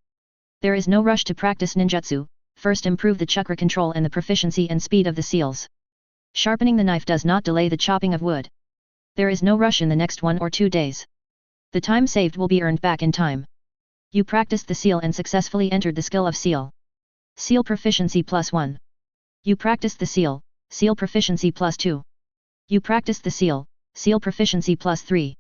There is no rush to practice ninjutsu, first improve the chakra control and the proficiency and speed of the seals. Sharpening the knife does not delay the chopping of wood. There is no rush in the next 1 or 2 days. The time saved will be earned back in time. You practiced the seal and successfully entered the skill of seal. Seal proficiency +1. You practiced the seal, seal proficiency +2. You practiced the seal, seal proficiency +3.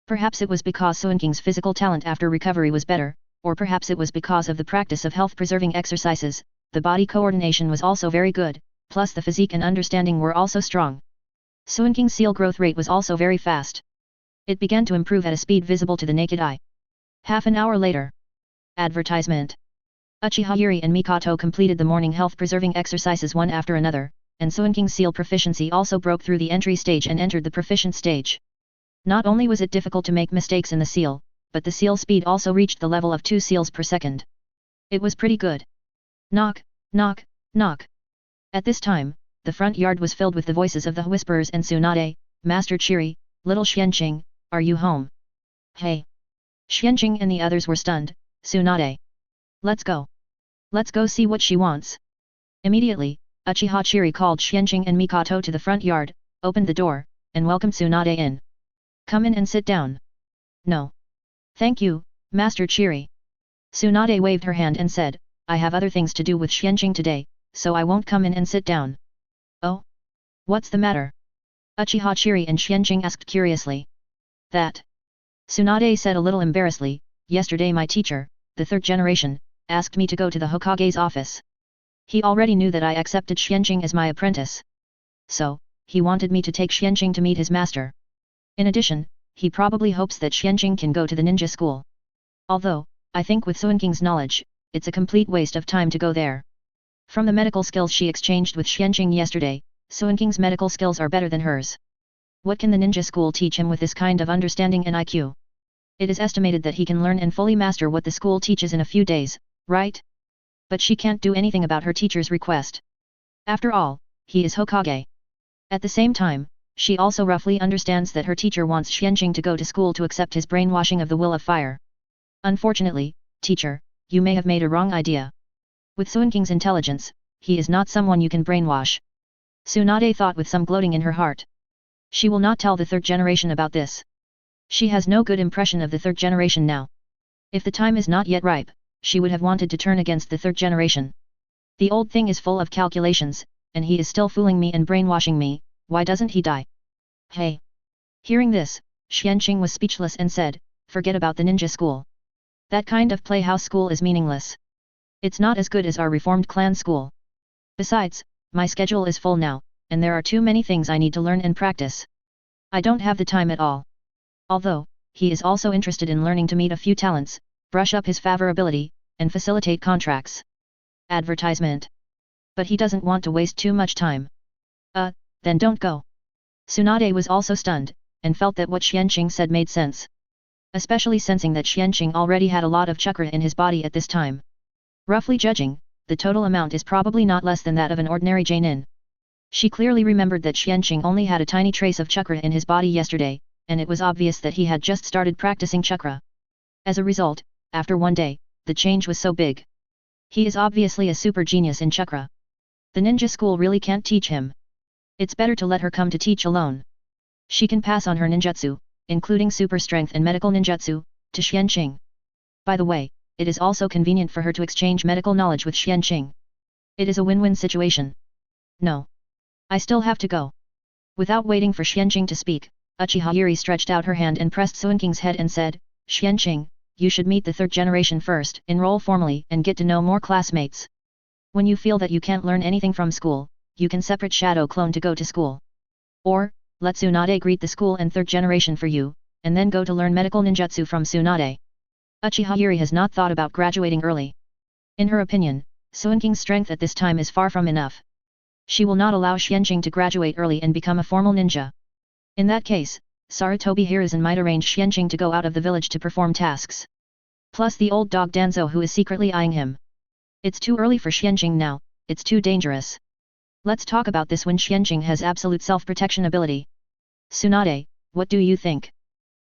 Perhaps it was because Xuanqing's physical talent after recovery was better, or perhaps it was because of the practice of health-preserving exercises, the body coordination was also very good, plus the physique and understanding were also strong. Xuanqing's seal growth rate was also very fast. It began to improve at a speed visible to the naked eye. Half an hour later. Advertisement. Uchiha Zhili and Mikoto completed the morning health-preserving exercises one after another, and Xuanqing's seal proficiency also broke through the entry stage and entered the proficient stage. Not only was it difficult to make mistakes in the seal, but the seal speed also reached the level of 2 seals per second. It was pretty good. Knock, knock, knock. At this time, the front yard was filled with the voices of the whisperers and Tsunade, Master Chiri, little Xuanqing, are you home? Hey. Xuanqing and the others were stunned. Tsunade. Let's go. Let's go see what she wants. Immediately, Uchiha Chiri called Xuanqing and Mikoto to the front yard, opened the door, and welcomed Tsunade in. Come in and sit down. No. Thank you, Master Chiri. Tsunade waved her hand and said, I have other things to do with Xuanqing today, so I won't come in and sit down. Oh? What's the matter? Uchiha Chiri and Xuanqing asked curiously. That. Tsunade said a little embarrassedly, yesterday my teacher, the 3rd generation, asked me to go to the Hokage's office. He already knew that I accepted Xuanqing as my apprentice. So, he wanted me to take Xuanqing to meet his master. In addition, he probably hopes that Xuanqing can go to the ninja school. Although, I think with Xuanqing's knowledge, it's a complete waste of time to go there. From the medical skills she exchanged with Xuanqing yesterday, Xuanqing's medical skills are better than hers. What can the ninja school teach him with this kind of understanding and IQ? It is estimated that he can learn and fully master what the school teaches in a few days, right? But she can't do anything about her teacher's request. After all, he is Hokage. At the same time, she also roughly understands that her teacher wants Xuanqing to go to school to accept his brainwashing of the will of fire. Unfortunately, teacher, you may have made a wrong idea. With Xuanqing's intelligence, he is not someone you can brainwash. Tsunade thought with some gloating in her heart. She will not tell the third generation about this. She has no good impression of the third generation now. If the time is not yet ripe, she would have wanted to turn against the third generation. The old thing is full of calculations, and he is still fooling me and brainwashing me, why doesn't he die? Hey! Hearing this, Xuanqing was speechless and said, forget about the ninja school. That kind of playhouse school is meaningless. It's not as good as our reformed clan school. Besides, my schedule is full now, and there are too many things I need to learn and practice. I don't have the time at all. Although, he is also interested in learning to meet a few talents, brush up his favorability, and facilitate contracts. Advertisement. But he doesn't want to waste too much time. Then don't go. Tsunade was also stunned, and felt that what Xuanqing said made sense. Especially sensing that Xuanqing already had a lot of chakra in his body at this time. Roughly judging, the total amount is probably not less than that of an ordinary Jainin. She clearly remembered that Xuanqing only had a tiny trace of chakra in his body yesterday, and it was obvious that he had just started practicing chakra. As a result, after one day, the change was so big. He is obviously a super genius in chakra. The ninja school really can't teach him. It's better to let her come to teach alone. She can pass on her ninjutsu, including super strength and medical ninjutsu, to Xuanqing. By the way, it is also convenient for her to exchange medical knowledge with Xuanqing. It is a win-win situation. No. I still have to go. Without waiting for Xuanqing to speak, Uchiha Zhili stretched out her hand and pressed Xuanqing's head and said, Xuanqing, you should meet the third generation first, enroll formally and get to know more classmates. When you feel that you can't learn anything from school, you can separate shadow clone to go to school. Or, let Tsunade greet the school and third generation for you, and then go to learn medical ninjutsu from Tsunade. Uchiha Zhili has not thought about graduating early. In her opinion, Xuanqing's strength at this time is far from enough. She will not allow Xuanqing to graduate early and become a formal ninja. In that case, Sarutobi Hiruzen might arrange Xuanqing to go out of the village to perform tasks. Plus the old dog Danzo who is secretly eyeing him. It's too early for Xuanqing now, it's too dangerous. Let's talk about this when Xuanqing has absolute self-protection ability. Tsunade, what do you think?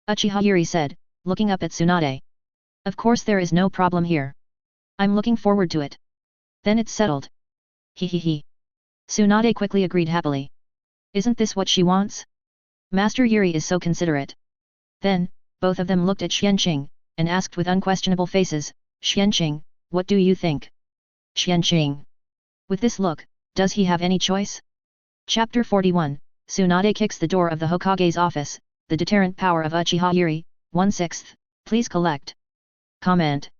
Uchiha Zhili said, looking up at Tsunade. Of course there is no problem here. I'm looking forward to it. Then it's settled. He. Tsunade quickly agreed happily. Isn't this what she wants? Master Zhili is so considerate. Then, both of them looked at Xuanqing, and asked with unquestionable faces, Xuanqing, what do you think? Xuanqing. With this look, does he have any choice? Chapter 41, Tsunade kicks the door of the Hokage's office, the deterrent power of Uchiha Zhili, 1/6, please collect. Comment.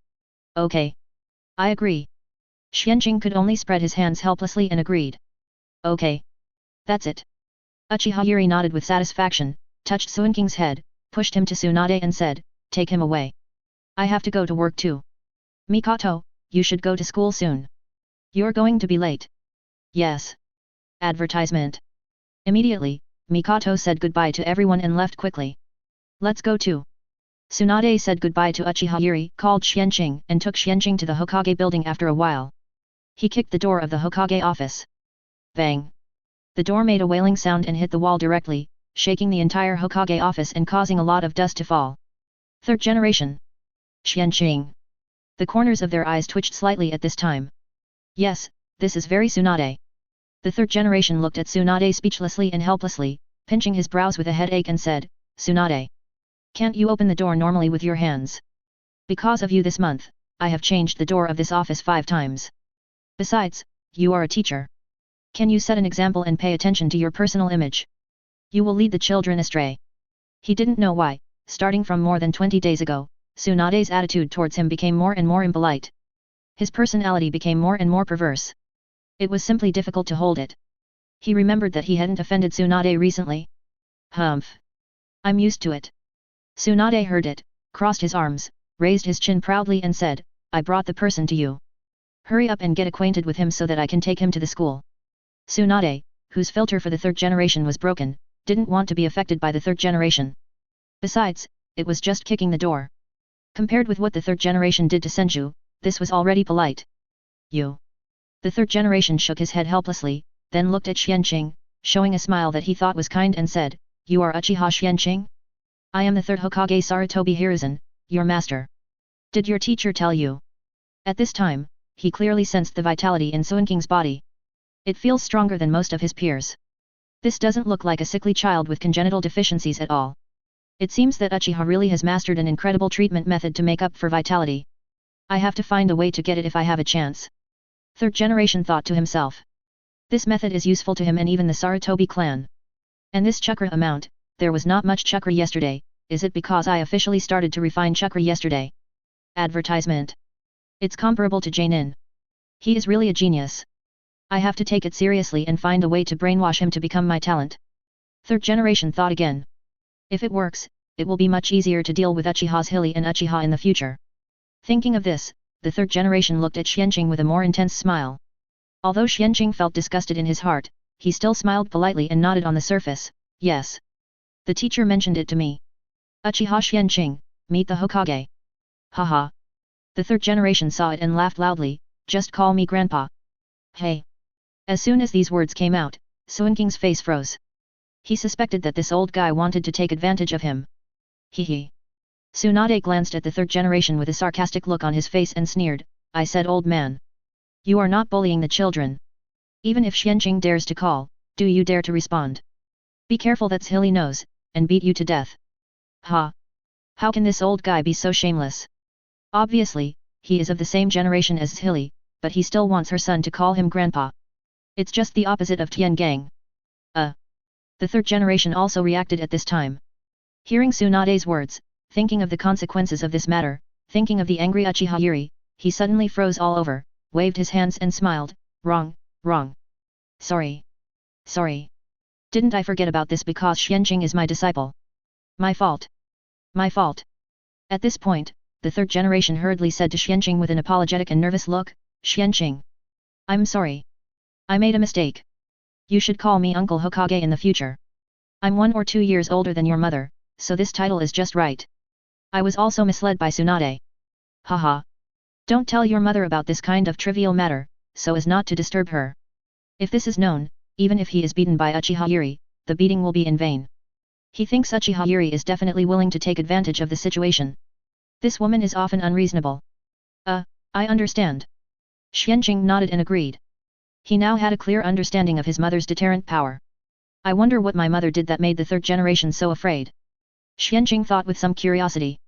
Okay. I agree. Xuanqing could only spread his hands helplessly and agreed. Okay. That's it. Uchiha Zhili nodded with satisfaction, touched Xuanqing's head, pushed him to Tsunade and said, take him away. I have to go to work too. Mikoto, you should go to school soon. You're going to be late. Yes. Advertisement. Immediately, Mikoto said goodbye to everyone and left quickly. Let's go too. Tsunade said goodbye to Uchiha Zhili, called Xuanqing and took Xuanqing to the Hokage building after a while. He kicked the door of the Hokage office. Bang. The door made a wailing sound and hit the wall directly, shaking the entire Hokage office and causing a lot of dust to fall. Third generation. Xuanqing. The corners of their eyes twitched slightly at this time. Yes, this is very Tsunade. The third generation looked at Tsunade speechlessly and helplessly, pinching his brows with a headache and said, Tsunade. Can't you open the door normally with your hands? Because of you this month, I have changed the door of this office 5 times. Besides, you are a teacher. Can you set an example and pay attention to your personal image? You will lead the children astray. He didn't know why, starting from more than 20 days ago, Tsunade's attitude towards him became more and more impolite. His personality became more and more perverse. It was simply difficult to hold it. He remembered that he hadn't offended Tsunade recently. Humph. I'm used to it. Tsunade heard it, crossed his arms, raised his chin proudly and said, I brought the person to you. Hurry up and get acquainted with him so that I can take him to the school. Tsunade, whose filter for the third generation was broken, didn't want to be affected by the third generation. Besides, it was just kicking the door. Compared with what the third generation did to Senju, this was already polite. You. The third generation shook his head helplessly, then looked at Xuanqing, showing a smile that he thought was kind and said, You are Uchiha Xuanqing? I am the third Hokage Sarutobi Hiruzen, your master. Did your teacher tell you? At this time, he clearly sensed the vitality in Xuanqing's body. It feels stronger than most of his peers. This doesn't look like a sickly child with congenital deficiencies at all. It seems that Uchiha really has mastered an incredible treatment method to make up for vitality. I have to find a way to get it if I have a chance. Third generation thought to himself. This method is useful to him and even the Sarutobi clan. And this chakra amount, there was not much chakra yesterday, is it because I officially started to refine chakra yesterday? Advertisement. It's comparable to Jainin. He is really a genius. I have to take it seriously and find a way to brainwash him to become my talent. Third generation thought again. If it works, it will be much easier to deal with Uchiha Zhili and Uchiha in the future. Thinking of this, the third generation looked at Xuanqing with a more intense smile. Although Xuanqing felt disgusted in his heart, he still smiled politely and nodded on the surface, yes. The teacher mentioned it to me. Uchiha Xuanqing, meet the Hokage. Haha. The third generation saw it and laughed loudly, just call me grandpa. Hey. As soon as these words came out, Xuanqing's face froze. He suspected that this old guy wanted to take advantage of him. Hee. Tsunade glanced at the third generation with a sarcastic look on his face and sneered, I said old man. You are not bullying the children. Even if Xuanqing dares to call, do you dare to respond? Be careful that Zhili knows, and beat you to death. Ha! How can this old guy be so shameless? Obviously, he is of the same generation as Zhili, but he still wants her son to call him grandpa. It's just the opposite of Tian Gang. The third generation also reacted at this time. Hearing Tsunade's words, thinking of the consequences of this matter, thinking of the angry Uchiha Yuri, he suddenly froze all over, waved his hands and smiled, wrong. Sorry. Didn't I forget about this because Xuanqing is my disciple? My fault. At this point, the third generation hurriedly said to Xuanqing with an apologetic and nervous look, Xuanqing. I'm sorry. I made a mistake. You should call me Uncle Hokage in the future. I'm 1 or 2 years older than your mother, so this title is just right. I was also misled by Tsunade. Haha. Don't tell your mother about this kind of trivial matter, so as not to disturb her. If this is known, even if he is beaten by Uchiha Yuri, the beating will be in vain. He thinks Uchiha Yuri is definitely willing to take advantage of the situation. This woman is often unreasonable. I understand. Xuanqing nodded and agreed. He now had a clear understanding of his mother's deterrent power. I wonder what my mother did that made the third generation so afraid. Xuanqing thought with some curiosity.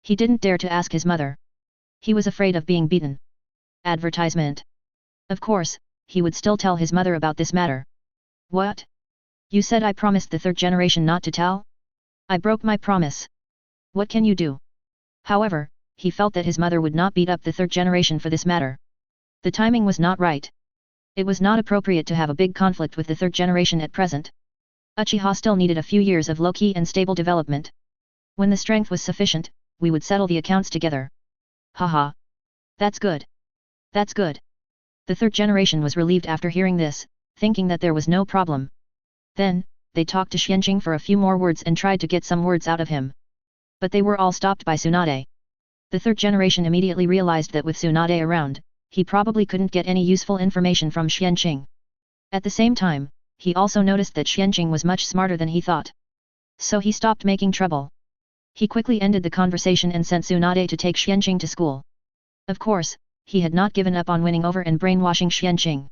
He didn't dare to ask his mother. He was afraid of being beaten. Advertisement. Of course, he would still tell his mother about this matter. What? You said I promised the third generation not to tell? I broke my promise. What can you do? However, he felt that his mother would not beat up the third generation for this matter. The timing was not right. It was not appropriate to have a big conflict with the third generation at present. Uchiha still needed a few years of low-key and stable development. When the strength was sufficient, we would settle the accounts together. Haha. That's good. The third generation was relieved after hearing this, thinking that there was no problem. Then, they talked to Xuanqing for a few more words and tried to get some words out of him. But they were all stopped by Tsunade. The third generation immediately realized that with Tsunade around, he probably couldn't get any useful information from Xuanqing. At the same time, he also noticed that Xuanqing was much smarter than he thought. So he stopped making trouble. He quickly ended the conversation and sent Tsunade to take Xuanqing to school. Of course, he had not given up on winning over and brainwashing Xuanqing.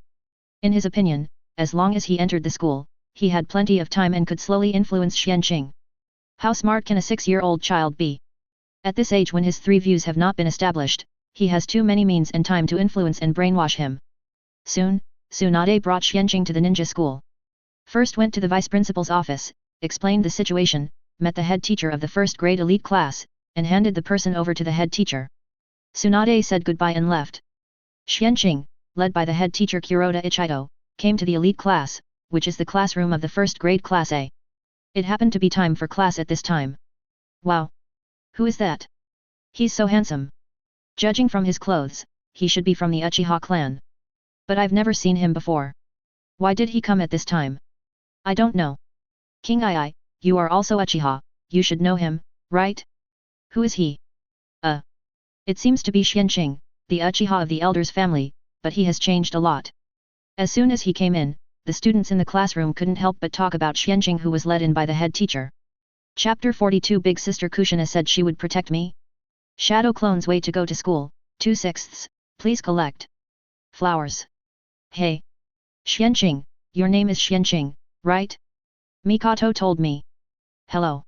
In his opinion, as long as he entered the school, he had plenty of time and could slowly influence Xuanqing. How smart can a 6-year-old child be? At this age when his 3 views have not been established, he has too many means and time to influence and brainwash him. Soon, Tsunade brought Xuanqing to the ninja school. First went to the vice principal's office, explained the situation, met the head teacher of the first grade elite class, and handed the person over to the head teacher. Tsunade said goodbye and left. Xuanqing, led by the head teacher Kuroda Ichito, came to the elite class, which is the classroom of the first grade class A. It happened to be time for class at this time. Wow! Who is that? He's so handsome. Judging from his clothes, he should be from the Uchiha clan. But I've never seen him before. Why did he come at this time? I don't know. King Ai, you are also Uchiha, you should know him, right? Who is he? It seems to be Xuanqing, the Uchiha of the elders family, but he has changed a lot. As soon as he came in, the students in the classroom couldn't help but talk about Xuanqing, who was led in by the head teacher. Chapter 42. Big sister Kushina said she would protect me. Shadow clones wait to go to school, 2/6, please collect. Flowers. Hey. Xuanqing, your name is Xuanqing, right? Mikoto told me. Hello.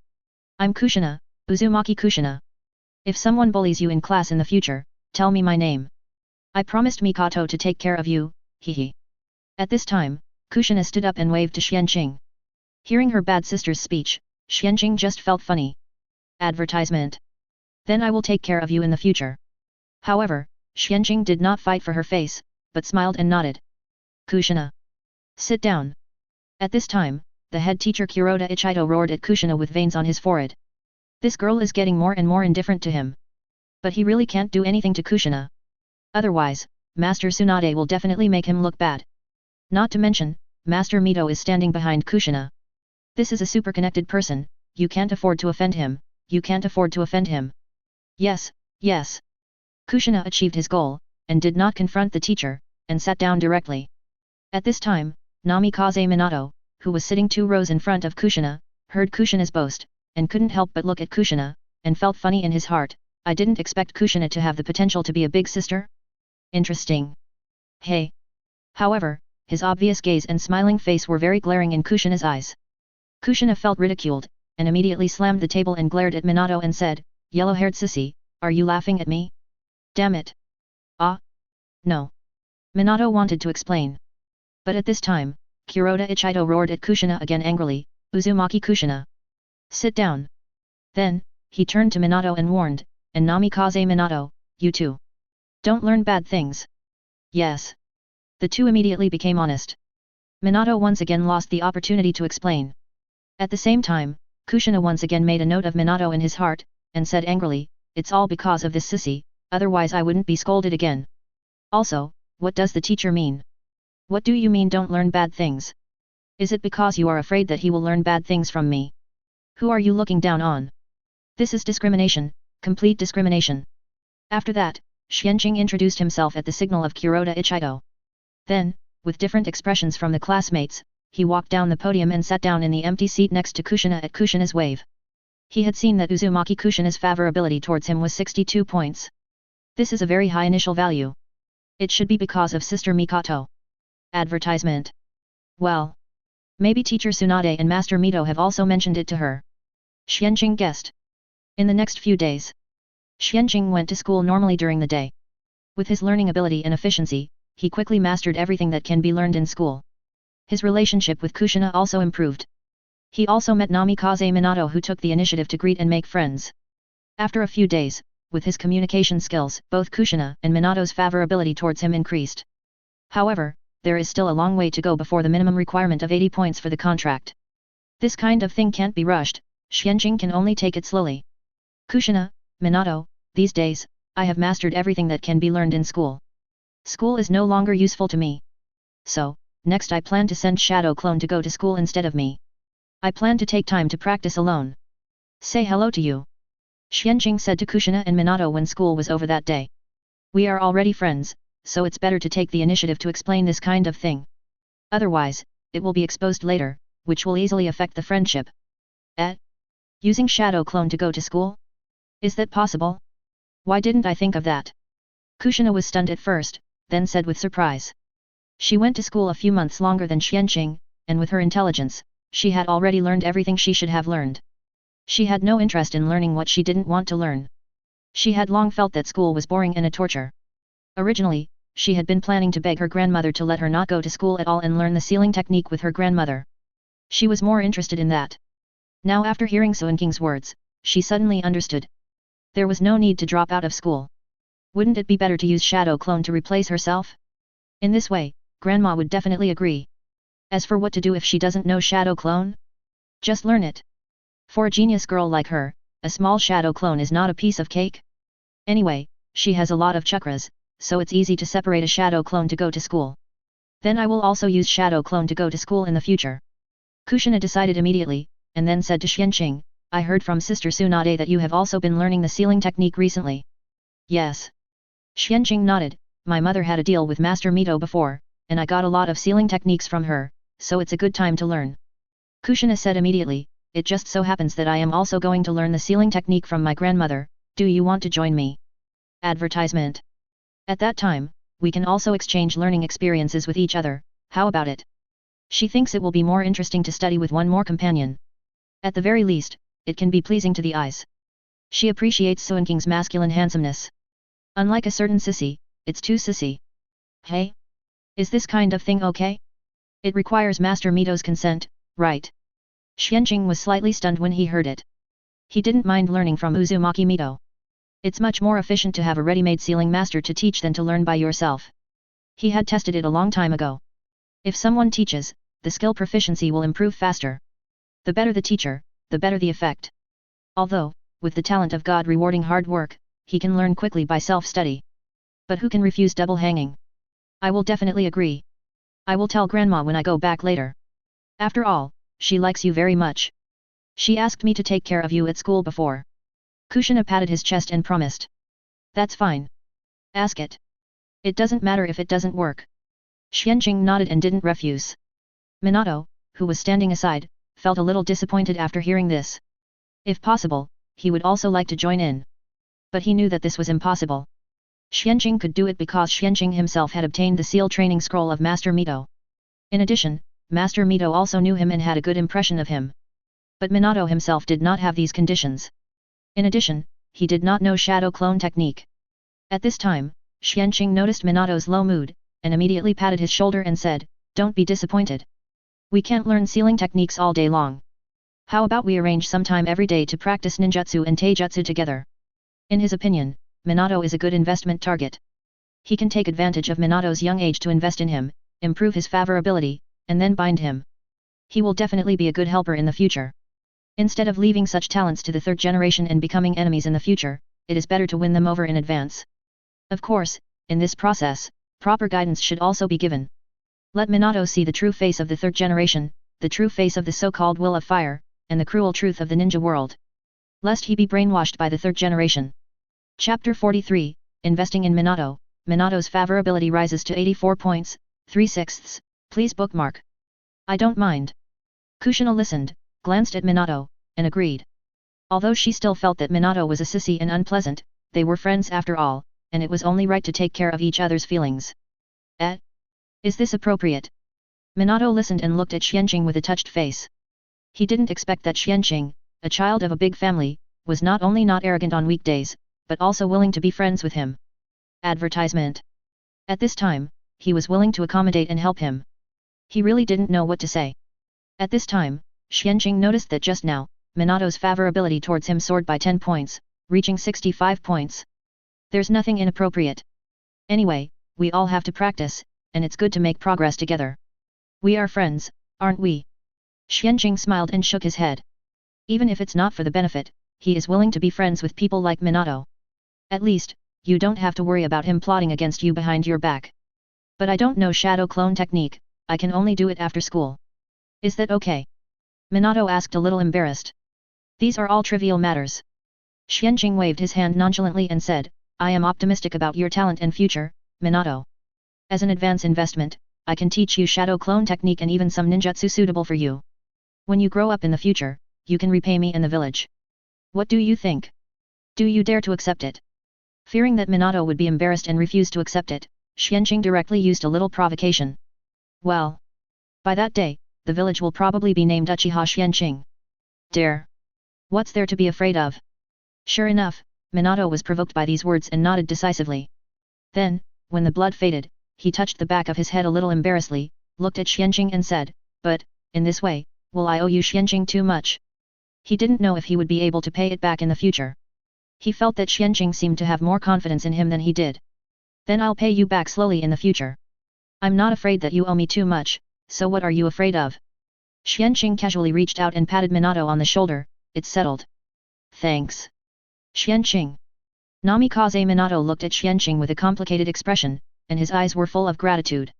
I'm Kushina, Uzumaki Kushina. If someone bullies you in class in the future, tell me my name. I promised Mikoto to take care of you, hehe. At this time, Kushina stood up and waved to Xuanqing. Hearing her bad sister's speech, Xuanqing just felt funny. Advertisement. Then I will take care of you in the future. However, Xuanqing did not fight for her face, but smiled and nodded. Kushina. Sit down. At this time, the head teacher Kuroda Ichido roared at Kushina with veins on his forehead. This girl is getting more and more indifferent to him. But he really can't do anything to Kushina. Otherwise, Master Tsunade will definitely make him look bad. Not to mention, Master Mito is standing behind Kushina. This is a super connected person, you can't afford to offend him, you can't afford to offend him. Yes, yes. Kushina achieved his goal, and did not confront the teacher, and sat down directly. At this time, Namikaze Minato, who was sitting 2 rows in front of Kushina, heard Kushina's boast, and couldn't help but look at Kushina, and felt funny in his heart. I didn't expect Kushina to have the potential to be a big sister. Interesting. Hey. However, his obvious gaze and smiling face were very glaring in Kushina's eyes. Kushina felt ridiculed, and immediately slammed the table and glared at Minato and said, "Yellow-haired sissy, are you laughing at me? Damn it." Ah. No. Minato wanted to explain. But at this time, Kuroda Ichido roared at Kushina again angrily, "Uzumaki Kushina. Sit down." Then, he turned to Minato and warned, "And Namikaze Minato, you too. Don't learn bad things." Yes. The two immediately became honest. Minato once again lost the opportunity to explain. At the same time, Kushina once again made a note of Minato in his heart, and said angrily, "It's all because of this sissy, otherwise I wouldn't be scolded again. Also, what does the teacher mean? What do you mean don't learn bad things? Is it because you are afraid that he will learn bad things from me? Who are you looking down on? This is discrimination, complete discrimination." After that, Xuanqing introduced himself at the signal of Kuroda Ichido. Then, with different expressions from the classmates, he walked down the podium and sat down in the empty seat next to Kushina at Kushina's wave. He had seen that Uzumaki Kushina's favorability towards him was 62 points. This is a very high initial value. It should be because of Sister Mikoto. Advertisement. Well. Maybe Teacher Tsunade and Master Mito have also mentioned it to her. Xuanqing guessed. In the next few days, Xuanqing went to school normally during the day. With his learning ability and efficiency, he quickly mastered everything that can be learned in school. His relationship with Kushina also improved. He also met Namikaze Minato, who took the initiative to greet and make friends. After a few days, with his communication skills, both Kushina and Minato's favorability towards him increased. However, there is still a long way to go before the minimum requirement of 80 points for the contract. This kind of thing can't be rushed, Xuanqing can only take it slowly. Kushina, Minato, these days, I have mastered everything that can be learned in school. School is no longer useful to me. So, next I plan to send Shadow Clone to go to school instead of me. I plan to take time to practice alone. Say hello to you. Xuanqing said to Kushina and Minato when school was over that day. We are already friends, so it's better to take the initiative to explain this kind of thing. Otherwise, it will be exposed later, which will easily affect the friendship. Using Shadow Clone to go to school? Is that possible? Why didn't I think of that? Kushina was stunned at first, then said with surprise. She went to school a few months longer than Xuanqing, and with her intelligence, she had already learned everything she should have learned. She had no interest in learning what she didn't want to learn. She had long felt that school was boring and a torture. Originally, she had been planning to beg her grandmother to let her not go to school at all and learn the sealing technique with her grandmother. She was more interested in that. Now after hearing Xuanqing's words, she suddenly understood. There was no need to drop out of school. Wouldn't it be better to use Shadow Clone to replace herself? In this way, Grandma would definitely agree. As for what to do if she doesn't know Shadow Clone? Just learn it. For a genius girl like her, a small Shadow Clone is not a piece of cake. Anyway, she has a lot of chakras, so it's easy to separate a Shadow Clone to go to school. Then I will also use Shadow Clone to go to school in the future. Kushina decided immediately, and then said to Xuanqing, I heard from Sister Tsunade that you have also been learning the sealing technique recently. Yes. Xuanqing nodded, my mother had a deal with Master Mito before, and I got a lot of sealing techniques from her, so it's a good time to learn. Kushina said immediately, it just so happens that I am also going to learn the sealing technique from my grandmother, Do you want to join me? Advertisement. At that time, we can also exchange learning experiences with each other, how about it? She thinks it will be more interesting to study with one more companion. At the very least, it can be pleasing to the eyes. She appreciates Xuanqing's masculine handsomeness. Unlike a certain sissy, it's too sissy. Hey? Is this kind of thing okay? It requires Master Mito's consent, right? Xuanqing was slightly stunned when he heard it. He didn't mind learning from Uzumaki Mito. It's much more efficient to have a ready-made sealing master to teach than to learn by yourself. He had tested it a long time ago. If someone teaches, the skill proficiency will improve faster. The better the teacher, the better the effect. Although, with the talent of God rewarding hard work, he can learn quickly by self-study. But who can refuse double hanging? I will definitely agree. I will tell Grandma when I go back later. After all, she likes you very much. She asked me to take care of you at school before. Kushina patted his chest and promised. That's fine. Ask it. It doesn't matter if it doesn't work. Xuanqing nodded and didn't refuse. Minato, who was standing aside, felt a little disappointed after hearing this. If possible, he would also like to join in. But he knew that this was impossible. Xuanqing could do it because Xuanqing himself had obtained the seal training scroll of Master Mito. In addition, Master Mito also knew him and had a good impression of him. But Minato himself did not have these conditions. In addition, he did not know shadow clone technique. At this time, Xuanqing noticed Minato's low mood, and immediately patted his shoulder and said, "Don't be disappointed. We can't learn sealing techniques all day long. How about we arrange some time every day to practice ninjutsu and taijutsu together?" In his opinion, Minato is a good investment target. He can take advantage of Minato's young age to invest in him, improve his favorability, and then bind him. He will definitely be a good helper in the future. Instead of leaving such talents to the third generation and becoming enemies in the future, it is better to win them over in advance. Of course, in this process, proper guidance should also be given. Let Minato see the true face of the third generation, the true face of the so-called will of fire, and the cruel truth of the ninja world. Lest he be brainwashed by the third generation. Chapter 43, Investing in Minato. Minato's favorability rises to 84 points, 3/6. Please bookmark. I don't mind. Kushina listened, glanced at Minato, and agreed. Although she still felt that Minato was a sissy and unpleasant, they were friends after all, and it was only right to take care of each other's feelings. Is this appropriate? Minato listened and looked at Xuanqing with a touched face. He didn't expect that Xuanqing, a child of a big family, was not only not arrogant on weekdays, but also willing to be friends with him. Advertisement. At this time, he was willing to accommodate and help him. He really didn't know what to say. At this time, Xuanqing noticed that just now, Minato's favorability towards him soared by 10 points, reaching 65 points. There's nothing inappropriate. Anyway, we all have to practice, and it's good to make progress together. We are friends, aren't we? Xuanqing smiled and shook his head. Even if it's not for the benefit, he is willing to be friends with people like Minato. At least, you don't have to worry about him plotting against you behind your back. But I don't know shadow clone technique, I can only do it after school. Is that okay? Minato asked a little embarrassed. These are all trivial matters. Xuanqing waved his hand nonchalantly and said, I am optimistic about your talent and future, Minato. As an advance investment, I can teach you shadow clone technique and even some ninjutsu suitable for you. When you grow up in the future, you can repay me in the village. What do you think? Do you dare to accept it? Fearing that Minato would be embarrassed and refuse to accept it, Xuanqing directly used a little provocation. Well, by that day, the village will probably be named Uchiha Xuanqing. Dare? What's there to be afraid of? Sure enough, Minato was provoked by these words and nodded decisively. Then, when the blood faded, he touched the back of his head a little embarrassedly, looked at Xuanqing and said, but, in this way, will I owe you Xuanqing too much? He didn't know if he would be able to pay it back in the future. He felt that Xuanqing seemed to have more confidence in him than he did. Then I'll pay you back slowly in the future. I'm not afraid that you owe me too much, so what are you afraid of? Xuanqing casually reached out and patted Minato on the shoulder, it's settled. Thanks. Xuanqing. Namikaze Minato looked at Xuanqing with a complicated expression, and his eyes were full of gratitude.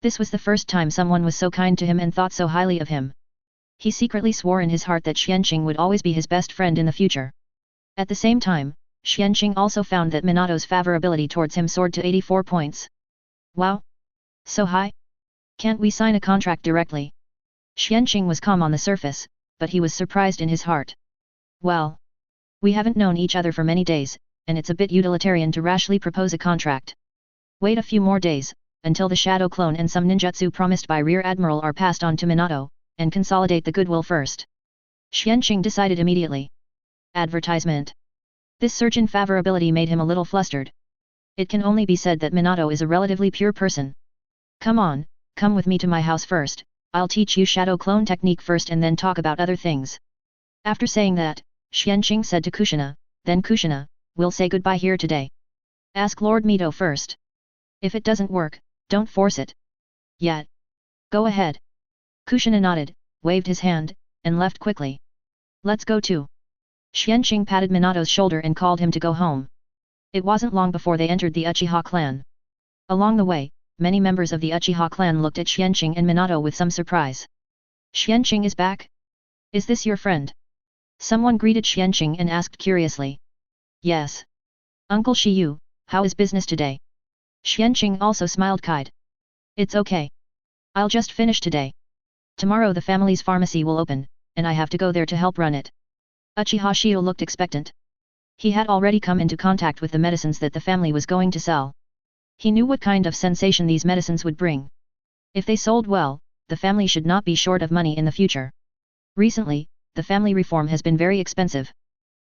This was the first time someone was so kind to him and thought so highly of him. He secretly swore in his heart that Xuanqing would always be his best friend in the future. At the same time, Xuanqing also found that Minato's favorability towards him soared to 84 points. Wow! So high? Can't we sign a contract directly? Xuanqing was calm on the surface, but he was surprised in his heart. Well, We haven't known each other for many days, and it's a bit utilitarian to rashly propose a contract. Wait a few more days, until the shadow clone and some ninjutsu promised by Rear Admiral are passed on to Minato, and consolidate the goodwill first. Xuanqing decided immediately. Advertisement. This surge in favorability made him a little flustered. It can only be said that Minato is a relatively pure person. Come on, come with me to my house first, I'll teach you shadow clone technique first and then talk about other things. After saying that, Xuanqing said to Kushina, then Kushina, we'll say goodbye here today. Ask Lord Mito first. If it doesn't work, don't force it. Yet. Go ahead. Kushina nodded, waved his hand, and left quickly. Let's go too. Xuanqing patted Minato's shoulder and called him to go home. It wasn't long before they entered the Uchiha clan. Along the way, many members of the Uchiha clan looked at Xuanqing and Minato with some surprise. Xuanqing is back? Is this your friend? Someone greeted Xuanqing and asked curiously. Yes. Uncle Shiyu, how is business today? Xuanqing also smiled kind. It's okay. I'll just finish today. Tomorrow the family's pharmacy will open, and I have to go there to help run it. Uchiha Zhili looked expectant. He had already come into contact with the medicines that the family was going to sell. He knew what kind of sensation these medicines would bring. If they sold well, the family should not be short of money in the future. Recently, the family reform has been very expensive.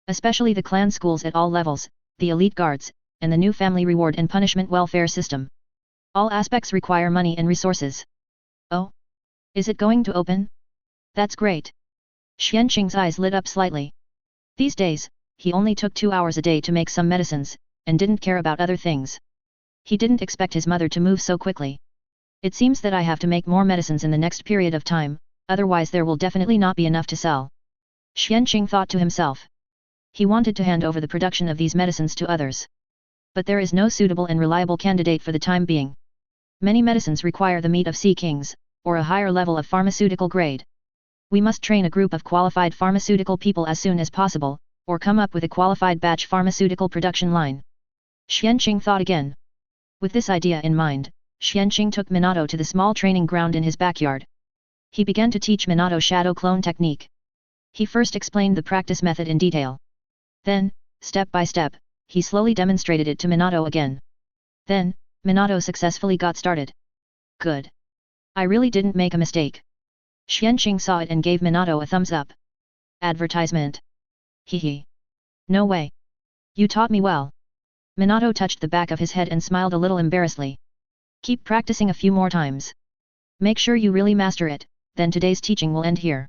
Especially the clan schools at all levels, the elite guards, and the new family reward and punishment welfare system. All aspects require money and resources. Oh? Is it going to open? That's great. Xuanqing's eyes lit up slightly. These days, he only took 2 hours a day to make some medicines, and didn't care about other things. He didn't expect his mother to move so quickly. It seems that I have to make more medicines in the next period of time, otherwise there will definitely not be enough to sell. Xuanqing thought to himself. He wanted to hand over the production of these medicines to others. But there is no suitable and reliable candidate for the time being. Many medicines require the meat of sea kings, or a higher level of pharmaceutical grade. We must train a group of qualified pharmaceutical people as soon as possible, or come up with a qualified batch pharmaceutical production line. Xuanqing thought again. With this idea in mind, Xuanqing took Minato to the small training ground in his backyard. He began to teach Minato shadow clone technique. He first explained the practice method in detail. Then, step by step, he slowly demonstrated it to Minato again. Then, Minato successfully got started. Good. I really didn't make a mistake. Xuanqing saw it and gave Minato a thumbs up. Advertisement. Hehe. No way. You taught me well. Minato touched the back of his head and smiled a little embarrassedly. Keep practicing a few more times. Make sure you really master it, then today's teaching will end here.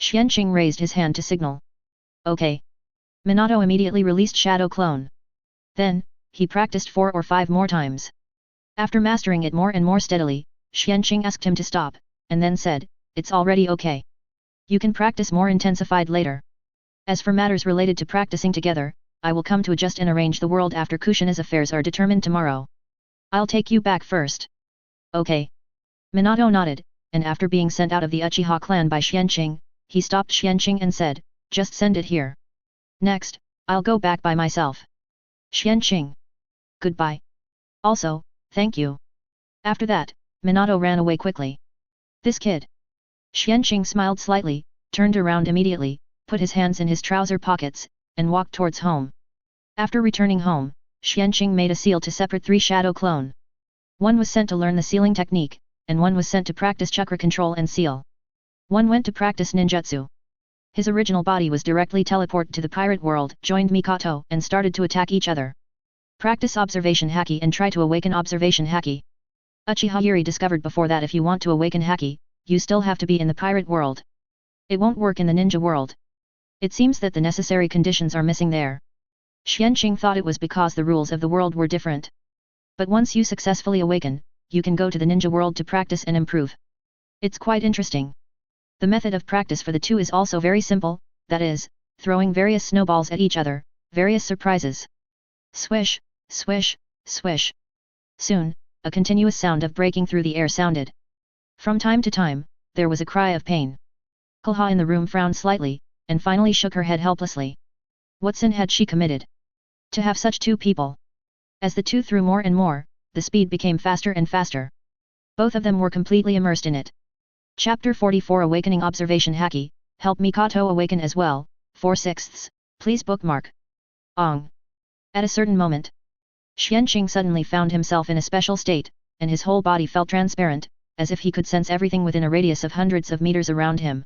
Xuanqing raised his hand to signal. Okay. Minato immediately released Shadow Clone. Then, he practiced 4 or 5 more times. After mastering it more and more steadily, Xuanqing asked him to stop, and then said, it's already okay. You can practice more intensified later. As for matters related to practicing together, I will come to adjust and arrange the world after Kushina's affairs are determined tomorrow. I'll take you back first. Okay. Minato nodded, and after being sent out of the Uchiha clan by Xuanqing, he stopped Xuanqing and said, just send it here. Next, I'll go back by myself. Xuanqing. Goodbye. Also, thank you. After that, Minato ran away quickly. This kid. Xuanqing smiled slightly, turned around immediately, put his hands in his trouser pockets, and walked towards home. After returning home, Xuanqing made a seal to separate 3 shadow clone. One was sent to learn the sealing technique, and one was sent to practice chakra control and seal. One went to practice ninjutsu. His original body was directly teleported to the pirate world, joined Mikoto, and started to attack each other. Practice observation haki and try to awaken observation haki. Uchiha Zhili discovered before that if you want to awaken haki, you still have to be in the pirate world. It won't work in the ninja world. It seems that the necessary conditions are missing there. Xuanqing thought it was because the rules of the world were different. But once you successfully awaken, you can go to the ninja world to practice and improve. It's quite interesting. The method of practice for the two is also very simple, that is, throwing various snowballs at each other, various surprises. Swish, swish, swish. Soon, a continuous sound of breaking through the air sounded. From time to time, there was a cry of pain. Konoha in the room frowned slightly, and finally shook her head helplessly. What sin had she committed? To have such 2 people. As the 2 threw more and more, the speed became faster and faster. Both of them were completely immersed in it. Chapter 44 Awakening Observation Haki, help Mikoto awaken as well, 4/6. Please bookmark. Ong. At a certain moment, Xuanqing suddenly found himself in a special state, and his whole body felt transparent, as if he could sense everything within a radius of hundreds of meters around him.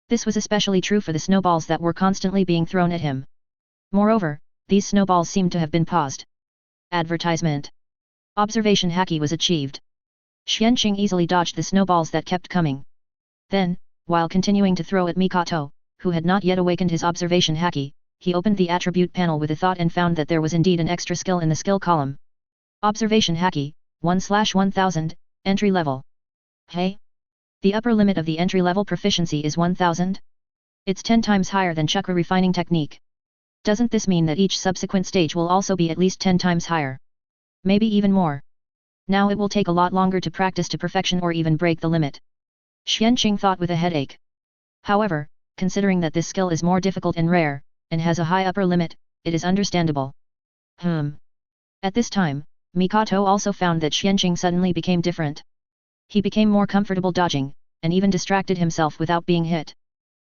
This was especially true for the snowballs that were constantly being thrown at him. Moreover, these snowballs seemed to have been paused. Advertisement. Observation haki was achieved. Xuanqing easily dodged the snowballs that kept coming. Then, while continuing to throw at Mikoto, who had not yet awakened his observation haki, he opened the attribute panel with a thought and found that there was indeed an extra skill in the skill column. Observation haki, 1/1000, entry level. Hey? The upper limit of the entry-level proficiency is 1000? It's 10 times higher than Chakra refining technique. Doesn't this mean that each subsequent stage will also be at least 10 times higher? Maybe even more. Now it will take a lot longer to practice to perfection or even break the limit. Xuanqing thought with a headache. However, considering that this skill is more difficult and rare, and has a high upper limit, it is understandable. At this time, Mikoto also found that Xuanqing suddenly became different. He became more comfortable dodging, and even distracted himself without being hit.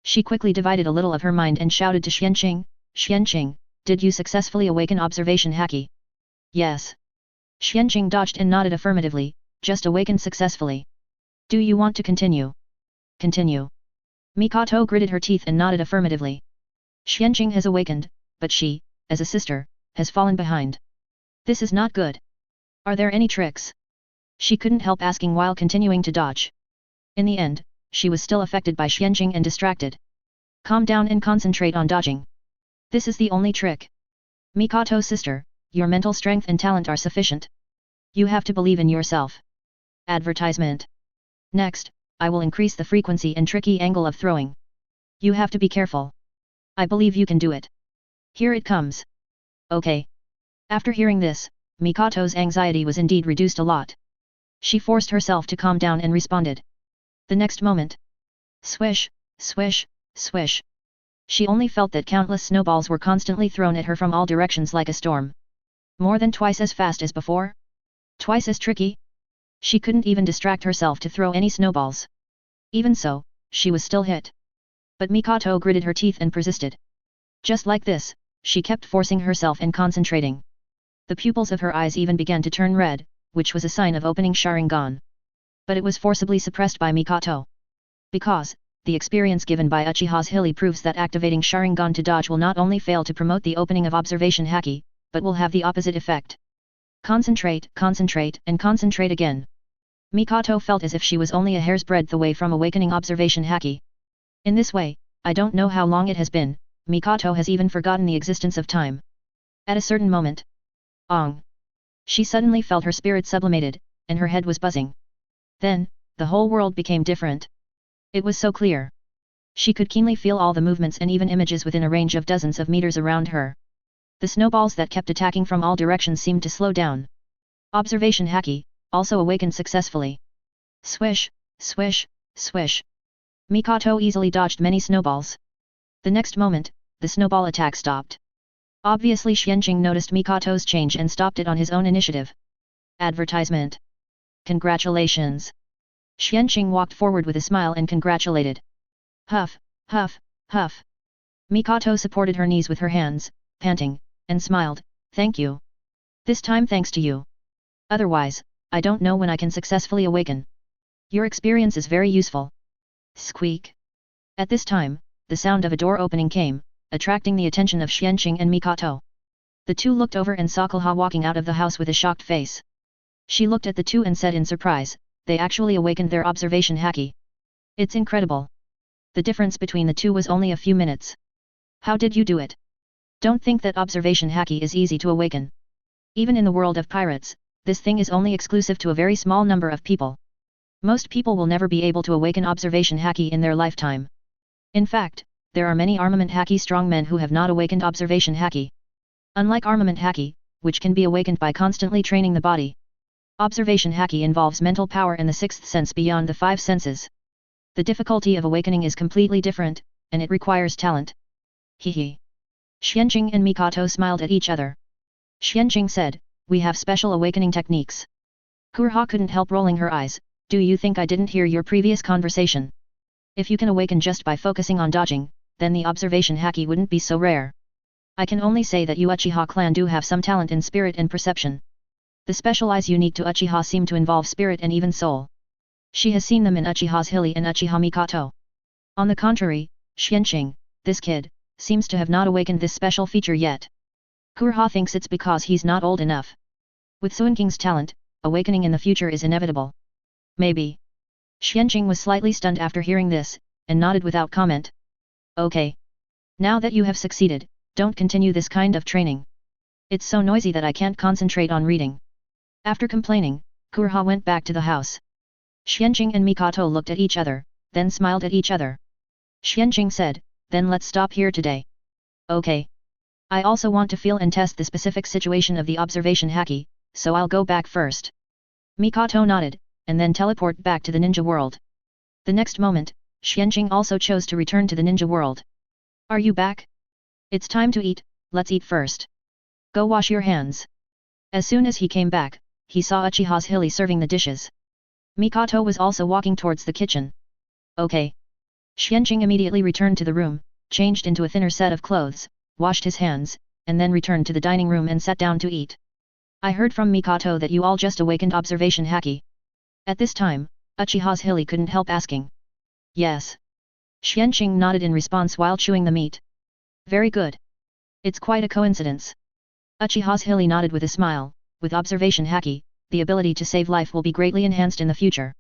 She quickly divided a little of her mind and shouted to Xuanqing, "Xuanqing, did you successfully awaken observation haki?" "Yes." Xuanqing dodged and nodded affirmatively, "Just awakened successfully. Do you want to continue?" "Continue." Mikoto gritted her teeth and nodded affirmatively. Xuanqing has awakened, but she, as a sister, has fallen behind. This is not good. Are there any tricks? She couldn't help asking while continuing to dodge. In the end, she was still affected by Xuanqing and distracted. Calm down and concentrate on dodging. This is the only trick. Mikoto sister, your mental strength and talent are sufficient. You have to believe in yourself. Advertisement. Next, I will increase the frequency and tricky angle of throwing. You have to be careful. I believe you can do it. Here it comes. Okay. After hearing this, Mikoto's anxiety was indeed reduced a lot. She forced herself to calm down and responded. The next moment. Swish, swish, swish. She only felt that countless snowballs were constantly thrown at her from all directions like a storm. More than twice as fast as before? Twice as tricky? She couldn't even distract herself to throw any snowballs. Even so, she was still hit. But Mikoto gritted her teeth and persisted. Just like this, she kept forcing herself and concentrating. The pupils of her eyes even began to turn red, which was a sign of opening Sharingan. But it was forcibly suppressed by Mikoto. Because, the experience given by Uchiha Zhili proves that activating Sharingan to dodge will not only fail to promote the opening of observation haki, but will have the opposite effect. Concentrate, concentrate, and concentrate again. Mikoto felt as if she was only a hair's breadth away from awakening observation haki. In this way, I don't know how long it has been, Mikoto has even forgotten the existence of time. At a certain moment. Ong. She suddenly felt her spirit sublimated, and her head was buzzing. Then, the whole world became different. It was so clear. She could keenly feel all the movements and even images within a range of dozens of meters around her. The snowballs that kept attacking from all directions seemed to slow down. Observation haki, also awakened successfully. Swish, swish, swish. Mikoto easily dodged many snowballs. The next moment, the snowball attack stopped. Obviously Xuanqing noticed Mikoto's change and stopped it on his own initiative. Advertisement. Congratulations. Xuanqing walked forward with a smile and congratulated. Huff, huff, huff. Mikoto supported her knees with her hands, panting, and smiled, "Thank you. This time thanks to you. Otherwise, I don't know when I can successfully awaken. Your experience is very useful." Squeak. At this time, the sound of a door opening came, attracting the attention of Xuanqing and Mikoto. The two looked over and saw Konoha walking out of the house with a shocked face. She looked at the two and said in surprise, "They actually awakened their observation haki. It's incredible. The difference between the two was only a few minutes. How did you do it? Don't think that observation haki is easy to awaken. Even in the world of pirates, this thing is only exclusive to a very small number of people. Most people will never be able to awaken observation haki in their lifetime. In fact, there are many armament haki strong men who have not awakened observation haki. Unlike armament haki, which can be awakened by constantly training the body, observation haki involves mental power and the sixth sense beyond the five senses. The difficulty of awakening is completely different, and it requires talent." Hehe. Xuanqing and Mikoto smiled at each other. Xuanqing said, "We have special awakening techniques." Konoha couldn't help rolling her eyes, "Do you think I didn't hear your previous conversation? If you can awaken just by focusing on dodging, then the observation haki wouldn't be so rare. I can only say that you Uchiha clan do have some talent in spirit and perception. The special eyes unique to Uchiha seem to involve spirit and even soul. She has seen them in Uchiha Zhili and Uchiha Mikoto. On the contrary, Xuanqing, this kid, seems to have not awakened this special feature yet. Kureha thinks it's because he's not old enough. With Xuanqing's talent, awakening in the future is inevitable. Maybe. Xuanqing was slightly stunned after hearing this, and nodded without comment. Okay. Now that you have succeeded, don't continue this kind of training. It's so noisy that I can't concentrate on reading. After complaining, Kureha went back to the house. Xuanqing and Mikoto looked at each other, then smiled at each other. Xuanqing said, then let's stop here today. Okay. I also want to feel and test the specific situation of the observation haki, so I'll go back first. Mikoto nodded, and then teleport back to the ninja world. The next moment, Xuanqing also chose to return to the ninja world. Are you back? It's time to eat, let's eat first. Go wash your hands. As soon as he came back, he saw Uchiha Zhili serving the dishes. Mikoto was also walking towards the kitchen. Okay. Xuanqing immediately returned to the room, changed into a thinner set of clothes, washed his hands, and then returned to the dining room and sat down to eat. I heard from Mikoto that you all just awakened observation haki. At this time, Uchiha Zhili couldn't help asking. Yes. Xuanqing nodded in response while chewing the meat. Very good. It's quite a coincidence. Uchiha Zhili nodded with a smile. With observation haki, the ability to save life will be greatly enhanced in the future.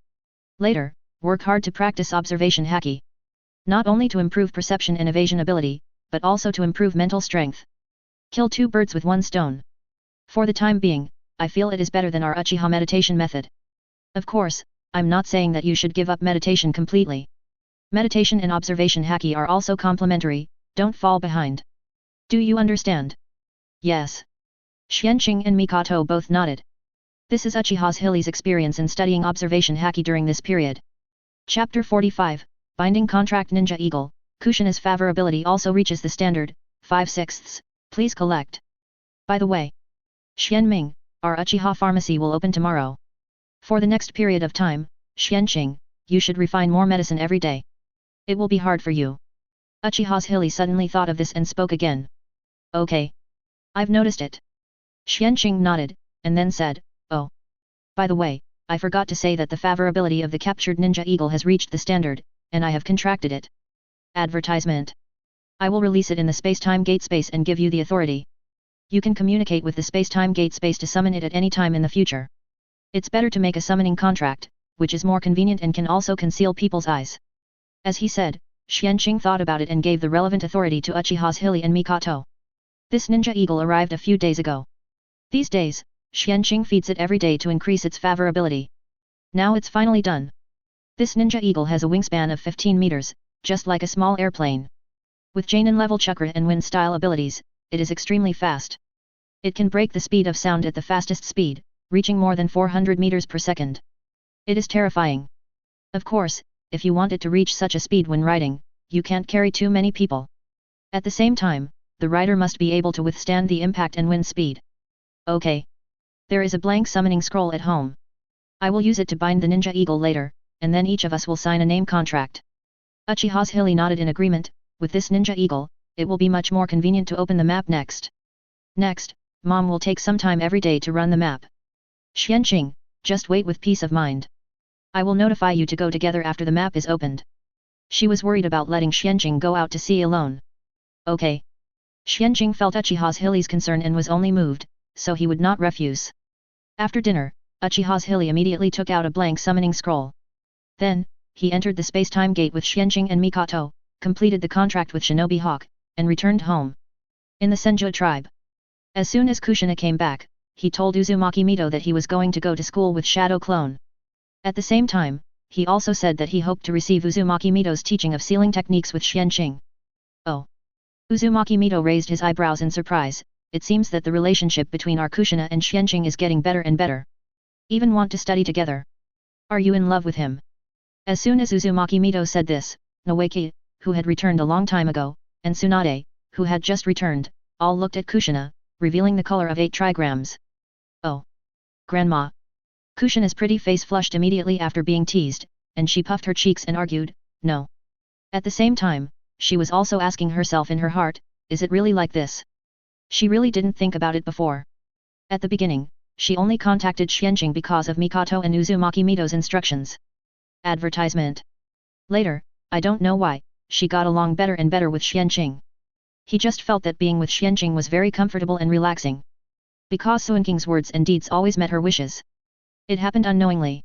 Later, work hard to practice observation haki. Not only to improve perception and evasion ability, but also to improve mental strength. Kill two birds with one stone. For the time being, I feel it is better than our Uchiha meditation method. Of course, I'm not saying that you should give up meditation completely. Meditation and observation haki are also complementary, don't fall behind. Do you understand? Yes. Xuanqing and Mikoto both nodded. This is Uchiha Zhili's experience in studying observation haki during this period. Chapter 45, Binding Contract Ninja Eagle, Kushina's favorability also reaches the standard, 5/6, please collect. By the way, Xianming, our Uchiha pharmacy will open tomorrow. For the next period of time, Xuanqing, you should refine more medicine every day. It will be hard for you. Uchiha Zhili suddenly thought of this and spoke again. Okay. I've noticed it. Xuanqing nodded, and then said, oh. By the way, I forgot to say that the favorability of the captured ninja eagle has reached the standard, and I have contracted it. Advertisement. I will release it in the space-time gate space and give you the authority. You can communicate with the space-time gate space to summon it at any time in the future. It's better to make a summoning contract, which is more convenient and can also conceal people's eyes. As he said, Xuanqing thought about it and gave the relevant authority to Uchiha Zhili and Mikoto. This ninja eagle arrived a few days ago. These days, Xuanqing feeds it every day to increase its favorability. Now it's finally done. This ninja eagle has a wingspan of 15 meters, just like a small airplane. With Janin-level Chakra and wind-style abilities, it is extremely fast. It can break the speed of sound at the fastest speed, reaching more than 400 meters per second. It is terrifying. Of course, if you want it to reach such a speed when riding, you can't carry too many people. At the same time, the rider must be able to withstand the impact and wind speed. Okay. There is a blank summoning scroll at home. I will use it to bind the ninja eagle later, and then each of us will sign a name contract. Uchiha Zhili nodded in agreement. With this ninja eagle, it will be much more convenient to open the map next. Next, Mom will take some time every day to run the map. Xuanqing, just wait with peace of mind. I will notify you to go together after the map is opened. She was worried about letting Xuanqing go out to sea alone. Okay. Xuanqing felt Uchiha Zhili's concern and was only moved, so he would not refuse. After dinner, Uchiha Zhili immediately took out a blank summoning scroll. Then, he entered the space-time gate with Xuanqing and Mikoto, completed the contract with Shinobi Hawk, and returned home. In the Senju tribe. As soon as Kushina came back, he told Uzumaki Mito that he was going to go to school with Shadow Clone. At the same time, he also said that he hoped to receive Uzumaki Mito's teaching of sealing techniques with Xuanqing. Oh. Uzumaki Mito raised his eyebrows in surprise. It seems that the relationship between our Kushina and Xuanqing is getting better and better. Even want to study together. Are you in love with him? As soon as Uzumaki Mito said this, Noeki, who had returned a long time ago, and Tsunade, who had just returned, all looked at Kushina, revealing the color of 8 trigrams. Oh. Grandma. Kushina's pretty face flushed immediately after being teased, and she puffed her cheeks and argued, no. At the same time, she was also asking herself in her heart, is it really like this? She really didn't think about it before. At the beginning, she only contacted Xuanqing because of Mikoto and Uzumaki Mito's instructions. Advertisement. Later, I don't know why, she got along better and better with Xuanqing. He just felt that being with Xuanqing was very comfortable and relaxing. Because Xuanqing's words and deeds always met her wishes. It happened unknowingly.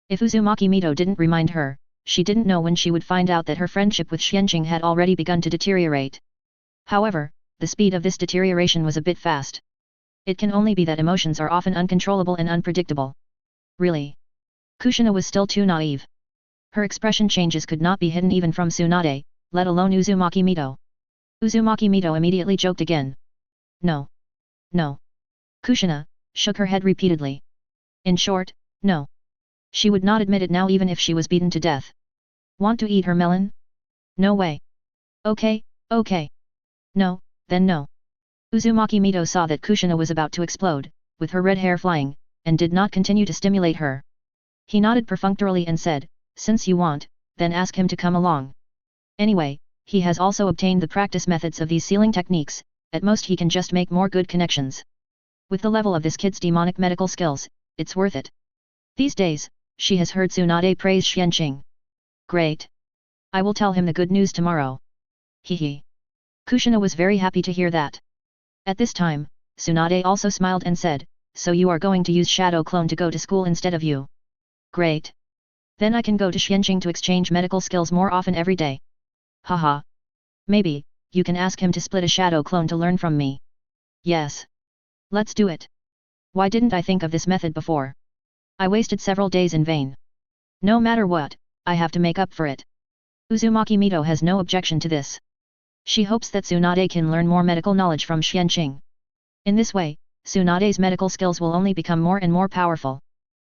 If Uzumaki Mito didn't remind her, she didn't know when she would find out that her friendship with Xuanqing had already begun to deteriorate. However, the speed of this deterioration was a bit fast. It can only be that emotions are often uncontrollable and unpredictable. Really? Kushina was still too naive. Her expression changes could not be hidden even from Tsunade, let alone Uzumaki Mito. Uzumaki Mito immediately joked again. No. No. Kushina shook her head repeatedly. In short, no. She would not admit it now even if she was beaten to death. Want to eat her melon? No way. Okay, okay. No, then no. Uzumaki Mito saw that Kushina was about to explode, with her red hair flying, and did not continue to stimulate her. He nodded perfunctorily and said, since you want, then ask him to come along. Anyway, he has also obtained the practice methods of these sealing techniques, at most he can just make more good connections. With the level of this kid's demonic medical skills, it's worth it. These days, she has heard Tsunade praise Xuanqing. Great. I will tell him the good news tomorrow. Hehe. Kushina was very happy to hear that. At this time, Tsunade also smiled and said, so you are going to use Shadow Clone to go to school instead of you. Great. Then I can go to Xuanqing to exchange medical skills more often every day. Haha. Maybe, you can ask him to split a Shadow Clone to learn from me. Yes. Let's do it. Why didn't I think of this method before? I wasted several days in vain. No matter what, I have to make up for it. Uzumaki Mito has no objection to this. She hopes that Tsunade can learn more medical knowledge from Xuanqing. In this way, Tsunade's medical skills will only become more and more powerful.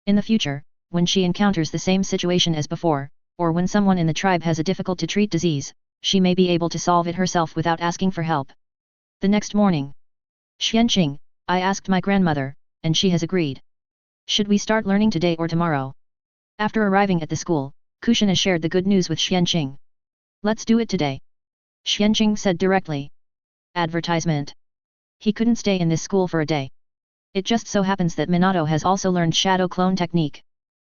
In the future, when she encounters the same situation as before, or when someone in the tribe has a difficult-to-treat disease, she may be able to solve it herself without asking for help. The next morning. Xuanqing, I asked my grandmother, and she has agreed. Should we start learning today or tomorrow? After arriving at the school, Kushina shared the good news with Xuanqing. Let's do it today. Xuanqing said directly. Advertisement. He couldn't stay in this school for a day. It just so happens that Minato has also learned Shadow Clone technique.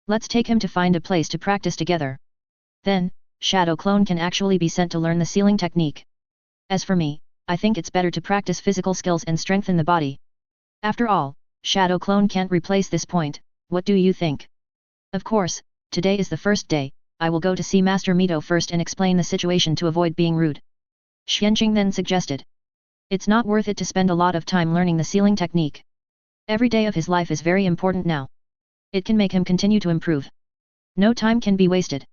Let's take him to find a place to practice together. Then, Shadow Clone can actually be sent to learn the sealing technique. As for me, I think it's better to practice physical skills and strengthen the body. After all, Shadow Clone can't replace this point, what do you think? Of course, today is the first day, I will go to see Master Mito first and explain the situation to avoid being rude. Xuanqing then suggested. It's not worth it to spend a lot of time learning the sealing technique. Every day of his life is very important now. It can make him continue to improve. No time can be wasted.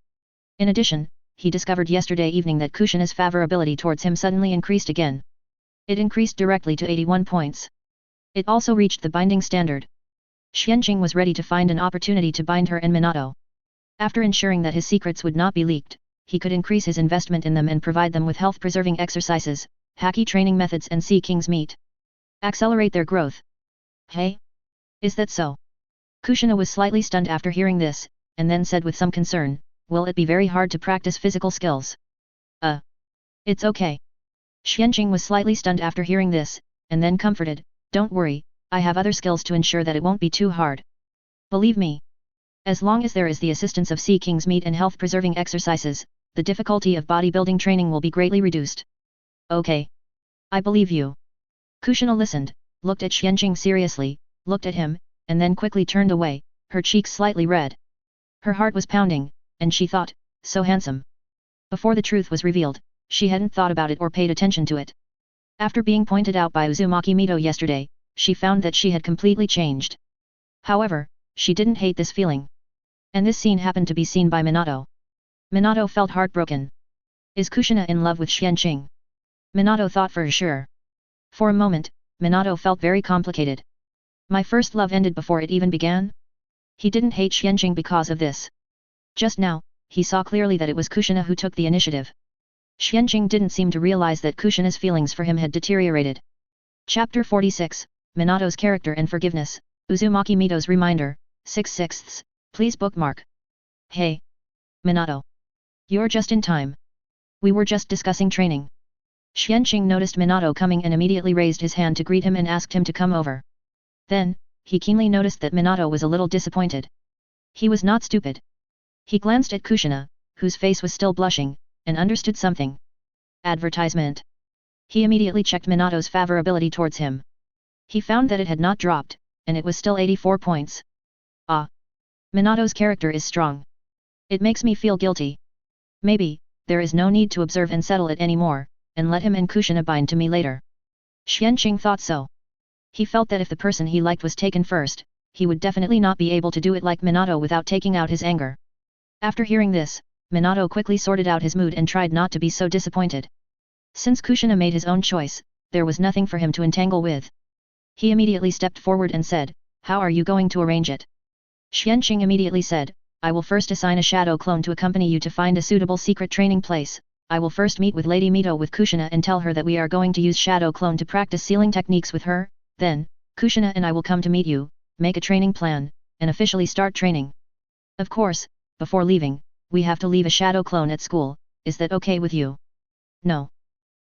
In addition, he discovered yesterday evening that Kushina's favorability towards him suddenly increased again. It increased directly to 81 points. It also reached the binding standard. Xuanqing was ready to find an opportunity to bind her and Minato. After ensuring that his secrets would not be leaked, he could increase his investment in them and provide them with health-preserving exercises, haki training methods and sea king's meat. Accelerate their growth. Hey? Is that so? Kushina was slightly stunned after hearing this, and then said with some concern, will it be very hard to practice physical skills? It's okay. Xuanqing was slightly stunned after hearing this, and then comforted, don't worry, I have other skills to ensure that it won't be too hard. Believe me. As long as there is the assistance of sea king's meat and health-preserving exercises, the difficulty of bodybuilding training will be greatly reduced. Okay. I believe you. Kushina listened, looked at Xuanqing seriously, looked at him, and then quickly turned away, her cheeks slightly red. Her heart was pounding, and she thought, so handsome. Before the truth was revealed, she hadn't thought about it or paid attention to it. After being pointed out by Uzumaki Mito yesterday, she found that she had completely changed. However, she didn't hate this feeling. And this scene happened to be seen by Minato. Minato felt heartbroken. Is Kushina in love with Xuanqing? Minato thought for sure. For a moment, Minato felt very complicated. My first love ended before it even began? He didn't hate Xuanqing because of this. Just now, he saw clearly that it was Kushina who took the initiative. Xuanqing didn't seem to realize that Kushina's feelings for him had deteriorated. Chapter 46, Minato's Character and Forgiveness, Uzumaki Mito's Reminder, 6/6, please bookmark. Hey! Minato! You're just in time. We were just discussing training. Xuanqing noticed Minato coming and immediately raised his hand to greet him and asked him to come over. Then, he keenly noticed that Minato was a little disappointed. He was not stupid. He glanced at Kushina, whose face was still blushing, and understood something. Advertisement. He immediately checked Minato's favorability towards him. He found that it had not dropped, and it was still 84 points. Ah! Minato's character is strong. It makes me feel guilty. Maybe, there is no need to observe and settle it anymore, and let him and Kushina bind to me later. Xuanqing thought so. He felt that if the person he liked was taken first, he would definitely not be able to do it like Minato without taking out his anger. After hearing this, Minato quickly sorted out his mood and tried not to be so disappointed. Since Kushina made his own choice, there was nothing for him to entangle with. He immediately stepped forward and said, "How are you going to arrange it?" Xuanqing immediately said, "I will first assign a shadow clone to accompany you to find a suitable secret training place. I will first meet with Lady Mito with Kushina and tell her that we are going to use shadow clone to practice sealing techniques with her, then, Kushina and I will come to meet you, make a training plan, and officially start training. Of course, before leaving, we have to leave a shadow clone at school, is that okay with you?" "No."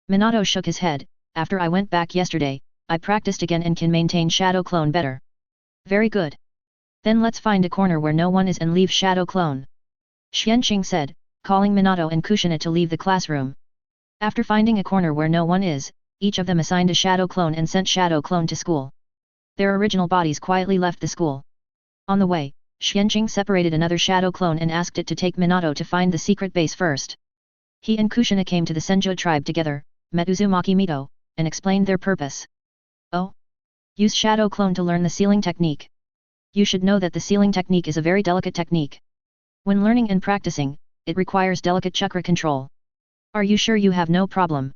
Minato shook his head, "After I went back yesterday, I practiced again and can maintain shadow clone better." "Very good. Then let's find a corner where no one is and leave shadow clone," Xuanqing said, calling Minato and Kushina to leave the classroom. After finding a corner where no one is, each of them assigned a shadow clone and sent shadow clone to school. Their original bodies quietly left the school. On the way, Xuanqing separated another shadow clone and asked it to take Minato to find the secret base first. He and Kushina came to the Senju tribe together, met Uzumaki Mito, and explained their purpose. "Oh? Use shadow clone to learn the sealing technique. You should know that the sealing technique is a very delicate technique. When learning and practicing, it requires delicate chakra control. Are you sure you have no problem?"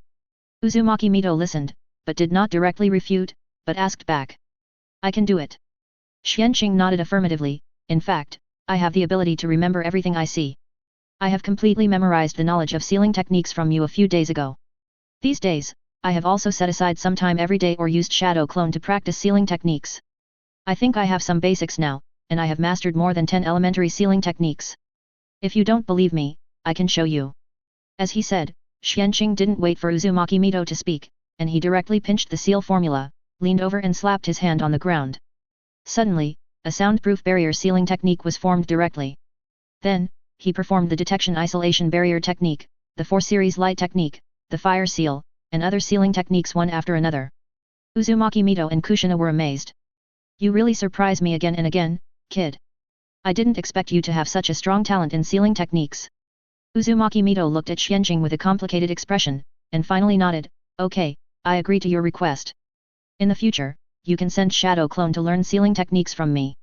Uzumaki Mito listened, but did not directly refute, but asked back. "I can do it." Xuanqing nodded affirmatively, "In fact, I have the ability to remember everything I see. I have completely memorized the knowledge of sealing techniques from you a few days ago. These days, I have also set aside some time every day or used shadow clone to practice sealing techniques. I think I have some basics now, and I have mastered more than 10 elementary sealing techniques. If you don't believe me, I can show you." As he said, Xuanqing didn't wait for Uzumaki Mito to speak, and he directly pinched the seal formula, leaned over and slapped his hand on the ground. Suddenly, a soundproof barrier sealing technique was formed directly. Then, he performed the detection isolation barrier technique, the 4-series light technique, the fire seal, and other sealing techniques one after another. Uzumaki Mito and Kushina were amazed. "You really surprise me again and again, kid. I didn't expect you to have such a strong talent in sealing techniques." Uzumaki Mito looked at Xuanqing with a complicated expression, and finally nodded, "Okay, I agree to your request. In the future, you can send shadow clone to learn sealing techniques from me."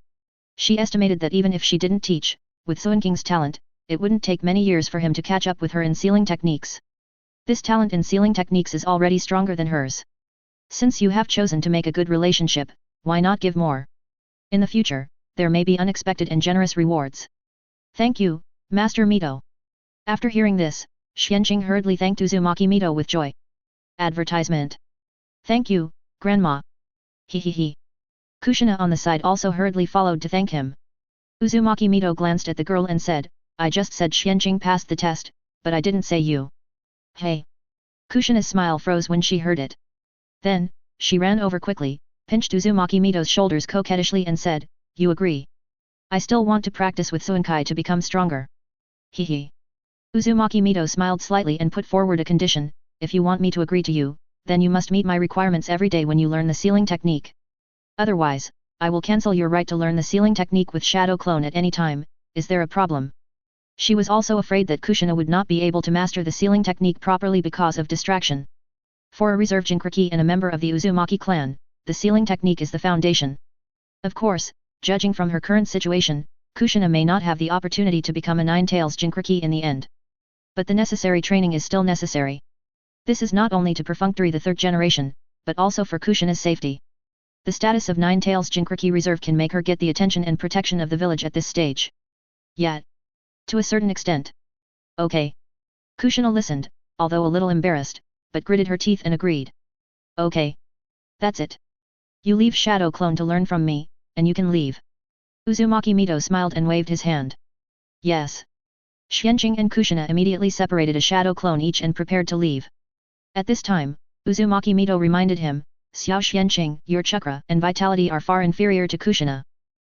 She estimated that even if she didn't teach, with Xuanqing's talent, it wouldn't take many years for him to catch up with her in sealing techniques. This talent in sealing techniques is already stronger than hers. Since you have chosen to make a good relationship, why not give more? In the future, there may be unexpected and generous rewards. "Thank you, Master Mito." After hearing this, Xuanqing hurriedly thanked Uzumaki Mito with joy. Advertisement. "Thank you, Grandma." He. Kushina on the side also hurriedly followed to thank him. Uzumaki Mito glanced at the girl and said, "I just said Xuanqing passed the test, but I didn't say you." "Hey." Kushina's smile froze when she heard it. Then, she ran over quickly, pinched Uzumaki Mito's shoulders coquettishly and said, "You agree? I still want to practice with Xuanqing to become stronger." He. Uzumaki Mito smiled slightly and put forward a condition, "If you want me to agree to you, then you must meet my requirements every day when you learn the sealing technique. Otherwise, I will cancel your right to learn the sealing technique with shadow clone at any time. Is there a problem?" She was also afraid that Kushina would not be able to master the sealing technique properly because of distraction. For a reserve Jinchuriki and a member of the Uzumaki clan, the sealing technique is the foundation. Of course, judging from her current situation, Kushina may not have the opportunity to become a Nine-Tails Jinchuriki in the end. But the necessary training is still necessary. This is not only to perfunctory the third generation, but also for Kushina's safety. The status of Nine-Tails Jinchuriki Reserve can make her get the attention and protection of the village at this stage. Yet. To a certain extent. Okay. Kushina listened, although a little embarrassed, but gritted her teeth and agreed. Okay. That's it. You leave shadow clone to learn from me, and you can leave. Uzumaki Mito smiled and waved his hand. Yes. Xuanqing and Kushina immediately separated a shadow clone each and prepared to leave. At this time, Uzumaki Mito reminded him, Xiao Xuanqing, your chakra and vitality are far inferior to Kushina.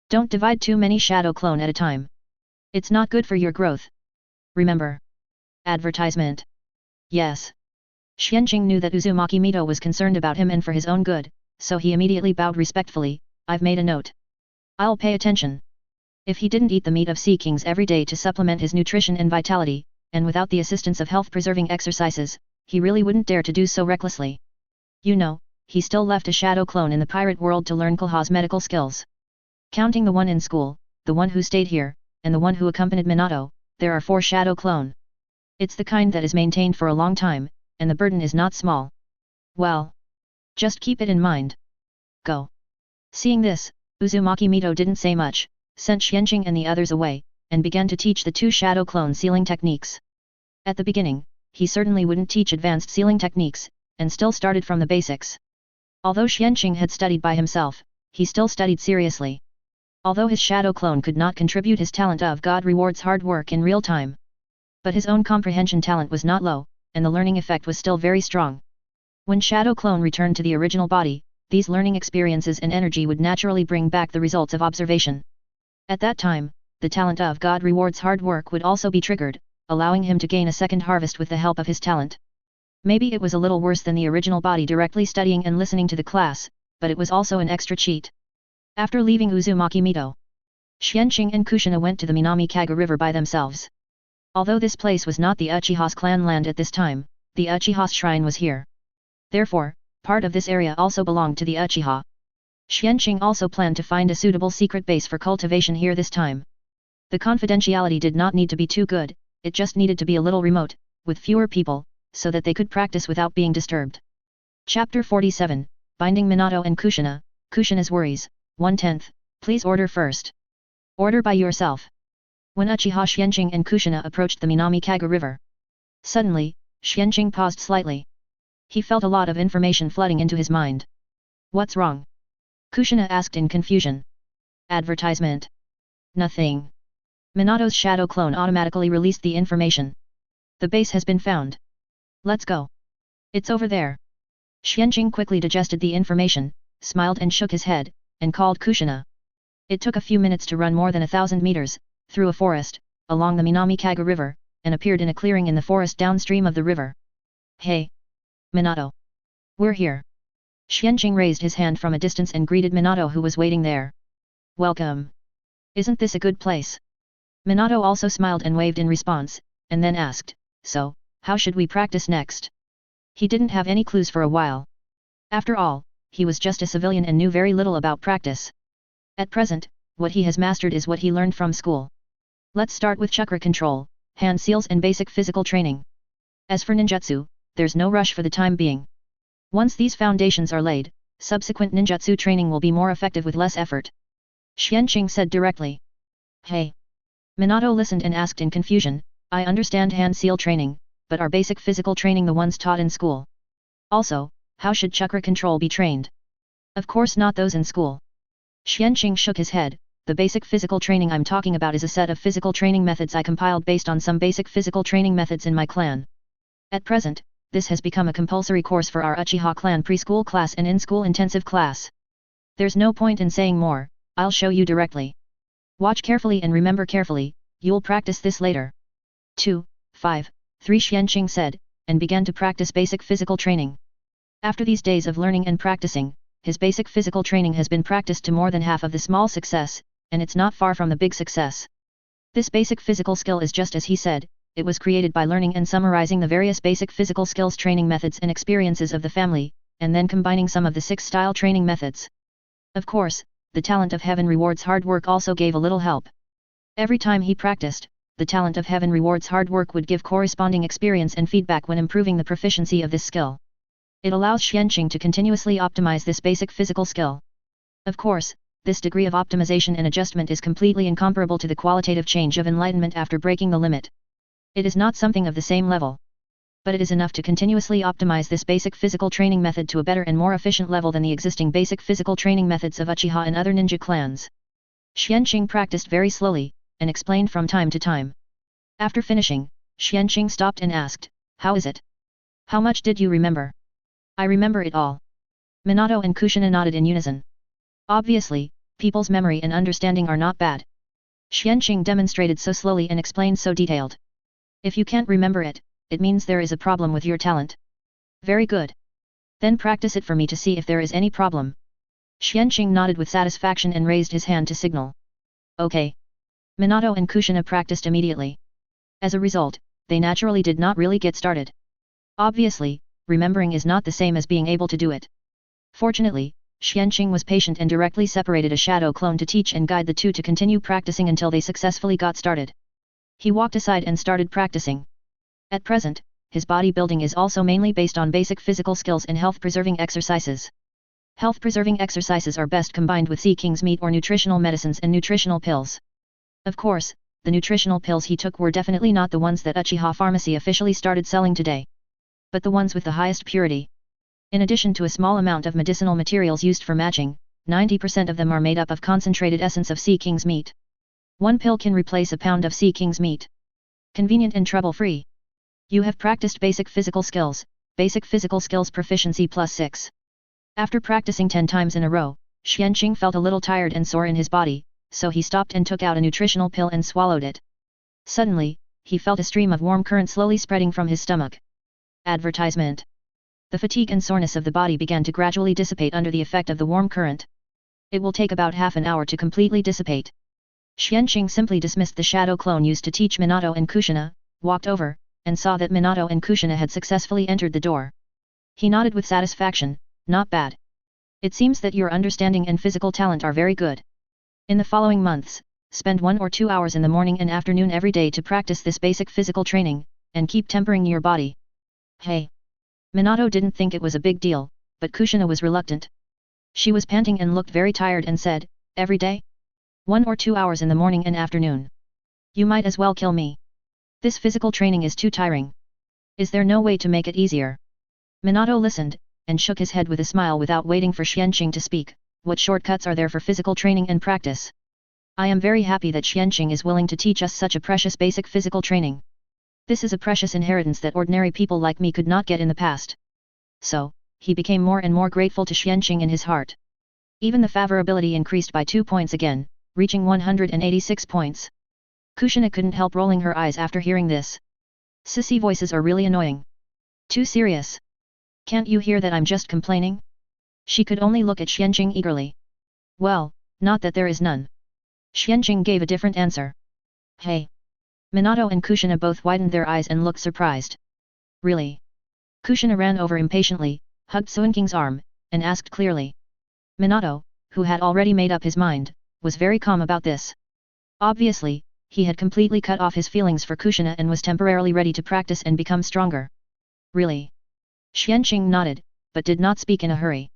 Don't divide too many shadow clone at a time. It's not good for your growth. Remember. Advertisement. Yes. Xuanqing knew that Uzumaki Mito was concerned about him and for his own good, so he immediately bowed respectfully, I've made a note. I'll pay attention. If he didn't eat the meat of sea kings every day to supplement his nutrition and vitality, and without the assistance of health-preserving exercises, he really wouldn't dare to do so recklessly. You know, he still left a shadow clone in the pirate world to learn Konoha's medical skills. Counting the one in school, the one who stayed here, and the one who accompanied Minato, there are 4 shadow clone. It's the kind that is maintained for a long time, and the burden is not small. Well, just keep it in mind. Go. Seeing this, Uzumaki Mito didn't say much, sent Xuanqing and the others away, and began to teach the 2 shadow clone sealing techniques. At the beginning, he certainly wouldn't teach advanced sealing techniques, and still started from the basics. Although Xuanqing had studied by himself, he still studied seriously. Although his shadow clone could not contribute his talent of God rewards hard work in real time. But his own comprehension talent was not low, and the learning effect was still very strong. When shadow clone returned to the original body, these learning experiences and energy would naturally bring back the results of observation. At that time, the talent of God rewards hard work would also be triggered, allowing him to gain a second harvest with the help of his talent. Maybe it was a little worse than the original body directly studying and listening to the class, but it was also an extra cheat. After leaving Uzumaki Mito, Xuanqing and Kushina went to the Minami Kaga River by themselves. Although this place was not the Uchiha's clan land at this time, the Uchiha's shrine was here. Therefore, part of this area also belonged to the Uchiha. Xuanqing also planned to find a suitable secret base for cultivation here this time. The confidentiality did not need to be too good, it just needed to be a little remote, with fewer people, so that they could practice without being disturbed. Chapter 47, Binding Minato and Kushina, Kushina's Worries, 1/10, Please order first. Order by yourself. When Uchiha Xuanqing and Kushina approached the Minami Kaga River. Suddenly, Xuanqing paused slightly. He felt a lot of information flooding into his mind. What's wrong? Kushina asked in confusion. Advertisement. Nothing. Minato's shadow clone automatically released the information. The base has been found. Let's go. It's over there. Xuanqing quickly digested the information, smiled and shook his head, and called Kushina. It took a few minutes to run more than 1,000 meters, through a forest, along the Minami Kaga River, and appeared in a clearing in the forest downstream of the river. Hey! Minato! We're here! Xuanqing raised his hand from a distance and greeted Minato who was waiting there. Welcome! Isn't this a good place? Minato also smiled and waved in response, and then asked, So, how should we practice next? He didn't have any clues for a while. After all, he was just a civilian and knew very little about practice. At present, what he has mastered is what he learned from school. Let's start with chakra control, hand seals and basic physical training. As for ninjutsu, there's no rush for the time being. Once these foundations are laid, subsequent ninjutsu training will be more effective with less effort. Xuanqing said directly. Hey! Minato listened and asked in confusion, I understand hand seal training, but are basic physical training the ones taught in school? Also, how should chakra control be trained? Of course not those in school. Xuanqing shook his head, the basic physical training I'm talking about is a set of physical training methods I compiled based on some basic physical training methods in my clan. At present, this has become a compulsory course for our Uchiha clan preschool class and in-school intensive class. There's no point in saying more, I'll show you directly. Watch carefully and remember carefully, you'll practice this later. 2, 5, 3 Xuanqing said, and began to practice basic physical training. After these days of learning and practicing, his basic physical training has been practiced to more than half of the small success, and it's not far from the big success. This basic physical skill is just as he said, it was created by learning and summarizing the various basic physical skills training methods and experiences of the family, and then combining some of the 6 style training methods. Of course, the talent of heaven rewards hard work also gave a little help. Every time he practiced, the talent of heaven rewards hard work would give corresponding experience and feedback when improving the proficiency of this skill. It allows Xuanqing to continuously optimize this basic physical skill. Of course, this degree of optimization and adjustment is completely incomparable to the qualitative change of enlightenment after breaking the limit. It is not something of the same level. But it is enough to continuously optimize this basic physical training method to a better and more efficient level than the existing basic physical training methods of Uchiha and other ninja clans. Xuanqing practiced very slowly, and explained from time to time. After finishing, Xuanqing stopped and asked, How is it? How much did you remember? I remember it all. Minato and Kushina nodded in unison. Obviously, people's memory and understanding are not bad. Xuanqing demonstrated so slowly and explained so detailed. If you can't remember it, it means there is a problem with your talent. Very good. Then practice it for me to see if there is any problem. Xuanqing nodded with satisfaction and raised his hand to signal. Okay. Minato and Kushina practiced immediately. As a result, they naturally did not really get started. Obviously, remembering is not the same as being able to do it. Fortunately, Xuanqing was patient and directly separated a shadow clone to teach and guide the two to continue practicing until they successfully got started. He walked aside and started practicing. At present, his bodybuilding is also mainly based on basic physical skills and health-preserving exercises. Health-preserving exercises are best combined with Sea King's meat or nutritional medicines and nutritional pills. Of course, the nutritional pills he took were definitely not the ones that Uchiha Pharmacy officially started selling today, but the ones with the highest purity. In addition to a small amount of medicinal materials used for matching, 90% of them are made up of concentrated essence of Sea King's meat. One pill can replace a pound of Sea King's meat. Convenient and trouble-free. You have practiced basic physical skills proficiency +6. After practicing 10 times in a row, Xuanqing felt a little tired and sore in his body, so he stopped and took out a nutritional pill and swallowed it. Suddenly, he felt a stream of warm current slowly spreading from his stomach. Advertisement. The fatigue and soreness of the body began to gradually dissipate under the effect of the warm current. It will take about half an hour to completely dissipate. Xuanqing simply dismissed the shadow clone used to teach Minato and Kushina, walked over, and saw that Minato and Kushina had successfully entered the door. He nodded with satisfaction. Not bad. It seems that your understanding and physical talent are very good. In the following months, spend 1 or 2 hours in the morning and afternoon every day to practice this basic physical training, and keep tempering your body. Hey! Minato didn't think it was a big deal, but Kushina was reluctant. She was panting and looked very tired and said, every day? 1 or 2 hours in the morning and afternoon. You might as well kill me. This physical training is too tiring. Is there no way to make it easier? Minato listened, and shook his head with a smile without waiting for Xuanqing to speak. What shortcuts are there for physical training and practice? I am very happy that Xuanqing is willing to teach us such a precious basic physical training. This is a precious inheritance that ordinary people like me could not get in the past. So, he became more and more grateful to Xuanqing in his heart. Even the favorability increased by 2 points again, reaching 186 points. Kushina couldn't help rolling her eyes after hearing this. Sissy voices are really annoying. Too serious. Can't you hear that I'm just complaining? She could only look at Xuanqing eagerly. Well, not that there is none. Xuanqing gave a different answer. Hey! Minato and Kushina both widened their eyes and looked surprised. Really? Kushina ran over impatiently, hugged Xuanqing's arm, and asked clearly. Minato, who had already made up his mind, was very calm about this. Obviously, he had completely cut off his feelings for Kushina and was temporarily ready to practice and become stronger. Really? Xuanqing nodded, but did not speak in a hurry.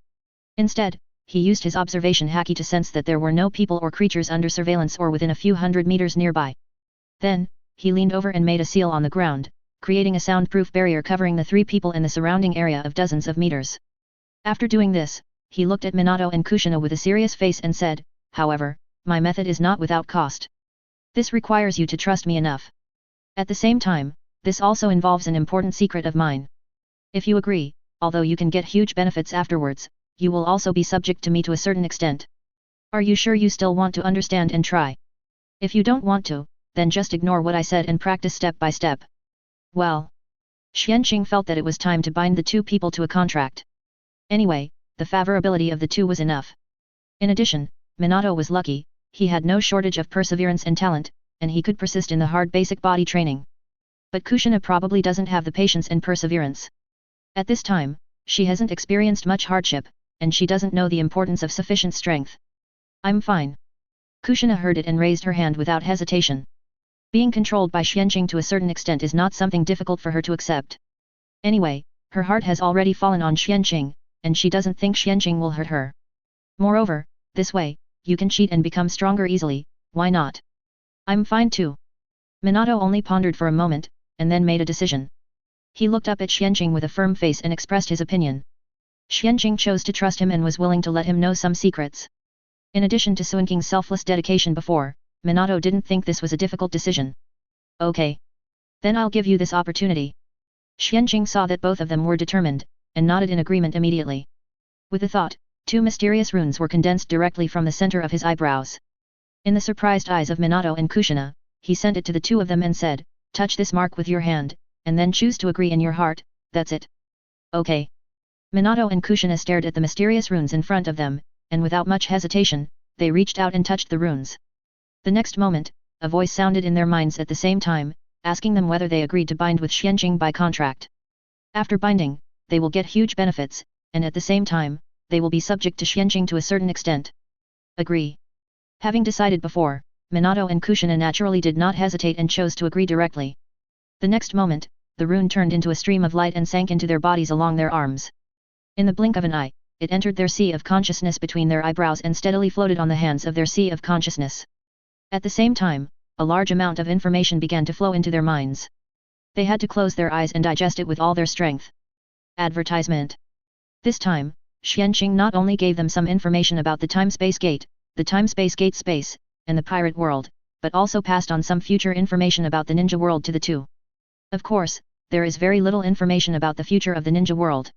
Instead, he used his observation haki to sense that there were no people or creatures under surveillance or within a few hundred meters nearby. Then, he leaned over and made a seal on the ground, creating a soundproof barrier covering the 3 people in the surrounding area of dozens of meters. After doing this, he looked at Minato and Kushina with a serious face and said, however, my method is not without cost. This requires you to trust me enough. At the same time, this also involves an important secret of mine. If you agree, although you can get huge benefits afterwards, you will also be subject to me to a certain extent. Are you sure you still want to understand and try? If you don't want to, then just ignore what I said and practice step by step. Well. Xuanqing felt that it was time to bind the 2 people to a contract. Anyway, the favorability of the 2 was enough. In addition, Minato was lucky, he had no shortage of perseverance and talent, and he could persist in the hard basic body training. But Kushina probably doesn't have the patience and perseverance. At this time, she hasn't experienced much hardship, and she doesn't know the importance of sufficient strength. I'm fine. Kushina heard it and raised her hand without hesitation. Being controlled by Xuanqing to a certain extent is not something difficult for her to accept. Anyway, her heart has already fallen on Xuanqing, and she doesn't think Xuanqing will hurt her. Moreover, this way, you can cheat and become stronger easily, why not? I'm fine too. Minato only pondered for a moment, and then made a decision. He looked up at Xuanqing with a firm face and expressed his opinion. Xuanqing chose to trust him and was willing to let him know some secrets. In addition to Xuanqing's selfless dedication before, Minato didn't think this was a difficult decision. Okay. Then I'll give you this opportunity. Xuanqing saw that both of them were determined, and nodded in agreement immediately. With the thought, 2 mysterious runes were condensed directly from the center of his eyebrows. In the surprised eyes of Minato and Kushina, he sent it to the two of them and said, touch this mark with your hand, and then choose to agree in your heart, that's it. Okay. Minato and Kushina stared at the mysterious runes in front of them, and without much hesitation, they reached out and touched the runes. The next moment, a voice sounded in their minds at the same time, asking them whether they agreed to bind with Xuanqing by contract. After binding, they will get huge benefits, and at the same time, they will be subject to Xuanqing to a certain extent. Agree. Having decided before, Minato and Kushina naturally did not hesitate and chose to agree directly. The next moment, the rune turned into a stream of light and sank into their bodies along their arms. In the blink of an eye, it entered their sea of consciousness between their eyebrows and steadily floated on the hands of their sea of consciousness. At the same time, a large amount of information began to flow into their minds. They had to close their eyes and digest it with all their strength. Advertisement. This time, Xuanqing not only gave them some information about the time-space gate, the time-space gate space, and the pirate world, but also passed on some future information about the ninja world to the two. Of course, there is very little information about the future of the ninja world.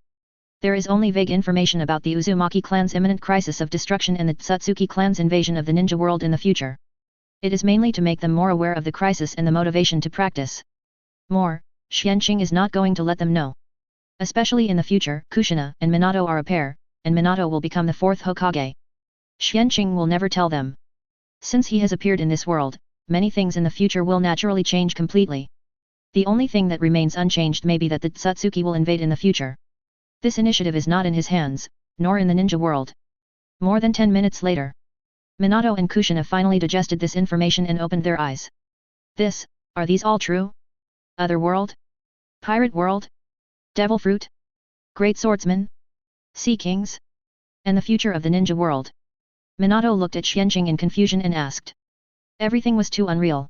There is only vague information about the Uzumaki clan's imminent crisis of destruction and the Tsutsuki clan's invasion of the ninja world in the future. It is mainly to make them more aware of the crisis and the motivation to practice. More, Xuanqing is not going to let them know. Especially in the future, Kushina and Minato are a pair, and Minato will become the 4th Hokage. Xuanqing will never tell them. Since he has appeared in this world, many things in the future will naturally change completely. The only thing that remains unchanged may be that the Tsutsuki will invade in the future. This initiative is not in his hands, nor in the ninja world. More than 10 minutes later, Minato and Kushina finally digested this information and opened their eyes. Are these all true? Other world? Pirate world? Devil fruit? Great swordsman? Sea kings? And the future of the ninja world? Minato looked at Xuanqing in confusion and asked. Everything was too unreal.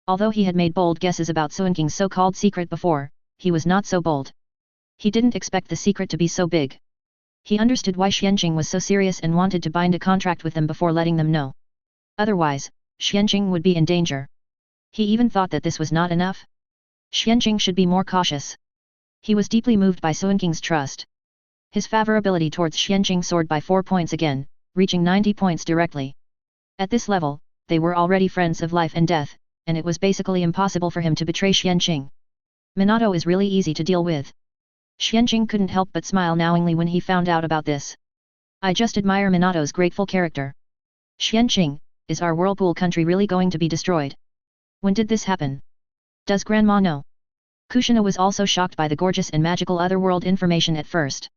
Although he had made bold guesses about Xuanqing's so-called secret before, he was not so bold. He didn't expect the secret to be so big. He understood why Xuanqing was so serious and wanted to bind a contract with them before letting them know. Otherwise, Xuanqing would be in danger. He even thought that this was not enough. Xuanqing should be more cautious. He was deeply moved by Xuanqing's trust. His favorability towards Xuanqing soared by 4 points again, reaching 90 points directly. At this level, they were already friends of life and death, and it was basically impossible for him to betray Xuanqing. Minato is really easy to deal with. Xuanqing couldn't help but smile knowingly when he found out about this. I just admire Minato's grateful character. Xuanqing, is our whirlpool country really going to be destroyed? When did this happen? Does Grandma know? Kushina was also shocked by the gorgeous and magical otherworld information at first.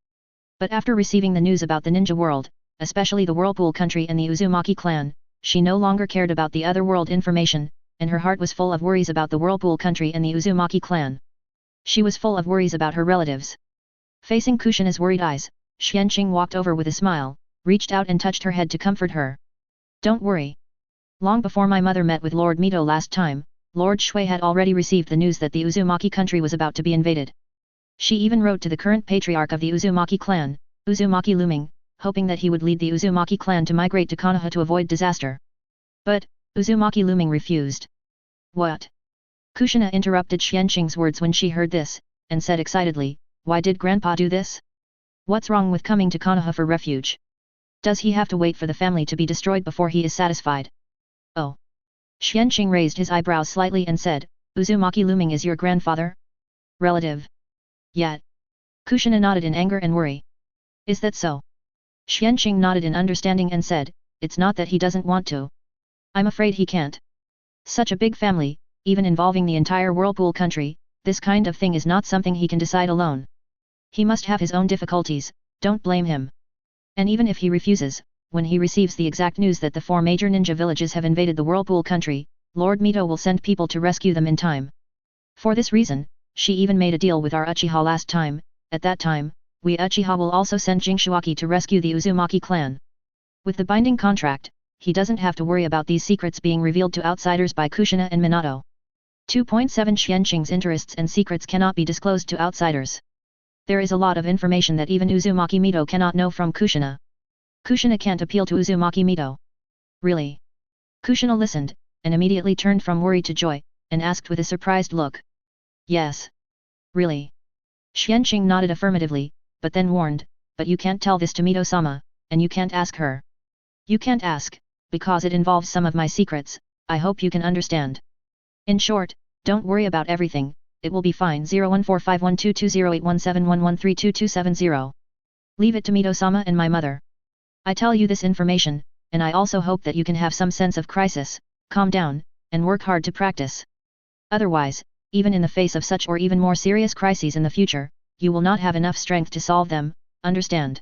But after receiving the news about the ninja world, especially the whirlpool country and the Uzumaki clan, she no longer cared about the otherworld information, and her heart was full of worries about the whirlpool country and the Uzumaki clan. She was full of worries about her relatives. Facing Kushina's worried eyes, Xuanqing walked over with a smile, reached out and touched her head to comfort her. Don't worry. Long before my mother met with Lord Mito last time, Lord Shui had already received the news that the Uzumaki country was about to be invaded. She even wrote to the current patriarch of the Uzumaki clan, Uzumaki Luming, hoping that he would lead the Uzumaki clan to migrate to Konoha to avoid disaster. But, Uzumaki Luming refused. What? Kushina interrupted Xuanqing's words when she heard this, and said excitedly, why did Grandpa do this? What's wrong with coming to Konoha for refuge? Does he have to wait for the family to be destroyed before he is satisfied? Oh. Xuanqing raised his eyebrows slightly and said, Uzumaki Luming is your grandfather? Relative. Yet. Kushina nodded in anger and worry. Is that so? Xuanqing nodded in understanding and said, it's not that he doesn't want to. I'm afraid he can't. Such a big family, even involving the entire whirlpool country, this kind of thing is not something he can decide alone. He must have his own difficulties, don't blame him. And even if he refuses, when he receives the exact news that the 4 major ninja villages have invaded the whirlpool country, Lord Mito will send people to rescue them in time. For this reason, she even made a deal with our Uchiha last time. At that time, we Uchiha will also send Jingshuaki to rescue the Uzumaki clan. With the binding contract, he doesn't have to worry about these secrets being revealed to outsiders by Kushina and Minato. 2.7 Xuanqing's interests and secrets cannot be disclosed to outsiders. There is a lot of information that even Uzumaki Mito cannot know from Kushina. Kushina can't appeal to Uzumaki Mito. Really? Kushina listened, and immediately turned from worry to joy, and asked with a surprised look. Yes. Really? Xuanqing nodded affirmatively, but then warned, but you can't tell this to Mito-sama, and you can't ask her. You can't ask, because it involves some of my secrets, I hope you can understand. In short, don't worry about everything, it will be fine. 014512208171132270. Leave it to Mito-sama and my mother. I tell you this information, and I also hope that you can have some sense of crisis, calm down, and work hard to practice. Otherwise, even in the face of such or even more serious crises in the future, you will not have enough strength to solve them, understand?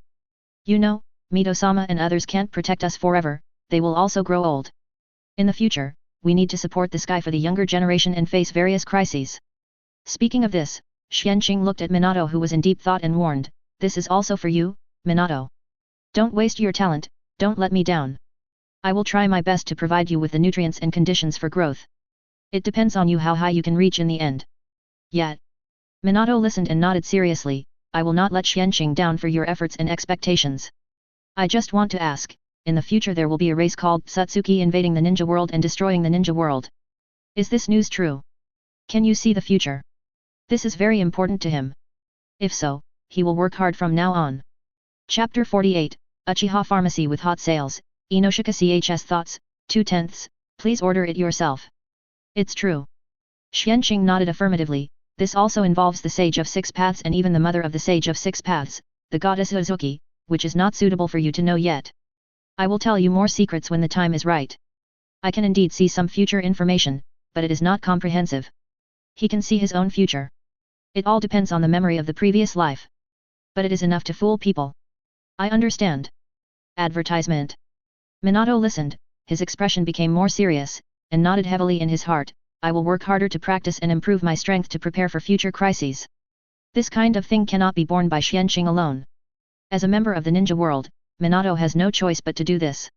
You know, Mito-sama and others can't protect us forever, they will also grow old. In the future, we need to support this guy for the younger generation and face various crises. Speaking of this, Xuanqing looked at Minato, who was in deep thought, and warned, this is also for you, Minato. Don't waste your talent, don't let me down. I will try my best to provide you with the nutrients and conditions for growth. It depends on you how high you can reach in the end. Yet. Minato listened and nodded seriously, I will not let Xuanqing down for your efforts and expectations. I just want to ask, in the future there will be a race called Satsuki invading the ninja world and destroying the ninja world. Is this news true? Can you see the future? This is very important to him. If so, he will work hard from now on. Chapter 48, Uchiha Pharmacy with hot sales, Inoshika Chs thoughts, 2/10, please order it yourself. It's true. Xuanqing nodded affirmatively, this also involves the Sage of Six Paths and even the Mother of the Sage of Six Paths, the goddess Uzuki, which is not suitable for you to know yet. I will tell you more secrets when the time is right. I can indeed see some future information, but it is not comprehensive. He can see his own future. It all depends on the memory of the previous life. But it is enough to fool people. I understand. Advertisement. Minato listened, his expression became more serious, and nodded heavily in his heart, I will work harder to practice and improve my strength to prepare for future crises. This kind of thing cannot be borne by Xuanqing alone. As a member of the ninja world, Minato has no choice but to do this.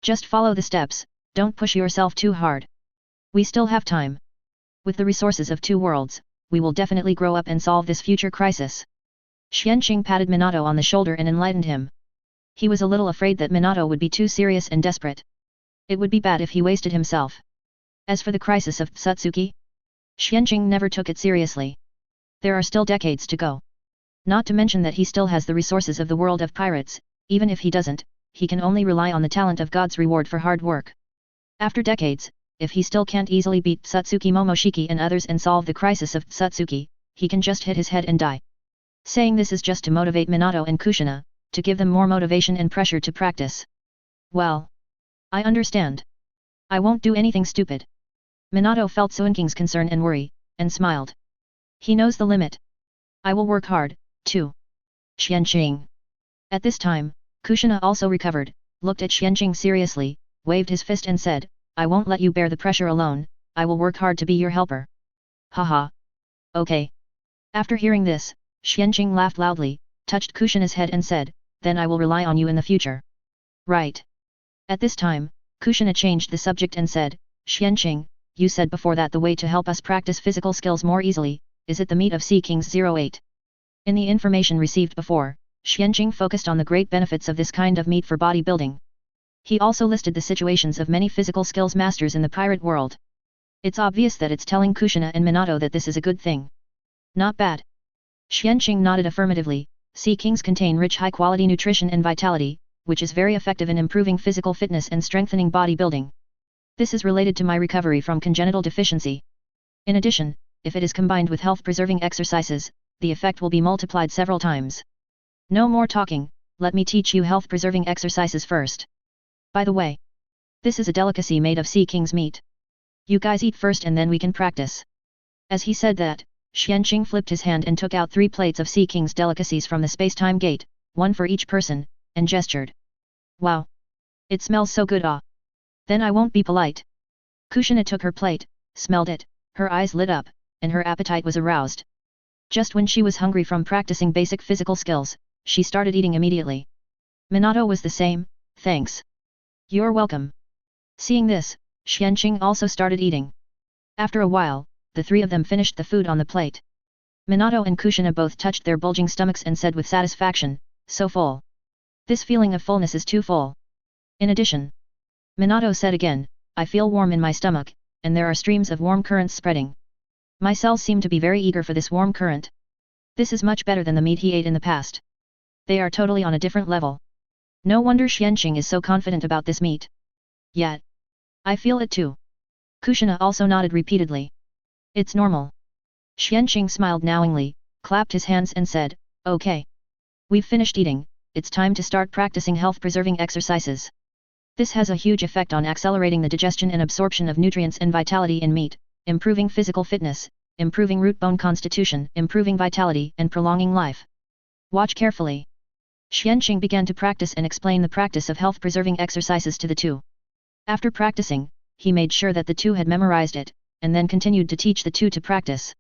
Just follow the steps, don't push yourself too hard. We still have time. With the resources of two worlds, we will definitely grow up and solve this future crisis. Xuanqing patted Minato on the shoulder and enlightened him. He was a little afraid that Minato would be too serious and desperate. It would be bad if he wasted himself. As for the crisis of Satsuki, Xuanqing never took it seriously. There are still decades to go. Not to mention that he still has the resources of the world of pirates, even if he doesn't, he can only rely on the talent of God's reward for hard work. After decades, if he still can't easily beat Satsuki Momoshiki and others and solve the crisis of Satsuki, he can just hit his head and die. Saying this is just to motivate Minato and Kushina, to give them more motivation and pressure to practice. Well. I understand. I won't do anything stupid. Minato felt Xuanqing's concern and worry, and smiled. He knows the limit. I will work hard, too. Xuanqing. At this time, Kushina also recovered, looked at Xuanqing seriously, waved his fist and said, I won't let you bear the pressure alone, I will work hard to be your helper. Haha. Okay. After hearing this, Xuanqing laughed loudly, touched Kushina's head and said, then I will rely on you in the future. Right. At this time, Kushina changed the subject and said, Xuanqing, you said before that the way to help us practice physical skills more easily, is it the meat of Sea Kings 08. In the information received before, Xuanqing focused on the great benefits of this kind of meat for bodybuilding. He also listed the situations of many physical skills masters in the pirate world. It's obvious that it's telling Kushina and Minato that this is a good thing. Not bad. Xuanqing nodded affirmatively, Sea Kings contain rich high-quality nutrition and vitality, which is very effective in improving physical fitness and strengthening bodybuilding. This is related to my recovery from congenital deficiency. In addition, if it is combined with health-preserving exercises, the effect will be multiplied several times. No more talking, let me teach you health-preserving exercises first. By the way, this is a delicacy made of Sea King's meat. You guys eat first and then we can practice. As he said that, Xuanqing flipped his hand and took out 3 plates of Sea King's delicacies from the space-time gate, one for each person, and gestured. Wow! It smells so good ah! Then I won't be polite. Kushina took her plate, smelled it, her eyes lit up, and her appetite was aroused. Just when she was hungry from practicing basic physical skills, she started eating immediately. Minato was the same, thanks. You're welcome. Seeing this, Xuanqing also started eating. After a while, the 3 of them finished the food on the plate. Minato and Kushina both touched their bulging stomachs and said with satisfaction, so full. This feeling of fullness is too full. In addition, Minato said again, I feel warm in my stomach, and there are streams of warm currents spreading. My cells seem to be very eager for this warm current. This is much better than the meat he ate in the past. They are totally on a different level. No wonder Xuanqing is so confident about this meat. Yet, I feel it too. Kushina also nodded repeatedly. It's normal. Xuanqing smiled knowingly, clapped his hands and said, okay. We've finished eating, it's time to start practicing health-preserving exercises. This has a huge effect on accelerating the digestion and absorption of nutrients and vitality in meat, improving physical fitness, improving root bone constitution, improving vitality and prolonging life. Watch carefully. Xuanqing began to practice and explain the practice of health-preserving exercises to the two. After practicing, he made sure that the two had memorized it, and then continued to teach the two to practice.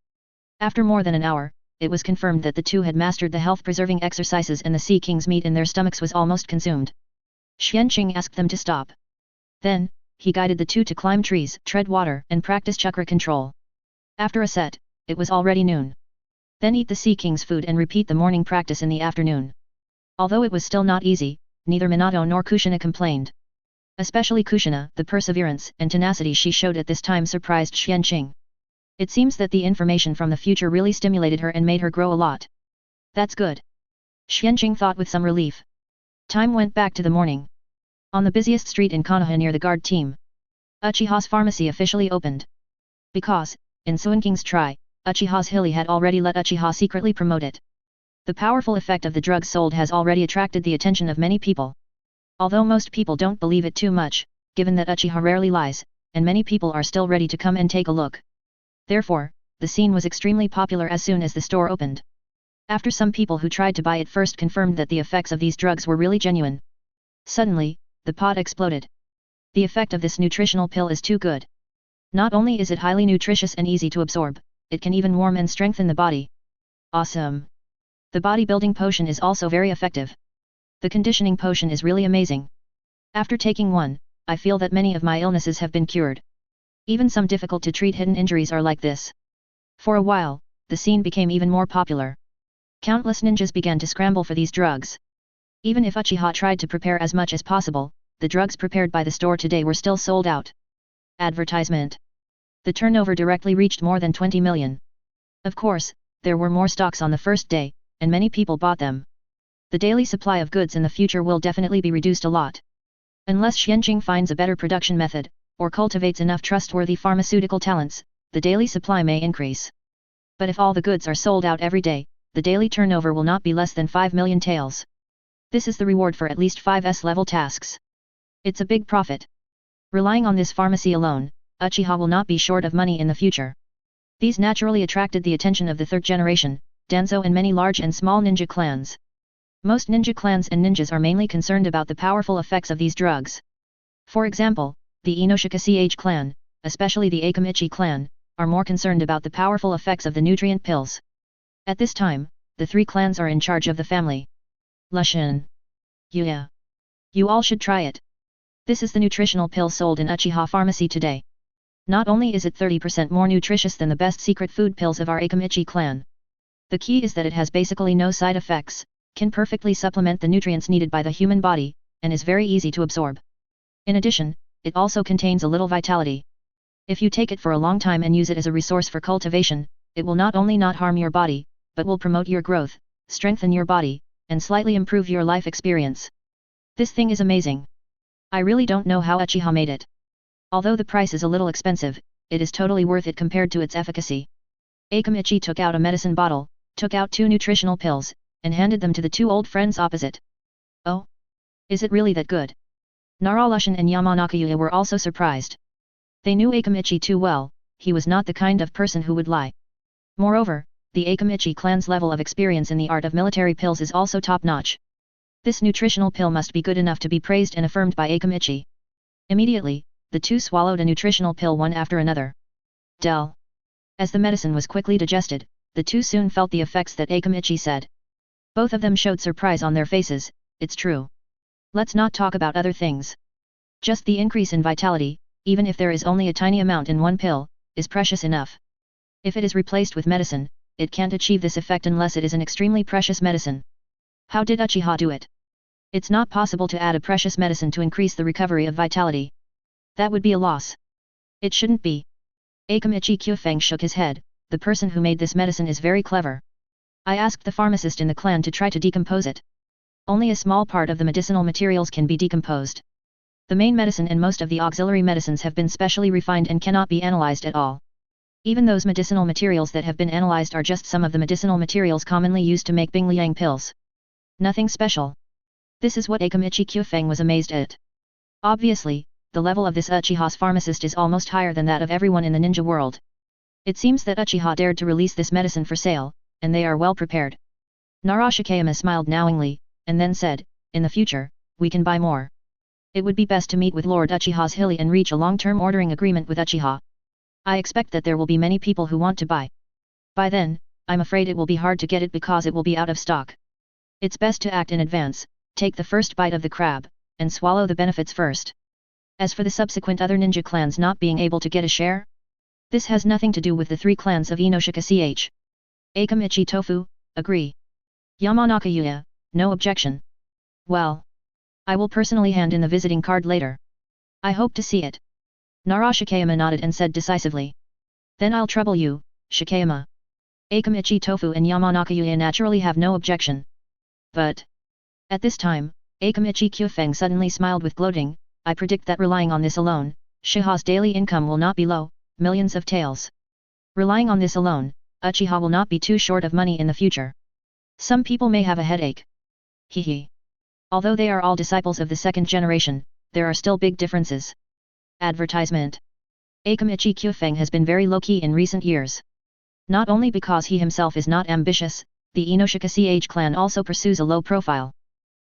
After more than an hour, it was confirmed that the two had mastered the health-preserving exercises and the Sea King's meat in their stomachs was almost consumed. Xuanqing asked them to stop. Then, he guided the two to climb trees, tread water, and practice chakra control. After a set, it was already noon. Then eat the Sea King's food and repeat the morning practice in the afternoon. Although it was still not easy, neither Minato nor Kushina complained. Especially Kushina, the perseverance and tenacity she showed at this time surprised Xuanqing. It seems that the information from the future really stimulated her and made her grow a lot. That's good. Xuanqing thought with some relief. Time went back to the morning. On the busiest street in Konoha near the guard team, Uchiha's pharmacy officially opened. Because, in Xuanqing's try, Uchiha Zhili had already let Uchiha secretly promote it. The powerful effect of the drugs sold has already attracted the attention of many people. Although most people don't believe it too much, given that Uchiha rarely lies, and many people are still ready to come and take a look. Therefore, the scene was extremely popular as soon as the store opened. After some people who tried to buy it first confirmed that the effects of these drugs were really genuine. Suddenly, the pot exploded. The effect of this nutritional pill is too good. Not only is it highly nutritious and easy to absorb, it can even warm and strengthen the body. Awesome! The bodybuilding potion is also very effective. The conditioning potion is really amazing. After taking one, I feel that many of my illnesses have been cured. Even some difficult to treat hidden injuries are like this. For a while, the scene became even more popular. Countless ninjas began to scramble for these drugs. Even if Uchiha tried to prepare as much as possible, the drugs prepared by the store today were still sold out. Advertisement. The turnover directly reached more than 20 million. Of course, there were more stocks on the first day, and many people bought them. The daily supply of goods in the future will definitely be reduced a lot. Unless Xuanqing finds a better production method, or cultivates enough trustworthy pharmaceutical talents, the daily supply may increase. But if all the goods are sold out every day, the daily turnover will not be less than 5 million taels. This is the reward for at least 5S level tasks. It's a big profit. Relying on this pharmacy alone, Uchiha will not be short of money in the future. These naturally attracted the attention of the third generation, Danzo and many large and small ninja clans. Most ninja clans and ninjas are mainly concerned about the powerful effects of these drugs. For example, the Inoshika CH clan, especially the Akamichi clan, are more concerned about the powerful effects of the nutrient pills. At this time, the three clans are in charge of the family. Lushan. Yeah. You all should try it. This is the nutritional pill sold in Uchiha Pharmacy today. Not only is it 30% more nutritious than the best secret food pills of our Akamichi clan. The key is that it has basically no side effects, can perfectly supplement the nutrients needed by the human body, and is very easy to absorb. In addition, it also contains a little vitality. If you take it for a long time and use it as a resource for cultivation, it will not only not harm your body, but will promote your growth, strengthen your body, and slightly improve your life experience. This thing is amazing. I really don't know how Uchiha made it. Although the price is a little expensive, it is totally worth it compared to its efficacy. Akamichi took out a medicine bottle, took out 2 nutritional pills, and handed them to the 2 old friends opposite. Oh? Is it really that good? Naralushan and Yamanakayuya were also surprised. They knew Akamichi too well, he was not the kind of person who would lie. Moreover, the Akamichi clan's level of experience in the art of military pills is also top-notch. This nutritional pill must be good enough to be praised and affirmed by Akamichi. Immediately, the 2 swallowed a nutritional pill one after another. Del. As the medicine was quickly digested, the 2 soon felt the effects that Akamichi said. Both of them showed surprise on their faces. It's true. Let's not talk about other things. Just the increase in vitality, even if there is only a tiny amount in one pill, is precious enough. If it is replaced with medicine, it can't achieve this effect unless it is an extremely precious medicine. How did Uchiha do it? It's not possible to add a precious medicine to increase the recovery of vitality. That would be a loss. It shouldn't be. Akamichi Kyufeng shook his head, the person who made this medicine is very clever. I asked the pharmacist in the clan to try to decompose it. Only a small part of the medicinal materials can be decomposed. The main medicine and most of the auxiliary medicines have been specially refined and cannot be analyzed at all. Even those medicinal materials that have been analyzed are just some of the medicinal materials commonly used to make Bingliang pills. Nothing special. This is what Akamichi Xuanqing was amazed at. Obviously, the level of this Uchiha's pharmacist is almost higher than that of everyone in the ninja world. It seems that Uchiha dared to release this medicine for sale, and they are well prepared. Narashikayama smiled knowingly, and then said, in the future, we can buy more. It would be best to meet with Lord Uchiha Zhili and reach a long-term ordering agreement with Uchiha. I expect that there will be many people who want to buy. By then, I'm afraid it will be hard to get it because it will be out of stock. It's best to act in advance, take the first bite of the crab, and swallow the benefits first. As for the subsequent other ninja clans not being able to get a share, this has nothing to do with the 3 clans of Inoshika Ch. Akamichi Tofu, agree. Yamanaka Yuya, no objection. Well, I will personally hand in the visiting card later. I hope to see it. Narashikayama nodded and said decisively. Then I'll trouble you, Shikayama. Akamichi Tofu and Yamanaka Yuya naturally have no objection. But at this time, Akamichi Xuanqing suddenly smiled with gloating. I predict that relying on this alone, Uchiha's daily income will not be low, millions of taels. Relying on this alone, Uchiha will not be too short of money in the future. Some people may have a headache. Hehe. Although they are all disciples of the 2nd generation, there are still big differences. Advertisement. Akamichi Xuanqing has been very low-key in recent years. Not only because he himself is not ambitious, the Inoshika Ch clan also pursues a low profile.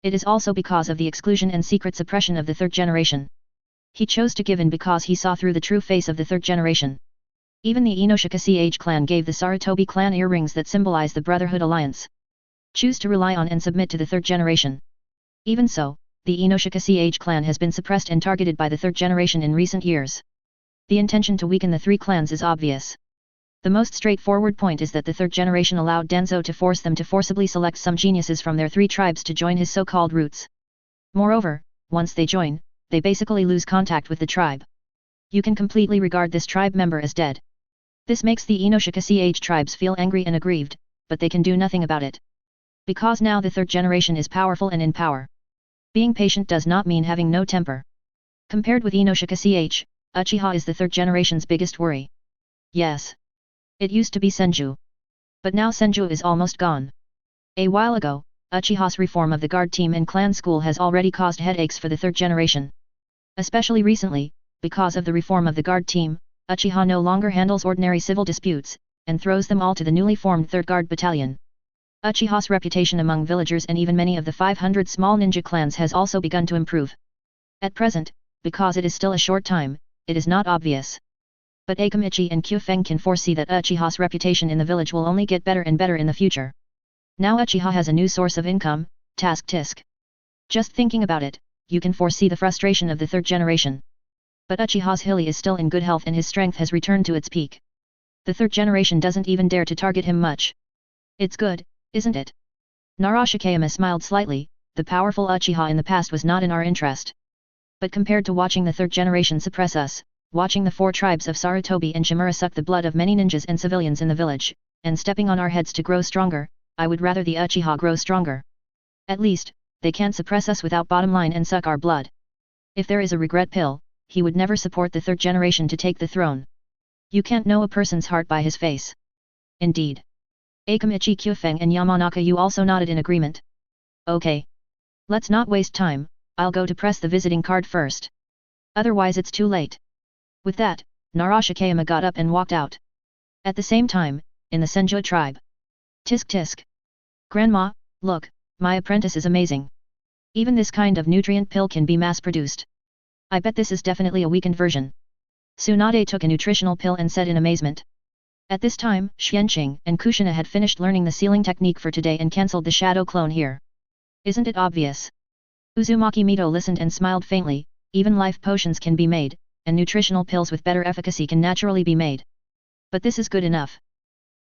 It is also because of the exclusion and secret suppression of the 3rd generation. He chose to give in because he saw through the true face of the 3rd generation. Even the Inoshika Ch clan gave the Sarutobi clan earrings that symbolize the Brotherhood alliance. Choose to rely on and submit to the 3rd generation. Even so, the Inoshika Ch clan has been suppressed and targeted by the 3rd generation in recent years. The intention to weaken the 3 clans is obvious. The most straightforward point is that the 3rd generation allowed Danzo to force them to forcibly select some geniuses from their 3 tribes to join his so-called roots. Moreover, once they join, they basically lose contact with the tribe. You can completely regard this tribe member as dead. This makes the Inoshika Ch tribes feel angry and aggrieved, but they can do nothing about it. Because now the 3rd generation is powerful and in power. Being patient does not mean having no temper. Compared with Inoshika Ch, Uchiha is the 3rd generation's biggest worry. Yes. It used to be Senju. But now Senju is almost gone. A while ago, Uchiha's reform of the guard team and clan school has already caused headaches for the 3rd generation. Especially recently, because of the reform of the guard team, Uchiha no longer handles ordinary civil disputes, and throws them all to the newly formed 3rd Guard Battalion. Uchiha's reputation among villagers and even many of the 500 small ninja clans has also begun to improve. At present, because it is still a short time, it is not obvious. But Akamichi and Xuanqing can foresee that Uchiha's reputation in the village will only get better and better in the future. Now Uchiha has a new source of income, tisk. Just thinking about it, you can foresee the frustration of the 3rd generation. But Uchiha Zhili is still in good health and his strength has returned to its peak. The 3rd generation doesn't even dare to target him much. It's good, isn't it? Narashikayama smiled slightly. The powerful Uchiha in the past was not in our interest. But compared to watching the 3rd generation suppress us, watching the 4 tribes of Sarutobi and Shimura suck the blood of many ninjas and civilians in the village, and stepping on our heads to grow stronger, I would rather the Uchiha grow stronger. At least, they can't suppress us without bottom line and suck our blood. If there is a regret pill, he would never support the 3rd generation to take the throne. You can't know a person's heart by his face. Indeed. Akamichi Xuanqing and Yamanaka Yu also nodded in agreement. Okay. Let's not waste time, I'll go to press the visiting card first. Otherwise it's too late. With that, Narashikayama got up and walked out. At the same time, in the Senju tribe. Tisk. Grandma, look, my apprentice is amazing. Even this kind of nutrient pill can be mass-produced. I bet this is definitely a weakened version. Tsunade took a nutritional pill and said in amazement. At this time, Xianqing and Kushina had finished learning the sealing technique for today and cancelled the shadow clone here. Isn't it obvious? Uzumaki Mito listened and smiled faintly. Even life potions can be made, and nutritional pills with better efficacy can naturally be made. But this is good enough.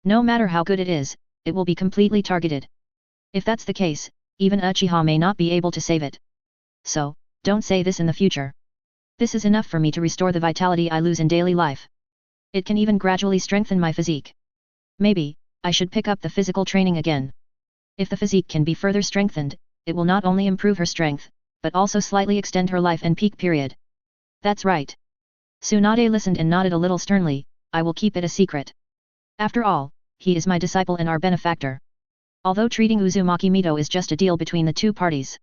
No matter how good it is, it will be completely targeted. If that's the case, even Uchiha may not be able to save it. So, don't say this in the future. This is enough for me to restore the vitality I lose in daily life. It can even gradually strengthen my physique. Maybe, I should pick up the physical training again. If the physique can be further strengthened, it will not only improve her strength, but also slightly extend her life and peak period. That's right. Tsunade listened and nodded a little sternly, I will keep it a secret. After all, he is my disciple and our benefactor. Although treating Uzumaki Mito is just a deal between the two parties.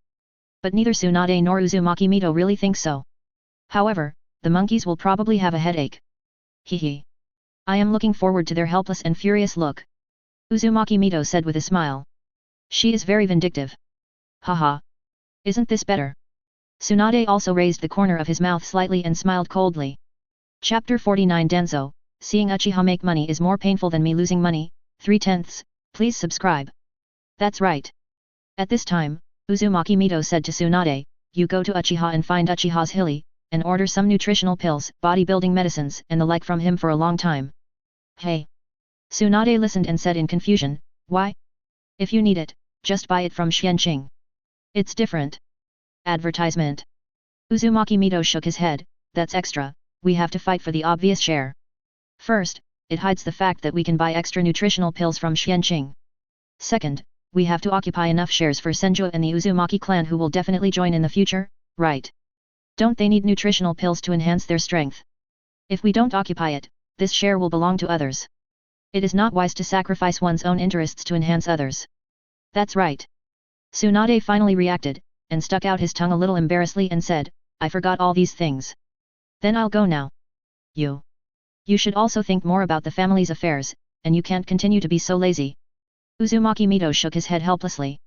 But neither Tsunade nor Uzumaki Mito really think so. However, the monkeys will probably have a headache. Hehe. I am looking forward to their helpless and furious look. Uzumaki Mito said with a smile. She is very vindictive. Haha. Isn't this better? Tsunade also raised the corner of his mouth slightly and smiled coldly. Chapter 49 Danzo, seeing Uchiha make money is more painful than me losing money, 3/10, please subscribe. That's right. At this time, Uzumaki Mito said to Tsunade, you go to Uchiha and find Uchiha Zhili, and order some nutritional pills, bodybuilding medicines and the like from him for a long time. Hey. Tsunade listened and said in confusion, why? If you need it, just buy it from Xuanqing. It's different. Advertisement. Uzumaki Mito shook his head, that's extra, we have to fight for the obvious share. First, it hides the fact that we can buy extra nutritional pills from Xuanqing. Second, we have to occupy enough shares for Senju and the Uzumaki clan who will definitely join in the future, right? Don't they need nutritional pills to enhance their strength? If we don't occupy it, this share will belong to others. It is not wise to sacrifice one's own interests to enhance others. That's right. Tsunade finally reacted, and stuck out his tongue a little embarrassedly and said, I forgot all these things. Then I'll go now. You should also think more about the family's affairs, and you can't continue to be so lazy. Uzumaki Mito shook his head helplessly.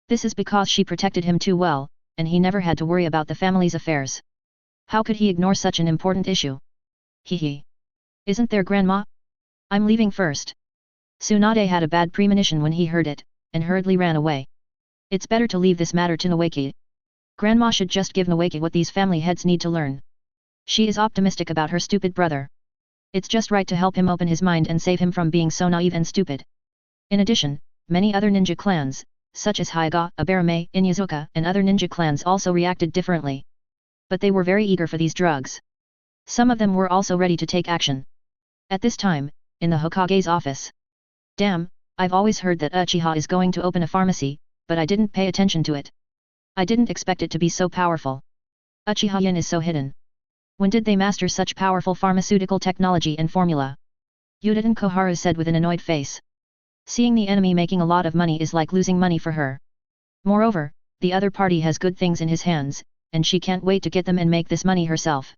This is because she protected him too well, and he never had to worry about the family's affairs. How could he ignore such an important issue? Hehe. Isn't there grandma? I'm leaving first. Tsunade had a bad premonition when he heard it, and hurriedly ran away. It's better to leave this matter to Noeki. Grandma should just give Noeki what these family heads need to learn. She is optimistic about her stupid brother. It's just right to help him open his mind and save him from being so naive and stupid. In addition, many other ninja clans, such as Hyuga, Abarame, Inyazuka and other ninja clans also reacted differently. But they were very eager for these drugs. Some of them were also ready to take action. At this time, in the Hokage's office. Damn, I've always heard that Uchiha is going to open a pharmacy, but I didn't pay attention to it. I didn't expect it to be so powerful. Uchiha Yin is so hidden. When did they master such powerful pharmaceutical technology and formula? Yudin Koharu said with an annoyed face. Seeing the enemy making a lot of money is like losing money for her. Moreover, the other party has good things in his hands, and she can't wait to get them and make this money herself.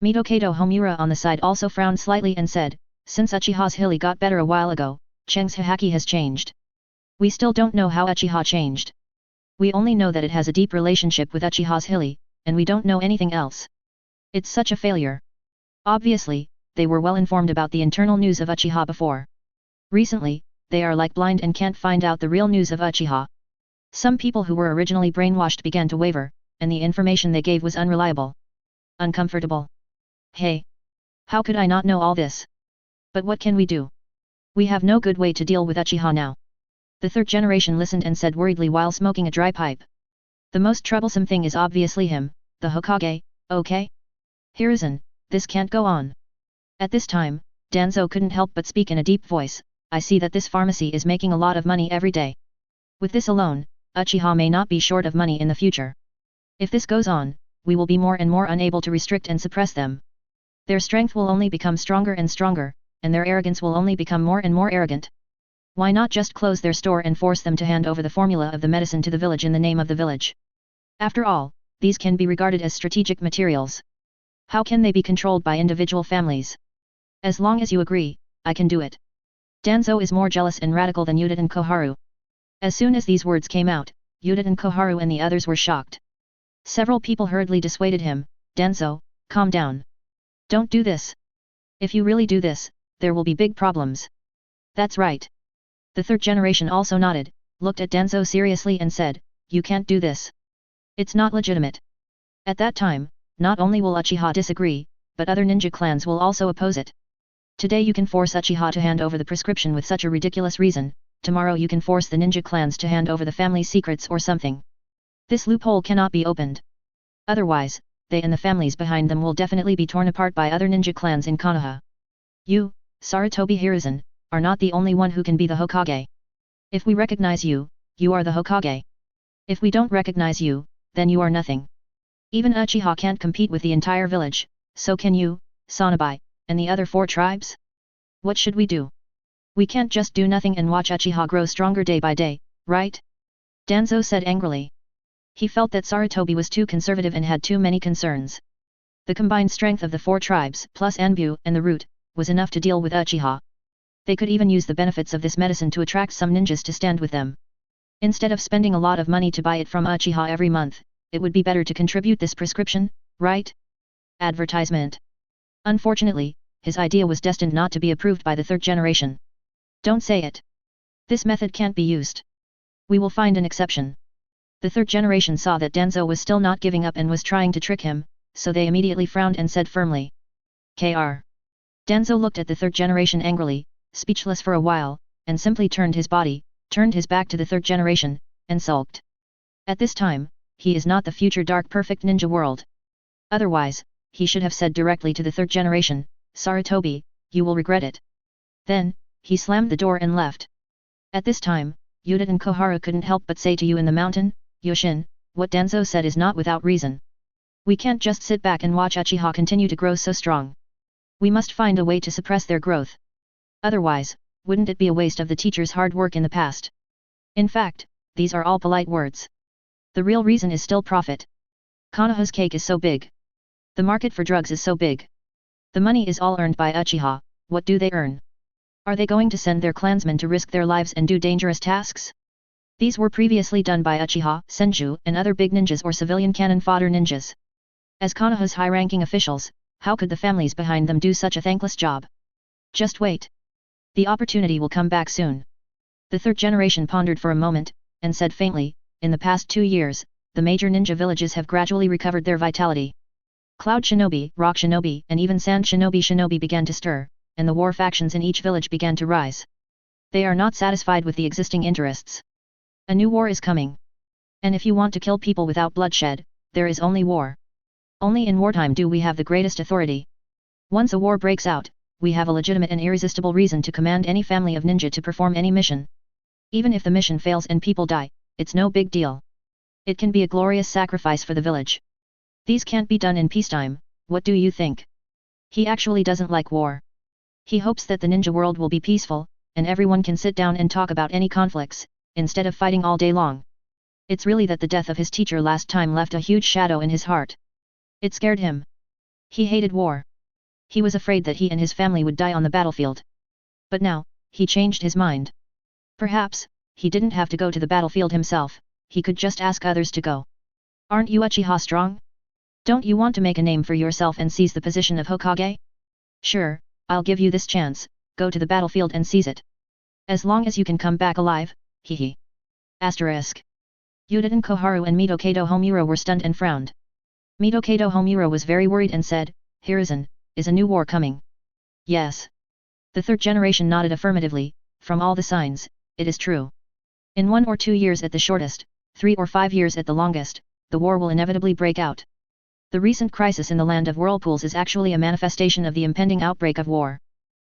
Mitokato Homura on the side also frowned slightly and said, since Uchiha Zhili got better a while ago, Cheng's haki has changed. We still don't know how Uchiha changed. We only know that it has a deep relationship with Uchiha Zhili, and we don't know anything else. It's such a failure. Obviously, they were well informed about the internal news of Uchiha before. Recently, they are like blind and can't find out the real news of Uchiha. Some people who were originally brainwashed began to waver, and the information they gave was unreliable. Uncomfortable. Hey! How could I not know all this? But what can we do? We have no good way to deal with Uchiha now. The third generation listened and said worriedly while smoking a dry pipe. The most troublesome thing is obviously him, the Hokage, okay? Hiruzen, this can't go on. At this time, Danzo couldn't help but speak in a deep voice, I see that this pharmacy is making a lot of money every day. With this alone, Uchiha may not be short of money in the future. If this goes on, we will be more and more unable to restrict and suppress them. Their strength will only become stronger and stronger, and their arrogance will only become more and more arrogant. Why not just close their store and force them to hand over the formula of the medicine to the village in the name of the village? After all, these can be regarded as strategic materials. How can they be controlled by individual families? As long as you agree, I can do it. Danzo is more jealous and radical than Yudin Koharu. As soon as these words came out, Yudin Koharu and the others were shocked. Several people hurriedly dissuaded him, Danzo, calm down. Don't do this. If you really do this, there will be big problems. That's right. The third generation also nodded, looked at Danzo seriously and said, you can't do this. It's not legitimate. At that time, not only will Uchiha disagree, but other ninja clans will also oppose it. Today you can force Uchiha to hand over the prescription with such a ridiculous reason, tomorrow you can force the ninja clans to hand over the family secrets or something. This loophole cannot be opened. Otherwise, they and the families behind them will definitely be torn apart by other ninja clans in Konoha. You, Sarutobi Hiruzen, are not the only one who can be the Hokage. If we recognize you, you are the Hokage. If we don't recognize you, then you are nothing. Even Uchiha can't compete with the entire village, so can you, Sonobai, and the other 4 tribes? What should we do? We can't just do nothing and watch Uchiha grow stronger day by day, right? Danzo said angrily. He felt that Sarutobi was too conservative and had too many concerns. The combined strength of the 4 tribes, plus Anbu and the root, was enough to deal with Uchiha. They could even use the benefits of this medicine to attract some ninjas to stand with them. Instead of spending a lot of money to buy it from Uchiha every month, it would be better to contribute this prescription, right? Advertisement. Unfortunately, his idea was destined not to be approved by the 3rd generation. Don't say it. This method can't be used. We will find an exception. The 3rd generation saw that Danzo was still not giving up and was trying to trick him, so they immediately frowned and said firmly. Kr. Danzo looked at the 3rd generation angrily, speechless for a while, and simply turned his back to the 3rd generation, and sulked. At this time, he is not the future dark perfect ninja world. Otherwise, he should have said directly to the 3rd generation, Sarutobi, you will regret it. Then, he slammed the door and left. At this time, Yuta and Koharu couldn't help but say to you in the mountain, Yoshin, what Danzo said is not without reason. We can't just sit back and watch Uchiha continue to grow so strong. We must find a way to suppress their growth. Otherwise, wouldn't it be a waste of the teacher's hard work in the past? In fact, these are all polite words. The real reason is still profit. Konoha's cake is so big. The market for drugs is so big. The money is all earned by Uchiha. What do they earn? Are they going to send their clansmen to risk their lives and do dangerous tasks? These were previously done by Uchiha, Senju, and other big ninjas or civilian cannon fodder ninjas. As Konoha's high-ranking officials, how could the families behind them do such a thankless job? Just wait. The opportunity will come back soon. The 3rd generation pondered for a moment, and said faintly, in the past 2 years, the major ninja villages have gradually recovered their vitality. Cloud Shinobi, Rock Shinobi, and even Sand Shinobi began to stir, and the war factions in each village began to rise. They are not satisfied with the existing interests. A new war is coming. And if you want to kill people without bloodshed, there is only war. Only in wartime do we have the greatest authority. Once a war breaks out, we have a legitimate and irresistible reason to command any family of ninja to perform any mission. Even if the mission fails and people die, it's no big deal. It can be a glorious sacrifice for the village. These can't be done in peacetime, what do you think? He actually doesn't like war. He hopes that the ninja world will be peaceful, and everyone can sit down and talk about any conflicts, instead of fighting all day long. It's really that the death of his teacher last time left a huge shadow in his heart. It scared him. He hated war. He was afraid that he and his family would die on the battlefield. But now, he changed his mind. Perhaps, he didn't have to go to the battlefield himself, he could just ask others to go. Aren't you Uchiha strong? Don't you want to make a name for yourself and seize the position of Hokage? Sure, I'll give you this chance, go to the battlefield and seize it. As long as you can come back alive, hehe. Asterisk. Yuden Koharu and Mitokado Homura were stunned and frowned. Mitokado Homura was very worried and said, Hiruzen, is a new war coming? Yes. The 3rd generation nodded affirmatively, from all the signs, it is true. In 1 or 2 years at the shortest, 3 or 5 years at the longest, the war will inevitably break out. The recent crisis in the land of whirlpools is actually a manifestation of the impending outbreak of war.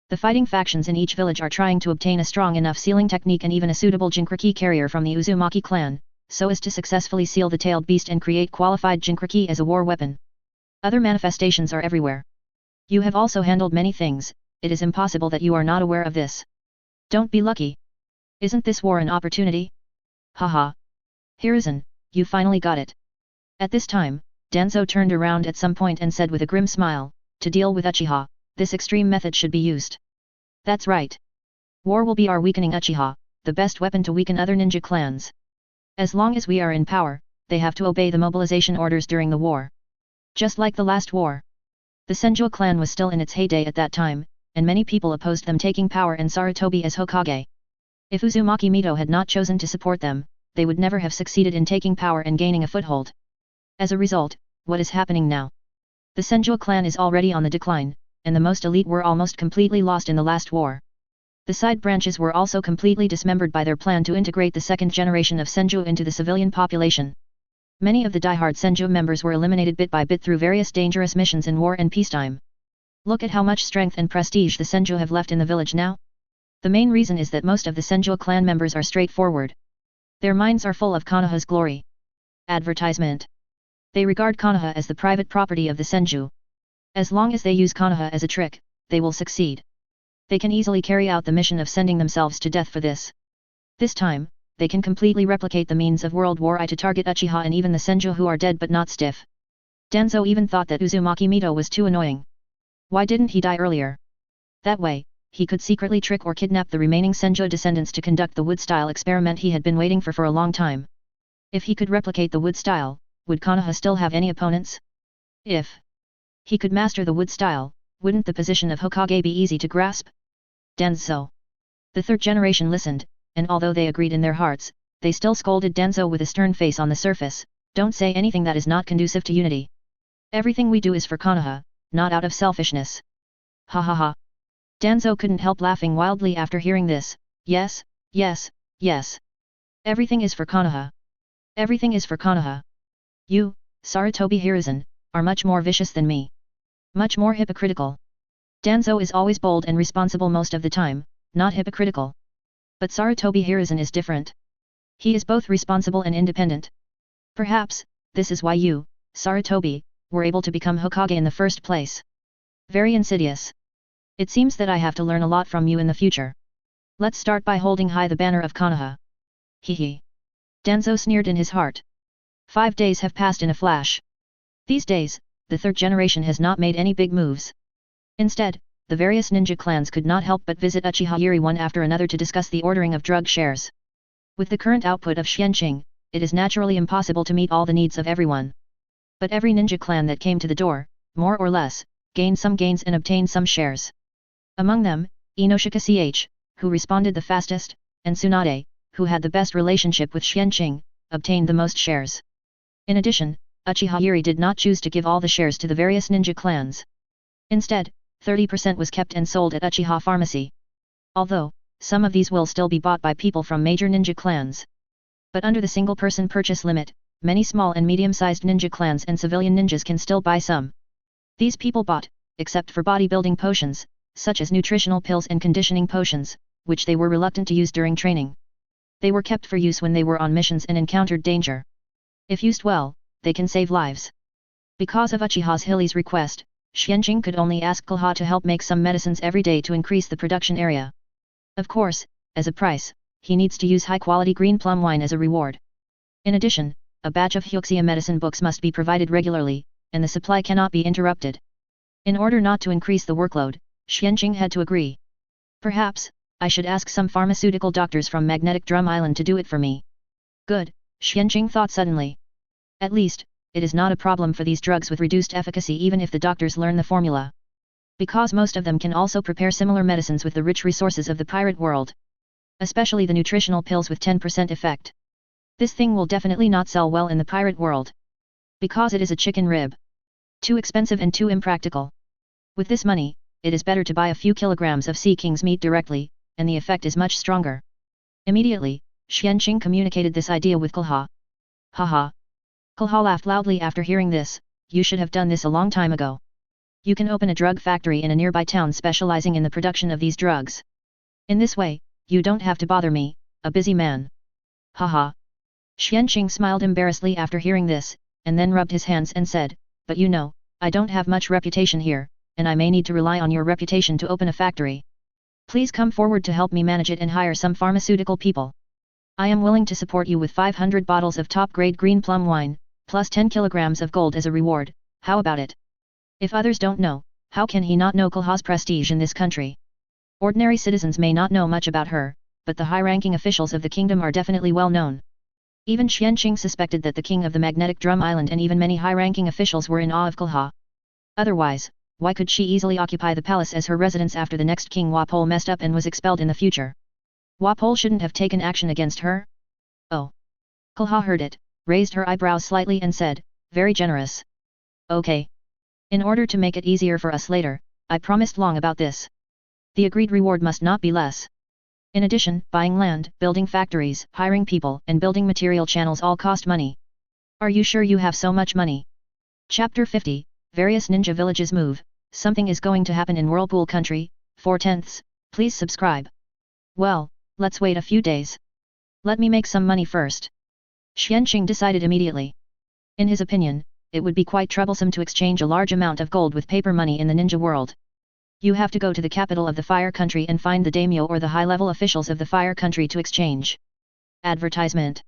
The fighting factions in each village are trying to obtain a strong enough sealing technique and even a suitable Jinchuriki carrier from the Uzumaki clan, so as to successfully seal the tailed beast and create qualified Jinchuriki as a war weapon. Other manifestations are everywhere. You have also handled many things, it is impossible that you are not aware of this. Don't be lucky. Isn't this war an opportunity? Haha. Hiruzen, you finally got it. At this time, Danzo turned around at some point and said with a grim smile, to deal with Uchiha, this extreme method should be used. That's right. War will be our weakening Uchiha, the best weapon to weaken other ninja clans. As long as we are in power, they have to obey the mobilization orders during the war. Just like the last war. The Senju clan was still in its heyday at that time, and many people opposed them taking power and Sarutobi as Hokage. If Uzumaki Mito had not chosen to support them, they would never have succeeded in taking power and gaining a foothold. As a result, what is happening now? The Senju clan is already on the decline, and the most elite were almost completely lost in the last war. The side branches were also completely dismembered by their plan to integrate the second generation of Senju into the civilian population. Many of the diehard Senju members were eliminated bit by bit through various dangerous missions in war and peacetime. Look at how much strength and prestige the Senju have left in the village now. The main reason is that most of the Senju clan members are straightforward. Their minds are full of Konoha's glory. Advertisement. They regard Konoha as the private property of the Senju. As long as they use Konoha as a trick, they will succeed. They can easily carry out the mission of sending themselves to death for this. This time, they can completely replicate the means of World War I to target Uchiha and even the Senju who are dead but not stiff. Danzo even thought that Uzumaki Mito was too annoying. Why didn't he die earlier? That way, he could secretly trick or kidnap the remaining Senju descendants to conduct the wood-style experiment he had been waiting for a long time. If he could replicate the wood style, would Konoha still have any opponents? If he could master the wood style, wouldn't the position of Hokage be easy to grasp? Danzo. The third generation listened, and although they agreed in their hearts, they still scolded Danzo with a stern face on the surface. Don't say anything that is not conducive to unity. Everything we do is for Konoha, not out of selfishness. Ha ha ha. Danzo couldn't help laughing wildly after hearing this. Yes, yes, yes. Everything is for Konoha. Everything is for Konoha. You, Sarutobi Hiruzen, are much more vicious than me. Much more hypocritical. Danzo is always bold and responsible most of the time, not hypocritical. But Sarutobi Hiruzen is different. He is both responsible and independent. Perhaps, this is why you, Sarutobi, were able to become Hokage in the first place. Very insidious. It seems that I have to learn a lot from you in the future. Let's start by holding high the banner of Konoha. Hee. Danzo sneered in his heart. 5 days have passed in a flash. These days, the third generation has not made any big moves. Instead, the various ninja clans could not help but visit Uchiha Zhili one after another to discuss the ordering of drug shares. With the current output of Xuanqing, it is naturally impossible to meet all the needs of everyone. But every ninja clan that came to the door, more or less, gained some gains and obtained some shares. Among them, Inoshika Ch, who responded the fastest, and Tsunade, who had the best relationship with Xuanqing, obtained the most shares. In addition, Uchiha Zhili did not choose to give all the shares to the various ninja clans. Instead, 30% was kept and sold at Uchiha Pharmacy. Although, some of these will still be bought by people from major ninja clans. But under the single-person purchase limit, many small and medium-sized ninja clans and civilian ninjas can still buy some. These people bought, except for bodybuilding potions, such as nutritional pills and conditioning potions, which they were reluctant to use during training. They were kept for use when they were on missions and encountered danger. If used well, they can save lives. Because of Uchiha Zhili's request, Xuanqing could only ask Konoha to help make some medicines every day to increase the production area. Of course, as a price, he needs to use high-quality green plum wine as a reward. In addition, a batch of Huxia medicine books must be provided regularly, and the supply cannot be interrupted. In order not to increase the workload, Xuanqing had to agree. Perhaps, I should ask some pharmaceutical doctors from Magnetic Drum Island to do it for me. Good, Xuanqing thought suddenly. At least, it is not a problem for these drugs with reduced efficacy even if the doctors learn the formula. Because most of them can also prepare similar medicines with the rich resources of the pirate world. Especially the nutritional pills with 10% effect. This thing will definitely not sell well in the pirate world. Because it is a chicken rib. Too expensive and too impractical. With this money, it is better to buy a few kilograms of Sea King's meat directly, and the effect is much stronger. Immediately, Xuanqing communicated this idea with Konoha. Haha. Konoha laughed loudly after hearing this. You should have done this a long time ago. You can open a drug factory in a nearby town specializing in the production of these drugs. In this way, you don't have to bother me, a busy man. Haha. Xuanqing smiled embarrassedly after hearing this, and then rubbed his hands and said, but you know, I don't have much reputation here, and I may need to rely on your reputation to open a factory. Please come forward to help me manage it and hire some pharmaceutical people. I am willing to support you with 500 bottles of top-grade green plum wine, plus 10 kilograms of gold as a reward. How about it? If others don't know, how can he not know Konoha's prestige in this country? Ordinary citizens may not know much about her, but the high-ranking officials of the kingdom are definitely well known. Even Xuanqing suspected that the king of the Magnetic Drum Island and even many high-ranking officials were in awe of Konoha. Otherwise, why could she easily occupy the palace as her residence after the next king Wapol messed up and was expelled in the future? Wapol shouldn't have taken action against her? Oh. Konoha heard it, raised her eyebrows slightly and said, very generous. Okay. In order to make it easier for us later, I promised long about this. The agreed reward must not be less. In addition, buying land, building factories, hiring people, and building material channels all cost money. Are you sure you have so much money? Chapter 50, Various Ninja Villages Move. Something is going to happen in Whirlpool Country, 4/10. Please subscribe. Well, let's wait a few days. Let me make some money first. Xuanqing decided immediately. In his opinion, it would be quite troublesome to exchange a large amount of gold with paper money in the ninja world. You have to go to the capital of the fire country and find the daimyo or the high-level officials of the fire country to exchange. Advertisement.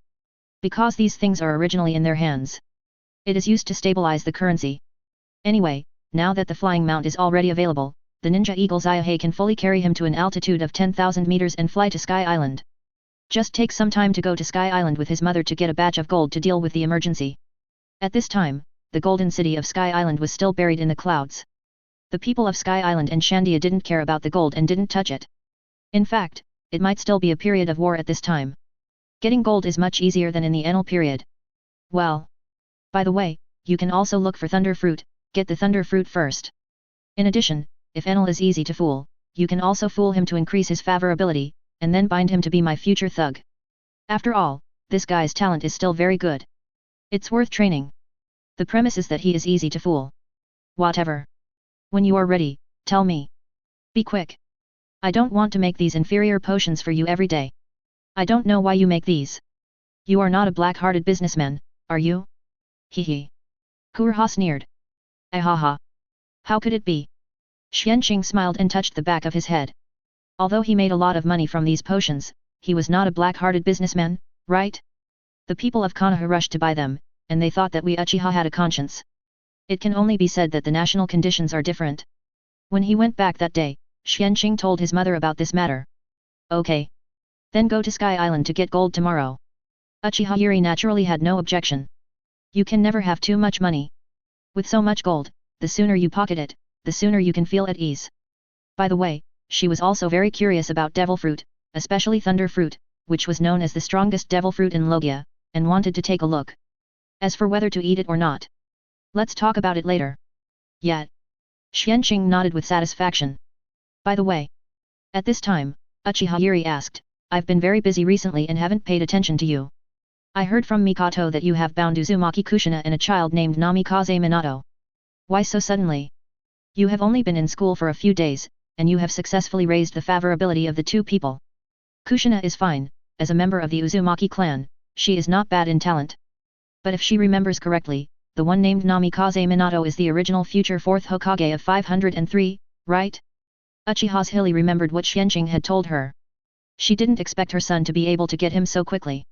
Because these things are originally in their hands. It is used to stabilize the currency. Anyway, now that the flying mount is already available, the ninja eagle Xiaohe can fully carry him to an altitude of 10,000 meters and fly to Sky Island. Just take some time to go to Sky Island with his mother to get a batch of gold to deal with the emergency. At this time, the golden city of Sky Island was still buried in the clouds. The people of Sky Island and Shandia didn't care about the gold and didn't touch it. In fact, it might still be a period of war at this time. Getting gold is much easier than in the Enel period. Well. By the way, you can also look for thunder fruit, get the thunder fruit first. In addition, if Enel is easy to fool, you can also fool him to increase his favorability, and then bind him to be my future thug. After all, this guy's talent is still very good. It's worth training. The premise is that he is easy to fool. Whatever. When you are ready, tell me. Be quick. I don't want to make these inferior potions for you every day. I don't know why you make these. You are not a black-hearted businessman, are you? Hee. Konoha sneered. Ahaha. How could it be? Xuanqing smiled and touched the back of his head. Although he made a lot of money from these potions, he was not a black-hearted businessman, right? The people of Konoha rushed to buy them, and they thought that we Uchiha had a conscience. It can only be said that the national conditions are different. When he went back that day, Xuanqing told his mother about this matter. Okay. Then go to Sky Island to get gold tomorrow. Uchiha Yuri naturally had no objection. You can never have too much money. With so much gold, the sooner you pocket it, the sooner you can feel at ease. By the way, she was also very curious about devil fruit, especially thunder fruit, which was known as the strongest devil fruit in Logia, and wanted to take a look. As for whether to eat it or not, let's talk about it later. Yet. Xuanqing nodded with satisfaction. By the way. At this time, Uchiha Yuri asked, I've been very busy recently and haven't paid attention to you. I heard from Mikoto that you have bound Uzumaki Kushina and a child named Namikaze Minato. Why so suddenly? You have only been in school for a few days, and you have successfully raised the favorability of the two people. Kushina is fine, as a member of the Uzumaki clan, she is not bad in talent. But if she remembers correctly, the one named Namikaze Minato is the original future 4th Hokage of 503, right? Uchiha Zhili remembered what Xuanqing had told her. She didn't expect her son to be able to get him so quickly.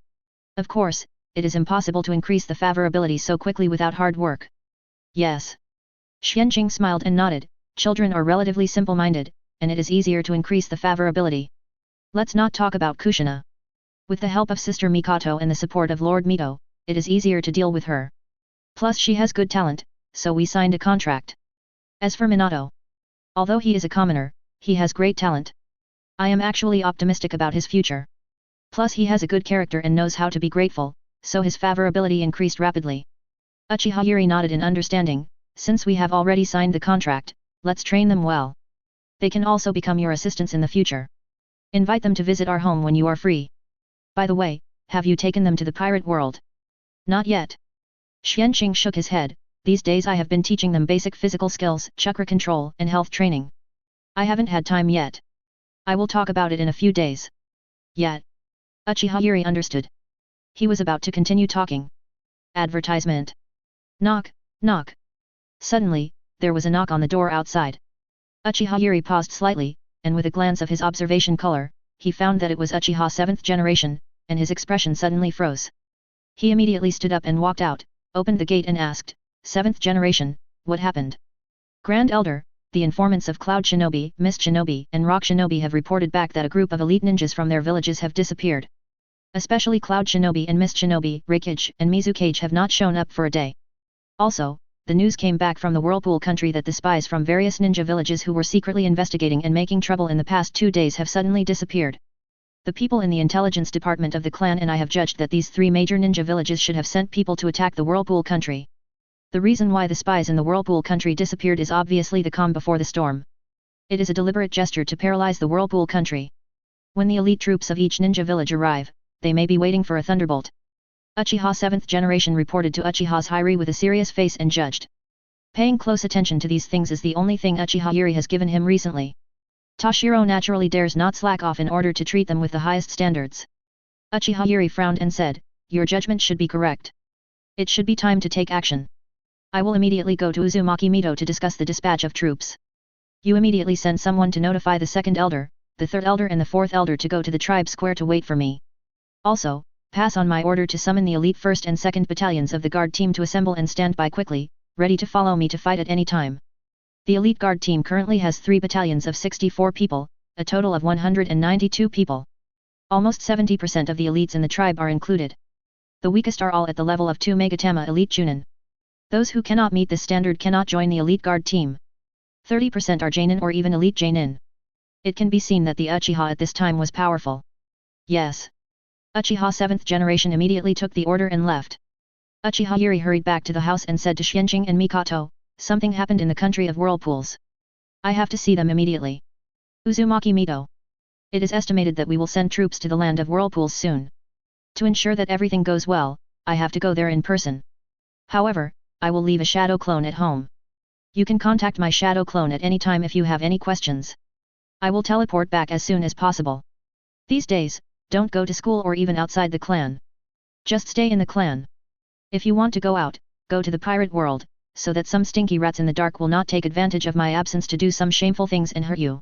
Of course, it is impossible to increase the favorability so quickly without hard work. Yes. Xuanqing smiled and nodded, children are relatively simple-minded, and it is easier to increase the favorability. Let's not talk about Kushina. With the help of Sister Mikoto and the support of Lord Mito, it is easier to deal with her. Plus she has good talent, so we signed a contract. As for Minato. Although he is a commoner, he has great talent. I am actually optimistic about his future. Plus he has a good character and knows how to be grateful, so his favorability increased rapidly. Uchiha Yuri nodded in understanding, since we have already signed the contract, let's train them well. They can also become your assistants in the future. Invite them to visit our home when you are free. By the way, have you taken them to the pirate world? Not yet. Xuanqing shook his head, these days I have been teaching them basic physical skills, chakra control and health training. I haven't had time yet. I will talk about it in a few days. Yet. Uchiha Yuri understood. He was about to continue talking. Advertisement. Knock, knock. Suddenly, there was a knock on the door outside. Uchiha Yuri paused slightly, and with a glance of his observation color, he found that it was Uchiha 7th generation, and his expression suddenly froze. He immediately stood up and walked out, opened the gate and asked, 7th generation, what happened? Grand Elder, the informants of Cloud Shinobi, Mist Shinobi and Rock Shinobi have reported back that a group of elite ninjas from their villages have disappeared. Especially Cloud Shinobi and Mist Shinobi, Rikage and Mizukage have not shown up for a day. Also, the news came back from the Whirlpool country that the spies from various ninja villages who were secretly investigating and making trouble in the past 2 days have suddenly disappeared. The people in the intelligence department of the clan and I have judged that these 3 major ninja villages should have sent people to attack the Whirlpool country. The reason why the spies in the Whirlpool country disappeared is obviously the calm before the storm. It is a deliberate gesture to paralyze the Whirlpool country. When the elite troops of each ninja village arrive, they may be waiting for a thunderbolt. Uchiha 7th generation reported to Uchiha Zhili with a serious face and judged. Paying close attention to these things is the only thing Uchiha Yuri has given him recently. Toshiro naturally dares not slack off in order to treat them with the highest standards. Uchiha Yuri frowned and said, "Your judgment should be correct. It should be time to take action. I will immediately go to Uzumaki Mito to discuss the dispatch of troops. You immediately send someone to notify the second elder, the third elder and the fourth elder to go to the tribe square to wait for me. Also, pass on my order to summon the elite 1st and 2nd battalions of the guard team to assemble and stand by quickly, ready to follow me to fight at any time. The elite guard team currently has 3 battalions of 64 people, a total of 192 people. Almost 70% of the elites in the tribe are included. The weakest are all at the level of 2 Megatama elite Chunin. Those who cannot meet this standard cannot join the elite guard team. 30% are Jainin or even elite Jainin. It can be seen that the Uchiha at this time was powerful. Yes. Uchiha 7th generation immediately took the order and left. Uchiha Yuri hurried back to the house and said to Xuanqing and Mikoto, "Something happened in the country of whirlpools. I have to see them immediately." Uzumaki Mito. It is estimated that we will send troops to the land of whirlpools soon. To ensure that everything goes well, I have to go there in person. However, I will leave a shadow clone at home. You can contact my shadow clone at any time if you have any questions. I will teleport back as soon as possible. These days, don't go to school or even outside the clan. Just stay in the clan. If you want to go out, go to the pirate world, so that some stinky rats in the dark will not take advantage of my absence to do some shameful things and hurt you."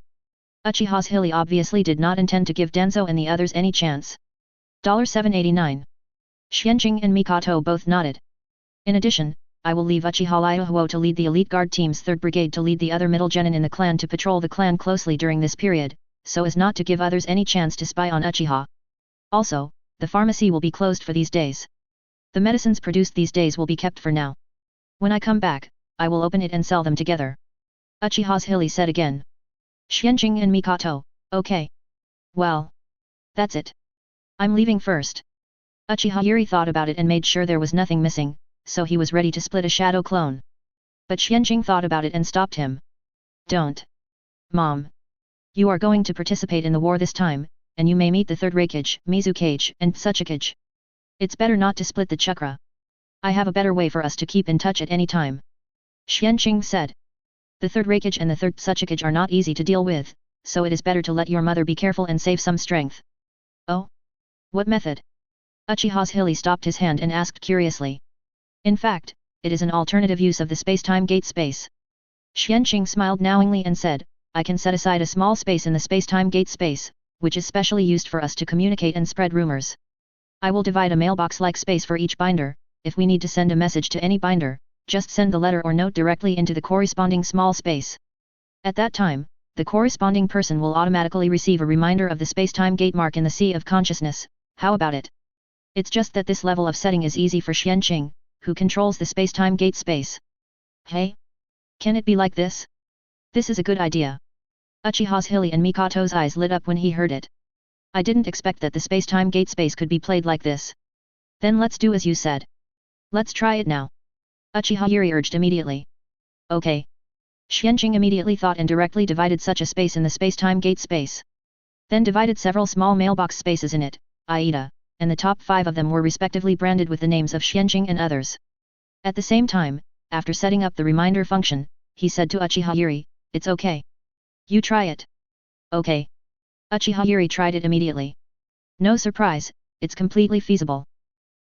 Uchiha Zhili obviously did not intend to give Denzo and the others any chance. $789. Xuanqing and Mikoto both nodded. In addition, I will leave Uchiha Liahuo to lead the elite guard team's 3rd brigade to lead the other middle genin in the clan to patrol the clan closely during this period, so as not to give others any chance to spy on Uchiha. Also, the pharmacy will be closed for these days. The medicines produced these days will be kept for now. When I come back, I will open it and sell them together. Uchiha Zhili said again. Xuanqing and Mikoto, okay. Well. That's it. I'm leaving first. Uchiha Yuri thought about it and made sure there was nothing missing, so he was ready to split a shadow clone. But Xuanqing thought about it and stopped him. Don't. Mom. You are going to participate in the war this time, and you may meet the 3rd Raikage, Mizukage and Tsuchikage. It's better not to split the chakra. I have a better way for us to keep in touch at any time. Xuanqing said. The 3rd Raikage and the 3rd Tsuchikage are not easy to deal with, so it is better to let your mother be careful and save some strength. Oh? What method? Uchiha Zhili stopped his hand and asked curiously. In fact, it is an alternative use of the space-time gate space. Xuanqing smiled knowingly and said, I can set aside a small space in the space-time gate space, which is specially used for us to communicate and spread rumors. I will divide a mailbox-like space for each binder. If we need to send a message to any binder, just send the letter or note directly into the corresponding small space. At that time, the corresponding person will automatically receive a reminder of the space-time gate mark in the sea of consciousness. How about it? It's just that this level of setting is easy for Xuanqing, who controls the space-time gate space. Hey? Can it be like this? This is a good idea. Uchiha Zhili and Mikoto's eyes lit up when he heard it. I didn't expect that the space-time gate space could be played like this. Then let's do as you said. Let's try it now. Uchiha Yuri urged immediately. Okay. Xuanqing immediately thought and directly divided such a space in the space-time gate space. Then divided several small mailbox spaces in it, Aida, and the top 5 of them were respectively branded with the names of Xuanqing and others. At the same time, after setting up the reminder function, he said to Uchiha Yuri, it's okay. You try it. Okay. Uchiha Yuri tried it immediately. No surprise, it's completely feasible.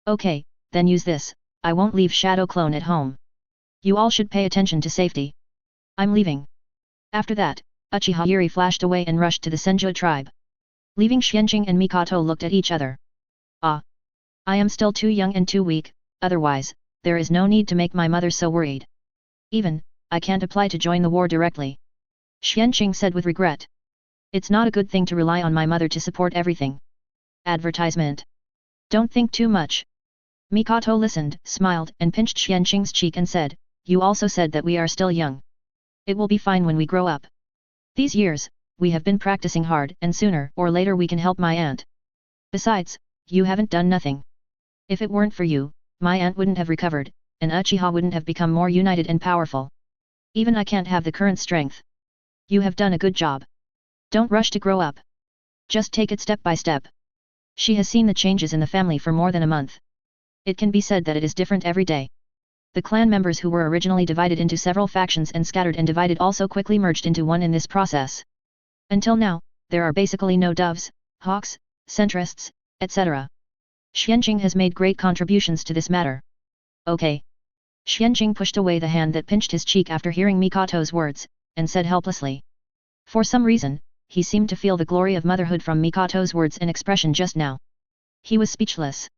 Okay, then use this. I won't leave Shadow Clone at home. You all should pay attention to safety. I'm leaving. After that, Uchiha Yuri flashed away and rushed to the Senju tribe. Leaving Xuanqing and Mikoto looked at each other. Ah. I am still too young and too weak, otherwise, there is no need to make my mother so worried. Even, I can't apply to join the war directly. Xuanqing said with regret. It's not a good thing to rely on my mother to support everything. Advertisement. Don't think too much. Mikoto listened, smiled and pinched Xuanqing's cheek and said, you also said that we are still young. It will be fine when we grow up. These years, we have been practicing hard and sooner or later we can help my aunt. Besides, you haven't done nothing. If it weren't for you, my aunt wouldn't have recovered, and Uchiha wouldn't have become more united and powerful. Even I can't have the current strength. You have done a good job. Don't rush to grow up. Just take it step by step. She has seen the changes in the family for more than a month. It can be said that it is different every day. The clan members who were originally divided into several factions and scattered and divided also quickly merged into one in this process. Until now, there are basically no doves, hawks, centrists, etc. Xuanqing has made great contributions to this matter. Okay. Xuanqing pushed away the hand that pinched his cheek after hearing Mikoto's words, and said helplessly. For some reason, he seemed to feel the glory of motherhood from Mikoto's words and expression just now. He was speechless.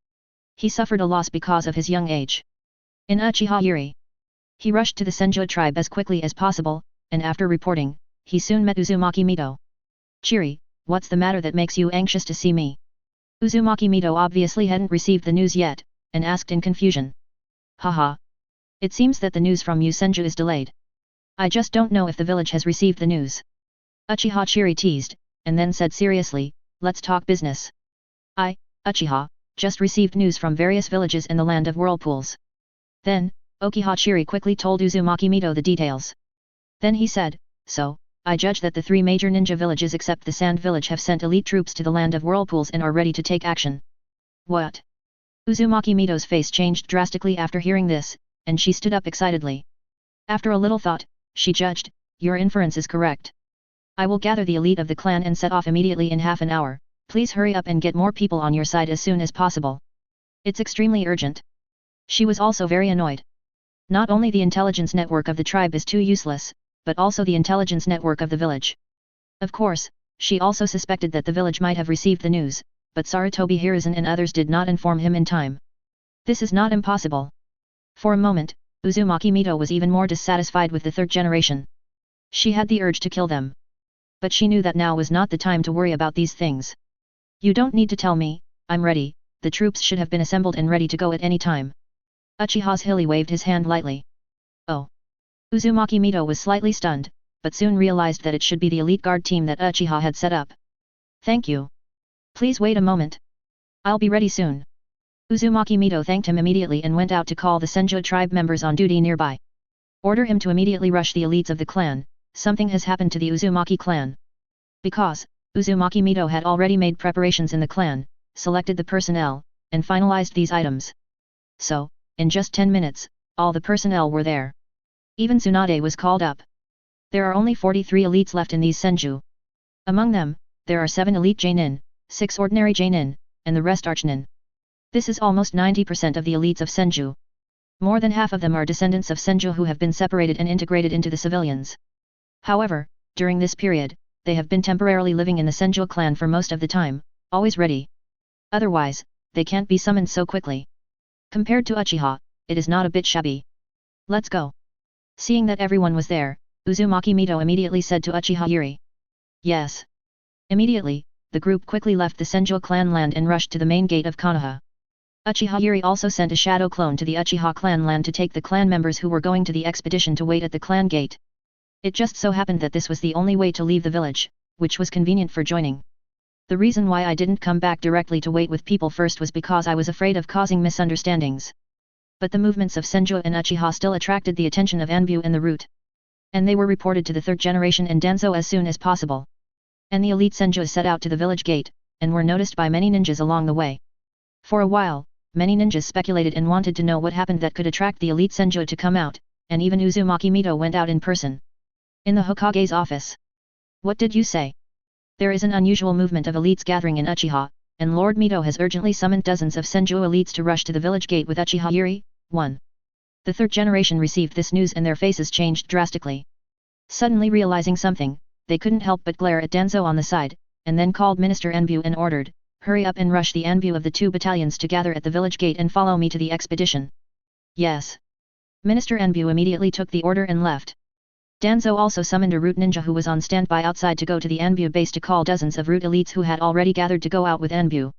He suffered a loss because of his young age. In Uchiha Zhili, he rushed to the Senju tribe as quickly as possible, and after reporting, he soon met Uzumaki Mito. Chiri, what's the matter that makes you anxious to see me? Uzumaki Mito obviously hadn't received the news yet, and asked in confusion. Haha. It seems that the news from you Senju is delayed. I just don't know if the village has received the news. Uchiha Chiri teased, and then said seriously, let's talk business. I, Uchiha, just received news from various villages in the land of whirlpools. Then, Uchiha Chiri quickly told Uzumaki Mito the details. Then he said, so, I judge that the 3 major ninja villages except the Sand Village have sent elite troops to the land of whirlpools and are ready to take action. What? Uzumaki Mito's face changed drastically after hearing this, and she stood up excitedly. After a little thought, she judged, your inference is correct. I will gather the elite of the clan and set off immediately in half an hour, please hurry up and get more people on your side as soon as possible. It's extremely urgent. She was also very annoyed. Not only the intelligence network of the tribe is too useless, but also the intelligence network of the village. Of course, she also suspected that the village might have received the news, but Sarutobi Hiruzen and others did not inform him in time. This is not impossible. For a moment, Uzumaki Mito was even more dissatisfied with the 3rd generation. She had the urge to kill them. But she knew that now was not the time to worry about these things. You don't need to tell me, I'm ready, the troops should have been assembled and ready to go at any time. Uchiha Zhili waved his hand lightly. Oh. Uzumaki Mito was slightly stunned, but soon realized that it should be the elite guard team that Uchiha had set up. Thank you. Please wait a moment. I'll be ready soon. Uzumaki Mito thanked him immediately and went out to call the Senju tribe members on duty nearby. Order him to immediately rush the elites of the clan, something has happened to the Uzumaki clan. Because, Uzumaki Mito had already made preparations in the clan, selected the personnel, and finalized these items. So, in just 10 minutes, all the personnel were there. Even Tsunade was called up. There are only 43 elites left in these Senju. Among them, there are 7 elite Jonin, 6 ordinary Jonin, and the rest Archnin. This is almost 90% of the elites of Senju. More than half of them are descendants of Senju who have been separated and integrated into the civilians. However, during this period, they have been temporarily living in the Senju clan for most of the time, always ready. Otherwise, they can't be summoned so quickly. Compared to Uchiha, it is not a bit shabby. Let's go. Seeing that everyone was there, Uzumaki Mito immediately said to Uchiha Zhili. Yes. Immediately, the group quickly left the Senju clan land and rushed to the main gate of Konoha. Uchiha Zhili also sent a shadow clone to the Uchiha clan land to take the clan members who were going to the expedition to wait at the clan gate. It just so happened that this was the only way to leave the village, which was convenient for joining. The reason why I didn't come back directly to wait with people first was because I was afraid of causing misunderstandings. But the movements of Senju and Uchiha still attracted the attention of Anbu and the route. And they were reported to the 3rd generation and Danzo as soon as possible. And the elite Senju set out to the village gate, and were noticed by many ninjas along the way. For a while, many ninjas speculated and wanted to know what happened that could attract the elite Senju to come out, and even Uzumaki Mito went out in person. In the Hokage's office. What did you say? There is an unusual movement of elites gathering in Uchiha, and Lord Mito has urgently summoned dozens of Senju elites to rush to the village gate with Uchiha Zhili. 1. The 3rd generation received this news and their faces changed drastically. Suddenly realizing something, they couldn't help but glare at Danzo on the side, and then called Minister Anbu and ordered, hurry up and rush the Anbu of the 2 battalions to gather at the village gate and follow me to the expedition. Yes. Minister Anbu immediately took the order and left. Danzo also summoned a root ninja who was on standby outside to go to the Anbu base to call dozens of root elites who had already gathered to go out with Anbu.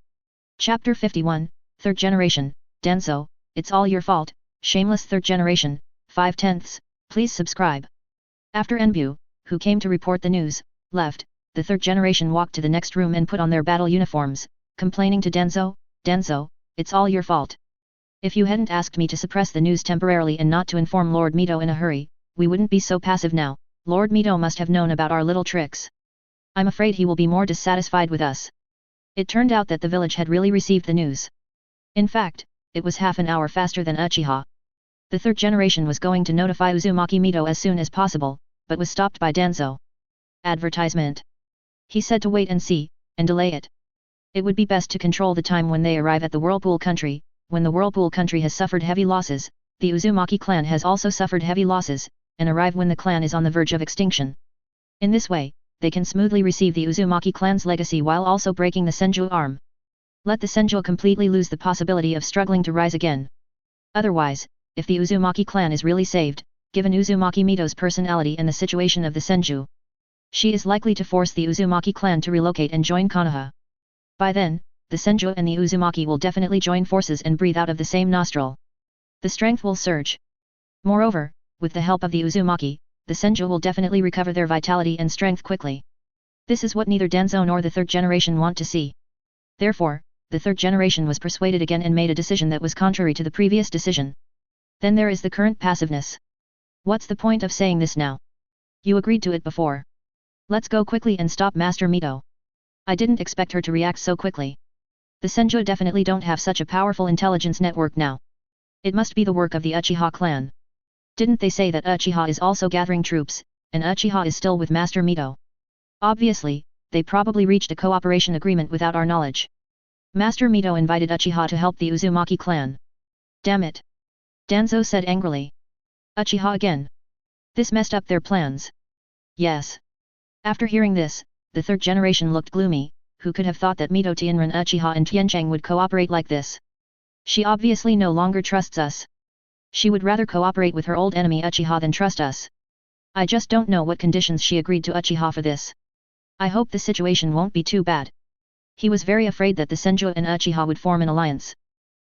Chapter 51, 3rd Generation, Danzo, it's all your fault, shameless 3rd Generation, 5/10, please subscribe. After Anbu, who came to report the news, left, the 3rd generation walked to the next room and put on their battle uniforms, complaining to Danzo, Danzo, it's all your fault. If you hadn't asked me to suppress the news temporarily and not to inform Lord Mito in a hurry, we wouldn't be so passive now. Lord Mito must have known about our little tricks. I'm afraid he will be more dissatisfied with us. It turned out that the village had really received the news. In fact, it was half an hour faster than Uchiha. The 3rd generation was going to notify Uzumaki Mito as soon as possible, but was stopped by Danzo. Advertisement. He said to wait and see, and delay it. It would be best to control the time when they arrive at the Whirlpool country. When the Whirlpool country has suffered heavy losses, the Uzumaki clan has also suffered heavy losses, and arrive when the clan is on the verge of extinction. In this way, they can smoothly receive the Uzumaki clan's legacy while also breaking the Senju arm. Let the Senju completely lose the possibility of struggling to rise again. Otherwise, if the Uzumaki clan is really saved, given Uzumaki Mito's personality and the situation of the Senju, she is likely to force the Uzumaki clan to relocate and join Konoha. By then, the Senju and the Uzumaki will definitely join forces and breathe out of the same nostril. The strength will surge. Moreover, with the help of the Uzumaki, the Senju will definitely recover their vitality and strength quickly. This is what neither Danzo nor the third generation want to see. Therefore, the third generation was persuaded again and made a decision that was contrary to the previous decision. Then there is the current passiveness. What's the point of saying this now? You agreed to it before. Let's go quickly and stop Master Mito. I didn't expect her to react so quickly. The Senju definitely don't have such a powerful intelligence network now. It must be the work of the Uchiha clan. Didn't they say that Uchiha is also gathering troops, and Uchiha is still with Master Mito? Obviously, they probably reached a cooperation agreement without our knowledge. Master Mito invited Uchiha to help the Uzumaki clan. Damn it! Danzo said angrily. Uchiha again. This messed up their plans. Yes. After hearing this, the third generation looked gloomy. Who could have thought that Mito Tianren Uchiha and Tiancheng would cooperate like this? She obviously no longer trusts us. She would rather cooperate with her old enemy Uchiha than trust us. I just don't know what conditions she agreed to Uchiha for this. I hope the situation won't be too bad. He was very afraid that the Senju and Uchiha would form an alliance.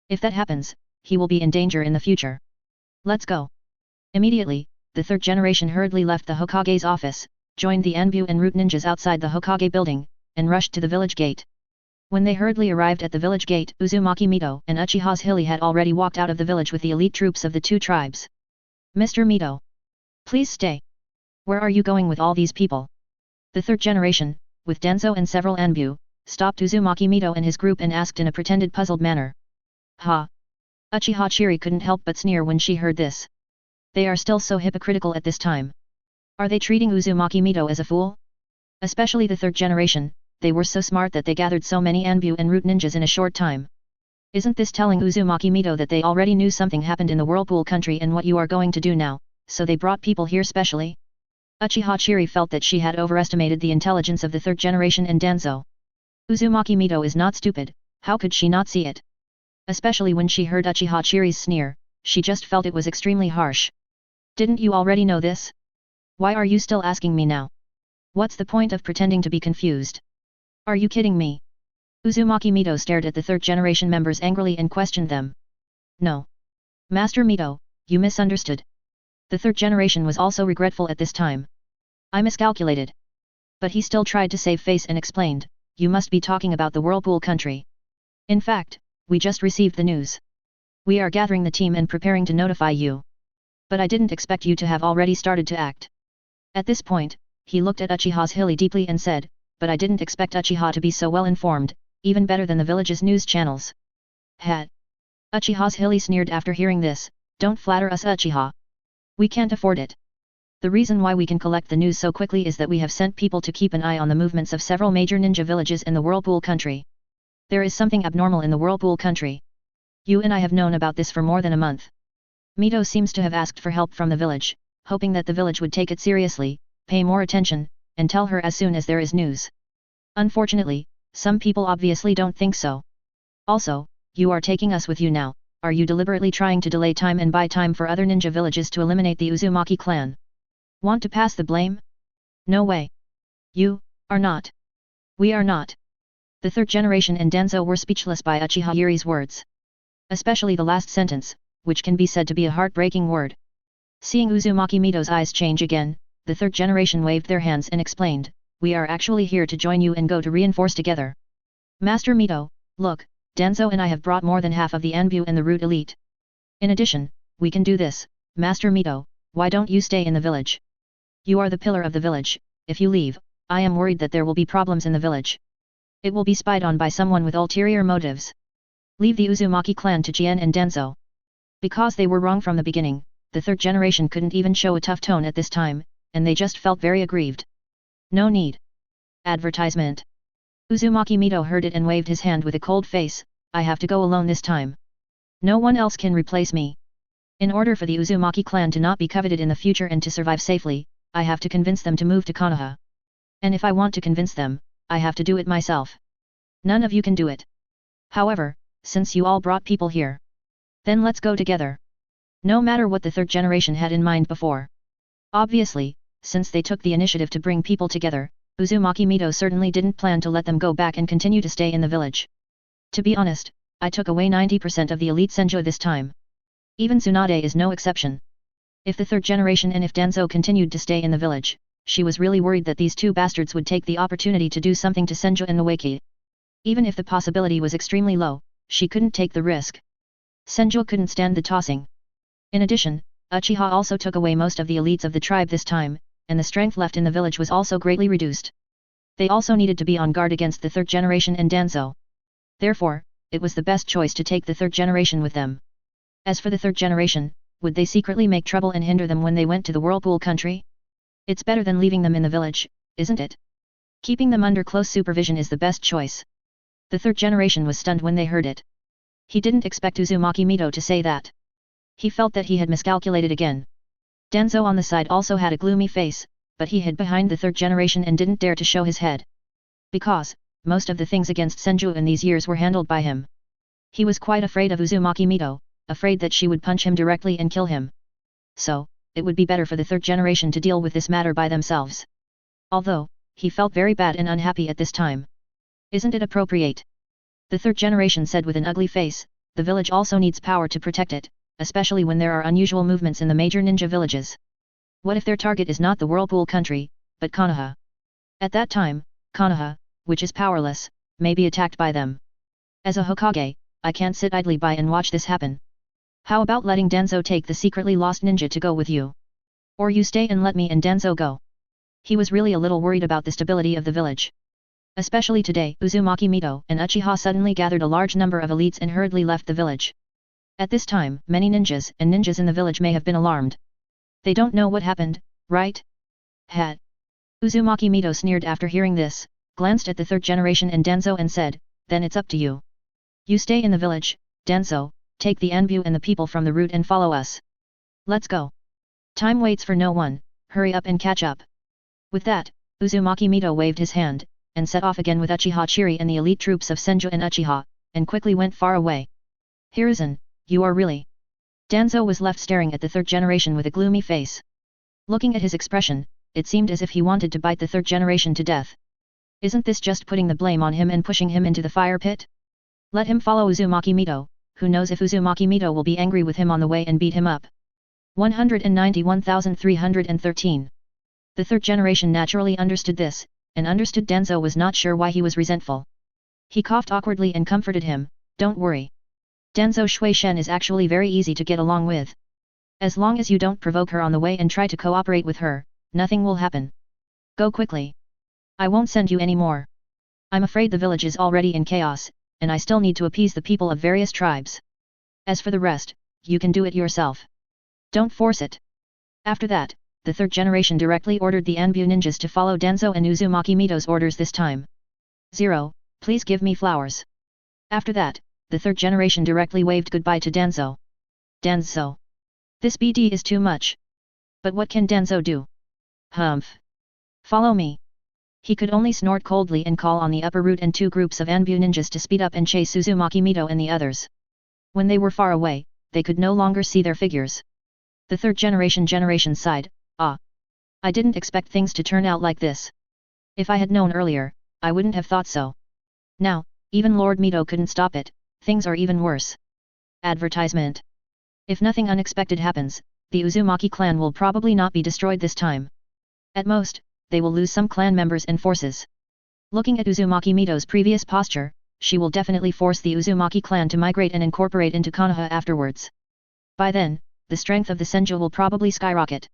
If that happens, he will be in danger in the future. Let's go. Immediately, the third generation hurriedly left the Hokage's office, joined the Anbu and Root ninjas outside the Hokage building, and rushed to the village gate. When they hurriedly arrived at the village gate, Uzumaki Mito and Uchiha Zhili had already walked out of the village with the elite troops of the two tribes. Mr. Mito. Please stay. Where are you going with all these people? The third generation, with Danzo and several Anbu, stopped Uzumaki Mito and his group and asked in a pretended puzzled manner. Ha! Uchiha Chiri couldn't help but sneer when she heard this. They are still so hypocritical at this time. Are they treating Uzumaki Mito as a fool? Especially the third generation, they were so smart that they gathered so many Anbu and Root ninjas in a short time. Isn't this telling Uzumaki Mito that they already knew something happened in the Whirlpool country and what you are going to do now, so they brought people here specially? Uchiha Chiri felt that she had overestimated the intelligence of the third generation and Danzo. Uzumaki Mito is not stupid, how could she not see it? Especially when she heard Uchiha Chiri's sneer, she just felt it was extremely harsh. Didn't you already know this? Why are you still asking me now? What's the point of pretending to be confused? Are you kidding me? Uzumaki Mito stared at the third generation members angrily and questioned them. No. Master Mito, you misunderstood. The third generation was also regretful at this time. I miscalculated. But he still tried to save face and explained, you must be talking about the Whirlpool country. In fact, we just received the news. We are gathering the team and preparing to notify you. But I didn't expect you to have already started to act. At this point, he looked at Uchiha Zhili deeply and said, but I didn't expect Uchiha to be so well informed, even better than the village's news channels. Hat. Uchiha Zhili sneered after hearing this, don't flatter us Uchiha. We can't afford it. The reason why we can collect the news so quickly is that we have sent people to keep an eye on the movements of several major ninja villages in the Whirlpool country. There is something abnormal in the Whirlpool country. You and I have known about this for more than a month. Mito seems to have asked for help from the village, hoping that the village would take it seriously, pay more attention, and tell her as soon as there is news. Unfortunately, some people obviously don't think so. Also, you are taking us with you now. Are you deliberately trying to delay time and buy time for other ninja villages to eliminate the Uzumaki clan? Want to pass the blame? No way. You are not. We are not. The third generation and Danzo were speechless by Uchiha Yuri's words. Especially the last sentence, which can be said to be a heartbreaking word. Seeing Uzumaki Mito's eyes change again, the third generation waved their hands and explained, we are actually here to join you and go to reinforce together. Master Mito, look, Danzo and I have brought more than half of the Anbu and the Root elite. In addition, we can do this, Master Mito, why don't you stay in the village? You are the pillar of the village, if you leave, I am worried that there will be problems in the village. It will be spied on by someone with ulterior motives. Leave the Uzumaki clan to Jian and Danzo. Because they were wrong from the beginning, the third generation couldn't even show a tough tone at this time, and they just felt very aggrieved. No need. Advertisement. Uzumaki Mito heard it and waved his hand with a cold face. I have to go alone this time. No one else can replace me. In order for the Uzumaki clan to not be coveted in the future and to survive safely, I have to convince them to move to Konoha. And if I want to convince them, I have to do it myself. None of you can do it. However, since you all brought people here, then let's go together. No matter what the third generation had in mind before. Obviously, since they took the initiative to bring people together, Uzumaki Mito certainly didn't plan to let them go back and continue to stay in the village. To be honest, I took away 90% of the elite Senju this time. Even Tsunade is no exception. If the third generation and if Danzo continued to stay in the village, she was really worried that these two bastards would take the opportunity to do something to Senju in the Waki. Even if the possibility was extremely low, she couldn't take the risk. Senju couldn't stand the tossing. In addition, Uchiha also took away most of the elites of the tribe this time, and the strength left in the village was also greatly reduced. They also needed to be on guard against the third generation and Danzo. Therefore, it was the best choice to take the third generation with them. As for the third generation, would they secretly make trouble and hinder them when they went to the whirlpool country? It's better than leaving them in the village, isn't it? Keeping them under close supervision is the best choice. The third generation was stunned when they heard it. He didn't expect Uzumaki Mito to say that. He felt that he had miscalculated again. Danzo on the side also had a gloomy face, but he hid behind the third generation and didn't dare to show his head. Because, most of the things against Senju in these years were handled by him. He was quite afraid of Uzumaki Mito, afraid that she would punch him directly and kill him. So, it would be better for the third generation to deal with this matter by themselves. Although, he felt very bad and unhappy at this time. Isn't it appropriate? The third generation said with an ugly face, the village also needs power to protect it, especially when there are unusual movements in the major ninja villages. What if their target is not the whirlpool country, but Konoha? At that time, Konoha, which is powerless, may be attacked by them. As a Hokage, I can't sit idly by and watch this happen. How about letting Danzo take the secretly lost ninja to go with you? Or you stay and let me and Danzo go? He was really a little worried about the stability of the village. Especially today, Uzumaki Mito and Uchiha suddenly gathered a large number of elites and hurriedly left the village. At this time, many ninjas in the village may have been alarmed. They don't know what happened, right? Had. Uzumaki Mito sneered after hearing this, glanced at the third generation and Danzo and said, then it's up to you. You stay in the village, Danzo, take the Anbu and the people from the route and follow us. Let's go. Time waits for no one, hurry up and catch up. With that, Uzumaki Mito waved his hand, and set off again with Uchiha Chiri and the elite troops of Senju and Uchiha, and quickly went far away. Hiruzen, you are really... Danzo was left staring at the third generation with a gloomy face. Looking at his expression, it seemed as if he wanted to bite the third generation to death. Isn't this just putting the blame on him and pushing him into the fire pit? Let him follow Uzumaki Mito, who knows if Uzumaki Mito will be angry with him on the way and beat him up. 191,313. The third generation naturally understood this, and understood Danzo was not sure why he was resentful. He coughed awkwardly and comforted him, don't worry. Danzo Shuishen is actually very easy to get along with. As long as you don't provoke her on the way and try to cooperate with her, nothing will happen. Go quickly. I won't send you any more. I'm afraid the village is already in chaos, and I still need to appease the people of various tribes. As for the rest, you can do it yourself. Don't force it. After that, the third generation directly ordered the Anbu ninjas to follow Danzo and Uzumaki Mito's orders this time. 0, please give me flowers. After that, the third generation directly waved goodbye to Danzo. Danzo. This BD is too much. But what can Danzo do? Humph. Follow me. He could only snort coldly and call on the upper route and two groups of Anbu ninjas to speed up and chase Uzumaki Mito and the others. When they were far away, they could no longer see their figures. The third generation sighed, ah. I didn't expect things to turn out like this. If I had known earlier, I wouldn't have thought so. Now, even Lord Mito couldn't stop it, things are even worse. Advertisement. If nothing unexpected happens, the Uzumaki clan will probably not be destroyed this time. At most, they will lose some clan members and forces. Looking at Uzumaki Mito's previous posture, she will definitely force the Uzumaki clan to migrate and incorporate into Konoha afterwards. By then, the strength of the Senju will probably skyrocket.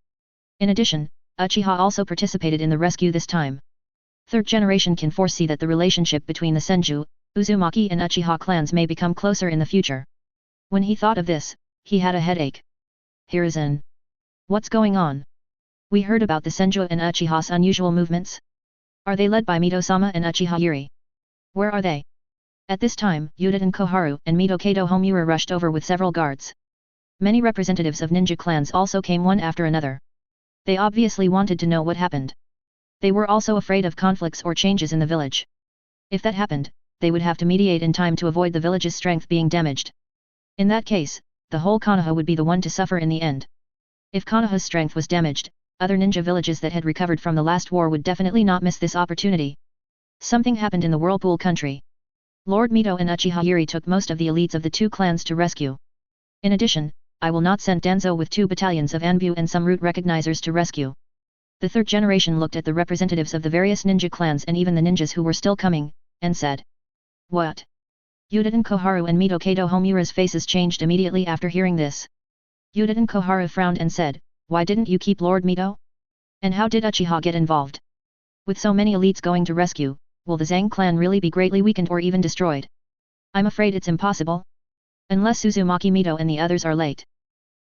In addition, Uchiha also participated in the rescue this time. Third generation can foresee that the relationship between the Senju, Uzumaki and Uchiha clans may become closer in the future. When he thought of this, he had a headache. Hiruzen. What's going on? We heard about the Senju and Uchiha's unusual movements. Are they led by Mito-sama and Uchiha Zhili? Where are they? At this time, Uchiha Koharu and Mito Kato Homura rushed over with several guards. Many representatives of ninja clans also came one after another. They obviously wanted to know what happened. They were also afraid of conflicts or changes in the village. If that happened, they would have to mediate in time to avoid the village's strength being damaged. In that case, the whole Konoha would be the one to suffer in the end. If Konoha's strength was damaged, other ninja villages that had recovered from the last war would definitely not miss this opportunity. Something happened in the Whirlpool country. Lord Mito and Uchiha Zhili took most of the elites of the two clans to rescue. In addition, I will not send Danzo with 2 battalions of Anbu and some root recognizers to rescue. The third generation looked at the representatives of the various ninja clans and even the ninjas who were still coming, and said. What? Uchiha Koharu and Mito Kato Homura's faces changed immediately after hearing this. Uchiha Koharu frowned and said, why didn't you keep Lord Mito? And how did Uchiha get involved? With so many elites going to rescue, will the Zhang clan really be greatly weakened or even destroyed? I'm afraid it's impossible. Unless Uzumaki Mito and the others are late.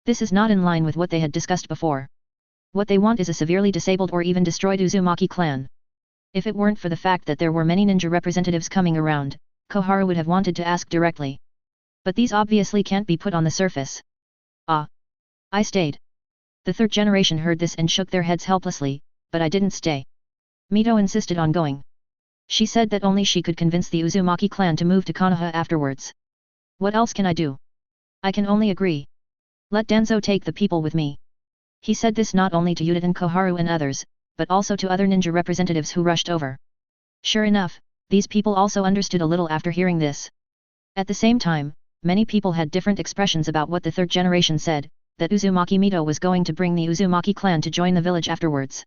This is not in line with what they had discussed before. What they want is a severely disabled or even destroyed Uzumaki clan. If it weren't for the fact that there were many ninja representatives coming around, Koharu would have wanted to ask directly. But these obviously can't be put on the surface. Ah. I stayed. The third generation heard this and shook their heads helplessly, but I didn't stay. Mito insisted on going. She said that only she could convince the Uzumaki clan to move to Konoha afterwards. What else can I do? I can only agree. Let Danzo take the people with me. He said this not only to Uchiha Koharu and others, but also to other ninja representatives who rushed over. Sure enough, these people also understood a little after hearing this. At the same time, many people had different expressions about what the third generation said, that Uzumaki Mito was going to bring the Uzumaki clan to join the village afterwards.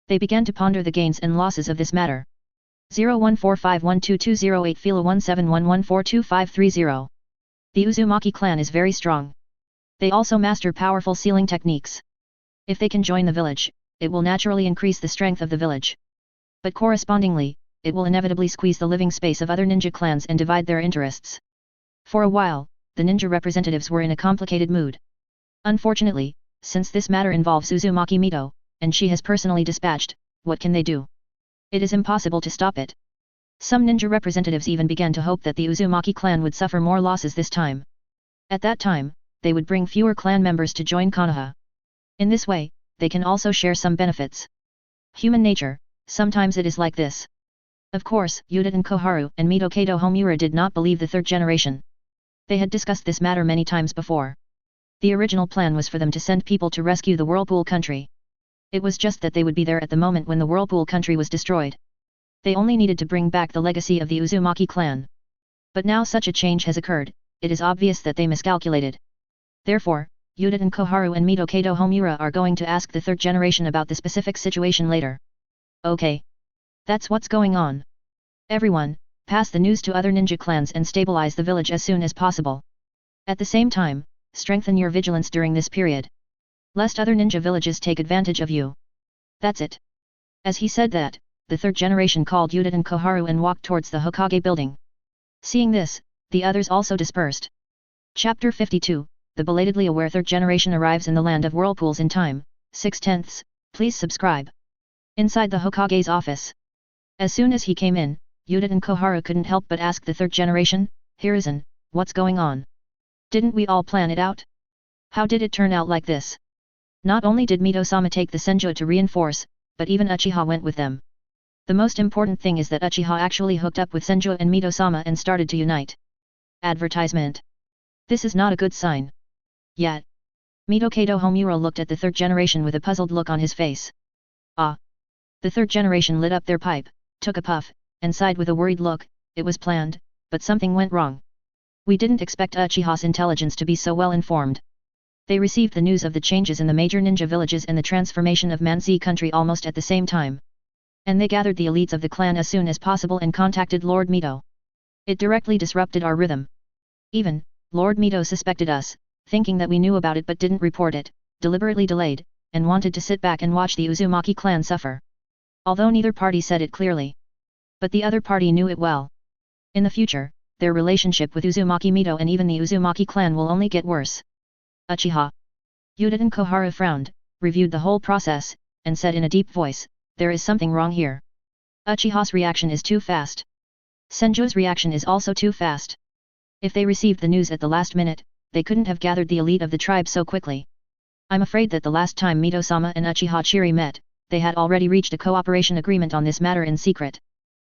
They began to ponder the gains and losses of this matter. 01451220 Fila 1711425530. The Uzumaki clan is very strong. They also master powerful sealing techniques. If they can join the village, it will naturally increase the strength of the village. But correspondingly, it will inevitably squeeze the living space of other ninja clans and divide their interests. For a while, the ninja representatives were in a complicated mood. Unfortunately, since this matter involves Uzumaki Mito, and she has personally dispatched, what can they do? It is impossible to stop it. Some ninja representatives even began to hope that the Uzumaki clan would suffer more losses this time. At that time, they would bring fewer clan members to join Konoha. In this way, they can also share some benefits. Human nature, sometimes it is like this. Of course, Uchiha Koharu and Mito Kato Homura did not believe the third generation. They had discussed this matter many times before. The original plan was for them to send people to rescue the Whirlpool country. It was just that they would be there at the moment when the Whirlpool country was destroyed. They only needed to bring back the legacy of the Uzumaki clan. But now such a change has occurred, it is obvious that they miscalculated. Therefore, Uchiha Koharu and Mito Kato Homura are going to ask the third generation about the specific situation later. Okay. That's what's going on. Everyone, pass the news to other ninja clans and stabilize the village as soon as possible. At the same time, strengthen your vigilance during this period. Lest other ninja villages take advantage of you. That's it. As he said that, the third generation called Uchiha Koharu and walked towards the Hokage building. Seeing this, the others also dispersed. Chapter 52, The belatedly aware third generation arrives in the land of whirlpools in time, 6/10. Please subscribe. Inside the Hokage's office. As soon as he came in, Uchiha Koharu couldn't help but ask the third generation, Hiruzen, what's going on? Didn't we all plan it out? How did it turn out like this? Not only did Mito-sama take the Senju to reinforce, but even Uchiha went with them. The most important thing is that Uchiha actually hooked up with Senju and Mito-sama and started to unite. Advertisement. This is not a good sign. Yet. Mito Kato Homura looked at the third generation with a puzzled look on his face. Ah. The third generation lit up their pipe, took a puff, and sighed with a worried look. It was planned, but something went wrong. We didn't expect Uchiha's intelligence to be so well informed. They received the news of the changes in the major ninja villages and the transformation of Manzi country almost at the same time. And they gathered the elites of the clan as soon as possible and contacted Lord Mito. It directly disrupted our rhythm. Even, Lord Mito suspected us, thinking that we knew about it but didn't report it, deliberately delayed, and wanted to sit back and watch the Uzumaki clan suffer. Although neither party said it clearly. But the other party knew it well. In the future, their relationship with Uzumaki Mito and even the Uzumaki clan will only get worse. Uchiha. Uchiha Koharu frowned, reviewed the whole process, and said in a deep voice, there is something wrong here. Uchiha's reaction is too fast. Senju's reaction is also too fast. If they received the news at the last minute, they couldn't have gathered the elite of the tribe so quickly. I'm afraid that the last time Mito-sama and Uchiha Zhili met, they had already reached a cooperation agreement on this matter in secret.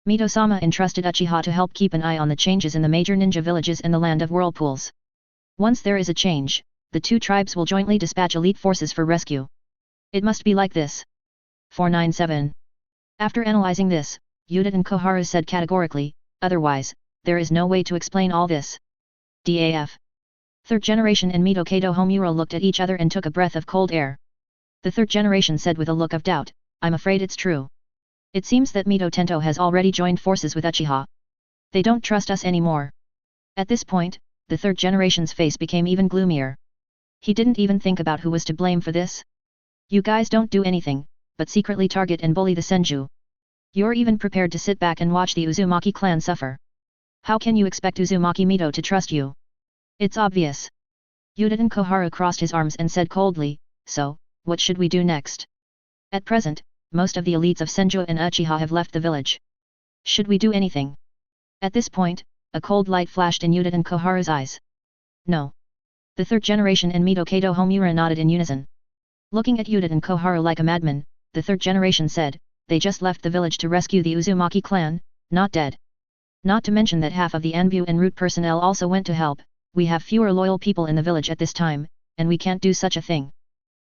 Mito-sama entrusted Uchiha to help keep an eye on the changes in the major ninja villages in the land of whirlpools. Once there is a change, the two tribes will jointly dispatch elite forces for rescue. It must be like this. 497. After analyzing this, Yuta and Koharu said categorically, otherwise, there is no way to explain all this. DAF. Third generation and Mito Kato Homura looked at each other and took a breath of cold air. The third generation said with a look of doubt, I'm afraid it's true. It seems that Mito Tento has already joined forces with Uchiha. They don't trust us anymore. At this point, the third generation's face became even gloomier. He didn't even think about who was to blame for this. You guys don't do anything, but secretly target and bully the Senju. You're even prepared to sit back and watch the Uzumaki clan suffer. How can you expect Uzumaki Mito to trust you? It's obvious. Yuden Koharu crossed his arms and said coldly, so, what should we do next? At present, most of the elites of Senju and Uchiha have left the village. Should we do anything? At this point, a cold light flashed in Yuden Koharu's eyes. No. The third generation and Mito Kato Homura nodded in unison. Looking at Yuden Koharu like a madman, the third generation said, they just left the village to rescue the Uzumaki clan, not dead. Not to mention that half of the Anbu and Root personnel also went to help. We have fewer loyal people in the village at this time, and we can't do such a thing.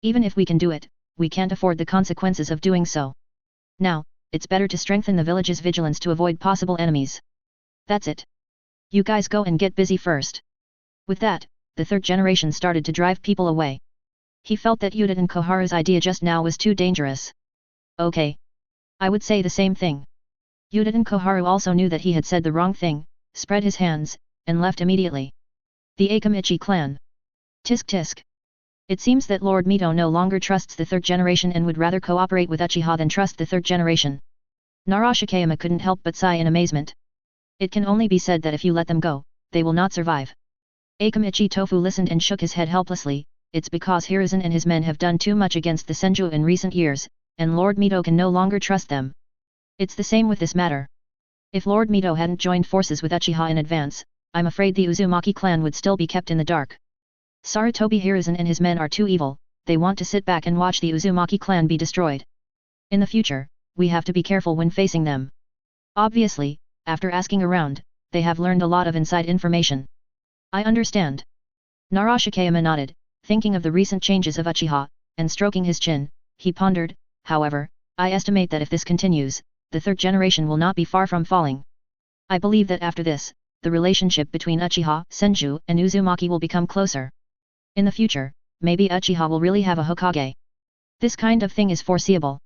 Even if we can do it, we can't afford the consequences of doing so. Now, it's better to strengthen the village's vigilance to avoid possible enemies. That's it. You guys go and get busy first. With that, the third generation started to drive people away. He felt that Yuta and Koharu's idea just now was too dangerous. Okay. I would say the same thing. Yuta and Koharu also knew that he had said the wrong thing, spread his hands, and left immediately. The Akamichi clan. Tisk tisk. It seems that Lord Mito no longer trusts the third generation and would rather cooperate with Uchiha than trust the third generation. Narashikayama couldn't help but sigh in amazement. It can only be said that if you let them go, they will not survive. Akamichi Tofu listened and shook his head helplessly. It's because Hiruzen and his men have done too much against the Senju in recent years, and Lord Mito can no longer trust them. It's the same with this matter. If Lord Mito hadn't joined forces with Uchiha in advance, I'm afraid the Uzumaki clan would still be kept in the dark. Sarutobi Hiruzen and his men are too evil, they want to sit back and watch the Uzumaki clan be destroyed. In the future, we have to be careful when facing them. Obviously, after asking around, they have learned a lot of inside information. I understand. Narashikayama nodded, thinking of the recent changes of Uchiha, and stroking his chin, he pondered, however, I estimate that if this continues, the third generation will not be far from falling. I believe that after this, the relationship between Uchiha, Senju, and Uzumaki will become closer. In the future, maybe Uchiha will really have a Hokage. This kind of thing is foreseeable.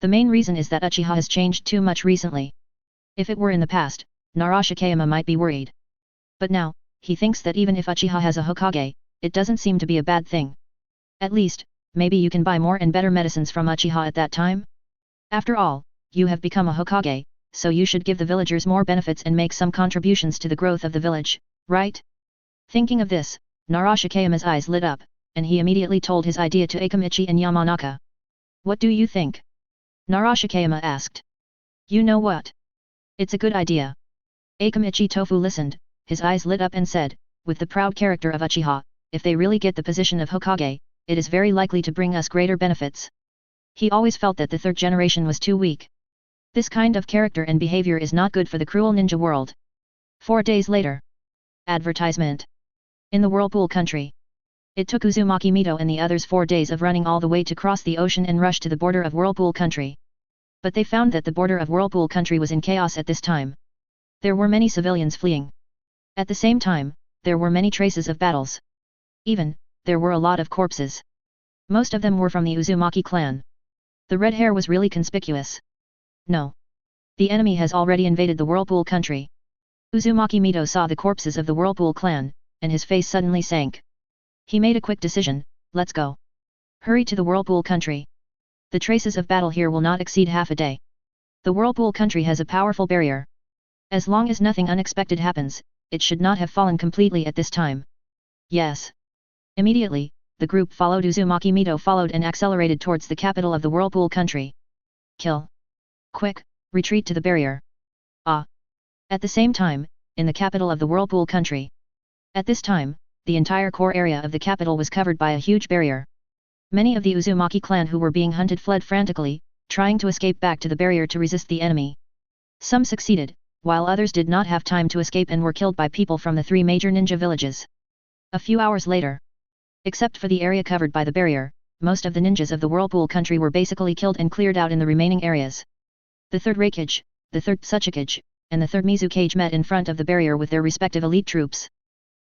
The main reason is that Uchiha has changed too much recently. If it were in the past, Narashikayama might be worried. But now, he thinks that even if Uchiha has a Hokage, it doesn't seem to be a bad thing. At least, maybe you can buy more and better medicines from Uchiha at that time? After all, you have become a Hokage, so you should give the villagers more benefits and make some contributions to the growth of the village, right? Thinking of this, Narashikayama's eyes lit up, and he immediately told his idea to Akamichi and Yamanaka. What do you think? Narashikayama asked. You know what? It's a good idea. Akamichi Tofu listened, his eyes lit up and said, with the proud character of Uchiha, if they really get the position of Hokage, it is very likely to bring us greater benefits. He always felt that the third generation was too weak. This kind of character and behavior is not good for the cruel ninja world. 4 days later. Advertisement. In the Whirlpool country. It took Uzumaki Mito and the others 4 days of running all the way to cross the ocean and rush to the border of Whirlpool country. But they found that the border of Whirlpool country was in chaos at this time. There were many civilians fleeing. At the same time, there were many traces of battles. Even, there were a lot of corpses. Most of them were from the Uzumaki clan. The red hair was really conspicuous. No. The enemy has already invaded the Whirlpool country. Uzumaki Mito saw the corpses of the Whirlpool clan, and his face suddenly sank. He made a quick decision, let's go. Hurry to the Whirlpool country. The traces of battle here will not exceed half a day. The Whirlpool country has a powerful barrier. As long as nothing unexpected happens, it should not have fallen completely at this time. Yes. Immediately, the group followed Uzumaki Mito followed and accelerated towards the capital of the Whirlpool country. Kill. Quick, Retreat to the barrier. Ah! At the same time, in the capital of the Whirlpool country. At this time, the entire core area of the capital was covered by a huge barrier. Many of the Uzumaki clan who were being hunted fled frantically, trying to escape back to the barrier to resist the enemy. Some succeeded, while others did not have time to escape and were killed by people from the 3 major ninja villages. A few hours later, except for the area covered by the barrier, most of the ninjas of the Whirlpool country were basically killed and cleared out in the remaining areas. The 3rd Reikage, the 3rd Tsuchikage, and the 3rd Mizukage met in front of the barrier with their respective elite troops.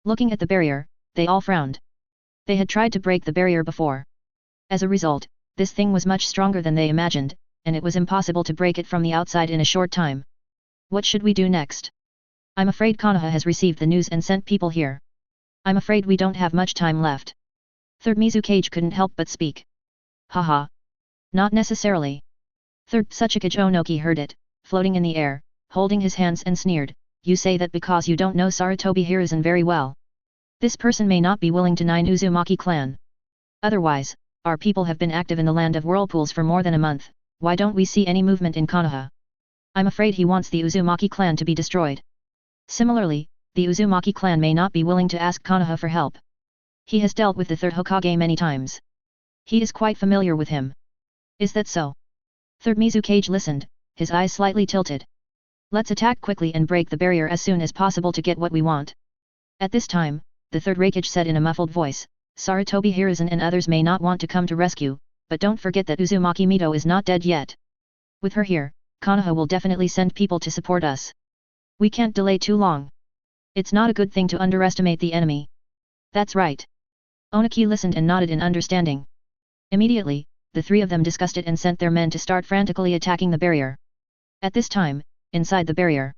Looking at the barrier, they all frowned. They had tried to break the barrier before. As a result, this thing was much stronger than they imagined, and it was impossible to break it from the outside in a short time. What should we do next? I'm afraid Konoha has received the news and sent people here. I'm afraid we don't have much time left. 3rd Mizukage couldn't help but speak. Haha. Not necessarily. 3rd Tsuchikage Onoki heard it, floating in the air, holding his hands and sneered, you say that because you don't know Sarutobi Hiruzen very well. This person may not be willing to nine Uzumaki clan. Otherwise, our people have been active in the land of whirlpools for more than a month, why don't we see any movement in Konoha? I'm afraid he wants the Uzumaki clan to be destroyed. Similarly, the Uzumaki clan may not be willing to ask Konoha for help. He has dealt with the 3rd Hokage many times. He is quite familiar with him. Is that so? 3rd Mizukage listened, his eyes slightly tilted. Let's attack quickly and break the barrier as soon as possible to get what we want. At this time, the 3rd Reikage said in a muffled voice, Sarutobi Hiruzen and others may not want to come to rescue, but don't forget that Uzumaki Mito is not dead yet. With her here, Konoha will definitely send people to support us. We can't delay too long. It's not a good thing to underestimate the enemy. That's right. Onoki listened and nodded in understanding. Immediately, the 3 of them discussed it and sent their men to start frantically attacking the barrier. At this time, inside the barrier,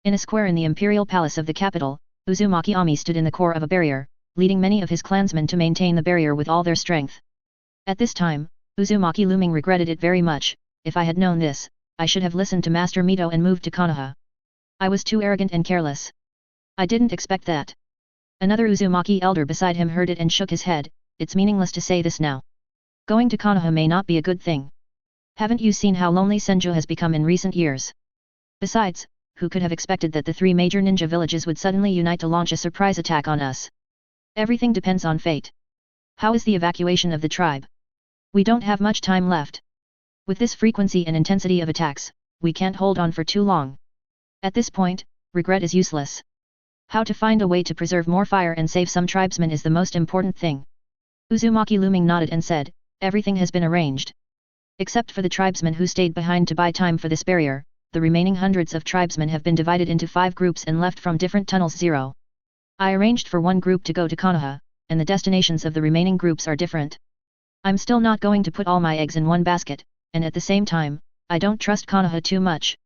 in a square in the imperial palace of the capital, Uzumaki Ami stood in the core of a barrier, leading many of his clansmen to maintain the barrier with all their strength. At this time, Uzumaki Looming regretted it very much. If I had known this, I should have listened to Master Mito and moved to Konoha. I was too arrogant and careless. I didn't expect that. Another Uzumaki elder beside him heard it and shook his head, it's meaningless to say this now. Going to Konoha may not be a good thing. Haven't you seen how lonely Senju has become in recent years? Besides, who could have expected that the 3 major ninja villages would suddenly unite to launch a surprise attack on us? Everything depends on fate. How is the evacuation of the tribe? We don't have much time left. With this frequency and intensity of attacks, we can't hold on for too long. At this point, regret is useless. How to find a way to preserve more fire and save some tribesmen is the most important thing. Uzumaki Looming nodded and said, everything has been arranged. Except for the tribesmen who stayed behind to buy time for this barrier, the remaining hundreds of tribesmen have been divided into 5 groups and left from different tunnels 0. I arranged for one group to go to Konoha, and the destinations of the remaining groups are different. I'm still not going to put all my eggs in one basket, and at the same time, I don't trust Konoha too much.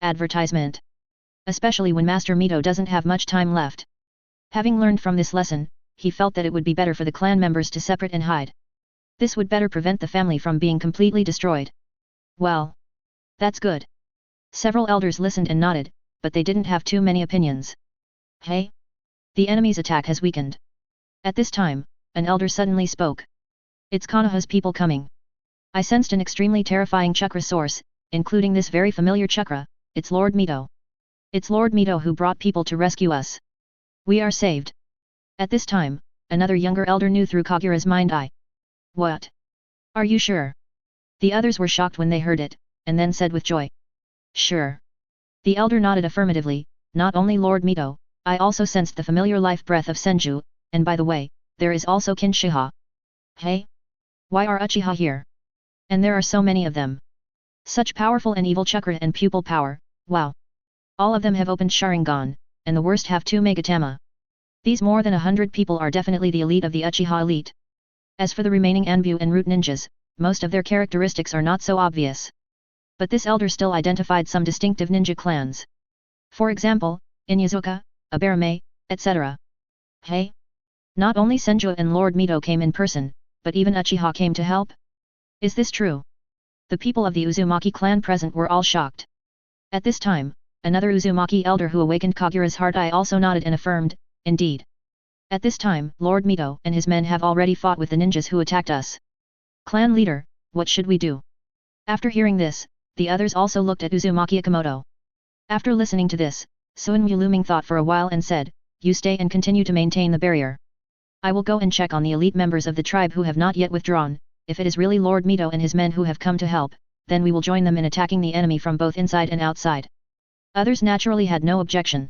Advertisement. Especially when Master Mito doesn't have much time left. Having learned from this lesson, he felt that it would be better for the clan members to separate and hide. This would better prevent the family from being completely destroyed. Well, that's good. Several elders listened and nodded, but they didn't have too many opinions. Hey? The enemy's attack has weakened. At this time, an elder suddenly spoke. It's Konoha's people coming. I sensed an extremely terrifying chakra source, including this very familiar chakra, it's Lord Mito. It's Lord Mito who brought people to rescue us. We are saved. At this time, another younger elder knew through Kagura's mind eye. What? Are you sure? The others were shocked when they heard it, and then said with joy. Sure. The elder nodded affirmatively, not only Lord Mito, I also sensed the familiar life breath of Senju, and by the way, there is also Kinshiha. Hey? Why are Uchiha here? And there are so many of them. Such powerful and evil chakra and pupil power, wow. All of them have opened Sharingan, and the worst have 2 Megatama. These more than 100 people are definitely the elite of the Uchiha elite. As for the remaining Anbu and Root ninjas, most of their characteristics are not so obvious. But this elder still identified some distinctive ninja clans. For example, Inyazuka, Abarame, etc. Hey? Not only Senju and Lord Mito came in person, but even Uchiha came to help? Is this true? The people of the Uzumaki clan present were all shocked. At this time, another Uzumaki elder who awakened Kagura's heart eye also nodded and affirmed, indeed. At this time, Lord Mito and his men have already fought with the ninjas who attacked us. Clan leader, what should we do? After hearing this, the others also looked at Uzumaki Okamoto. After listening to this, Suinwu Luming thought for a while and said, "You stay and continue to maintain the barrier. I will go and check on the elite members of the tribe who have not yet withdrawn. If it is really Lord Mito and his men who have come to help, then we will join them in attacking the enemy from both inside and outside." Others naturally had no objection.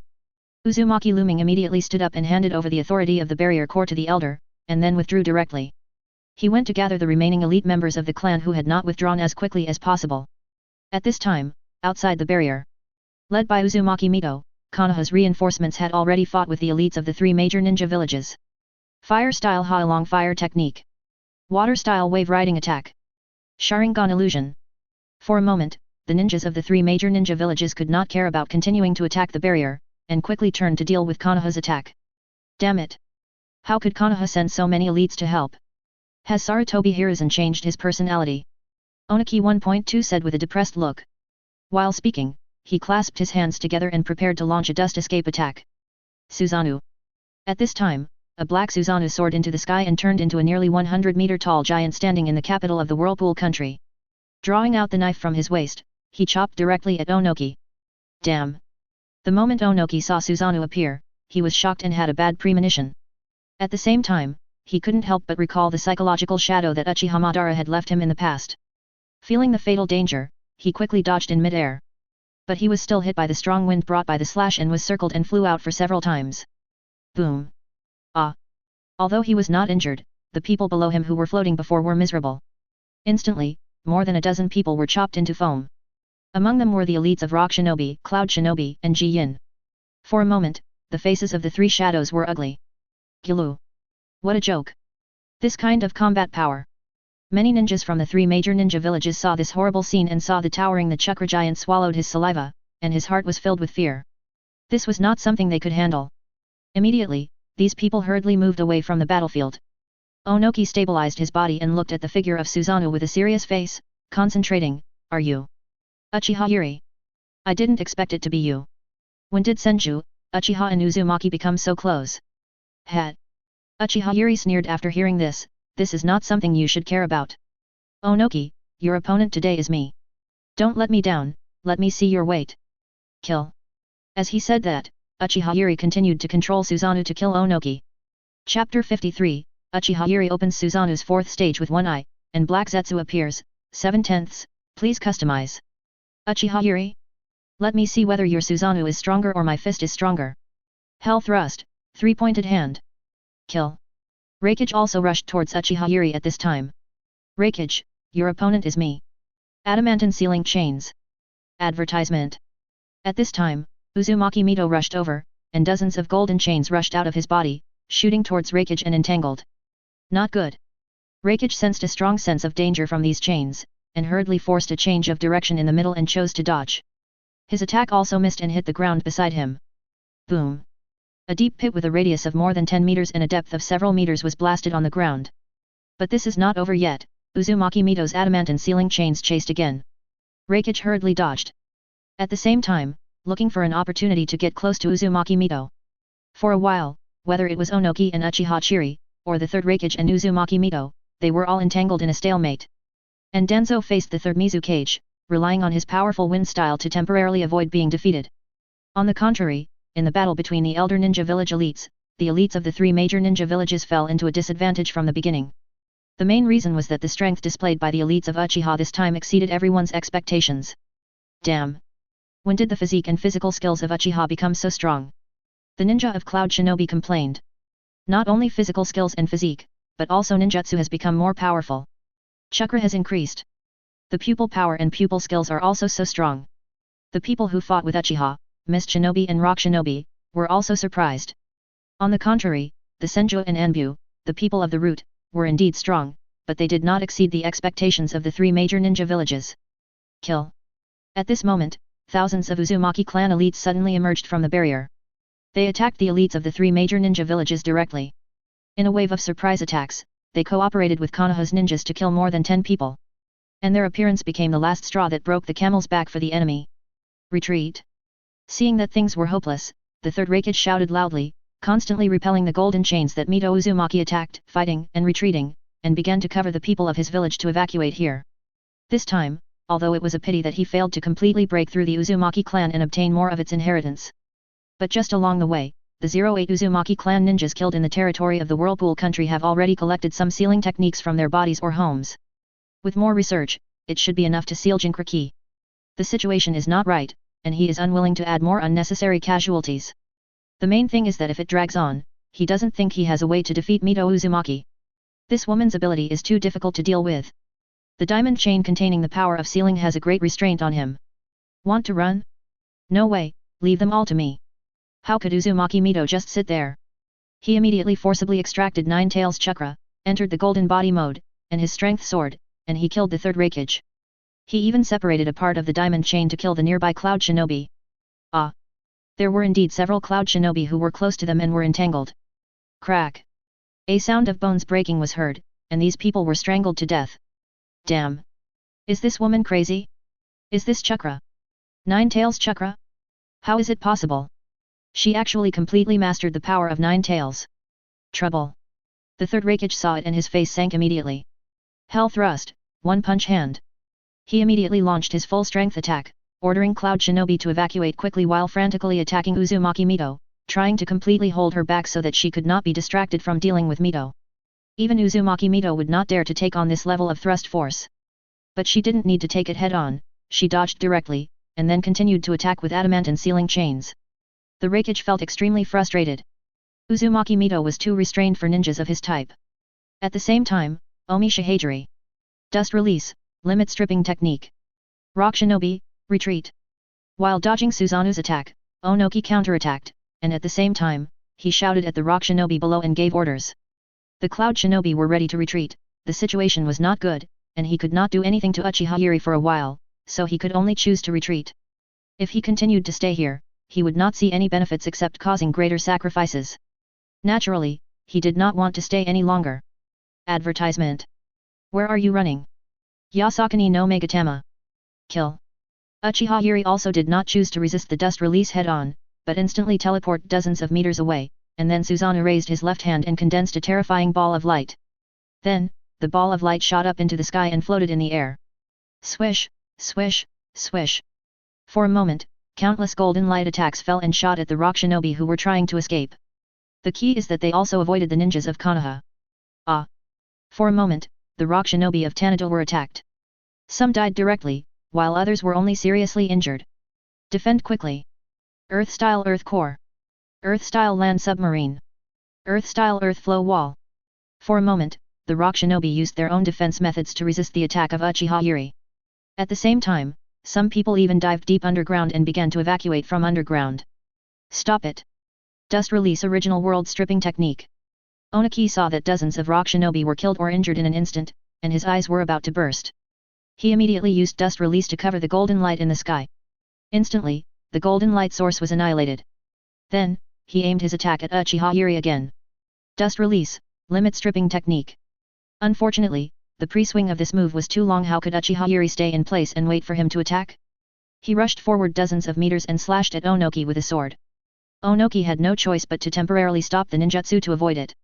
Uzumaki Luming immediately stood up and handed over the authority of the barrier core to the elder, and then withdrew directly. He went to gather the remaining elite members of the clan who had not withdrawn as quickly as possible. At this time, outside the barrier, led by Uzumaki Mito, Konoha's reinforcements had already fought with the elites of the three major ninja villages. Fire-style Ha-Along fire technique. Water-style wave riding attack. Sharingan illusion. For a moment, the ninjas of the three major ninja villages could not care about continuing to attack the barrier, and quickly turned to deal with Konoha's attack. Damn it! How could Konoha send so many elites to help? Has Sarutobi Hiruzen changed his personality? Oniki 1.2 said with a depressed look. While speaking, he clasped his hands together and prepared to launch a dust escape attack. Susanoo. At this time, a black Susanoo soared into the sky and turned into a nearly 100-meter tall giant standing in the capital of the Whirlpool country. Drawing out the knife from his waist, he chopped directly at Onoki. Damn! The moment Onoki saw Susanoo appear, he was shocked and had a bad premonition. At the same time, he couldn't help but recall the psychological shadow that Uchiha Madara had left him in the past. Feeling the fatal danger, he quickly dodged in mid-air. But he was still hit by the strong wind brought by the slash and was circled and flew out for several times. Boom! Ah! Although he was not injured, the people below him who were floating before were miserable. Instantly, more than a dozen people were chopped into foam. Among them were the elites of Rock Shinobi, Cloud Shinobi, and Ji Yin. For a moment, the faces of the three shadows were ugly. Gilu! What a joke! This kind of combat power! Many ninjas from the three major ninja villages saw this horrible scene and saw the towering the Chakra giant swallowed his saliva, and his heart was filled with fear. This was not something they could handle. Immediately, these people hurriedly moved away from the battlefield. Onoki stabilized his body and looked at the figure of Susanoo with a serious face, concentrating. "Are you Uchiha Yuri? I didn't expect it to be you. When did Senju, Uchiha and Uzumaki become so close?" Had. Uchiha Yuri sneered after hearing this. "This is not something you should care about. Onoki, your opponent today is me. Don't let me down, let me see your weight. Kill." As he said that, Uchiha Yuri continued to control Susanoo to kill Onoki. Chapter 53, Uchiha Yuri opens Susanoo's fourth stage with one eye, and Black Zetsu appears, 7/10, please customize. Uchiha Yuri? Let me see whether your Susanoo is stronger or my fist is stronger. Hell thrust, 3-pointed hand. Kill. Reikage also rushed towards Uchiha Yuri at this time. Reikage, your opponent is me. Adamantine sealing chains. Advertisement. At this time, Uzumaki Mito rushed over, and dozens of golden chains rushed out of his body, shooting towards Reikage and entangled. Not good. Reikage sensed a strong sense of danger from these chains, and hurriedly forced a change of direction in the middle and chose to dodge. His attack also missed and hit the ground beside him. Boom. A deep pit with a radius of more than 10 meters and a depth of several meters was blasted on the ground. But this is not over yet. Uzumaki Mito's adamantine sealing chains chased again. Reikage hurriedly dodged. At the same time, looking for an opportunity to get close to Uzumaki Mito. For a while, whether it was Onoki and Uchiha Chiri, or the third Reikage and Uzumaki Mito, they were all entangled in a stalemate. And Danzo faced the third Mizukage, relying on his powerful wind style to temporarily avoid being defeated. On the contrary, in the battle between the elder ninja village elites, the elites of the three major ninja villages fell into a disadvantage from the beginning. The main reason was that the strength displayed by the elites of Uchiha this time exceeded everyone's expectations. Damn! When did the physique and physical skills of Uchiha become so strong? The ninja of Cloud Shinobi complained. Not only physical skills and physique, but also ninjutsu has become more powerful. Chakra has increased. The pupil power and pupil skills are also so strong. The people who fought with Uchiha, Mist Shinobi and Rock Shinobi, were also surprised. On the contrary, the Senju and Anbu, the people of the root, were indeed strong, but they did not exceed the expectations of the three major ninja villages. Kill. At this moment, thousands of Uzumaki clan elites suddenly emerged from the barrier. They attacked the elites of the three major ninja villages directly. In a wave of surprise attacks, they cooperated with Konoha's ninjas to kill more than 10 people. And their appearance became the last straw that broke the camel's back for the enemy. Retreat. Seeing that things were hopeless, the third Reikage shouted loudly, constantly repelling the golden chains that Mito Uzumaki attacked, fighting and retreating, and began to cover the people of his village to evacuate here. This time, although it was a pity that he failed to completely break through the Uzumaki clan and obtain more of its inheritance. But just along the way, the 08 Uzumaki clan ninjas killed in the territory of the Whirlpool country have already collected some sealing techniques from their bodies or homes. With more research, it should be enough to seal Jinkraki. The situation is not right, and he is unwilling to add more unnecessary casualties. The main thing is that if it drags on, he doesn't think he has a way to defeat Mito Uzumaki. This woman's ability is too difficult to deal with. The diamond chain containing the power of sealing has a great restraint on him. Want to run? No way, leave them all to me. How could Uzumaki Mito just sit there? He immediately forcibly extracted Nine Tails Chakra, entered the golden body mode, and his strength soared, and he killed the third Raikage. He even separated a part of the diamond chain to kill the nearby Cloud Shinobi. Ah! There were indeed several Cloud Shinobi who were close to them and were entangled. Crack! A sound of bones breaking was heard, and these people were strangled to death. Damn! Is this woman crazy? Is this Chakra? Nine Tails Chakra? How is it possible? She actually completely mastered the power of Nine Tails. Trouble! The third Raikage saw it and his face sank immediately. Hell thrust, one punch hand. He immediately launched his full strength attack, ordering Cloud Shinobi to evacuate quickly while frantically attacking Uzumaki Mito, trying to completely hold her back so that she could not be distracted from dealing with Mito. Even Uzumaki Mito would not dare to take on this level of thrust force. But she didn't need to take it head on, she dodged directly, and then continued to attack with adamant and sealing chains. The Raikage felt extremely frustrated. Uzumaki Mito was too restrained for ninjas of his type. At the same time, Omi Shihagiri. Dust release, limit stripping technique. Rock Shinobi, retreat. While dodging Suzanu's attack, Onoki counterattacked, and at the same time, he shouted at the Rock Shinobi below and gave orders. The Cloud Shinobi were ready to retreat, the situation was not good, and he could not do anything to Uchiha Zhili for a while, so he could only choose to retreat. If he continued to stay here, he would not see any benefits except causing greater sacrifices. Naturally, he did not want to stay any longer. Advertisement. Where are you running? Yasakani no Megatama. Kill. Uchiha Zhili also did not choose to resist the dust release head-on, but instantly teleport dozens of meters away, and then Susanoo raised his left hand and condensed a terrifying ball of light. Then, the ball of light shot up into the sky and floated in the air. Swish, swish, swish. For a moment, countless golden light attacks fell and shot at the Rock Shinobi who were trying to escape. The key is that they also avoided the ninjas of Konoha. Ah! For a moment, the Rock Shinobi of Tanito were attacked. Some died directly, while others were only seriously injured. Defend quickly. Earth-style Earth Core. Earth-style Land Submarine. Earth-style Earth Flow Wall. For a moment, the Rock Shinobi used their own defense methods to resist the attack of Uchiha Zhili. At the same time, some people even dived deep underground and began to evacuate from underground. Stop it! Dust release original world stripping technique. Onoki saw that dozens of Rock Shinobi were killed or injured in an instant, and his eyes were about to burst. He immediately used dust release to cover the golden light in the sky. Instantly, the golden light source was annihilated. Then, he aimed his attack at Uchiha Zhili again. Dust release, limit stripping technique. Unfortunately, the pre-swing of this move was too long. How could Uchiha Zhili stay in place and wait for him to attack? He rushed forward dozens of meters and slashed at Onoki with a sword. Onoki had no choice but to temporarily stop the ninjutsu to avoid it.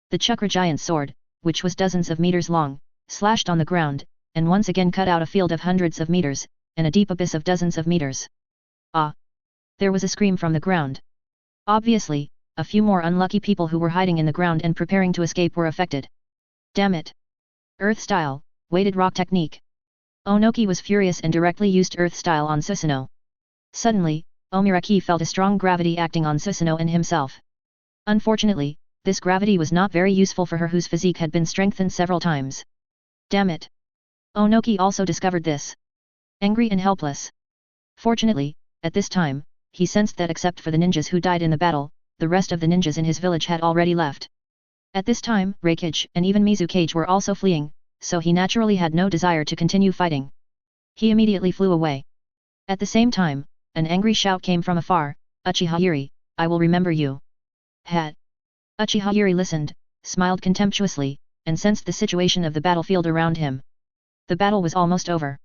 The Chakra giant's sword, which was dozens of meters long, slashed on the ground, and once again cut out a field of hundreds of meters, and a deep abyss of dozens of meters. Ah! There was a scream from the ground. Obviously, a few more unlucky people who were hiding in the ground and preparing to escape were affected. Damn it! Earth-style, weighted rock technique. Onoki was furious and directly used Earth-style on Susanoo. Suddenly, Omiraki felt a strong gravity acting on Susanoo and himself. Unfortunately, this gravity was not very useful for her whose physique had been strengthened several times. Damn it! Onoki also discovered this. Angry and helpless. Fortunately, at this time, he sensed that except for the ninjas who died in the battle, the rest of the ninjas in his village had already left. At this time, Raikage and even Mizukage were also fleeing, so he naturally had no desire to continue fighting. He immediately flew away. At the same time, an angry shout came from afar, Uchiha Zhili, I will remember you. Hat. Uchiha Zhili listened, smiled contemptuously, and sensed the situation of the battlefield around him. The battle was almost over.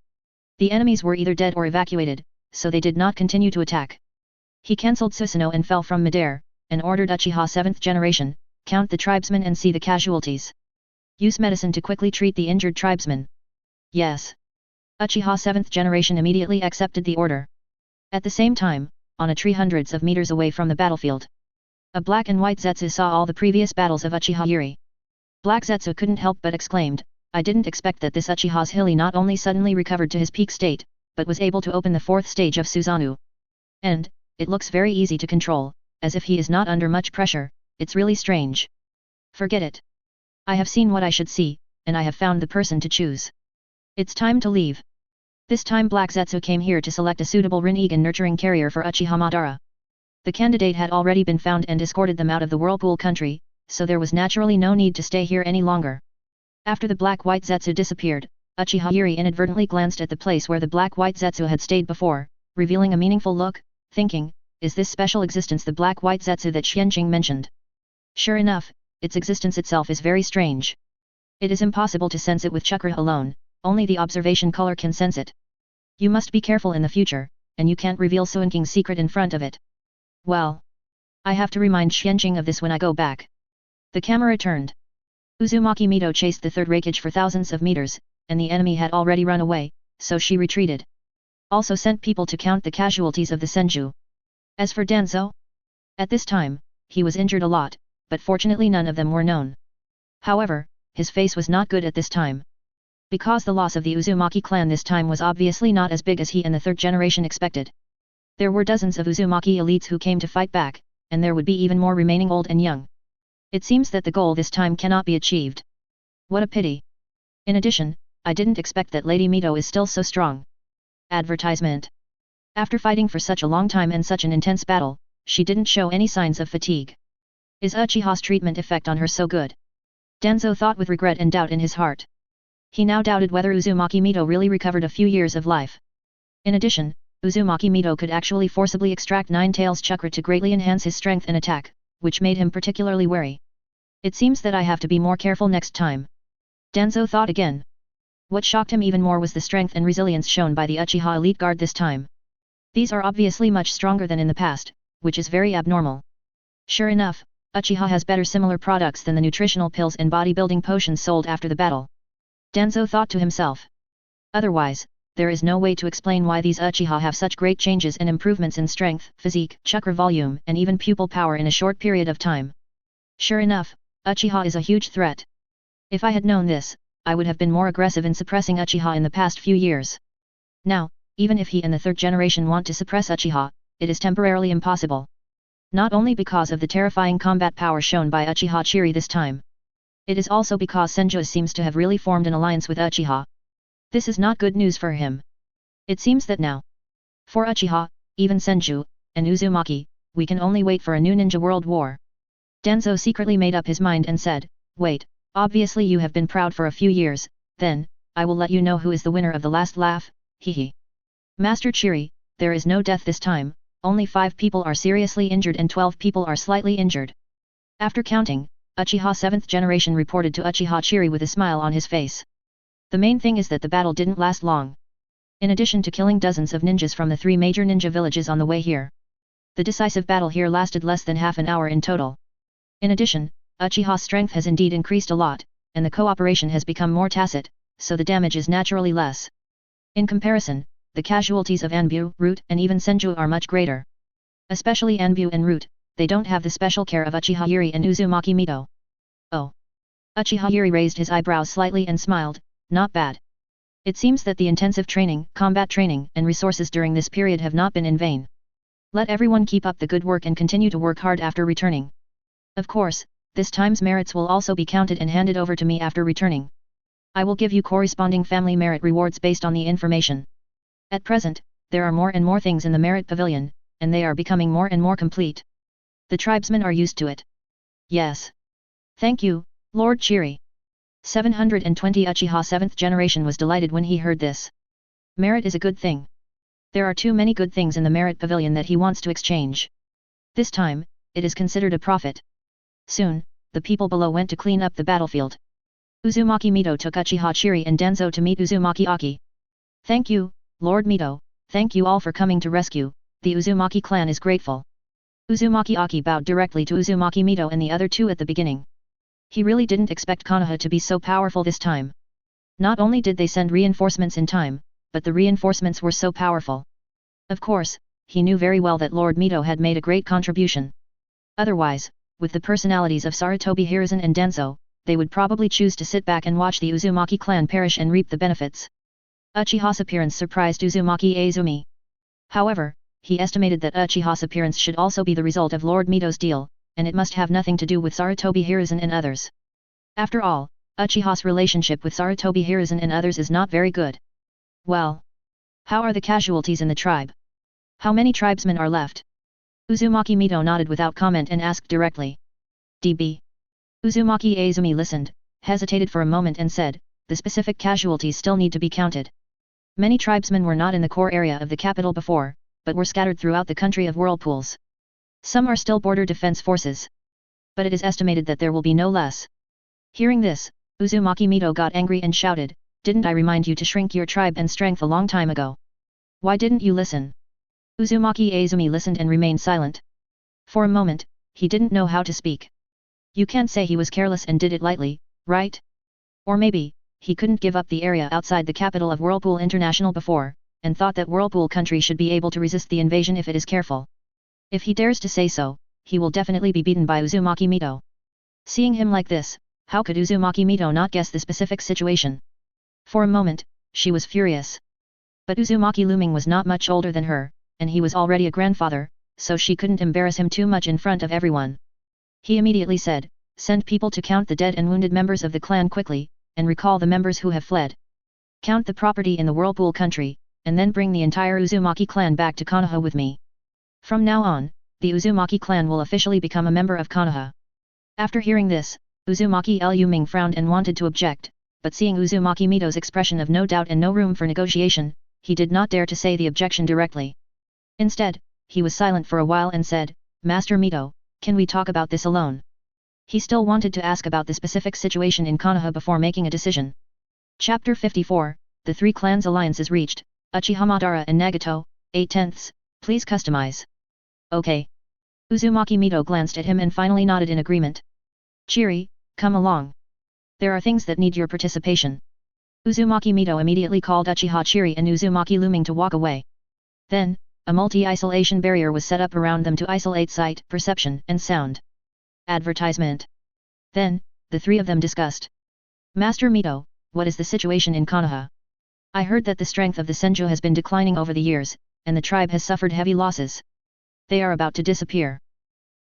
The enemies were either dead or evacuated, so they did not continue to attack. He cancelled Susanoo and fell from midair, and ordered Uchiha 7th generation, count the tribesmen and see the casualties. Use medicine to quickly treat the injured tribesmen. Yes. Uchiha 7th generation immediately accepted the order. At the same time, on a tree hundreds of meters away from the battlefield, a black and white Zetsu saw all the previous battles of Uchiha Zhili. Black Zetsu couldn't help but exclaimed, I didn't expect that this Uchiha Zhili not only suddenly recovered to his peak state, but was able to open the 4th stage of Susanoo. And, it looks very easy to control, as if he is not under much pressure, it's really strange. Forget it. I have seen what I should see, and I have found the person to choose. It's time to leave. This time Black Zetsu came here to select a suitable Rinnegan nurturing carrier for Uchiha Madara. The candidate had already been found and escorted them out of the Whirlpool country, so there was naturally no need to stay here any longer. After the black-white Zetsu disappeared, Uchiha Zhili inadvertently glanced at the place where the black-white Zetsu had stayed before, revealing a meaningful look, thinking, is this special existence the black-white Zetsu that Xuanqing mentioned? Sure enough, its existence itself is very strange. It is impossible to sense it with Chakra alone, only the observation color can sense it. You must be careful in the future, and you can't reveal Xuanqing's secret in front of it. Well, I have to remind Xuanqing of this when I go back. The camera turned. Uzumaki Mito chased the third Raikage for thousands of meters, and the enemy had already run away, so she retreated. Also sent people to count the casualties of the Senju. As for Danzo, at this time, he was injured a lot, but fortunately none of them were known. However, his face was not good at this time. Because the loss of the Uzumaki clan this time was obviously not as big as he and the 3rd generation expected. There were dozens of Uzumaki elites who came to fight back, and there would be even more remaining old and young. It seems that the goal this time cannot be achieved. What a pity. In addition, I didn't expect that Lady Mito is still so strong. Advertisement. After fighting for such a long time and such an intense battle, she didn't show any signs of fatigue. Is Uchiha's treatment effect on her so good? Danzo thought with regret and doubt in his heart. He now doubted whether Uzumaki Mito really recovered a few years of life. In addition, Uzumaki Mito could actually forcibly extract Nine Tails Chakra to greatly enhance his strength and attack, which made him particularly wary. It seems that I have to be more careful next time. Danzo thought again. What shocked him even more was the strength and resilience shown by the Uchiha Elite Guard this time. These are obviously much stronger than in the past, which is very abnormal. Sure enough, Uchiha has better similar products than the nutritional pills and bodybuilding potions sold after the battle. Danzo thought to himself. Otherwise, there is no way to explain why these Uchiha have such great changes and improvements in strength, physique, chakra volume and even pupil power in a short period of time. Sure enough, Uchiha is a huge threat. If I had known this, I would have been more aggressive in suppressing Uchiha in the past few years. Now, even if he and the 3rd generation want to suppress Uchiha, it is temporarily impossible. Not only because of the terrifying combat power shown by Uchiha Zhili this time. It is also because Senju seems to have really formed an alliance with Uchiha. This is not good news for him. It seems that now, for Uchiha, even Senju, and Uzumaki, we can only wait for a new ninja world war. Danzo secretly made up his mind and said, wait, obviously you have been proud for a few years, then, I will let you know who is the winner of the last laugh, hehe. Master Zhili, there is no death this time, only 5 people are seriously injured and 12 people are slightly injured. After counting, Uchiha 7th generation reported to Uchiha Zhili with a smile on his face. The main thing is that the battle didn't last long. In addition to killing dozens of ninjas from the 3 major ninja villages on the way here, the decisive battle here lasted less than half an hour in total. In addition, Uchiha's strength has indeed increased a lot, and the cooperation has become more tacit, so the damage is naturally less. In comparison, the casualties of Anbu, Root and even Senju are much greater. Especially Anbu and Root, they don't have the special care of Uchiha Zhili and Uzumaki Mito. Oh. Uchiha Zhili raised his eyebrows slightly and smiled, not bad. It seems that the intensive training, combat training and resources during this period have not been in vain. Let everyone keep up the good work and continue to work hard after returning. Of course, this time's merits will also be counted and handed over to me after returning. I will give you corresponding family merit rewards based on the information. At present, there are more and more things in the merit pavilion, and they are becoming more and more complete. The tribesmen are used to it. Yes. Thank you, Lord Zhili. 720 Uchiha 7th generation was delighted when he heard this. Merit is a good thing. There are too many good things in the merit pavilion that he wants to exchange. This time, it is considered a profit. Soon, the people below went to clean up the battlefield. Uzumaki Mito took Uchiha Zhili and Danzo to meet Uzumaki Aki. Thank you, Lord Mito, thank you all for coming to rescue, the Uzumaki clan is grateful. Uzumaki Aki bowed directly to Uzumaki Mito and the other 2 at the beginning. He really didn't expect Konoha to be so powerful this time. Not only did they send reinforcements in time, but the reinforcements were so powerful. Of course, he knew very well that Lord Mito had made a great contribution. Otherwise, with the personalities of Sarutobi Hiruzen and Danzo, they would probably choose to sit back and watch the Uzumaki clan perish and reap the benefits. Uchiha's appearance surprised Uzumaki Azumi. However, he estimated that Uchiha's appearance should also be the result of Lord Mito's deal, and it must have nothing to do with Sarutobi Hiruzen and others. After all, Uchiha's relationship with Sarutobi Hiruzen and others is not very good. Well, how are the casualties in the tribe? How many tribesmen are left? Uzumaki Mito nodded without comment and asked directly. DB. Uzumaki Azumi listened, hesitated for a moment and said, the specific casualties still need to be counted. Many tribesmen were not in the core area of the capital before, but were scattered throughout the country of whirlpools. Some are still border defense forces. But it is estimated that there will be no less. Hearing this, Uzumaki Mito got angry and shouted, didn't I remind you to shrink your tribe and strength a long time ago? Why didn't you listen? Uzumaki Azumi listened and remained silent. For a moment, he didn't know how to speak. You can't say he was careless and did it lightly, right? Or maybe, he couldn't give up the area outside the capital of Whirlpool International before, and thought that Whirlpool country should be able to resist the invasion if it is careful. If he dares to say so, he will definitely be beaten by Uzumaki Mito. Seeing him like this, how could Uzumaki Mito not guess the specific situation? For a moment, she was furious. But Uzumaki Looming was not much older than her, and he was already a grandfather, so she couldn't embarrass him too much in front of everyone. He immediately said, send people to count the dead and wounded members of the clan quickly, and recall the members who have fled. Count the property in the Whirlpool country, and then bring the entire Uzumaki clan back to Konoha with me. From now on, the Uzumaki clan will officially become a member of Konoha. After hearing this, Uzumaki Luming frowned and wanted to object, but seeing Uzumaki Mito's expression of no doubt and no room for negotiation, he did not dare to say the objection directly. Instead, he was silent for a while and said, Master Mito, can we talk about this alone? He still wanted to ask about the specific situation in Konoha before making a decision. Chapter 54, The Three Clans Alliance is reached, Uchiha Madara and Nagato, 8/10, please customize. Okay. Uzumaki Mito glanced at him and finally nodded in agreement. Chiri, come along. There are things that need your participation. Uzumaki Mito immediately called Uchiha Chiri and Uzumaki Looming to walk away. Then, a multi-isolation barrier was set up around them to isolate sight, perception, and sound. Advertisement. Then, the three of them discussed. Master Mito, what is the situation in Konoha? I heard that the strength of the Senju has been declining over the years, and the tribe has suffered heavy losses. They are about to disappear.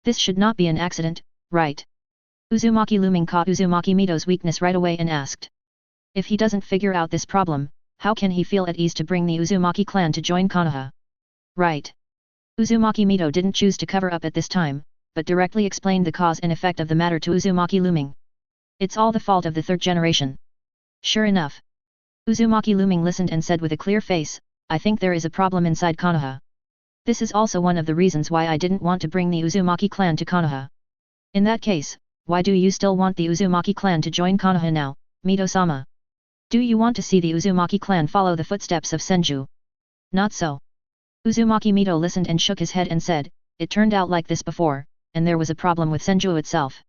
This should not be an accident, right? Uzumaki Looming caught Uzumaki Mito's weakness right away and asked. If he doesn't figure out this problem, how can he feel at ease to bring the Uzumaki clan to join Konoha? Right. Uzumaki Mito didn't choose to cover up at this time, but directly explained the cause and effect of the matter to Uzumaki Looming. It's all the fault of the third generation. Sure enough. Uzumaki Looming listened and said with a clear face, I think there is a problem inside Konoha. This is also one of the reasons why I didn't want to bring the Uzumaki clan to Konoha. In that case, why do you still want the Uzumaki clan to join Konoha now, Mito-sama? Do you want to see the Uzumaki clan follow the footsteps of Senju? Not so. Uzumaki Mito listened and shook his head and said, it turned out like this before, and there was a problem with Senju itself.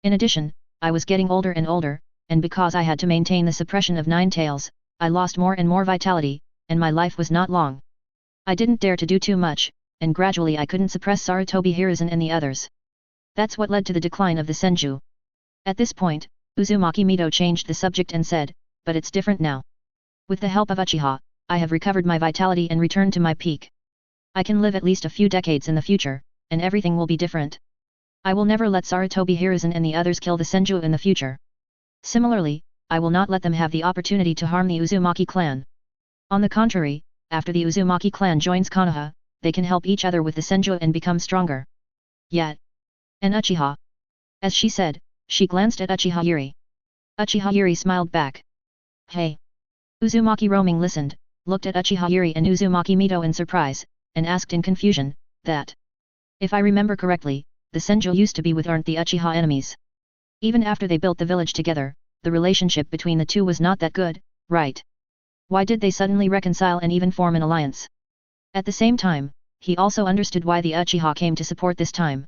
In addition, I was getting older and older, and because I had to maintain the suppression of 9 tails, I lost more and more vitality, and my life was not long. I didn't dare to do too much, and gradually I couldn't suppress Sarutobi Hiruzen and the others. That's what led to the decline of the Senju. At this point, Uzumaki Mito changed the subject and said, but it's different now. With the help of Uchiha, I have recovered my vitality and returned to my peak. I can live at least a few decades in the future, and everything will be different. I will never let Sarutobi Hiruzen and the others kill the Senju in the future. Similarly, I will not let them have the opportunity to harm the Uzumaki clan. On the contrary, after the Uzumaki clan joins Konoha, they can help each other with the Senju and become stronger. Yet. And Uchiha. As she said, she glanced at Uchiha Yuri. Uchiha Yuri smiled back. Hey. Uzumaki Roaming listened, looked at Uchiha Yuri and Uzumaki Mito in surprise, and asked in confusion, that. If I remember correctly, the Senju used to be with aren't the Uchiha enemies. Even after they built the village together, the relationship between the two was not that good, right? Why did they suddenly reconcile and even form an alliance? At the same time, he also understood why the Uchiha came to support this time.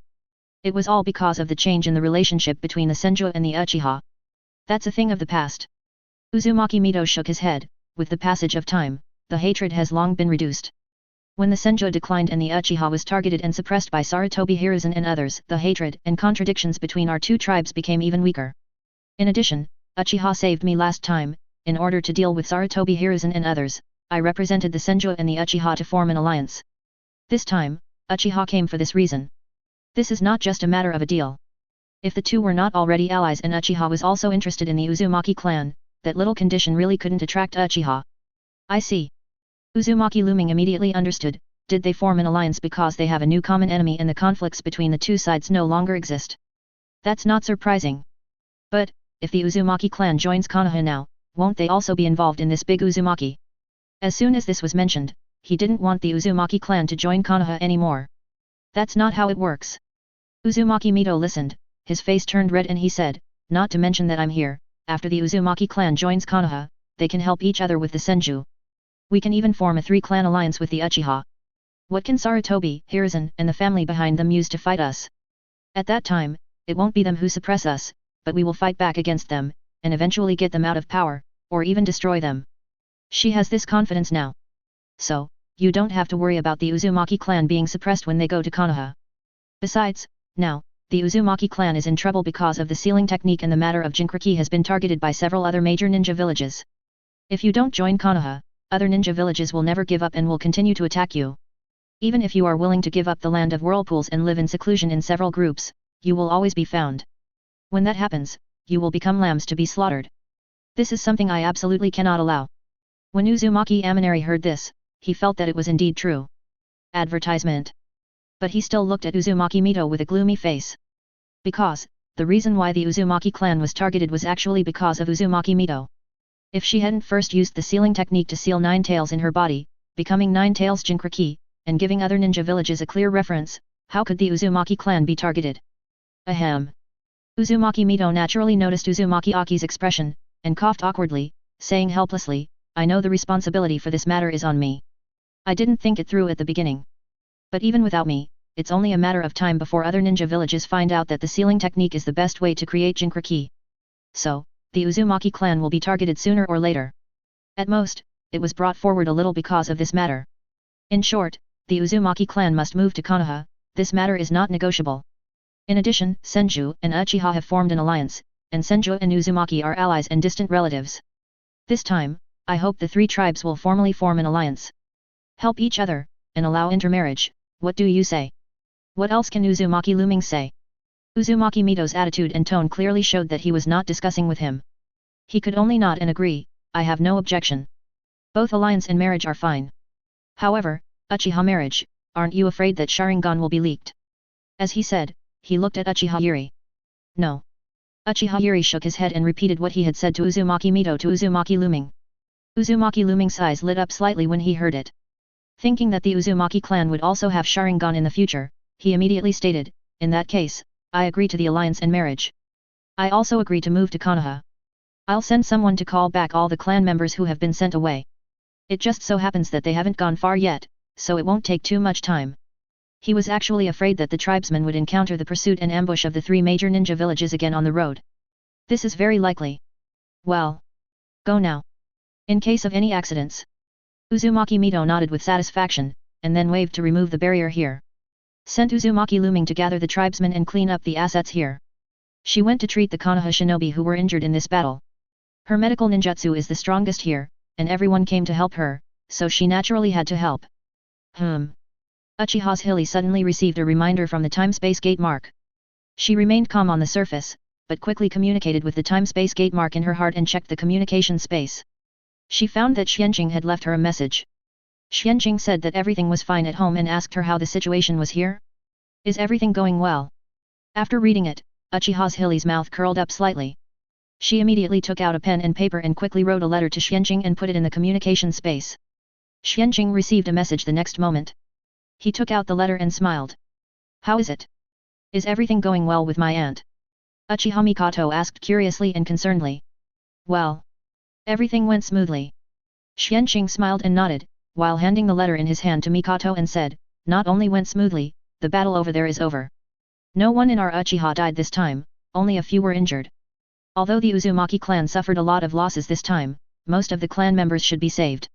It was all because of the change in the relationship between the Senju and the Uchiha. That's a thing of the past. Uzumaki Mito shook his head, with the passage of time, the hatred has long been reduced. When the Senju declined and the Uchiha was targeted and suppressed by Sarutobi Hiruzen and others, the hatred and contradictions between our two tribes became even weaker. In addition, Uchiha saved me last time. In order to deal with Sarutobi Hiruzen and others, I represented the Senju and the Uchiha to form an alliance. This time, Uchiha came for this reason. This is not just a matter of a deal. If the two were not already allies and Uchiha was also interested in the Uzumaki clan, that little condition really couldn't attract Uchiha. I see. Uzumaki Looming immediately understood. Did they form an alliance because they have a new common enemy and the conflicts between the two sides no longer exist? That's not surprising. But, if the Uzumaki clan joins Konoha now, won't they also be involved in this big Uzumaki? As soon as this was mentioned, he didn't want the Uzumaki clan to join Konoha anymore. That's not how it works. Uzumaki Mito listened, his face turned red and he said, not to mention that I'm here, after the Uzumaki clan joins Konoha, they can help each other with the Senju. We can even form a 3-clan alliance with the Uchiha. What can Sarutobi, Hiruzen, and the family behind them use to fight us? At that time, it won't be them who suppress us, but we will fight back against them, and eventually get them out of power, or even destroy them. She has this confidence now. So, you don't have to worry about the Uzumaki clan being suppressed when they go to Konoha. Besides, now, the Uzumaki clan is in trouble because of the sealing technique and the matter of Jinchuriki has been targeted by several other major ninja villages. If you don't join Konoha, other ninja villages will never give up and will continue to attack you. Even if you are willing to give up the land of whirlpools and live in seclusion in several groups, you will always be found. When that happens, you will become lambs to be slaughtered. This is something I absolutely cannot allow. When Uzumaki Amanari heard this, he felt that it was indeed true. Advertisement. But he still looked at Uzumaki Mito with a gloomy face. Because, the reason why the Uzumaki clan was targeted was actually because of Uzumaki Mito. If she hadn't first used the sealing technique to seal 9 tails in her body, becoming 9 tails Jinchuriki, and giving other ninja villages a clear reference, how could the Uzumaki clan be targeted? Ahem. Uzumaki Mito naturally noticed Uzumaki Aki's expression, and coughed awkwardly, saying helplessly, I know the responsibility for this matter is on me. I didn't think it through at the beginning. But even without me, it's only a matter of time before other ninja villages find out that the sealing technique is the best way to create Jinchuriki. So, the Uzumaki clan will be targeted sooner or later. At most, it was brought forward a little because of this matter. In short, the Uzumaki clan must move to Konoha, this matter is not negotiable. In addition, Senju and Uchiha have formed an alliance, and Senju and Uzumaki are allies and distant relatives. This time, I hope the 3 tribes will formally form an alliance. Help each other, and allow intermarriage, what do you say? What else can Uzumaki Looming say? Uzumaki Mito's attitude and tone clearly showed that he was not discussing with him. He could only nod and agree, I have no objection. Both alliance and marriage are fine. However, Uchiha marriage, aren't you afraid that Sharingan will be leaked? As he said, he looked at Uchiha Yuri. No. Uchiha Yuri shook his head and repeated what he had said to Uzumaki Mito to Uzumaki Looming. Uzumaki Looming's eyes lit up slightly when he heard it. Thinking that the Uzumaki clan would also have Sharingan in the future, he immediately stated, in that case, I agree to the alliance and marriage. I also agree to move to Konoha. I'll send someone to call back all the clan members who have been sent away. It just so happens that they haven't gone far yet, so it won't take too much time. He was actually afraid that the tribesmen would encounter the pursuit and ambush of the 3 major ninja villages again on the road. This is very likely. Well. Go now. In case of any accidents. Uzumaki Mito nodded with satisfaction, and then waved to remove the barrier here. Sent Uzumaki Looming to gather the tribesmen and clean up the assets here. She went to treat the Konoha shinobi who were injured in this battle. Her medical ninjutsu is the strongest here, and everyone came to help her, so she naturally had to help. Uchiha Zhili suddenly received a reminder from the time-space gate mark. She remained calm on the surface, but quickly communicated with the time-space gate mark in her heart and checked the communication space. She found that Xuanqing had left her a message. Xuanqing said that everything was fine at home and asked her how the situation was here. Is everything going well? After reading it, Uchiha Zhili's mouth curled up slightly. She immediately took out a pen and paper and quickly wrote a letter to Xuanqing and put it in the communication space. Xuanqing received a message the next moment. He took out the letter and smiled. How is it? Is everything going well with my aunt? Uchiha Mikoto asked curiously and concernedly. Well. Everything went smoothly. Xuanqing smiled and nodded, while handing the letter in his hand to Mikoto and said, not only went smoothly, the battle over there is over. No one in our Uchiha died this time, only a few were injured. Although the Uzumaki clan suffered a lot of losses this time, most of the clan members should be saved.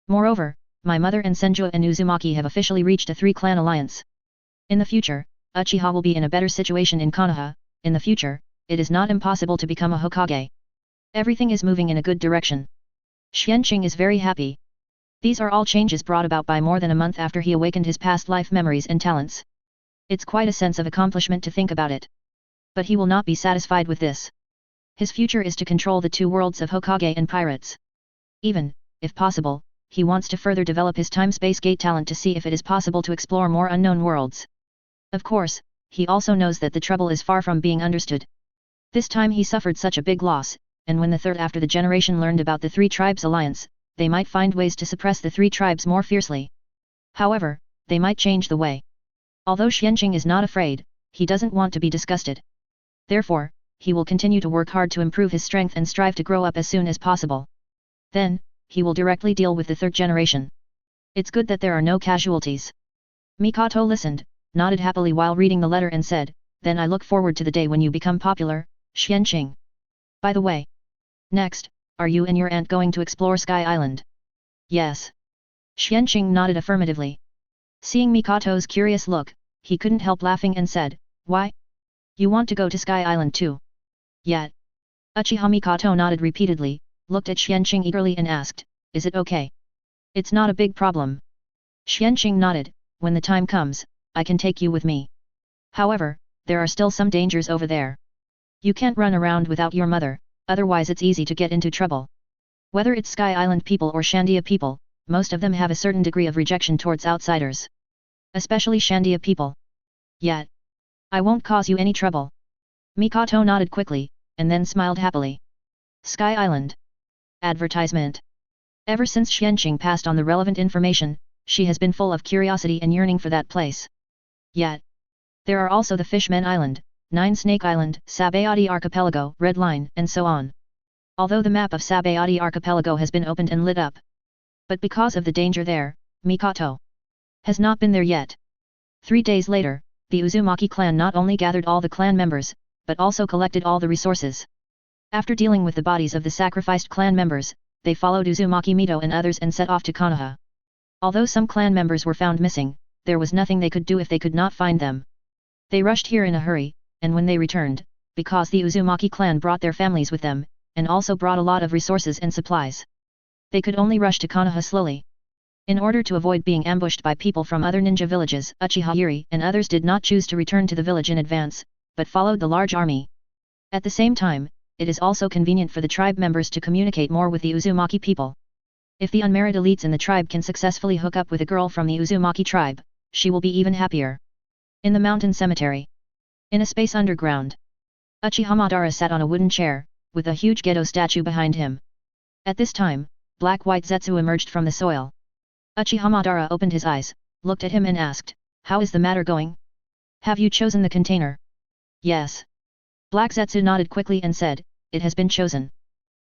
Moreover, my mother and Senju and Uzumaki have officially reached a 3-clan alliance. In the future, Uchiha will be in a better situation in Konoha. In the future, it is not impossible to become a Hokage. Everything is moving in a good direction. Xuanqing is very happy. These are all changes brought about by more than a month after he awakened his past life memories and talents. It's quite a sense of accomplishment to think about it. But he will not be satisfied with this. His future is to control the 2 worlds of Hokage and pirates. Even, if possible, he wants to further develop his time-space gate talent to see if it is possible to explore more unknown worlds. Of course, he also knows that the trouble is far from being understood. This time he suffered such a big loss, and when the third after the generation learned about the 3 tribes alliance, they might find ways to suppress the 3 tribes more fiercely. However, they might change the way. Although Xuanqing is not afraid, he doesn't want to be disgusted. Therefore, he will continue to work hard to improve his strength and strive to grow up as soon as possible. Then, he will directly deal with the 3rd generation. It's good that there are no casualties. Mikoto listened, nodded happily while reading the letter and said, "Then I look forward to the day when you become popular, Xuanqing. By the way. Next, are you and your aunt going to explore Sky Island?" "Yes." Xuanqing nodded affirmatively. Seeing Mikoto's curious look, he couldn't help laughing and said, "Why? You want to go to Sky Island too?" "Yeah." Uchiha Mikoto nodded repeatedly, looked at Xuanqing eagerly and asked, "Is it okay?" "It's not a big problem." Xuanqing nodded, "When the time comes, I can take you with me. However, there are still some dangers over there. You can't run around without your mother, otherwise it's easy to get into trouble. Whether it's Sky Island people or Shandia people, most of them have a certain degree of rejection towards outsiders. Especially Shandia people." "Yeah. I won't cause you any trouble." Mikoto nodded quickly, and then smiled happily. Sky Island. Advertisement. Ever since Xuanqing passed on the relevant information, she has been full of curiosity and yearning for that place. Yet, there are also the Fishmen Island, 9 Snake Island, Sabayati Archipelago, Red Line, and so on. Although the map of Sabayati Archipelago has been opened and lit up. But because of the danger there, Mikoto has not been there yet. 3 days later, the Uzumaki clan not only gathered all the clan members, but also collected all the resources. After dealing with the bodies of the sacrificed clan members, they followed Uzumaki Mito and others and set off to Konoha. Although some clan members were found missing, there was nothing they could do if they could not find them. They rushed here in a hurry, and when they returned, because the Uzumaki clan brought their families with them, and also brought a lot of resources and supplies, they could only rush to Konoha slowly. In order to avoid being ambushed by people from other ninja villages, Uchiha Zhili and others did not choose to return to the village in advance, but followed the large army. At the same time, it is also convenient for the tribe members to communicate more with the Uzumaki people. If the unmarried elites in the tribe can successfully hook up with a girl from the Uzumaki tribe, she will be even happier. In the mountain cemetery. In a space underground. Uchiha Madara sat on a wooden chair, with a huge Gedo statue behind him. At this time, black-white Zetsu emerged from the soil. Uchiha Madara opened his eyes, looked at him and asked, "How is the matter going? Have you chosen the container?" "Yes." Black Zetsu nodded quickly and said, "It has been chosen.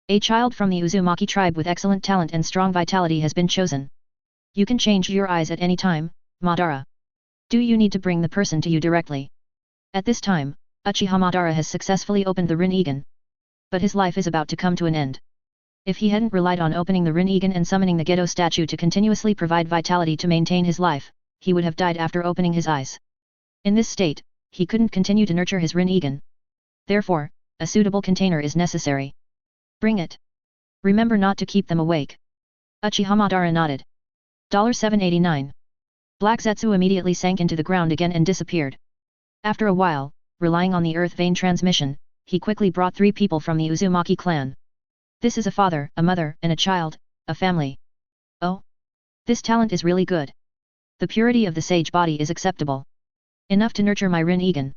A child from the Uzumaki tribe with excellent talent and strong vitality has been chosen. You can change your eyes at any time, Madara. Do you need to bring the person to you directly?" At this time, Uchiha Madara has successfully opened the Rinnegan. But his life is about to come to an end. If he hadn't relied on opening the Rinnegan and summoning the Gedo statue to continuously provide vitality to maintain his life, he would have died after opening his eyes. In this state, he couldn't continue to nurture his Rinnegan. Therefore, a suitable container is necessary. "Bring it. Remember not to keep them awake." Uchiha Madara nodded. $789. Black Zetsu immediately sank into the ground again and disappeared. After a while, relying on the earth vein transmission, he quickly brought 3 people from the Uzumaki clan. This is a father, a mother, and a child, a family. Oh! This talent is really good. The purity of the sage body is acceptable. Enough to nurture my Rinnegan.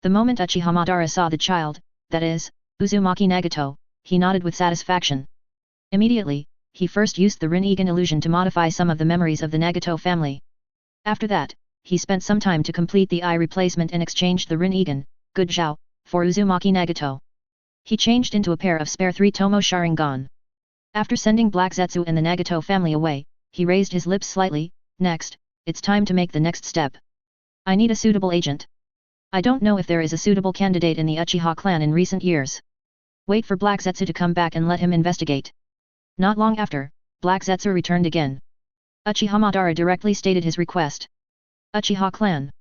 The moment Uchiha Madara saw the child, that is, Uzumaki Nagato, he nodded with satisfaction. Immediately, he first used the Rinnegan illusion to modify some of the memories of the Nagato family. After that, he spent some time to complete the eye replacement and exchanged the Rinnegan, Good Zhao, for Uzumaki Nagato. He changed into a pair of spare 3 Tomo Sharingan. After sending Black Zetsu and the Nagato family away, he raised his lips slightly. Next, it's time to make the next step. I need a suitable agent. I don't know if there is a suitable candidate in the Uchiha clan in recent years. Wait for Black Zetsu to come back and let him investigate. Not long after, Black Zetsu returned again. Uchiha Madara directly stated his request. Uchiha clan.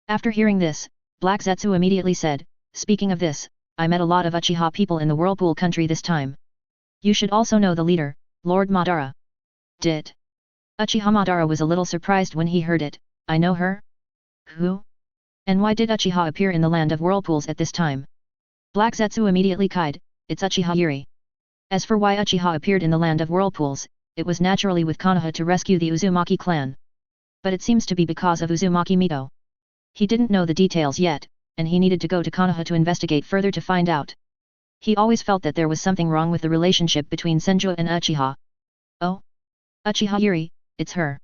After hearing this, Black Zetsu immediately said, speaking of this, I met a lot of Uchiha people in the Whirlpool country this time. You should also know the leader, Lord Madara. Did? Uchiha Madara was a little surprised when he heard it. I know her? Who? And why did Uchiha appear in the land of whirlpools at this time? Black Zetsu immediately cried, it's Uchiha Zhili. As for why Uchiha appeared in the land of whirlpools, it was naturally with Konoha to rescue the Uzumaki clan. But it seems to be because of Uzumaki Mito. He didn't know the details yet, and he needed to go to Konoha to investigate further to find out. He always felt that there was something wrong with the relationship between Senju and Uchiha. Oh? Uchiha Zhili, it's her.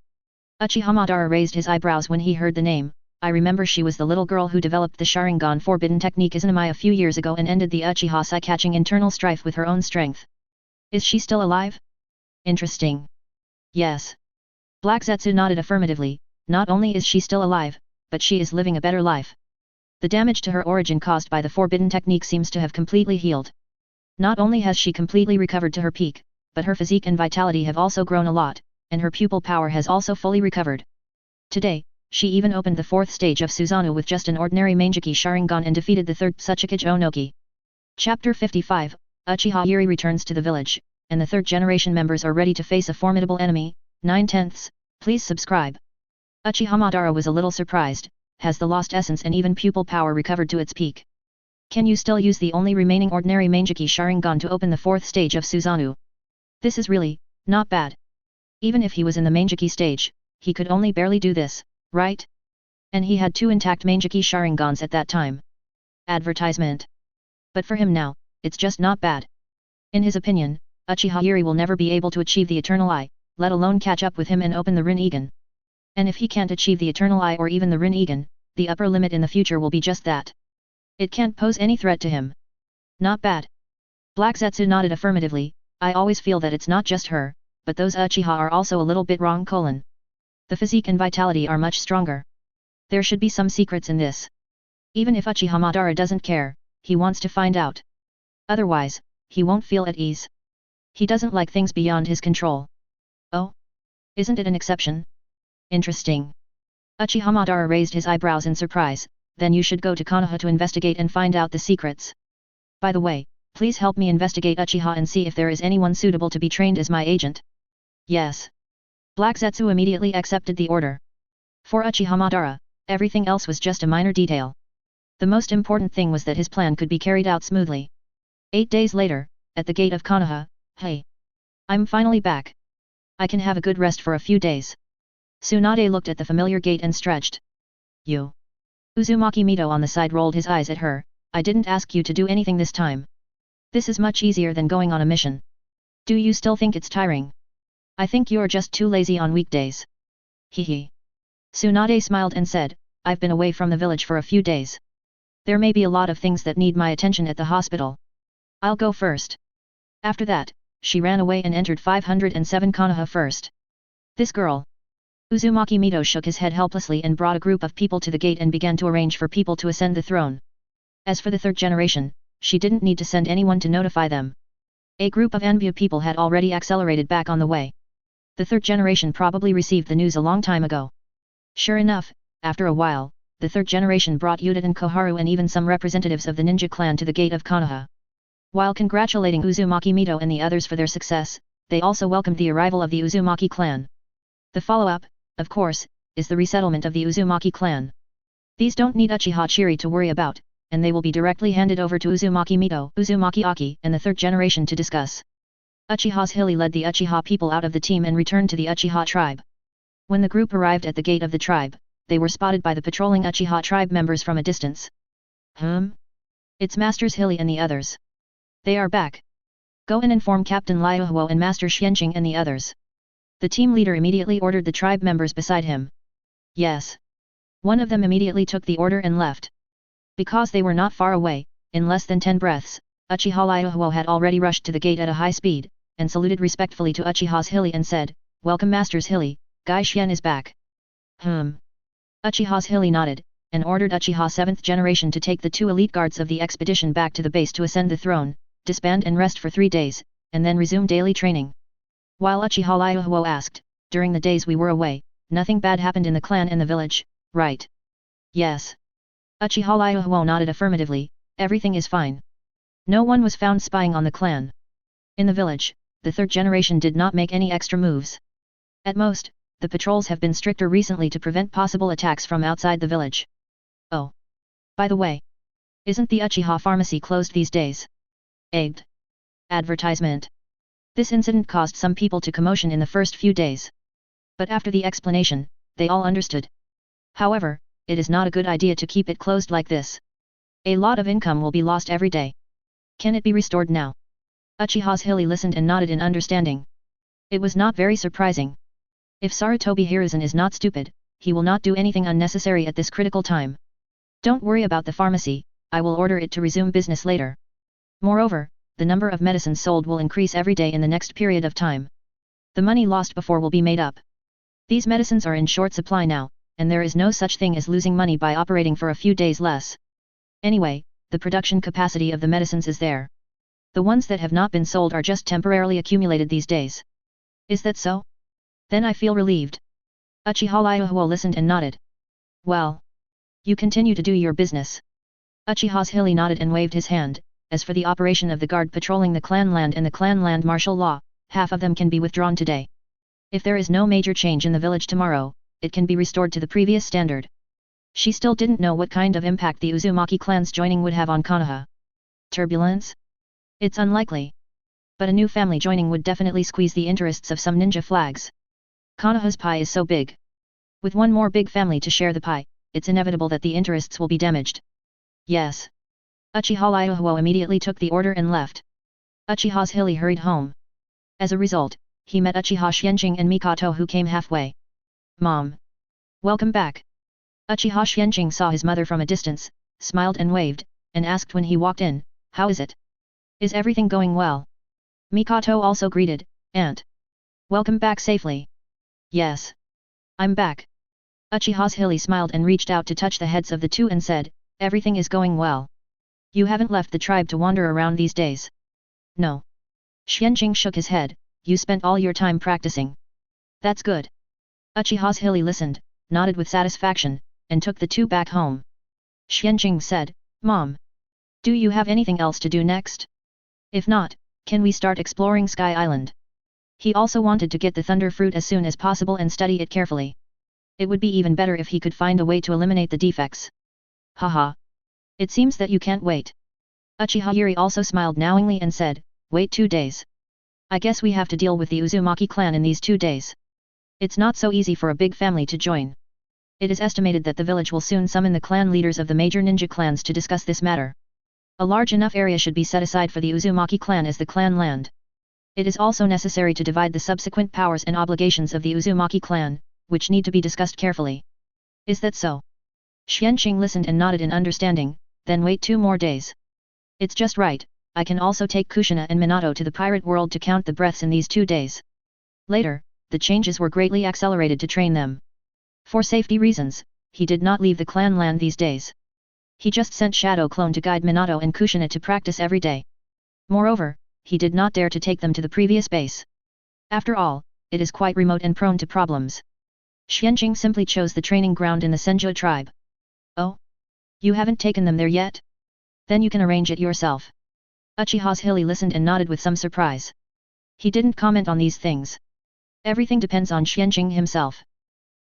Uchiha Madara raised his eyebrows when he heard the name. I remember she was the little girl who developed the Sharingan forbidden technique Izanami a few years ago and ended the Uchiha Sai catching internal strife with her own strength. Is she still alive? Interesting. Yes. Black Zetsu nodded affirmatively, not only is she still alive, but she is living a better life. The damage to her origin caused by the forbidden technique seems to have completely healed. Not only has she completely recovered to her peak, but her physique and vitality have also grown a lot, and her pupil power has also fully recovered. Today, she even opened the 4th stage of Susanoo with just an ordinary Manjiki Sharingan and defeated the 3rd Tsuchikage Onoki. Chapter 55, Uchiha Zhili returns to the village, and the 3rd generation members are ready to face a formidable enemy. 9/10. Please subscribe. Uchiha Madara was a little surprised. Has the lost essence and even pupil power recovered to its peak? Can you still use the only remaining ordinary Manjiki Sharingan to open the 4th stage of Susanoo? This is really not bad. Even if he was in the Manjiki stage, he could only barely do this, right? And he had 2 intact Manjiki Sharingans at that time. Advertisement. But for him now, it's just not bad. In his opinion, Uchiha Zhili will never be able to achieve the Eternal Eye, let alone catch up with him and open the Rinnegan. And if he can't achieve the Eternal Eye or even the Rinnegan, the upper limit in the future will be just that. It can't pose any threat to him. Not bad. Black Zetsu nodded affirmatively. I always feel that it's not just her, but those Uchiha are also a little bit wrong. The physique and vitality are much stronger. There should be some secrets in this. Even if Uchiha Madara doesn't care, he wants to find out. Otherwise, he won't feel at ease. He doesn't like things beyond his control. Oh? Isn't it an exception? Interesting. Uchiha Madara raised his eyebrows in surprise. Then you should go to Konoha to investigate and find out the secrets. By the way, please help me investigate Uchiha and see if there is anyone suitable to be trained as my agent. Yes. Black Zetsu immediately accepted the order. For Uchiha Madara, everything else was just a minor detail. The most important thing was that his plan could be carried out smoothly. 8 days later, at the gate of Konoha, hey. I'm finally back. I can have a good rest for a few days. Tsunade looked at the familiar gate and stretched. You. Uzumaki Mito on the side rolled his eyes at her. I didn't ask you to do anything this time. This is much easier than going on a mission. Do you still think it's tiring? I think you're just too lazy on weekdays. Hehe. Tsunade smiled and said, I've been away from the village for a few days. There may be a lot of things that need my attention at the hospital. I'll go first. After that, she ran away and entered 507 Konoha first. This girl. Uzumaki Mito shook his head helplessly and brought a group of people to the gate and began to arrange for people to ascend the throne. As for the 3rd generation, she didn't need to send anyone to notify them. A group of Anbu people had already accelerated back on the way. The 3rd generation probably received the news a long time ago. Sure enough, after a while, the 3rd generation brought Yuta and Koharu and even some representatives of the ninja clan to the gate of Konoha. While congratulating Uzumaki Mito and the others for their success, they also welcomed the arrival of the Uzumaki clan. The follow-up, of course, is the resettlement of the Uzumaki clan. These don't need Uchiha Zhili to worry about, and they will be directly handed over to Uzumaki Mito, Uzumaki Aki, and the 3rd generation to discuss. Uchiha Zhili led the Uchiha people out of the team and returned to the Uchiha tribe. When the group arrived at the gate of the tribe, they were spotted by the patrolling Uchiha tribe members from a distance. It's Masters Zhili and the others. They are back. Go and inform Captain Liuhuo and Master Xuanqing and the others. The team leader immediately ordered the tribe members beside him. Yes. One of them immediately took the order and left. Because they were not far away, in less than 10 breaths, Uchiha Liuhuo had already rushed to the gate at a high speed, and saluted respectfully to Uchiha Zhili and said, Welcome Masters Zhili, Gai Xian is back. Uchiha Zhili nodded, and ordered Uchiha 7th generation to take the 2 elite guards of the expedition back to the base to ascend the throne, disband and rest for 3 days, and then resume daily training. While Uchiha Liuhuo asked, during the days we were away, nothing bad happened in the clan and the village, right? Yes. Uchiha Liuhuo nodded affirmatively, everything is fine. No one was found spying on the clan. In the village, the third generation did not make any extra moves. At most, the patrols have been stricter recently to prevent possible attacks from outside the village. Oh. By the way. Isn't the Uchiha pharmacy closed these days? Aid. Advertisement. This incident caused some people to commotion in the first few days. But after the explanation, they all understood. However, it is not a good idea to keep it closed like this. A lot of income will be lost every day. Can it be restored now? Uchiha Zhili listened and nodded in understanding. It was not very surprising. If Sarutobi Hiruzen is not stupid, he will not do anything unnecessary at this critical time. Don't worry about the pharmacy, I will order it to resume business later. Moreover, the number of medicines sold will increase every day in the next period of time. The money lost before will be made up. These medicines are in short supply now, and there is no such thing as losing money by operating for a few days less. Anyway, the production capacity of the medicines is there. The ones that have not been sold are just temporarily accumulated these days. Is that so? Then I feel relieved. Uchiha Liuhuo listened and nodded. Well. You continue to do your business. Uchiha Zhili nodded and waved his hand. As for the operation of the guard patrolling the clan land and the clan land martial law, half of them can be withdrawn today. If there is no major change in the village tomorrow, it can be restored to the previous standard. She still didn't know what kind of impact the Uzumaki clan's joining would have on Konoha. Turbulence? It's unlikely. But a new family joining would definitely squeeze the interests of some ninja flags. Konoha's pie is so big. With one more big family to share the pie, it's inevitable that the interests will be damaged. Yes. Uchiha Liuhuo immediately took the order and left. Uchiha Zhili hurried home. As a result, he met Uchiha Xuanqing and Mikoto who came halfway. Mom. Welcome back. Uchiha Xuanqing saw his mother from a distance, smiled and waved, and asked when he walked in, how is it? Is everything going well? Mikoto also greeted, Aunt. Welcome back safely. Yes. I'm back. Uchiha Zhili smiled and reached out to touch the heads of the two and said, everything is going well. You haven't left the tribe to wander around these days. No. Xuanqing shook his head, you spent all your time practicing. That's good. Uchiha Zhili listened, nodded with satisfaction, and took the two back home. Xuanqing said, Mom. Do you have anything else to do next? If not, can we start exploring Sky Island? He also wanted to get the Thunder Fruit as soon as possible and study it carefully. It would be even better if he could find a way to eliminate the defects. Haha. It seems that you can't wait. Uchiha Yuri also smiled knowingly and said, wait 2 days. I guess we have to deal with the Uzumaki clan in these 2 days. It's not so easy for a big family to join. It is estimated that the village will soon summon the clan leaders of the major ninja clans to discuss this matter. A large enough area should be set aside for the Uzumaki clan as the clan land. It is also necessary to divide the subsequent powers and obligations of the Uzumaki clan, which need to be discussed carefully. Is that so? Xuanqing listened and nodded in understanding, then wait 2 more days. It's just right, I can also take Kushina and Minato to the pirate world to count the breaths in these 2 days. Later, the changes were greatly accelerated to train them. For safety reasons, he did not leave the clan land these days. He just sent Shadow Clone to guide Minato and Kushina to practice every day. Moreover, he did not dare to take them to the previous base. After all, it is quite remote and prone to problems. Xuanqing simply chose the training ground in the Senju tribe. Oh? You haven't taken them there yet? Then you can arrange it yourself. Uchiha Zhili listened and nodded with some surprise. He didn't comment on these things. Everything depends on Xuanqing himself.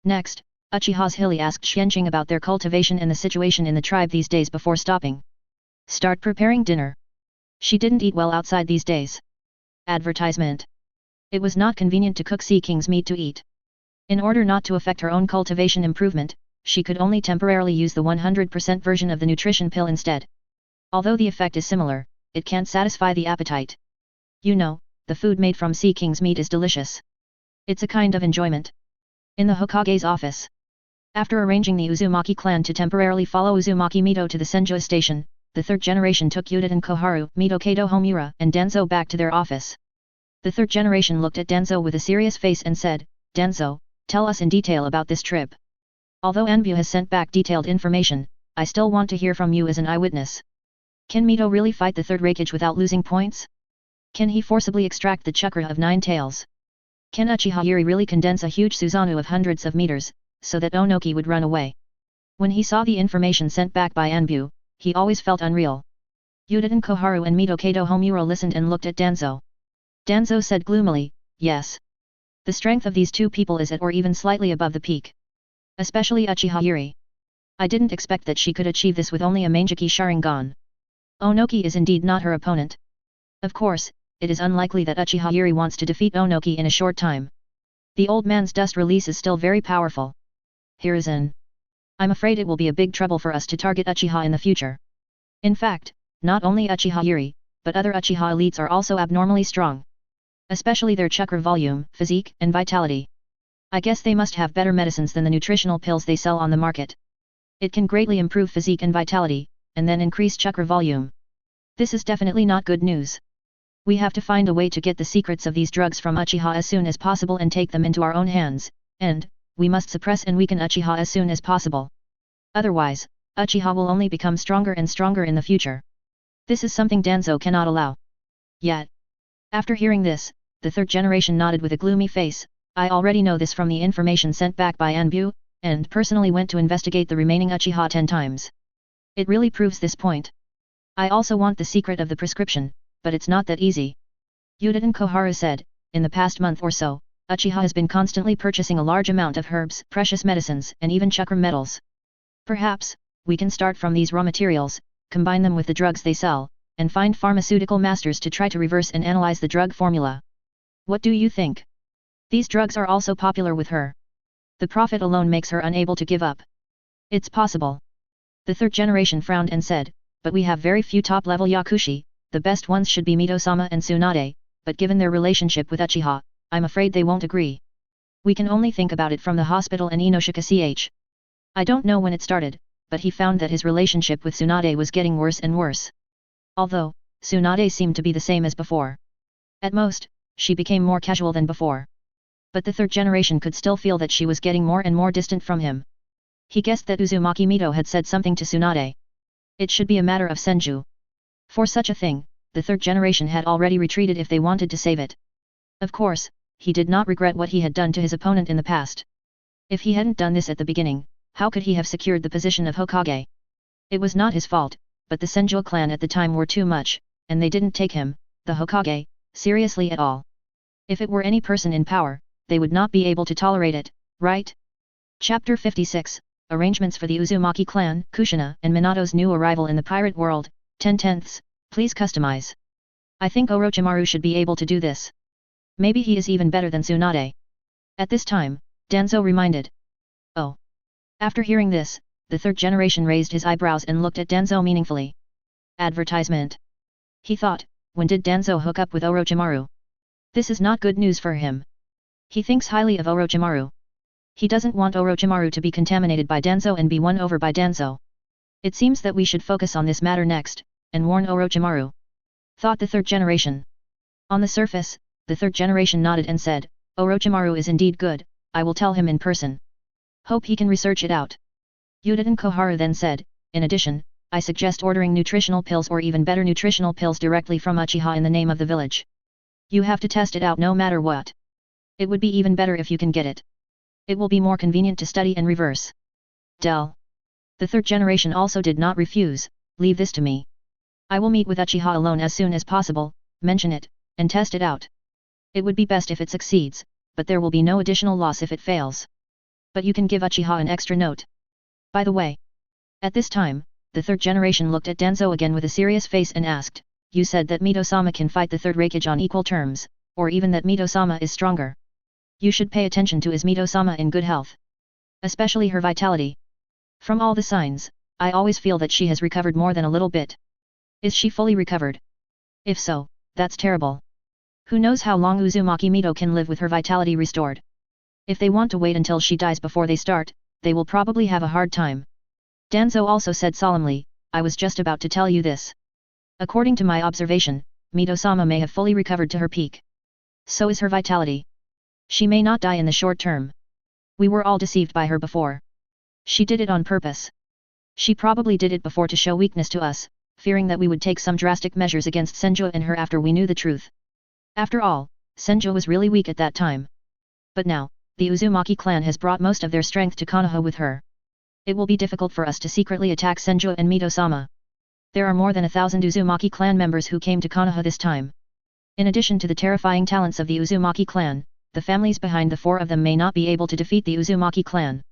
Next, Uchiha Zhili asked Xuanqing about their cultivation and the situation in the tribe these days before stopping. Start preparing dinner. She didn't eat well outside these days. Advertisement. It was not convenient to cook Sea King's meat to eat. In order not to affect her own cultivation improvement, she could only temporarily use the 100% version of the nutrition pill instead. Although the effect is similar, it can't satisfy the appetite. You know, the food made from Sea King's meat is delicious. It's a kind of enjoyment. In the Hokage's office. After arranging the Uzumaki clan to temporarily follow Uzumaki Mito to the Senju station, the third generation took Yuditen Koharu, Mito Kato Homura and Danzo back to their office. The third generation looked at Danzo with a serious face and said, Danzo, tell us in detail about this trip. Although Anbu has sent back detailed information, I still want to hear from you as an eyewitness. Can Mito really fight the third Raikage without losing points? Can he forcibly extract the Chakra of 9 tails? Can Uchiha Yuri really condense a huge Susanoo of hundreds of meters, so that Onoki would run away? When he saw the information sent back by Anbu, he always felt unreal. Yudin Koharu and Mito Kato Homura listened and looked at Danzo. Danzo said gloomily, yes. The strength of these two people is at or even slightly above the peak. Especially Uchiha Yuri. I didn't expect that she could achieve this with only a Mangeki Sharingan. Onoki is indeed not her opponent. Of course, it is unlikely that Uchiha Yuri wants to defeat Onoki in a short time. The old man's dust release is still very powerful. Hiruzen. I'm afraid it will be a big trouble for us to target Uchiha in the future. In fact, not only Uchiha Yuri, but other Uchiha elites are also abnormally strong. Especially their chakra volume, physique, and vitality. I guess they must have better medicines than the nutritional pills they sell on the market. It can greatly improve physique and vitality, and then increase chakra volume. This is definitely not good news. We have to find a way to get the secrets of these drugs from Uchiha as soon as possible and take them into our own hands, and, we must suppress and weaken Uchiha as soon as possible. Otherwise, Uchiha will only become stronger and stronger in the future. This is something Danzo cannot allow. Yet. After hearing this, the third generation nodded with a gloomy face. I already know this from the information sent back by Anbu, and personally went to investigate the remaining Uchiha 10 times. It really proves this point. I also want the secret of the prescription, but it's not that easy. Yudin Koharu said, in the past month or so, Uchiha has been constantly purchasing a large amount of herbs, precious medicines, and even chakra metals. Perhaps, we can start from these raw materials, combine them with the drugs they sell, and find pharmaceutical masters to try to reverse and analyze the drug formula. What do you think? These drugs are also popular with her. The profit alone makes her unable to give up. It's possible. The third generation frowned and said, but we have very few top-level Yakushi, the best ones should be Mito-sama and Tsunade, but given their relationship with Uchiha, I'm afraid they won't agree. We can only think about it from the hospital and Inoshika Ch. I don't know when it started, but he found that his relationship with Tsunade was getting worse and worse. Although, Tsunade seemed to be the same as before. At most, she became more casual than before. But the third generation could still feel that she was getting more and more distant from him. He guessed that Uzumaki Mito had said something to Tsunade. It should be a matter of Senju. For such a thing, the third generation had already retreated if they wanted to save it. Of course, he did not regret what he had done to his opponent in the past. If he hadn't done this at the beginning, how could he have secured the position of Hokage? It was not his fault, but the Senju clan at the time were too much, and they didn't take him, the Hokage, seriously at all. If it were any person in power, they would not be able to tolerate it, right? Chapter 56, Arrangements for the Uzumaki clan, Kushina and Minato's new arrival in the pirate world, 10/10, please customize. I think Orochimaru should be able to do this. Maybe he is even better than Tsunade. At this time, Danzo reminded. Oh. After hearing this, the third generation raised his eyebrows and looked at Danzo meaningfully. Advertisement. He thought, when did Danzo hook up with Orochimaru? This is not good news for him. He thinks highly of Orochimaru. He doesn't want Orochimaru to be contaminated by Danzo and be won over by Danzo. It seems that we should focus on this matter next, and warn Orochimaru. Thought the third generation. On the surface, the third generation nodded and said, Orochimaru is indeed good, I will tell him in person. Hope he can research it out. Yudin Koharu then said, in addition, I suggest ordering nutritional pills or even better nutritional pills directly from Uchiha in the name of the village. You have to test it out no matter what. It would be even better if you can get it. It will be more convenient to study and reverse. Del. The third generation also did not refuse, leave this to me. I will meet with Uchiha alone as soon as possible, mention it, and test it out. It would be best if it succeeds, but there will be no additional loss if it fails. But you can give Uchiha an extra note. By the way. At this time, the third generation looked at Danzo again with a serious face and asked, you said that Mito-sama can fight the third Raikage on equal terms, or even that Mito-sama is stronger. You should pay attention to is Mito-sama in good health. Especially her vitality. From all the signs, I always feel that she has recovered more than a little bit. Is she fully recovered? If so, that's terrible. Who knows how long Uzumaki Mito can live with her vitality restored? If they want to wait until she dies before they start, they will probably have a hard time. Danzo also said solemnly, I was just about to tell you this. According to my observation, Mito-sama may have fully recovered to her peak. So is her vitality. She may not die in the short term. We were all deceived by her before. She did it on purpose. She probably did it before to show weakness to us, fearing that we would take some drastic measures against Senju and her after we knew the truth. After all, Senju was really weak at that time. But now, the Uzumaki clan has brought most of their strength to Konoha with her. It will be difficult for us to secretly attack Senju and Mito-sama. There are more than 1,000 Uzumaki clan members who came to Konoha this time. In addition to the terrifying talents of the Uzumaki clan, the families behind the four of them may not be able to defeat the Uzumaki clan.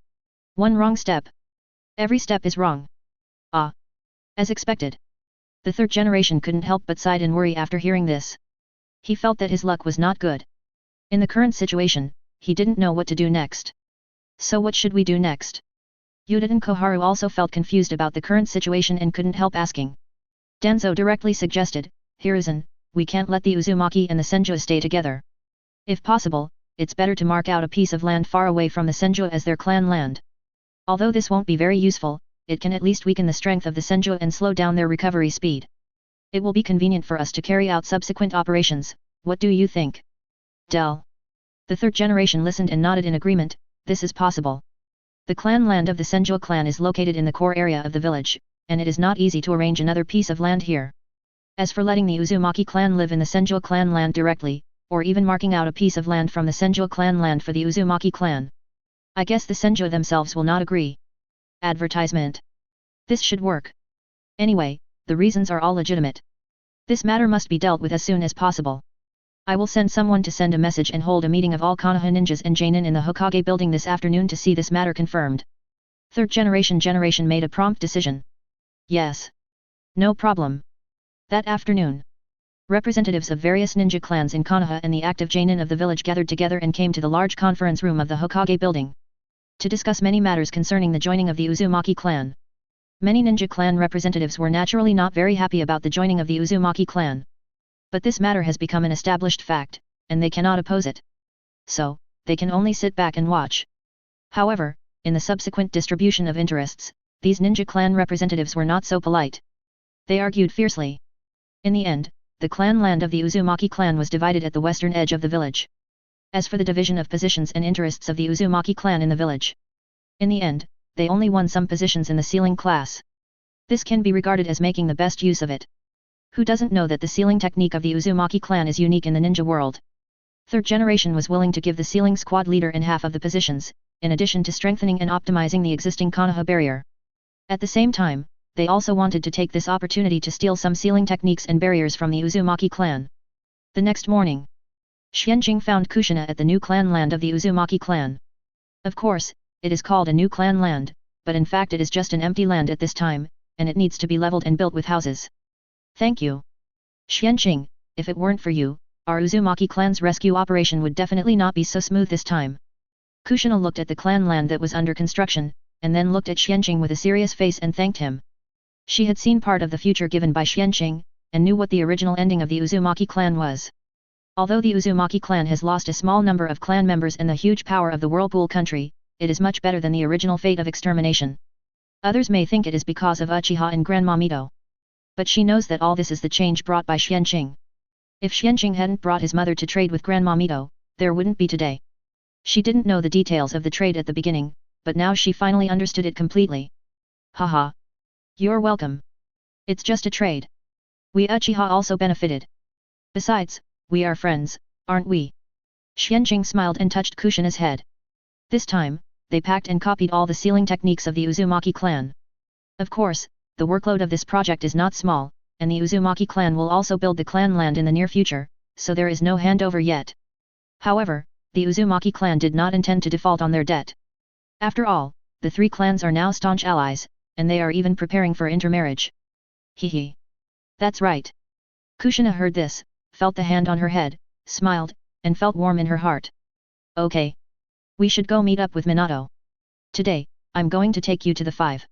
One wrong step. Every step is wrong. Ah. As expected. The third generation couldn't help but sigh in worry after hearing this. He felt that his luck was not good. In the current situation, he didn't know what to do next. So what should we do next? Yuta and Koharu also felt confused about the current situation and couldn't help asking. Danzo directly suggested, Hiruzen, we can't let the Uzumaki and the Senju stay together. If possible, it's better to mark out a piece of land far away from the Senju as their clan land. Although this won't be very useful, it can at least weaken the strength of the Senju and slow down their recovery speed. It will be convenient for us to carry out subsequent operations, what do you think? Del. The third generation listened and nodded in agreement, this is possible. The clan land of the Senju clan is located in the core area of the village, and it is not easy to arrange another piece of land here. As for letting the Uzumaki clan live in the Senju clan land directly, or even marking out a piece of land from the Senju clan land for the Uzumaki clan, I guess the Senju themselves will not agree. Advertisement. This should work. Anyway, the reasons are all legitimate. This matter must be dealt with as soon as possible. I will send someone to send a message and hold a meeting of all Konoha ninjas and Genin in the Hokage building this afternoon to see this matter confirmed. Third generation made a prompt decision. Yes. No problem. That afternoon, representatives of various ninja clans in Konoha and the active Genin of the village gathered together and came to the large conference room of the Hokage building to discuss many matters concerning the joining of the Uzumaki clan. Many ninja clan representatives were naturally not very happy about the joining of the Uzumaki clan. But this matter has become an established fact, and they cannot oppose it. So, they can only sit back and watch. However, in the subsequent distribution of interests, these ninja clan representatives were not so polite. They argued fiercely. In the end, the clan land of the Uzumaki clan was divided at the western edge of the village. As for the division of positions and interests of the Uzumaki clan in the village, in the end, they only won some positions in the sealing class. This can be regarded as making the best use of it. Who doesn't know that the sealing technique of the Uzumaki clan is unique in the ninja world? Third generation was willing to give the sealing squad leader in half of the positions, in addition to strengthening and optimizing the existing Konoha barrier. At the same time, they also wanted to take this opportunity to steal some sealing techniques and barriers from the Uzumaki clan. The next morning, Xuanqing found Kushina at the new clan land of the Uzumaki clan. Of course, it is called a new clan land, but in fact it is just an empty land at this time, and it needs to be leveled and built with houses. Thank you. Xuanqing, if it weren't for you, our Uzumaki clan's rescue operation would definitely not be so smooth this time. Kushina looked at the clan land that was under construction, and then looked at Xuanqing with a serious face and thanked him. She had seen part of the future given by Xuanqing, and knew what the original ending of the Uzumaki clan was. Although the Uzumaki clan has lost a small number of clan members and the huge power of the Whirlpool country, it is much better than the original fate of extermination. Others may think it is because of Uchiha and Grandma Mito. But she knows that all this is the change brought by Xuanqing. If Xuanqing hadn't brought his mother to trade with Grandma Mito, there wouldn't be today. She didn't know the details of the trade at the beginning, but now she finally understood it completely. Haha. You're welcome. It's just a trade. We Uchiha also benefited. Besides, we are friends, aren't we? Xuanqing smiled and touched Kushina's head. This time, they packed and copied all the sealing techniques of the Uzumaki clan. Of course, the workload of this project is not small, and the Uzumaki clan will also build the clan land in the near future, so there is no handover yet. However, the Uzumaki clan did not intend to default on their debt. After all, the three clans are now staunch allies, and they are even preparing for intermarriage. Hehe. That's right. Kushina heard this, felt the hand on her head, smiled, and felt warm in her heart. Okay. We should go meet up with Minato. Today, I'm going to take you to the 5.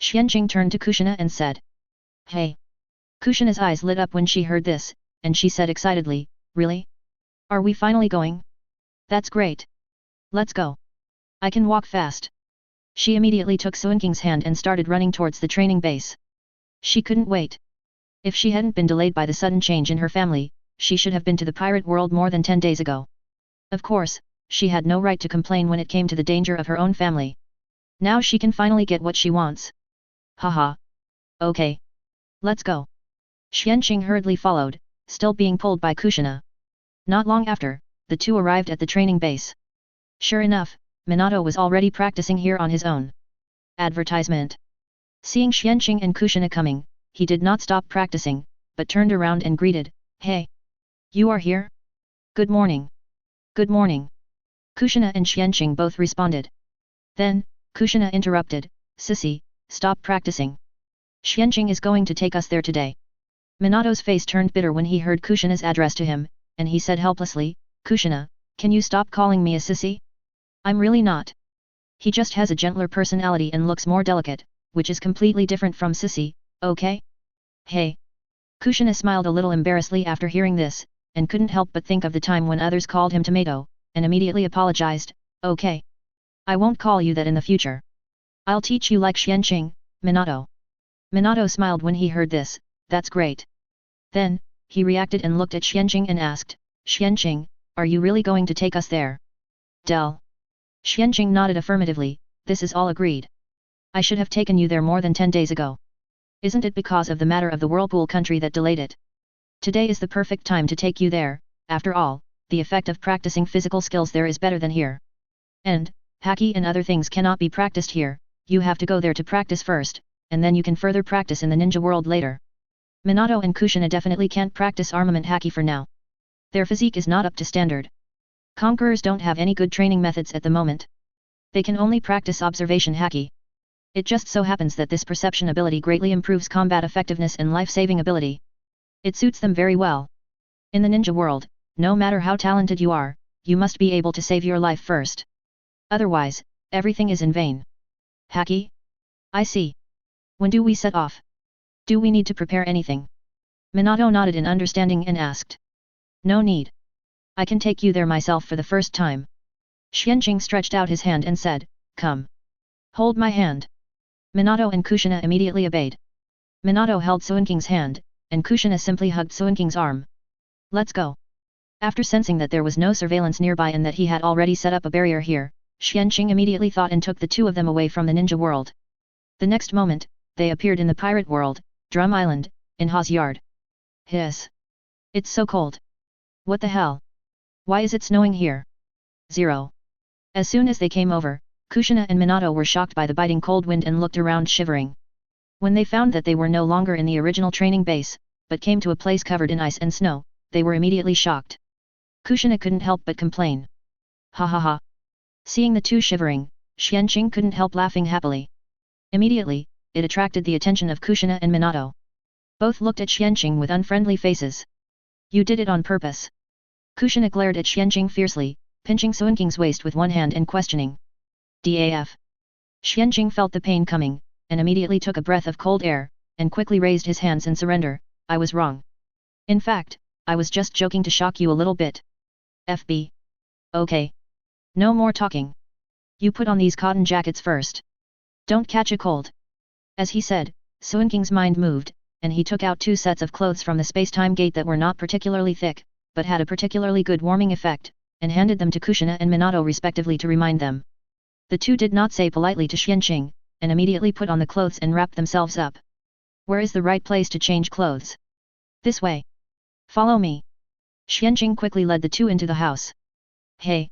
Xuanqing turned to Kushina and said. Hey. Kushina's eyes lit up when she heard this, and she said excitedly, really? Are we finally going? That's great. Let's go. I can walk fast. She immediately took Xuanqing's hand and started running towards the training base. She couldn't wait. If she hadn't been delayed by the sudden change in her family, she should have been to the pirate world more than 10 days ago. Of course, she had no right to complain when it came to the danger of her own family. Now she can finally get what she wants. Haha. Okay. Let's go. Xuanqing hurriedly followed, still being pulled by Kushina. Not long after, the two arrived at the training base. Sure enough, Minato was already practicing here on his own. Advertisement. Seeing Xuanqing and Kushina coming, he did not stop practicing, but turned around and greeted, "Hey! You are here? Good morning." "Good morning." Kushina and Xuanqing both responded. Then, Kushina interrupted, "Sissy, stop practicing. Xuanqing is going to take us there today." Minato's face turned bitter when he heard Kushina's address to him, and he said helplessly, "Kushina, can you stop calling me a sissy? I'm really not. He just has a gentler personality and looks more delicate, which is completely different from sissy, okay?" "Hey." Kushina smiled a little embarrassedly after hearing this, and couldn't help but think of the time when others called him tomato, and immediately apologized, "Okay. I won't call you that in the future. I'll teach you like Xuanqing, Minato." Minato smiled when he heard this, "That's great." Then, he reacted and looked at Xuanqing and asked, "Xuanqing, are you really going to take us there?" "Del." Xuanqing nodded affirmatively, "This is all agreed. I should have taken you there more than 10 days ago. Isn't it because of the matter of the whirlpool country that delayed it? Today is the perfect time to take you there, after all, the effect of practicing physical skills there is better than here. And, haki and other things cannot be practiced here, you have to go there to practice first, and then you can further practice in the ninja world later. Minato and Kushina definitely can't practice armament haki for now. Their physique is not up to standard. Conquerors don't have any good training methods at the moment. They can only practice observation haki. It just so happens that this perception ability greatly improves combat effectiveness and life-saving ability. It suits them very well. In the ninja world, no matter how talented you are, you must be able to save your life first. Otherwise, everything is in vain. Haki? I see. When do we set off? Do we need to prepare anything?" Minato nodded in understanding and asked. "No need. I can take you there myself for the first time." Xuanqing stretched out his hand and said, "Come. Hold my hand." Minato and Kushina immediately obeyed. Minato held Xuanqing's hand, and Kushina simply hugged Xuanqing's arm. "Let's go." After sensing that there was no surveillance nearby and that he had already set up a barrier here, Xuanqing immediately thought and took the two of them away from the ninja world. The next moment, they appeared in the pirate world, Drum Island, in Ha's yard. "Hiss! It's so cold. What the hell? Why is it snowing here?" 0. As soon as they came over, Kushina and Minato were shocked by the biting cold wind and looked around shivering. When they found that they were no longer in the original training base, but came to a place covered in ice and snow, they were immediately shocked. Kushina couldn't help but complain. "Ha ha ha." Seeing the two shivering, Xuanqing couldn't help laughing happily. Immediately, it attracted the attention of Kushina and Minato. Both looked at Xuanqing with unfriendly faces. "You did it on purpose." Kushina glared at Xuanqing fiercely, pinching Xuanqing's waist with one hand and questioning. "Daf." Xuanqing felt the pain coming, and immediately took a breath of cold air, and quickly raised his hands in surrender. "I was wrong. In fact, I was just joking to shock you a little bit. FB. Okay. No more talking. You put on these cotton jackets first. Don't catch a cold." As he said, Xuanqing's mind moved, and he took out 2 sets of clothes from the space-time gate that were not particularly thick, but had a particularly good warming effect, and handed them to Kushina and Minato respectively to remind them. The two did not say politely to Xuanqing, and immediately put on the clothes and wrapped themselves up. "Where is the right place to change clothes?" "This way. Follow me." Xuanqing quickly led the two into the house. "Hey!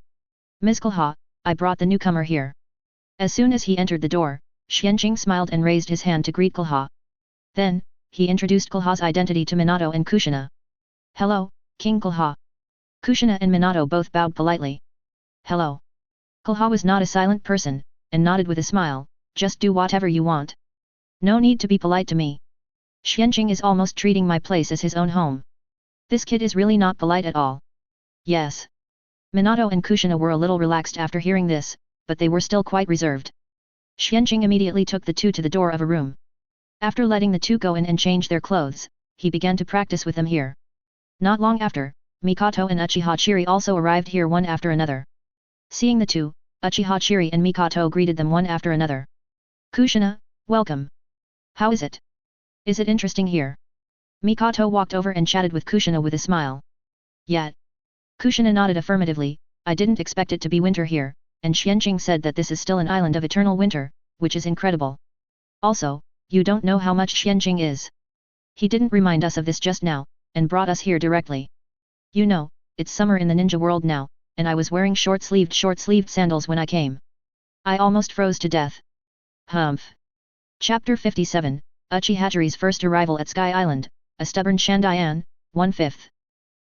Ms. Konoha, I brought the newcomer here." As soon as he entered the door, Xuanqing smiled and raised his hand to greet Konoha. Then, he introduced Konoha's identity to Minato and Kushina. "Hello, King Konoha." Kushina and Minato both bowed politely. "Hello." Konoha was not a silent person, and nodded with a smile, "Just do whatever you want. No need to be polite to me. Xuanqing is almost treating my place as his own home. This kid is really not polite at all." "Yes." Minato and Kushina were a little relaxed after hearing this, but they were still quite reserved. Xuanqing immediately took the two to the door of a room. After letting the two go in and change their clothes, he began to practice with them here. Not long after, Mikoto and Uchiha Zhili also arrived here one after another. Seeing the two, Uchiha Zhili and Mikoto greeted them one after another. "Kushina, welcome. How is it? Is it interesting here?" Mikoto walked over and chatted with Kushina with a smile. "Yeah." Kushina nodded affirmatively, "I didn't expect it to be winter here, and Xuanqing said that this is still an island of eternal winter, which is incredible. Also, you don't know how much Xuanqing is. He didn't remind us of this just now, and brought us here directly. You know, it's summer in the ninja world now, and I was wearing short-sleeved sandals when I came. I almost froze to death. Humph. Chapter 57, Uchiha Zhili's first arrival at Sky Island, a stubborn Shandian, 1/5.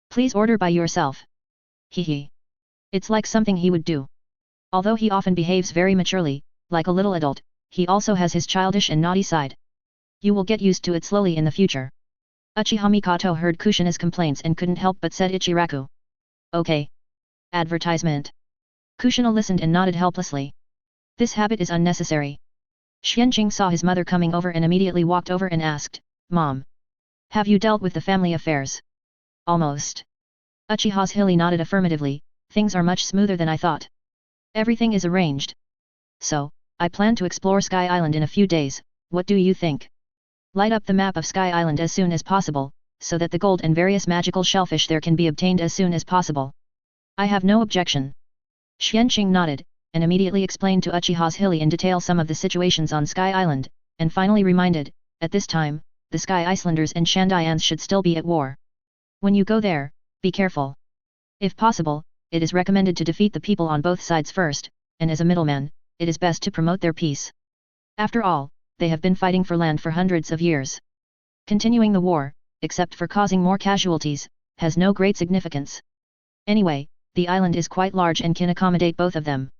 Please order by yourself. Hehe. It's like something he would do. Although he often behaves very maturely, like a little adult, he also has his childish and naughty side. You will get used to it slowly in the future. Uchiha Mikoto heard Kushina's complaints and couldn't help but said Ichiraku. Okay. Advertisement. Kushina listened and nodded helplessly. This habit is unnecessary. Xuanqing saw his mother coming over and immediately walked over and asked, Mom. Have you dealt with the family affairs? Almost. Uchiha Zhili nodded affirmatively. Things are much smoother than I thought. Everything is arranged. So, I plan to explore Sky Island in a few days, what do you think? Light up the map of Sky Island as soon as possible, so that the gold and various magical shellfish there can be obtained as soon as possible. I have no objection. Xuanqing nodded, and immediately explained to Uchiha Zhili in detail some of the situations on Sky Island, and finally reminded, at this time, the Sky Islanders and Shandians should still be at war. When you go there, be careful. If possible, it is recommended to defeat the people on both sides first, and as a middleman, it is best to promote their peace. After all, they have been fighting for land for hundreds of years. Continuing the war, except for causing more casualties, has no great significance. Anyway, the island is quite large and can accommodate both of them.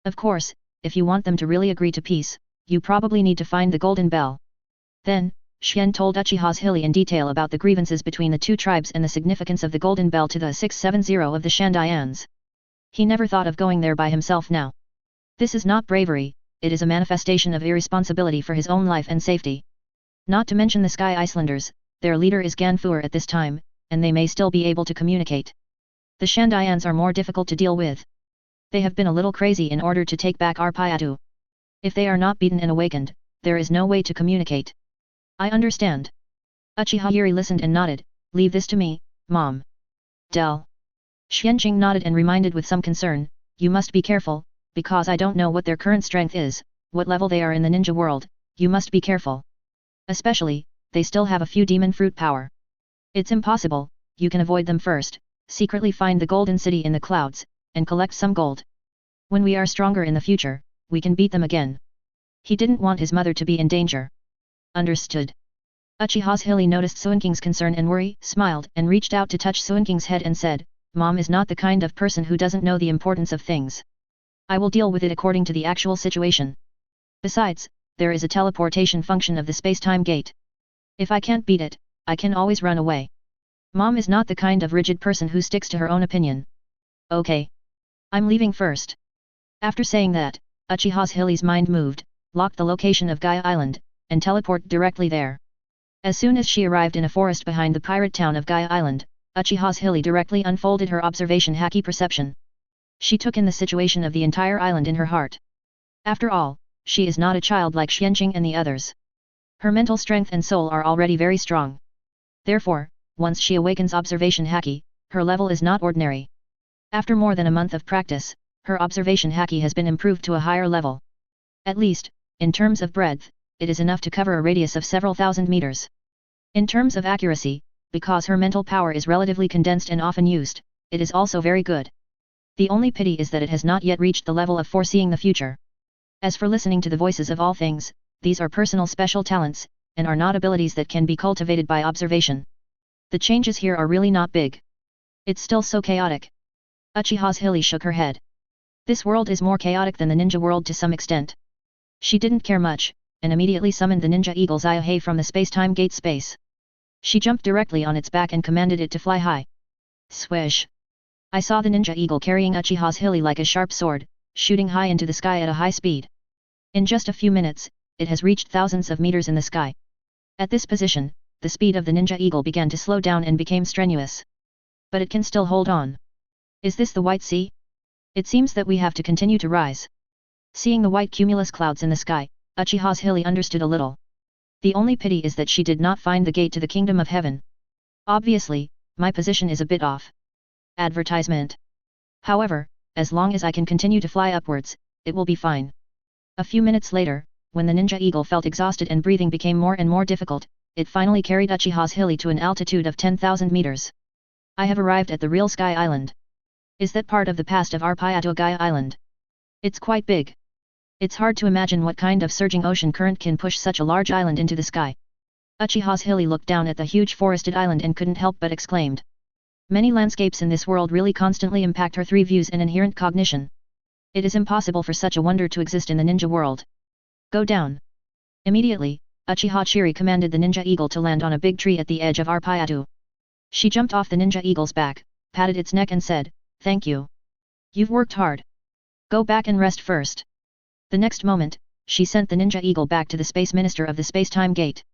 Of course, if you want them to really agree to peace, you probably need to find the Golden Bell. Then, Xian told Uchiha Zhili in detail about the grievances between the two tribes and the significance of the Golden Bell to the 670 of the Shandians. He never thought of going there by himself now. This is not bravery, it is a manifestation of irresponsibility for his own life and safety. Not to mention the Sky Islanders, their leader is Ganfuer at this time, and they may still be able to communicate. The Shandians are more difficult to deal with. They have been a little crazy in order to take back Arpayatu. If they are not beaten and awakened, there is no way to communicate. I understand. Uchiha Zhili listened and nodded, leave this to me, Mom. Del. Xuanqing nodded and reminded with some concern, you must be careful, because I don't know what their current strength is, what level they are in the ninja world, you must be careful. Especially, they still have a few demon fruit power. It's impossible, you can avoid them first, secretly find the golden city in the clouds, and collect some gold. When we are stronger in the future, we can beat them again. He didn't want his mother to be in danger. Understood. Uchiha Zhili noticed Xuanqing's concern and worry, smiled and reached out to touch Xuanqing's head and said, Mom is not the kind of person who doesn't know the importance of things. I will deal with it according to the actual situation. Besides, there is a teleportation function of the space-time gate. If I can't beat it, I can always run away. Mom is not the kind of rigid person who sticks to her own opinion. Okay. I'm leaving first. After saying that, Uchiha Zhili's mind moved, locked the location of Gaia Island, and teleport directly there. As soon as she arrived in a forest behind the pirate town of Gaia Island, Uchiha Zhili directly unfolded her observation haki perception. She took in the situation of the entire island in her heart. After all, she is not a child like Xuanqing and the others. Her mental strength and soul are already very strong. Therefore, once she awakens observation haki, her level is not ordinary. After more than a month of practice, her observation haki has been improved to a higher level. At least, in terms of breadth, it is enough to cover a radius of several thousand meters. In terms of accuracy, because her mental power is relatively condensed and often used, it is also very good. The only pity is that it has not yet reached the level of foreseeing the future. As for listening to the voices of all things, these are personal special talents, and are not abilities that can be cultivated by observation. The changes here are really not big. It's still so chaotic. Uchiha Zhili shook her head. This world is more chaotic than the ninja world to some extent. She didn't care much, and immediately summoned the ninja eagle Xiaohei from the space-time gate space. She jumped directly on its back and commanded it to fly high. Swish! I saw the ninja eagle carrying Uchiha Zhili like a sharp sword, shooting high into the sky at a high speed. In just a few minutes, it has reached thousands of meters in the sky. At this position, the speed of the ninja eagle began to slow down and became strenuous. But it can still hold on. Is this the White Sea? It seems that we have to continue to rise. Seeing the white cumulus clouds in the sky, Uchiha Zhili understood a little. The only pity is that she did not find the gate to the kingdom of heaven. Obviously, my position is a bit off. Advertisement. However, as long as I can continue to fly upwards, it will be fine. A few minutes later, when the ninja eagle felt exhausted and breathing became more and more difficult, it finally carried Uchiha Zhili to an altitude of 10,000 meters. I have arrived at the real Sky Island. Is that part of the past of Arpayatogaya Island? It's quite big. It's hard to imagine what kind of surging ocean current can push such a large island into the sky. Uchiha Zhili looked down at the huge forested island and couldn't help but exclaimed. Many landscapes in this world really constantly impact her three views and inherent cognition. It is impossible for such a wonder to exist in the ninja world. Go down. Immediately, Uchiha Zhili commanded the ninja eagle to land on a big tree at the edge of Arpayatu. She jumped off the ninja eagle's back, patted its neck and said, "Thank you. You've worked hard. Go back and rest first." The next moment, she sent the ninja eagle back to the space minister of the space-time gate.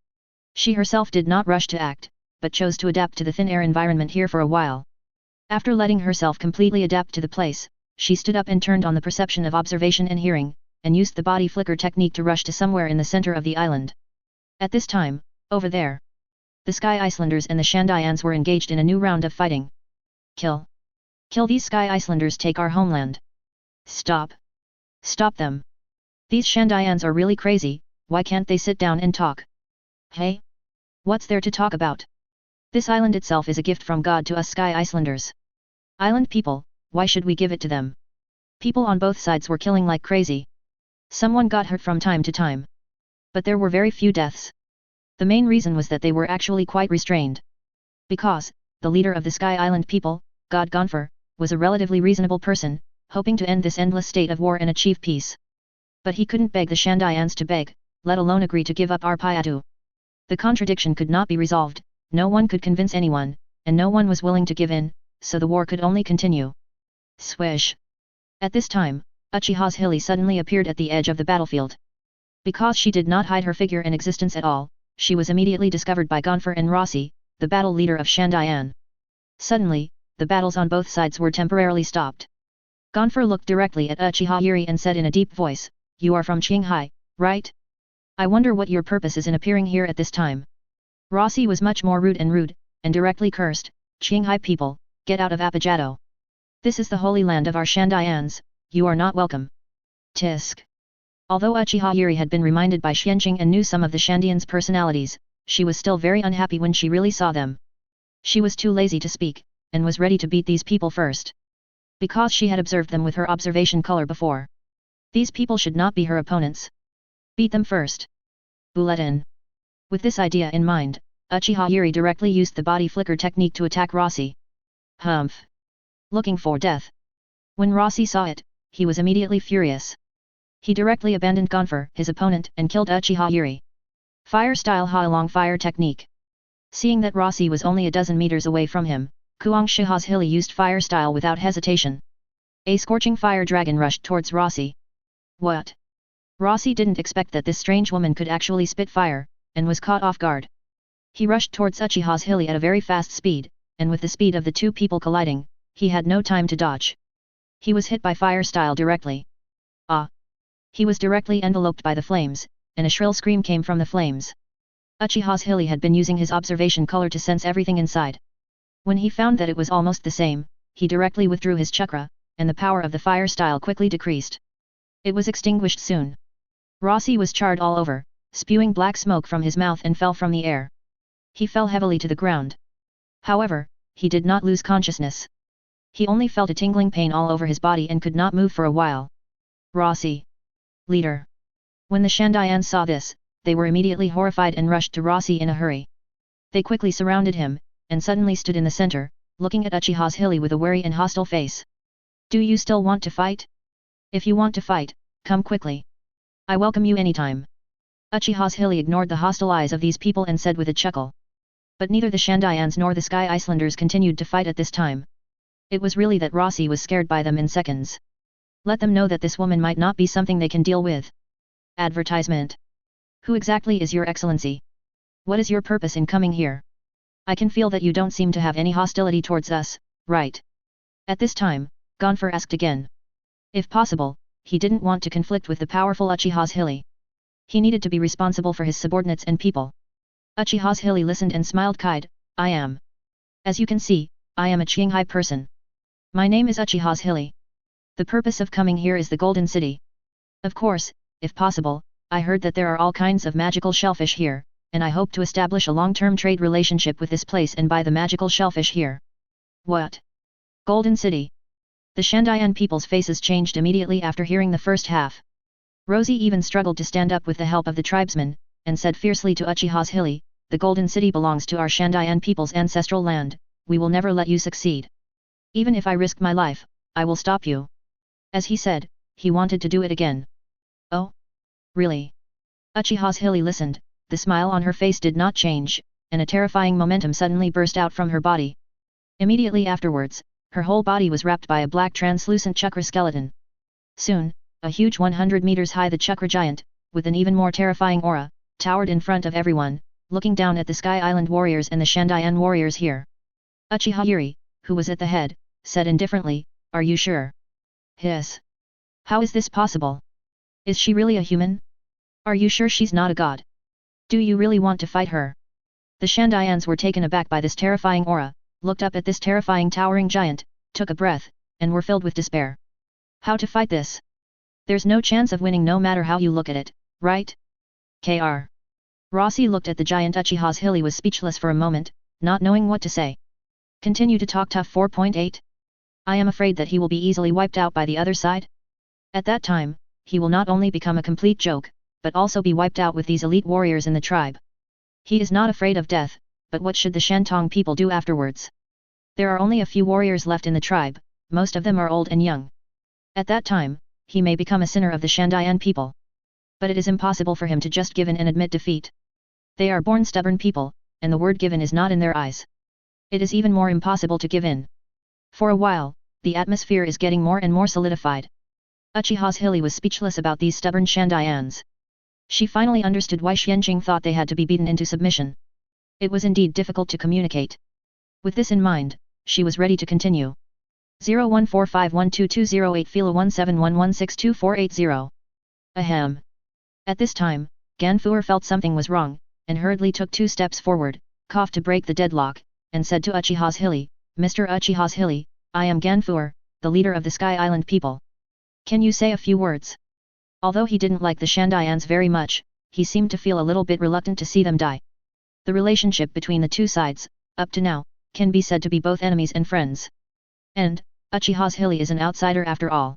She herself did not rush to act, but chose to adapt to the thin air environment here for a while. After letting herself completely adapt to the place, she stood up and turned on the perception of observation and hearing, and used the body flicker technique to rush to somewhere in the center of the island. At this time, over there, the Sky Icelanders and the Shandayans were engaged in a new round of fighting. Kill. Kill these Sky Icelanders, take our homeland. Stop. Stop them. These Shandayans are really crazy, why can't they sit down and talk? Hey? What's there to talk about? This island itself is a gift from God to us Sky Icelanders. Island people, why should we give it to them? People on both sides were killing like crazy. Someone got hurt from time to time. But there were very few deaths. The main reason was that they were actually quite restrained. Because, the leader of the Sky Island people, God Gonfer, was a relatively reasonable person, hoping to end this endless state of war and achieve peace. But he couldn't beg the Shandayans to beg, let alone agree to give up Arpayatu. The contradiction could not be resolved, no one could convince anyone, and no one was willing to give in, so the war could only continue. Swish! At this time, Uchiha Zhili suddenly appeared at the edge of the battlefield. Because she did not hide her figure and existence at all, she was immediately discovered by Gonfer and Rossi, the battle leader of Shandayan. Suddenly, the battles on both sides were temporarily stopped. Gonfer looked directly at Uchiha Zhili and said in a deep voice, "You are from Qinghai, right? I wonder what your purpose is in appearing here at this time." Rossi was much more rude, and directly cursed, "Qinghai people, get out of Apogado. This is the holy land of our Shandayans, you are not welcome." Tisk. Although Uchiha Zhili had been reminded by Xuanqing and knew some of the Shandians' personalities, she was still very unhappy when she really saw them. She was too lazy to speak, and was ready to beat these people first. Because she had observed them with her observation color before. These people should not be her opponents. Beat them first. Bulletin. With this idea in mind, Uchiha Zhili directly used the body flicker technique to attack Rossi. Humph. Looking for death. When Rossi saw it, he was immediately furious. He directly abandoned Gonfer, his opponent, and killed Uchiha Zhili. Fire style Ha Long fire technique. Seeing that Rossi was only a dozen meters away from him, Uchiha Zhili used fire style without hesitation. A scorching fire dragon rushed towards Rossi. What? Rossi didn't expect that this strange woman could actually spit fire, and was caught off guard. He rushed towards Uchiha Zhili at a very fast speed, and with the speed of the two people colliding, he had no time to dodge. He was hit by fire style directly. Ah! He was directly enveloped by the flames, and a shrill scream came from the flames. Uchiha Zhili had been using his observation color to sense everything inside. When he found that it was almost the same, he directly withdrew his chakra, and the power of the fire style quickly decreased. It was extinguished soon. Rossi was charred all over, spewing black smoke from his mouth and fell from the air. He fell heavily to the ground. However, he did not lose consciousness. He only felt a tingling pain all over his body and could not move for a while. Rossi. Leader. When the Shandayans saw this, they were immediately horrified and rushed to Rossi in a hurry. They quickly surrounded him, and suddenly stood in the center, looking at Uchiha Zhili with a wary and hostile face. "Do you still want to fight? If you want to fight, come quickly. I welcome you anytime." Uchiha Zhili ignored the hostile eyes of these people and said with a chuckle. But neither the Shandayans nor the Sky Icelanders continued to fight at this time. It was really that Rossi was scared by them in seconds. Let them know that this woman might not be something they can deal with. Advertisement. Who exactly is your excellency? What is your purpose in coming here? I can feel that you don't seem to have any hostility towards us, right? At this time, Gonfer asked again. If possible, he didn't want to conflict with the powerful Uchiha Zhili. He needed to be responsible for his subordinates and people. Uchiha Zhili listened and smiled kind, "I am. As you can see, I am a Qinghai person. My name is Uchiha Zhili. The purpose of coming here is the Golden City. Of course, if possible, I heard that there are all kinds of magical shellfish here, and I hope to establish a long-term trade relationship with this place and buy the magical shellfish here." What? Golden City? The Shandian people's faces changed immediately after hearing the first half. Rosie even struggled to stand up with the help of the tribesmen, and said fiercely to Uchiha Zhili, "The Golden City belongs to our Shandian people's ancestral land, we will never let you succeed. Even if I risk my life, I will stop you." As he said, he wanted to do it again. "Oh? Really?" Uchiha Zhili listened, the smile on her face did not change, and a terrifying momentum suddenly burst out from her body. Immediately afterwards, her whole body was wrapped by a black translucent chakra skeleton. Soon, a huge 100 meters high the chakra giant, with an even more terrifying aura, towered in front of everyone, looking down at the Sky Island warriors and the Shandian warriors here. Uchiha Zhili, who was at the head, said indifferently, "Are you sure?" "Yes. How is this possible? Is she really a human? Are you sure she's not a god? Do you really want to fight her?" The Shandians were taken aback by this terrifying aura, looked up at this terrifying towering giant, took a breath, and were filled with despair. How to fight this? There's no chance of winning no matter how you look at it, right? Kr. Rossi looked at the giant. Uchiha Zhili was speechless for a moment, not knowing what to say. Continue to talk tough 4.8? I am afraid that he will be easily wiped out by the other side. At that time, he will not only become a complete joke, but also be wiped out with these elite warriors in the tribe. He is not afraid of death, but what should the Shantong people do afterwards? There are only a few warriors left in the tribe, most of them are old and young. At that time, he may become a sinner of the Shandian people. But it is impossible for him to just give in and admit defeat. They are born stubborn people, and the word given is not in their eyes. It is even more impossible to give in. For a while, the atmosphere is getting more and more solidified. Uchiha Zhili was speechless about these stubborn Shandians. She finally understood why Xuanqing thought they had to be beaten into submission. It was indeed difficult to communicate. With this in mind, she was ready to continue. 01451220 Fila 1711624880. Ahem. At this time, Ganfuer felt something was wrong, and hurriedly took 2 steps forward, coughed to break the deadlock, and said to Uchiha Zhili, "Mr. Uchiha Zhili, I am Ganfuer, the leader of the Sky Island people. Can you say a few words?" Although he didn't like the Shandians very much, he seemed to feel a little bit reluctant to see them die. The relationship between the two sides, up to now, can be said to be both enemies and friends. And, Uchiha Zhili is an outsider after all.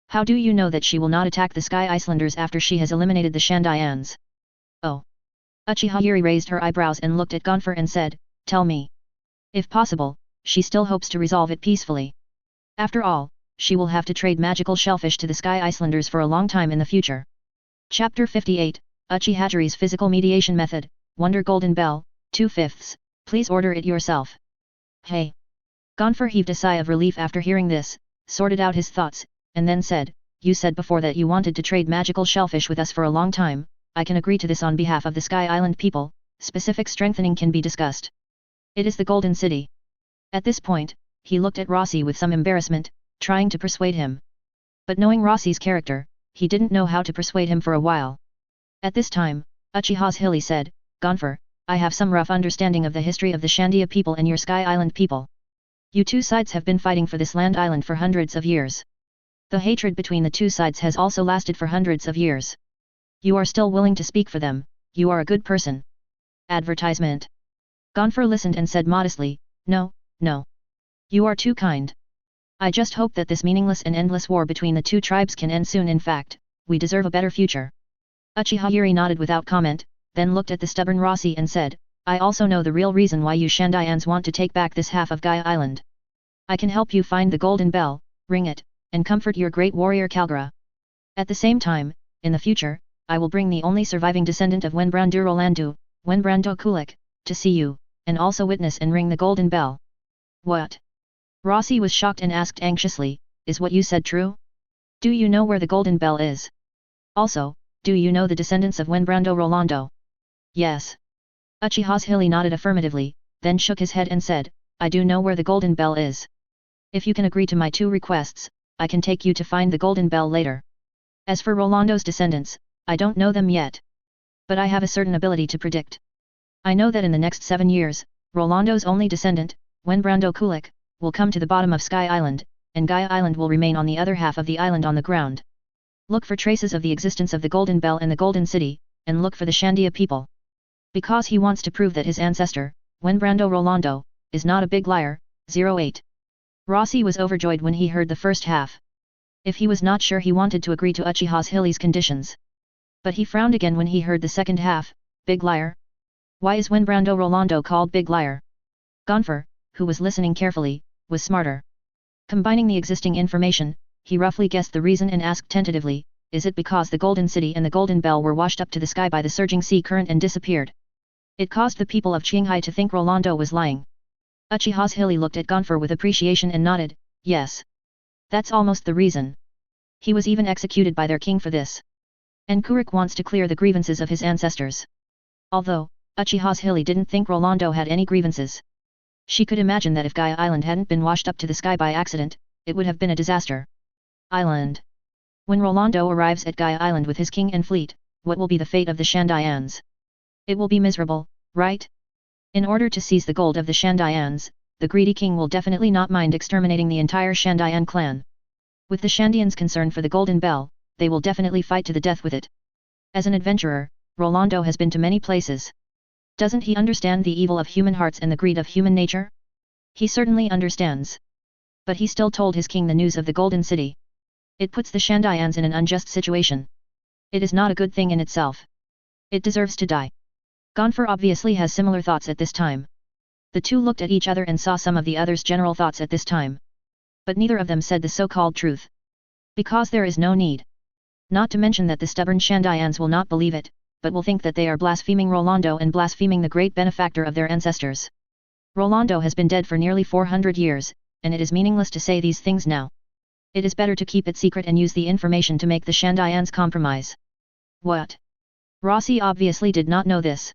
How do you know that she will not attack the Sky Islanders after she has eliminated the Shandians? Oh. Uchiha Zhili raised her eyebrows and looked at Ganfuer and said, "Tell me." If possible, she still hopes to resolve it peacefully. After all, she will have to trade magical shellfish to the Sky Islanders for a long time in the future. Chapter 58, Uchiha Zhili's Physical Mediation Method, Wonder Golden Bell, 2/5. Please order it yourself. Hey. Ganfuer heaved a sigh of relief after hearing this, sorted out his thoughts, and then said, "You said before that you wanted to trade magical shellfish with us for a long time. I can agree to this on behalf of the Sky Island people. Specific strengthening can be discussed. It is the Golden City." At this point, he looked at Rossi with some embarrassment, trying to persuade him. But knowing Rossi's character, he didn't know how to persuade him for a while. At this time, Uchiha Zhili said, "Ganfuer, I have some rough understanding of the history of the Shandia people and your Sky Island people. You two sides have been fighting for this land island for hundreds of years. The hatred between the two sides has also lasted for hundreds of years. You are still willing to speak for them, you are a good person." Advertisement. Ganfuer listened and said modestly, No. You are too kind. I just hope that this meaningless and endless war between the two tribes can end soon. In fact, we deserve a better future." Uchiha Zhili nodded without comment, then looked at the stubborn Rossi and said, "I also know the real reason why you Shandians want to take back this half of Gaia Island. I can help you find the Golden Bell, ring it, and comfort your great warrior Chakra. At the same time, in the future, I will bring the only surviving descendant of Wenbrandu Rolandu, Wenbrando Kulik, to see you, and also witness and ring the Golden Bell." What? Rossi was shocked and asked anxiously, "Is what you said true? Do you know where the Golden Bell is? Also, do you know the descendants of Wenbrando Rolando?" Yes. Uchiha Zhili nodded affirmatively, then shook his head and said, "I do know where the Golden Bell is. If you can agree to my 2 requests, I can take you to find the Golden Bell later. As for Rolando's descendants, I don't know them yet. But I have a certain ability to predict. I know that in the next 7 years, Rolando's only descendant, Wenbrando Kulik, will come to the bottom of Sky Island, and Gaia Island will remain on the other half of the island on the ground. Look for traces of the existence of the Golden Bell and the Golden City, and look for the Shandia people. Because he wants to prove that his ancestor, Wenbrando Rolando, is not a big liar." 08. Rossi was overjoyed when he heard the first half. If he was not sure, he wanted to agree to Uchiha Zhili's conditions. But he frowned again when he heard the second half. Big liar? Why is when Brando Rolando called big liar? Gonfer, who was listening carefully, was smarter. Combining the existing information, he roughly guessed the reason and asked tentatively, is it because the Golden City and the Golden Bell were washed up to the sky by the surging sea current and disappeared? It caused the people of Qinghai to think Rolando was lying. Uchiha Zhili looked at Gonfer with appreciation and nodded, yes. That's almost the reason. He was even executed by their king for this. And Kurik wants to clear the grievances of his ancestors. Although, Uchiha Zhili didn't think Rolando had any grievances. She could imagine that if Gaia Island hadn't been washed up to the sky by accident, it would have been a disaster. Island. When Rolando arrives at Gaia Island with his king and fleet, what will be the fate of the Shandayans? It will be miserable, right? In order to seize the gold of the Shandayans, the greedy king will definitely not mind exterminating the entire Shandayan clan. With the Shandians concerned for the Golden Bell, they will definitely fight to the death with it. As an adventurer, Rolando has been to many places. Doesn't he understand the evil of human hearts and the greed of human nature? He certainly understands. But he still told his king the news of the Golden City. It puts the Shandayans in an unjust situation. It is not a good thing in itself. It deserves to die. Gonfer obviously has similar thoughts at this time. The two looked at each other and saw some of the other's general thoughts at this time. But neither of them said the so-called truth. Because there is no need. Not to mention that the stubborn Shandayans will not believe it, but will think that they are blaspheming Rolando and blaspheming the great benefactor of their ancestors. Rolando has been dead for nearly 400 years, and it is meaningless to say these things now. It is better to keep it secret and use the information to make the Shandayans compromise. What? Rossi obviously did not know this.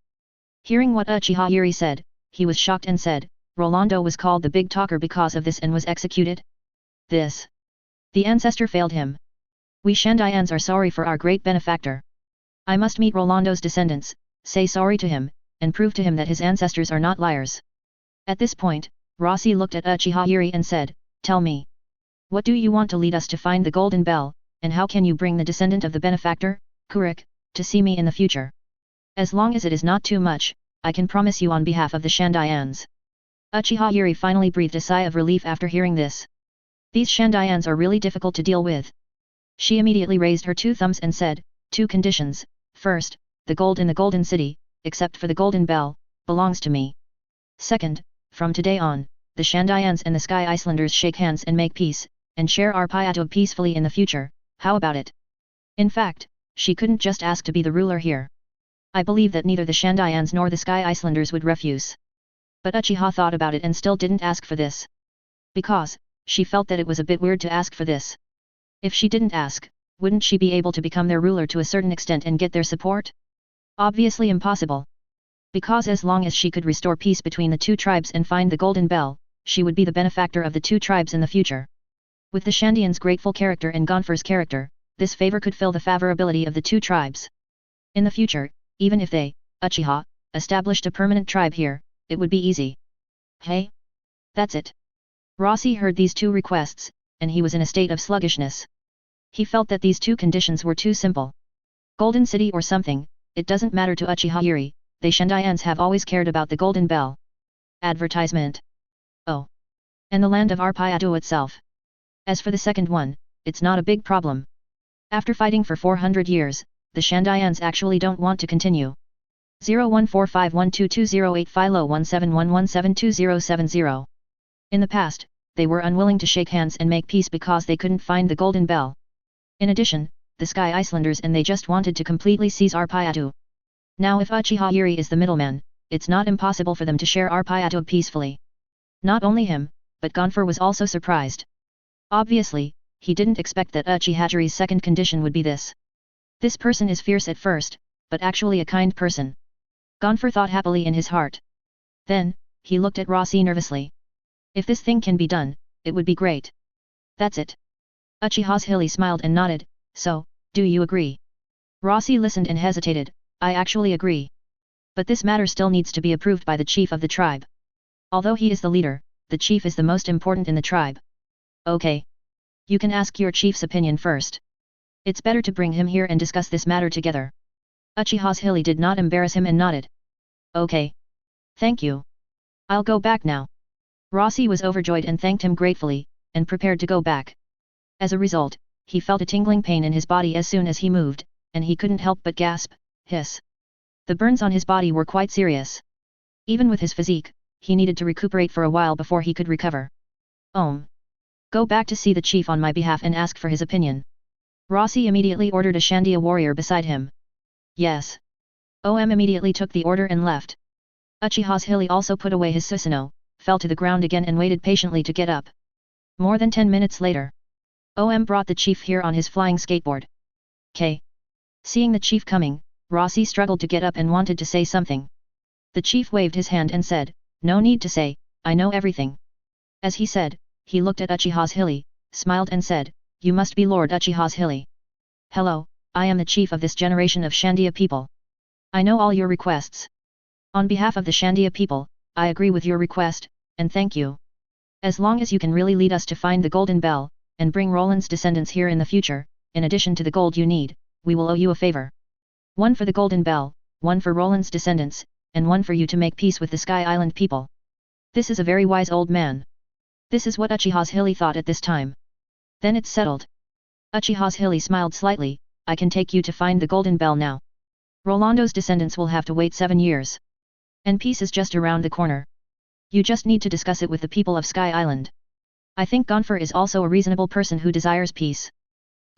Hearing what Uchiha Zhili said, he was shocked and said, Rolando was called the big talker because of this and was executed? This. The ancestor failed him. We Shandayans are sorry for our great benefactor. I must meet Rolando's descendants, say sorry to him, and prove to him that his ancestors are not liars. At this point, Rossi looked at Uchiha Zhili and said, tell me. What do you want to lead us to find the Golden Bell, and how can you bring the descendant of the benefactor, Kurik, to see me in the future? As long as it is not too much, I can promise you on behalf of the Shandayans. Uchiha Zhili finally breathed a sigh of relief after hearing this. These Shandayans are really difficult to deal with. She immediately raised her two thumbs and said, 2 conditions. First, the gold in the Golden City, except for the Golden Bell, belongs to me. Second, from today on, the Shandayans and the Sky Icelanders shake hands and make peace, and share our Pyatog peacefully in the future. How about it? In fact, she couldn't just ask to be the ruler here. I believe that neither the Shandayans nor the Sky Icelanders would refuse. But Uchiha thought about it and still didn't ask for this. Because, she felt that it was a bit weird to ask for this. If she didn't ask, wouldn't she be able to become their ruler to a certain extent and get their support? Obviously impossible. Because as long as she could restore peace between the two tribes and find the Golden Bell, she would be the benefactor of the two tribes in the future. With the Shandians' grateful character and Gonfer's character, this favor could fill the favorability of the two tribes. In the future, even if they, Uchiha, established a permanent tribe here, it would be easy. Hey? That's it. Rossi heard these two requests, and he was in a state of sluggishness. He felt that these two conditions were too simple. Golden City or something, it doesn't matter to Uchiha Zhili, they Shandayans have always cared about the Golden Bell. Advertisement. Oh. And the land of Arpayatu itself. As for the second one, it's not a big problem. After fighting for 400 years, the Shandayans actually don't want to continue. 0145122085 Philo 1711727070. In the past, they were unwilling to shake hands and make peace because they couldn't find the Golden Bell. In addition, the Sky Icelanders and they just wanted to completely seize Arpayatu. Now if Uchiha Zhili is the middleman, it's not impossible for them to share Arpayatu peacefully. Not only him, but Gonfer was also surprised. Obviously, he didn't expect that Uchiha Zhili's second condition would be this. This person is fierce at first, but actually a kind person. Gonfer thought happily in his heart. Then, he looked at Rossi nervously. If this thing can be done, it would be great. That's it. Uchiha Zhili smiled and nodded, so, do you agree? Rossi listened and hesitated, I actually agree. But this matter still needs to be approved by the chief of the tribe. Although he is the leader, the chief is the most important in the tribe. Okay. You can ask your chief's opinion first. It's better to bring him here and discuss this matter together. Uchiha Zhili did not embarrass him and nodded. Okay. Thank you. I'll go back now. Rossi was overjoyed and thanked him gratefully, and prepared to go back. As a result, he felt a tingling pain in his body as soon as he moved, and he couldn't help but gasp, hiss. The burns on his body were quite serious. Even with his physique, he needed to recuperate for a while before he could recover. Go back to see the chief on my behalf and ask for his opinion. Rossi immediately ordered a Shandia warrior beside him. Yes. Immediately took the order and left. Uchiha Zhili also put away his Susanoo, fell to the ground again and waited patiently to get up. More than 10 minutes later, brought the chief here on his flying skateboard. Seeing the chief coming, Rossi struggled to get up and wanted to say something. The chief waved his hand and said, "No need to say, I know everything." As he said, he looked at Uchiha Zhili, smiled and said, "You must be Lord Uchiha Zhili. Hello, I am the chief of this generation of Shandia people. I know all your requests. On behalf of the Shandia people, I agree with your request, and thank you. As long as you can really lead us to find the Golden Bell, and bring Roland's descendants here in the future, in addition to the gold you need, we will owe you a favor. One for the Golden Bell, one for Roland's descendants, and one for you to make peace with the Sky Island people." This is a very wise old man. This is what Uchiha Zhili thought at this time. Then it's settled. Uchiha Zhili smiled slightly, "I can take you to find the Golden Bell now. Rolando's descendants will have to wait 7 years. And peace is just around the corner. You just need to discuss it with the people of Sky Island. I think Gonfer is also a reasonable person who desires peace.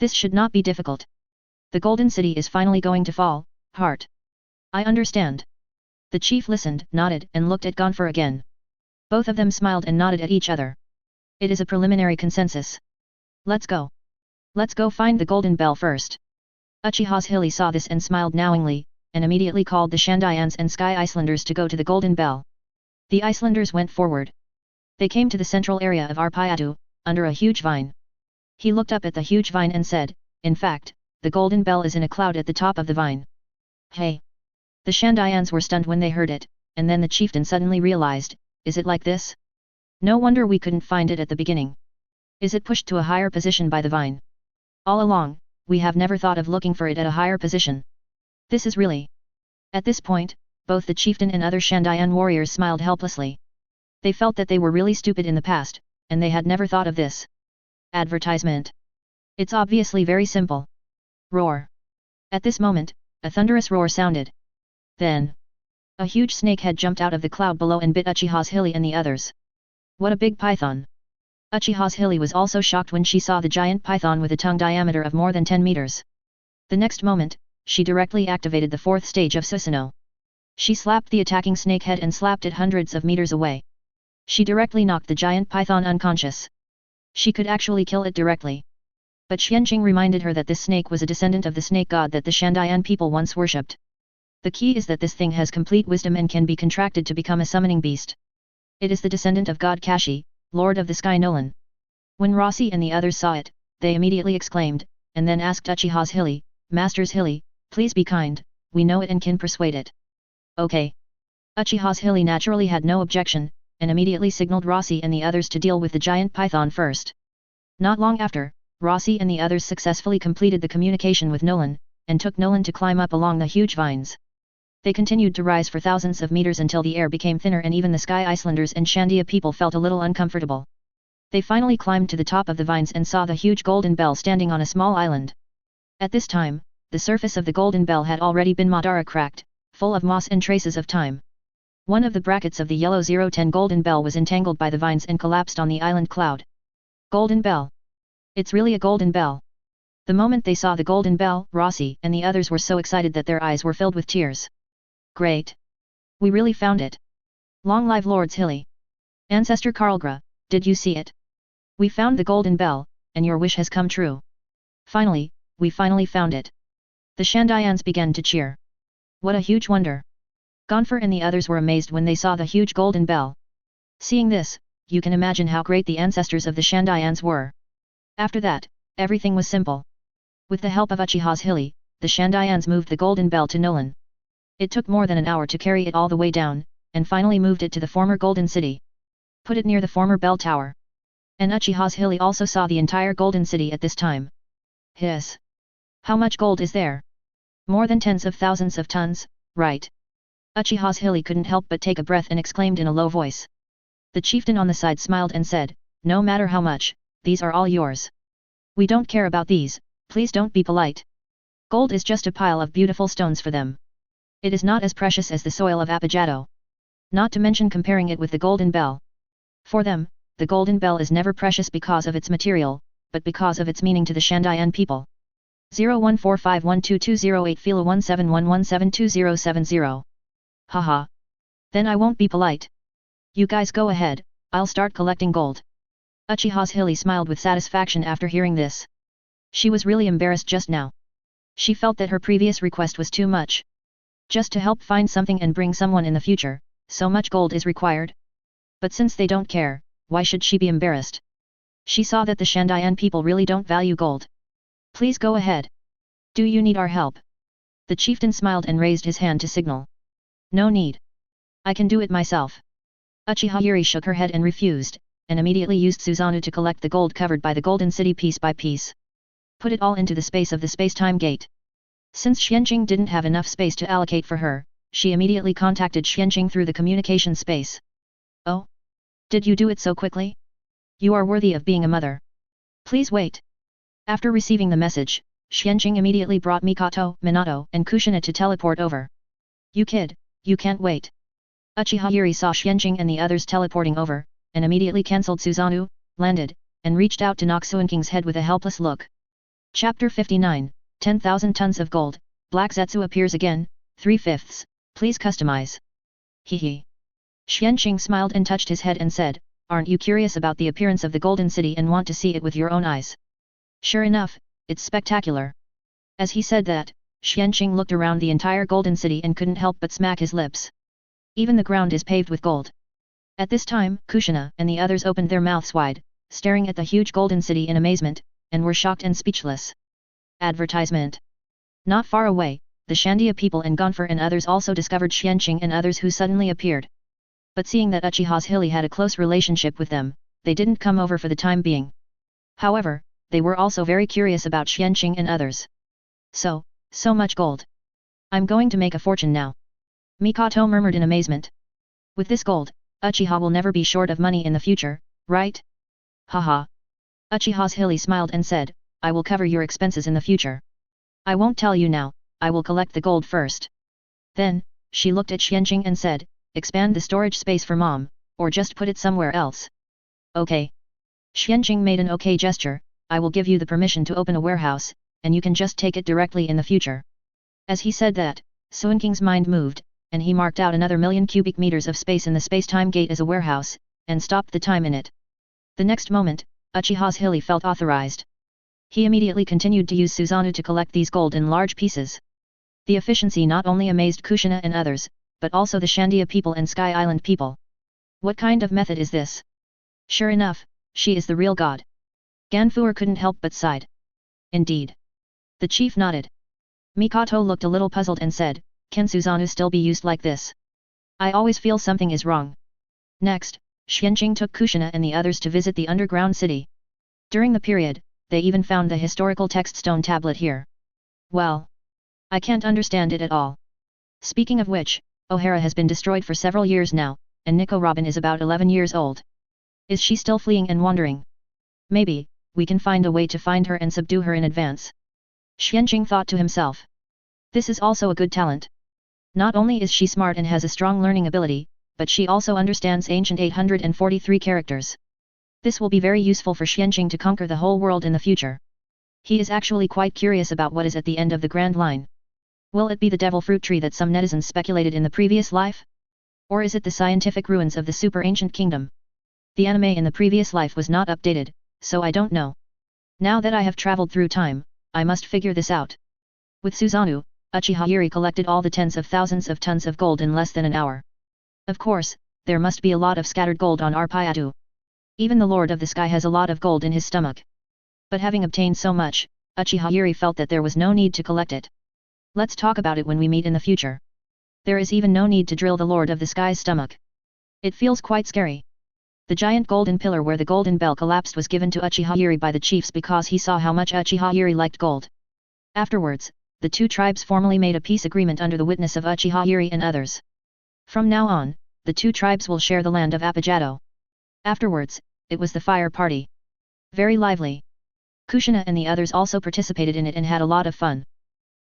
This should not be difficult. The Golden City is finally going to fall, heart. I understand." The chief listened, nodded and looked at Gonfer again. Both of them smiled and nodded at each other. It is a preliminary consensus. Let's go. Let's go find the Golden Bell first. Uchiha Zhili saw this and smiled knowingly, and immediately called the Shandians and Sky Icelanders to go to the Golden Bell. The Icelanders went forward. They came to the central area of Arpayatu, under a huge vine. He looked up at the huge vine and said, "In fact, the Golden Bell is in a cloud at the top of the vine." Hey! The Shandians were stunned when they heard it, and then the chieftain suddenly realized, "Is it like this? No wonder we couldn't find it at the beginning. Is it pushed to a higher position by the vine? All along, we have never thought of looking for it at a higher position. This is really..." At this point, both the chieftain and other Shandian warriors smiled helplessly. They felt that they were really stupid in the past, and they had never thought of this. Advertisement. It's obviously very simple. Roar. At this moment, a thunderous roar sounded. Then, a huge snake head jumped out of the cloud below and bit Uchiha Zhili and the others. What a big python! Uchiha Zhili was also shocked when she saw the giant python with a tongue diameter of more than 10 meters. The next moment, she directly activated the 4th stage of Susanoo. She slapped the attacking snake head and slapped it hundreds of meters away. She directly knocked the giant python unconscious. She could actually kill it directly. But Xuanqing reminded her that this snake was a descendant of the snake god that the Shandian people once worshipped. The key is that this thing has complete wisdom and can be contracted to become a summoning beast. It is the descendant of god Kashi, Lord of the Sky Nolan. When Rossi and the others saw it, they immediately exclaimed, and then asked Uchiha Zhili, "Master Zhili, please be kind, we know it and can persuade it." Okay. Uchiha Zhili naturally had no objection, and immediately signaled Rossi and the others to deal with the giant python first. Not long after, Rossi and the others successfully completed the communication with Nolan, and took Nolan to climb up along the huge vines. They continued to rise for thousands of meters until the air became thinner and even the Sky Icelanders and Shandia people felt a little uncomfortable. They finally climbed to the top of the vines and saw the huge Golden Bell standing on a small island. At this time, the surface of the Golden Bell had already been Madara cracked, full of moss and traces of time. One of the brackets of the yellow 010 Golden Bell was entangled by the vines and collapsed on the island cloud. Golden Bell. It's really a Golden Bell. The moment they saw the Golden Bell, Rossi and the others were so excited that their eyes were filled with tears. Great! We really found it! Long live Lord Zhili! Ancestor Karlgra, did you see it? We found the Golden Bell, and your wish has come true. Finally, we finally found it. The Shandians began to cheer. What a huge wonder! Gonfer and the others were amazed when they saw the huge Golden Bell. Seeing this, you can imagine how great the ancestors of the Shandians were. After that, everything was simple. With the help of Uchiha Zhili, the Shandians moved the Golden Bell to Nolan. It took more than an hour to carry it all the way down, and finally moved it to the former Golden City. Put it near the former bell tower. And Uchiha Zhili also saw the entire Golden City at this time. Hiss! How much gold is there? More than tens of thousands of tons, right? Uchiha Zhili couldn't help but take a breath and exclaimed in a low voice. The chieftain on the side smiled and said, no matter how much, these are all yours. We don't care about these, please don't be polite. Gold is just a pile of beautiful stones for them. It is not as precious as the soil of Apogado. Not to mention comparing it with the golden bell. For them, the golden bell is never precious because of its material, but because of its meaning to the Shandayan people. 01451220 Fila 1711727070. Haha. Then I won't be polite. You guys go ahead, I'll start collecting gold. Uchiha Zhili smiled with satisfaction after hearing this. She was really embarrassed just now. She felt that her previous request was too much. Just to help find something and bring someone in the future, so much gold is required. But since they don't care, why should she be embarrassed? She saw that the Shandayan people really don't value gold. Please go ahead. Do you need our help? The chieftain smiled and raised his hand to signal. No need. I can do it myself. Uchiha Yuri shook her head and refused, and immediately used Susanoo to collect the gold covered by the golden city piece by piece. Put it all into the space of the space-time gate. Since Xuanqing didn't have enough space to allocate for her, she immediately contacted Xuanqing through the communication space. Oh? Did you do it so quickly? You are worthy of being a mother. Please wait. After receiving the message, Xuanqing immediately brought Mikoto, Minato, and Kushina to teleport over. You kid, you can't wait. Uchiha Yuri saw Xuanqing and the others teleporting over, and immediately cancelled Susanoo, landed, and reached out to knock Xuanqing's head with a helpless look. Chapter 59, 10,000 tons of gold, Black Zetsu appears again, 3/5, please customize. Hehe. Xuanqing smiled and touched his head and said, aren't you curious about the appearance of the Golden City and want to see it with your own eyes? Sure enough, it's spectacular. As he said that, Xuanqing looked around the entire Golden City and couldn't help but smack his lips. Even the ground is paved with gold. At this time, Kushina and the others opened their mouths wide, staring at the huge Golden City in amazement, and were shocked and speechless. Advertisement. Not far away, the Shandia people and Gonfer and others also discovered Xuanqing and others who suddenly appeared. But seeing that Uchiha Zhili had a close relationship with them, they didn't come over for the time being. However, they were also very curious about Xuanqing and others. So much gold. I'm going to make a fortune now. Mikoto murmured in amazement. With this gold, Uchiha will never be short of money in the future, right? Haha. Uchiha Zhili smiled and said, I will cover your expenses in the future. I won't tell you now, I will collect the gold first. Then, she looked at Xuanqing and said, expand the storage space for mom, or just put it somewhere else. Okay. Xuanqing made an okay gesture, I will give you the permission to open a warehouse, and you can just take it directly in the future. As he said that, Xuanqing's mind moved, and he marked out another 1,000,000 cubic meters of space in the space-time gate as a warehouse, and stopped the time in it. The next moment, Uchiha Zhili felt authorized. He immediately continued to use Susanoo to collect these gold in large pieces. The efficiency not only amazed Kushina and others, but also the Shandia people and Sky Island people. What kind of method is this? Sure enough, she is the real god. Ganfuer couldn't help but sighed. Indeed. The chief nodded. Mikoto looked a little puzzled and said, can Susanoo still be used like this? I always feel something is wrong. Next, Xuanqing took Kushina and the others to visit the underground city. During the period, they even found the historical text stone tablet here. Well, I can't understand it at all. Speaking of which, O'Hara has been destroyed for several years now, and Nico Robin is about 11 years old. Is she still fleeing and wandering? Maybe, we can find a way to find her and subdue her in advance. Xuanqing thought to himself. This is also a good talent. Not only is she smart and has a strong learning ability, but she also understands ancient 843 characters. This will be very useful for Xuanqing to conquer the whole world in the future. He is actually quite curious about what is at the end of the Grand Line. Will it be the devil fruit tree that some netizens speculated in the previous life? Or is it the scientific ruins of the super ancient kingdom? The anime in the previous life was not updated, so I don't know. Now that I have traveled through time, I must figure this out. With Susanoo, Uchiha Yuri collected all the tens of thousands of tons of gold in less than an hour. Of course, there must be a lot of scattered gold on Arpayatu. Even the Lord of the Sky has a lot of gold in his stomach. But having obtained so much, Uchiha Yuri felt that there was no need to collect it. Let's talk about it when we meet in the future. There is even no need to drill the Lord of the Sky's stomach. It feels quite scary. The giant golden pillar where the golden bell collapsed was given to Uchiha Yuri by the chiefs because he saw how much Uchiha Yuri liked gold. Afterwards, the two tribes formally made a peace agreement under the witness of Uchiha Yuri and others. From now on, the two tribes will share the land of Apogado. Afterwards, it was the fire party. Very lively. Kushina and the others also participated in it and had a lot of fun.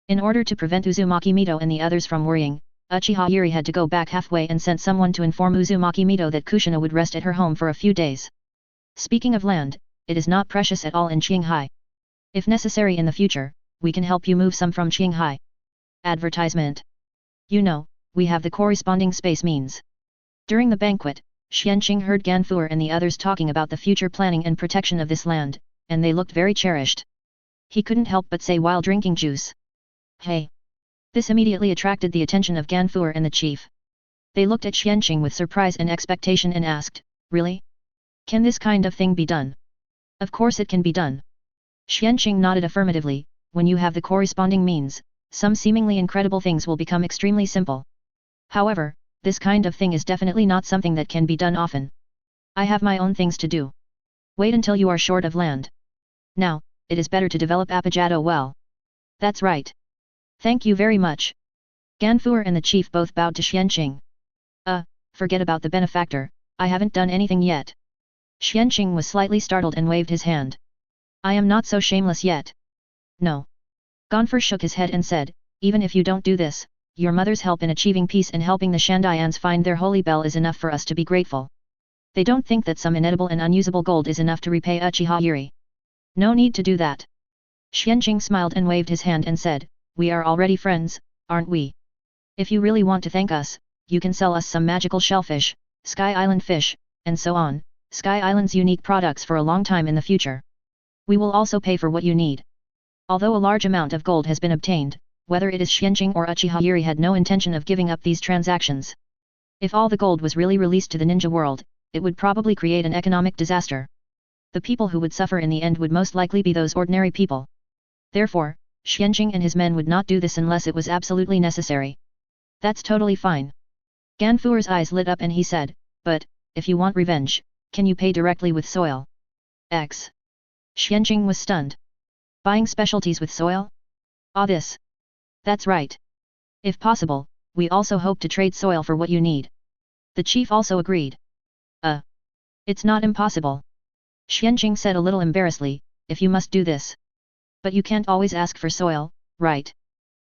In order to prevent Uzumaki Mito and the others from worrying, Uchiha Yuri had to go back halfway and sent someone to inform Uzumaki Mito that Kushina would rest at her home for a few days. Speaking of land, it is not precious at all in Qinghai. If necessary in the future, we can help you move some from Qinghai. Advertisement. You know, we have the corresponding space means. During the banquet, Xuanqing heard Ganfuer and the others talking about the future planning and protection of this land, and they looked very cherished. He couldn't help but say while drinking juice. Hey! This immediately attracted the attention of Ganfuer and the chief. They looked at Xuanqing with surprise and expectation and asked, really? Can this kind of thing be done? Of course it can be done. Xuanqing nodded affirmatively. When you have the corresponding means, some seemingly incredible things will become extremely simple. However, this kind of thing is definitely not something that can be done often. I have my own things to do. Wait until you are short of land. Now, it is better to develop Apogado well. That's right. Thank you very much. Ganfuer and the chief both bowed to Xuanqing. Forget about the benefactor, I haven't done anything yet. Xuanqing was slightly startled and waved his hand. I am not so shameless yet. No. Ganfuer shook his head and said, even if you don't do this, your mother's help in achieving peace and helping the Shandayans find their holy bell is enough for us to be grateful. They don't think that some inedible and unusable gold is enough to repay Uchiha Yuri. No need to do that. Xuanqing smiled and waved his hand and said, we are already friends, aren't we? If you really want to thank us, you can sell us some magical shellfish, Sky Island fish, and so on, Sky Island's unique products for a long time in the future. We will also pay for what you need. Although a large amount of gold has been obtained, whether it is Xuanqing or Uchiha Yuri had no intention of giving up these transactions. If all the gold was really released to the ninja world, it would probably create an economic disaster. The people who would suffer in the end would most likely be those ordinary people. Therefore, Xuanqing and his men would not do this unless it was absolutely necessary. That's totally fine. Ganfuer's eyes lit up and he said, but, if you want revenge, can you pay directly with soil? X. Xuanqing was stunned. Buying specialties with soil? This. That's right. If possible, we also hope to trade soil for what you need. The chief also agreed. It's not impossible. Xuanqing said a little embarrassedly, if you must do this. But you can't always ask for soil, right?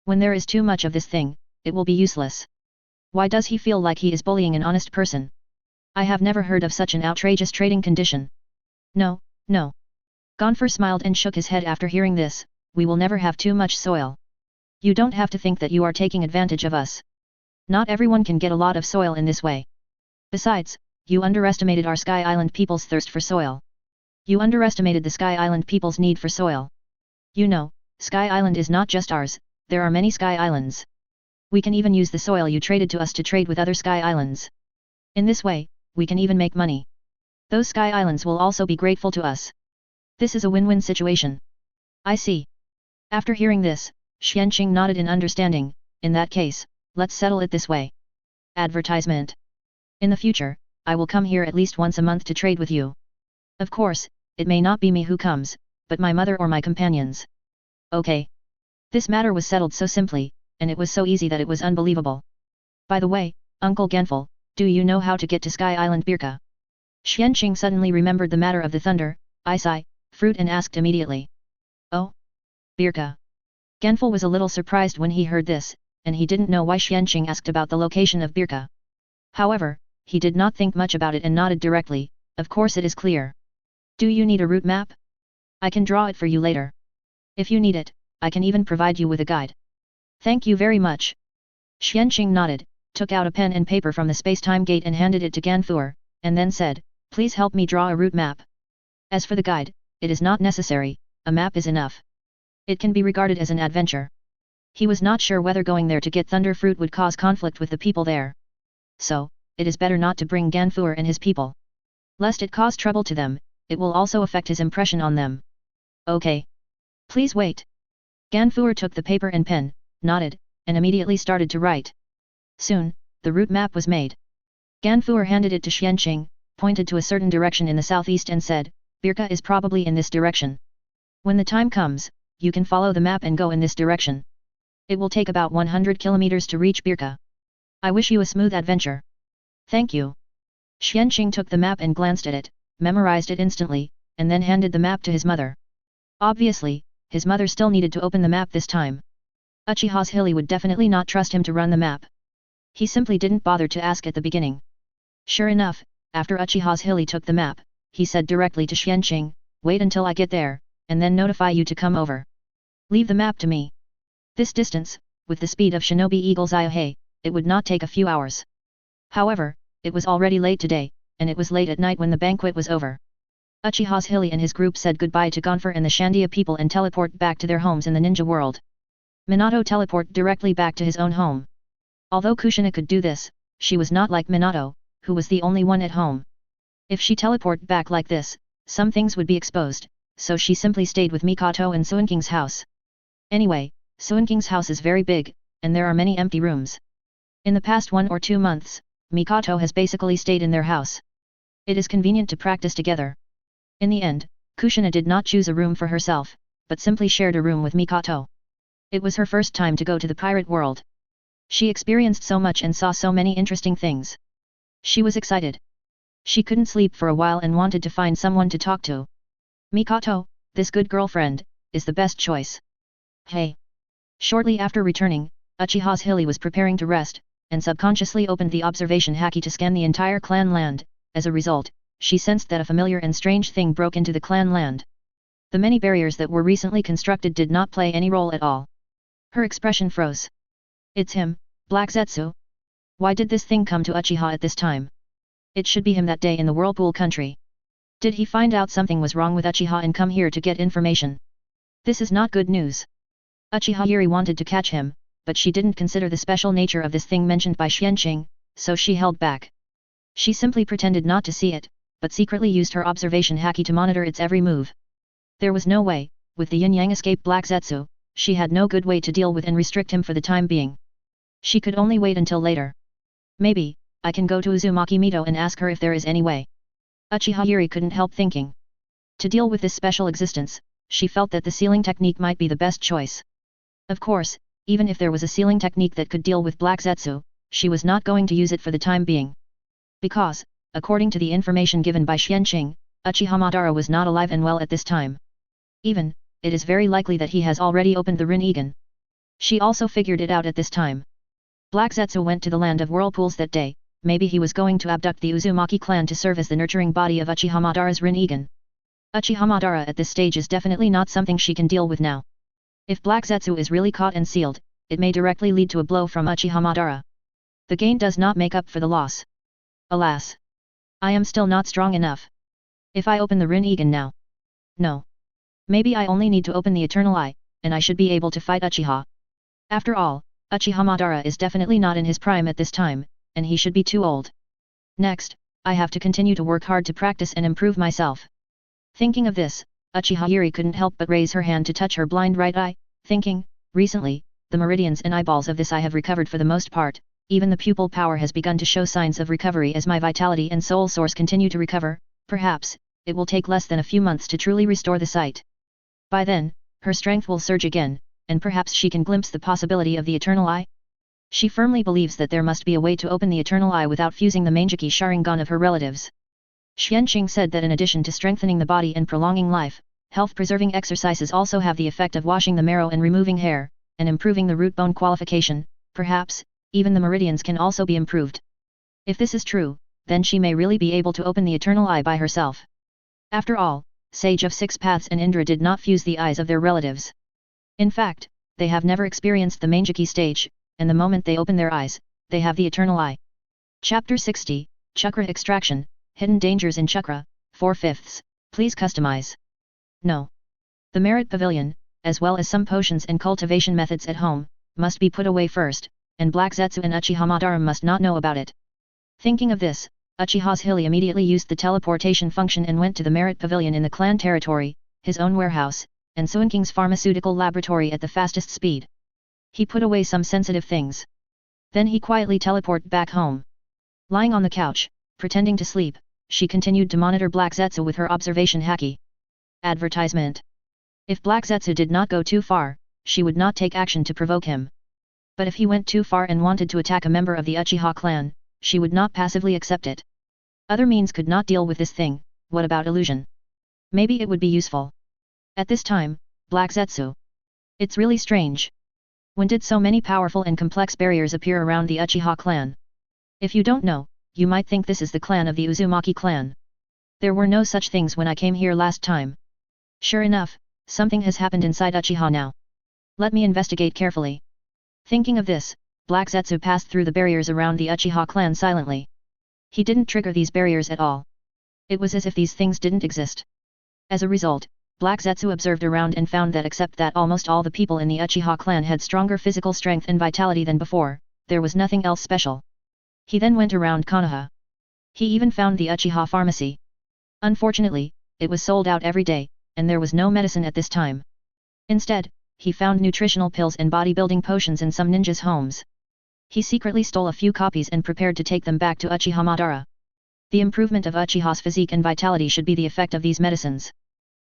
When there is too much of this thing, it will be useless. Why does he feel like he is bullying an honest person? I have never heard of such an outrageous trading condition. No, no. Ganfuer smiled and shook his head after hearing this, we will never have too much soil. You don't have to think that you are taking advantage of us. Not everyone can get a lot of soil in this way. Besides, you underestimated our Sky Island people's thirst for soil. You underestimated the Sky Island people's need for soil. You know, Sky Island is not just ours, there are many Sky Islands. We can even use the soil you traded to us to trade with other Sky Islands. In this way, we can even make money. Those Sky Islands will also be grateful to us. This is a win-win situation. I see. After hearing this, Xuanqing nodded in understanding, in that case, let's settle it this way. Advertisement. In the future, I will come here at least once a month to trade with you. Of course, it may not be me who comes, but my mother or my companions. Okay. This matter was settled so simply, and it was so easy that it was unbelievable. By the way, Uncle Genful, do you know how to get to Sky Island Birka? Xuanqing suddenly remembered the matter of the thunder, ice, fruit and asked immediately. Oh? Birka. Genful was a little surprised when he heard this, and he didn't know why Xuanqing asked about the location of Birka. However, he did not think much about it and nodded directly, of course it is clear. Do you need a route map? I can draw it for you later. If you need it, I can even provide you with a guide. Thank you very much. Xuanqing nodded, took out a pen and paper from the space-time gate and handed it to Ganfuer, and then said, please help me draw a route map. As for the guide, it is not necessary, a map is enough. It can be regarded as an adventure. He was not sure whether going there to get thunder fruit would cause conflict with the people there. So, it is better not to bring Ganfuer and his people. Lest it cause trouble to them, it will also affect his impression on them. Okay. Please wait. Ganfuer took the paper and pen, nodded, and immediately started to write. Soon, the route map was made. Ganfuer handed it to Xuanqing, pointed to a certain direction in the southeast and said, Birka is probably in this direction. When the time comes, you can follow the map and go in this direction. It will take about 100 kilometers to reach Birka. I wish you a smooth adventure. Thank you. Xuanqing took the map and glanced at it, memorized it instantly, and then handed the map to his mother. Obviously, his mother still needed to open the map this time. Uchiha Zhili would definitely not trust him to run the map. He simply didn't bother to ask at the beginning. Sure enough, after Uchiha Zhili took the map, he said directly to Xuanqing, "Wait until I get there, and then notify you to come over. Leave the map to me." This distance, with the speed of Shinobi Eagle's Eye, it would not take a few hours. However, it was already late today, and it was late at night when the banquet was over. Uchiha Zhili and his group said goodbye to Gonfer and the Shandia people and teleport back to their homes in the ninja world. Minato teleported directly back to his own home. Although Kushina could do this, she was not like Minato, who was the only one at home. If she teleported back like this, some things would be exposed, so she simply stayed with Mikoto and Xuanqing's house. Anyway, Xuanqing's house is very big, and there are many empty rooms. In the past 1 or 2 months, Mikoto has basically stayed in their house. It is convenient to practice together. In the end, Kushina did not choose a room for herself, but simply shared a room with Mikoto. It was her first time to go to the pirate world. She experienced so much and saw so many interesting things. She was excited. She couldn't sleep for a while and wanted to find someone to talk to. Mikoto, this good girlfriend, is the best choice. Hey! Shortly after returning, Uchiha Zhili was preparing to rest, and subconsciously opened the observation haki to scan the entire clan land. As a result, she sensed that a familiar and strange thing broke into the clan land. The many barriers that were recently constructed did not play any role at all. Her expression froze. It's him, Black Zetsu. Why did this thing come to Uchiha at this time? It should be him that day in the Whirlpool country. Did he find out something was wrong with Uchiha and come here to get information? This is not good news. Uchiha Yuri wanted to catch him, but she didn't consider the special nature of this thing mentioned by Xuanqing, so she held back. She simply pretended not to see it, but secretly used her observation haki to monitor its every move. There was no way, with the yin-yang escape Black Zetsu, she had no good way to deal with and restrict him for the time being. She could only wait until later. Maybe, I can go to Uzumaki Mito and ask her if there is any way. Uchiha Yuri couldn't help thinking. To deal with this special existence, she felt that the sealing technique might be the best choice. Of course, even if there was a sealing technique that could deal with Black Zetsu, she was not going to use it for the time being. Because, according to the information given by Xuanqing, Uchiha Madara was not alive and well at this time. Even, it is very likely that he has already opened the Rinnegan. She also figured it out at this time. Black Zetsu went to the land of whirlpools that day. Maybe he was going to abduct the Uzumaki clan to serve as the nurturing body of Uchiha Madara's Rinnegan. Uchiha Madara at this stage is definitely not something she can deal with now. If Black Zetsu is really caught and sealed, it may directly lead to a blow from Uchiha Madara. The gain does not make up for the loss. Alas! I am still not strong enough. If I open the Rinnegan now. No. Maybe I only need to open the Eternal Eye, and I should be able to fight Uchiha. After all, Uchiha Madara is definitely not in his prime at this time, and he should be too old. Next, I have to continue to work hard to practice and improve myself. Thinking of this, Uchiha Yuri couldn't help but raise her hand to touch her blind right eye, thinking, recently, the meridians and eyeballs of this eye have recovered for the most part, even the pupil power has begun to show signs of recovery as my vitality and soul source continue to recover. Perhaps, it will take less than a few months to truly restore the sight. By then, her strength will surge again, and perhaps she can glimpse the possibility of the Eternal Eye. She firmly believes that there must be a way to open the Eternal Eye without fusing the Mangeki Sharingan of her relatives. Xuanqing said that in addition to strengthening the body and prolonging life, health-preserving exercises also have the effect of washing the marrow and removing hair, and improving the root bone qualification. Perhaps, even the meridians can also be improved. If this is true, then she may really be able to open the Eternal Eye by herself. After all, Sage of Six Paths and Indra did not fuse the eyes of their relatives. In fact, they have never experienced the Mangeki stage, and the moment they open their eyes, they have the Eternal Eye. Chapter 60, Chakra Extraction, Hidden Dangers in Chakra, 4/5. Please customize. No. The Merit Pavilion, as well as some potions and cultivation methods at home, must be put away first, and Black Zetsu and Uchiha Madara must not know about it. Thinking of this, Uchiha Zhili immediately used the teleportation function and went to the Merit Pavilion in the clan territory, his own warehouse, and Xuanqing's pharmaceutical laboratory at the fastest speed. He put away some sensitive things. Then he quietly teleported back home. Lying on the couch, pretending to sleep, she continued to monitor Black Zetsu with her observation haki. Advertisement. If Black Zetsu did not go too far, she would not take action to provoke him. But if he went too far and wanted to attack a member of the Uchiha clan, she would not passively accept it. Other means could not deal with this thing, what about illusion? Maybe it would be useful. At this time, Black Zetsu. It's really strange. When did so many powerful and complex barriers appear around the Uchiha clan? If you don't know, you might think this is the clan of the Uzumaki clan. There were no such things when I came here last time. Sure enough, something has happened inside Uchiha now. Let me investigate carefully. Thinking of this, Black Zetsu passed through the barriers around the Uchiha clan silently. He didn't trigger these barriers at all. It was as if these things didn't exist. As a result, Black Zetsu observed around and found that except that almost all the people in the Uchiha clan had stronger physical strength and vitality than before, there was nothing else special. He then went around Konoha. He even found the Uchiha pharmacy. Unfortunately, it was sold out every day, and there was no medicine at this time. Instead, he found nutritional pills and bodybuilding potions in some ninjas' homes. He secretly stole a few copies and prepared to take them back to Uchiha Madara. The improvement of Uchiha's physique and vitality should be the effect of these medicines.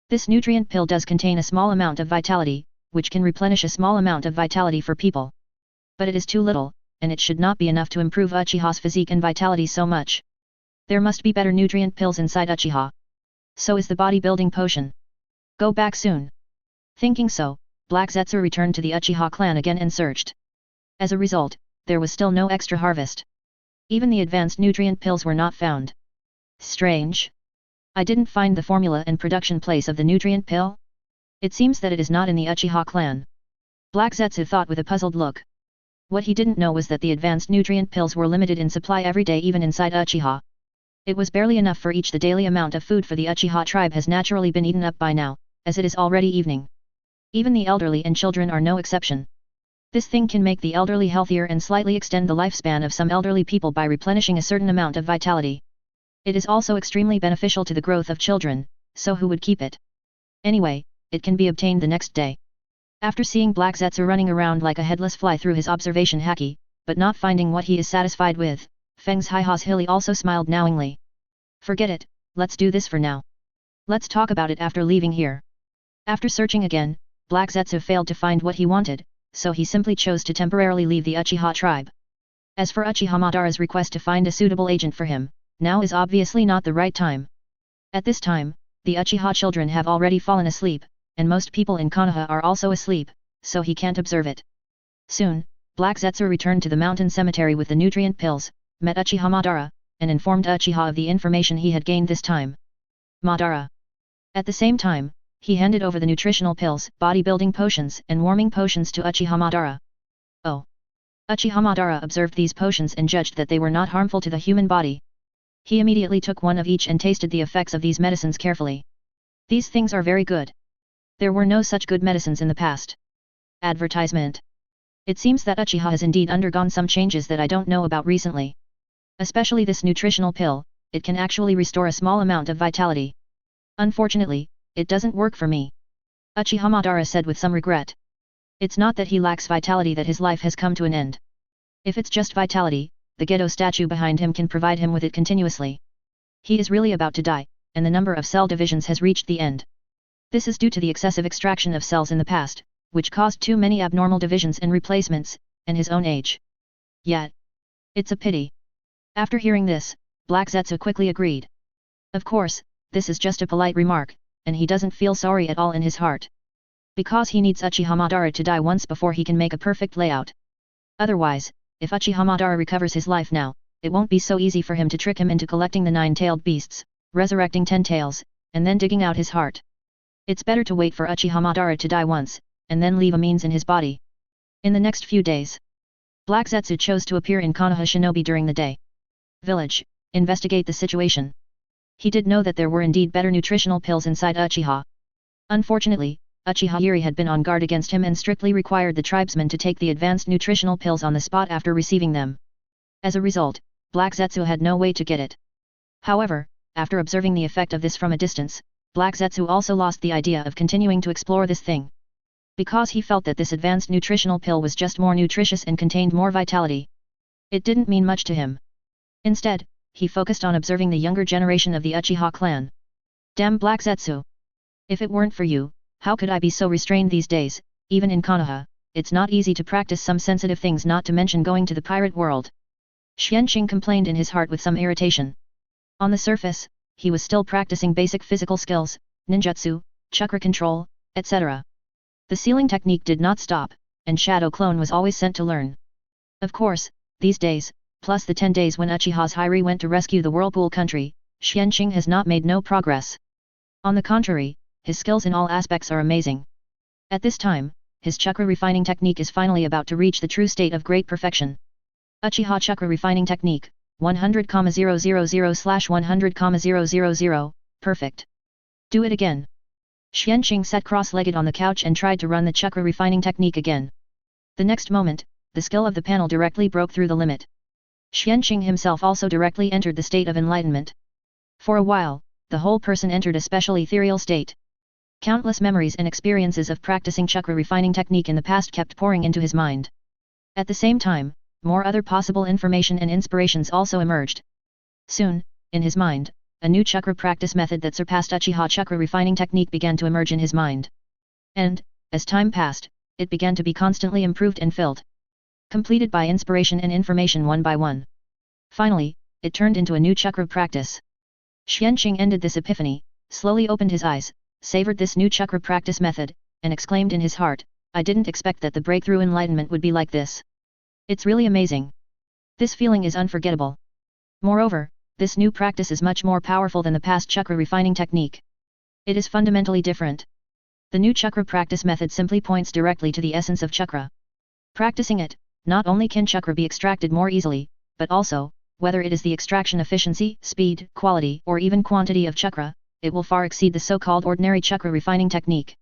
This nutrient pill does contain a small amount of vitality, which can replenish a small amount of vitality for people. But it is too little, and it should not be enough to improve Uchiha's physique and vitality so much. There must be better nutrient pills inside Uchiha. So is the bodybuilding potion. Go back soon. Thinking so, Black Zetsu returned to the Uchiha clan again and searched. As a result, there was still no extra harvest. Even the advanced nutrient pills were not found. Strange. I didn't find the formula and production place of the nutrient pill? It seems that it is not in the Uchiha clan. Black Zetsu thought with a puzzled look. What he didn't know was that the advanced nutrient pills were limited in supply every day even inside Uchiha. It was barely enough for each. The daily amount of food for the Uchiha tribe has naturally been eaten up by now, as it is already evening. Even the elderly and children are no exception. This thing can make the elderly healthier and slightly extend the lifespan of some elderly people by replenishing a certain amount of vitality. It is also extremely beneficial to the growth of children, so who would keep it? Anyway, it can be obtained the next day. After seeing Black Zetsu running around like a headless fly through his observation haki, but not finding what he is satisfied with, Uchiha Zhili also smiled knowingly. Forget it, let's do this for now. Let's talk about it after leaving here. After searching again, Black Zetsu failed to find what he wanted, so he simply chose to temporarily leave the Uchiha tribe. As for Uchiha Madara's request to find a suitable agent for him, now is obviously not the right time. At this time, the Uchiha children have already fallen asleep, and most people in Konoha are also asleep, so he can't observe it. Soon, Black Zetsu returned to the mountain cemetery with the nutrient pills, met Uchiha Madara, and informed Uchiha of the information he had gained this time. Madara. At the same time, he handed over the nutritional pills, bodybuilding potions and warming potions to Uchiha Madara. Oh. Uchiha Madara observed these potions and judged that they were not harmful to the human body. He immediately took one of each and tasted the effects of these medicines carefully. These things are very good. There were no such good medicines in the past. Advertisement. It seems that Uchiha has indeed undergone some changes that I don't know about recently. Especially this nutritional pill, it can actually restore a small amount of vitality. Unfortunately, it doesn't work for me. Uchiha Madara said with some regret. It's not that he lacks vitality that his life has come to an end. If it's just vitality, the Gedo statue behind him can provide him with it continuously. He is really about to die, and the number of cell divisions has reached the end. This is due to the excessive extraction of cells in the past, which caused too many abnormal divisions and replacements, and his own age. Yet, it's a pity. After hearing this, Black Zetsu quickly agreed. Of course, this is just a polite remark, and he doesn't feel sorry at all in his heart. Because he needs Uchiha Madara to die once before he can make a perfect layout. Otherwise, if Uchiha Madara recovers his life now, it won't be so easy for him to trick him into collecting the 9-tailed beasts, resurrecting 10 tails, and then digging out his heart. It's better to wait for Uchiha Madara to die once, and then leave a means in his body. In the next few days, Black Zetsu chose to appear in Konoha Shinobi during the day. Village, investigate the situation. He did know that there were indeed better nutritional pills inside Uchiha. Unfortunately, Uchiha Zhili had been on guard against him and strictly required the tribesmen to take the advanced nutritional pills on the spot after receiving them. As a result, Black Zetsu had no way to get it. However, after observing the effect of this from a distance, Black Zetsu also lost the idea of continuing to explore this thing. Because he felt that this advanced nutritional pill was just more nutritious and contained more vitality. It didn't mean much to him. Instead, he focused on observing the younger generation of the Uchiha clan. Damn Black Zetsu! If it weren't for you, how could I be so restrained these days? Even in Konoha, it's not easy to practice some sensitive things, not to mention going to the pirate world. Xuanqing complained in his heart with some irritation. On the surface, he was still practicing basic physical skills, ninjutsu, chakra control, etc. The sealing technique did not stop, and Shadow Clone was always sent to learn. Of course, these days, plus the 10 days when Uchiha Zhili went to rescue the Whirlpool country, Xuanqing has not made no progress. On the contrary, his skills in all aspects are amazing. At this time, his chakra refining technique is finally about to reach the true state of great perfection. Uchiha Chakra Refining Technique, 100,000/100,000, perfect. Do it again. Xuanqing sat cross-legged on the couch and tried to run the chakra refining technique again. The next moment, the skill of the panel directly broke through the limit. Xuanqing himself also directly entered the state of enlightenment. For a while, the whole person entered a special ethereal state. Countless memories and experiences of practicing chakra refining technique in the past kept pouring into his mind. At the same time, more other possible information and inspirations also emerged. Soon, in his mind, a new chakra practice method that surpassed Uchiha chakra refining technique began to emerge in his mind. And, as time passed, it began to be constantly improved and filled. Completed by inspiration and information one by one. Finally, it turned into a new chakra practice. Xuanqing ended this epiphany, slowly opened his eyes, savored this new chakra practice method, and exclaimed in his heart, I didn't expect that the breakthrough enlightenment would be like this. It's really amazing. This feeling is unforgettable. Moreover, this new practice is much more powerful than the past chakra refining technique. It is fundamentally different. The new chakra practice method simply points directly to the essence of chakra. Practicing it, not only can chakra be extracted more easily, but also, whether it is the extraction efficiency, speed, quality, or even quantity of chakra, it will far exceed the so-called ordinary chakra refining technique.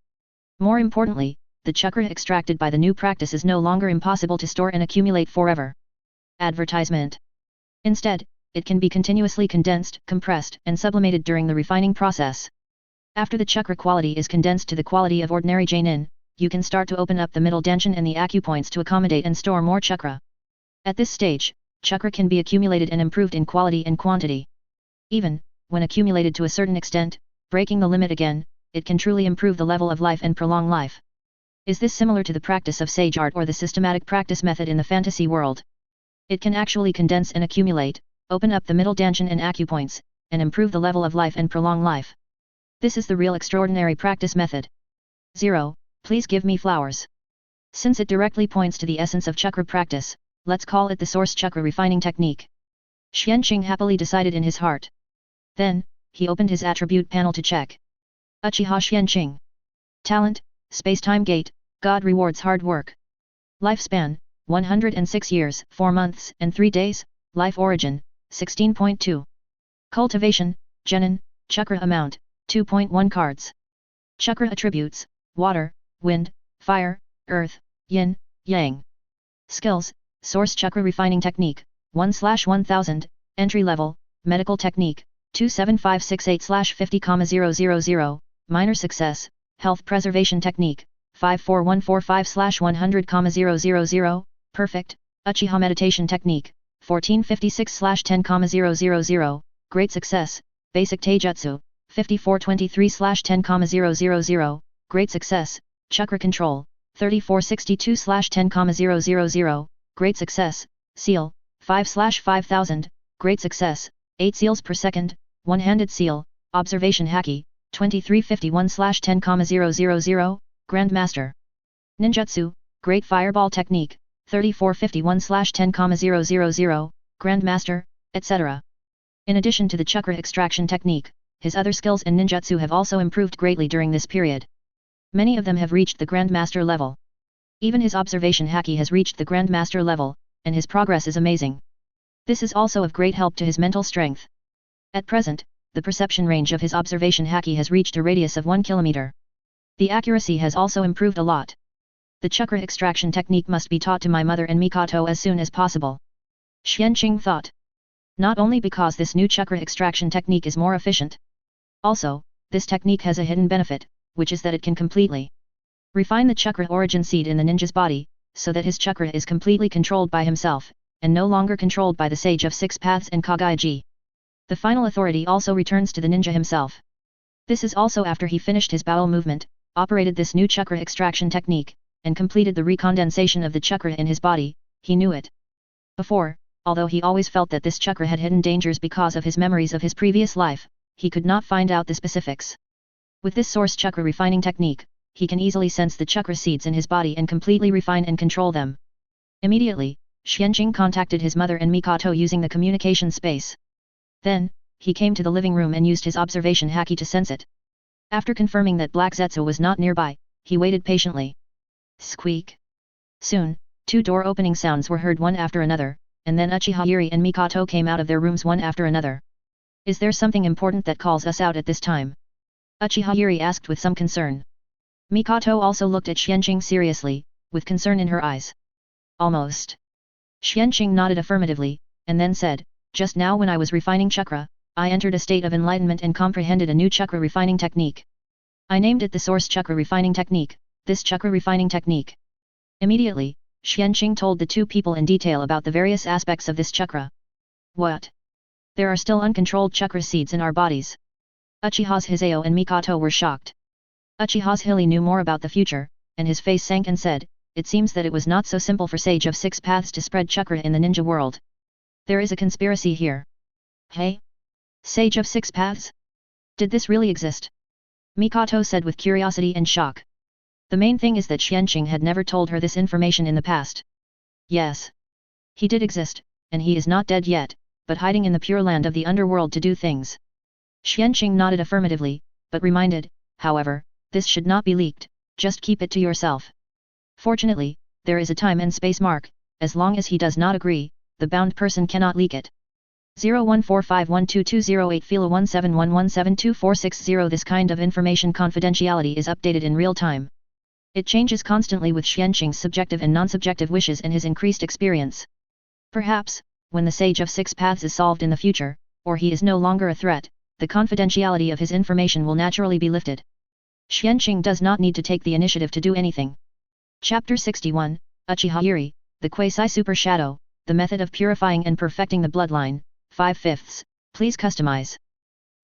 More importantly, the chakra extracted by the new practice is no longer impossible to store and accumulate forever. Advertisement. Instead, it can be continuously condensed, compressed, and sublimated during the refining process. After the chakra quality is condensed to the quality of ordinary Jainin, you can start to open up the middle danshan and the acupoints to accommodate and store more chakra. At this stage, chakra can be accumulated and improved in quality and quantity. Even, when accumulated to a certain extent, breaking the limit again, it can truly improve the level of life and prolong life. Is this similar to the practice of sage art or the systematic practice method in the fantasy world? It can actually condense and accumulate, open up the middle danshan and acupoints, and improve the level of life and prolong life. This is the real extraordinary practice method. 0. Please give me flowers. Since it directly points to the essence of chakra practice, let's call it the source chakra refining technique. Xuanqing happily decided in his heart. Then, he opened his attribute panel to check. Uchiha Xuanqing. Talent, Space-Time Gate, God rewards hard work. Lifespan, 106 years, 4 months, and 3 days, Life Origin, 16.2. Cultivation, Genin, Chakra Amount, 2.1 cards. Chakra Attributes, Water, Wind, Fire, Earth, Yin, Yang. Skills, Source Chakra Refining Technique, 1/1000, Entry Level, Medical Technique, 27568/50,000, Minor Success, Health Preservation Technique, 54145/100,000, Perfect, Uchiha Meditation Technique, 1456/10,000, Great Success, Basic Taijutsu, 5423/10,000, Great Success, Chakra Control, 3462/10,000, Great Success, Seal, 5/5000, Great Success, 8 seals per second, One-Handed Seal, Observation Haki, 2351/10,000, Grandmaster. Ninjutsu, Great Fireball Technique, 3451/10,000, Grandmaster, etc. In addition to the chakra extraction technique, his other skills and ninjutsu have also improved greatly during this period. Many of them have reached the Grandmaster level. Even his observation haki has reached the Grandmaster level, and his progress is amazing. This is also of great help to his mental strength. At present, the perception range of his observation haki has reached a radius of 1 kilometer. The accuracy has also improved a lot. The chakra extraction technique must be taught to my mother and Mikoto as soon as possible. Xuanqing thought. Not only because this new chakra extraction technique is more efficient. Also, this technique has a hidden benefit, which is that it can completely refine the chakra origin seed in the ninja's body, so that his chakra is completely controlled by himself, and no longer controlled by the sage of 6 paths and Hokage. The final authority also returns to the ninja himself. This is also after he finished his bowel movement, operated this new chakra extraction technique, and completed the recondensation of the chakra in his body. He knew it. Before, Although he always felt that this chakra had hidden dangers because of his memories of his previous life, he could not find out the specifics. With this source chakra refining technique, he can easily sense the chakra seeds in his body and completely refine and control them. Immediately, Xuanqing contacted his mother and Mikoto using the communication space. Then, he came to the living room and used his observation haki to sense it. After confirming that Black Zetsu was not nearby, he waited patiently. Squeak. Soon, 2 door opening sounds were heard one after another, and then Uchiha Yuri and Mikoto came out of their rooms one after another. Is there something important that calls us out at this time? Uchiha Yuri asked with some concern. Mikoto also looked at Xuanqing seriously, with concern in her eyes. Almost. Xuanqing nodded affirmatively, and then said, just now when I was refining chakra, I entered a state of enlightenment and comprehended a new chakra refining technique. I named it the source chakra refining technique, this chakra refining technique. Immediately, Xuanqing told the 2 people in detail about the various aspects of this chakra. What? There are still uncontrolled chakra seeds in our bodies. Uchiha's Hisao and Mikoto were shocked. Uchiha Zhili knew more about the future, and his face sank and said, it seems that it was not so simple for Sage of 6 Paths to spread chakra in the ninja world. There is a conspiracy here. Hey? Sage of 6 Paths? Did this really exist? Mikoto said with curiosity and shock. The main thing is that Xuanqing had never told her this information in the past. Yes. He did exist, and he is not dead yet, but hiding in the pure land of the underworld to do things. Xuanqing nodded affirmatively, but reminded, however, this should not be leaked, just keep it to yourself. Fortunately, there is a time and space mark, as long as he does not agree, the bound person cannot leak it. 0145122008 Fila 17117246. This kind of information confidentiality is updated in real time. It changes constantly with Xuanqing's subjective and non-subjective wishes and his increased experience. Perhaps, when the Sage of 6 Paths is solved in the future, or he is no longer a threat, the confidentiality of his information will naturally be lifted. Xuanqing does not need to take the initiative to do anything. Chapter 61, Uchiha Yuri, the Quasi-Super Shadow, the method of purifying and perfecting the bloodline, 5/5. Please customize.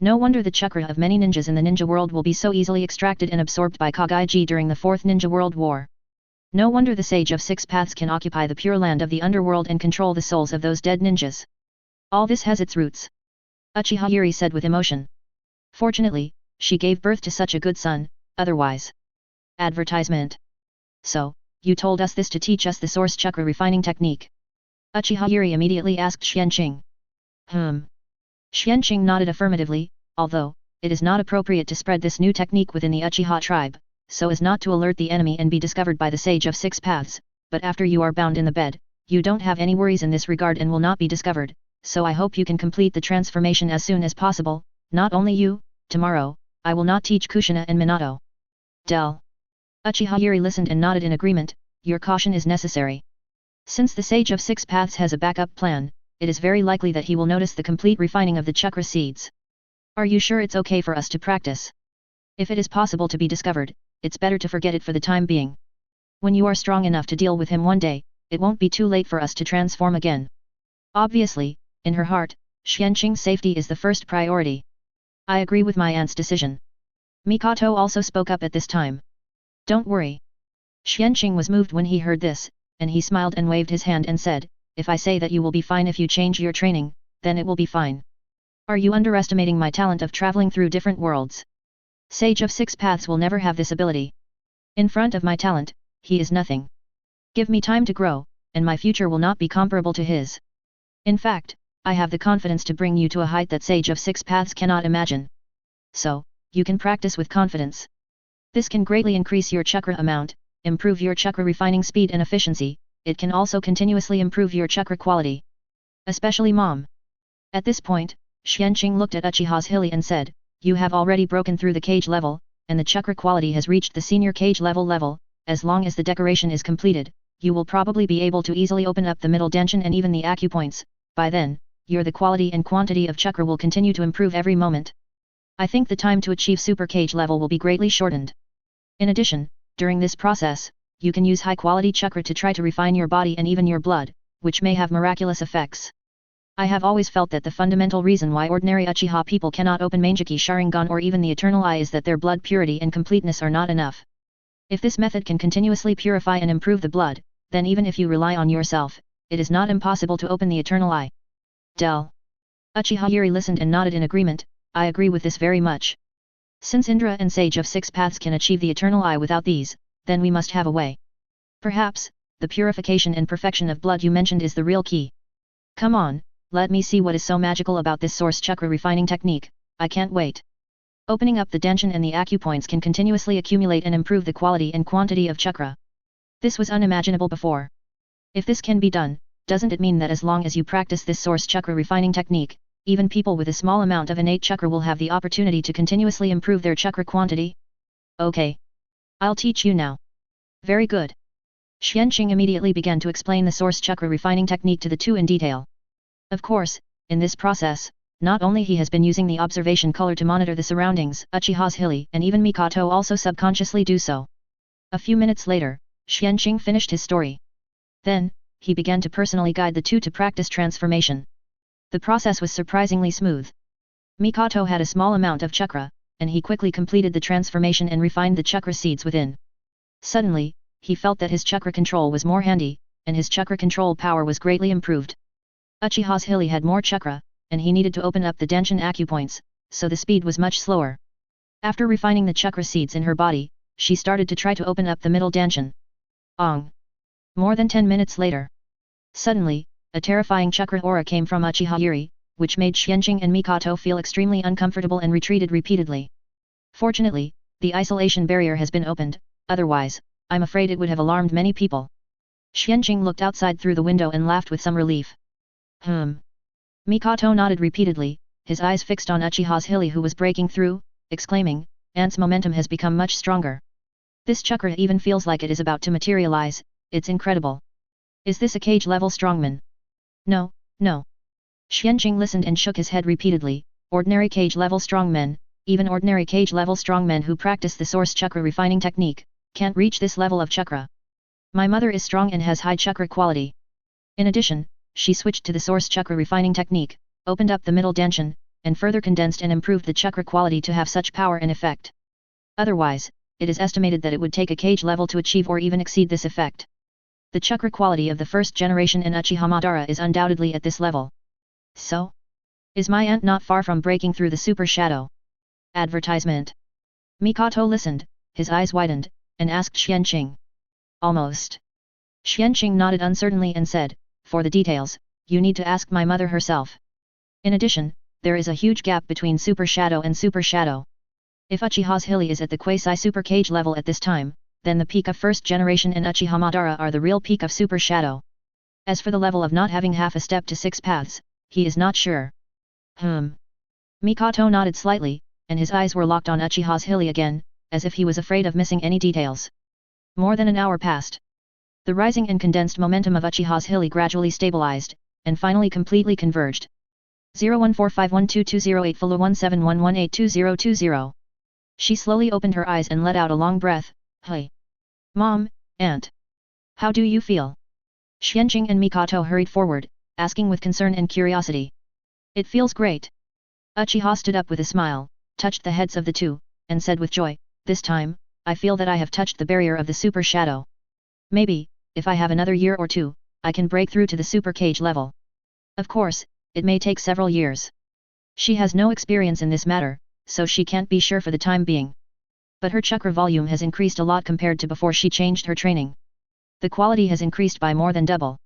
No wonder the chakra of many ninjas in the ninja world will be so easily extracted and absorbed by Hokage during the 4th Ninja World War. No wonder the Sage of 6 Paths can occupy the pure land of the underworld and control the souls of those dead ninjas. All this has its roots. Uchiha Yuri said with emotion. Fortunately, she gave birth to such a good son, otherwise. Advertisement. So, you told us this to teach us the source chakra refining technique. Uchiha Yuri immediately asked Xuanqing. Xuanqing nodded affirmatively, although, it is not appropriate to spread this new technique within the Uchiha tribe, so as not to alert the enemy and be discovered by the Sage of 6 Paths, but after you are bound in the bed, you don't have any worries in this regard and will not be discovered, so I hope you can complete the transformation as soon as possible. Not only you, tomorrow, I will not teach Kushina and Minato. Del. Uchiha Yuri listened and nodded in agreement, your caution is necessary. Since the Sage of 6 Paths has a backup plan, it is very likely that he will notice the complete refining of the chakra seeds. Are you sure it's okay for us to practice? If it is possible to be discovered, it's better to forget it for the time being. When you are strong enough to deal with him one day, it won't be too late for us to transform again. Obviously, in her heart, Xuanqing's safety is the first priority. I agree with my aunt's decision. Mikoto also spoke up at this time. Don't worry. Xuanqing was moved when he heard this, and he smiled and waved his hand and said, if I say that you will be fine if you change your training, then it will be fine. Are you underestimating my talent of traveling through different worlds? Sage of 6 Paths will never have this ability. In front of my talent, he is nothing. Give me time to grow, and my future will not be comparable to his. In fact, I have the confidence to bring you to a height that Sage of 6 Paths cannot imagine. So, you can practice with confidence. This can greatly increase your chakra amount, improve your chakra refining speed and efficiency. It can also continuously improve your chakra quality. Especially Mom. At this point, Xuanqing looked at Uchiha Zhili and said, you have already broken through the cage level, and the chakra quality has reached the senior cage level, as long as the decoration is completed, you will probably be able to easily open up the middle danshan and even the acupoints. By then, the quality and quantity of chakra will continue to improve every moment. I think the time to achieve super cage level will be greatly shortened. In addition, during this process, you can use high-quality chakra to try to refine your body and even your blood, which may have miraculous effects. I have always felt that the fundamental reason why ordinary Uchiha people cannot open Mangeki Sharingan or even the Eternal Eye is that their blood purity and completeness are not enough. If this method can continuously purify and improve the blood, then even if you rely on yourself, it is not impossible to open the eternal eye. Del. Uchiha Zhili listened and nodded in agreement, I agree with this very much. Since Indra and Sage of Six Paths can achieve the eternal eye without these, then we must have a way. Perhaps, the purification and perfection of blood you mentioned is the real key. Come on, let me see what is so magical about this source chakra refining technique, I can't wait. Opening up the danshan and the acupoints can continuously accumulate and improve the quality and quantity of chakra. This was unimaginable before. If this can be done, doesn't it mean that as long as you practice this source chakra refining technique, even people with a small amount of innate chakra will have the opportunity to continuously improve their chakra quantity? Okay. I'll teach you now. Very good. Xuanqing immediately began to explain the source chakra refining technique to the two in detail. Of course, in this process, not only he has been using the observation color to monitor the surroundings, Uchiha Zhili and even Mikoto also subconsciously do so. A few minutes later, Xuanqing finished his story. Then, he began to personally guide the two to practice transformation. The process was surprisingly smooth. Mikoto had a small amount of chakra, and he quickly completed the transformation and refined the chakra seeds within. Suddenly, he felt that his chakra control was more handy, and his chakra control power was greatly improved. Uchiha Zhili had more chakra, and he needed to open up the danshan acupoints, so the speed was much slower. After refining the chakra seeds in her body, she started to try to open up the middle danshan. Ong! More than 10 minutes later. Suddenly, a terrifying chakra aura came from Uchiha Zhili, which made Xuanqing and Mikoto feel extremely uncomfortable and retreated repeatedly. Fortunately, the isolation barrier has been opened, otherwise, I'm afraid it would have alarmed many people. Xuanqing looked outside through the window and laughed with some relief. Mikoto nodded repeatedly, his eyes fixed on Uchiha Zhili who was breaking through, exclaiming, Ant's momentum has become much stronger. This chakra even feels like it is about to materialize, it's incredible. Is this a cage-level strongman? No, no. Xuanqing listened and shook his head repeatedly, ordinary cage-level strongmen, even ordinary cage-level strongmen who practice the source chakra refining technique, can't reach this level of chakra. My mother is strong and has high chakra quality. In addition, she switched to the source chakra refining technique, opened up the middle danshan, and further condensed and improved the chakra quality to have such power and effect. Otherwise, it is estimated that it would take a cage level to achieve or even exceed this effect. The chakra quality of the first generation in Uchiha Madara is undoubtedly at this level. So? Is my aunt not far from breaking through the super shadow? Advertisement. Mikoto listened, his eyes widened, and asked Xuanqing. Almost. Xuanqing nodded uncertainly and said, for the details, you need to ask my mother herself. In addition, there is a huge gap between super shadow and super shadow. If Uchiha Zhili is at the quasi-super cage level at this time, then the peak of first generation and Uchiha Madara are the real peak of super shadow. As for the level of not having half a step to six paths, he is not sure. Mikoto nodded slightly, and his eyes were locked on Uchiha Zhili again, as if he was afraid of missing any details. More than an hour passed. The rising and condensed momentum of Uchiha Zhili gradually stabilized, and finally completely converged. 01451220 follow 1711822020. She slowly opened her eyes and let out a long breath. Hey! Mom, Aunt! How do you feel? Xuanqing and Mikoto hurried forward, asking with concern and curiosity. It feels great. Uchiha stood up with a smile, touched the heads of the two, and said with joy, this time, I feel that I have touched the barrier of the super shadow. Maybe, if I have another year or two, I can break through to the super cage level. Of course, it may take several years. She has no experience in this matter, so she can't be sure for the time being. But her chakra volume has increased a lot compared to before she changed her training. The quality has increased by more than double.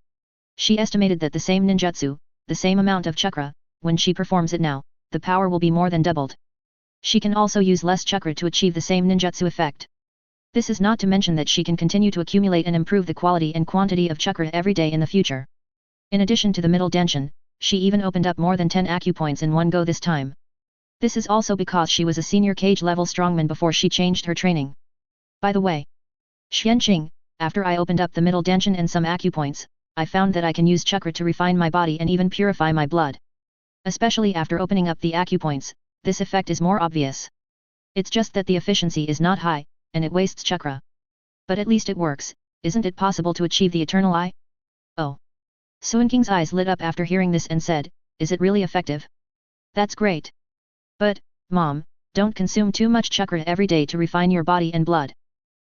She estimated that the same ninjutsu, the same amount of chakra, when she performs it now, the power will be more than doubled. She can also use less chakra to achieve the same ninjutsu effect. This is not to mention that she can continue to accumulate and improve the quality and quantity of chakra every day in the future. In addition to the middle danshan, she even opened up more than 10 acupoints in one go this time. This is also because she was a senior cage-level strongman before she changed her training. By the way, Xuanqing, after I opened up the middle danshan and some acupoints, I found that I can use chakra to refine my body and even purify my blood. Especially after opening up the acupoints, this effect is more obvious. It's just that the efficiency is not high, and it wastes chakra. But at least it works, isn't it possible to achieve the eternal eye? Oh! Xuanqing's eyes lit up after hearing this and said, is it really effective? That's great. But, Mom, don't consume too much chakra every day to refine your body and blood.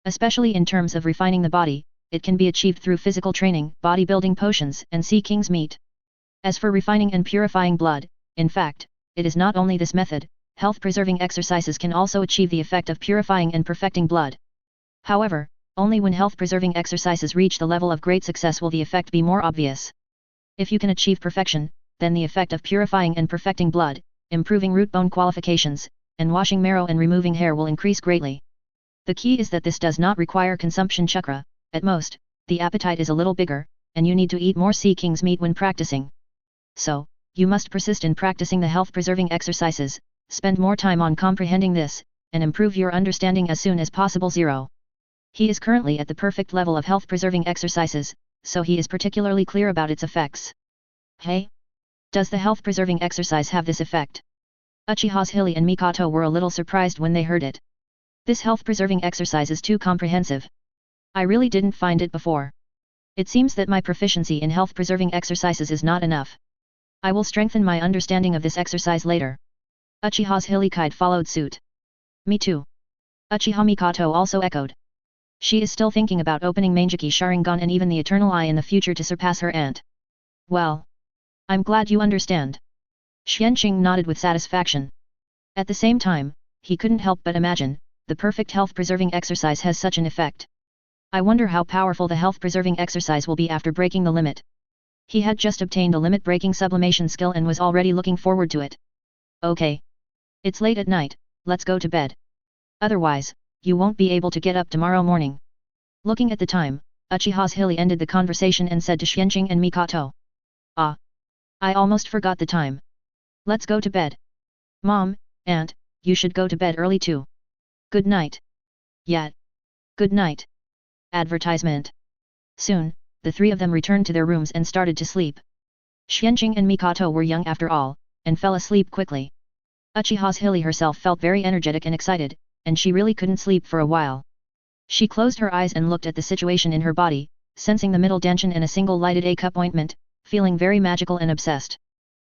Especially in terms of refining the body, it can be achieved through physical training, bodybuilding potions, and sea king's meat. As for refining and purifying blood, in fact, it is not only this method, health-preserving exercises can also achieve the effect of purifying and perfecting blood. However, only when health-preserving exercises reach the level of great success will the effect be more obvious. If you can achieve perfection, then the effect of purifying and perfecting blood, improving root bone qualifications, and washing marrow and removing hair will increase greatly. The key is that this does not require consumption chakra. At most, the appetite is a little bigger, and you need to eat more sea king's meat when practicing. So, you must persist in practicing the health-preserving exercises, spend more time on comprehending this, and improve your understanding as soon as possible. 0. He is currently at the perfect level of health-preserving exercises, so he is particularly clear about its effects. Hey? Does the health-preserving exercise have this effect? Uchiha Zhili and Mikoto were a little surprised when they heard it. This health-preserving exercise is too comprehensive. I really didn't find it before. It seems that my proficiency in health-preserving exercises is not enough. I will strengthen my understanding of this exercise later. Uchiha Zhili followed suit. Me too. Uchiha Mikoto also echoed. She is still thinking about opening Mangeki Sharingan and even the Eternal Eye in the future to surpass her aunt. Well. I'm glad you understand. Xuanqing nodded with satisfaction. At the same time, he couldn't help but imagine, the perfect health-preserving exercise has such an effect. I wonder how powerful the health-preserving exercise will be after breaking the limit. He had just obtained a limit-breaking sublimation skill and was already looking forward to it. Okay. It's late at night, let's go to bed. Otherwise, you won't be able to get up tomorrow morning. Looking at the time, Uchiha Zhili ended the conversation and said to Xuanqing and Mikoto. Ah. I almost forgot the time. Let's go to bed. Mom, Aunt, you should go to bed early too. Good night. Yeah. Good night. Advertisement. Soon, the three of them returned to their rooms and started to sleep. Xuanqing and Mikoto were young after all, and fell asleep quickly. Uchiha Zhili herself felt very energetic and excited, and she really couldn't sleep for a while. She closed her eyes and looked at the situation in her body, sensing the middle danchin and a single lighted A-cup ointment, feeling very magical and obsessed.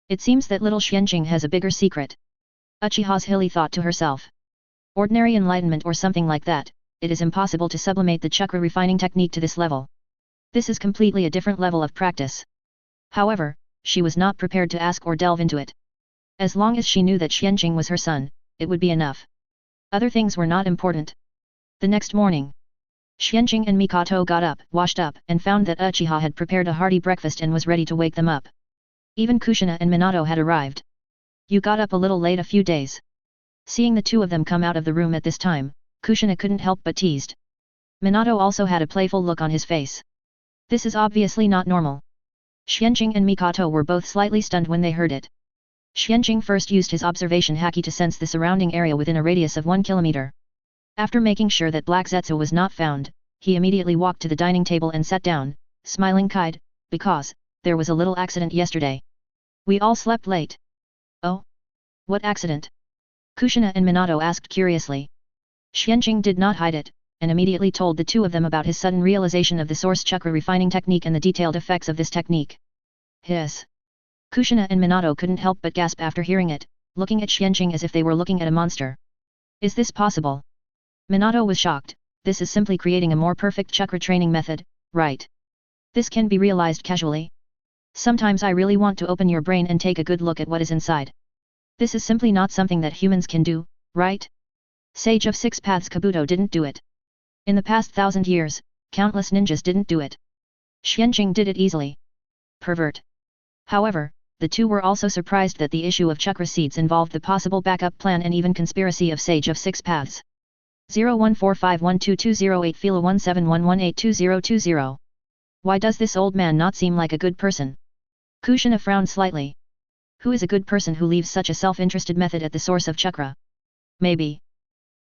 It seems that little Xuanqing has a bigger secret. Uchiha Zhili thought to herself. Ordinary enlightenment or something like that, it is impossible to sublimate the chakra refining technique to this level. This is completely a different level of practice. However, she was not prepared to ask or delve into it. As long as she knew that Xuanqing was her son, it would be enough. Other things were not important. The next morning, Xuanqing and Mikoto got up, washed up, and found that Uchiha had prepared a hearty breakfast and was ready to wake them up. Even Kushina and Minato had arrived. You got up a little late a few days. Seeing the two of them come out of the room at this time, Kushina couldn't help but teased. Minato also had a playful look on his face. This is obviously not normal. Xuanqing and Mikoto were both slightly stunned when they heard it. Xuanqing first used his observation haki to sense the surrounding area within a radius of 1 kilometer. After making sure that Black Zetsu was not found, he immediately walked to the dining table and sat down, smiling kind, because, there was a little accident yesterday. We all slept late. Oh? What accident? Kushina and Minato asked curiously. Xuanqing did not hide it, and immediately told the two of them about his sudden realization of the source chakra refining technique and the detailed effects of this technique. Hiss. Kushina and Minato couldn't help but gasp after hearing it, looking at Xuanqing as if they were looking at a monster. Is this possible? Minato was shocked. This is simply creating a more perfect chakra training method, right? This can be realized casually. Sometimes I really want to open your brain and take a good look at what is inside. This is simply not something that humans can do, right? Sage of Six Paths Kabuto didn't do it. In the past 1,000 years, countless ninjas didn't do it. Xuanqing did it easily. Pervert. However, the two were also surprised that the issue of chakra seeds involved the possible backup plan and even conspiracy of Sage of Six Paths. 0145122008 Philo 1711822020. Why does this old man not seem like a good person? Kushina frowned slightly. Who is a good person who leaves such a self-interested method at the source of chakra? Maybe.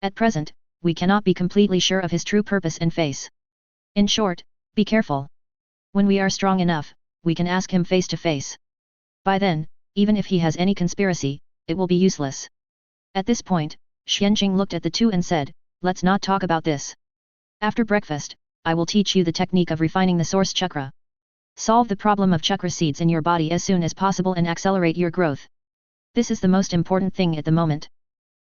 At present, we cannot be completely sure of his true purpose and face. In short, be careful. When we are strong enough, we can ask him face to face. By then, even if he has any conspiracy, it will be useless. At this point, Xuanqing looked at the two and said, let's not talk about this. After breakfast, I will teach you the technique of refining the source chakra. Solve the problem of chakra seeds in your body as soon as possible and accelerate your growth. This is the most important thing at the moment.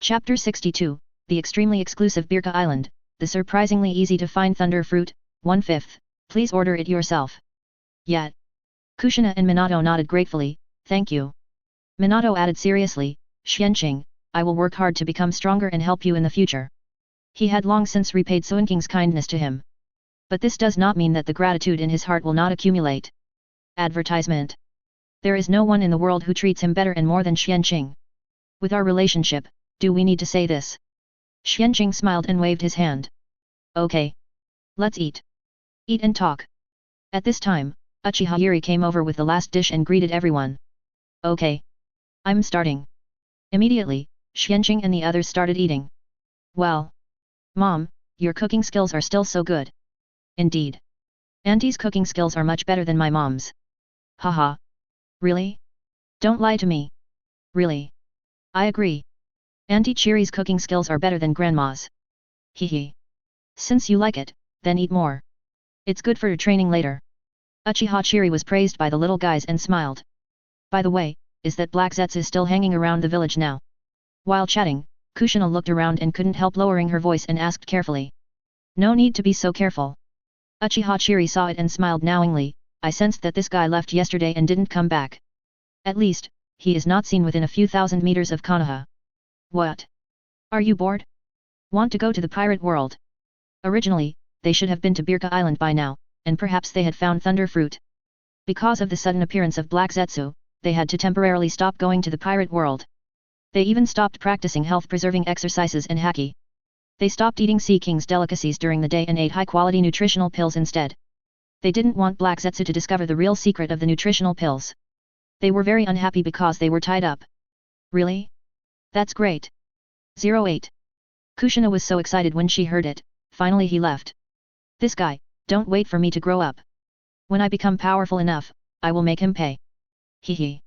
Chapter 62, The Extremely Exclusive Birka Island, The Surprisingly Easy to Find Thunder Fruit, 1/5, Please order it yourself. Yet. Kushina and Minato nodded gratefully, thank you. Minato added seriously, Xuanqing, I will work hard to become stronger and help you in the future. He had long since repaid Xuanqing's kindness to him. But this does not mean that the gratitude in his heart will not accumulate. Advertisement. There is no one in the world who treats him better and more than Xuanqing. With our relationship, do we need to say this? Xuanqing smiled and waved his hand. Okay. Let's eat. Eat and talk. At this time, Uchiha Zhili came over with the last dish and greeted everyone. Okay. I'm starting. Immediately, Xuanqing and the others started eating. Well. Mom, your cooking skills are still so good. Indeed. Auntie's cooking skills are much better than my mom's. Haha. Really? Don't lie to me. Really? I agree. Auntie Chiri's cooking skills are better than grandma's. Hehe. Since you like it, then eat more. It's good for your training later. Uchiha Zhili was praised by the little guys and smiled. By the way, is that Black Zetsu still hanging around the village now? While chatting, Kushina looked around and couldn't help lowering her voice and asked carefully. No need to be so careful. Uchiha Zhili saw it and smiled knowingly, I sensed that this guy left yesterday and didn't come back. At least, he is not seen within a few thousand meters of Konoha. What? Are you bored? Want to go to the pirate world? Originally, they should have been to Birka Island by now, and perhaps they had found thunder fruit. Because of the sudden appearance of Black Zetsu, they had to temporarily stop going to the pirate world. They even stopped practicing health-preserving exercises and haki. They stopped eating Sea King's delicacies during the day and ate high-quality nutritional pills instead. They didn't want Black Zetsu to discover the real secret of the nutritional pills. They were very unhappy because they were tied up. Really? That's great. 08. Kushina was so excited when she heard it, finally he left. This guy, don't wait for me to grow up. When I become powerful enough, I will make him pay. Hehe.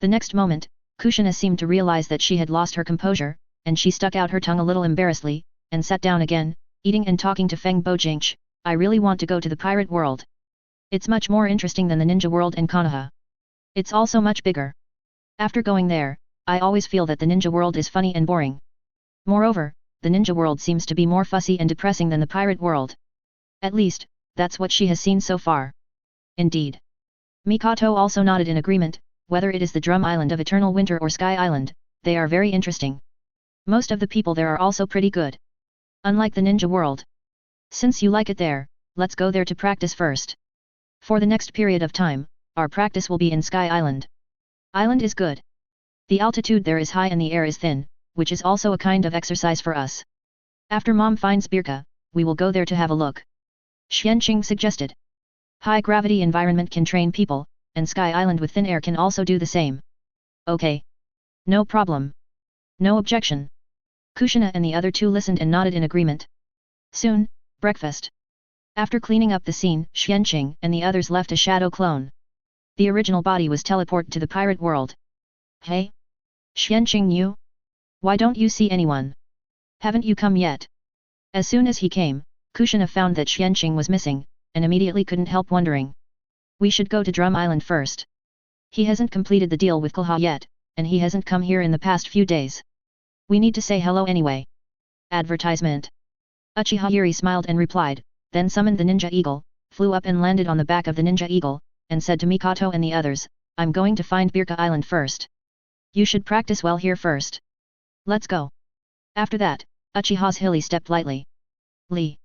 The next moment, Kushina seemed to realize that she had lost her composure, and she stuck out her tongue a little embarrassedly, and sat down again, eating and talking to Feng Bojingche. I really want to go to the pirate world. It's much more interesting than the ninja world and Konoha. It's also much bigger. After going there, I always feel that the ninja world is funny and boring. Moreover, the ninja world seems to be more fussy and depressing than the pirate world. At least, that's what she has seen so far. Indeed. Mikoto also nodded in agreement, whether it is the Drum Island of Eternal Winter or Sky Island, they are very interesting. Most of the people there are also pretty good. Unlike the ninja world. Since you like it there, let's go there to practice first. For the next period of time, our practice will be in Sky Island. Island is good. The altitude there is high and the air is thin, which is also a kind of exercise for us. After Mom finds Birka, we will go there to have a look. Xuanqing suggested. High gravity environment can train people, and Sky Island with thin air can also do the same. Okay. No problem. No objection. Kushina and the other two listened and nodded in agreement. Soon, breakfast. After cleaning up the scene, Xuanqing and the others left a shadow clone. The original body was teleported to the pirate world. Hey? Xuanqing, you? Why don't you see anyone? Haven't you come yet? As soon as he came, Kushina found that Xuanqing was missing, and immediately couldn't help wondering. We should go to Drum Island first. He hasn't completed the deal with Konoha yet, and he hasn't come here in the past few days. We need to say hello anyway. Advertisement. Uchiha Zhili smiled and replied, then summoned the Ninja Eagle, flew up and landed on the back of the Ninja Eagle, and said to Mikoto and the others, I'm going to find Birka Island first. You should practice well here first. Let's go. After that, Uchiha Zhili stepped lightly. Lee.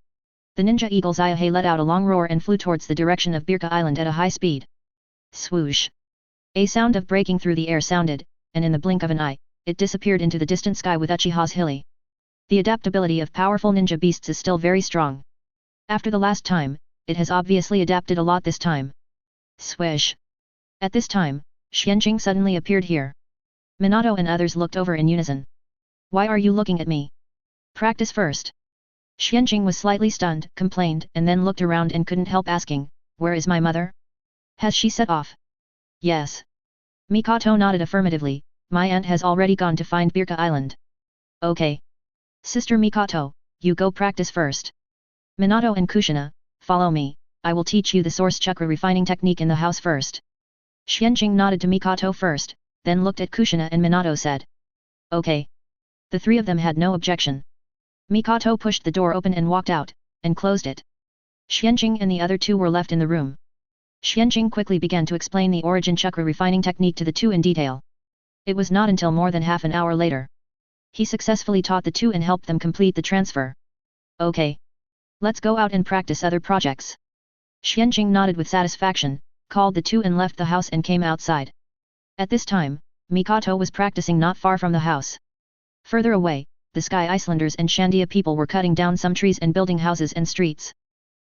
The Ninja Eagle's Ayahe let out a long roar and flew towards the direction of Birka Island at a high speed. Swoosh. A sound of breaking through the air sounded, and in the blink of an eye, it disappeared into the distant sky with Uchiha Zhili. The adaptability of powerful ninja beasts is still very strong. After the last time, it has obviously adapted a lot this time. Swish. At this time, Xuanqing suddenly appeared here. Minato and others looked over in unison. Why are you looking at me? Practice first. Xuanqing was slightly stunned, complained, and then looked around and couldn't help asking, where is my mother? Has she set off? Yes. Mikoto nodded affirmatively, my aunt has already gone to find Birka Island. Okay. Sister Mikoto, you go practice first. Minato and Kushina, follow me, I will teach you the source chakra refining technique in the house first. Xuanqing nodded to Mikoto first, then looked at Kushina and Minato said. Okay. The three of them had no objection. Mikoto pushed the door open and walked out, and closed it. Xuanqing and the other two were left in the room. Xuanqing quickly began to explain the origin chakra refining technique to the two in detail. It was not until more than half an hour later. He successfully taught the two and helped them complete the transfer. Okay. Let's go out and practice other projects. Xuanqing nodded with satisfaction, called the two and left the house and came outside. At this time, Mikoto was practicing not far from the house. Further away, the Sky Icelanders and Shandia people were cutting down some trees and building houses and streets.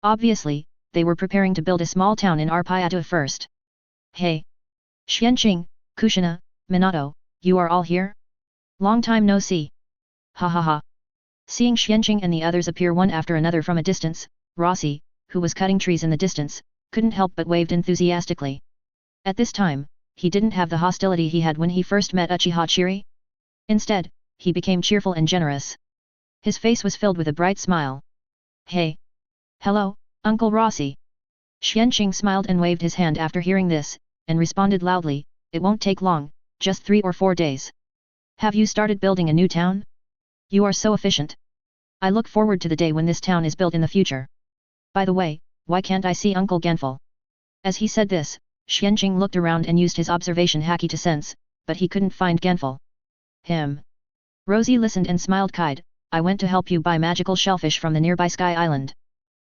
Obviously, they were preparing to build a small town in Arpayatu first. Hey! Xuanqing, Kushina, Minato, you are all here? Long time no see. Ha ha ha. Seeing Xuanqing and the others appear one after another from a distance, Rossi, who was cutting trees in the distance, couldn't help but waved enthusiastically. At this time, he didn't have the hostility he had when he first met Uchiha Zhili. Instead, he became cheerful and generous. His face was filled with a bright smile. Hey! Hello, Uncle Rossi. Xuanqing smiled and waved his hand after hearing this, and responded loudly, it won't take long, just 3 or 4 days. Have you started building a new town? You are so efficient. I look forward to the day when this town is built in the future. By the way, why can't I see Uncle Genful? As he said this, Xuanqing looked around and used his observation haki to sense, but he couldn't find Genful. Him. Rosie listened and smiled. Kide, I went to help you buy magical shellfish from the nearby Sky Island.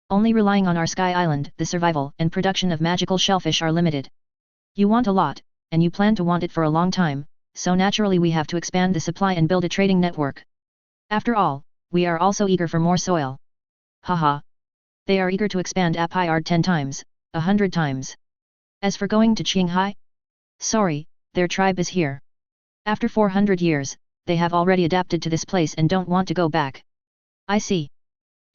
Only relying on our Sky Island, the survival and production of magical shellfish are limited. You want a lot, and you plan to want it for a long time, so naturally we have to expand the supply and build a trading network. After all, we are also eager for more soil. Haha. They are eager to expand Apayard 10 times, 100 times. As for going to Qinghai? Sorry, their tribe is here. After 400 years, they have already adapted to this place and don't want to go back. I see.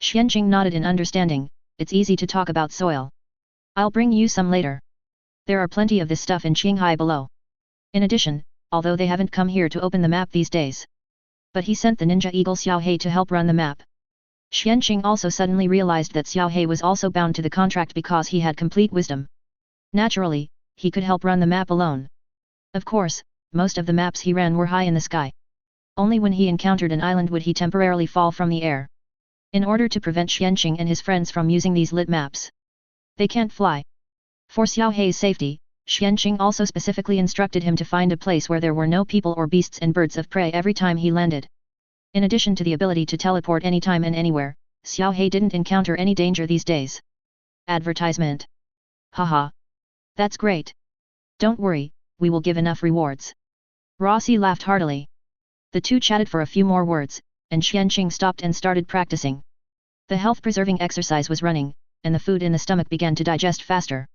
Xuanqing nodded in understanding, it's easy to talk about soil. I'll bring you some later. There are plenty of this stuff in Qinghai below. In addition, although they haven't come here to open the map these days. But he sent the ninja eagle Xiaohei to help run the map. Xuanqing also suddenly realized that Xiaohei was also bound to the contract because he had complete wisdom. Naturally, he could help run the map alone. Of course, most of the maps he ran were high in the sky. Only when he encountered an island would he temporarily fall from the air. In order to prevent Xuanqing and his friends from using these lit maps. They can't fly. For Xiaohei's safety, Xuanqing also specifically instructed him to find a place where there were no people or beasts and birds of prey every time he landed. In addition to the ability to teleport anytime and anywhere, Xiaohei didn't encounter any danger these days. Advertisement. Haha. That's great. Don't worry, we will give enough rewards. Rossi laughed heartily. The two chatted for a few more words, and Xuanqing stopped and started practicing. The health-preserving exercise was running, and the food in the stomach began to digest faster.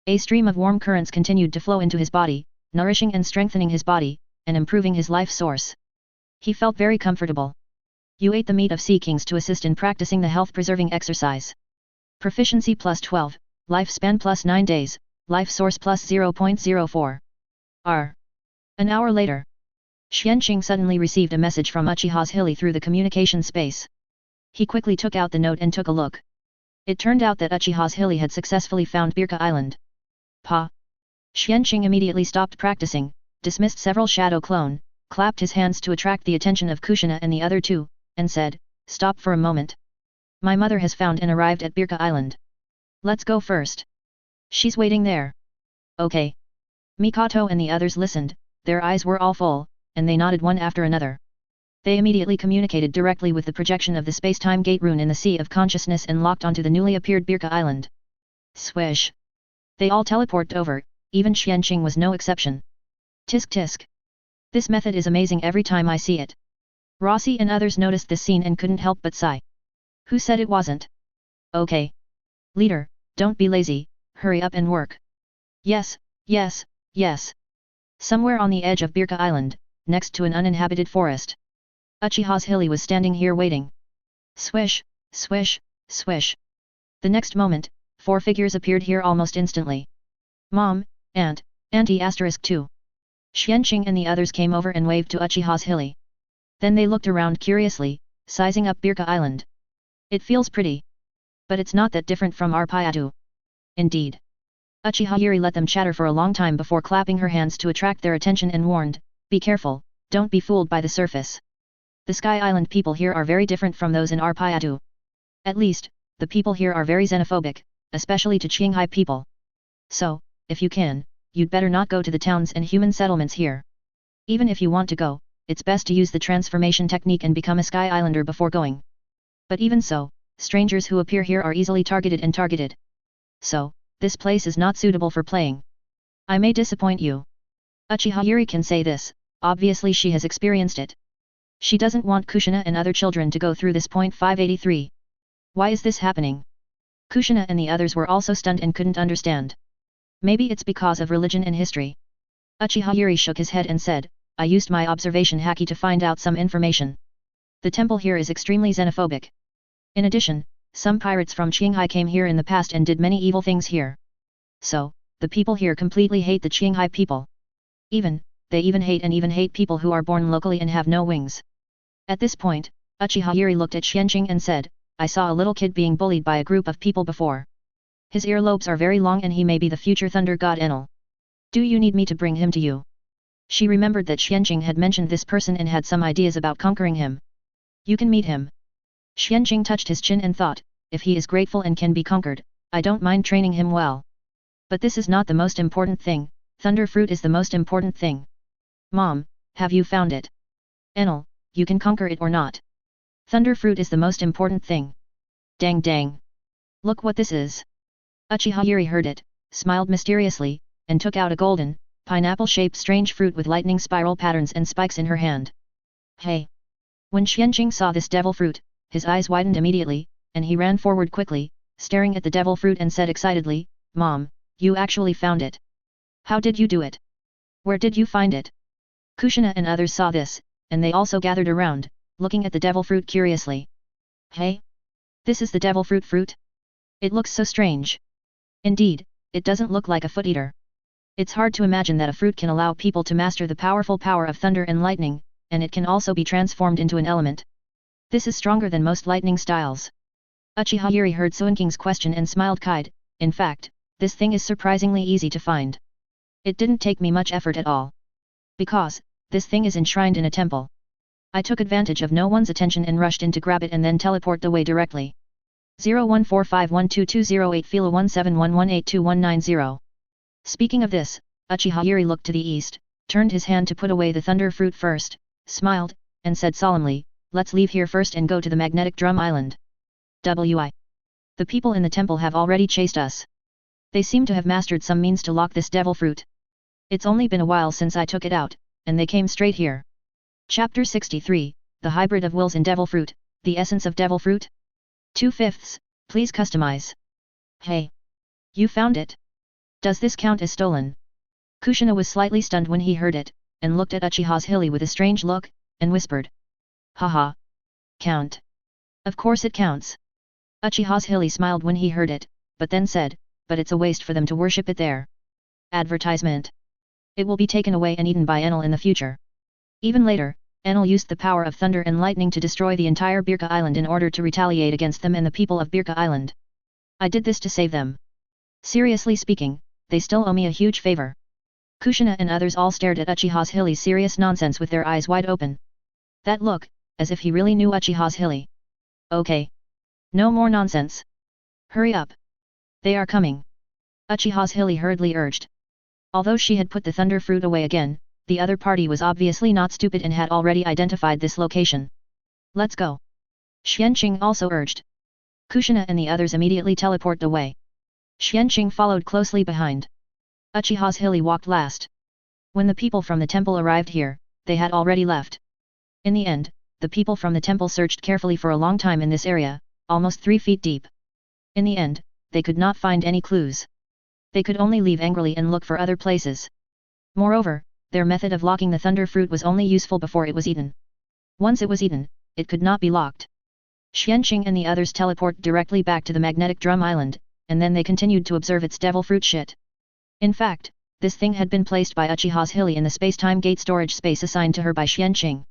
A stream of warm currents continued to flow into his body, nourishing and strengthening his body, and improving his life source. He felt very comfortable. You ate the meat of sea kings to assist in practicing the health-preserving exercise. Proficiency plus 12, lifespan plus 9 days, life source plus 0.04. An hour later. Xuanqing suddenly received a message from Uchiha Zhili through the communication space. He quickly took out the note and took a look. It turned out that Uchiha Zhili had successfully found Birka Island. Xuanqing immediately stopped practicing, dismissed several shadow clone, clapped his hands to attract the attention of Kushina and the other two, and said, stop for a moment. My mother has found and arrived at Birka Island. Let's go first. She's waiting there. Okay. Mikoto and the others listened, their eyes were all full, and they nodded one after another. They immediately communicated directly with the projection of the space-time gate rune in the Sea of Consciousness and locked onto the newly appeared Birka Island. Swish! They all teleported over, even Xuanqing was no exception. Tisk tisk! This method is amazing every time I see it. Rossi and others noticed this scene and couldn't help but sigh. Who said it wasn't? Okay. Leader, don't be lazy, hurry up and work. Yes, yes, yes. Somewhere on the edge of Birka Island, next to an uninhabited forest. Uchiha Zhili was standing here waiting. Swish, swish, swish. The next moment, 4 figures appeared here almost instantly. Mom, Aunt, Auntie *2. Xuanqing and the others came over and waved to Uchiha Zhili. Then they looked around curiously, sizing up Birka Island. It feels pretty. But it's not that different from Arpayatu. Indeed. Uchiha Yuri let them chatter for a long time before clapping her hands to attract their attention and warned, be careful, don't be fooled by the surface. The Sky Island people here are very different from those in Arpayatu. At least, the people here are very xenophobic, especially to Qinghai people. So, if you can, you'd better not go to the towns and human settlements here. Even if you want to go, it's best to use the transformation technique and become a Sky Islander before going. But even so, strangers who appear here are easily targeted. So, this place is not suitable for playing. I may disappoint you. Uchiha Yuri can say this, obviously she has experienced it. She doesn't want Kushina and other children to go through this. 583. Why is this happening? Kushina and the others were also stunned and couldn't understand. Maybe it's because of religion and history. Uchiha Yuri shook his head and said, I used my observation haki to find out some information. The temple here is extremely xenophobic. In addition, some pirates from Qinghai came here in the past and did many evil things here. So, the people here completely hate the Qinghai people. They even hate people who are born locally and have no wings. At this point, Uchiha Yuri looked at Xuanqing and said, I saw a little kid being bullied by a group of people before. His earlobes are very long and he may be the future thunder god Enel. Do you need me to bring him to you? She remembered that Xuanqing had mentioned this person and had some ideas about conquering him. You can meet him. Xuanqing touched his chin and thought, if he is grateful and can be conquered, I don't mind training him well. But this is not the most important thing, thunder fruit is the most important thing. Mom, have you found it? Enel, you can conquer it or not. Thunder fruit is the most important thing. Dang dang. Look what this is. Uchiha Yuri heard it, smiled mysteriously, and took out a golden, pineapple-shaped strange fruit with lightning spiral patterns and spikes in her hand. Hey! When Xuanqing saw this devil fruit, his eyes widened immediately, and he ran forward quickly, staring at the devil fruit and said excitedly, Mom, you actually found it. How did you do it? Where did you find it? Kushina and others saw this, and they also gathered around, looking at the devil fruit curiously. Hey? This is the devil fruit? It looks so strange. Indeed, it doesn't look like a foot eater. It's hard to imagine that a fruit can allow people to master the powerful power of thunder and lightning, and it can also be transformed into an element. This is stronger than most lightning styles. Uchiha Yuri heard Xuanqing's question and smiled kind. In fact, this thing is surprisingly easy to find. It didn't take me much effort at all. Because, this thing is enshrined in a temple. I took advantage of no one's attention and rushed in to grab it and then teleport away directly. 01451220 Fila 1711821990. Speaking of this, Uchiha Yuri looked to the east, turned his hand to put away the thunder fruit first, smiled, and said solemnly, let's leave here first and go to the magnetic drum island. The people in the temple have already chased us. They seem to have mastered some means to lock this devil fruit. It's only been a while since I took it out, and they came straight here. Chapter 63, The Hybrid of Wills in Devil Fruit, The Essence of Devil Fruit? 2/5, please customize. Hey! You found it? Does this count as stolen? Kushina was slightly stunned when he heard it, and looked at Uchiha Zhili with a strange look, and whispered. Haha! Count. Of course it counts. Uchiha Zhili smiled when he heard it, but then said, but it's a waste for them to worship it there. Advertisement. It will be taken away and eaten by Enel in the future. Even later, Enel used the power of thunder and lightning to destroy the entire Birka Island in order to retaliate against them and the people of Birka Island. I did this to save them. Seriously speaking, they still owe me a huge favor. Kushina and others all stared at Uchiha Zhili's serious nonsense with their eyes wide open. That look, as if he really knew Uchiha Zhili. Okay. No more nonsense. Hurry up. They are coming. Uchiha Zhili hurriedly urged. Although she had put the thunder fruit away again, the other party was obviously not stupid and had already identified this location. Let's go. Xuanqing also urged. Kushina and the others immediately teleported away. Xuanqing followed closely behind. Uchiha Zhili walked last. When the people from the temple arrived here, they had already left. In the end, the people from the temple searched carefully for a long time in this area, almost 3 feet deep. In the end, they could not find any clues. They could only leave angrily and look for other places. Moreover, their method of locking the thunder fruit was only useful before it was eaten. Once it was eaten, it could not be locked. Xuanqing and the others teleported directly back to the magnetic drum island, and then they continued to observe its devil fruit shit. In fact, this thing had been placed by Uchiha Zhili in the space-time gate storage space assigned to her by Xuanqing.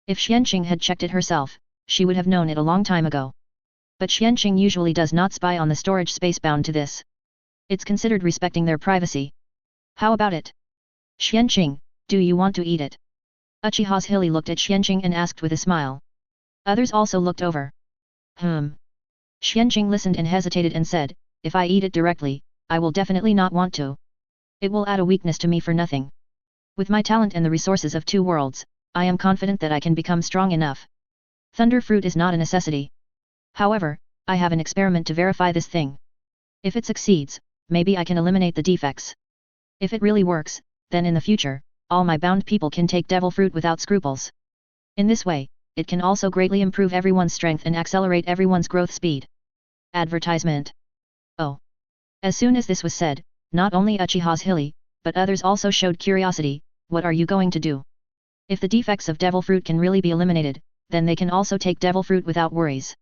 If Xuanqing had checked it herself, she would have known it a long time ago. But Xuanqing usually does not spy on the storage space bound to this. It's considered respecting their privacy. How about it? Xuanqing, do you want to eat it? Uchiha Zhili looked at Xuanqing and asked with a smile. Others also looked over. Xuanqing listened and hesitated and said, if I eat it directly, I will definitely not want to. It will add a weakness to me for nothing. With my talent and the resources of 2 worlds, I am confident that I can become strong enough. Thunder fruit is not a necessity. However, I have an experiment to verify this thing. If it succeeds, maybe I can eliminate the defects. If it really works, then in the future, all my bound people can take devil fruit without scruples. In this way, it can also greatly improve everyone's strength and accelerate everyone's growth speed. Advertisement. Oh. As soon as this was said, not only Uchiha Zhili, but others also showed curiosity. What are you going to do? If the defects of devil fruit can really be eliminated, then they can also take devil fruit without worries.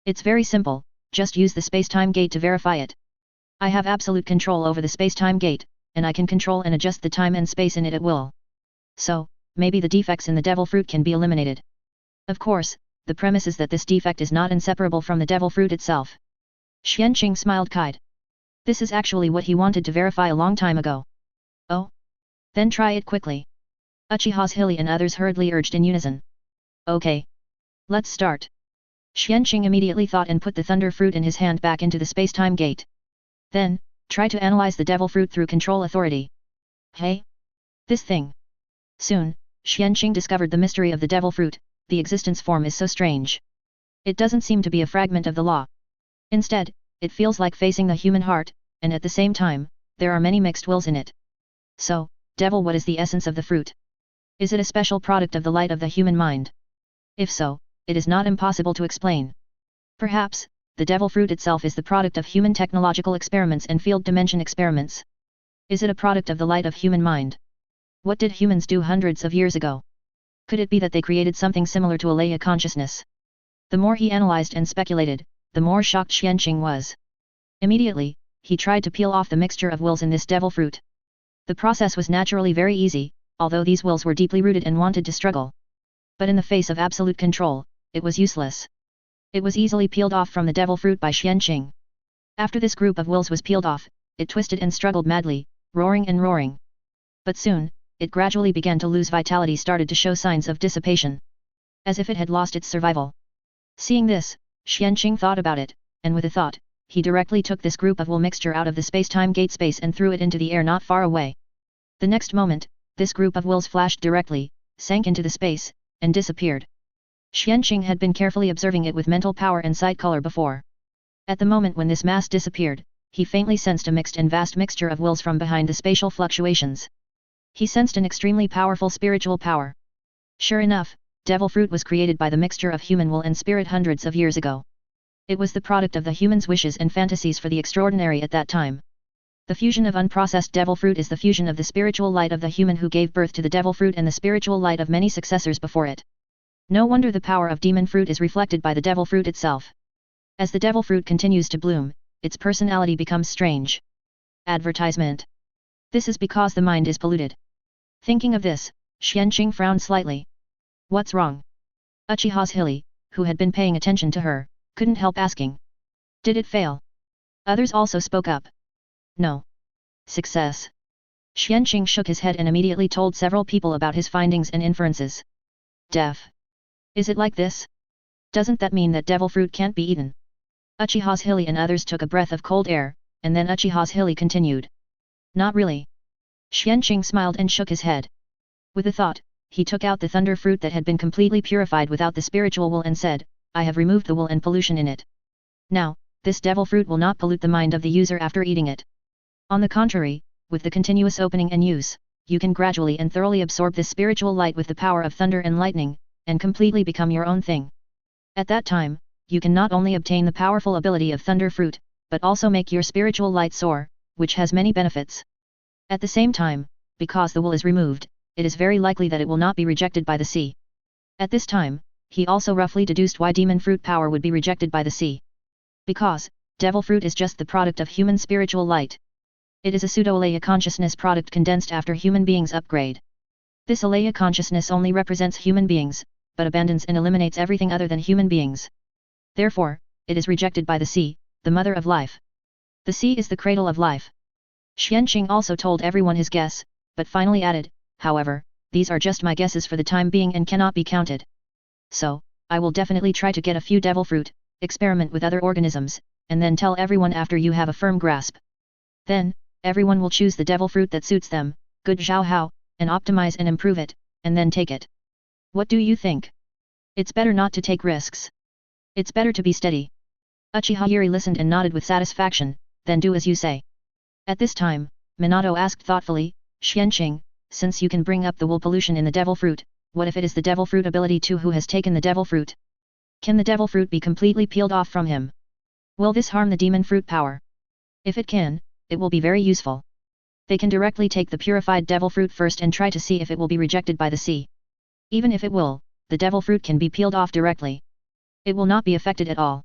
It's very simple, just use the space-time gate to verify it. I have absolute control over the space-time gate, and I can control and adjust the time and space in it at will. So, maybe the defects in the devil fruit can be eliminated. Of course, the premise is that this defect is not inseparable from the devil fruit itself. Xuanqing smiled kite. This is actually what he wanted to verify a long time ago. Oh? Then try it quickly. Uchiha Zhili and others hurriedly urged in unison. Okay. Let's start. Xuanqing immediately thought and put the thunder fruit in his hand back into the space-time gate. Then, try to analyze the devil fruit through control authority. Hey? This thing. Soon, Xuanqing discovered the mystery of the devil fruit. The existence form is so strange. It doesn't seem to be a fragment of the law. Instead, it feels like facing the human heart, and at the same time, there are many mixed wills in it. So, devil, what is the essence of the fruit? Is it a special product of the light of the human mind? If so, it is not impossible to explain. Perhaps, the devil fruit itself is the product of human technological experiments and field dimension experiments. Is it a product of the light of human mind? What did humans do hundreds of years ago? Could it be that they created something similar to a Leia consciousness? The more he analyzed and speculated, the more shocked Xuanqing was. Immediately, he tried to peel off the mixture of wills in this devil fruit. The process was naturally very easy, although these wills were deeply rooted and wanted to struggle. But in the face of absolute control, it was useless. It was easily peeled off from the devil fruit by Xuanqing. After this group of wills was peeled off, it twisted and struggled madly, roaring and roaring. But soon, it gradually began to lose vitality, started to show signs of dissipation. As if it had lost its survival. Seeing this, Xuanqing thought about it, and with a thought, he directly took this group of will mixture out of the space-time gate space and threw it into the air not far away. The next moment, this group of wills flashed directly, sank into the space, and disappeared. Xuanqing had been carefully observing it with mental power and sight color before. At the moment when this mass disappeared, he faintly sensed a mixed and vast mixture of wills from behind the spatial fluctuations. He sensed an extremely powerful spiritual power. Sure enough, devil fruit was created by the mixture of human will and spirit hundreds of years ago. It was the product of the human's wishes and fantasies for the extraordinary at that time. The fusion of unprocessed devil fruit is the fusion of the spiritual light of the human who gave birth to the devil fruit and the spiritual light of many successors before it. No wonder the power of demon fruit is reflected by the devil fruit itself. As the devil fruit continues to bloom, its personality becomes strange. Advertisement. This is because the mind is polluted. Thinking of this, Xuanqing frowned slightly. What's wrong? Uchiha Zhili, who had been paying attention to her, couldn't help asking. Did it fail? Others also spoke up. No. Success. Xuanqing shook his head and immediately told several people about his findings and inferences. Def. Is it like this? Doesn't that mean that devil fruit can't be eaten? Uchiha Zhili and others took a breath of cold air, and then Uchiha Zhili continued. Not really. Xuanqing smiled and shook his head. With a thought, he took out the thunder fruit that had been completely purified without the spiritual will and said, I have removed the will and pollution in it. Now, this devil fruit will not pollute the mind of the user after eating it. On the contrary, with the continuous opening and use, you can gradually and thoroughly absorb this spiritual light with the power of thunder and lightning, and completely become your own thing. At that time, you can not only obtain the powerful ability of thunder fruit, but also make your spiritual light soar, which has many benefits. At the same time, because the will is removed, it is very likely that it will not be rejected by the sea. At this time, he also roughly deduced why demon fruit power would be rejected by the sea. Because, devil fruit is just the product of human spiritual light. It is a pseudo-Alaya consciousness product condensed after human beings upgrade. This Alaya consciousness only represents human beings, but abandons and eliminates everything other than human beings. Therefore, it is rejected by the sea, the mother of life. The sea is the cradle of life. Xuanqing also told everyone his guess, but finally added, however, these are just my guesses for the time being and cannot be counted. So, I will definitely try to get a few devil fruit, experiment with other organisms, and then tell everyone after you have a firm grasp. Then, everyone will choose the devil fruit that suits them, good Zhao Hao, and optimize and improve it, and then take it. What do you think? It's better not to take risks. It's better to be steady. Uchiha Yuri listened and nodded with satisfaction, then do as you say. At this time, Minato asked thoughtfully, Xuanqing, since you can bring up the wool pollution in the devil fruit, what if it is the devil fruit ability too who has taken the devil fruit? Can the devil fruit be completely peeled off from him? Will this harm the demon fruit power? If it can, it will be very useful. They can directly take the purified devil fruit first and try to see if it will be rejected by the sea. Even if it will, the devil fruit can be peeled off directly. It will not be affected at all.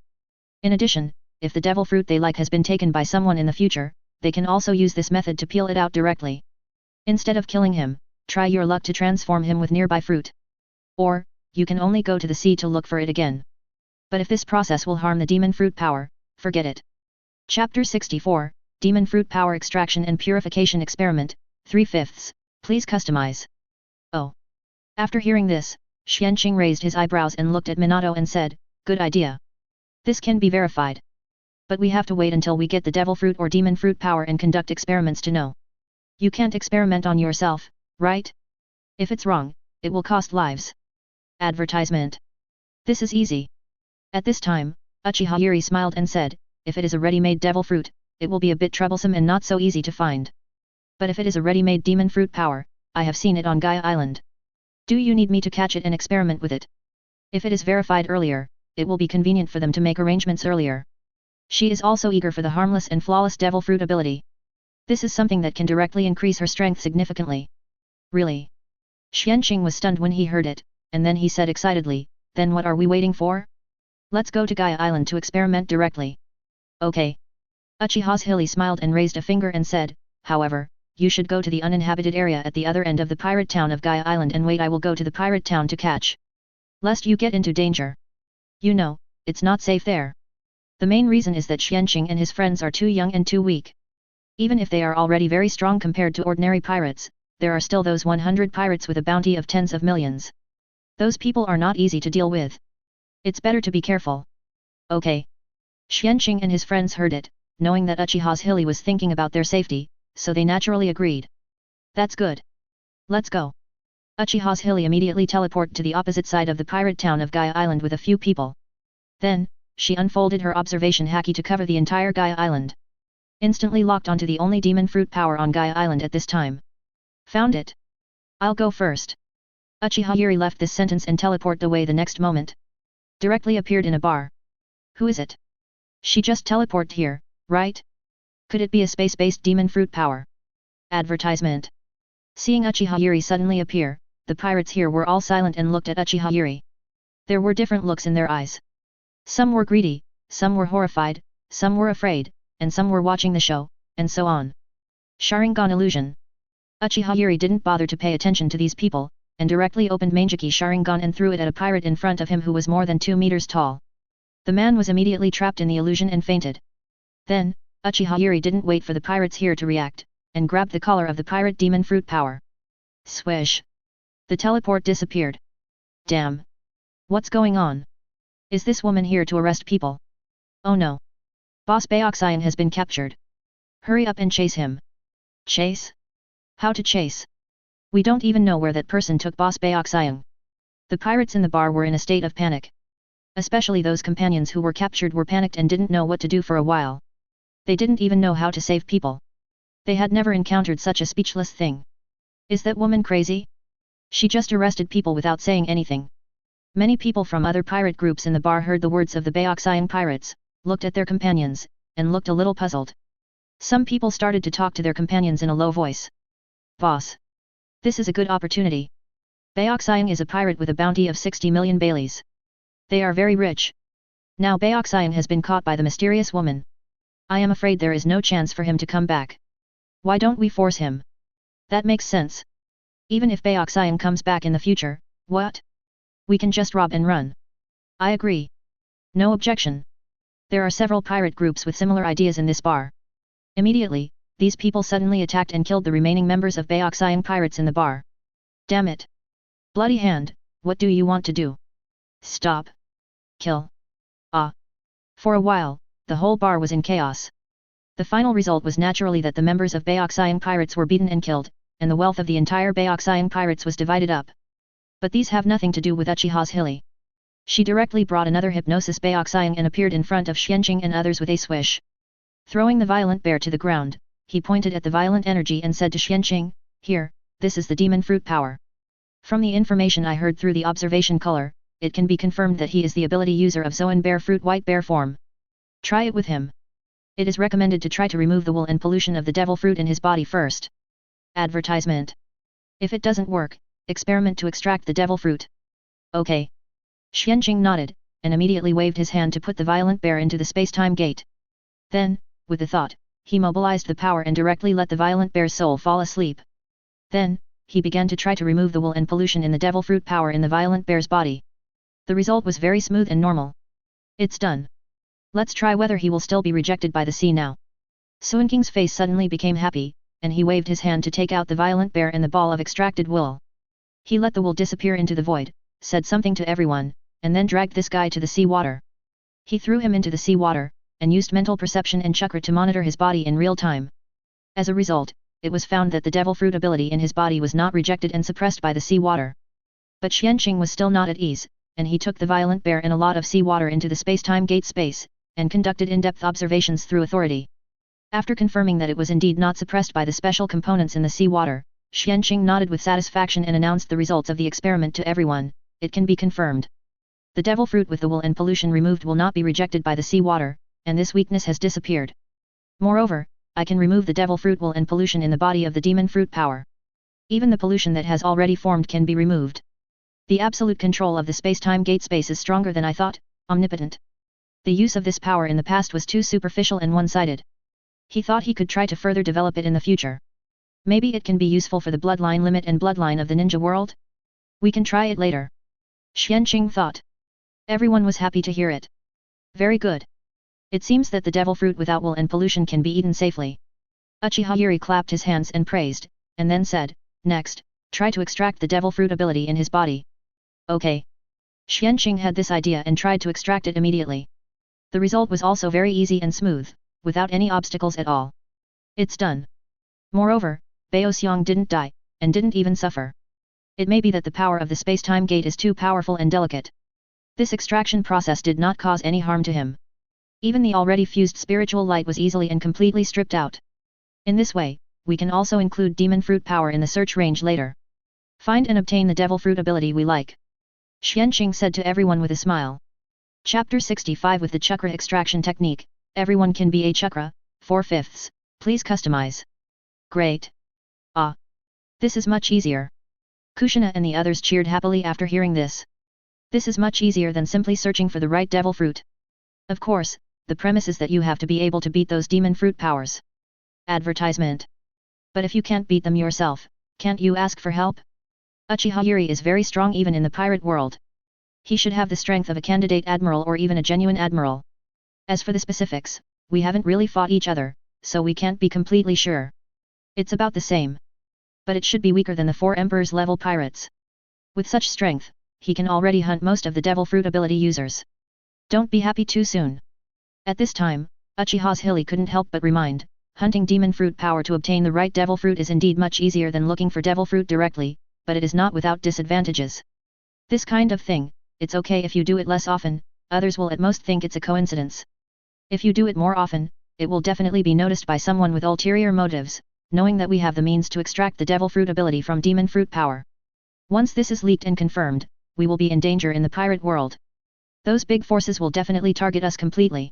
In addition, if the devil fruit they like has been taken by someone in the future, they can also use this method to peel it out directly. Instead of killing him, try your luck to transform him with nearby fruit. Or, you can only go to the sea to look for it again. But if this process will harm the demon fruit power, forget it. Chapter 64, Demon Fruit Power Extraction and Purification Experiment, 3/5. Please customize. Oh. After hearing this, Xuanqing raised his eyebrows and looked at Minato and said, good idea. This can be verified. But we have to wait until we get the devil fruit or demon fruit power and conduct experiments to know. You can't experiment on yourself, right? If it's wrong, it will cost lives. Advertisement. This is easy. At this time, Uchiha Yuri smiled and said, if it is a ready-made devil fruit, it will be a bit troublesome and not so easy to find. But if it is a ready-made demon fruit power, I have seen it on Gaia Island. Do you need me to catch it and experiment with it? If it is verified earlier, it will be convenient for them to make arrangements earlier. She is also eager for the harmless and flawless devil fruit ability. This is something that can directly increase her strength significantly. Really? Xuanqing was stunned when he heard it, and then he said excitedly, then what are we waiting for? Let's go to Gaia Island to experiment directly. Okay. Uchiha Zhili smiled and raised a finger and said, however, you should go to the uninhabited area at the other end of the pirate town of Gaia Island and wait, I will go to the pirate town to catch. Lest you get into danger. You know, it's not safe there. The main reason is that Xuanqing and his friends are too young and too weak. Even if they are already very strong compared to ordinary pirates, there are still those 100 pirates with a bounty of tens of millions. Those people are not easy to deal with. It's better to be careful. Okay. Xuanqing and his friends heard it, knowing that Uchiha Zhili was thinking about their safety, so they naturally agreed. That's good. Let's go. Uchiha Zhili immediately teleported to the opposite side of the pirate town of Gaia Island with a few people. Then, she unfolded her observation haki to cover the entire Gaia Island. Instantly locked onto the only demon fruit power on Gaia Island at this time. Found it. I'll go first. Uchiha Yuri left this sentence and teleported away the next moment. Directly appeared in a bar. Who is it? She just teleported here, right? Could it be a space-based demon fruit power? Advertisement. Seeing Uchiha Yuri suddenly appear, the pirates here were all silent and looked at Uchiha Yuri. There were different looks in their eyes. Some were greedy, some were horrified, some were afraid, and some were watching the show, and so on. Sharingan illusion. Uchiha Yuri didn't bother to pay attention to these people, and directly opened Mangeki Sharingan and threw it at a pirate in front of him who was more than 2 meters tall. The man was immediately trapped in the illusion and fainted. Then, Uchiha Yuri didn't wait for the pirates here to react, and grabbed the collar of the pirate demon fruit power. Swish! The teleport disappeared. Damn! What's going on? Is this woman here to arrest people? Oh no! Boss Baoxian has been captured. Hurry up and chase him. Chase? How to chase? We don't even know where that person took Boss Baoxian. The pirates in the bar were in a state of panic. Especially those companions who were captured were panicked and didn't know what to do for a while. They didn't even know how to save people. They had never encountered such a speechless thing. Is that woman crazy? She just arrested people without saying anything. Many people from other pirate groups in the bar heard the words of the Baoxian pirates, looked at their companions, and looked a little puzzled. Some people started to talk to their companions in a low voice. Boss! This is a good opportunity. Baoxian is a pirate with a bounty of 60 million Baileys. They are very rich. Now Baoxian has been caught by the mysterious woman. I am afraid there is no chance for him to come back. Why don't we force him? That makes sense. Even if Baoxian comes back in the future, what? We can just rob and run. I agree. No objection. There are several pirate groups with similar ideas in this bar. Immediately, these people suddenly attacked and killed the remaining members of Baoxian pirates in the bar. Damn it! Bloody hand, what do you want to do? Stop. Kill. Ah. For a while, the whole bar was in chaos. The final result was naturally that the members of Huxiang pirates were beaten and killed, and the wealth of the entire Huxiang pirates was divided up. But these have nothing to do with Uchiha Zhili. She directly brought another hypnosis Huxiang and appeared in front of Xuanqing and others with a swish. Throwing the violent bear to the ground, he pointed at the violent energy and said to Xuanqing, "Here, this is the demon fruit power. From the information I heard through the observation color, it can be confirmed that he is the ability user of Zoan bear fruit white bear form. Try it with him. It is recommended to try to remove the wool and pollution of the devil fruit in his body first." Advertisement. If it doesn't work, experiment to extract the devil fruit. Okay. Xuanqing nodded, and immediately waved his hand to put the violent bear into the space-time gate. Then, with the thought, he mobilized the power and directly let the violent bear's soul fall asleep. Then, he began to try to remove the wool and pollution in the devil fruit power in the violent bear's body. The result was very smooth and normal. It's done. Let's try whether he will still be rejected by the sea now. Xuanqing's face suddenly became happy, and he waved his hand to take out the violent bear and the ball of extracted wool. He let the wool disappear into the void, said something to everyone, and then dragged this guy to the sea water. He threw him into the sea water, and used mental perception and chakra to monitor his body in real time. As a result, it was found that the devil fruit ability in his body was not rejected and suppressed by the sea water. But Xuanqing was still not at ease, and he took the violent bear and a lot of sea water into the space-time gate space, and conducted in-depth observations through authority. After confirming that it was indeed not suppressed by the special components in the sea water, Xuanqing nodded with satisfaction and announced the results of the experiment to everyone. It can be confirmed. The devil fruit with the wool and pollution removed will not be rejected by the sea water, and this weakness has disappeared. Moreover, I can remove the devil fruit wool and pollution in the body of the demon fruit power. Even the pollution that has already formed can be removed. The absolute control of the space-time gate space is stronger than I thought, omnipotent. The use of this power in the past was too superficial and one-sided. He thought he could try to further develop it in the future. Maybe it can be useful for the bloodline limit and bloodline of the ninja world? We can try it later. Xuanqing thought. Everyone was happy to hear it. Very good. It seems that the devil fruit without wool and pollution can be eaten safely. Uchiha Zhili clapped his hands and praised, and then said, "Next, try to extract the devil fruit ability in his body." Okay. Xuanqing had this idea and tried to extract it immediately. The result was also very easy and smooth, without any obstacles at all. It's done. Moreover, Baoxiang didn't die, and didn't even suffer. It may be that the power of the space-time gate is too powerful and delicate. This extraction process did not cause any harm to him. Even the already fused spiritual light was easily and completely stripped out. In this way, we can also include demon fruit power in the search range later. Find and obtain the devil fruit ability we like. Xuanqing said to everyone with a smile. Chapter 65 With the Chakra Extraction Technique, everyone can be a Chakra, 4/5. Please customize. Great. Ah. This is much easier. Kushina and the others cheered happily after hearing this. This is much easier than simply searching for the right devil fruit. Of course, the premise is that you have to be able to beat those demon fruit powers. Advertisement. But if you can't beat them yourself, can't you ask for help? Uchiha Zhili is very strong even in the pirate world. He should have the strength of a candidate admiral or even a genuine admiral. As for the specifics, we haven't really fought each other, so we can't be completely sure. It's about the same. But it should be weaker than the 4 Emperors level pirates. With such strength, he can already hunt most of the devil fruit ability users. Don't be happy too soon. At this time, Uchiha Zhili couldn't help but remind, hunting demon fruit power to obtain the right devil fruit is indeed much easier than looking for devil fruit directly, but it is not without disadvantages. This kind of thing, it's okay if you do it less often, others will at most think it's a coincidence. If you do it more often, it will definitely be noticed by someone with ulterior motives, knowing that we have the means to extract the devil fruit ability from demon fruit power. Once this is leaked and confirmed, we will be in danger in the pirate world. Those big forces will definitely target us completely.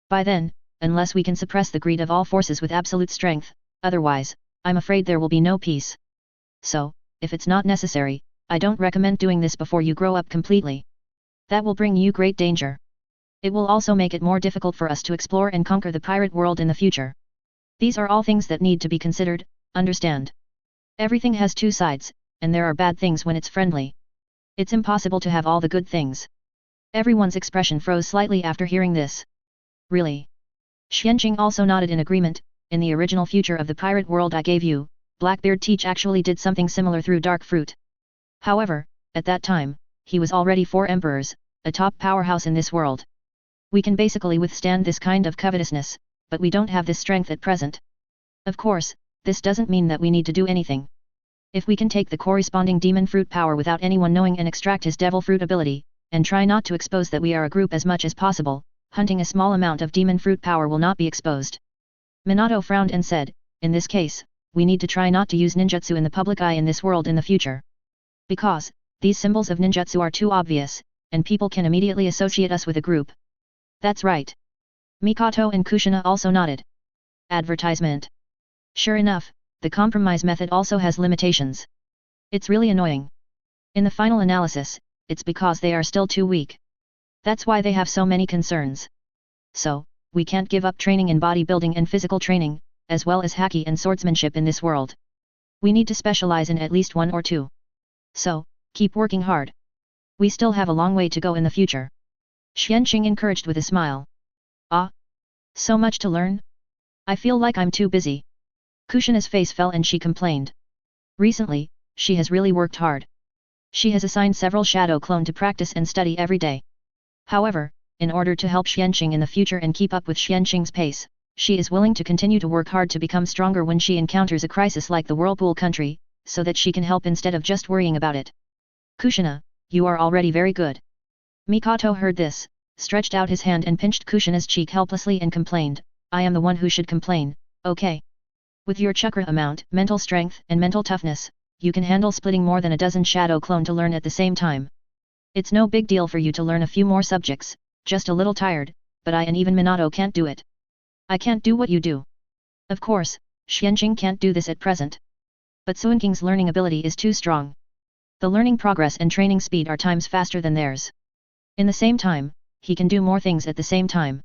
By then, unless we can suppress the greed of all forces with absolute strength, otherwise, I'm afraid there will be no peace. So, if it's not necessary, I don't recommend doing this before you grow up completely. That will bring you great danger. It will also make it more difficult for us to explore and conquer the pirate world in the future. These are all things that need to be considered, understand. Everything has two sides, and there are bad things when it's friendly. It's impossible to have all the good things. Everyone's expression froze slightly after hearing this. Really? Xuanqing also nodded in agreement. In the original future of the pirate world I gave you, Blackbeard Teach actually did something similar through Dark Fruit. However, at that time, he was already 4 emperors, a top powerhouse in this world. We can basically withstand this kind of covetousness, but we don't have this strength at present. Of course, this doesn't mean that we need to do anything. If we can take the corresponding demon fruit power without anyone knowing and extract his devil fruit ability, and try not to expose that we are a group as much as possible, hunting a small amount of demon fruit power will not be exposed. Minato frowned and said, in this case, we need to try not to use ninjutsu in the public eye in this world in the future. Because, these symbols of ninjutsu are too obvious, and people can immediately associate us with a group. That's right. Mikoto and Kushina also nodded. Advertisement. Sure enough, the compromise method also has limitations. It's really annoying. In the final analysis, it's because they are still too weak. That's why they have so many concerns. So, we can't give up training in bodybuilding and physical training, as well as haki and swordsmanship in this world. We need to specialize in at least one or two. So, keep working hard. We still have a long way to go in the future. Xuanqing encouraged with a smile. Ah? So much to learn? I feel like I'm too busy. Kushina's face fell and she complained. Recently, she has really worked hard. She has assigned several shadow clone to practice and study every day. However, in order to help Xuanqing in the future and keep up with Xuanqing's pace, she is willing to continue to work hard to become stronger when she encounters a crisis like the Whirlpool country, so that she can help instead of just worrying about it. Kushina, you are already very good. Mikoto heard this, stretched out his hand and pinched Kushina's cheek helplessly and complained, I am the one who should complain, okay? With your chakra amount, mental strength and mental toughness, you can handle splitting more than a dozen shadow clone to learn at the same time. It's no big deal for you to learn a few more subjects, just a little tired, but I and even Minato can't do it. I can't do what you do. Of course, Xuanqing can't do this at present. But Xuanqing's learning ability is too strong. The learning progress and training speed are times faster than theirs. In the same time, he can do more things at the same time.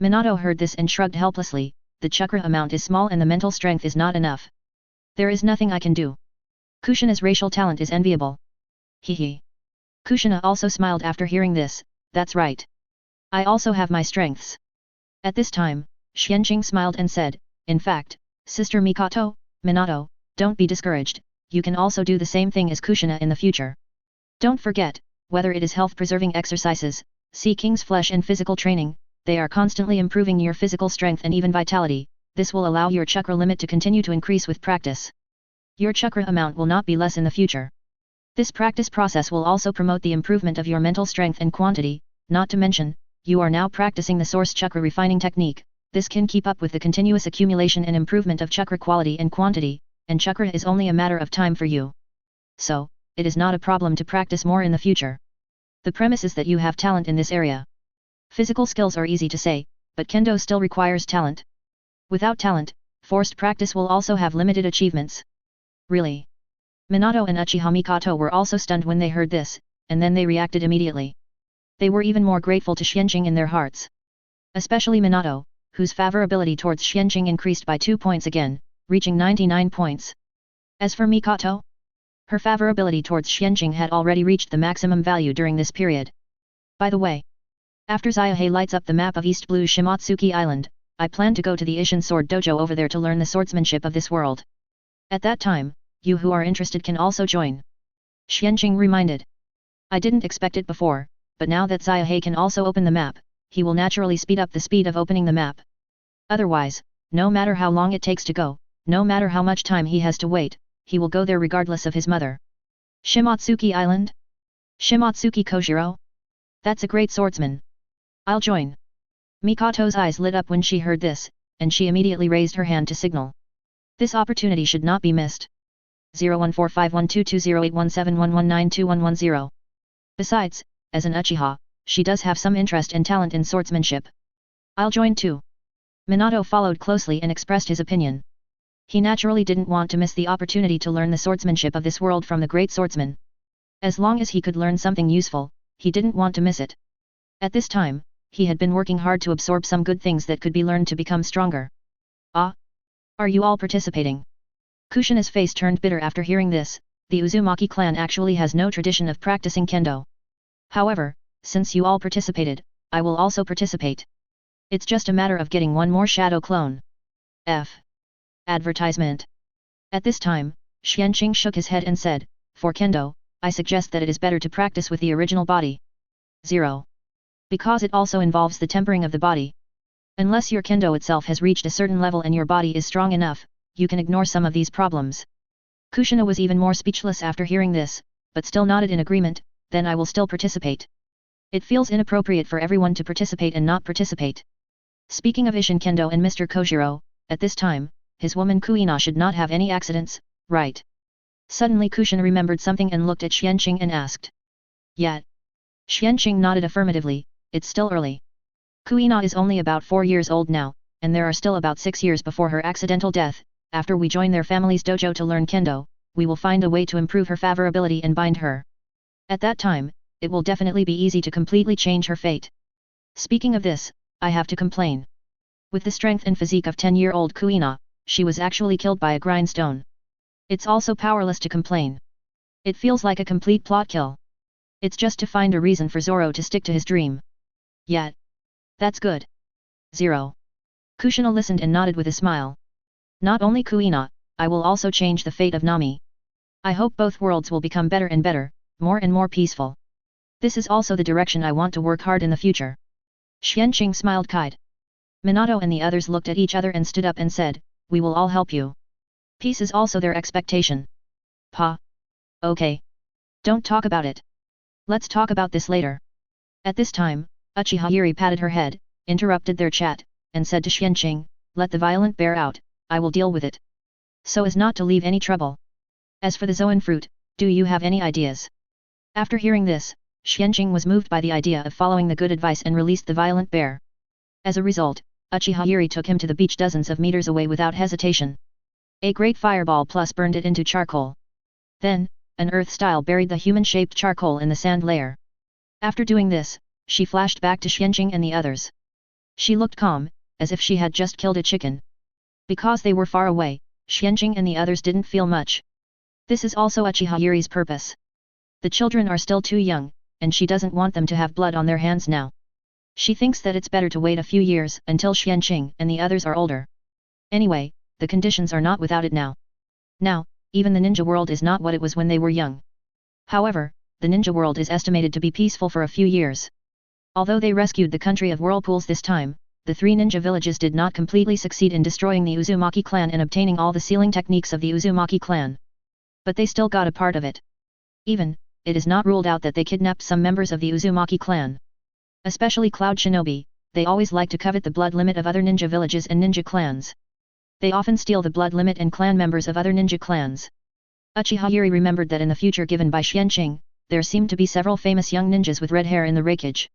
Minato heard this and shrugged helplessly, the chakra amount is small and the mental strength is not enough. There is nothing I can do. Kushina's racial talent is enviable. Hehe. Kushina also smiled after hearing this, that's right. I also have my strengths. At this time, Xuanqing smiled and said, in fact, Sister Mikoto, Minato, don't be discouraged, you can also do the same thing as Kushina in the future. Don't forget, whether it is health-preserving exercises, sea king's flesh and physical training, they are constantly improving your physical strength and even vitality, this will allow your chakra limit to continue to increase with practice. Your chakra amount will not be less in the future. This practice process will also promote the improvement of your mental strength and quantity, not to mention, you are now practicing the source chakra refining technique, this can keep up with the continuous accumulation and improvement of chakra quality and quantity, and chakra is only a matter of time for you. So, it is not a problem to practice more in the future. The premise is that you have talent in this area. Physical skills are easy to say, but kendo still requires talent. Without talent, forced practice will also have limited achievements. Really? Minato and Uchiha Mikoto were also stunned when they heard this, and then they reacted immediately. They were even more grateful to Xuanqing in their hearts. Especially Minato, whose favorability towards Xuanqing increased by 2 points again, reaching 99 points. As for Mikoto, her favorability towards Xuanqing had already reached the maximum value during this period. By the way, after Zyahei lights up the map of East Blue Shimatsuki Island, I plan to go to the Ishin Sword Dojo over there to learn the swordsmanship of this world. At that time, you who are interested can also join. Xuanqing reminded. I didn't expect it before, but now that Zyahei can also open the map, he will naturally speed up the speed of opening the map. Otherwise, no matter how long it takes to go, no matter how much time he has to wait, he will go there regardless of his mother. Shimatsuki Island? Shimatsuki Koshiro? That's a great swordsman. I'll join. Mikoto's eyes lit up when she heard this, and she immediately raised her hand to signal. This opportunity should not be missed. 01451220811711921110. Besides, as an Uchiha, she does have some interest and talent in swordsmanship. I'll join too. Minato followed closely and expressed his opinion. He naturally didn't want to miss the opportunity to learn the swordsmanship of this world from the great swordsman. As long as he could learn something useful, he didn't want to miss it. At this time, he had been working hard to absorb some good things that could be learned to become stronger. Ah? Are you all participating? Kushina's face turned bitter after hearing this. The Uzumaki clan actually has no tradition of practicing kendo. However, since you all participated, I will also participate. It's just a matter of getting one more shadow clone. F. Advertisement. At this time, Xuanqing shook his head and said, for kendo, I suggest that it is better to practice with the original body. 0. because it also involves the tempering of the body. Unless your kendo itself has reached a certain level and your body is strong enough, you can ignore some of these problems. Kushina was even more speechless after hearing this, but still nodded in agreement. Then I will still participate. It feels inappropriate for everyone to participate and not participate. Speaking of Ishin Kendo and Mr. Kojiro, at this time, his woman Kuina should not have any accidents, right? Suddenly Kushina remembered something and looked at Xuanqing and asked. Yet. Xuanqing nodded affirmatively. It's still early. Kuina is only about 4 years old now, and there are still about 6 years before her accidental death. After we join their family's dojo to learn kendo, we will find a way to improve her favorability and bind her. At that time, it will definitely be easy to completely change her fate. Speaking of this, I have to complain. With the strength and physique of 10-year-old Kuina, she was actually killed by a grindstone. It's also powerless to complain. It feels like a complete plot kill. It's just to find a reason for Zoro to stick to his dream. Yet. That's good. 0. Kushina listened and nodded with a smile. Not only Kuina, I will also change the fate of Nami. I hope both worlds will become better and better, more and more peaceful. This is also the direction I want to work hard in the future. Xuanqing smiled kind. Minato and the others looked at each other and stood up and said, we will all help you. Peace is also their expectation. Pa. Okay. Don't talk about it. Let's talk about this later. At this time, Uchiha Zhili patted her head, interrupted their chat, and said to Xuanqing, let the violent bear out, I will deal with it. So as not to leave any trouble. As for the Zoan fruit, do you have any ideas? After hearing this, Xuanqing was moved by the idea of following the good advice and released the violent bear. As a result, Uchiha Zhili took him to the beach dozens of meters away without hesitation. A great fireball plus burned it into charcoal. Then, an earth style buried the human-shaped charcoal in the sand layer. After doing this, she flashed back to Xuanqing and the others. She looked calm, as if she had just killed a chicken. Because they were far away, Xuanqing and the others didn't feel much. This is also Uchiha Zhili's purpose. The children are still too young, and she doesn't want them to have blood on their hands now. She thinks that it's better to wait a few years until Xuanqing and the others are older. Anyway, the conditions are not without it now. Now, even the ninja world is not what it was when they were young. However, the ninja world is estimated to be peaceful for a few years. Although they rescued the country of whirlpools this time, the 3 ninja villages did not completely succeed in destroying the Uzumaki clan and obtaining all the sealing techniques of the Uzumaki clan. But they still got a part of it. Even, it is not ruled out that they kidnapped some members of the Uzumaki clan. Especially Cloud Shinobi, they always like to covet the blood limit of other ninja villages and ninja clans. They often steal the blood limit and clan members of other ninja clans. Uchiha Zhili remembered that in the future given by Xuanqing, there seemed to be several famous young ninjas with red hair in the raikage.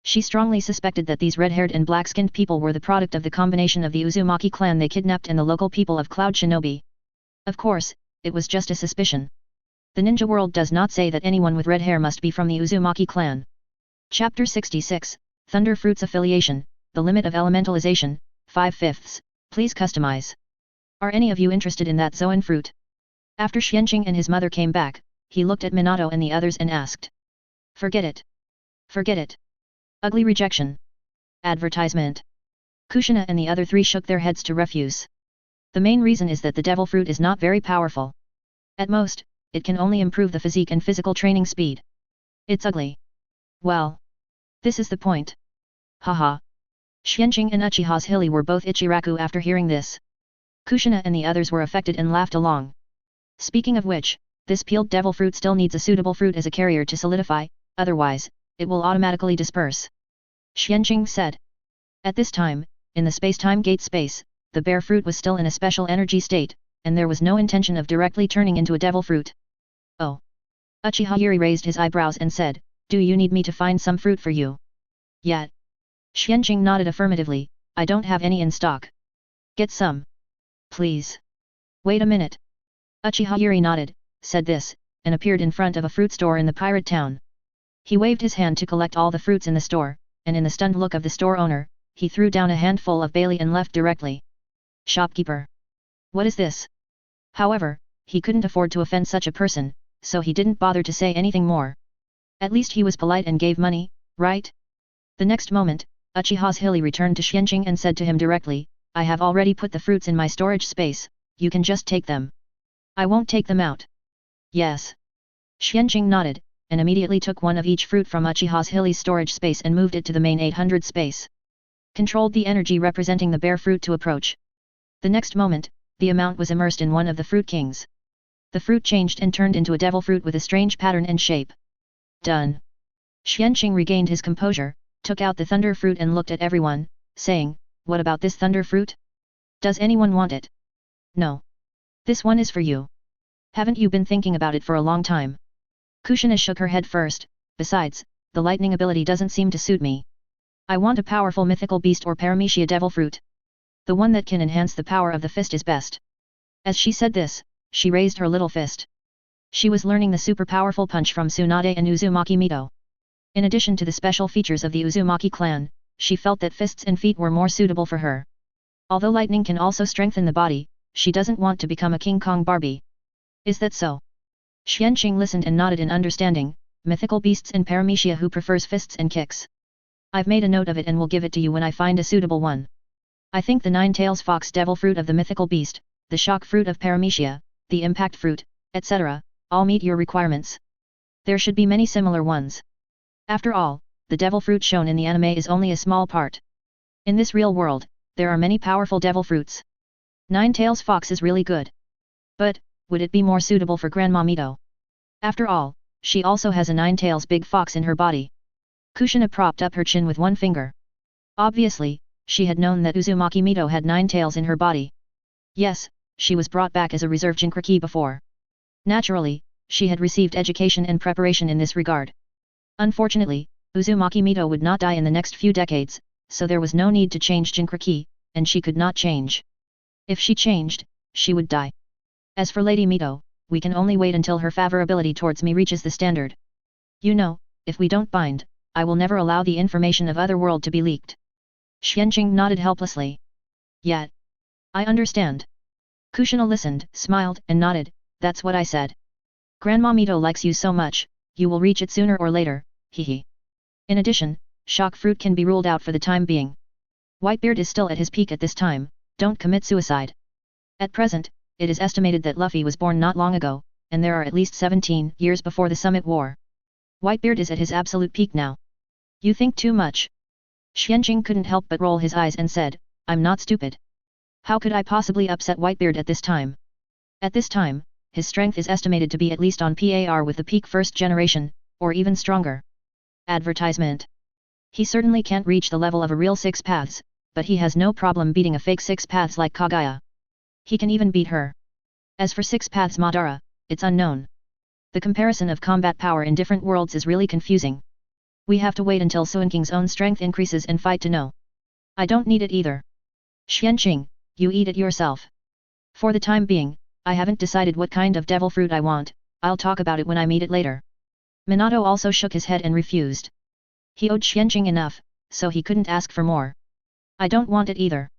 She strongly suspected that these red-haired and black-skinned people were the product of the combination of the Uzumaki clan they kidnapped and the local people of Cloud Shinobi. Of course, it was just a suspicion. The ninja world does not say that anyone with red hair must be from the Uzumaki clan. Chapter 66, Thunder Fruits Affiliation, The Limit of Elementalization, 5/5. Please customize. Are any of you interested in that Zoan fruit? After Xuanqing and his mother came back, he looked at Minato and the others and asked. Forget it. Forget it. Ugly rejection. Advertisement. Kushina and the other 3 shook their heads to refuse. The main reason is that the devil fruit is not very powerful. At most, it can only improve the physique and physical training speed. It's ugly. Well. This is the point. Haha. Xuanqing and Uchiha Zhili were both Ichiraku after hearing this. Kushina and the others were affected and laughed along. Speaking of which, this peeled devil fruit still needs a suitable fruit as a carrier to solidify, otherwise, it will automatically disperse. Xuanqing said. At this time, in the space-time gate space, the bear fruit was still in a special energy state, and there was no intention of directly turning into a devil fruit. Oh. Uchiha Zhili raised his eyebrows and said, do you need me to find some fruit for you? Yet. Xuanqing nodded affirmatively, I don't have any in stock. Get some. Please. Wait a minute. Uchiha Zhili nodded, said this, and appeared in front of a fruit store in the pirate town. He waved his hand to collect all the fruits in the store, and in the stunned look of the store owner, he threw down a handful of barley and left directly. Shopkeeper. What is this? However, he couldn't afford to offend such a person, so he didn't bother to say anything more. At least he was polite and gave money, right? The next moment, Uchiha Zhili returned to Xuanqing and said to him directly, I have already put the fruits in my storage space, you can just take them. I won't take them out. Yes. Xuanqing nodded, and immediately took one of each fruit from Uchiha Zhili's storage space and moved it to the main 800 space. Controlled the energy representing the bare fruit to approach. The next moment, the amount was immersed in one of the fruit kings. The fruit changed and turned into a devil fruit with a strange pattern and shape. Done. Xuanqing regained his composure, took out the thunder fruit and looked at everyone, saying, "What about this thunder fruit? Does anyone want it?" "No. This one is for you. Haven't you been thinking about it for a long time?" Kushina shook her head first. "Besides, the lightning ability doesn't seem to suit me. I want a powerful mythical beast or paramecia devil fruit. The one that can enhance the power of the fist is best." As she said this, she raised her little fist. She was learning the super powerful punch from Tsunade and Uzumaki Mito. In addition to the special features of the Uzumaki clan, she felt that fists and feet were more suitable for her. Although lightning can also strengthen the body, she doesn't want to become a King Kong Barbie. Is that so? Xuanqing listened and nodded in understanding. Mythical beasts and paramecia who prefers fists and kicks. I've made a note of it and will give it to you when I find a suitable one. I think the nine-tails fox devil fruit of the mythical beast, the shock fruit of paramecia, the impact fruit, etc., all meet your requirements. There should be many similar ones. After all, the devil fruit shown in the anime is only a small part. In this real world, there are many powerful devil fruits. Nine-tails fox is really good. But, would it be more suitable for Grandma Mito? After all, she also has a nine-tails big fox in her body. Kushina propped up her chin with one finger. Obviously, she had known that Uzumaki Mito had 9 tails in her body. Yes, she was brought back as a reserve Jinchuriki before. Naturally, she had received education and preparation in this regard. Unfortunately, Uzumaki Mito would not die in the next few decades, so there was no need to change Jinchuriki, and she could not change. If she changed, she would die. As for Lady Mito, we can only wait until her favorability towards me reaches the standard. You know, if we don't bind, I will never allow the information of Otherworld to be leaked. Xuanqing nodded helplessly. Yet. I understand. Kushina listened, smiled, and nodded. That's what I said. Grandma Mito likes you so much, you will reach it sooner or later, hehe. In addition, shock fruit can be ruled out for the time being. Whitebeard is still at his peak at this time, don't commit suicide. At present, it is estimated that Luffy was born not long ago, and there are at least 17 years before the Summit War. Whitebeard is at his absolute peak now. You think too much. Xuanqing couldn't help but roll his eyes and said, I'm not stupid. How could I possibly upset Whitebeard at this time? At this time, his strength is estimated to be at least on par with the peak first generation, or even stronger. Advertisement. He certainly can't reach the level of a real Six Paths, but he has no problem beating a fake Six Paths like Kaguya. He can even beat her. As for Six Paths Madara, it's unknown. The comparison of combat power in different worlds is really confusing. We have to wait until Xuanqing's own strength increases and fight to know. I don't need it either. Xuanqing, you eat it yourself. For the time being, I haven't decided what kind of devil fruit I want, I'll talk about it when I meet it later. Minato also shook his head and refused. He owed Xuanqing enough, so he couldn't ask for more. I don't want it either.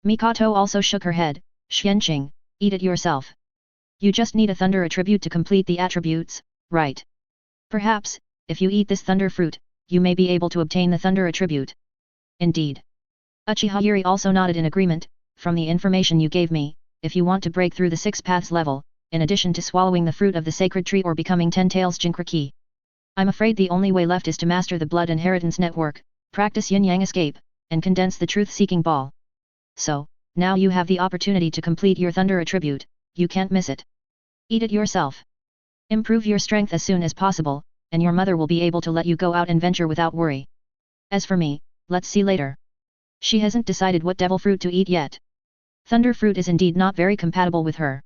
Mikoto also shook her head. Xuanqing, eat it yourself. You just need a thunder attribute to complete the attributes, right? Perhaps, if you eat this thunder fruit, you may be able to obtain the thunder attribute. Indeed. Uchiha Zhili also nodded in agreement. From the information you gave me, if you want to break through the Six Paths level, in addition to swallowing the fruit of the sacred tree or becoming 10 tails Jinchuriki, I'm afraid the only way left is to master the blood inheritance network, practice yin-yang escape, and condense the truth-seeking ball. So, now you have the opportunity to complete your thunder attribute, you can't miss it. Eat it yourself. Improve your strength as soon as possible, and your mother will be able to let you go out and venture without worry. As for me, let's see later. She hasn't decided what devil fruit to eat yet. Thunder fruit is indeed not very compatible with her.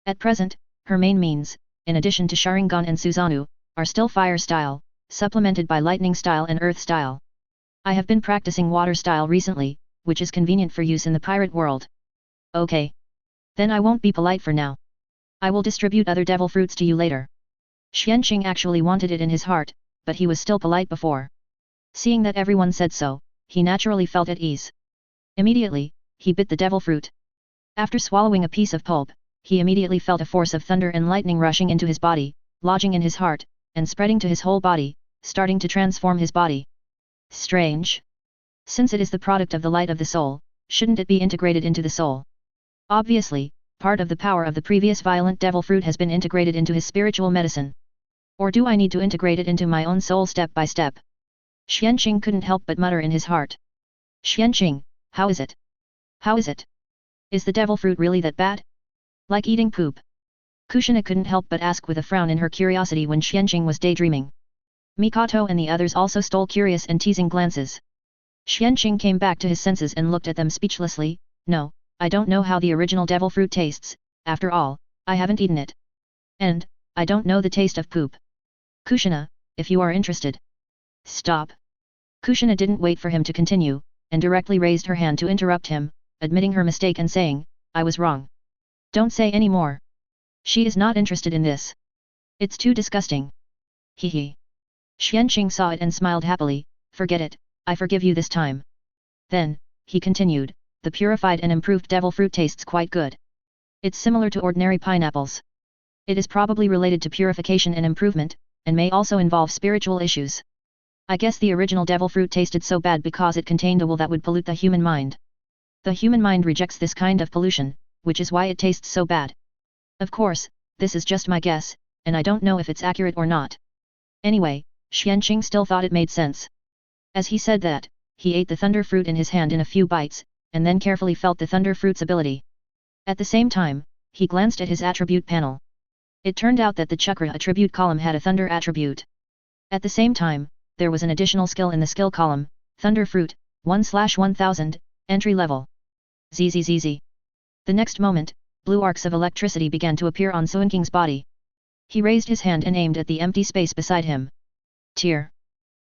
At present, her main means, in addition to Sharingan and Susanoo, are still fire style, supplemented by lightning style and earth style. I have been practicing water style recently, which is convenient for use in the pirate world. Okay. Then I won't be polite for now. I will distribute other devil fruits to you later. Xuanqing actually wanted it in his heart, but he was still polite before. Seeing that everyone said so, he naturally felt at ease. Immediately, he bit the devil fruit. After swallowing a piece of pulp, he immediately felt a force of thunder and lightning rushing into his body, lodging in his heart, and spreading to his whole body, starting to transform his body. Strange. Since it is the product of the light of the soul, shouldn't it be integrated into the soul? Obviously, part of the power of the previous violent devil fruit has been integrated into his spiritual medicine. Or do I need to integrate it into my own soul step by step? Xuanqing couldn't help but mutter in his heart. Xuanqing, how is it? How is it? Is the devil fruit really that bad? Like eating poop? Kushina couldn't help but ask with a frown in her curiosity when Xuanqing was daydreaming. Mikoto and the others also stole curious and teasing glances. Xuanqing came back to his senses and looked at them speechlessly. No, I don't know how the original devil fruit tastes, after all, I haven't eaten it. And, I don't know the taste of poop. Kushina, if you are interested. Stop. Kushina didn't wait for him to continue, and directly raised her hand to interrupt him, admitting her mistake and saying, I was wrong. Don't say any more. She is not interested in this. It's too disgusting. Hee hee. Xuanqing saw it and smiled happily, forget it, I forgive you this time. Then, he continued, the purified and improved devil fruit tastes quite good. It's similar to ordinary pineapples. It is probably related to purification and improvement, and may also involve spiritual issues. I guess the original devil fruit tasted so bad because it contained a will that would pollute the human mind. The human mind rejects this kind of pollution, which is why it tastes so bad. Of course, this is just my guess, and I don't know if it's accurate or not. Anyway, Xuanqing still thought it made sense. As he said that, he ate the thunder fruit in his hand in a few bites, and then carefully felt the thunder fruit's ability. At the same time, he glanced at his attribute panel. It turned out that the Chakra attribute column had a thunder attribute. At the same time, there was an additional skill in the skill column, Thunder Fruit, 1/1000, entry level. Zzz. The next moment, blue arcs of electricity began to appear on Xuanqing's body. He raised his hand and aimed at the empty space beside him. Tear.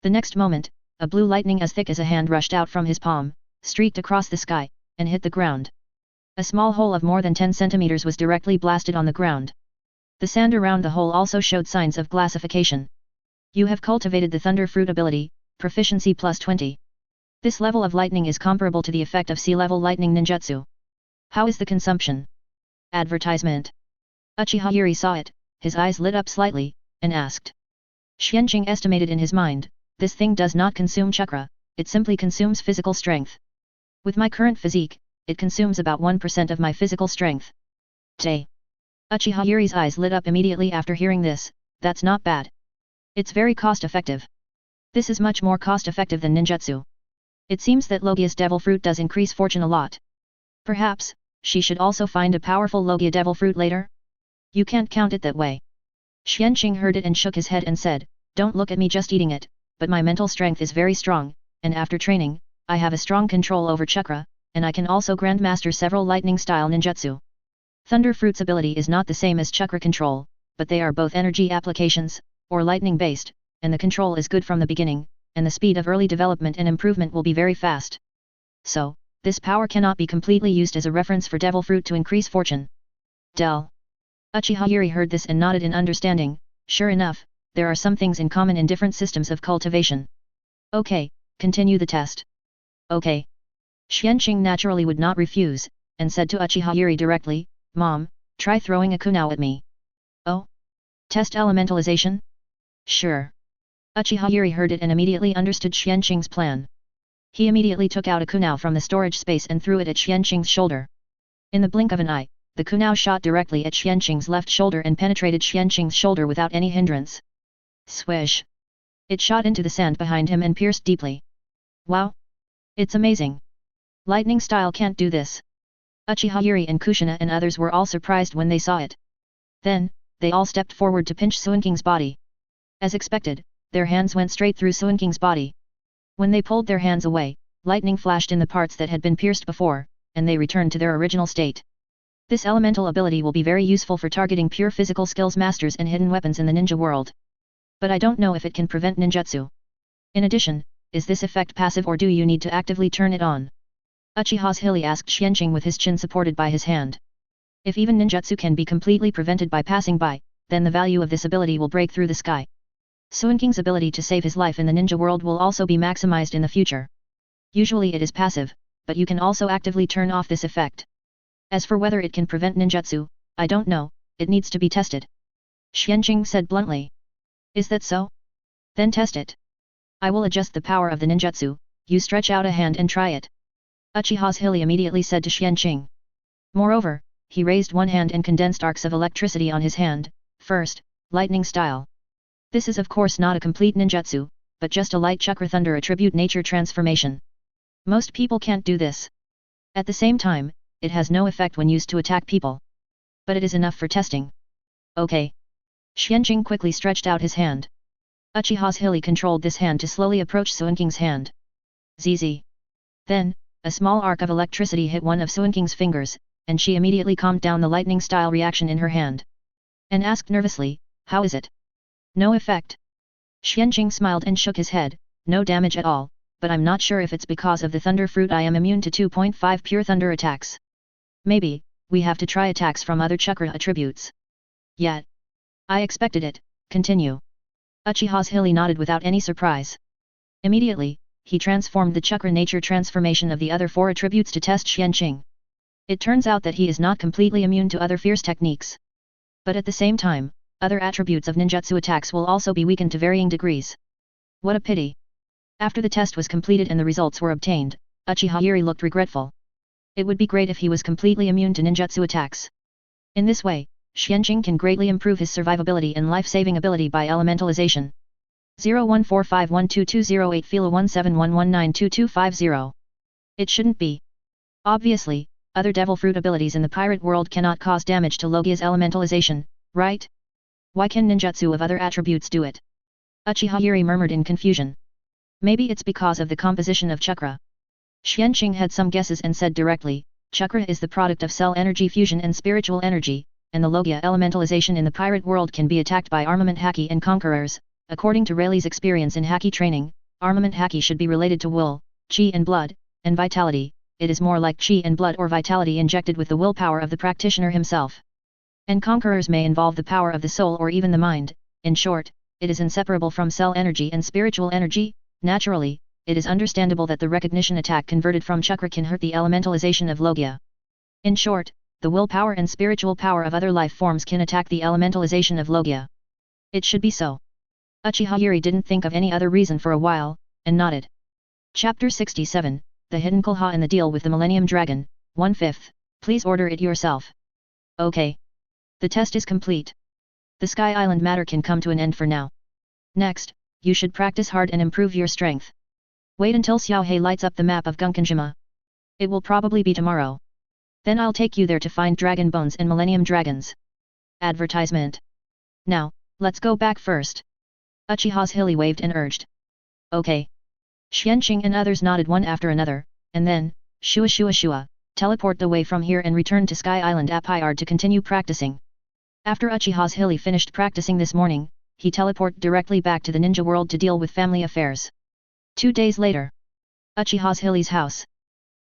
The next moment, a blue lightning as thick as a hand rushed out from his palm, streaked across the sky, and hit the ground. A small hole of more than 10 centimeters was directly blasted on the ground. The sand around the hole also showed signs of glassification. You have cultivated the Thunder Fruit ability, proficiency plus 20. This level of lightning is comparable to the effect of sea-level lightning ninjutsu. How is the consumption? Advertisement. Uchiha Zhili saw it, his eyes lit up slightly, and asked. Xuanqing estimated in his mind, this thing does not consume chakra, it simply consumes physical strength. With my current physique, it consumes about 1% of my physical strength. Tay. Uchiha Zhili's eyes lit up immediately after hearing this, that's not bad. It's very cost-effective. This is much more cost-effective than ninjutsu. It seems that Logia's devil fruit does increase fortune a lot. Perhaps, she should also find a powerful Logia devil fruit later? You can't count it that way. Xuanqing heard it and shook his head and said, don't look at me just eating it, but my mental strength is very strong, and after training, I have a strong control over chakra, and I can also grandmaster several lightning-style ninjutsu. Thunder Fruit's ability is not the same as chakra control, but they are both energy applications, or lightning-based, and the control is good from the beginning, and the speed of early development and improvement will be very fast. So, this power cannot be completely used as a reference for devil fruit to increase fortune. Del. Uchiha Zhili heard this and nodded in understanding. Sure enough, there are some things in common in different systems of cultivation. Okay, continue the test. Okay. Xuanqing naturally would not refuse, and said to Uchiha Zhili directly, Mom, try throwing a kunao at me. Oh? Test elementalization? Sure. Uchiha Zhili heard it and immediately understood Xuanqing's plan. He immediately took out a kunao from the storage space and threw it at Xuanqing's shoulder. In the blink of an eye, the kunao shot directly at Xuanqing's left shoulder and penetrated Xuanqing's shoulder without any hindrance. Swish! It shot into the sand behind him and pierced deeply. Wow! It's amazing! Lightning style can't do this. Uchiha Zhili and Kushina and others were all surprised when they saw it. Then, they all stepped forward to pinch Xuanqing's body. As expected, their hands went straight through Xuanqing's body. When they pulled their hands away, lightning flashed in the parts that had been pierced before, and they returned to their original state. This elemental ability will be very useful for targeting pure physical skills masters and hidden weapons in the ninja world. But I don't know if it can prevent ninjutsu. In addition, is this effect passive or do you need to actively turn it on? Uchiha Zhili asked Xuanqing with his chin supported by his hand. If even ninjutsu can be completely prevented by passing by, then the value of this ability will break through the sky. Xuanqing's ability to save his life in the ninja world will also be maximized in the future. Usually it is passive, but you can also actively turn off this effect. As for whether it can prevent ninjutsu, I don't know, it needs to be tested. Xuanqing said bluntly. Is that so? Then test it. I will adjust the power of the ninjutsu, you stretch out a hand and try it. Uchiha Zhili immediately said to Xuanqing. Moreover, he raised one hand and condensed arcs of electricity on his hand, first, lightning style. This is of course not a complete ninjutsu, but just a light chakra thunder attribute nature transformation. Most people can't do this. At the same time, it has no effect when used to attack people. But it is enough for testing. Okay. Xuanqing quickly stretched out his hand. Uchiha Zhili controlled this hand to slowly approach Xuanqing's hand. ZZ. Then, a small arc of electricity hit one of Xuanqing's fingers, and she immediately calmed down the lightning-style reaction in her hand. And asked nervously, "How is it?" "No effect." Xuanqing smiled and shook his head, "No damage at all, but I'm not sure if it's because of the thunder fruit I am immune to 2.5 pure thunder attacks. Maybe, we have to try attacks from other chakra attributes." "Yet. I expected it, continue." Uchiha Zhili nodded without any surprise. Immediately, he transformed the chakra nature transformation of the other 4 attributes to test Xuanqing. It turns out that he is not completely immune to other fierce techniques. But at the same time, other attributes of ninjutsu attacks will also be weakened to varying degrees. What a pity. After the test was completed and the results were obtained, Uchiha Zhili looked regretful. It would be great if he was completely immune to ninjutsu attacks. In this way, Xuanqing can greatly improve his survivability and life-saving ability by elementalization. 0145122008 Fila 1711922250. It shouldn't be. Obviously, other devil fruit abilities in the pirate world cannot cause damage to Logia's elementalization, right? Why can ninjutsu of other attributes do it? Uchiha Zhili murmured in confusion. Maybe it's because of the composition of chakra. Xuanqing had some guesses and said directly, chakra is the product of cell energy fusion and spiritual energy, and the Logia elementalization in the pirate world can be attacked by armament haki and conquerors. According to Rayleigh's experience in haki training, armament haki should be related to will, chi and blood, and vitality. It is more like chi and blood or vitality injected with the willpower of the practitioner himself. And conquerors may involve the power of the soul or even the mind. In short, it is inseparable from cell energy and spiritual energy. Naturally, it is understandable that the recognition attack converted from chakra can hurt the elementalization of Logia. In short, the willpower and spiritual power of other life forms can attack the elementalization of Logia. It should be so. Uchiha Zhili didn't think of any other reason for a while, and nodded. Chapter 67, The Hidden Konoha and the Deal with the Millennium Dragon, 1/5, please order it yourself. Okay. The test is complete. The Sky Island matter can come to an end for now. Next, you should practice hard and improve your strength. Wait until Xiaohei lights up the map of Gunkanjima. It will probably be tomorrow. Then I'll take you there to find dragon bones and millennium dragons. Advertisement. Now, let's go back first. Uchiha Zhili waved and urged. Okay. Xuanqing and others nodded one after another, and then, shua, teleport away from here and return to Sky Island Apyard to continue practicing. After Uchiha Zhili finished practicing this morning, he teleported directly back to the ninja world to deal with family affairs. 2 days later. Uchiha Zhili's house.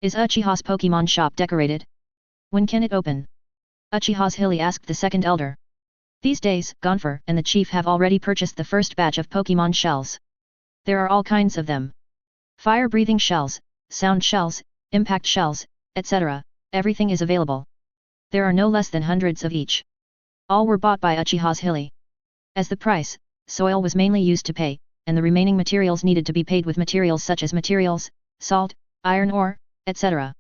Is Uchiha's Pokemon shop decorated? When can it open? Uchiha Zhili asked the second elder. These days, Gonfer and the chief have already purchased the first batch of Pokemon shells. There are all kinds of them. Fire-breathing shells, sound shells, impact shells, etc., everything is available. There are no less than hundreds of each. All were bought by Uchiha Zhili. As the price, soil was mainly used to pay, and the remaining materials needed to be paid with materials such as materials, salt, iron ore, etc.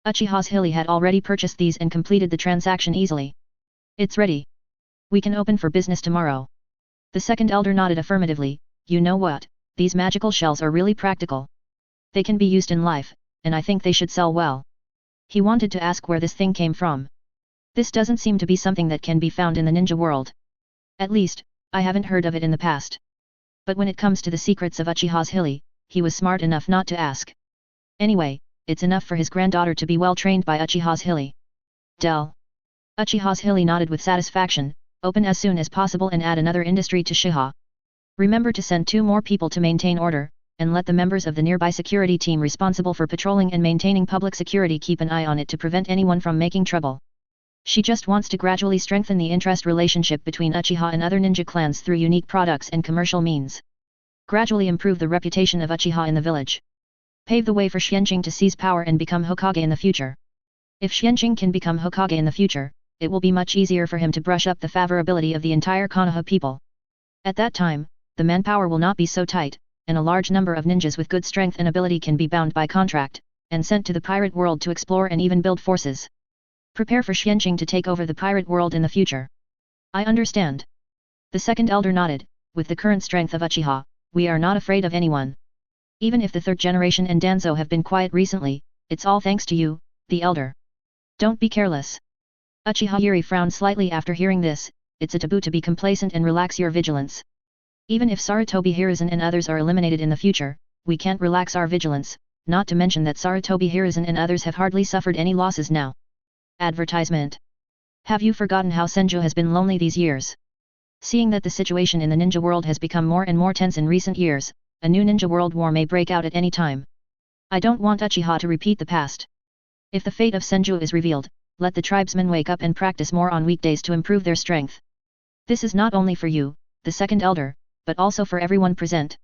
Uchiha Zhili had already purchased these and completed the transaction easily. It's ready. We can open for business tomorrow. The second elder nodded affirmatively. You know what, these magical shells are really practical. They can be used in life, and I think they should sell well. He wanted to ask where this thing came from. This doesn't seem to be something that can be found in the ninja world. At least, I haven't heard of it in the past. But when it comes to the secrets of Uchiha Zhili, he was smart enough not to ask. Anyway, it's enough for his granddaughter to be well trained by Uchiha Zhili. Uchiha Zhili nodded with satisfaction. Open as soon as possible and add another industry to Shiha. Remember to send 2 more people to maintain order, and let the members of the nearby security team responsible for patrolling and maintaining public security keep an eye on it to prevent anyone from making trouble. She just wants to gradually strengthen the interest relationship between Uchiha and other ninja clans through unique products and commercial means. Gradually improve the reputation of Uchiha in the village. Pave the way for Xuanqing to seize power and become Hokage in the future. If Xuanqing can become Hokage in the future, it will be much easier for him to brush up the favorability of the entire Konoha people. At that time, the manpower will not be so tight, and a large number of ninjas with good strength and ability can be bound by contract, and sent to the pirate world to explore and even build forces. Prepare for Xuanqing to take over the pirate world in the future. I understand. The second elder nodded, with the current strength of Uchiha, we are not afraid of anyone. Even if the third generation and Danzo have been quiet recently, it's all thanks to you, the elder. Don't be careless. Uchiha Yuri frowned slightly after hearing this. It's a taboo to be complacent and relax your vigilance. Even if Sarutobi Hiruzen and others are eliminated in the future, we can't relax our vigilance, not to mention that Sarutobi Hiruzen and others have hardly suffered any losses now. Advertisement. Have you forgotten how Senju has been lonely these years? Seeing that the situation in the ninja world has become more and more tense in recent years, a new ninja world war may break out at any time. I don't want Uchiha to repeat the past. If the fate of Senju is revealed, let the tribesmen wake up and practice more on weekdays to improve their strength. This is not only for you, the second elder, but also for everyone present.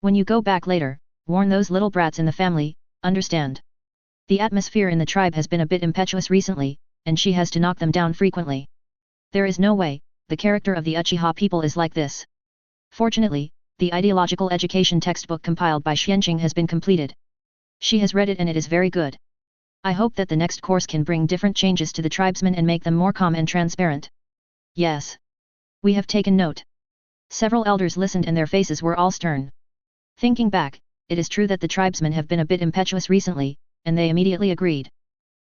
When you go back later, warn those little brats in the family, understand? The atmosphere in the tribe has been a bit impetuous recently, and she has to knock them down frequently. There is no way, the character of the Uchiha people is like this. Fortunately, the ideological education textbook compiled by Xuanqing has been completed. She has read it and it is very good. I hope that the next course can bring different changes to the tribesmen and make them more calm and transparent. Yes. We have taken note. Several elders listened and their faces were all stern. Thinking back, it is true that the tribesmen have been a bit impetuous recently, and they immediately agreed.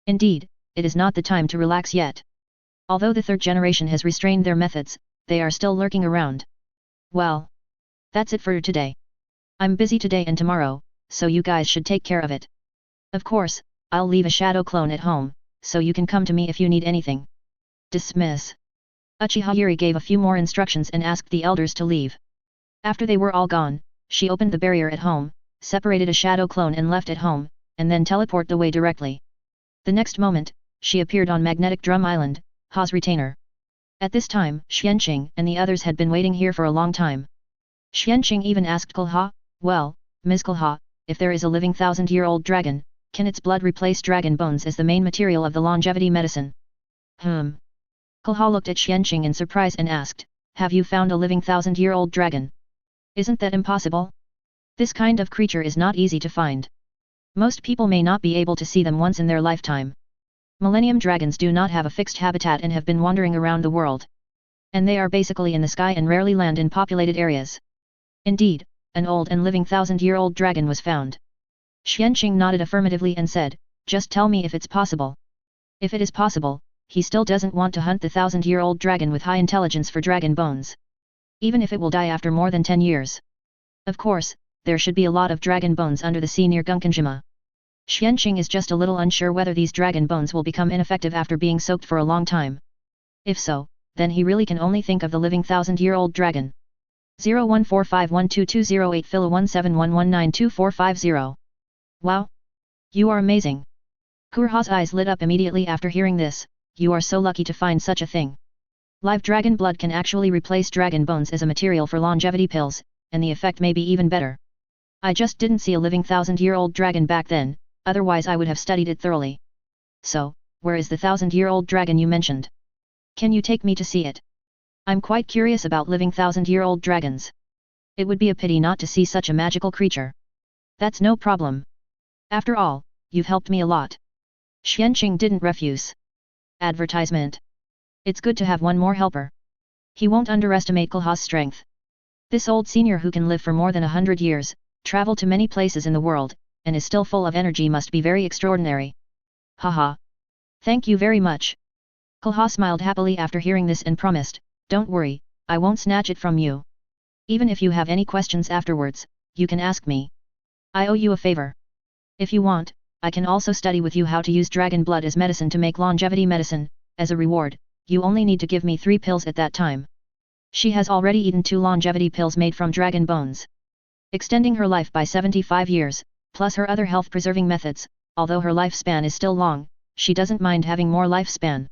Indeed, it is not the time to relax yet. Although the third generation has restrained their methods, they are still lurking around. Well. That's it for today. I'm busy today and tomorrow, so you guys should take care of it. Of course, I'll leave a shadow clone at home, so you can come to me if you need anything. Dismiss. Uchiha Yuri gave a few more instructions and asked the elders to leave. After they were all gone, she opened the barrier at home, separated a shadow clone and left at home, and then teleported away directly. The next moment, she appeared on Magnetic Drum Island, Ha's retainer. At this time, Xuanqing and the others had been waiting here for a long time. Xuanqing even asked Kulha, "Well, Ms. Kulha, if there is a living 1,000-year-old dragon, can its blood replace dragon bones as the main material of the longevity medicine?" Kulha looked at Xuanqing in surprise and asked, "Have you found a living 1,000-year-old dragon? Isn't that impossible? This kind of creature is not easy to find. Most people may not be able to see them once in their lifetime. Millennium dragons do not have a fixed habitat and have been wandering around the world. And they are basically in the sky and rarely land in populated areas. Indeed, an old and living 1,000-year-old dragon was found." Xuanqing nodded affirmatively and said, "Just tell me if it's possible." If it is possible, he still doesn't want to hunt the 1,000-year-old dragon with high intelligence for dragon bones. Even if it will die after more than 10 years. Of course, there should be a lot of dragon bones under the sea near Gunkanjima. Xuanqing is just a little unsure whether these dragon bones will become ineffective after being soaked for a long time. If so, then he really can only think of the living 1,000-year-old dragon. 0145122008 Phila 1711924450. Wow! You are amazing! Kurha's eyes lit up immediately after hearing this. You are so lucky to find such a thing. Live dragon blood can actually replace dragon bones as a material for longevity pills, and the effect may be even better. I just didn't see a living 1,000-year-old dragon back then, otherwise I would have studied it thoroughly. So, where is the 1,000-year-old dragon you mentioned? Can you take me to see it? I'm quite curious about living 1,000-year-old dragons. It would be a pity not to see such a magical creature. That's no problem. After all, you've helped me a lot. Xuanqing didn't refuse. Advertisement. It's good to have one more helper. He won't underestimate Kulha's strength. This old senior who can live for more than 100 years, travel to many places in the world, and is still full of energy must be very extraordinary. Haha. Thank you very much. Kulha smiled happily after hearing this and promised, "Don't worry, I won't snatch it from you. Even if you have any questions afterwards, you can ask me. I owe you a favor. If you want, I can also study with you how to use dragon blood as medicine to make longevity medicine. As a reward, you only need to give me 3 pills at that time." She has already eaten 2 longevity pills made from dragon bones, extending her life by 75 years, plus her other health-preserving methods. Although her lifespan is still long, she doesn't mind having more lifespan.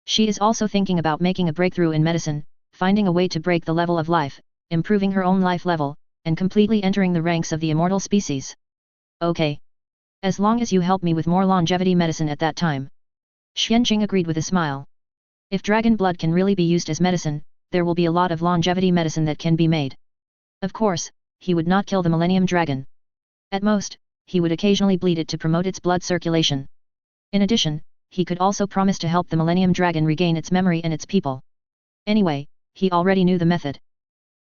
She is also thinking about making a breakthrough in medicine, finding a way to break the level of life, improving her own life level, and completely entering the ranks of the immortal species. Okay. As long as you help me with more longevity medicine at that time. Xuanqing agreed with a smile. If dragon blood can really be used as medicine, there will be a lot of longevity medicine that can be made. Of course, he would not kill the Millennium Dragon. At most, he would occasionally bleed it to promote its blood circulation. In addition, he could also promise to help the Millennium Dragon regain its memory and its people. Anyway, he already knew the method.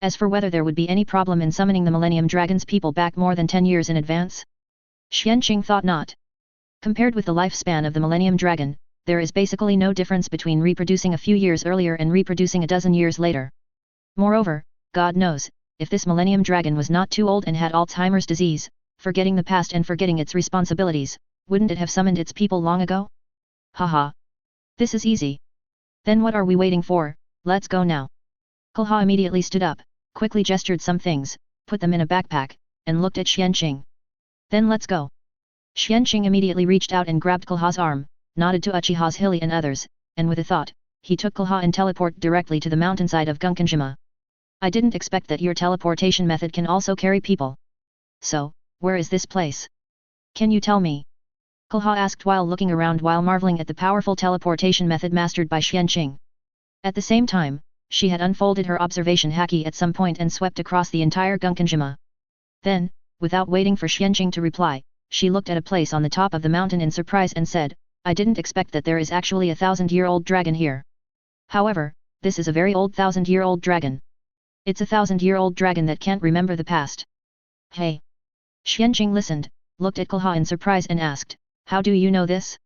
As for whether there would be any problem in summoning the Millennium Dragon's people back more than 10 years in advance? Xuanqing thought not. Compared with the lifespan of the Millennium Dragon, there is basically no difference between reproducing a few years earlier and reproducing a dozen years later. Moreover, God knows, if this Millennium Dragon was not too old and had Alzheimer's disease, forgetting the past and forgetting its responsibilities, wouldn't it have summoned its people long ago? Haha. This is easy. Then what are we waiting for? Let's go now. Kulha immediately stood up, quickly gestured some things, put them in a backpack, and looked at Xuanqing. Then let's go. Xuanqing immediately reached out and grabbed Kulha's arm, nodded to Uchiha Zhili and others, and with a thought, he took Kulha and teleported directly to the mountainside of Gunkanjima. I didn't expect that your teleportation method can also carry people. So, where is this place? Can you tell me? Kulha asked while looking around while marveling at the powerful teleportation method mastered by Xuanqing. At the same time, she had unfolded her observation haki at some point and swept across the entire Gunkanjima. Then, without waiting for Xuanqing to reply, she looked at a place on the top of the mountain in surprise and said, I didn't expect that there is actually a 1,000-year-old dragon here. However, this is a very old 1,000-year-old dragon. It's a 1,000-year-old dragon that can't remember the past. Hey! Xuanqing listened, looked at Kulha in surprise and asked, how do you know this?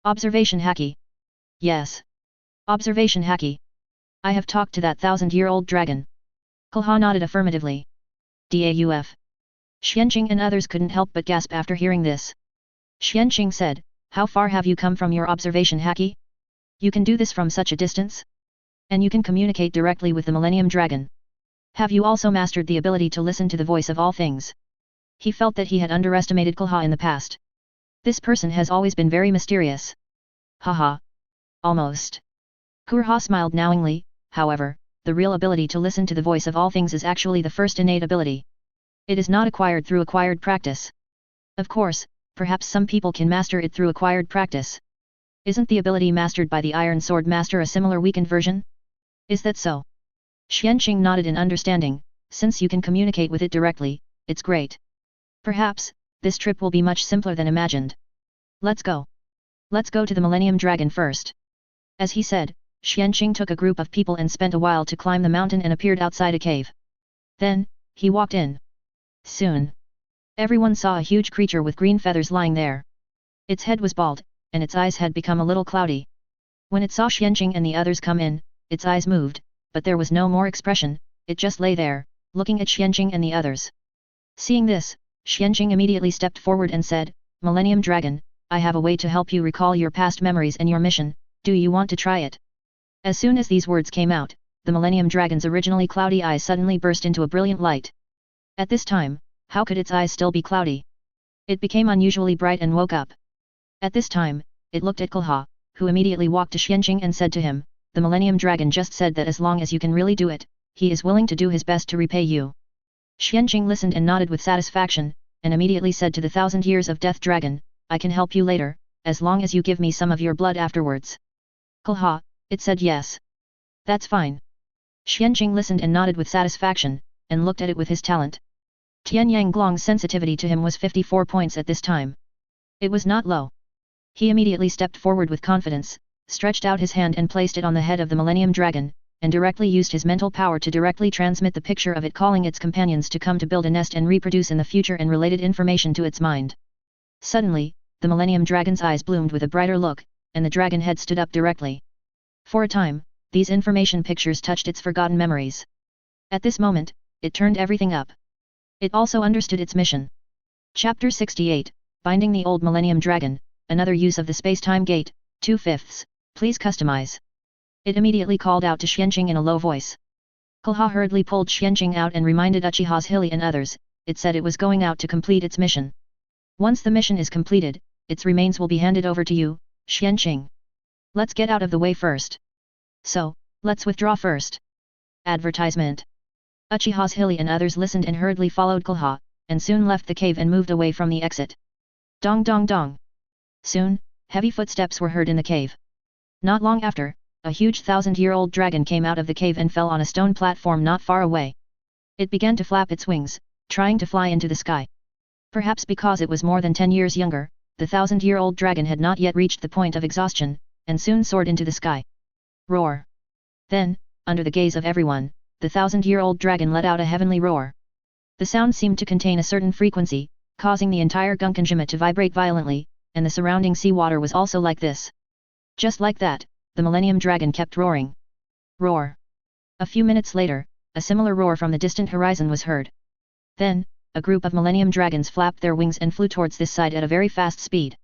Observation haki. Yes. Observation haki. I have talked to that 1,000-year-old dragon. Kulha nodded affirmatively. Dauf. Xuanqing and others couldn't help but gasp after hearing this. Xuanqing said, how far have you come from your observation haki? You can do this from such a distance? And you can communicate directly with the Millennium Dragon. Have you also mastered the ability to listen to the voice of all things? He felt that he had underestimated Kulha in the past. This person has always been very mysterious. Haha. Almost. Kulha smiled knowingly, however, the real ability to listen to the voice of all things is actually the first innate ability. It is not acquired through acquired practice. Of course, perhaps some people can master it through acquired practice. Isn't the ability mastered by the Iron Sword Master a similar weakened version? Is that so? Xuanqing nodded in understanding, since you can communicate with it directly, it's great. Perhaps, this trip will be much simpler than imagined. Let's go. Let's go to the Millennium Dragon first. As he said, Xuanqing took a group of people and spent a while to climb the mountain and appeared outside a cave. Then, he walked in. Soon. Everyone saw a huge creature with green feathers lying there. Its head was bald, and its eyes had become a little cloudy. When it saw Xuanqing and the others come in, its eyes moved, but there was no more expression, it just lay there, looking at Xuanqing and the others. Seeing this, Xuanqing immediately stepped forward and said, Millennium Dragon, I have a way to help you recall your past memories and your mission, do you want to try it? As soon as these words came out, the Millennium Dragon's originally cloudy eyes suddenly burst into a brilliant light. At this time, how could its eyes still be cloudy? It became unusually bright and woke up. At this time, it looked at Kulha, who immediately walked to Xuanqing and said to him, the Millennium Dragon just said that as long as you can really do it, he is willing to do his best to repay you. Xuanqing listened and nodded with satisfaction, and immediately said to the 1,000 Years of Death Dragon, I can help you later, as long as you give me some of your blood afterwards. Kulha, it said yes. That's fine. Xuanqing listened and nodded with satisfaction, and looked at it with his talent. Tianyang Glong's sensitivity to him was 54 points at this time. It was not low. He immediately stepped forward with confidence, stretched out his hand and placed it on the head of the Millennium Dragon, and directly used his mental power to directly transmit the picture of it calling its companions to come to build a nest and reproduce in the future and related information to its mind. Suddenly, the Millennium Dragon's eyes bloomed with a brighter look, and the dragon head stood up directly. For a time, these information pictures touched its forgotten memories. At this moment, it turned everything up. It also understood its mission. Chapter 68, Binding the Old Millennium Dragon, Another Use of the Space-Time Gate, 2/5, Please Customize. It immediately called out to Xuanqing in a low voice. Kulha hurriedly pulled Xuanqing out and reminded Uchiha Zhili and others, it said it was going out to complete its mission. Once the mission is completed, its remains will be handed over to you, Xuanqing. Let's get out of the way first. So, let's withdraw first. Advertisement. Uchiha Zhili and others listened and hurriedly followed Kulha, and soon left the cave and moved away from the exit. Dong dong dong. Soon, heavy footsteps were heard in the cave. Not long after, a huge 1,000-year-old dragon came out of the cave and fell on a stone platform not far away. It began to flap its wings, trying to fly into the sky. Perhaps because it was more than 10 years younger, the 1,000-year-old dragon had not yet reached the point of exhaustion, and soon soared into the sky. Roar! Then, under the gaze of everyone, the 1,000-year-old dragon let out a heavenly roar. The sound seemed to contain a certain frequency, causing the entire Gunkanjima to vibrate violently, and the surrounding seawater was also like this. Just like that, the Millennium Dragon kept roaring. Roar. A few minutes later, a similar roar from the distant horizon was heard. Then, a group of Millennium Dragons flapped their wings and flew towards this side at a very fast speed.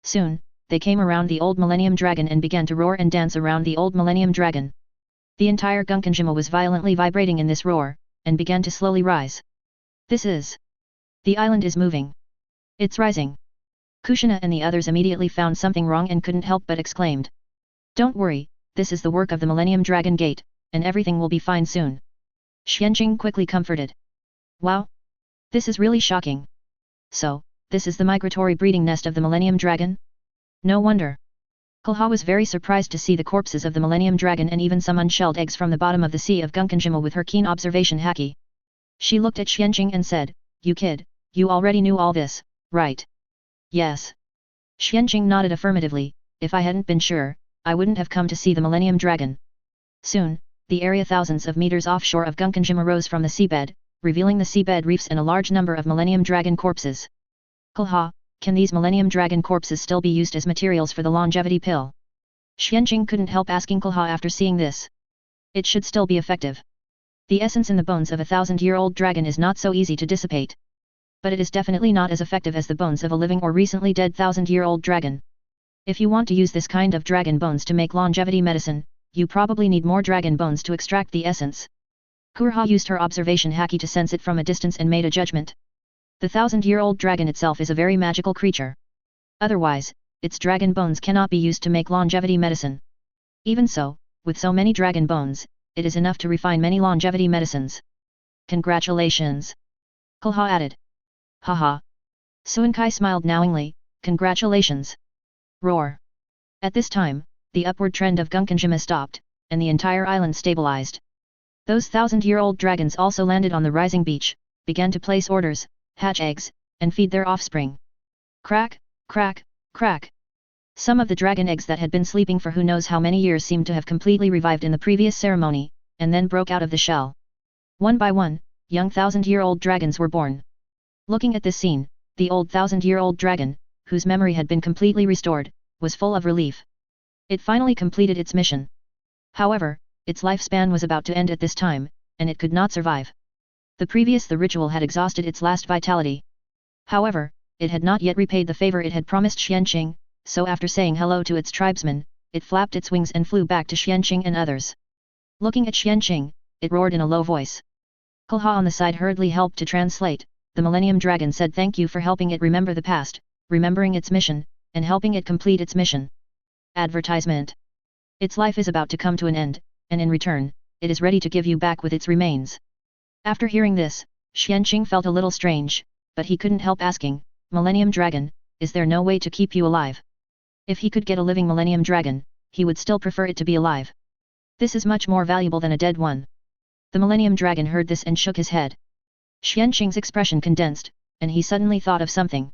Soon, they came around the old Millennium Dragon and began to roar and dance around the old Millennium Dragon. The entire Gunkanjima was violently vibrating in this roar, and began to slowly rise. This is... The island is moving. It's rising. Kushina and the others immediately found something wrong and couldn't help but exclaimed. Don't worry, this is the work of the Millennium Dragon Gate, and everything will be fine soon. Xuanqing quickly comforted. Wow! This is really shocking. So, this is the migratory breeding nest of the Millennium Dragon? No wonder. Konoha was very surprised to see the corpses of the Millennium Dragon and even some unshelled eggs from the bottom of the sea of Gunkanjima with her keen observation haki. She looked at Xuanqing and said, You kid, you already knew all this, right? Yes. Xuanqing nodded affirmatively. If I hadn't been sure, I wouldn't have come to see the Millennium Dragon. Soon, the area thousands of meters offshore of Gunkanjima rose from the seabed, revealing the seabed reefs and a large number of Millennium Dragon corpses. Konoha, can these Millennium Dragon corpses still be used as materials for the longevity pill? Xuanqing couldn't help asking Konoha after seeing this. It should still be effective. The essence in the bones of a 1,000-year-old dragon is not so easy to dissipate. But it is definitely not as effective as the bones of a living or recently dead 1,000-year-old dragon. If you want to use this kind of dragon bones to make longevity medicine, you probably need more dragon bones to extract the essence. Kuroha used her observation haki to sense it from a distance and made a judgment. The 1,000-year-old dragon itself is a very magical creature. Otherwise, its dragon bones cannot be used to make longevity medicine. Even so, with so many dragon bones, it is enough to refine many longevity medicines. Congratulations! Konoha added. Haha. Suinkai smiled knowingly, congratulations! Roar! At this time, the upward trend of Gunkanjima stopped, and the entire island stabilized. Those 1,000-year-old dragons also landed on the rising beach, began to place orders, hatch eggs, and feed their offspring. Crack, crack, crack. Some of the dragon eggs that had been sleeping for who knows how many years seemed to have completely revived in the previous ceremony, and then broke out of the shell. One by one, young 1,000-year-old dragons were born. Looking at this scene, the old 1,000-year-old dragon, whose memory had been completely restored, was full of relief. It finally completed its mission. However, its lifespan was about to end at this time, and it could not survive. The ritual had exhausted its last vitality. However, it had not yet repaid the favor it had promised Xuanqing, so after saying hello to its tribesmen, it flapped its wings and flew back to Xuanqing and others. Looking at Xuanqing, it roared in a low voice. Konoha on the side hurriedly helped to translate. The Millennium Dragon said thank you for helping it remember the past, remembering its mission, and helping it complete its mission. Advertisement. Its life is about to come to an end, and in return, it is ready to give you back with its remains. After hearing this, Xuanqing felt a little strange, but he couldn't help asking, Millennium Dragon, is there no way to keep you alive? If he could get a living Millennium Dragon, he would still prefer it to be alive. This is much more valuable than a dead one. The Millennium Dragon heard this and shook his head. Xuanqing's expression condensed, and he suddenly thought of something.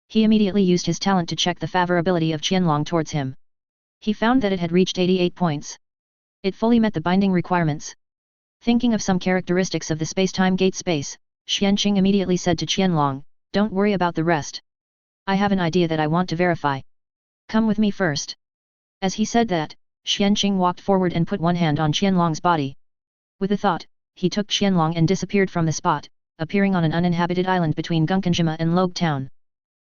He immediately used his talent to check the favorability of Qianlong towards him. He found that it had reached 88 points. It fully met the binding requirements. Thinking of some characteristics of the space-time gate space, Xuanqing immediately said to Qianlong, don't worry about the rest. I have an idea that I want to verify. Come with me first. As he said that, Xuanqing walked forward and put one hand on Qianlong's body. With a thought, he took Qianlong and disappeared from the spot, appearing on an uninhabited island between Gunkanjima and Logue Town.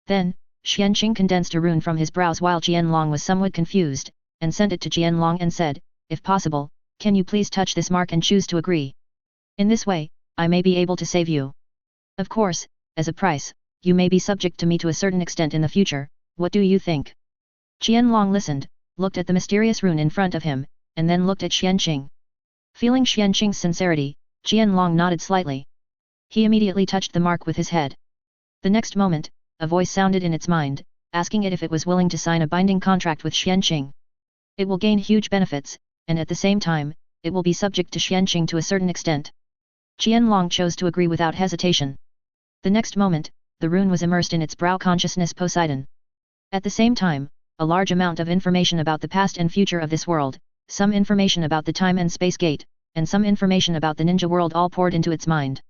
Then, Xuanqing condensed a rune from his brows while Qianlong was somewhat confused, and sent it to Qianlong and said, if possible, can you please touch this mark and choose to agree? In this way, I may be able to save you. Of course, as a price, you may be subject to me to a certain extent in the future, what do you think? Qianlong listened, looked at the mysterious rune in front of him, and then looked at Xuanqing. Feeling Xuanqing's sincerity, Qianlong nodded slightly. He immediately touched the mark with his head. The next moment, a voice sounded in its mind, asking it if it was willing to sign a binding contract with Xuanqing. It will gain huge benefits, and at the same time, it will be subject to Xuanqing to a certain extent. Qianlong chose to agree without hesitation. The next moment, the rune was immersed in its brow consciousness Poseidon. At the same time, a large amount of information about the past and future of this world, some information about the time and space gate, and some information about the ninja world all poured into its mind.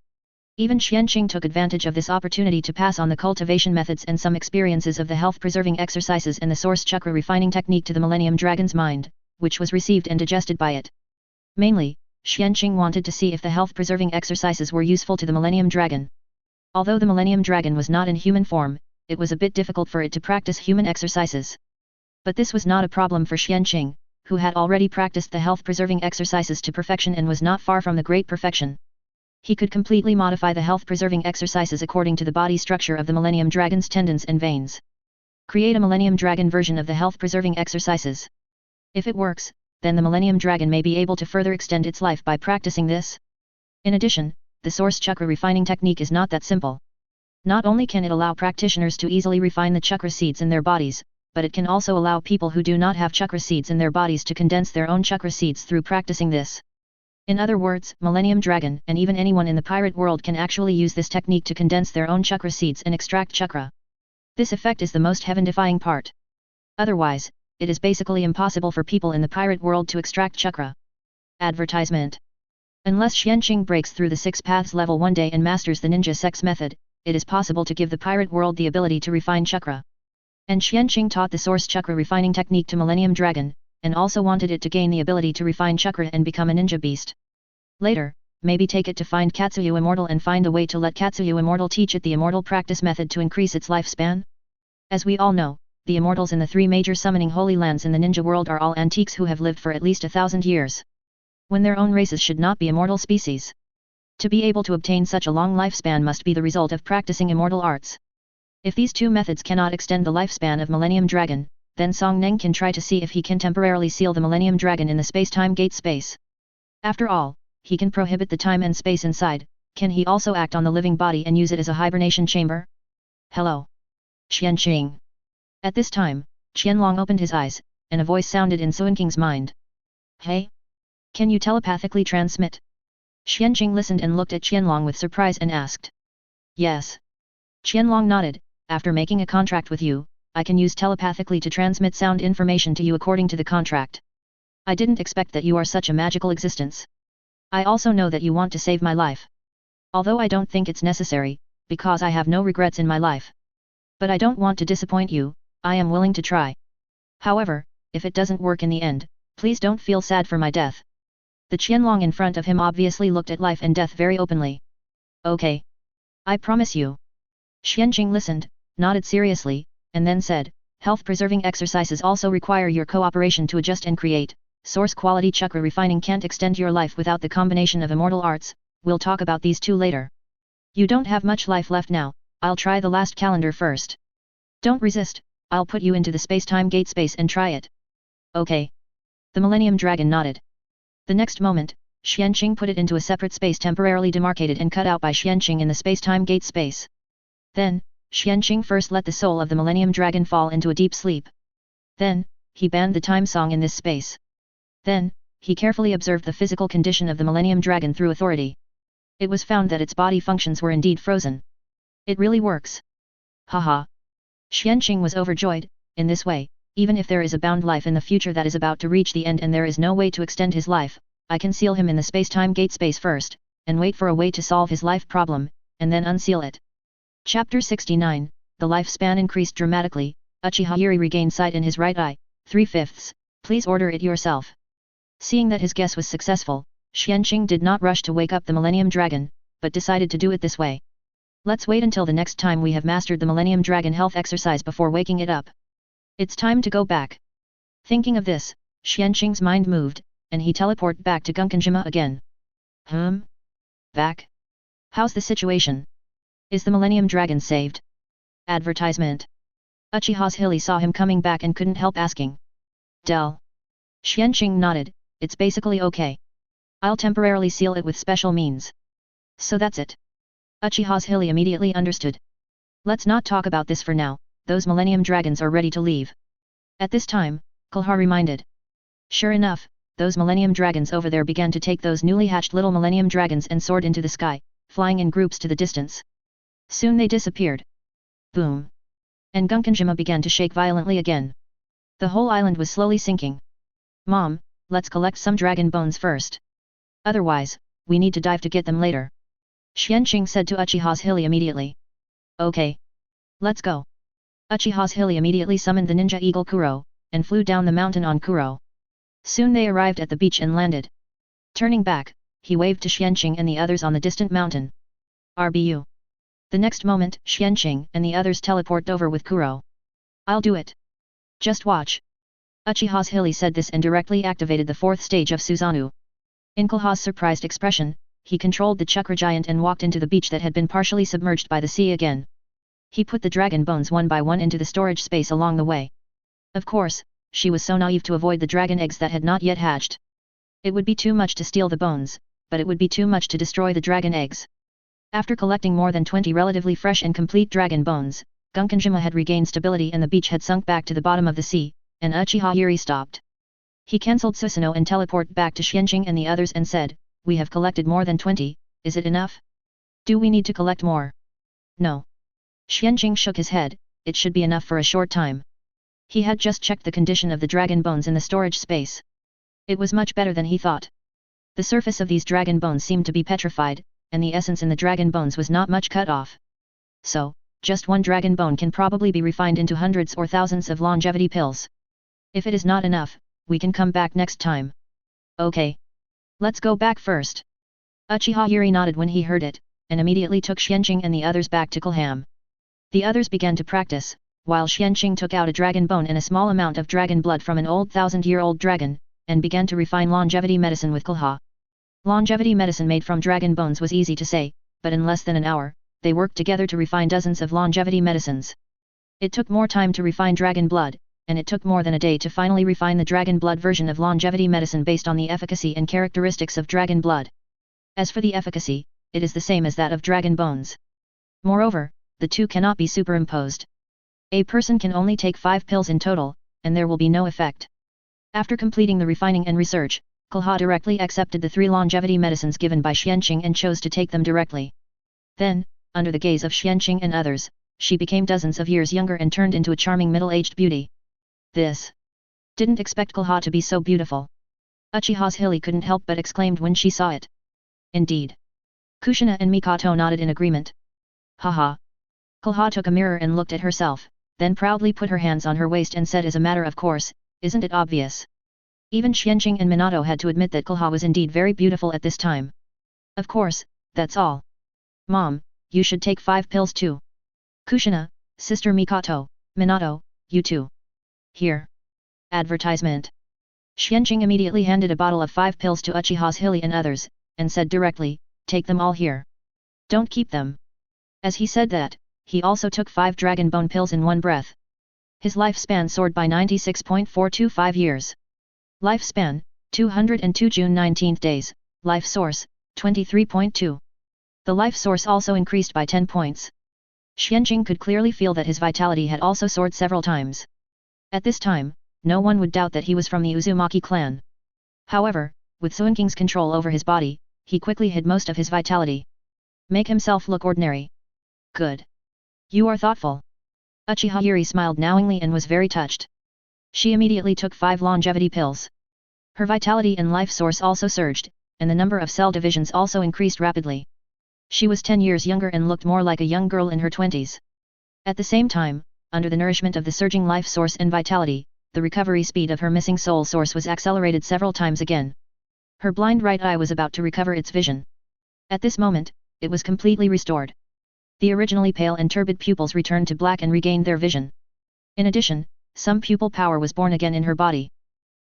Even Xuanqing took advantage of this opportunity to pass on the cultivation methods and some experiences of the health-preserving exercises and the source chakra refining technique to the Millennium Dragon's mind, which was received and digested by it. Mainly, Xuanqing wanted to see if the health-preserving exercises were useful to the Millennium Dragon. Although the Millennium Dragon was not in human form, it was a bit difficult for it to practice human exercises. But this was not a problem for Xuanqing, who had already practiced the health-preserving exercises to perfection and was not far from the great perfection. He could completely modify the health-preserving exercises according to the body structure of the Millennium Dragon's tendons and veins. Create a Millennium Dragon version of the health-preserving exercises. If it works, then the Millennium Dragon may be able to further extend its life by practicing this. In addition, the source chakra refining technique is not that simple. Not only can it allow practitioners to easily refine the chakra seeds in their bodies, but it can also allow people who do not have chakra seeds in their bodies to condense their own chakra seeds through practicing this. In other words, Millennium Dragon and even anyone in the pirate world can actually use this technique to condense their own chakra seeds and extract chakra. This effect is the most heaven-defying part. Otherwise, it is basically impossible for people in the pirate world to extract chakra. Advertisement. Unless Xuanqing breaks through the 6 paths level one day and masters the ninja sex method, it is possible to give the pirate world the ability to refine chakra. And Xuanqing taught the source chakra refining technique to Millennium Dragon, and also wanted it to gain the ability to refine chakra and become a ninja beast. Later, maybe take it to find Katsuyu Immortal and find a way to let Katsuyu Immortal teach it the immortal practice method to increase its lifespan? As we all know, the immortals in the 3 major summoning holy lands in the ninja world are all antiques who have lived for at least 1,000 years. When their own races should not be immortal species. To be able to obtain such a long lifespan must be the result of practicing immortal arts. If these 2 methods cannot extend the lifespan of Millennium Dragon, then Song Neng can try to see if he can temporarily seal the Millennium Dragon in the space-time gate space. After all, he can prohibit the time and space inside. Can he also act on the living body and use it as a hibernation chamber? Hello. Xuanqing. At this time, Qianlong opened his eyes, and a voice sounded in Xuanqing's mind. Hey? Can you telepathically transmit? Xuanqing listened and looked at Qianlong with surprise and asked. Yes. Qianlong nodded. After making a contract with you, I can use telepathically to transmit sound information to you according to the contract. I didn't expect that you are such a magical existence. I also know that you want to save my life. Although I don't think it's necessary, because I have no regrets in my life. But I don't want to disappoint you, I am willing to try. However, if it doesn't work in the end, please don't feel sad for my death. The Qianlong in front of him obviously looked at life and death very openly. Okay. I promise you. Xuanqing listened, nodded seriously, and then said, health-preserving exercises also require your cooperation to adjust and create. Source quality chakra refining can't extend your life without the combination of immortal arts. We'll talk about these 2 later. You don't have much life left now, I'll try the last calendar first. Don't resist, I'll put you into the space-time gate space and try it. Okay. The Millennium Dragon nodded. The next moment, Xuanqing put it into a separate space temporarily demarcated and cut out by Xuanqing in the space-time gate space. Then, Xuanqing first let the soul of the Millennium Dragon fall into a deep sleep. Then, he banned the time song in this space. Then, he carefully observed the physical condition of the Millennium Dragon through authority. It was found that its body functions were indeed frozen. It really works. Haha. Xuanqing was overjoyed. In this way, even if there is a bound life in the future that is about to reach the end and there is no way to extend his life, I can seal him in the space-time gate space first, and wait for a way to solve his life problem, and then unseal it. Chapter 69, The lifespan increased dramatically. Uchiha Zhili regained sight in his right eye, 3/5. Please order it yourself. Seeing that his guess was successful, Xuanqing did not rush to wake up the Millennium Dragon, but decided to do it this way. Let's wait until the next time we have mastered the Millennium Dragon health exercise before waking it up. It's time to go back. Thinking of this, Xuanqing's mind moved, and he teleported back to Gunkanjima again. Back? How's the situation? Is the Millennium Dragon saved? Advertisement. Uchiha Zhili saw him coming back and couldn't help asking. Del. Xuanqing nodded, it's basically okay. I'll temporarily seal it with special means. So that's it. Uchiha Zhili immediately understood. Let's not talk about this for now, those Millennium Dragons are ready to leave. At this time, Konoha reminded. Sure enough, those Millennium Dragons over there began to take those newly hatched little Millennium Dragons and soared into the sky, flying in groups to the distance. Soon they disappeared. Boom. And Gunkanjima began to shake violently again. The whole island was slowly sinking. Mom, let's collect some dragon bones first. Otherwise, we need to dive to get them later. Xuanqing said to Uchiha Zhili immediately. Okay. Let's go. Uchiha Zhili immediately summoned the ninja eagle Kuro, and flew down the mountain on Kuro. Soon they arrived at the beach and landed. Turning back, he waved to Xuanqing and the others on the distant mountain. RBU. The next moment, Xuanqing and the others teleported over with Kuro. I'll do it. Just watch. Uchiha Zhili said this and directly activated the fourth stage of Susanoo. In Konoha's surprised expression, he controlled the Chakra giant and walked into the beach that had been partially submerged by the sea again. He put the dragon bones one by one into the storage space along the way. Of course, she was so naive to avoid the dragon eggs that had not yet hatched. It would be too much to steal the bones, but it would be too much to destroy the dragon eggs. After collecting more than 20 relatively fresh and complete dragon bones, Gunkanjima had regained stability and the beach had sunk back to the bottom of the sea, and Uchiha Zhili stopped. He cancelled Susanoo and teleported back to Xuanqing and the others and said, "We have collected more than 20, is it enough? Do we need to collect more?" "No." Xuanqing shook his head, "It should be enough for a short time." He had just checked the condition of the dragon bones in the storage space. It was much better than he thought. The surface of these dragon bones seemed to be petrified, and the essence in the dragon bones was not much cut off. So, just one dragon bone can probably be refined into hundreds or thousands of longevity pills. If it is not enough, we can come back next time. Okay. Let's go back first. Uchiha Zhili nodded when he heard it, and immediately took Xuanqing and the others back to Kulham. The others began to practice, while Xuanqing took out a dragon bone and a small amount of dragon blood from an old 1,000-year-old dragon, and began to refine longevity medicine with Kulha. Longevity medicine made from dragon bones was easy to say, but in less than an hour, they worked together to refine dozens of longevity medicines. It took more time to refine dragon blood, and it took more than a day to finally refine the dragon blood version of longevity medicine based on the efficacy and characteristics of dragon blood. As for the efficacy, it is the same as that of dragon bones. Moreover, the two cannot be superimposed. A person can only take 5 pills in total, and there will be no effect. After completing the refining and research, Kulha directly accepted the 3 longevity medicines given by Xuanqing and chose to take them directly. Then, under the gaze of Xuanqing and others, she became dozens of years younger and turned into a charming middle-aged beauty. This. Didn't expect Kulha to be so beautiful. Uchiha Zhili couldn't help but exclaimed when she saw it. Indeed. Kushina and Mikoto nodded in agreement. Haha. Kulha took a mirror and looked at herself, then proudly put her hands on her waist and said as a matter of course, "Isn't it obvious?" Even Xuanqing and Minato had to admit that Kulha was indeed very beautiful at this time. Of course, that's all. Mom, you should take 5 pills too. Kushina, Sister Mikoto, Minato, you too. Here. Advertisement. Xuanqing immediately handed a bottle of 5 pills to Uchiha Zhili and others, and said directly, "Take them all here. Don't keep them." As he said that, he also took 5 dragon bone pills in one breath. His lifespan soared by 96.425 years. Lifespan, 202 June 19 days, life source, 23.2. The life source also increased by 10 points. Xuanqing could clearly feel that his vitality had also soared several times. At this time, no one would doubt that he was from the Uzumaki clan. However, with Xuanqing's control over his body, he quickly hid most of his vitality. Make himself look ordinary. Good. You are thoughtful. Uchiha Zhili smiled knowingly and was very touched. She immediately took 5 longevity pills. Her vitality and life source also surged, and the number of cell divisions also increased rapidly. She was 10 years younger and looked more like a young girl in her 20s. At the same time, under the nourishment of the surging life source and vitality, the recovery speed of her missing soul source was accelerated several times again. Her blind right eye was about to recover its vision. At this moment, it was completely restored. The originally pale and turbid pupils returned to black and regained their vision. In addition, some pupil power was born again in her body.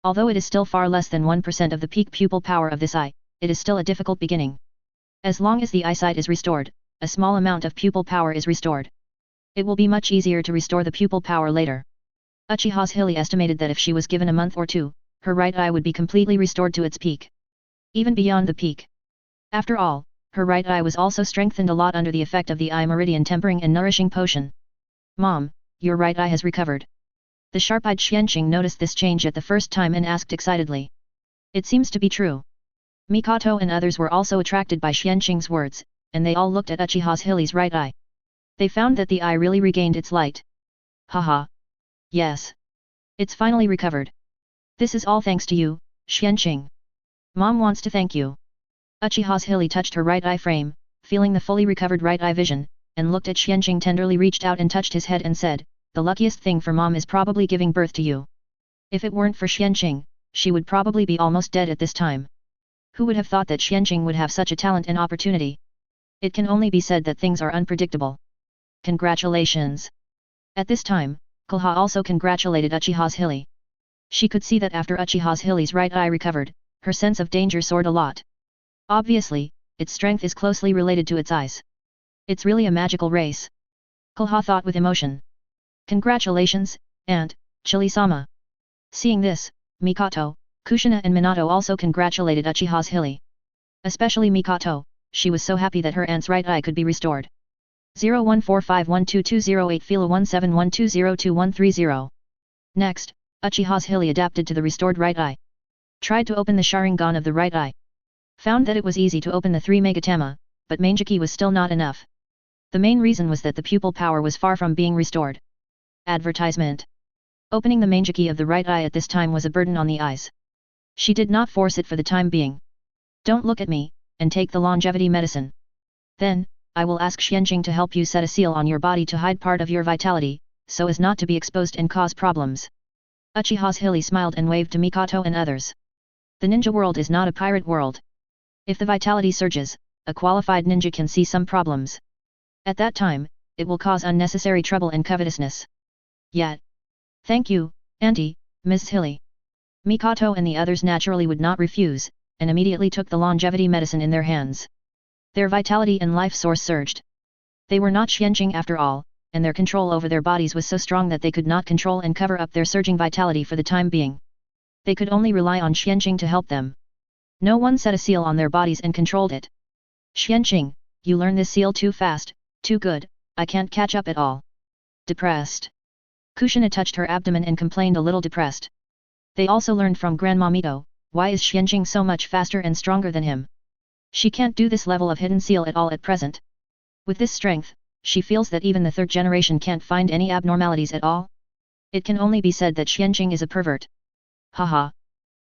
Although it is still far less than 1% of the peak pupil power of this eye, it is still a difficult beginning. As long as the eyesight is restored, a small amount of pupil power is restored. It will be much easier to restore the pupil power later. Uchiha Zhili estimated that if she was given a month or 2, her right eye would be completely restored to its peak. Even beyond the peak. After all, her right eye was also strengthened a lot under the effect of the eye meridian tempering and nourishing potion. Mom, your right eye has recovered. The sharp-eyed Xuanqing noticed this change at the first time and asked excitedly. It seems to be true. Mikoto and others were also attracted by Xuanqing's words, and they all looked at Uchiha Zhili's right eye. They found that the eye really regained its light. Haha. Yes. It's finally recovered. This is all thanks to you, Xuanqing. Mom wants to thank you. Uchiha Zhili touched her right eye frame, feeling the fully recovered right eye vision, and looked at Xuanqing tenderly, reached out and touched his head and said, "The luckiest thing for mom is probably giving birth to you. If it weren't for Xuanqing, she would probably be almost dead at this time." Who would have thought that Xuanqing would have such a talent and opportunity? It can only be said that things are unpredictable. Congratulations. At this time, Konoha also congratulated Uchiha Zhili. She could see that after Uchiha Zhili's right eye recovered, her sense of danger soared a lot. Obviously, its strength is closely related to its eyes. It's really a magical race. Konoha thought with emotion. Congratulations, Aunt Chili-sama. Seeing this, Mikoto, Kushina and Minato also congratulated Uchiha Zhili. Especially Mikoto, she was so happy that her aunt's right eye could be restored. 0145122008 Fila 1712022130. Next, Uchiha Zhili adapted to the restored right eye. Tried to open the Sharingan of the right eye. Found that it was easy to open the 3 Megatama, but Mangeki was still not enough. The main reason was that the pupil power was far from being restored. Advertisement. Opening the Mangeki of the right eye at this time was a burden on the eyes. She did not force it for the time being. Don't look at me, and take the longevity medicine. Then, I will ask Xuanqing to help you set a seal on your body to hide part of your vitality, so as not to be exposed and cause problems. Uchiha Zhili smiled and waved to Mikoto and others. The ninja world is not a pirate world. If the vitality surges, a qualified ninja can see some problems. At that time, it will cause unnecessary trouble and covetousness. Yet. Thank you, Auntie, Ms. Zhili. Mikoto and the others naturally would not refuse, and immediately took the longevity medicine in their hands. Their vitality and life source surged. They were not Xuanqing after all, and their control over their bodies was so strong that they could not control and cover up their surging vitality for the time being. They could only rely on Xuanqing to help them. No one set a seal on their bodies and controlled it. Xuanqing, you learn this seal too fast, too good, I can't catch up at all. Depressed. Kushina touched her abdomen and complained a little depressed. They also learned from Grandma Mito, why is Xuanqing so much faster and stronger than him? She can't do this level of hidden seal at all at present. With this strength, she feels that even the third generation can't find any abnormalities at all. It can only be said that Xuanqing is a pervert. Haha.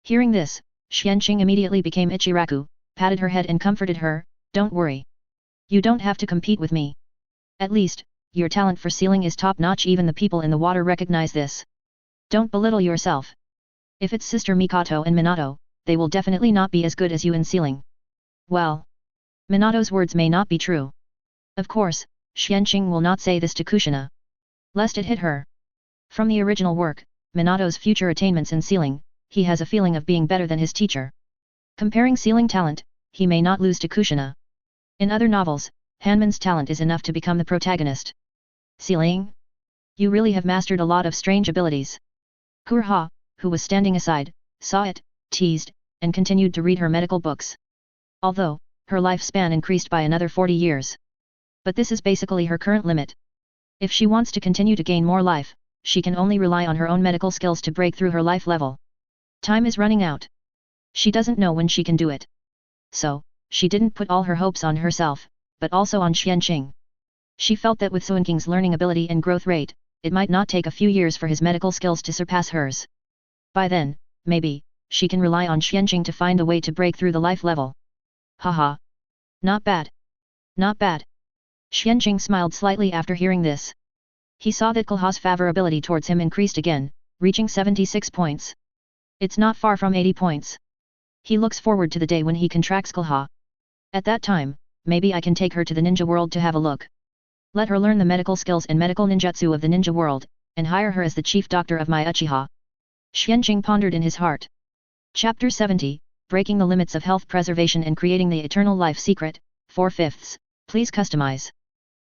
Hearing this, Xuanqing immediately became Ichiraku, patted her head and comforted her, don't worry. You don't have to compete with me. At least, your talent for sealing is top-notch, even the people in the water recognize this. Don't belittle yourself. If it's Sister Mikoto and Minato, they will definitely not be as good as you in sealing. Well. Minato's words may not be true. Of course, Xuanqing will not say this to Kushina. Lest it hit her. From the original work, Minato's future attainments in sealing, he has a feeling of being better than his teacher. Comparing sealing talent, he may not lose to Kushina. In other novels, Hanman's talent is enough to become the protagonist. Sealing? You really have mastered a lot of strange abilities. Kuroha, who was standing aside, saw it, teased, and continued to read her medical books. Although, her lifespan increased by another 40 years. But this is basically her current limit. If she wants to continue to gain more life, she can only rely on her own medical skills to break through her life level. Time is running out. She doesn't know when she can do it. So, she didn't put all her hopes on herself, but also on Xuanqing. She felt that with Xuanqing's learning ability and growth rate, it might not take a few years for his medical skills to surpass hers. By then, maybe, she can rely on Xuanqing to find a way to break through the life level. Haha. Not bad. Not bad. Xuanqing smiled slightly after hearing this. He saw that Konoha's favorability towards him increased again, reaching 76 points. It's not far from 80 points. He looks forward to the day when he contracts Konoha. At that time, maybe I can take her to the ninja world to have a look. Let her learn the medical skills and medical ninjutsu of the ninja world, and hire her as the chief doctor of my Uchiha. Xuanqing pondered in his heart. Chapter 70, Breaking the Limits of Health Preservation and Creating the Eternal Life Secret, 4/5, please customize.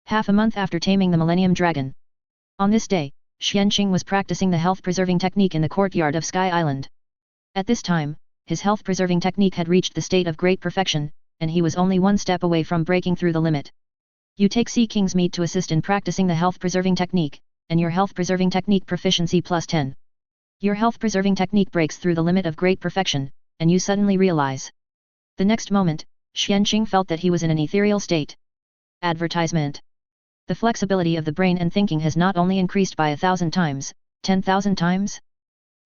Half a month after taming the Millennium Dragon. On this day, Xuanqing was practicing the health-preserving technique in the courtyard of Sky Island. At this time, his health-preserving technique had reached the state of great perfection, and he was only one step away from breaking through the limit. You take Sea King's meat to assist in practicing the health-preserving technique, and your health-preserving technique proficiency plus 10. Your health-preserving technique breaks through the limit of great perfection, and you suddenly realize. The next moment, Xuanqing felt that he was in an ethereal state. Advertisement. The flexibility of the brain and thinking has not only increased by 1,000 times, 10,000 times?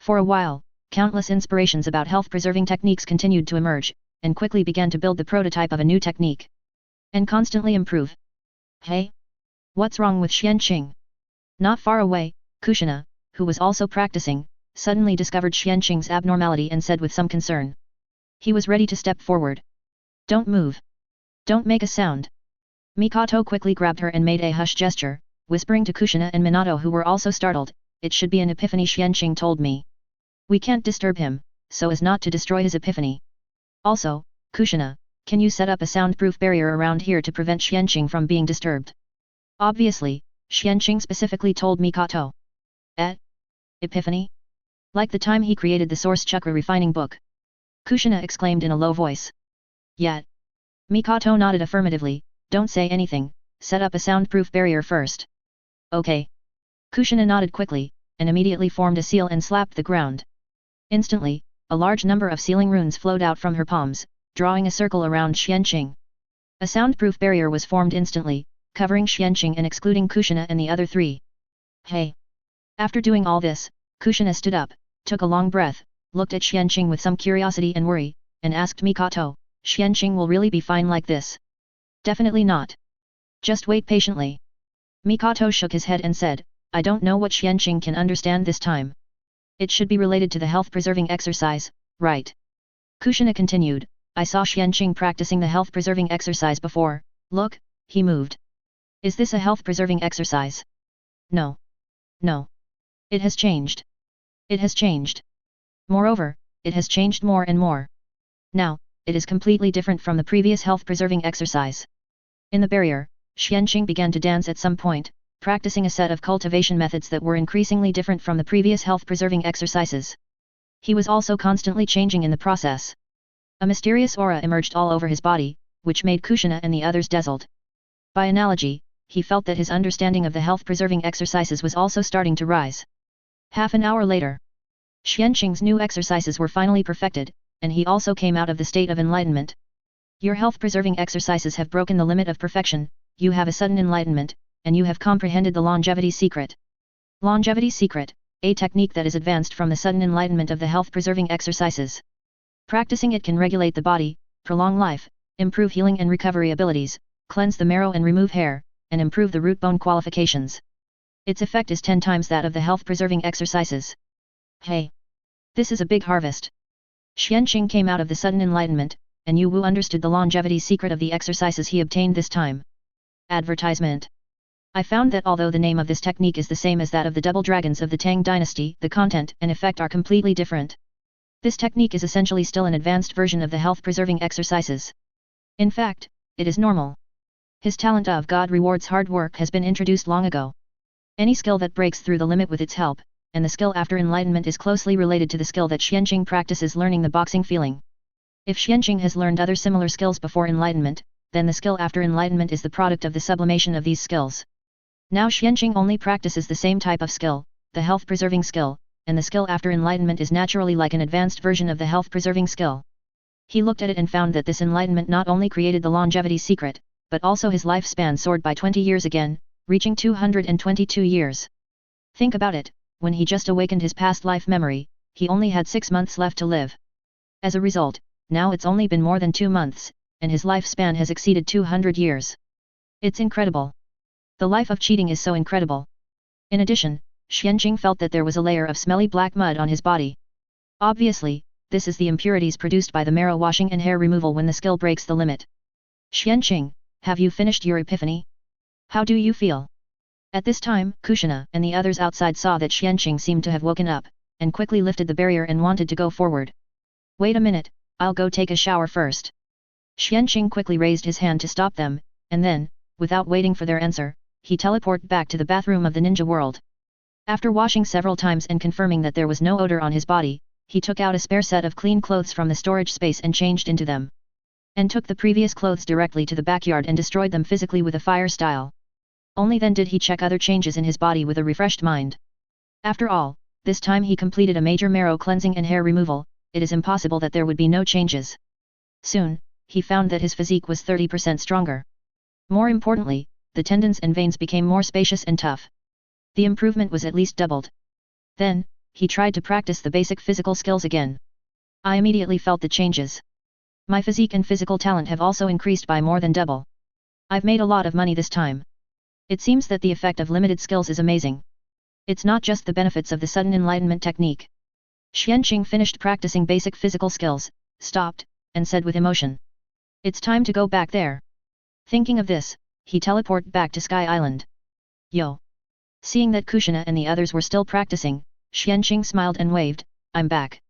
For a while, countless inspirations about health-preserving techniques continued to emerge, and quickly began to build the prototype of a new technique. And constantly improve. Hey? What's wrong with Xuanqing? Not far away, Kushina, who was also practicing, suddenly discovered Xuanqing's abnormality and said with some concern. He was ready to step forward. Don't move. Don't make a sound. Mikoto quickly grabbed her and made a hush gesture, whispering to Kushina and Minato, who were also startled. It should be an epiphany, Xuanqing told me. We can't disturb him, so as not to destroy his epiphany. Also, Kushina, can you set up a soundproof barrier around here to prevent Xuanqing from being disturbed? Obviously, Xuanqing specifically told Mikoto. Epiphany? Like the time he created the Source Chakra refining book. Kushina exclaimed in a low voice. Yet. Mikoto nodded affirmatively. Don't say anything, set up a soundproof barrier first. Okay. Kushina nodded quickly, and immediately formed a seal and slapped the ground. Instantly, a large number of sealing runes flowed out from her palms, drawing a circle around Xuanqing. A soundproof barrier was formed instantly, covering Xuanqing and excluding Kushina and the other three. Hey! After doing all this, Kushina stood up, took a long breath, looked at Xuanqing with some curiosity and worry, and asked Mikoto, Xuanqing will really be fine like this? Definitely not. Just wait patiently. Mikoto shook his head and said, I don't know what Xuanqing can understand this time. It should be related to the health-preserving exercise, right? Kushina continued, I saw Xuanqing practicing the health-preserving exercise before. Look, he moved. Is this a health-preserving exercise? No. No. It has changed. It has changed. Moreover, it has changed more and more. Now, it is completely different from the previous health-preserving exercise. In the barrier, Xuanqing began to dance at some point, practicing a set of cultivation methods that were increasingly different from the previous health-preserving exercises. He was also constantly changing in the process. A mysterious aura emerged all over his body, which made Kushina and the others dazzled. By analogy, he felt that his understanding of the health-preserving exercises was also starting to rise. Half an hour later, Xuanqing's new exercises were finally perfected, and he also came out of the state of enlightenment. Your health-preserving exercises have broken the limit of perfection, you have a sudden enlightenment, and you have comprehended the longevity secret. Longevity secret, a technique that is advanced from the sudden enlightenment of the health-preserving exercises. Practicing it can regulate the body, prolong life, improve healing and recovery abilities, cleanse the marrow and remove hair, and improve the root bone qualifications. Its effect is 10 times that of the health-preserving exercises. Hey! This is a big harvest. Xuanqing came out of the sudden enlightenment, and Yu Wu understood the longevity secret of the exercises he obtained this time. Advertisement. I found that although the name of this technique is the same as that of the double dragons of the Tang dynasty, the content and effect are completely different. This technique is essentially still an advanced version of the health-preserving exercises. In fact, it is normal. His talent of God rewards hard work has been introduced long ago. Any skill that breaks through the limit with its help, and the skill after enlightenment is closely related to the skill that Xuanqing practices learning the boxing feeling. If Xuanqing has learned other similar skills before enlightenment, then the skill after enlightenment is the product of the sublimation of these skills. Now Xuanqing only practices the same type of skill, the health-preserving skill, and the skill after enlightenment is naturally like an advanced version of the health-preserving skill. He looked at it and found that this enlightenment not only created the longevity secret, but also his lifespan soared by 20 years again, reaching 222 years. Think about it, when he just awakened his past life memory, he only had 6 months left to live. As a result, now it's only been more than 2 months, and his lifespan has exceeded 200 years. It's incredible. The life of cheating is so incredible. In addition, Xuanqing felt that there was a layer of smelly black mud on his body. Obviously, this is the impurities produced by the marrow washing and hair removal when the skill breaks the limit. Xuanqing, have you finished your epiphany? How do you feel? At this time, Kushina and the others outside saw that Xuanqing seemed to have woken up, and quickly lifted the barrier and wanted to go forward. Wait a minute, I'll go take a shower first. Xuanqing quickly raised his hand to stop them, and then, without waiting for their answer, he teleported back to the bathroom of the ninja world. After washing several times and confirming that there was no odor on his body, he took out a spare set of clean clothes from the storage space and changed into them. And took the previous clothes directly to the backyard and destroyed them physically with a fire style. Only then did he check other changes in his body with a refreshed mind. After all, this time he completed a major marrow cleansing and hair removal, it is impossible that there would be no changes. Soon, he found that his physique was 30% stronger. More importantly, the tendons and veins became more spacious and tough. The improvement was at least doubled. Then, he tried to practice the basic physical skills again. I immediately felt the changes. My physique and physical talent have also increased by more than double. I've made a lot of money this time. It seems that the effect of limited skills is amazing. It's not just the benefits of the sudden enlightenment technique. Xuanqing finished practicing basic physical skills, stopped, and said with emotion. It's time to go back there. Thinking of this, he teleported back to Sky Island. Yo! Seeing that Kushina and the others were still practicing, Xuanqing smiled and waved, I'm back.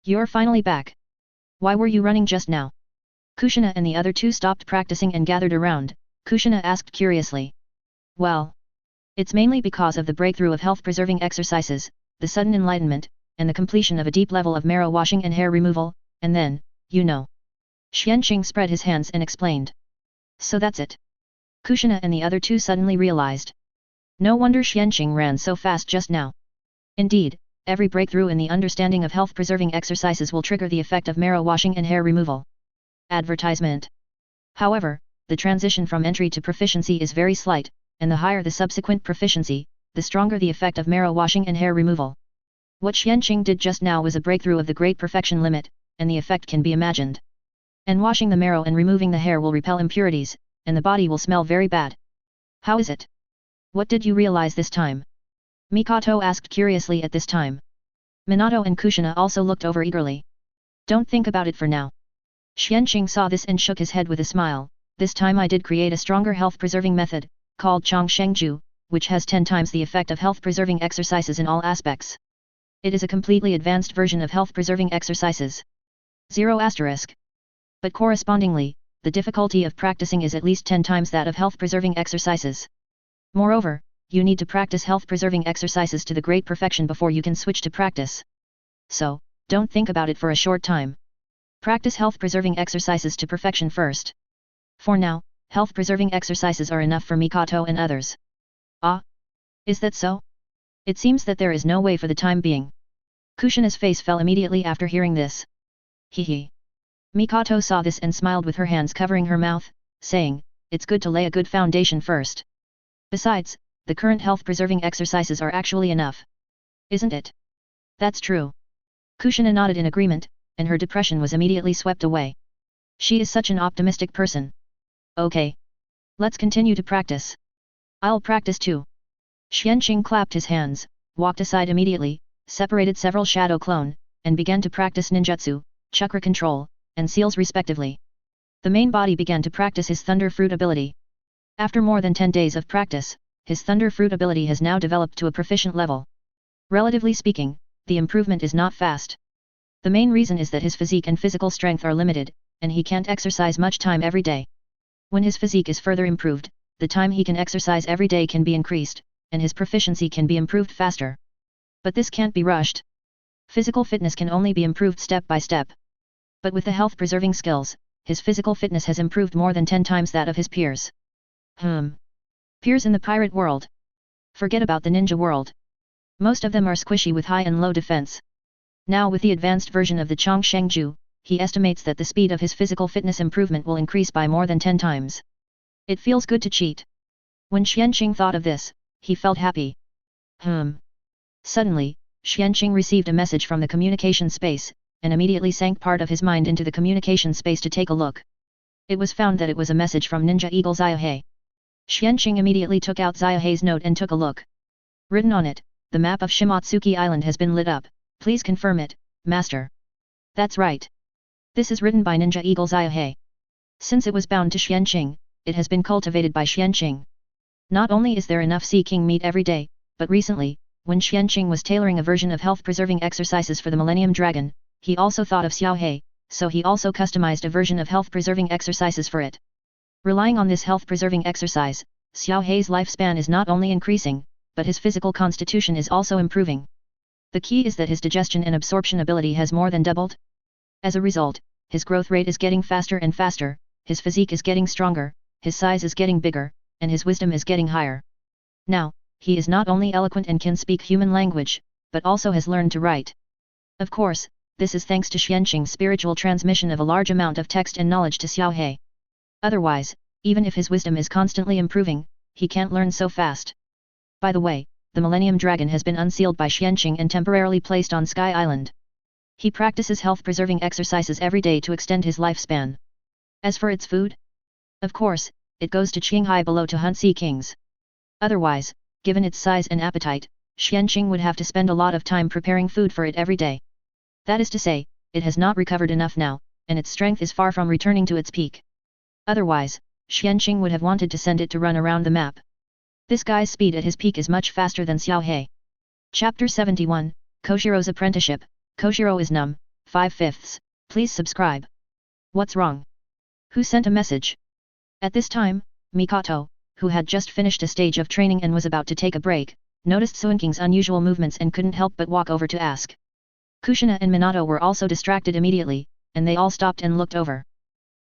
You're finally back. Why were you running just now? Kushina and the other two stopped practicing and gathered around. Kushina asked curiously. Well, it's mainly because of the breakthrough of health-preserving exercises, the sudden enlightenment, and the completion of a deep level of marrow washing and hair removal, and then, you know. Xuanqing spread his hands and explained. So that's it. Kushina and the other two suddenly realized. No wonder Xuanqing ran so fast just now. Indeed, every breakthrough in the understanding of health-preserving exercises will trigger the effect of marrow washing and hair removal. Advertisement. However, the transition from entry to proficiency is very slight, and the higher the subsequent proficiency, the stronger the effect of marrow washing and hair removal. What Xuanqing did just now was a breakthrough of the great perfection limit, and the effect can be imagined. And washing the marrow and removing the hair will repel impurities, and the body will smell very bad. How is it? What did you realize this time? Mikoto asked curiously at this time. Minato and Kushina also looked over eagerly. Don't think about it for now. Xuanqing saw this and shook his head with a smile. This time I did create a stronger health-preserving method, called Chongshengju, which has 10 times the effect of health-preserving exercises in all aspects. It is a completely advanced version of health-preserving exercises. 0 asterisk. But correspondingly, the difficulty of practicing is at least 10 times that of health-preserving exercises. Moreover, you need to practice health-preserving exercises to the great perfection before you can switch to practice. So, don't think about it for a short time. Practice health-preserving exercises to perfection first. For now, health-preserving exercises are enough for Mikoto and others. Ah? Is that so? It seems that there is no way for the time being. Kushina's face fell immediately after hearing this. Hehe. Mikoto saw this and smiled with her hands covering her mouth, saying, it's good to lay a good foundation first. Besides, the current health-preserving exercises are actually enough. Isn't it? That's true. Kushina nodded in agreement, and her depression was immediately swept away. She is such an optimistic person. Okay. Let's continue to practice. I'll practice too. Xuanqing clapped his hands, walked aside immediately, separated several shadow clone, and began to practice ninjutsu, chakra control, and seals respectively. The main body began to practice his thunder fruit ability. After more than 10 days of practice, his thunder fruit ability has now developed to a proficient level. Relatively speaking, the improvement is not fast. The main reason is that his physique and physical strength are limited, and he can't exercise much time every day. When his physique is further improved, the time he can exercise every day can be increased, and his proficiency can be improved faster. But this can't be rushed. Physical fitness can only be improved step by step. But with the health-preserving skills, his physical fitness has improved more than 10 times that of his peers. Peers in the pirate world. Forget about the ninja world. Most of them are squishy with high and low defense. Now with the advanced version of the Chongshengju, he estimates that the speed of his physical fitness improvement will increase by more than 10 times. It feels good to cheat. When Xuanqing thought of this, he felt happy. Suddenly, Xuanqing received a message from the communication space, and immediately sank part of his mind into the communication space to take a look. It was found that it was a message from Ninja Eagle Xiaohei. Xuanqing immediately took out Xiaohei's note and took a look. Written on it, the map of Shimotsuki Island has been lit up, please confirm it, Master. That's right. This is written by Ninja Eagle Xiaohei. Since it was bound to Xuanqing, it has been cultivated by Xuanqing. Not only is there enough Sea King meat every day, but recently, when Xuanqing was tailoring a version of health-preserving exercises for the Millennium Dragon, he also thought of Xiaohei, so he also customized a version of health-preserving exercises for it. Relying on this health-preserving exercise, Xiaohei's lifespan is not only increasing, but his physical constitution is also improving. The key is that his digestion and absorption ability has more than doubled. As a result, his growth rate is getting faster and faster, his physique is getting stronger, his size is getting bigger, and his wisdom is getting higher. Now, he is not only eloquent and can speak human language, but also has learned to write. Of course, this is thanks to Xuanqing's spiritual transmission of a large amount of text and knowledge to Xiaohei. Otherwise, even if his wisdom is constantly improving, he can't learn so fast. By the way, the Millennium Dragon has been unsealed by Xuanqing and temporarily placed on Sky Island. He practices health-preserving exercises every day to extend his lifespan. As for its food, of course, it goes to Qinghai below to hunt sea kings. Otherwise, given its size and appetite, Xuanqing would have to spend a lot of time preparing food for it every day. That is to say, it has not recovered enough now, and its strength is far from returning to its peak. Otherwise, Xuanqing would have wanted to send it to run around the map. This guy's speed at his peak is much faster than Xiao He. Chapter 71, Koshiro's Apprenticeship, Koshiro is numb, 5/5. Please subscribe. What's wrong? Who sent a message? At this time, Mikoto, who had just finished a stage of training and was about to take a break, noticed Xuanqing's unusual movements and couldn't help but walk over to ask. Kushina and Minato were also distracted immediately, and they all stopped and looked over.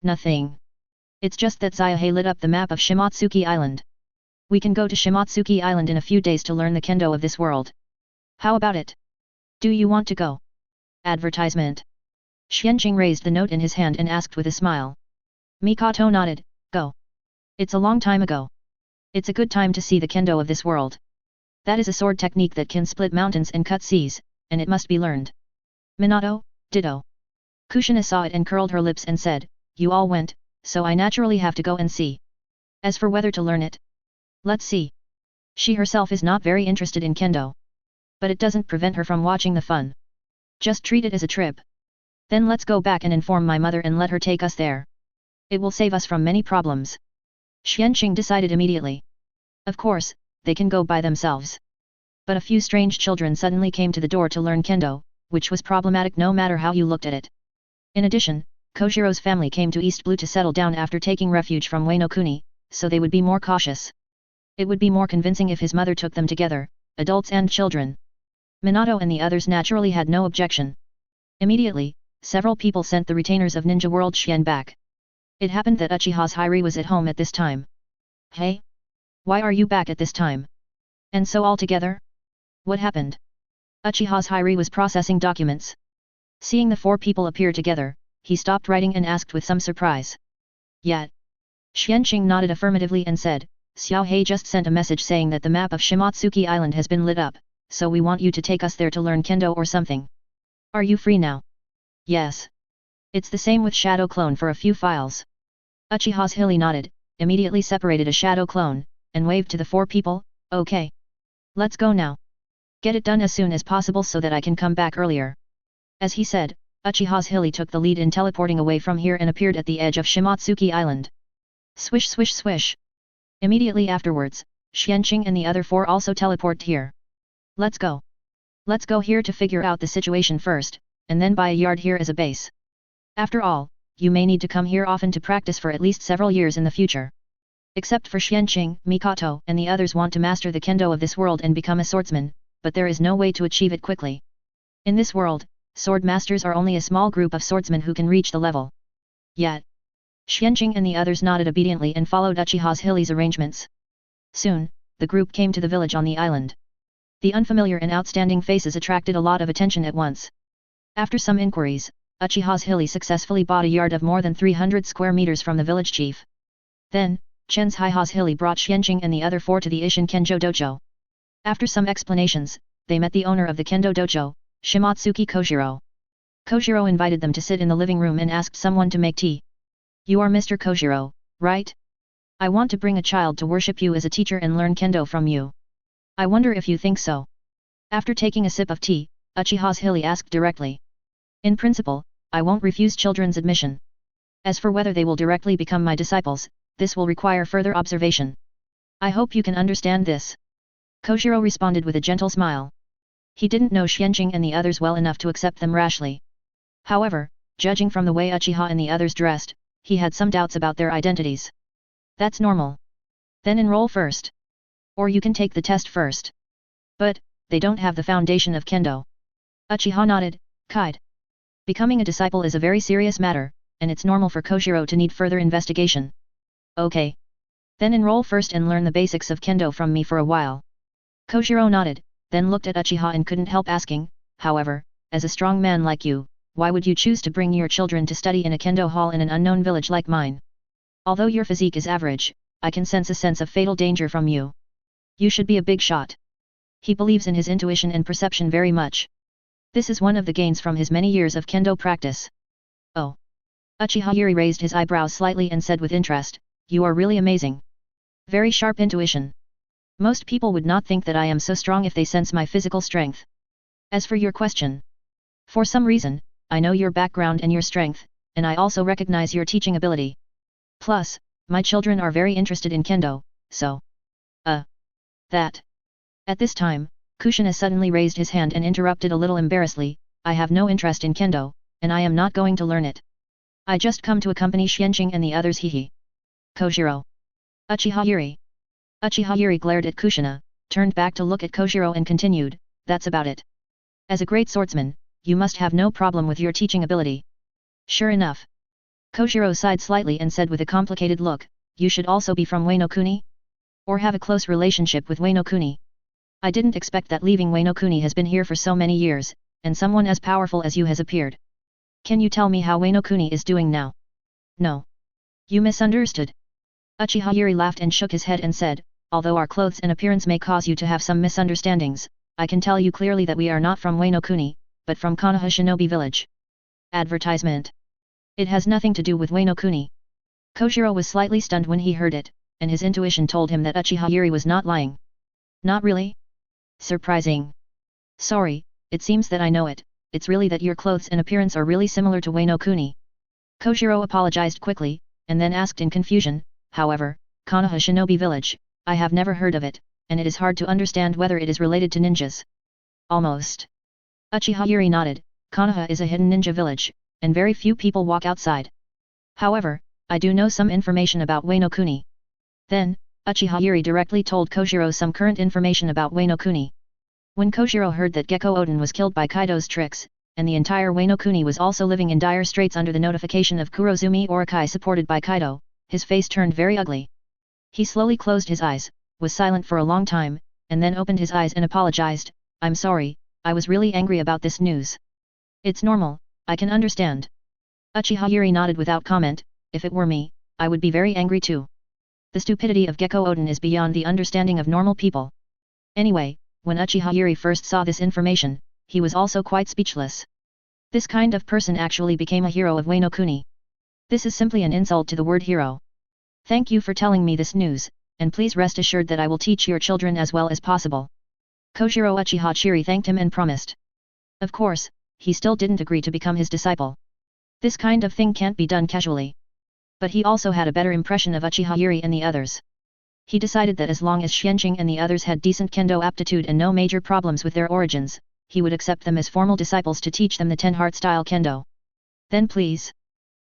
Nothing. It's just that Xiaohei lit up the map of Shimatsuki Island. We can go to Shimatsuki Island in a few days to learn the kendo of this world. How about it? Do you want to go? Advertisement. Xuanqing raised the note in his hand and asked with a smile. Mikoto nodded, go. It's a long time ago. It's a good time to see the kendo of this world. That is a sword technique that can split mountains and cut seas, and it must be learned. Minato, ditto. Kushina saw it and curled her lips and said, you all went, so I naturally have to go and see. As for whether to learn it, let's see. She herself is not very interested in kendo. But it doesn't prevent her from watching the fun. Just treat it as a trip. Then let's go back and inform my mother and let her take us there. It will save us from many problems. Xuanqing decided immediately. Of course, they can go by themselves. But a few strange children suddenly came to the door to learn kendo, which was problematic no matter how you looked at it. In addition, Koshiro's family came to East Blue to settle down after taking refuge from Ueno Kuni, so they would be more cautious. It would be more convincing if his mother took them together, adults and children. Minato and the others naturally had no objection. Immediately, several people sent the retainers of Ninja World Xian back. It happened that Uchiha Zhili was at home at this time. Hey? Why are you back at this time? And so all together? What happened? Uchiha Zhili was processing documents. Seeing the four people appear together, he stopped writing and asked with some surprise. Yet. Xuanqing nodded affirmatively and said, Xiao He just sent a message saying that the map of Shimatsuki Island has been lit up, so we want you to take us there to learn kendo or something. Are you free now? Yes. It's the same with Shadow Clone for a few files. Uchiha Zhili nodded, immediately separated a Shadow Clone, and waved to the four people, okay. Let's go now. Get it done as soon as possible so that I can come back earlier. As he said, Uchiha Zhili took the lead in teleporting away from here and appeared at the edge of Shimatsuki Island. Swish swish swish. Immediately afterwards, Xuanqing and the other four also teleported here. Let's go. Let's go here to figure out the situation first, and then buy a yard here as a base. After all, you may need to come here often to practice for at least several years in the future. Except for Xuanqing, Mikoto and the others want to master the kendo of this world and become a swordsman, but there is no way to achieve it quickly. In this world, sword masters are only a small group of swordsmen who can reach the level. Yet. Xuanqing and the others nodded obediently and followed Uchiha Zhili's arrangements. Soon, the group came to the village on the island. The unfamiliar and outstanding faces attracted a lot of attention at once. After some inquiries, Uchiha Zhili successfully bought a yard of more than 300 square meters from the village chief. Then, Chen's Uchiha Zhili brought Xuanqing and the other four to the Ishin Kenjo Dojo. After some explanations, they met the owner of the Kendo Dojo, Shimatsuki Koshiro. Koshiro invited them to sit in the living room and asked someone to make tea. You are Mr. Koshiro, right? I want to bring a child to worship you as a teacher and learn kendo from you. I wonder if you think so. After taking a sip of tea, Uchiha Zhili asked directly. In principle, I won't refuse children's admission. As for whether they will directly become my disciples, this will require further observation. I hope you can understand this. Koshiro responded with a gentle smile. He didn't know Xuanqing and the others well enough to accept them rashly. However, judging from the way Uchiha and the others dressed, he had some doubts about their identities. That's normal. Then enroll first. Or you can take the test first. But, they don't have the foundation of kendo. Uchiha nodded, Kide. Becoming a disciple is a very serious matter, and it's normal for Koshiro to need further investigation. Okay. Then enroll first and learn the basics of kendo from me for a while. Koshiro nodded, then looked at Uchiha and couldn't help asking, however, as a strong man like you, why would you choose to bring your children to study in a kendo hall in an unknown village like mine? Although your physique is average, I can sense a sense of fatal danger from you. You should be a big shot. He believes in his intuition and perception very much. This is one of the gains from his many years of kendo practice. Oh. Uchiha Yuri raised his eyebrows slightly and said with interest, "You are really amazing. Very sharp intuition. Most people would not think that I am so strong if they sense my physical strength. As for your question, for some reason, I know your background and your strength, and I also recognize your teaching ability. Plus, my children are very interested in kendo, so... that." At this time, Kushina suddenly raised his hand and interrupted a little embarrassedly, "I have no interest in kendo, and I am not going to learn it. I just come to accompany Xuanqing and the others hehe." Kojiro. Uchiha Yuri. Uchiha Yuri glared at Kushina, turned back to look at Kojiro and continued, "That's about it. As a great swordsman, you must have no problem with your teaching ability." Sure enough. Kojiro sighed slightly and said with a complicated look, "You should also be from Ueno Kuni? Or have a close relationship with Ueno Kuni? I didn't expect that leaving Ueno Kuni has been here for so many years, and someone as powerful as you has appeared. Can you tell me how Ueno Kuni is doing now?" "No. You misunderstood." Uchiha Yuri laughed and shook his head and said, "Although our clothes and appearance may cause you to have some misunderstandings, I can tell you clearly that we are not from Ueno Kuni, but from Konoha Shinobi Village." Advertisement. It has nothing to do with Ueno Kuni. Kojiro was slightly stunned when he heard it, and his intuition told him that Uchiha Yuri was not lying. "Not really? Surprising. Sorry, it seems that I know it, it's really that your clothes and appearance are really similar to Ueno Kuni." Kojiro apologized quickly, and then asked in confusion, "However, Konoha Shinobi Village, I have never heard of it, and it is hard to understand whether it is related to ninjas." "Almost." Uchiha Yuri nodded, "Konoha is a hidden ninja village, and very few people walk outside. However, I do know some information about Ueno Kuni." Then, Uchiha Yuri directly told Kojiro some current information about Ueno Kuni. When Kojiro heard that Gecko Oden was killed by Kaido's tricks, and the entire Ueno Kuni was also living in dire straits under the notification of Kurozumi Orokai supported by Kaido, his face turned very ugly. He slowly closed his eyes, was silent for a long time, and then opened his eyes and apologized, "I'm sorry, I was really angry about this news." "It's normal, I can understand." Uchiha Yuri nodded without comment, "If it were me, I would be very angry too. The stupidity of Gecko Oden is beyond the understanding of normal people." Anyway, when Uchiha Yuri first saw this information, he was also quite speechless. This kind of person actually became a hero of Ueno Kuni. This is simply an insult to the word hero. "Thank you for telling me this news, and please rest assured that I will teach your children as well as possible." Kojiro Uchiha Chiri thanked him and promised. Of course, he still didn't agree to become his disciple. This kind of thing can't be done casually. But he also had a better impression of Uchiha Yuri and the others. He decided that as long as Xuanqing and the others had decent kendo aptitude and no major problems with their origins, he would accept them as formal disciples to teach them the 10-heart style kendo. "Then please.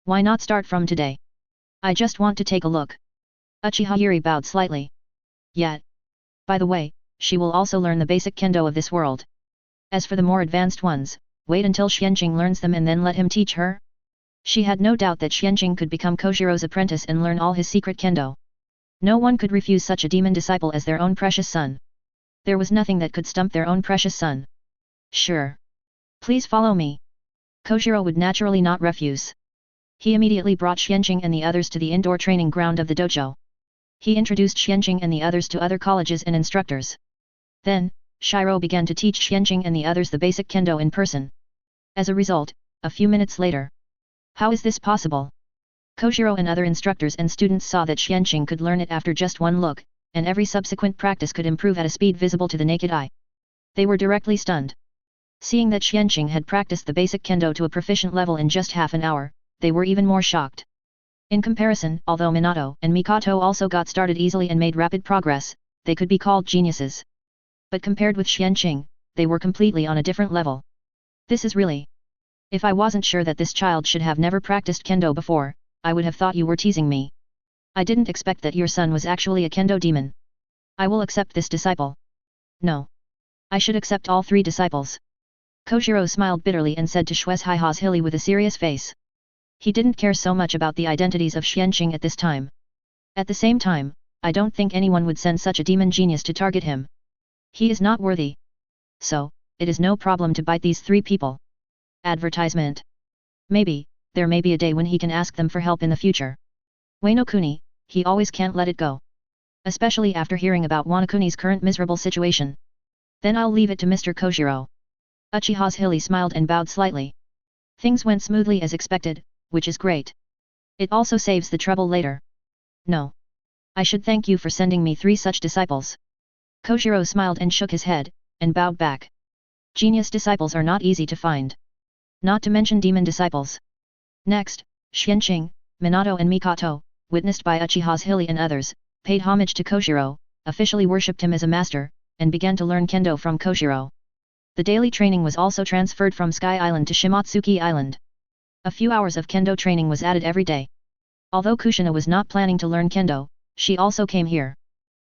Why not start from today? I just want to take a look." Uchiha Yuri bowed slightly. "Yet. By the way, she will also learn the basic kendo of this world. As for the more advanced ones, wait until Xuanqing learns them and then let him teach her." She had no doubt that Xuanqing could become Kojiro's apprentice and learn all his secret kendo. No one could refuse such a demon disciple as their own precious son. There was nothing that could stump their own precious son. "Sure. Please follow me." Kojiro would naturally not refuse. He immediately brought Xuanqing and the others to the indoor training ground of the dojo. He introduced Xuanqing and the others to other colleges and instructors. Then, Shiro began to teach Xuanqing and the others the basic kendo in person. As a result, a few minutes later. How is this possible? Kojiro and other instructors and students saw that Xuanqing could learn it after just one look, and every subsequent practice could improve at a speed visible to the naked eye. They were directly stunned. Seeing that Xuanqing had practiced the basic kendo to a proficient level in just half an hour, they were even more shocked. In comparison, although Minato and Mikoto also got started easily and made rapid progress, they could be called geniuses. But compared with Xuanqing, they were completely on a different level. This is really... If I wasn't sure that this child should have never practiced kendo before, I would have thought you were teasing me. I didn't expect that your son was actually a kendo demon. I will accept this disciple. No. I should accept all 3 disciples. Kojiro smiled bitterly and said to Uchiha Zhili with a serious face. He didn't care so much about the identities of Xuanqing at this time. At the same time, I don't think anyone would send such a demon genius to target him. He is not worthy. So, it is no problem to bite these 3 people. Advertisement. Maybe, there may be a day when he can ask them for help in the future. Ueno Kuni, he always can't let it go. Especially after hearing about Wano Kuni's current miserable situation. Then I'll leave it to Mr. Kojiro. Uchiha Zhili smiled and bowed slightly. Things went smoothly as expected, which is great. It also saves the trouble later. No. I should thank you for sending me 3 such disciples. Kojiro smiled and shook his head, and bowed back. Genius disciples are not easy to find. Not to mention demon disciples. Next, Xuanqing, Minato and Mikoto, witnessed by Uchiha Zhili and others, paid homage to Kojiro, officially worshipped him as a master, and began to learn kendo from Kojiro. The daily training was also transferred from Sky Island to Shimotsuki Island. A few hours of kendo training was added every day. Although Kushina was not planning to learn kendo, she also came here.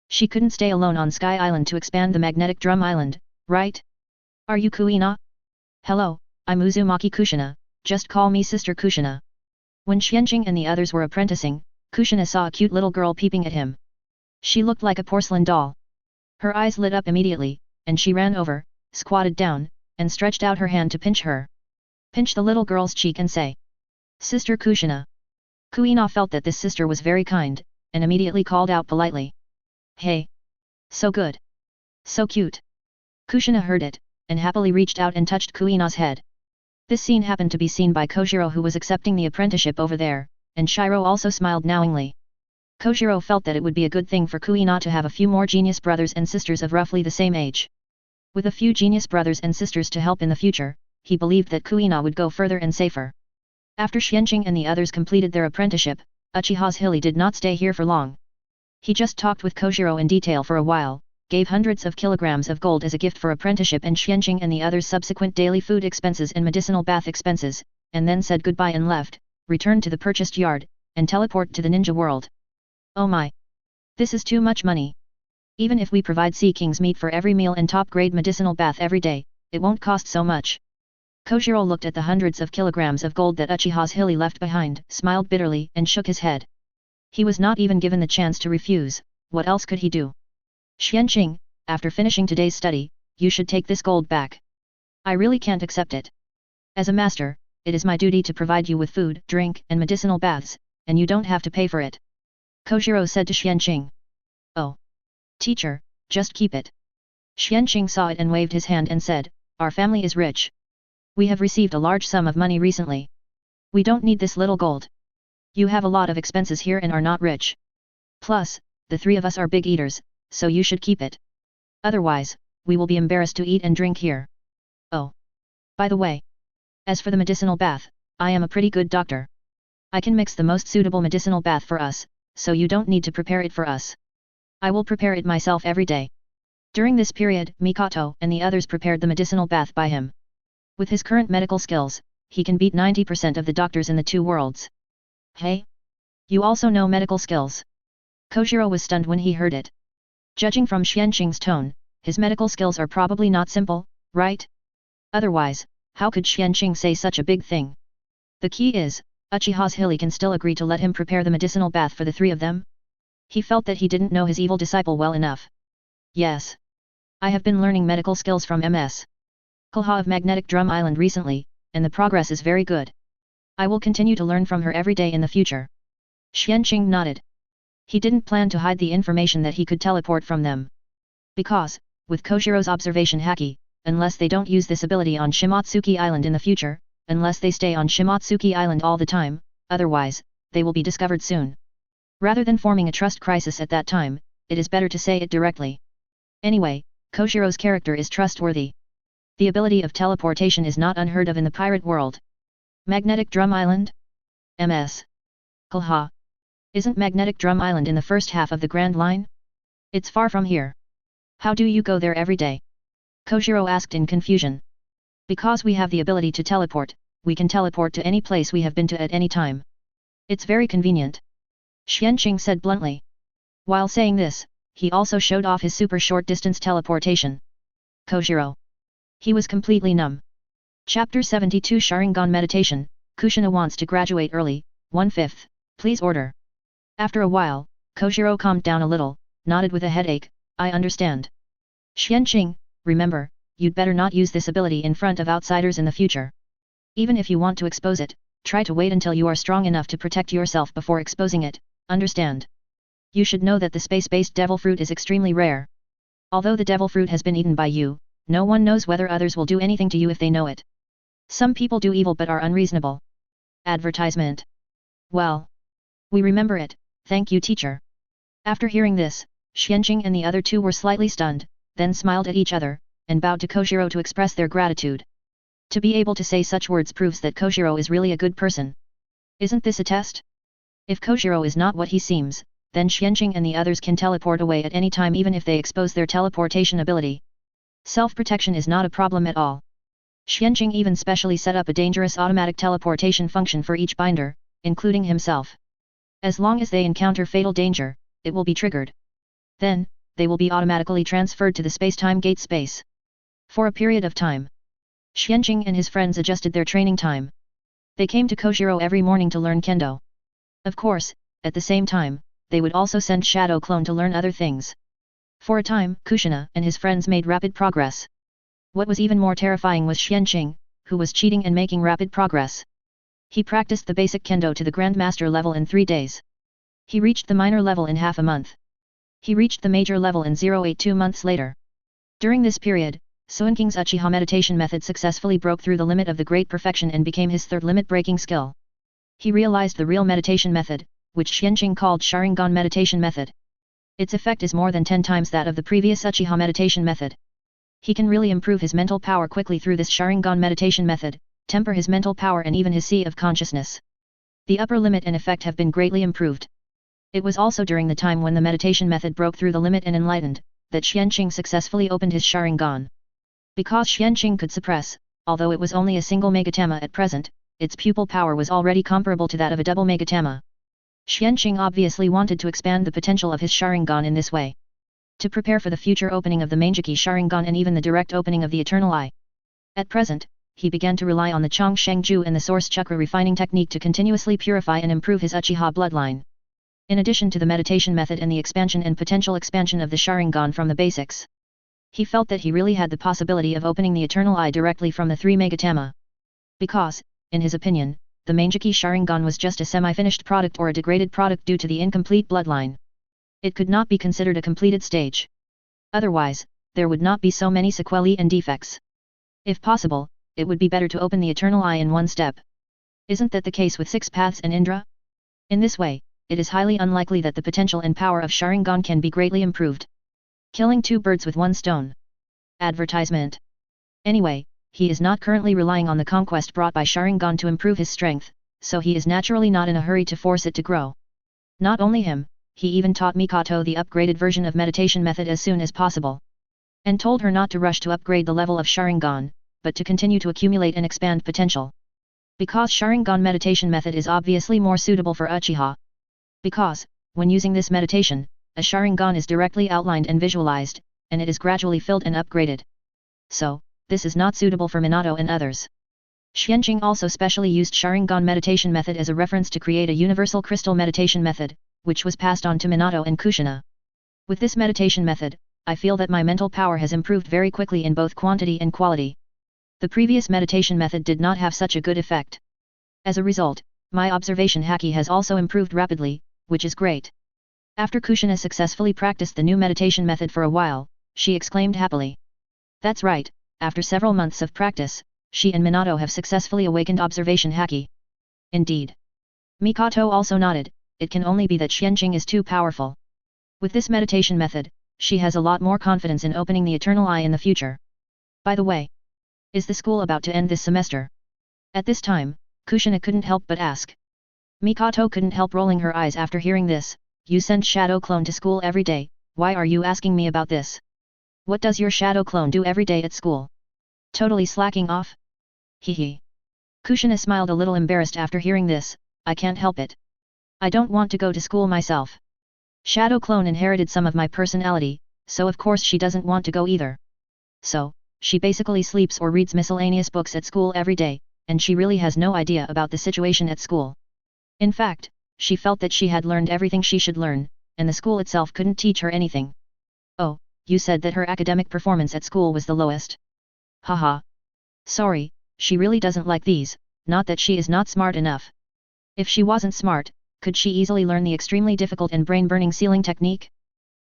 She couldn't stay alone on Sky Island to expand the magnetic drum island, right? Are you Kuina? Hello, I'm Uzumaki Kushina, just call me Sister Kushina. When Xuanqing and the others were apprenticing, Kushina saw a cute little girl peeping at him. She looked like a porcelain doll. Her eyes lit up immediately, and she ran over, squatted down, and stretched out her hand to pinch her. Pinch the little girl's cheek and say, Sister Kushina. Kuina felt that this sister was very kind, and immediately called out politely. Hey! So good! So cute! Kushina heard it, and happily reached out and touched Kuina's head. This scene happened to be seen by Kojiro, who was accepting the apprenticeship over there, and Shiro also smiled knowingly. Kojiro felt that it would be a good thing for Kuina to have a few more genius brothers and sisters of roughly the same age. With a few genius brothers and sisters to help in the future, he believed that Kuina would go further and safer. After Xuanqing and the others completed their apprenticeship, Uchiha Zhili did not stay here for long. He just talked with Kojiro in detail for a while, gave hundreds of kilograms of gold as a gift for apprenticeship and Xuanqing and the others' subsequent daily food expenses and medicinal bath expenses, and then said goodbye and left, returned to the purchased yard, and teleport to the ninja world. Oh my! This is too much money. Even if we provide Sea King's meat for every meal and top-grade medicinal bath every day, it won't cost so much. Kojiro looked at the hundreds of kilograms of gold that Uchiha Zhili left behind, smiled bitterly, and shook his head. He was not even given the chance to refuse. What else could he do? Xuanqing, after finishing today's study, you should take this gold back. I really can't accept it. As a master, it is my duty to provide you with food, drink, and medicinal baths, and you don't have to pay for it. Kojiro said to Xuanqing. Oh. Teacher, just keep it. Xuanqing saw it and waved his hand and said, our family is rich. We have received a large sum of money recently. We don't need this little gold. You have a lot of expenses here and are not rich. Plus, the 3 of us are big eaters, so you should keep it. Otherwise, we will be embarrassed to eat and drink here. Oh. By the way. As for the medicinal bath, I am a pretty good doctor. I can mix the most suitable medicinal bath for us, so you don't need to prepare it for us. I will prepare it myself every day. During this period, Mikoto and the others prepared the medicinal bath by him. With his current medical skills, he can beat 90% of the doctors in the 2 worlds. Hey? You also know medical skills? Kojiro was stunned when he heard it. Judging from Xuanqing's tone, his medical skills are probably not simple, right? Otherwise, how could Xuanqing say such a big thing? The key is, Uchiha Zhili can still agree to let him prepare the medicinal bath for the 3 of them? He felt that he didn't know his evil disciple well enough. Yes. I have been learning medical skills from Ms. Konoha of Magnetic Drum Island recently, and the progress is very good. I will continue to learn from her every day in the future. Xuanqing nodded. He didn't plan to hide the information that he could teleport from them. Because, with Kojiro's observation haki, unless they don't use this ability on Shimotsuki Island in the future, unless they stay on Shimotsuki Island all the time, otherwise, they will be discovered soon. Rather than forming a trust crisis at that time, it is better to say it directly. Anyway, Kojiro's character is trustworthy. The ability of teleportation is not unheard of in the pirate world. Magnetic Drum Island? Ms. Konoha. Isn't Magnetic Drum Island in the first half of the Grand Line? It's far from here. How do you go there every day? Kojiro asked in confusion. Because we have the ability to teleport, we can teleport to any place we have been to at any time. It's very convenient. Xuanqing said bluntly. While saying this, he also showed off his super short distance teleportation. Kojiro. He was completely numb. Chapter 72 Sharingan Meditation, Kushina wants to graduate early, 1/5, please order. After a while, Kojiro calmed down a little, nodded with a headache, I understand. Xuanqing, remember, you'd better not use this ability in front of outsiders in the future. Even if you want to expose it, try to wait until you are strong enough to protect yourself before exposing it, understand? You should know that the space-based devil fruit is extremely rare. Although the devil fruit has been eaten by you, no one knows whether others will do anything to you if they know it. Some people do evil but are unreasonable. Advertisement. Well. We remember it, thank you teacher. After hearing this, Xuanqing and the other two were slightly stunned, then smiled at each other, and bowed to Koshiro to express their gratitude. To be able to say such words proves that Koshiro is really a good person. Isn't this a test? If Koshiro is not what he seems, then Xuanqing and the others can teleport away at any time even if they expose their teleportation ability. Self-protection is not a problem at all. Xuanqing even specially set up a dangerous automatic teleportation function for each binder, including himself. As long as they encounter fatal danger, it will be triggered. Then, they will be automatically transferred to the space-time gate space. For a period of time, Xuanqing and his friends adjusted their training time. They came to Koshiro every morning to learn kendo. Of course, at the same time, they would also send Shadow Clone to learn other things. For a time, Kushina and his friends made rapid progress. What was even more terrifying was Xuanqing, who was cheating and making rapid progress. He practiced the basic kendo to the Grandmaster level in 3 days. He reached the minor level in half a month. He reached the major level in 0.82 months later. During this period, Xuanqing's Uchiha meditation method successfully broke through the limit of the great perfection and became his third limit-breaking skill. He realized the real meditation method, which Xuanqing called Sharingan meditation method. Its effect is more than 10 times that of the previous Uchiha meditation method. He can really improve his mental power quickly through this Sharingan meditation method, temper his mental power and even his sea of consciousness. The upper limit and effect have been greatly improved. It was also during the time when the meditation method broke through the limit and enlightened, that Xuanqing successfully opened his Sharingan. Because Xuanqing could suppress, although it was only a single Megatama at present, its pupil power was already comparable to that of a double Megatama. Xuanqing obviously wanted to expand the potential of his Sharingan in this way. To prepare for the future opening of the Manjiki Sharingan and even the direct opening of the Eternal Eye. At present, he began to rely on the Chongshengju and the Source Chakra refining technique to continuously purify and improve his Uchiha bloodline. In addition to the meditation method and the expansion and potential expansion of the Sharingan from the basics, he felt that he really had the possibility of opening the Eternal Eye directly from the 3 Megatama. Because, in his opinion, the Manjiki Sharingan was just a semi-finished product or a degraded product due to the incomplete bloodline. It could not be considered a completed stage. Otherwise, there would not be so many sequelae and defects. If possible, it would be better to open the Eternal Eye in one step. Isn't that the case with 6 paths and Indra? In this way, it is highly unlikely that the potential and power of Sharingan can be greatly improved. Killing 2 birds with 1 stone. Advertisement. Anyway, he is not currently relying on the conquest brought by Sharingan to improve his strength, so he is naturally not in a hurry to force it to grow. Not only him, he even taught Mikoto the upgraded version of meditation method as soon as possible. And told her not to rush to upgrade the level of Sharingan, but to continue to accumulate and expand potential. Because Sharingan meditation method is obviously more suitable for Uchiha. Because, when using this meditation, a Sharingan is directly outlined and visualized, and it is gradually filled and upgraded. So, this is not suitable for Minato and others. Xuanqing also specially used Sharingan meditation method as a reference to create a universal crystal meditation method, which was passed on to Minato and Kushina. With this meditation method, I feel that my mental power has improved very quickly in both quantity and quality. The previous meditation method did not have such a good effect. As a result, my observation haki has also improved rapidly, which is great. After Kushina successfully practiced the new meditation method for a while, she exclaimed happily. That's right, after several months of practice, she and Minato have successfully awakened observation haki. Indeed. Mikoto also nodded, it can only be that Xuanqing is too powerful. With this meditation method, she has a lot more confidence in opening the Eternal Eye in the future. By the way, is the school about to end this semester? At this time, Kushina couldn't help but ask. Mikoto couldn't help rolling her eyes after hearing this. You send Shadow Clone to school every day, why are you asking me about this? What does your Shadow Clone do every day at school? Totally slacking off? Hee. Kushina smiled a little embarrassed after hearing this, I can't help it. I don't want to go to school myself. Shadow Clone inherited some of my personality, so of course she doesn't want to go either. So, she basically sleeps or reads miscellaneous books at school every day, and she really has no idea about the situation at school. In fact, she felt that she had learned everything she should learn, and the school itself couldn't teach her anything. Oh, you said that her academic performance at school was the lowest. Haha. Sorry, she really doesn't like these, not that she is not smart enough. If she wasn't smart, could she easily learn the extremely difficult and brain-burning sealing technique?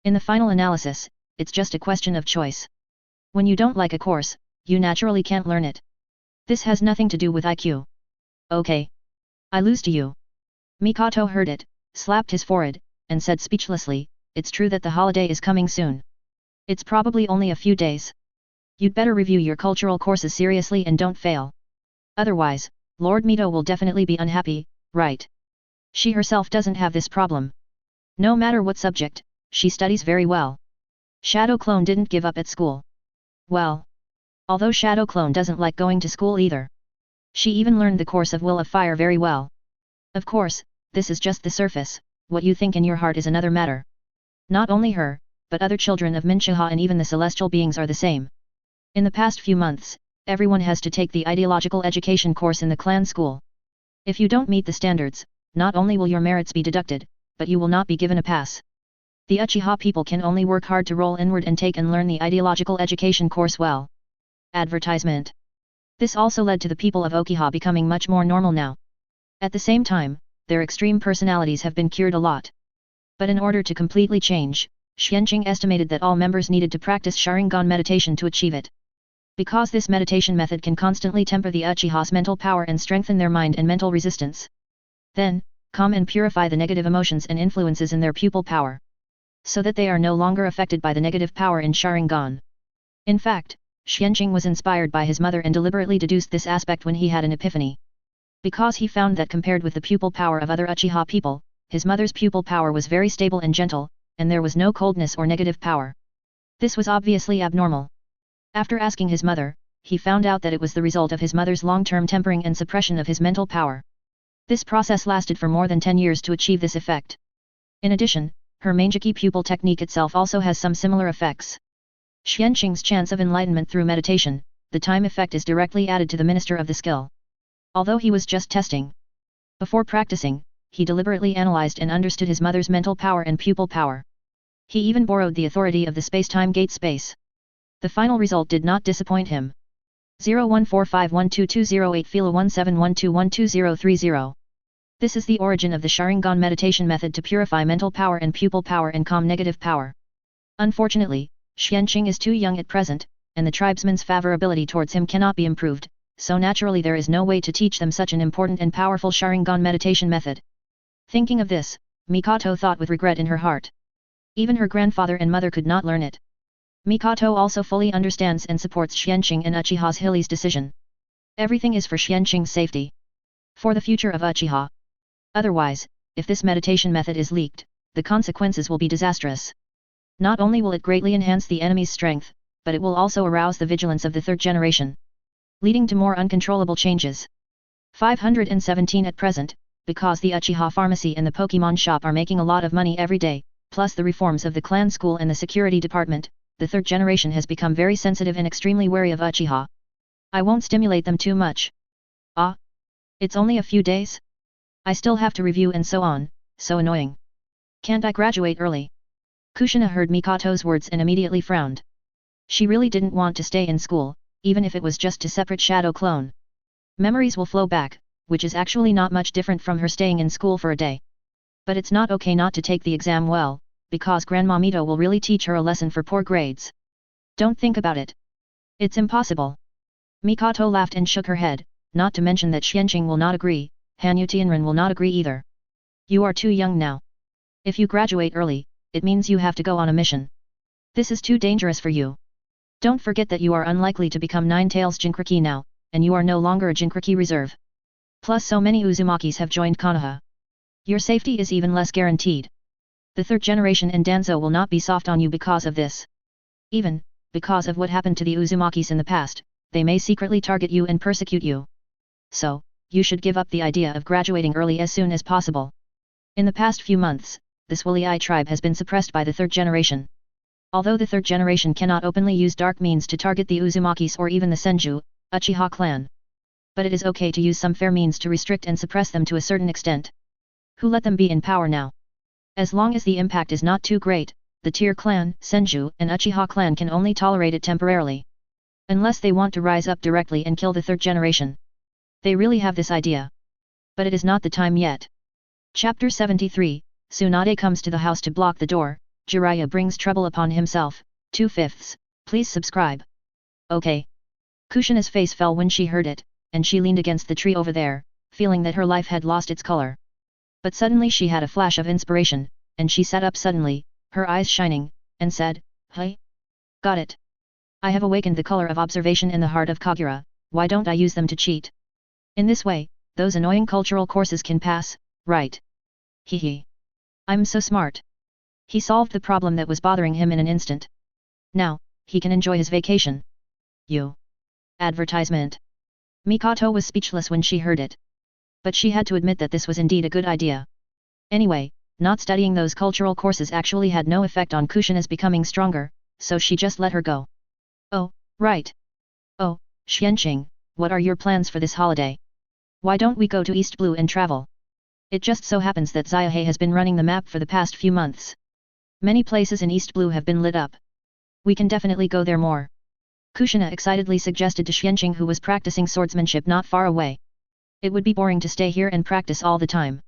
In the final analysis, it's just a question of choice. When you don't like a course, you naturally can't learn it. This has nothing to do with IQ. Okay. I lose to you. Mikoto heard it, slapped his forehead, and said speechlessly, it's true that the holiday is coming soon. It's probably only a few days. You'd better review your cultural courses seriously and don't fail. Otherwise, Lord Mito will definitely be unhappy, right? She herself doesn't have this problem. No matter what subject, she studies very well. Shadow Clone didn't give up at school. Well. Although Shadow Clone doesn't like going to school either. She even learned the course of Will of Fire very well. Of course, this is just the surface, what you think in your heart is another matter. Not only her, but other children of Uchiha and even the celestial beings are the same. In the past few months, everyone has to take the ideological education course in the clan school. If you don't meet the standards, not only will your merits be deducted, but you will not be given a pass. The Uchiha people can only work hard to roll inward and take and learn the ideological education course well. Advertisement. This also led to the people of Uchiha becoming much more normal now. At the same time, their extreme personalities have been cured a lot. But in order to completely change, Xuanqing estimated that all members needed to practice Sharingan meditation to achieve it. Because this meditation method can constantly temper the Uchiha's mental power and strengthen their mind and mental resistance. Then, calm and purify the negative emotions and influences in their pupil power. So that they are no longer affected by the negative power in Sharingan. In fact, Xuanqing was inspired by his mother and deliberately deduced this aspect when he had an epiphany. Because he found that compared with the pupil power of other Uchiha people, his mother's pupil power was very stable and gentle, and there was no coldness or negative power. This was obviously abnormal. After asking his mother, he found out that it was the result of his mother's long-term tempering and suppression of his mental power. This process lasted for more than 10 years to achieve this effect. In addition, her Manjiki pupil technique itself also has some similar effects. Xuanqing's chance of enlightenment through meditation, the time effect is directly added to the minister of the skill. Although he was just testing. Before practicing, he deliberately analyzed and understood his mother's mental power and pupil power. He even borrowed the authority of the space-time gate space. The final result did not disappoint him. 0145122008 Philo 1712122030. This is the origin of the Sharingan meditation method to purify mental power and pupil power and calm negative power. Unfortunately, Xuanqing is too young at present, and the tribesmen's favorability towards him cannot be improved, so naturally there is no way to teach them such an important and powerful Sharingan meditation method. Thinking of this, Mikoto thought with regret in her heart. Even her grandfather and mother could not learn it. Mikoto also fully understands and supports Xuanqing and Uchiha Zhili's decision. Everything is for Xuanqing's safety. For the future of Uchiha. Otherwise, if this meditation method is leaked, the consequences will be disastrous. Not only will it greatly enhance the enemy's strength, but it will also arouse the vigilance of the third generation, leading to more uncontrollable changes. 517 at present, because the Uchiha pharmacy and the Pokemon shop are making a lot of money every day, plus the reforms of the clan school and the security department, the third generation has become very sensitive and extremely wary of Uchiha. I won't stimulate them too much. Ah? It's only a few days? I still have to review and so on, so annoying. Can't I graduate early? Kushina heard Mikoto's words and immediately frowned. She really didn't want to stay in school, even if it was just to separate Shadow Clone. Memories will flow back, which is actually not much different from her staying in school for a day. But it's not okay not to take the exam well, because Grandma Mito will really teach her a lesson for poor grades. Don't think about it. It's impossible. Mikoto laughed and shook her head, not to mention that Xuanqing will not agree, Hanyu Tianren will not agree either. You are too young now. If you graduate early, it means you have to go on a mission. This is too dangerous for you. Don't forget that you are unlikely to become Nine Tails Jinchuriki now, and you are no longer a Jinchuriki reserve. Plus so many Uzumakis have joined Konoha. Your safety is even less guaranteed. The third generation and Danzo will not be soft on you because of this. Even, because of what happened to the Uzumakis in the past, they may secretly target you and persecute you. So, you should give up the idea of graduating early as soon as possible. In the past few months, this Wulii tribe has been suppressed by the third generation. Although the third generation cannot openly use dark means to target the Uzumakis or even the Senju, Uchiha clan. But it is okay to use some fair means to restrict and suppress them to a certain extent. Who let them be in power now? As long as the impact is not too great, the Tier clan, Senju, and Uchiha clan can only tolerate it temporarily. Unless they want to rise up directly and kill the third generation. They really have this idea. But it is not the time yet. Chapter 73, Tsunade comes to the house to block the door, Jiraiya brings trouble upon himself, 2/5. Please subscribe. Okay. Kushina's face fell when she heard it, and she leaned against the tree over there, feeling that her life had lost its color. But suddenly she had a flash of inspiration, and she sat up suddenly, her eyes shining, and said, "Hey? Got it. I have awakened the color of observation in the heart of Kagura, why don't I use them to cheat? In this way, those annoying cultural courses can pass, right? Hee. I'm so smart." He solved the problem that was bothering him in an instant. Now, he can enjoy his vacation. You. Advertisement. Mikoto was speechless when she heard it. But she had to admit that this was indeed a good idea. Anyway, not studying those cultural courses actually had no effect on Kushina's becoming stronger, so she just let her go. Oh, right. Oh, Xuanqing, what are your plans for this holiday? Why don't we go to East Blue and travel? It just so happens that Xiaohei has been running the map for the past few months. Many places in East Blue have been lit up. We can definitely go there more. Kushina excitedly suggested to Xuanqing, who was practicing swordsmanship not far away. It would be boring to stay here and practice all the time.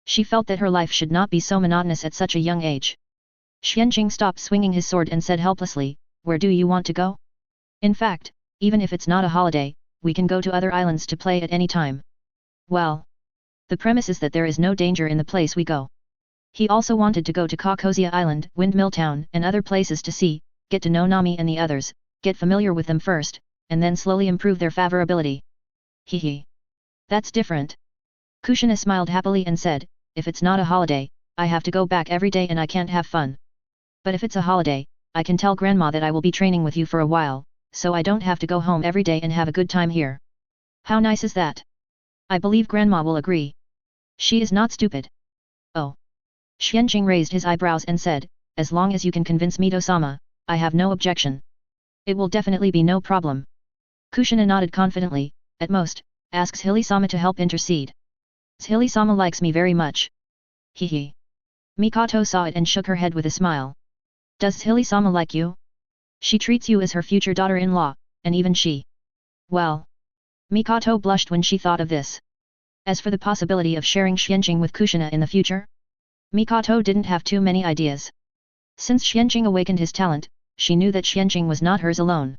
She felt that her life should not be so monotonous at such a young age. Xuanqing stopped swinging his sword and said helplessly, "Where do you want to go? In fact, even if it's not a holiday, we can go to other islands to play at any time." Well, the premise is that there is no danger in the place we go. He also wanted to go to Huxia Island, Windmill Town, and other places to see, get to know Nami and the others, get familiar with them first, and then slowly improve their favorability. Hee. That's different. Kushina smiled happily and said, "If it's not a holiday, I have to go back every day and I can't have fun. But if it's a holiday, I can tell grandma that I will be training with you for a while, so I don't have to go home every day and have a good time here. How nice is that? I believe grandma will agree. She is not stupid." Oh. Xuanqing raised his eyebrows and said, "As long as you can convince Mito-sama, I have no objection. It will definitely be no problem." Kushina nodded confidently, "At most, asks Hilly-sama to help intercede. Hilly-sama likes me very much." Hee. Mikoto saw it and shook her head with a smile. "Does Hilly-sama like you? She treats you as her future daughter-in-law, and even she." Well. Mikoto blushed when she thought of this. As for the possibility of sharing Xuanqing with Kushina in the future, Mikoto didn't have too many ideas. Since Xuanqing awakened his talent, she knew that Xuanqing was not hers alone.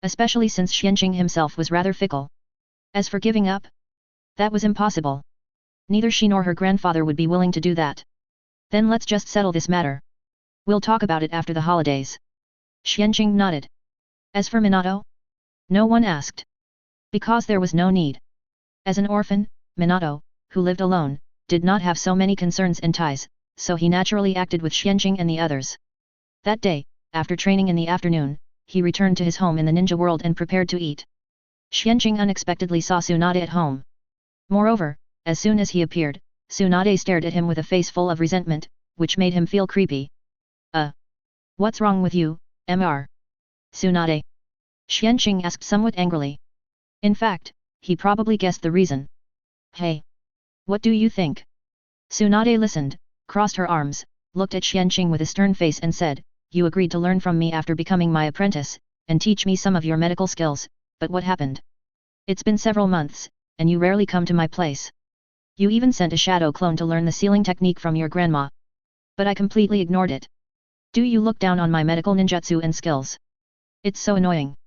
Especially since Xuanqing himself was rather fickle. As for giving up, that was impossible. Neither she nor her grandfather would be willing to do that. Then let's just settle this matter. We'll talk about it after the holidays. Xuanqing nodded. As for Minato? No one asked. Because there was no need. As an orphan, Minato, who lived alone, did not have so many concerns and ties, so he naturally acted with Xuanqing and the others. That day, after training in the afternoon, he returned to his home in the ninja world and prepared to eat. Xuanqing unexpectedly saw Tsunade at home. Moreover, as soon as he appeared, Tsunade stared at him with a face full of resentment, which made him feel creepy. What's wrong with you, Mr. Tsunade? Xuanqing asked somewhat angrily. In fact, he probably guessed the reason. Hey! What do you think? Tsunade listened, crossed her arms, looked at Xuanqing with a stern face and said, "You agreed to learn from me after becoming my apprentice, and teach me some of your medical skills, but what happened? It's been several months, and you rarely come to my place. You even sent a shadow clone to learn the sealing technique from your grandma. But I completely ignored it. Do you look down on my medical ninjutsu and skills? It's so annoying."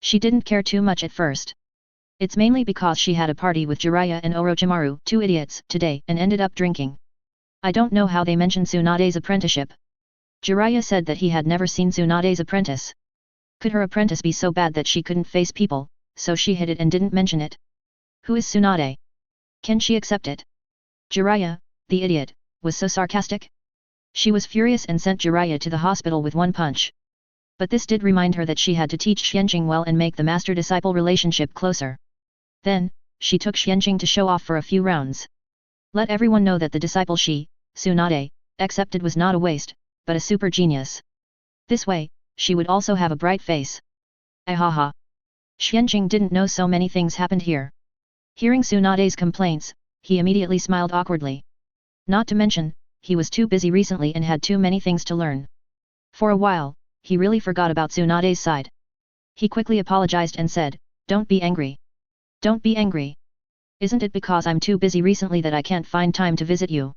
She didn't care too much at first. It's mainly because she had a party with Jiraiya and Orochimaru, two idiots, today and ended up drinking. I don't know how they mentioned Tsunade's apprenticeship. Jiraiya said that he had never seen Tsunade's apprentice. Could her apprentice be so bad that she couldn't face people, so she hid it and didn't mention it? Who is Tsunade? Can she accept it? Jiraiya, the idiot, was so sarcastic. She was furious and sent Jiraiya to the hospital with one punch. But this did remind her that she had to teach Xuanqing well and make the master-disciple relationship closer. Then, she took Xuanqing to show off for a few rounds. Let everyone know that the disciple she, Tsunade, accepted was not a waste, but a super genius. This way, she would also have a bright face. Ahaha. Xuanqing didn't know so many things happened here. Hearing Tsunade's complaints, he immediately smiled awkwardly. Not to mention, he was too busy recently and had too many things to learn. For a while, he really forgot about Tsunade's side. He quickly apologized and said, "Don't be angry. Don't be angry. Isn't it because I'm too busy recently that I can't find time to visit you?"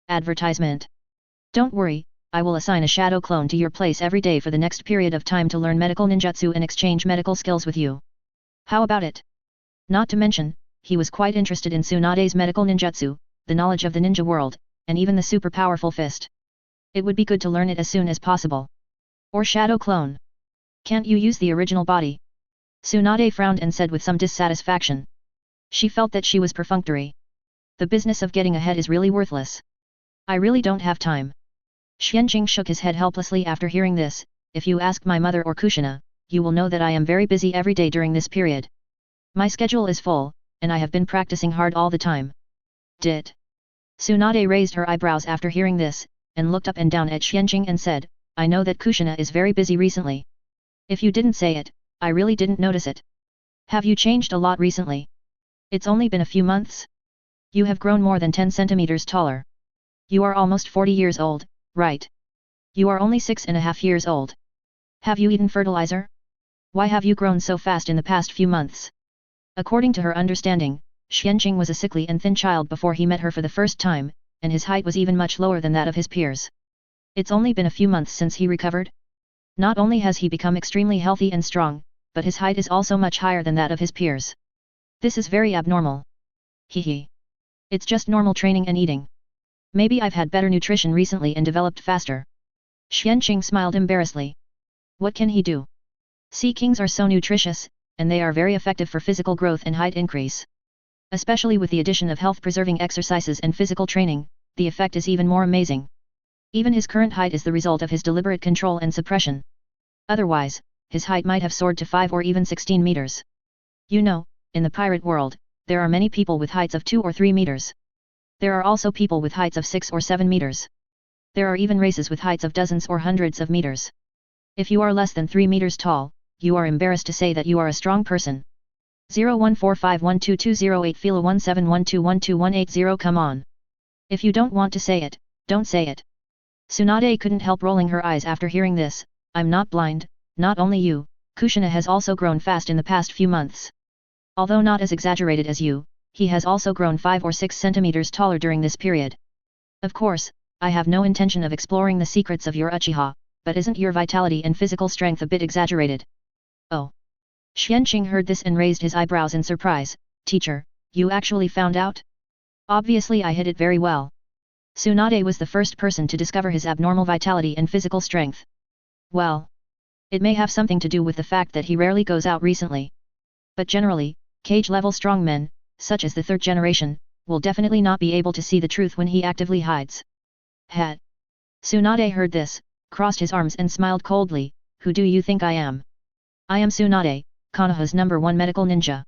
Advertisement. Don't worry, I will assign a shadow clone to your place every day for the next period of time to learn medical ninjutsu and exchange medical skills with you. How about it? Not to mention, he was quite interested in Tsunade's medical ninjutsu, the knowledge of the ninja world, and even the super powerful fist. It would be good to learn it as soon as possible. Or shadow clone. Can't you use the original body? Tsunade frowned and said with some dissatisfaction. She felt that she was perfunctory. The business of getting ahead is really worthless. I really don't have time. Xuanqing shook his head helplessly after hearing this. If you ask my mother or Kushina, you will know that I am very busy every day during this period. My schedule is full, and I have been practicing hard all the time. Did? Tsunade raised her eyebrows after hearing this, and looked up and down at Xuanqing and said, I know that Kushina is very busy recently. If you didn't say it, I really didn't notice it. Have you changed a lot recently? It's only been a few months. You have grown more than 10 centimeters taller. You are almost 40 years old, right? You are only 6.5 years old. Have you eaten fertilizer? Why have you grown so fast in the past few months? According to her understanding, Xuanqing was a sickly and thin child before he met her for the first time, and his height was even much lower than that of his peers. It's only been a few months since he recovered. Not only has he become extremely healthy and strong, but his height is also much higher than that of his peers. This is very abnormal. Hehe. It's just normal training and eating. Maybe I've had better nutrition recently and developed faster. Xuanqing smiled embarrassedly. What can he do? Sea kings are so nutritious, and they are very effective for physical growth and height increase. Especially with the addition of health-preserving exercises and physical training, the effect is even more amazing. Even his current height is the result of his deliberate control and suppression. Otherwise, his height might have soared to 5 or even 16 meters. You know, in the pirate world, there are many people with heights of 2 or 3 meters. There are also people with heights of 6 or 7 meters. There are even races with heights of dozens or hundreds of meters. If you are less than 3 meters tall, you are embarrassed to say that you are a strong person. 0145122208 Fila 17121218 Come on. If you don't want to say it, don't say it. Tsunade couldn't help rolling her eyes after hearing this. I'm not blind, not only you, Kushina has also grown fast in the past few months. Although not as exaggerated as you, he has also grown 5 or 6 centimeters taller during this period. Of course, I have no intention of exploring the secrets of your Uchiha, but isn't your vitality and physical strength a bit exaggerated? Oh. Xuanqing heard this and raised his eyebrows in surprise. Teacher, you actually found out? Obviously I hid it very well. Tsunade was the first person to discover his abnormal vitality and physical strength. Well, it may have something to do with the fact that he rarely goes out recently. But generally, cage-level strongmen, such as the third generation, will definitely not be able to see the truth when he actively hides. Het. Tsunade heard this, crossed his arms and smiled coldly. Who do you think I am? I am Tsunade, Konoha's #1 medical ninja.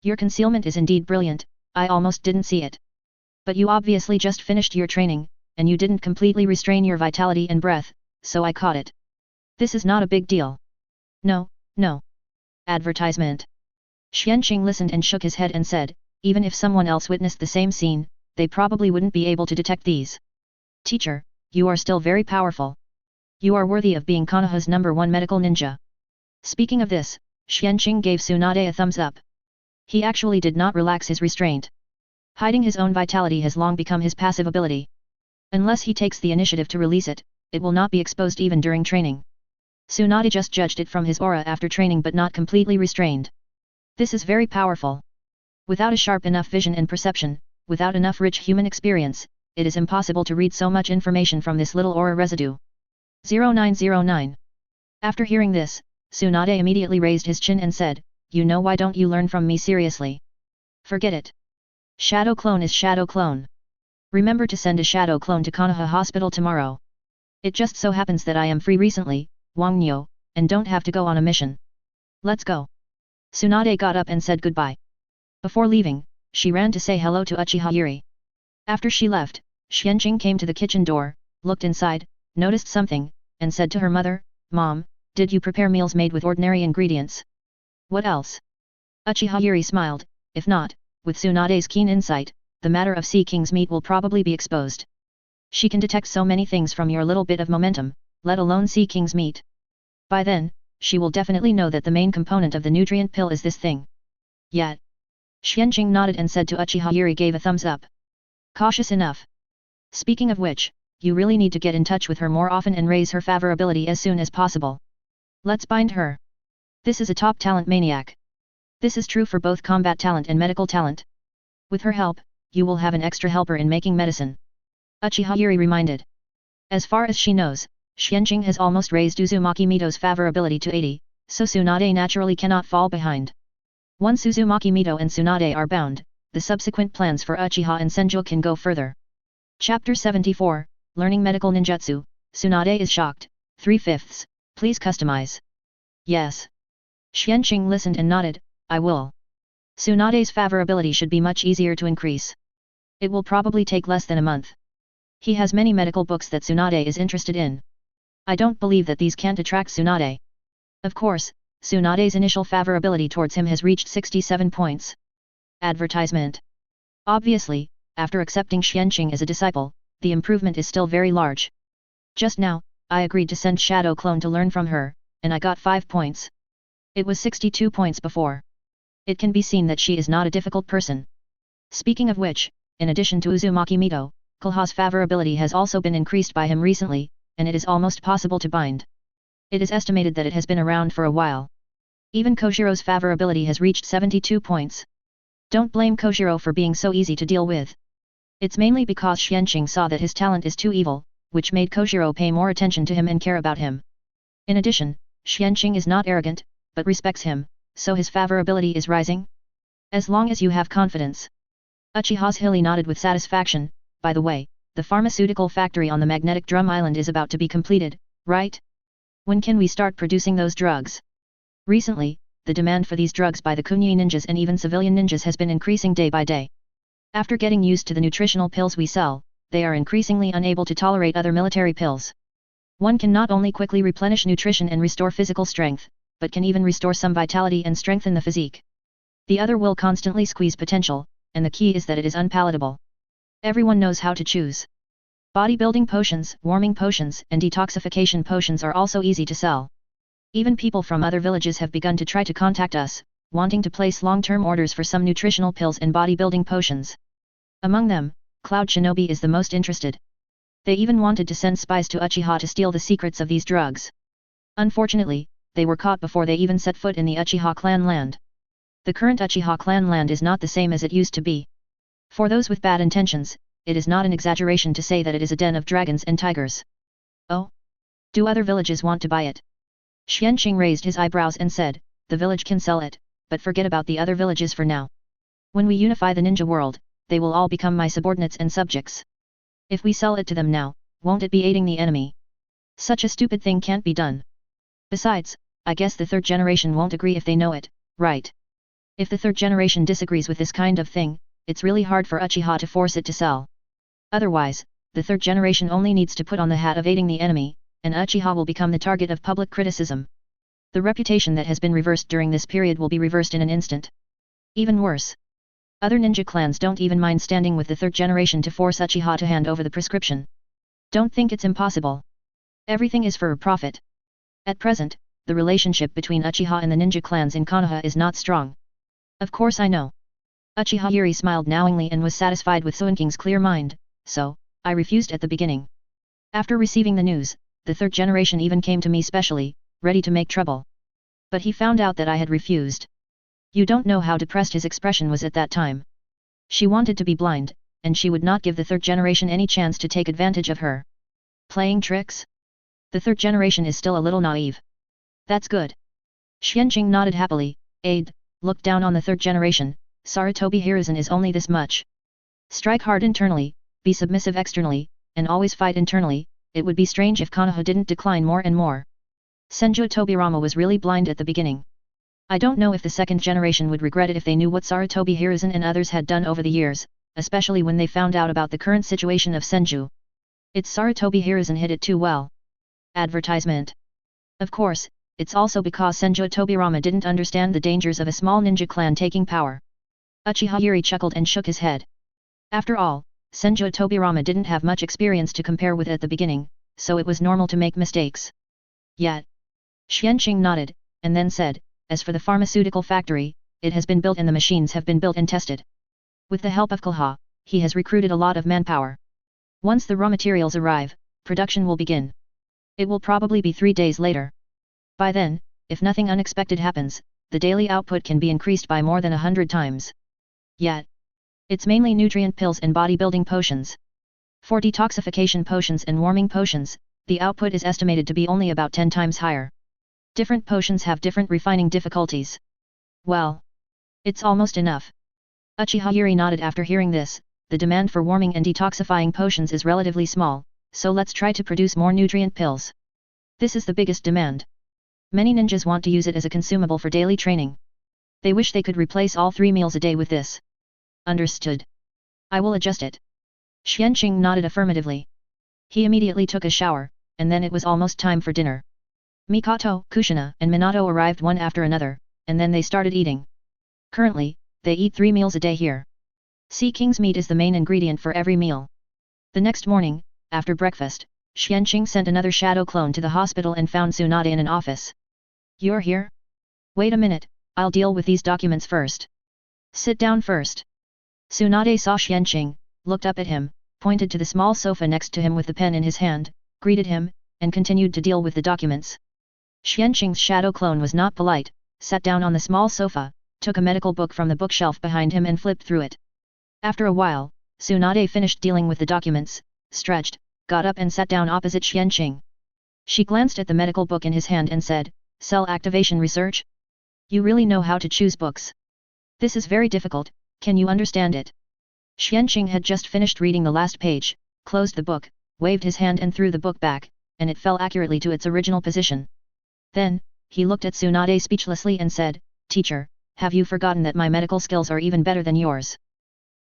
Your concealment is indeed brilliant, I almost didn't see it. But you obviously just finished your training, and you didn't completely restrain your vitality and breath, so I caught it. This is not a big deal. No, no. Advertisement. Xuanqing listened and shook his head and said, even if someone else witnessed the same scene, they probably wouldn't be able to detect these. Teacher, you are still very powerful. You are worthy of being Konoha's #1 medical ninja. Speaking of this, Xuanqing gave Tsunade a thumbs up. He actually did not relax his restraint. Hiding his own vitality has long become his passive ability. Unless he takes the initiative to release it, it will not be exposed even during training. Tsunade just judged it from his aura after training but not completely restrained. This is very powerful. Without a sharp enough vision and perception, without enough rich human experience, it is impossible to read so much information from this little aura residue. 0909. After hearing this, Tsunade immediately raised his chin and said, you know, why don't you learn from me seriously? Forget it. Shadow clone is shadow clone. Remember to send a shadow clone to Konoha Hospital tomorrow. It just so happens that I am free recently, Wangnyo, and don't have to go on a mission. Let's go. Tsunade got up and said goodbye. Before leaving, she ran to say hello to Uchiha Zhili. After she left, Xuanqing came to the kitchen door, looked inside, noticed something, and said to her mother, Mom, did you prepare meals made with ordinary ingredients? What else? Uchiha Zhili smiled, if not, with Tsunade's keen insight, the matter of Sea King's meat will probably be exposed. She can detect so many things from your little bit of momentum, let alone Sea King's meat. By then, she will definitely know that the main component of the nutrient pill is this thing. Yet. Xuanqing nodded and said to Uchiha Zhili gave a thumbs up. Cautious enough. Speaking of which, you really need to get in touch with her more often and raise her favorability as soon as possible. Let's bind her. This is a top talent maniac. This is true for both combat talent and medical talent. With her help, you will have an extra helper in making medicine. Uchiha Yuri reminded. As far as she knows, Xuanqing has almost raised Uzumaki Mito's favorability to 80, so Tsunade naturally cannot fall behind. Once Uzumaki Mito and Tsunade are bound, the subsequent plans for Uchiha and Senju can go further. Chapter 74, Learning Medical Ninjutsu. Tsunade is shocked. 3/5. Please customize. Yes. Xuanqing listened and nodded, I will. Tsunade's favorability should be much easier to increase. It will probably take less than a month. He has many medical books that Tsunade is interested in. I don't believe that these can't attract Tsunade. Of course, Tsunade's initial favorability towards him has reached 67 points. Advertisement. Obviously, after accepting Xuanqing as a disciple, the improvement is still very large. Just now, I agreed to send Shadow Clone to learn from her, and I got 5 points. It was 62 points before. It can be seen that she is not a difficult person. Speaking of which, in addition to Uzumaki Mito, Konoha's favorability has also been increased by him recently, and it is almost possible to bind. It is estimated that it has been around for a while. Even Kojiro's favorability has reached 72 points. Don't blame Kojiro for being so easy to deal with. It's mainly because Xuanqing saw that his talent is too evil, which made Kojiro pay more attention to him and care about him. In addition, Xuanqing is not arrogant, but respects him, so his favorability is rising. As long as you have confidence. Uchiha Zhili nodded with satisfaction. By the way, the pharmaceutical factory on the magnetic drum island is about to be completed, right? When can we start producing those drugs? Recently, the demand for these drugs by the kunai ninjas and even civilian ninjas has been increasing day by day. After getting used to the nutritional pills we sell, they are increasingly unable to tolerate other military pills. One can not only quickly replenish nutrition and restore physical strength, but can even restore some vitality and strengthen the physique. The other will constantly squeeze potential, and the key is that it is unpalatable. Everyone knows how to choose. Bodybuilding potions, warming potions, and detoxification potions are also easy to sell. Even people from other villages have begun to try to contact us, wanting to place long-term orders for some nutritional pills and bodybuilding potions. Among them, Cloud Shinobi is the most interested. They even wanted to send spies to Uchiha to steal the secrets of these drugs. Unfortunately, they were caught before they even set foot in the Uchiha clan land. The current Uchiha clan land is not the same as it used to be. For those with bad intentions, it is not an exaggeration to say that it is a den of dragons and tigers. Oh? Do other villages want to buy it? Xuanqing raised his eyebrows and said, the village can sell it, but forget about the other villages for now. When we unify the ninja world, they will all become my subordinates and subjects. If we sell it to them now, won't it be aiding the enemy? Such a stupid thing can't be done. Besides, I guess the third generation won't agree if they know it, right? If the third generation disagrees with this kind of thing, it's really hard for Uchiha to force it to sell. Otherwise, the third generation only needs to put on the hat of aiding the enemy, and Uchiha will become the target of public criticism. The reputation that has been reversed during this period will be reversed in an instant. Even worse. Other ninja clans don't even mind standing with the third generation to force Uchiha to hand over the prescription. Don't think it's impossible. Everything is for a profit. At present, the relationship between Uchiha and the ninja clans in Konoha is not strong. Of course I know. Uchiha Yuri smiled knowingly and was satisfied with Xuanqing's clear mind, so, I refused at the beginning. After receiving the news, the third generation even came to me specially, ready to make trouble. But he found out that I had refused. You don't know how depressed his expression was at that time. She wanted to be blind, and she would not give the third generation any chance to take advantage of her. Playing tricks? The third generation is still a little naive. That's good. Xuanqing nodded happily. Aide, look down on the third generation. Sarutobi Hiruzen is only this much. Strike hard internally, be submissive externally, and always fight internally. It would be strange if Konoha didn't decline more and more. Senju Tobirama was really blind at the beginning. I don't know if the second generation would regret it if they knew what Sarutobi Hiruzen and others had done over the years, especially when they found out about the current situation of Senju. It's Sarutobi Hiruzen hid it too well. Advertisement. Of course, it's also because Senju Tobirama didn't understand the dangers of a small ninja clan taking power. Uchiha Yuri chuckled and shook his head. After all, Senju Tobirama didn't have much experience to compare with at the beginning, so it was normal to make mistakes. Yet. Xuanqing nodded, and then said, as for the pharmaceutical factory, it has been built and the machines have been built and tested. With the help of Konoha, he has recruited a lot of manpower. Once the raw materials arrive, production will begin. It will probably be 3 days later. By then, if nothing unexpected happens, the daily output can be increased by more than 100 times. Yet, it's mainly nutrient pills and bodybuilding potions. For detoxification potions and warming potions, the output is estimated to be only about 10 times higher. Different potions have different refining difficulties. Well, it's almost enough. Uchiha Zhili nodded after hearing this. The demand for warming and detoxifying potions is relatively small, so let's try to produce more nutrient pills. This is the biggest demand. Many ninjas want to use it as a consumable for daily training. They wish they could replace all 3 meals a day with this. Understood. I will adjust it. Xuanqing nodded affirmatively. He immediately took a shower, and then it was almost time for dinner. Mikoto, Kushina, and Minato arrived one after another, and then they started eating. Currently, they eat 3 meals a day here. Sea King's meat is the main ingredient for every meal. The next morning, after breakfast, Xuanqing sent another shadow clone to the hospital and found Tsunade in an office. You're here? Wait a minute, I'll deal with these documents first. Sit down first. Tsunade saw Xuanqing, looked up at him, pointed to the small sofa next to him with the pen in his hand, greeted him, and continued to deal with the documents. Xuanqing's shadow clone was not polite, sat down on the small sofa, took a medical book from the bookshelf behind him and flipped through it. After a while, Tsunade finished dealing with the documents, stretched, got up and sat down opposite Xuanqing. She glanced at the medical book in his hand and said, "Cell activation research? You really know how to choose books. This is very difficult, can you understand it?" Xuanqing had just finished reading the last page, closed the book, waved his hand and threw the book back, and it fell accurately to its original position. Then, he looked at Tsunade speechlessly and said, "Teacher, have you forgotten that my medical skills are even better than yours?"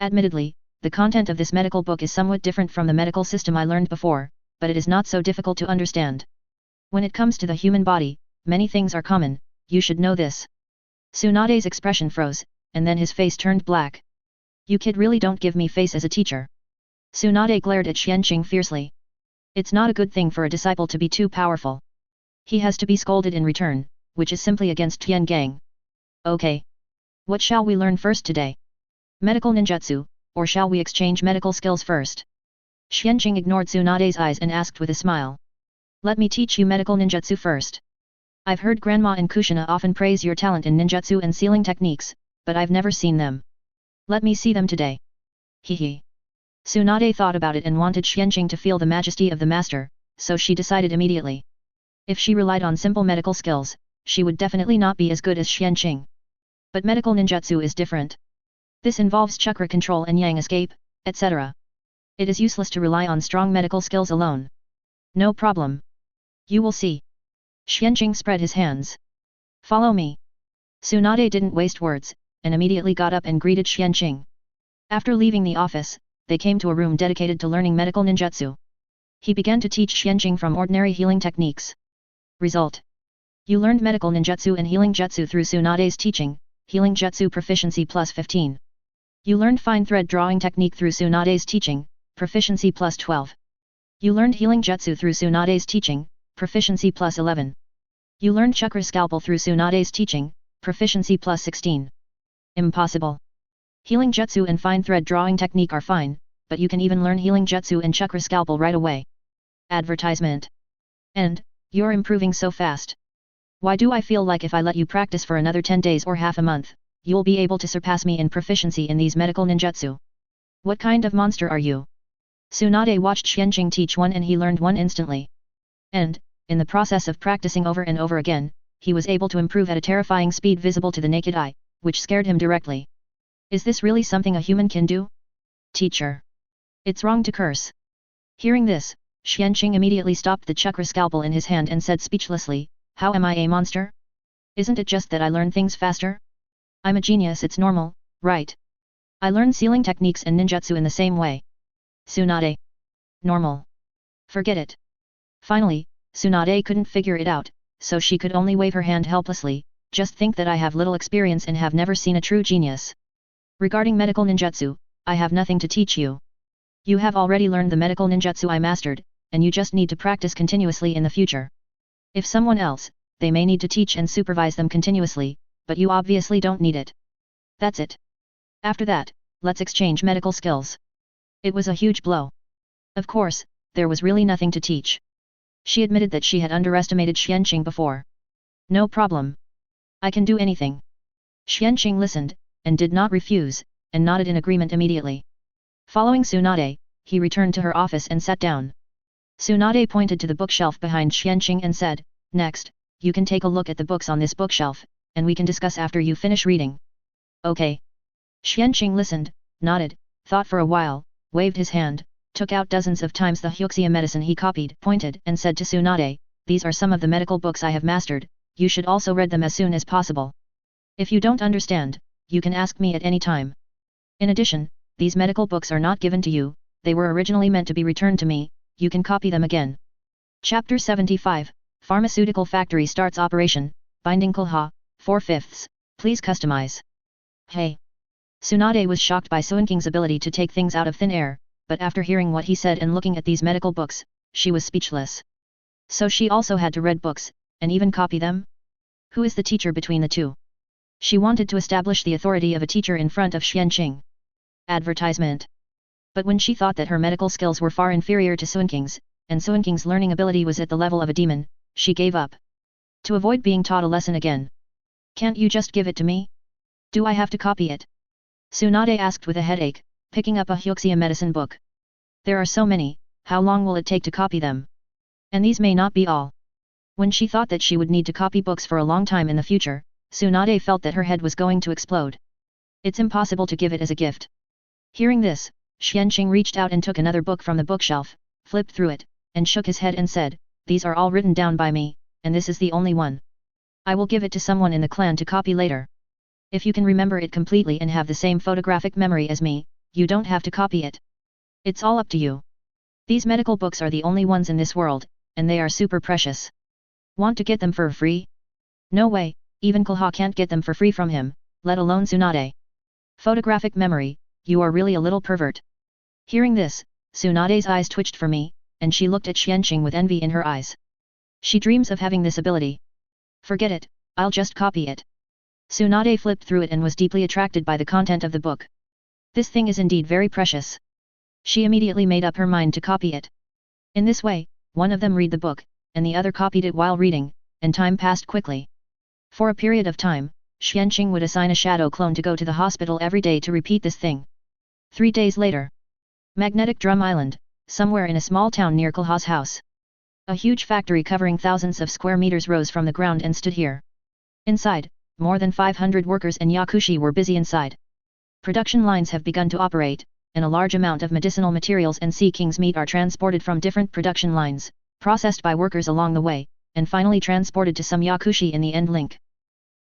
Admittedly, the content of this medical book is somewhat different from the medical system I learned before, but it is not so difficult to understand. When it comes to the human body, many things are common, you should know this. Tsunade's expression froze, and then his face turned black. You kid really don't give me face as a teacher. Tsunade glared at Xuanqing fiercely. It's not a good thing for a disciple to be too powerful. He has to be scolded in return, which is simply against Tian Gang. Okay. What shall we learn first today? Medical ninjutsu, or shall we exchange medical skills first? Xuanqing ignored Tsunade's eyes and asked with a smile. Let me teach you medical ninjutsu first. I've heard Grandma and Kushina often praise your talent in ninjutsu and sealing techniques, but I've never seen them. Let me see them today. Hehe. Tsunade thought about it and wanted Xuanqing to feel the majesty of the master, so she decided immediately. If she relied on simple medical skills, she would definitely not be as good as Xuanqing. But medical ninjutsu is different. This involves chakra control and yang escape, etc. It is useless to rely on strong medical skills alone. No problem. You will see. Xuanqing spread his hands. Follow me. Tsunade didn't waste words, and immediately got up and greeted Xuanqing. After leaving the office, they came to a room dedicated to learning medical ninjutsu. He began to teach Xuanqing from ordinary healing techniques. Result. You learned medical ninjutsu and healing jutsu through Tsunade's teaching, healing jutsu proficiency plus 15. You learned fine thread drawing technique through Tsunade's teaching, proficiency plus 12. You learned healing jutsu through Tsunade's teaching, proficiency plus 11. You learned chakra scalpel through Tsunade's teaching, proficiency plus 16. Impossible. Healing jutsu and fine thread drawing technique are fine, but you can even learn healing jutsu and chakra scalpel right away. Advertisement. And, you're improving so fast. Why do I feel like if I let you practice for another 10 days or half a month, you'll be able to surpass me in proficiency in these medical ninjutsu? What kind of monster are you? Tsunade watched Xuanqing teach one and he learned one instantly. And, in the process of practicing over and over again, he was able to improve at a terrifying speed visible to the naked eye, which scared him directly. Is this really something a human can do? Teacher. It's wrong to curse. Hearing this, Xuanqing immediately stopped the chakra scalpel in his hand and said speechlessly, how am I a monster? Isn't it just that I learn things faster? I'm a genius, it's normal, right? I learn sealing techniques and ninjutsu in the same way. Tsunade. Normal. Forget it. Finally, Tsunade couldn't figure it out, so she could only wave her hand helplessly, just think that I have little experience and have never seen a true genius. Regarding medical ninjutsu, I have nothing to teach you. You have already learned the medical ninjutsu I mastered, and you just need to practice continuously in the future. If someone else, they may need to teach and supervise them continuously, but you obviously don't need it. That's it. After that, let's exchange medical skills. It was a huge blow. Of course, there was really nothing to teach. She admitted that she had underestimated Xuanqing before. No problem. I can do anything. Xuanqing listened, and did not refuse, and nodded in agreement immediately. Following Tsunade, he returned to her office and sat down. Tsunade pointed to the bookshelf behind Xuanqing and said, "Next, you can take a look at the books on this bookshelf, and we can discuss after you finish reading." Okay. Xuanqing listened, nodded, thought for a while, waved his hand, took out dozens of times the Huxia medicine he copied, pointed and said to Tsunade, "These are some of the medical books I have mastered, you should also read them as soon as possible. If you don't understand, you can ask me at any time. In addition, these medical books are not given to you, they were originally meant to be returned to me, you can copy them again." Chapter 75, Pharmaceutical Factory starts operation, binding Konoha, 4/5, please customize. Hey! Tsunade was shocked by Xuanqing's ability to take things out of thin air, but after hearing what he said and looking at these medical books, she was speechless. So she also had to read books, and even copy them? Who is the teacher between the two? She wanted to establish the authority of a teacher in front of Xuanqing. Advertisement. But when she thought that her medical skills were far inferior to Xuanqing's, and Xuanqing's learning ability was at the level of a demon, she gave up. To avoid being taught a lesson again. "Can't you just give it to me? Do I have to copy it?" Tsunade asked with a headache, picking up a Huxia medicine book. "There are so many, how long will it take to copy them? And these may not be all." When she thought that she would need to copy books for a long time in the future, Tsunade felt that her head was going to explode. It's impossible to give it as a gift. Hearing this, Xuanqing reached out and took another book from the bookshelf, flipped through it, and shook his head and said, "These are all written down by me, and this is the only one. I will give it to someone in the clan to copy later. If you can remember it completely and have the same photographic memory as me, you don't have to copy it. It's all up to you. These medical books are the only ones in this world, and they are super precious. Want to get them for free? No way, even Konoha can't get them for free from him, let alone Tsunade. Photographic memory, you are really a little pervert." Hearing this, Tsunade's eyes twitched for me, and she looked at Xuanqing with envy in her eyes. She dreams of having this ability. "Forget it, I'll just copy it." Tsunade flipped through it and was deeply attracted by the content of the book. This thing is indeed very precious. She immediately made up her mind to copy it. In this way, one of them read the book, and the other copied it while reading, and time passed quickly. For a period of time, Xuanqing would assign a shadow clone to go to the hospital every day to repeat this thing. 3 days later. Magnetic Drum Island, somewhere in a small town near Konoha's house. A huge factory covering thousands of square meters rose from the ground and stood here. Inside, more than 500 workers and yakushi were busy inside. Production lines have begun to operate, and a large amount of medicinal materials and sea king's meat are transported from different production lines, processed by workers along the way, and finally transported to some yakushi in the end link.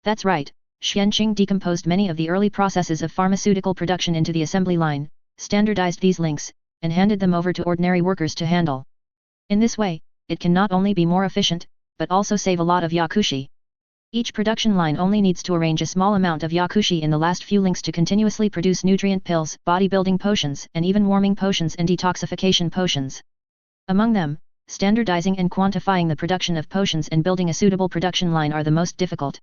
That's right, Xuanqing decomposed many of the early processes of pharmaceutical production into the assembly line, standardized these links, and handed them over to ordinary workers to handle. In this way, it can not only be more efficient, but also save a lot of yakushi. Each production line only needs to arrange a small amount of yakushi in the last few links to continuously produce nutrient pills, bodybuilding potions, and even warming potions and detoxification potions. Among them, standardizing and quantifying the production of potions and building a suitable production line are the most difficult.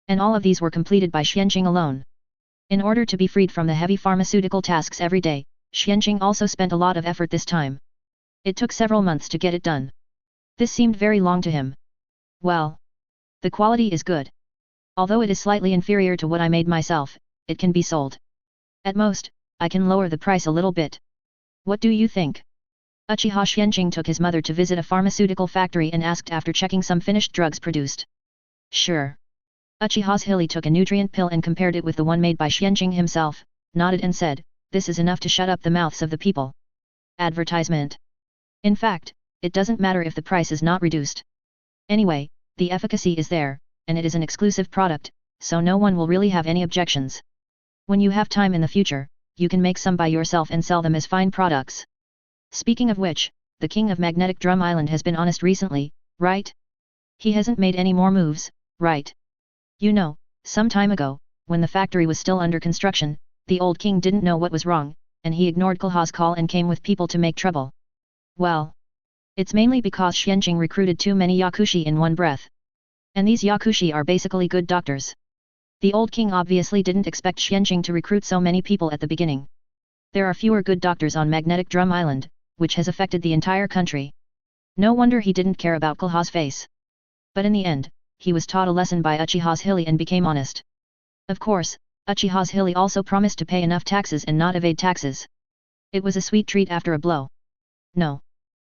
And all of these were completed by Xuanqing alone. In order to be freed from the heavy pharmaceutical tasks every day, Xuanqing also spent a lot of effort this time. It took several months to get it done. This seemed very long to him. Well, the quality is good. Although it is slightly inferior to what I made myself, it can be sold. At most, I can lower the price a little bit. What do you think? Uchiha Xuanqing took his mother to visit a pharmaceutical factory and asked after checking some finished drugs produced. Sure. Uchiha Zhili took a nutrient pill and compared it with the one made by Xuanqing himself, nodded and said, "This is enough to shut up the mouths of the people." Advertisement. In fact, it doesn't matter if the price is not reduced. Anyway, the efficacy is there, and it is an exclusive product, so no one will really have any objections. When you have time in the future, you can make some by yourself and sell them as fine products. Speaking of which, the king of Magnetic Drum Island has been honest recently, right? He hasn't made any more moves, right? You know, some time ago, when the factory was still under construction, the old king didn't know what was wrong, and he ignored Konoha's call and came with people to make trouble. Well, it's mainly because Xuanqing recruited too many yakushi in one breath. And these yakushi are basically good doctors. The old king obviously didn't expect Xuanqing to recruit so many people at the beginning. There are fewer good doctors on Magnetic Drum Island, which has affected the entire country. No wonder he didn't care about Konoha's face. But in the end, he was taught a lesson by Uchiha Zhili and became honest. Of course, Uchiha Zhili also promised to pay enough taxes and not evade taxes. It was a sweet treat after a blow. No.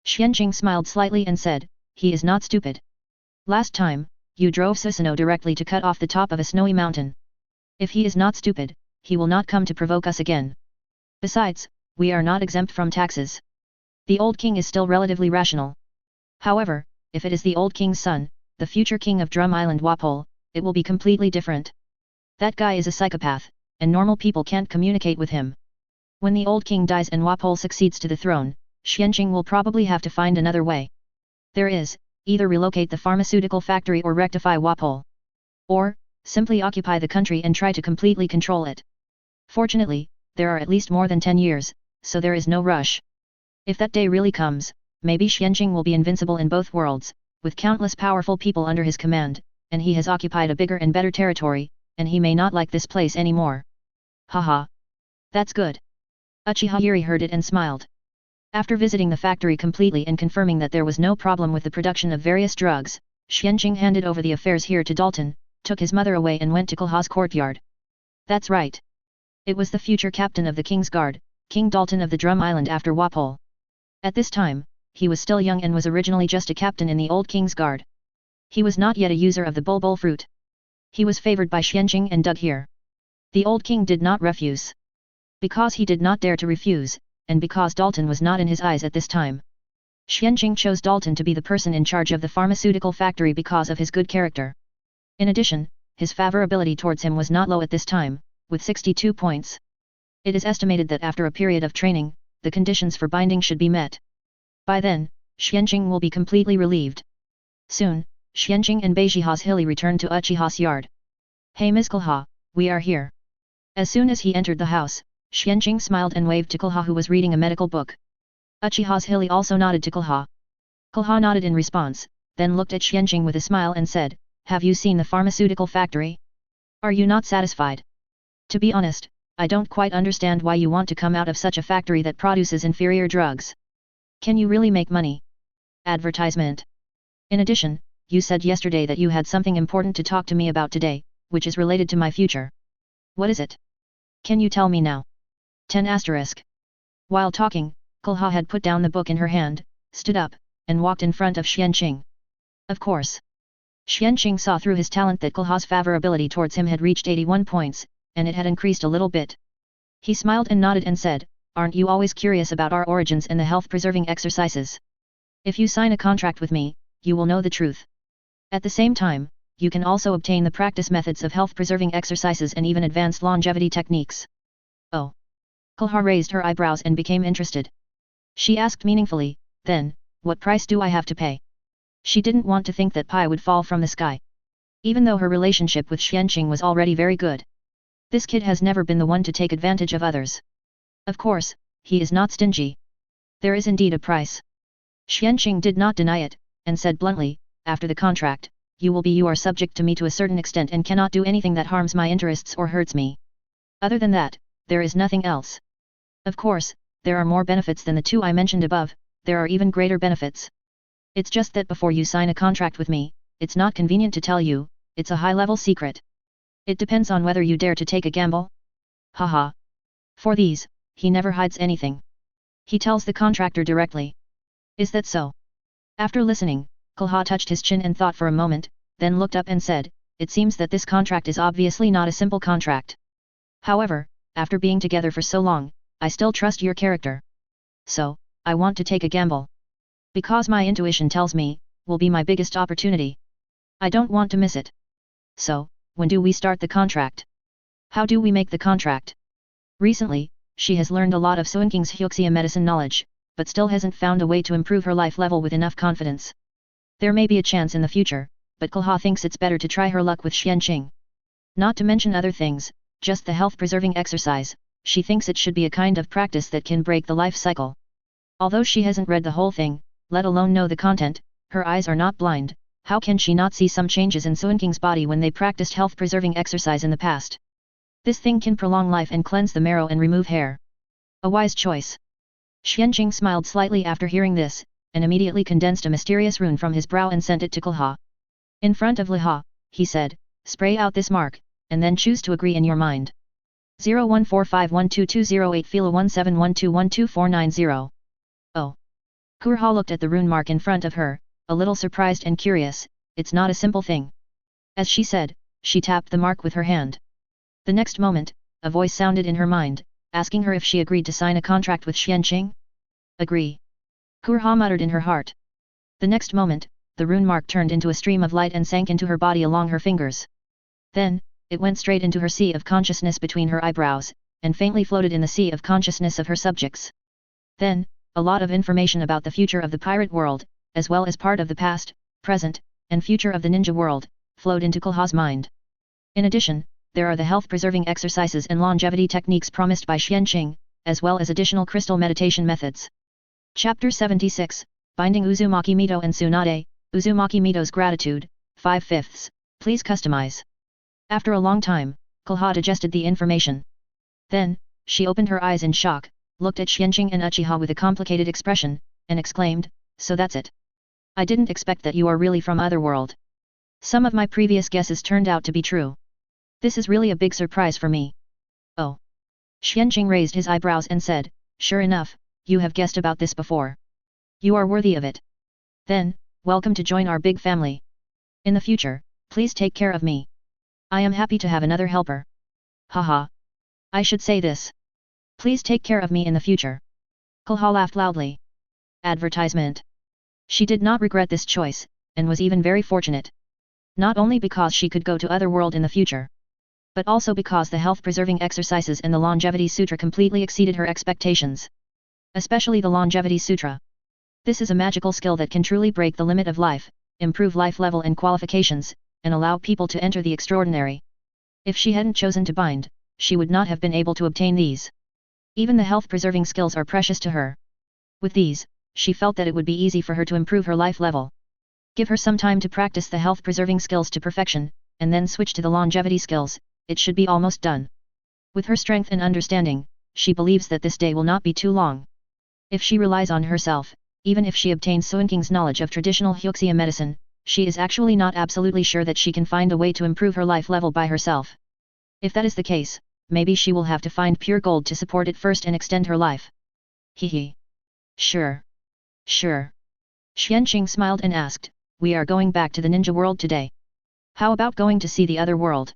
Xuanqing smiled slightly and said, he is not stupid. Last time, you drove Susanoo directly to cut off the top of a snowy mountain. If he is not stupid, he will not come to provoke us again. Besides, we are not exempt from taxes. The old king is still relatively rational. However, if it is the old king's son, the future king of Drum Island Wapol, it will be completely different. That guy is a psychopath, and normal people can't communicate with him. When the old king dies and Wapol succeeds to the throne, Xuanqing will probably have to find another way. There is, either relocate the pharmaceutical factory or rectify Wapol. Or, simply occupy the country and try to completely control it. Fortunately, there are at least more than 10 years, so there is no rush. If that day really comes, maybe Xuanqing will be invincible in both worlds, with countless powerful people under his command, and he has occupied a bigger and better territory, and he may not like this place anymore. Haha. That's good. Uchiha Zhili heard it and smiled. After visiting the factory completely and confirming that there was no problem with the production of various drugs, Xuanqing handed over the affairs here to Dalton, took his mother away and went to Konoha's courtyard. That's right. It was the future captain of the King's Guard, King Dalton of the Drum Island after Wapol. At this time, he was still young and was originally just a captain in the old King's Guard. He was not yet a user of the bulbul fruit. He was favored by Xuanqing and dug here. The old king did not refuse. Because he did not dare to refuse, and because Dalton was not in his eyes at this time. Xuanqing chose Dalton to be the person in charge of the pharmaceutical factory because of his good character. In addition, his favorability towards him was not low at this time, with 62 points. It is estimated that after a period of training, the conditions for binding should be met. By then, Xuanqing will be completely relieved. Soon, Xuanqing and Uchiha Zhili returned to Uchiha's yard. Hey Ms. Konoha, we are here. As soon as he entered the house, Xuanqing smiled and waved to Konoha who was reading a medical book. Uchiha Zhili also nodded to Konoha. Konoha nodded in response, then looked at Xuanqing with a smile and said, have you seen the pharmaceutical factory? Are you not satisfied? To be honest, I don't quite understand why you want to come out of such a factory that produces inferior drugs. Can you really make money? Advertisement. In addition, you said yesterday that you had something important to talk to me about today, which is related to my future. What is it? Can you tell me now? 10 asterisk. While talking, Konoha had put down the book in her hand, stood up, and walked in front of Xuanqing. Of course. Xuanqing saw through his talent that Konoha's favorability towards him had reached 81 points, and it had increased a little bit. He smiled and nodded and said, aren't you always curious about our origins and the health-preserving exercises? If you sign a contract with me, you will know the truth. At the same time, you can also obtain the practice methods of health-preserving exercises and even advanced longevity techniques. Oh. Konoha raised her eyebrows and became interested. She asked meaningfully, then, what price do I have to pay? She didn't want to think that pie would fall from the sky. Even though her relationship with Xuanqing was already very good. This kid has never been the one to take advantage of others. Of course, he is not stingy. There is indeed a price. Xuanqing did not deny it, and said bluntly, after the contract, you are subject to me to a certain extent and cannot do anything that harms my interests or hurts me. Other than that, there is nothing else. Of course, there are more benefits than the two I mentioned above, there are even greater benefits. It's just that before you sign a contract with me, it's not convenient to tell you, it's a high-level secret. It depends on whether you dare to take a gamble. Haha. For these, he never hides anything. He tells the contractor directly. Is that so? After listening, Konoha touched his chin and thought for a moment, then looked up and said, it seems that this contract is obviously not a simple contract. However, after being together for so long, I still trust your character. So, I want to take a gamble. Because my intuition tells me, will be my biggest opportunity. I don't want to miss it. So, when do we start the contract? How do we make the contract? Recently, she has learned a lot of Xuanqing's Huxia medicine knowledge, but still hasn't found a way to improve her life level with enough confidence. There may be a chance in the future, but Konoha thinks it's better to try her luck with Xuanqing. Not to mention other things, just the health-preserving exercise, she thinks it should be a kind of practice that can break the life cycle. Although she hasn't read the whole thing, let alone know the content, her eyes are not blind, how can she not see some changes in Xuanqing's body when they practiced health-preserving exercise in the past? This thing can prolong life and cleanse the marrow and remove hair. A wise choice. Xuanqing smiled slightly after hearing this, and immediately condensed a mysterious rune from his brow and sent it to Konoha. In front of Liha, he said, spray out this mark, and then choose to agree in your mind. 0145122208 Fila 1712122490. Oh. Konoha looked at the rune mark in front of her, a little surprised and curious. It's not a simple thing. As she said, she tapped the mark with her hand. The next moment, a voice sounded in her mind, asking her if she agreed to sign a contract with Xuanqing. Agree. Konoha muttered in her heart. The next moment, the rune mark turned into a stream of light and sank into her body along her fingers. Then, it went straight into her sea of consciousness between her eyebrows, and faintly floated in the sea of consciousness of her subjects. Then, a lot of information about the future of the pirate world, as well as part of the past, present, and future of the ninja world, flowed into Konoha's mind. In addition, there are the health-preserving exercises and longevity techniques promised by Xuanqing, as well as additional crystal meditation methods. Chapter 76, Binding Uzumaki Mito and Tsunade, Uzumaki Mito's Gratitude, 5/5. Please customize. After a long time, Konoha digested the information. Then, she opened her eyes in shock, looked at Xuanqing and Uchiha with a complicated expression, and exclaimed, so that's it. I didn't expect that you are really from Otherworld. Some of my previous guesses turned out to be true. This is really a big surprise for me. Oh. Xuanqing raised his eyebrows and said, sure enough, you have guessed about this before. You are worthy of it. Then, welcome to join our big family. In the future, please take care of me. I am happy to have another helper. Haha. I should say this. Please take care of me in the future. Konoha laughed loudly. Advertisement. She did not regret this choice, and was even very fortunate. Not only because she could go to Otherworld in the future, but also because the health-preserving exercises and the Longevity Sutra completely exceeded her expectations. Especially the Longevity Sutra. This is a magical skill that can truly break the limit of life, improve life level and qualifications, and allow people to enter the extraordinary. If she hadn't chosen to bind, she would not have been able to obtain these. Even the health-preserving skills are precious to her. With these, she felt that it would be easy for her to improve her life level. Give her some time to practice the health-preserving skills to perfection, and then switch to the longevity skills, it should be almost done. With her strength and understanding, she believes that this day will not be too long. If she relies on herself, even if she obtains Xuanqing's knowledge of traditional Huxia medicine, she is actually not absolutely sure that she can find a way to improve her life level by herself. If that is the case, maybe she will have to find pure gold to support it first and extend her life. Hehe. Sure. Sure. Xuanqing smiled and asked, we are going back to the ninja world today. How about going to see the other world?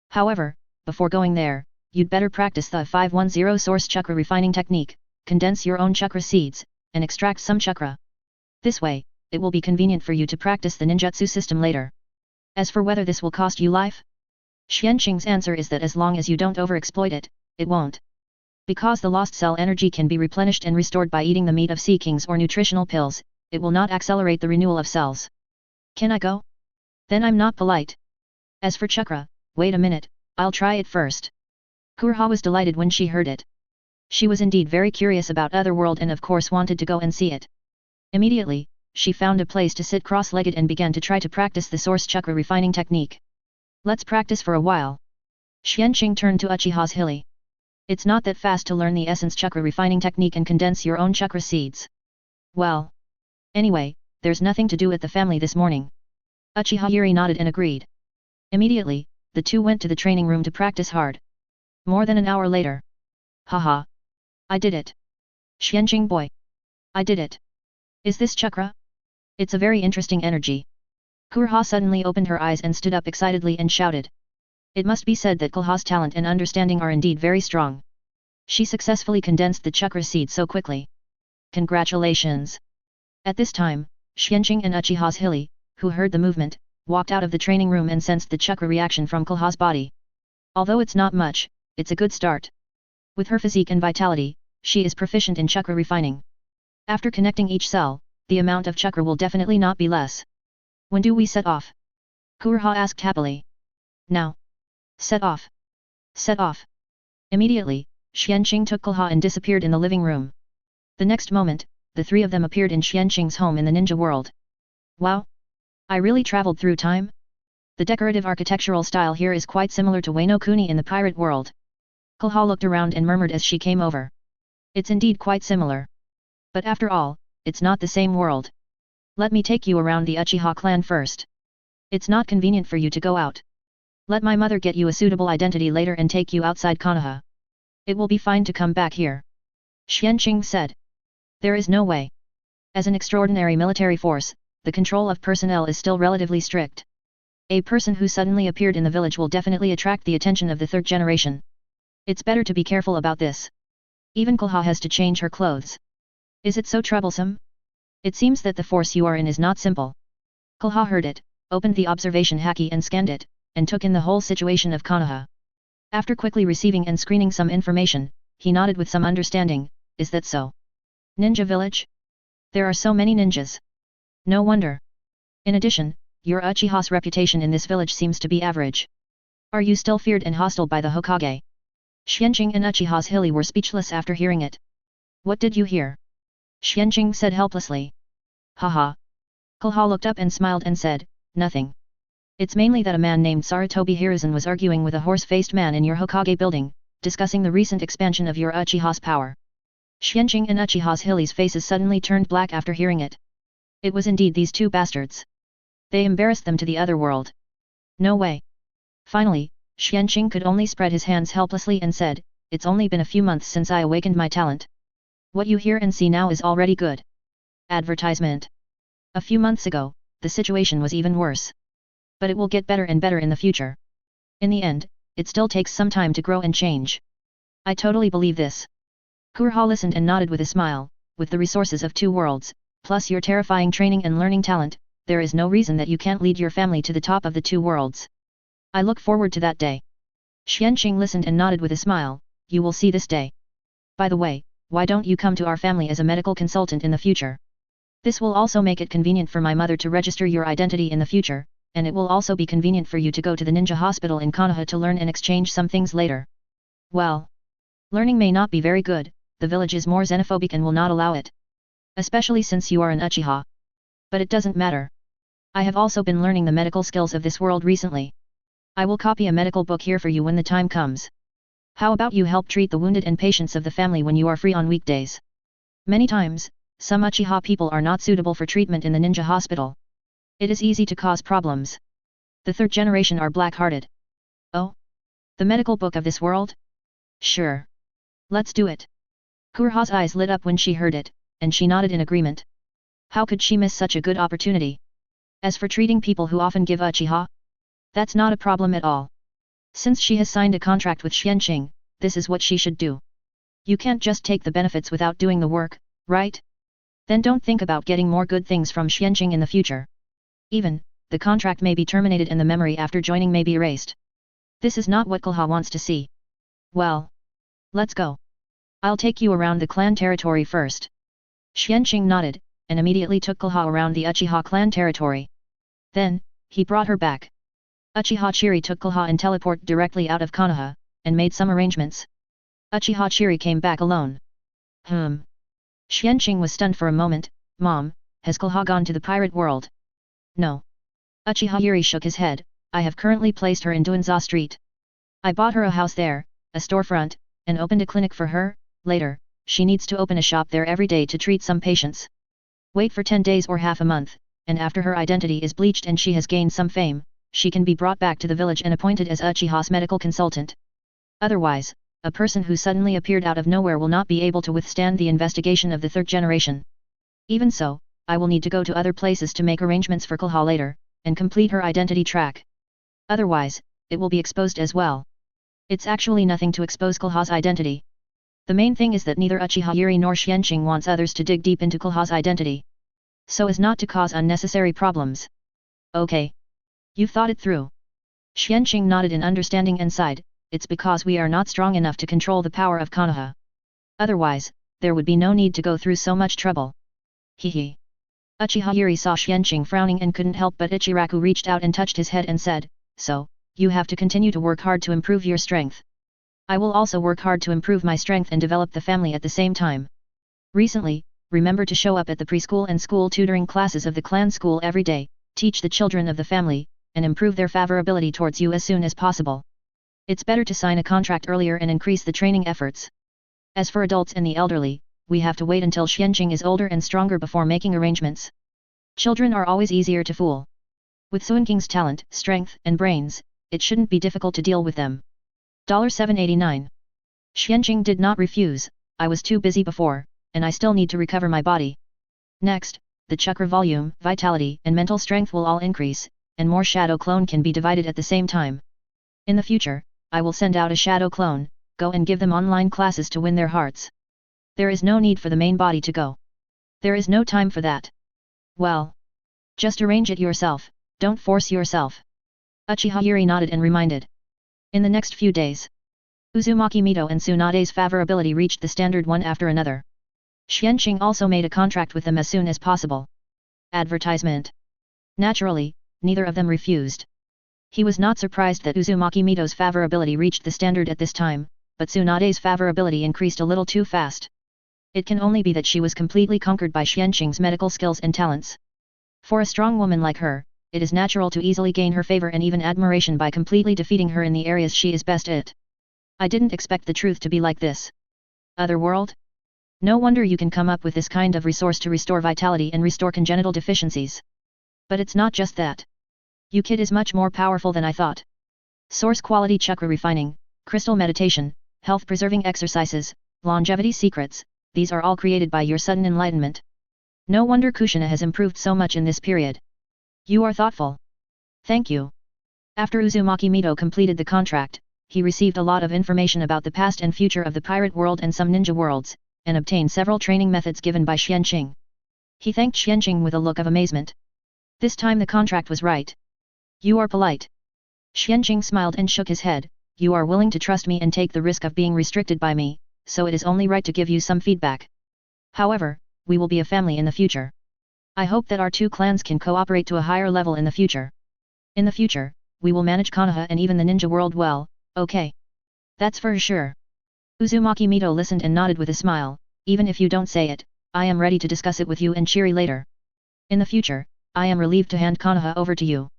However, before going there, you'd better practice the 510 source chakra refining technique, condense your own chakra seeds, and extract some chakra. This way, it will be convenient for you to practice the ninjutsu system later. As for whether this will cost you life? Xuanqing's answer is that as long as you don't overexploit it, it won't. Because the lost cell energy can be replenished and restored by eating the meat of sea kings or nutritional pills, it will not accelerate the renewal of cells. Can I go? Then I'm not polite. As for chakra, wait a minute, I'll try it first. Konoha was delighted when she heard it. She was indeed very curious about Otherworld and of course wanted to go and see it. Immediately, she found a place to sit cross-legged and began to try to practice the source chakra refining technique. Let's practice for a while. Xuanqing turned to Uchiha Zhili. It's not that fast to learn the essence chakra refining technique and condense your own chakra seeds. Well. Anyway, there's nothing to do at the family this morning. Uchiha Zhili nodded and agreed. Immediately, the two went to the training room to practice hard. More than an hour later. Haha. I did it. Xuanqing boy. I did it. Is this chakra? It's a very interesting energy. Konoha suddenly opened her eyes and stood up excitedly and shouted. It must be said that Konoha's talent and understanding are indeed very strong. She successfully condensed the chakra seed so quickly. Congratulations! At this time, Xuanqing and Uchiha Zhili, who heard the movement, walked out of the training room and sensed the chakra reaction from Konoha's body. Although it's not much, it's a good start. With her physique and vitality, she is proficient in chakra refining. After connecting each cell, the amount of chakra will definitely not be less. When do we set off? Konoha asked happily. Now. Set off. Set off. Immediately, Xuanqing took Konoha and disappeared in the living room. The next moment, the three of them appeared in Xuanqing's home in the ninja world. Wow! I really traveled through time? The decorative architectural style here is quite similar to Wano Kuni in the pirate world. Konoha looked around and murmured as she came over. It's indeed quite similar. But after all, it's not the same world. Let me take you around the Uchiha clan first. It's not convenient for you to go out. Let my mother get you a suitable identity later and take you outside Konoha. It will be fine to come back here. Xuanqing said. There is no way. As an extraordinary military force, the control of personnel is still relatively strict. A person who suddenly appeared in the village will definitely attract the attention of the third generation. It's better to be careful about this. Even Konoha has to change her clothes. Is it so troublesome? It seems that the force you are in is not simple. Konoha heard it, opened the observation haki and scanned it, and took in the whole situation of Konoha. After quickly receiving and screening some information, he nodded with some understanding. Is that so? Ninja village? There are so many ninjas. No wonder. In addition, your Uchiha's reputation in this village seems to be average. Are you still feared and hostile by the Hokage? Xuanqing and Uchiha Zhili were speechless after hearing it. What did you hear? Xuanqing said helplessly. Haha. Konoha looked up and smiled and said, nothing. It's mainly that a man named Sarutobi Hiruzen was arguing with a horse-faced man in your Hokage building, discussing the recent expansion of your Uchiha's power. Xuanqing and Uchiha Zhili's faces suddenly turned black after hearing it. It was indeed these two bastards. They embarrassed them to the other world. No way. Finally, Xuanqing could only spread his hands helplessly and said, it's only been a few months since I awakened my talent. What you hear and see now is already good. Advertisement. A few months ago, the situation was even worse. But it will get better and better in the future. In the end, it still takes some time to grow and change. I totally believe this. Konoha listened and nodded with a smile. With the resources of two worlds, plus your terrifying training and learning talent, there is no reason that you can't lead your family to the top of the two worlds. I look forward to that day. Xuanqing listened and nodded with a smile. You will see this day. By the way, why don't you come to our family as a medical consultant in the future? This will also make it convenient for my mother to register your identity in the future, and it will also be convenient for you to go to the ninja hospital in Konoha to learn and exchange some things later. Well, learning may not be very good, the village is more xenophobic and will not allow it. Especially since you are an Uchiha. But it doesn't matter. I have also been learning the medical skills of this world recently. I will copy a medical book here for you when the time comes. How about you help treat the wounded and patients of the family when you are free on weekdays? Many times, some Uchiha people are not suitable for treatment in the ninja hospital. It is easy to cause problems. The third generation are black-hearted. Oh? The medical book of this world? Sure. Let's do it. Konoha's eyes lit up when she heard it, and she nodded in agreement. How could she miss such a good opportunity? As for treating people who often give Uchiha, that's not a problem at all. Since she has signed a contract with Xuanqing, this is what she should do. You can't just take the benefits without doing the work, right? Then don't think about getting more good things from Xuanqing in the future. Even, the contract may be terminated and the memory after joining may be erased. This is not what Konoha wants to see. Well, let's go. I'll take you around the clan territory first. Xuanqing nodded, and immediately took Konoha around the Uchiha clan territory. Then, he brought her back. Uchiha Zhili took Konoha and teleported directly out of Konoha, and made some arrangements. Uchiha Zhili came back alone. Xuanqing was stunned for a moment. Mom, has Konoha gone to the pirate world? No. Uchiha Zhili shook his head. I have currently placed her in Duanza Street. I bought her a house there, a storefront, and opened a clinic for her. Later, she needs to open a shop there every day to treat some patients. Wait for 10 days or half a month, and after her identity is bleached and she has gained some fame, she can be brought back to the village and appointed as Uchiha's medical consultant. Otherwise, a person who suddenly appeared out of nowhere will not be able to withstand the investigation of the third generation. Even so, I will need to go to other places to make arrangements for Konoha later, and complete her identity track. Otherwise, it will be exposed as well. It's actually nothing to expose Konoha's identity. The main thing is that neither Uchiha Zhili nor Xuanqing wants others to dig deep into Konoha's identity. So as not to cause unnecessary problems. Okay. You've thought it through. Xuanqing nodded in understanding and sighed. It's because we are not strong enough to control the power of Konoha. Otherwise, there would be no need to go through so much trouble. Hehe. Uchiha Zhili saw Xuanqing frowning and couldn't help but Ichiraku reached out and touched his head and said, so, you have to continue to work hard to improve your strength. I will also work hard to improve my strength and develop the family at the same time. Recently, remember to show up at the preschool and school tutoring classes of the clan school every day, teach the children of the family, and improve their favorability towards you as soon as possible. It's better to sign a contract earlier and increase the training efforts. As for adults and the elderly, we have to wait until Xuanqing is older and stronger before making arrangements. Children are always easier to fool. With Xuanqing's talent, strength, and brains, it shouldn't be difficult to deal with them. $789. Xuanqing did not refuse, I was too busy before, and I still need to recover my body. Next, the chakra volume, vitality, and mental strength will all increase, and more shadow clone can be divided at the same time. In the future, I will send out a shadow clone, go and give them online classes to win their hearts. There is no need for the main body to go. There is no time for that. Well, just arrange it yourself, don't force yourself. Uchiha Zhili nodded and reminded. In the next few days, Uzumaki Mito and Tsunade's favorability reached the standard one after another. Xuanqing also made a contract with them as soon as possible. Advertisement. Naturally, neither of them refused. He was not surprised that Uzumaki Mito's favorability reached the standard at this time, but Tsunade's favorability increased a little too fast. It can only be that she was completely conquered by Xuanqing's medical skills and talents. For a strong woman like her, it is natural to easily gain her favor and even admiration by completely defeating her in the areas she is best at. I didn't expect the truth to be like this. Otherworld? No wonder you can come up with this kind of resource to restore vitality and restore congenital deficiencies. But it's not just that. You kid is much more powerful than I thought. Source quality chakra refining, crystal meditation, health preserving exercises, longevity secrets, these are all created by your sudden enlightenment. No wonder Kushina has improved so much in this period. You are thoughtful. Thank you. After Uzumaki Mito completed the contract, he received a lot of information about the past and future of the pirate world and some ninja worlds, and obtained several training methods given by Xuanqing. He thanked Xuanqing with a look of amazement. This time the contract was right. You are polite. Xuanqing smiled and shook his head. You are willing to trust me and take the risk of being restricted by me, so it is only right to give you some feedback. However, we will be a family in the future. I hope that our two clans can cooperate to a higher level in the future. In the future, we will manage Konoha and even the ninja world well, okay? That's for sure. Uzumaki Mito listened and nodded with a smile. Even if you don't say it, I am ready to discuss it with you and Chiri later. In the future, I am relieved to hand Konoha over to you.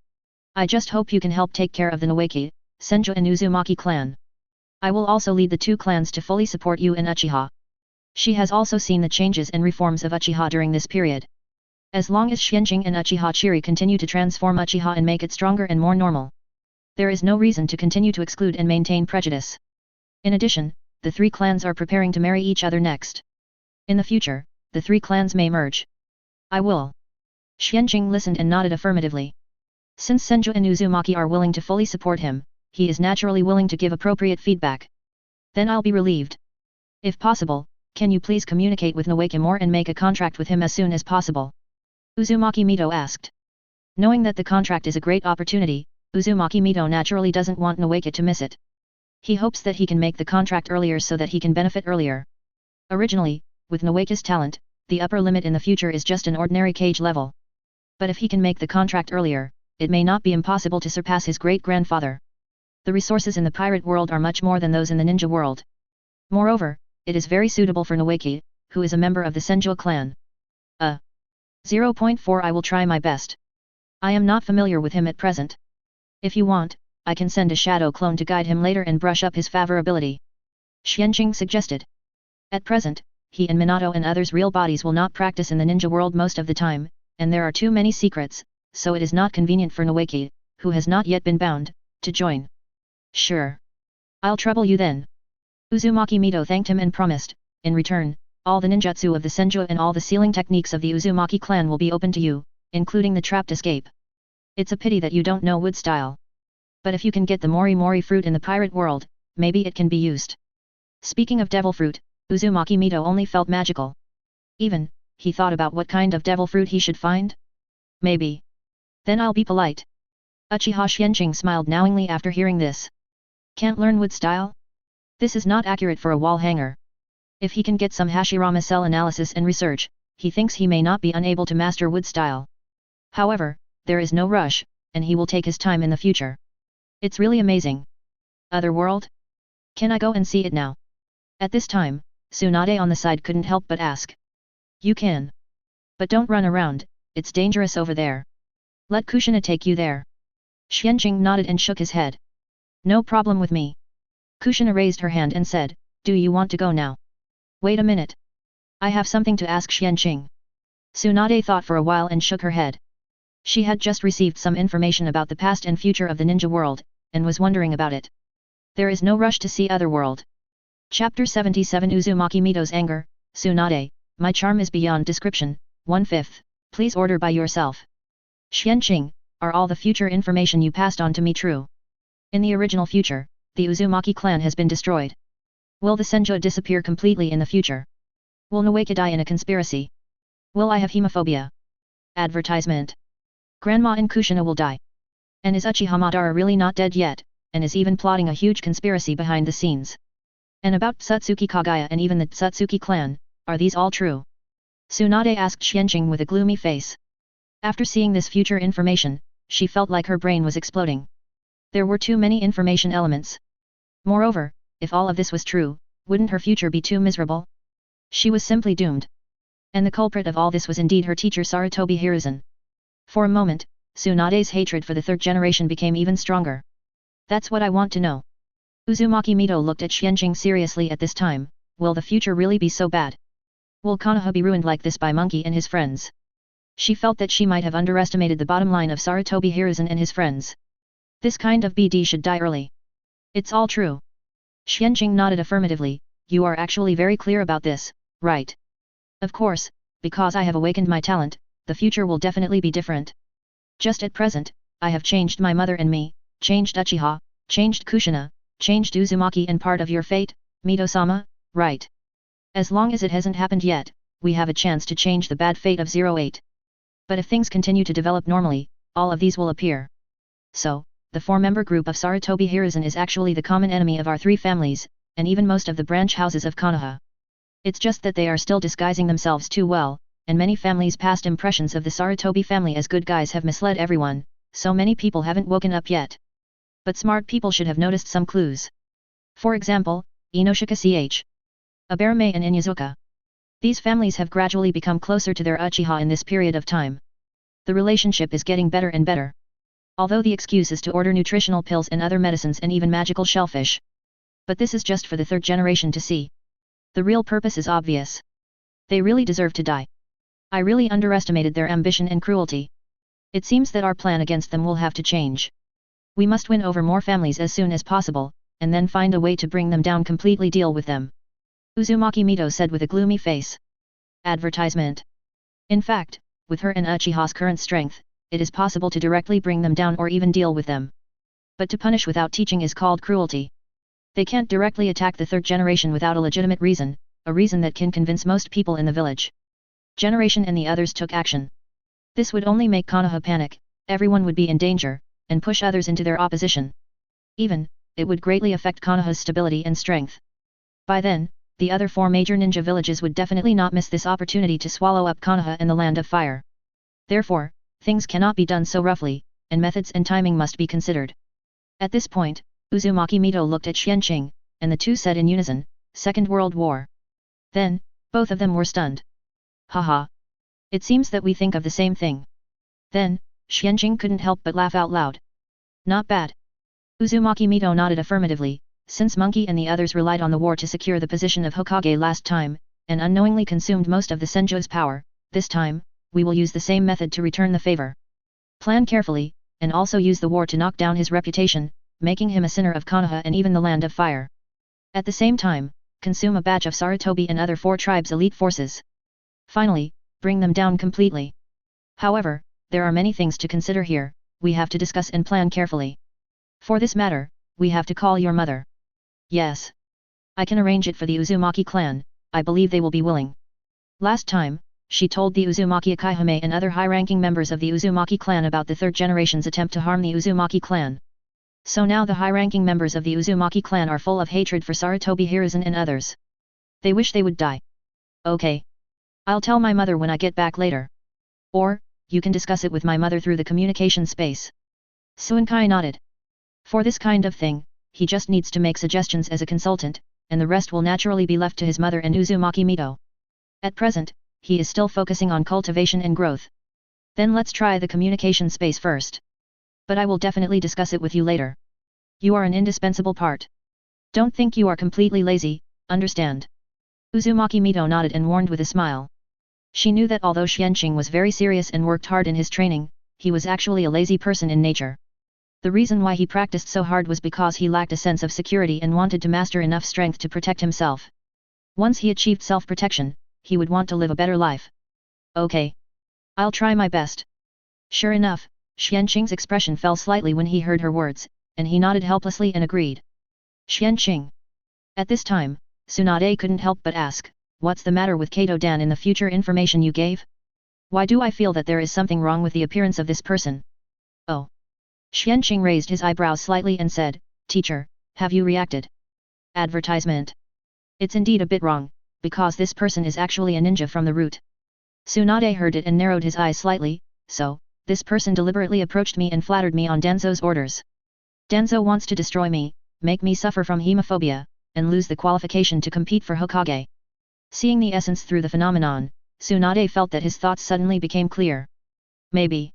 I just hope you can help take care of the Noeki, Senju and Uzumaki clan. I will also lead the two clans to fully support you and Uchiha. She has also seen the changes and reforms of Uchiha during this period. As long as Xuanqing and Uchiha Chiri continue to transform Uchiha and make it stronger and more normal, there is no reason to continue to exclude and maintain prejudice. In addition, the three clans are preparing to marry each other next. In the future, the three clans may merge. I will. Xuanqing listened and nodded affirmatively. Since Senju and Uzumaki are willing to fully support him, he is naturally willing to give appropriate feedback. Then I'll be relieved. If possible, can you please communicate with Noeki more and make a contract with him as soon as possible? Uzumaki Mito asked. Knowing that the contract is a great opportunity, Uzumaki Mito naturally doesn't want Noeki to miss it. He hopes that he can make the contract earlier so that he can benefit earlier. Originally, with Noeki's talent, the upper limit in the future is just an ordinary cage level. But if he can make the contract earlier, it may not be impossible to surpass his great-grandfather. The resources in the pirate world are much more than those in the ninja world. Moreover, it is very suitable for Noeki, who is a member of the Senju clan. 0.4 I will try my best. I am not familiar with him at present. If you want, I can send a shadow clone to guide him later and brush up his favorability. Xuanqing suggested. At present, he and Minato and others' real bodies will not practice in the ninja world most of the time, and there are too many secrets, so it is not convenient for Noeki, who has not yet been bound, to join. Sure. I'll trouble you then. Uzumaki Mito thanked him and promised, in return, all the ninjutsu of the Senju and all the sealing techniques of the Uzumaki clan will be open to you, including the trapped escape. It's a pity that you don't know wood style. But if you can get the Mori Mori fruit in the pirate world, maybe it can be used. Speaking of devil fruit, Uzumaki Mito only felt magical. Even, he thought about what kind of devil fruit he should find? Maybe. Then I'll be polite. Uchiha Xuanqing smiled knowingly after hearing this. Can't learn wood style? This is not accurate for a wall hanger. If he can get some Hashirama cell analysis and research, he thinks he may not be unable to master wood style. However, there is no rush, and he will take his time in the future. It's really amazing. Otherworld? Can I go and see it now? At this time, Tsunade on the side couldn't help but ask. You can. But don't run around, it's dangerous over there. Let Kushina take you there. Xuanqing nodded and shook his head. No problem with me. Kushina raised her hand and said, do you want to go now? Wait a minute. I have something to ask Xuanqing. Tsunade thought for a while and shook her head. She had just received some information about the past and future of the ninja world, and was wondering about it. There is no rush to see Otherworld. Chapter 77 Uzumaki Mito's anger. Tsunade, my charm is beyond description. 1/5. Please order by yourself. Xuanqing, are all the future information you passed on to me true? In the original future, the Uzumaki clan has been destroyed. Will the Senju disappear completely in the future? Will Noaka die in a conspiracy? Will I have hemophobia? Advertisement. Grandma and Kushina will die. And is Uchiha Madara really not dead yet, and is even plotting a huge conspiracy behind the scenes? And about Tsutsuki Kagaya and even the Tsutsuki clan, are these all true? Tsunade asked Xuanqing with a gloomy face. After seeing this future information, she felt like her brain was exploding. There were too many information elements. Moreover, if all of this was true, wouldn't her future be too miserable? She was simply doomed. And the culprit of all this was indeed her teacher Sarutobi Hiruzen. For a moment, Tsunade's hatred for the third generation became even stronger. That's what I want to know. Uzumaki Mito looked at Xuanqing seriously at this time. Will the future really be so bad? Will Konoha be ruined like this by Monkey and his friends? She felt that she might have underestimated the bottom line of Sarutobi Hiruzen and his friends. This kind of BD should die early. It's all true. Xuanqing nodded affirmatively. You are actually very clear about this, right? Of course, because I have awakened my talent, the future will definitely be different. Just at present, I have changed my mother and me, changed Uchiha, changed Kushina, changed Uzumaki and part of your fate, Mito-sama, right? As long as it hasn't happened yet, we have a chance to change the bad fate of 08. But if things continue to develop normally, all of these will appear. So, the four-member group of Sarutobi Hiruzen is actually the common enemy of our three families, and even most of the branch houses of Konoha. It's just that they are still disguising themselves too well, and many families' past impressions of the Sarutobi family as good guys have misled everyone, so many people haven't woken up yet. But smart people should have noticed some clues. For example, Inoshika Ch. Aberame and Inyazuka. These families have gradually become closer to their Uchiha in this period of time. The relationship is getting better and better. Although the excuse is to order nutritional pills and other medicines and even magical shellfish. But this is just for the third generation to see. The real purpose is obvious. They really deserve to die. I really underestimated their ambition and cruelty. It seems that our plan against them will have to change. We must win over more families as soon as possible, and then find a way to bring them down completely deal with them. Uzumaki Mito said with a gloomy face. Advertisement. In fact, with her and Uchiha's current strength, it is possible to directly bring them down or even deal with them. But to punish without teaching is called cruelty. They can't directly attack the third generation without a legitimate reason, a reason that can convince most people in the village. Generation and the others took action. This would only make Konoha panic, everyone would be in danger, and push others into their opposition. Even, it would greatly affect Konoha's stability and strength. By then, the other four major ninja villages would definitely not miss this opportunity to swallow up Konoha and the Land of Fire. Therefore, things cannot be done so roughly, and methods and timing must be considered. At this point, Uzumaki Mito looked at Xuanqing, and the two said in unison, Second World War. Then, both of them were stunned. Haha. It seems that we think of the same thing. Then, Xuanqing couldn't help but laugh out loud. Not bad. Uzumaki Mito nodded affirmatively, since Monkey and the others relied on the war to secure the position of Hokage last time, and unknowingly consumed most of the Senju's power, this time, we will use the same method to return the favor. Plan carefully, and also use the war to knock down his reputation, making him a sinner of Konoha and even the Land of Fire. At the same time, consume a batch of Sarutobi and other four tribes' elite forces. Finally, bring them down completely. However, there are many things to consider here, we have to discuss and plan carefully. For this matter, we have to call your mother. Yes. I can arrange it for the Uzumaki clan, I believe they will be willing. Last time, she told the Uzumaki Akihime and other high-ranking members of the Uzumaki clan about the third generation's attempt to harm the Uzumaki clan. So now the high-ranking members of the Uzumaki clan are full of hatred for Sarutobi Hiruzen and others. They wish they would die. Okay. I'll tell my mother when I get back later. Or, you can discuss it with my mother through the communication space. Suinkai nodded. For this kind of thing, he just needs to make suggestions as a consultant, and the rest will naturally be left to his mother and Uzumaki Mito. At present, he is still focusing on cultivation and growth. Then let's try the communication space first. But I will definitely discuss it with you later. You are an indispensable part. Don't think you are completely lazy, understand? Uzumaki Mito nodded and warned with a smile. She knew that although Xuanqing was very serious and worked hard in his training, he was actually a lazy person in nature. The reason why he practiced so hard was because he lacked a sense of security and wanted to master enough strength to protect himself. Once he achieved self-protection, he would want to live a better life. Okay. I'll try my best. Sure enough, Xuanqing's expression fell slightly when he heard her words, and he nodded helplessly and agreed. Xuanqing. At this time, Tsunade couldn't help but ask, what's the matter with Kato-dan in the future information you gave? Why do I feel that there is something wrong with the appearance of this person? Oh. Xuanqing raised his eyebrows slightly and said, Teacher, have you reacted? Advertisement. It's indeed a bit wrong, because this person is actually a ninja from the root. Tsunade heard it and narrowed his eyes slightly, so, this person deliberately approached me and flattered me on Danzo's orders. Danzo wants to destroy me, make me suffer from hemophobia, and lose the qualification to compete for Hokage. Seeing the essence through the phenomenon, Tsunade felt that his thoughts suddenly became clear. Maybe.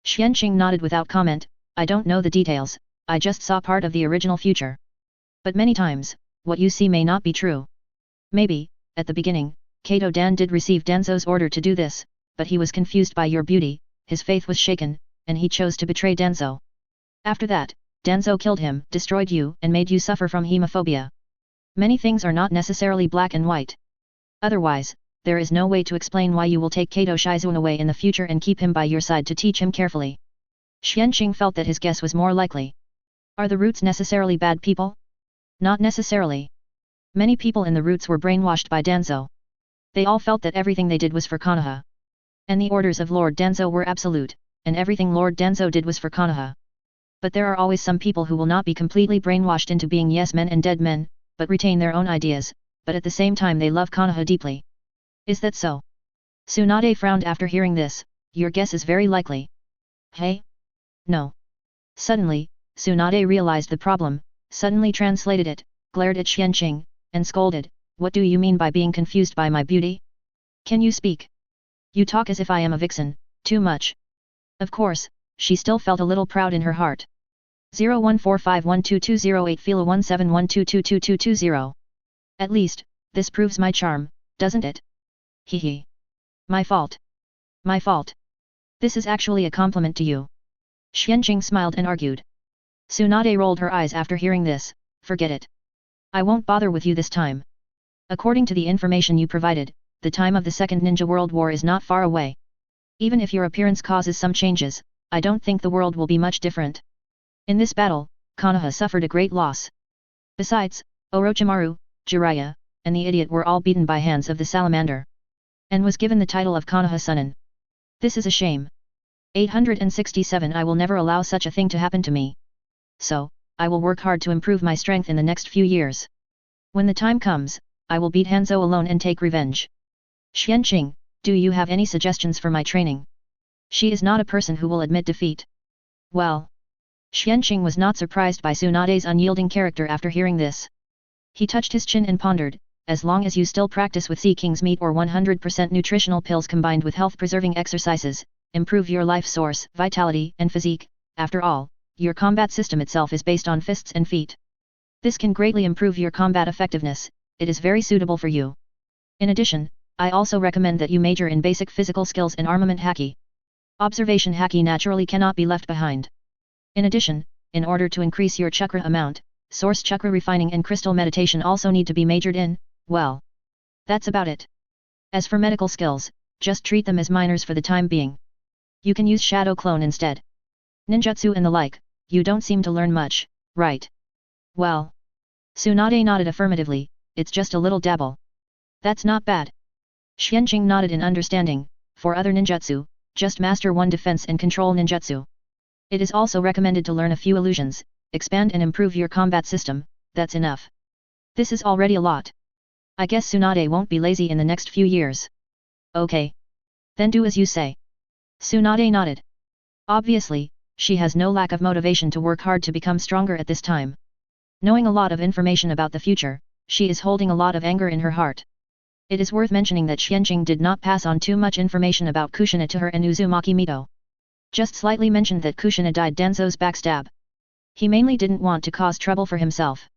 Xuanqing nodded without comment, I don't know the details, I just saw part of the original future. But many times, what you see may not be true. Maybe, at the beginning, Kato-dan did receive Danzo's order to do this, but he was confused by your beauty, his faith was shaken, and he chose to betray Danzo. After that, Danzo killed him, destroyed you, and made you suffer from hemophobia. Many things are not necessarily black and white. Otherwise, there is no way to explain why you will take Kato Shizuan away in the future and keep him by your side to teach him carefully. Xuanqing felt that his guess was more likely. Are the roots necessarily bad people? Not necessarily. Many people in the roots were brainwashed by Danzo. They all felt that everything they did was for Konoha. And the orders of Lord Danzo were absolute, and everything Lord Danzo did was for Konoha. But there are always some people who will not be completely brainwashed into being yes men and dead men, but retain their own ideas, but at the same time they love Konoha deeply. Is that so? Tsunade frowned after hearing this, your guess is very likely. Hey? No. Suddenly, Tsunade realized the problem, suddenly translated it, glared at Xuanqing, and scolded, what do you mean by being confused by my beauty? Can you speak? You talk as if I am a vixen, too much. Of course, she still felt a little proud in her heart. 0145122208 Fila 1712222220. At least, this proves my charm, doesn't it? Hehe. My fault. My fault. This is actually a compliment to you. Xuanqing smiled and argued. Tsunade rolled her eyes after hearing this, forget it. I won't bother with you this time. According to the information you provided, the time of the Second Ninja World War is not far away. Even if your appearance causes some changes, I don't think the world will be much different. In this battle, Konoha suffered a great loss. Besides, Orochimaru, Jiraiya, and the idiot were all beaten by hands of the salamander. And was given the title of Konoha Sunin. This is a shame. 867 I will never allow such a thing to happen to me. So, I will work hard to improve my strength in the next few years. When the time comes, I will beat Hanzo alone and take revenge. Xuanqing, do you have any suggestions for my training? She is not a person who will admit defeat. Well. Xuanqing was not surprised by Tsunade's unyielding character after hearing this. He touched his chin and pondered, as long as you still practice with Sea King's meat or 100% nutritional pills combined with health-preserving exercises, improve your life source, vitality, and physique, after all, your combat system itself is based on fists and feet. This can greatly improve your combat effectiveness, it is very suitable for you. In addition, I also recommend that you major in basic physical skills and armament haki. Observation haki naturally cannot be left behind. In addition, in order to increase your chakra amount, source chakra refining and crystal meditation also need to be majored in, well. That's about it. As for medical skills, just treat them as minors for the time being. You can use shadow clone instead. Ninjutsu and the like, you don't seem to learn much, right? Well. Tsunade nodded affirmatively, it's just a little dabble. That's not bad. Xuanqing nodded in understanding, for other ninjutsu, just master one defense and control ninjutsu. It is also recommended to learn a few illusions, expand and improve your combat system, that's enough. This is already a lot. I guess Tsunade won't be lazy in the next few years. Okay. Then do as you say. Tsunade nodded. Obviously, she has no lack of motivation to work hard to become stronger at this time. Knowing a lot of information about the future, she is holding a lot of anger in her heart. It is worth mentioning that Xuanqing did not pass on too much information about Kushina to her and Uzumaki Mito. Just slightly mentioned that Kushina died Danzo's backstab. He mainly didn't want to cause trouble for himself.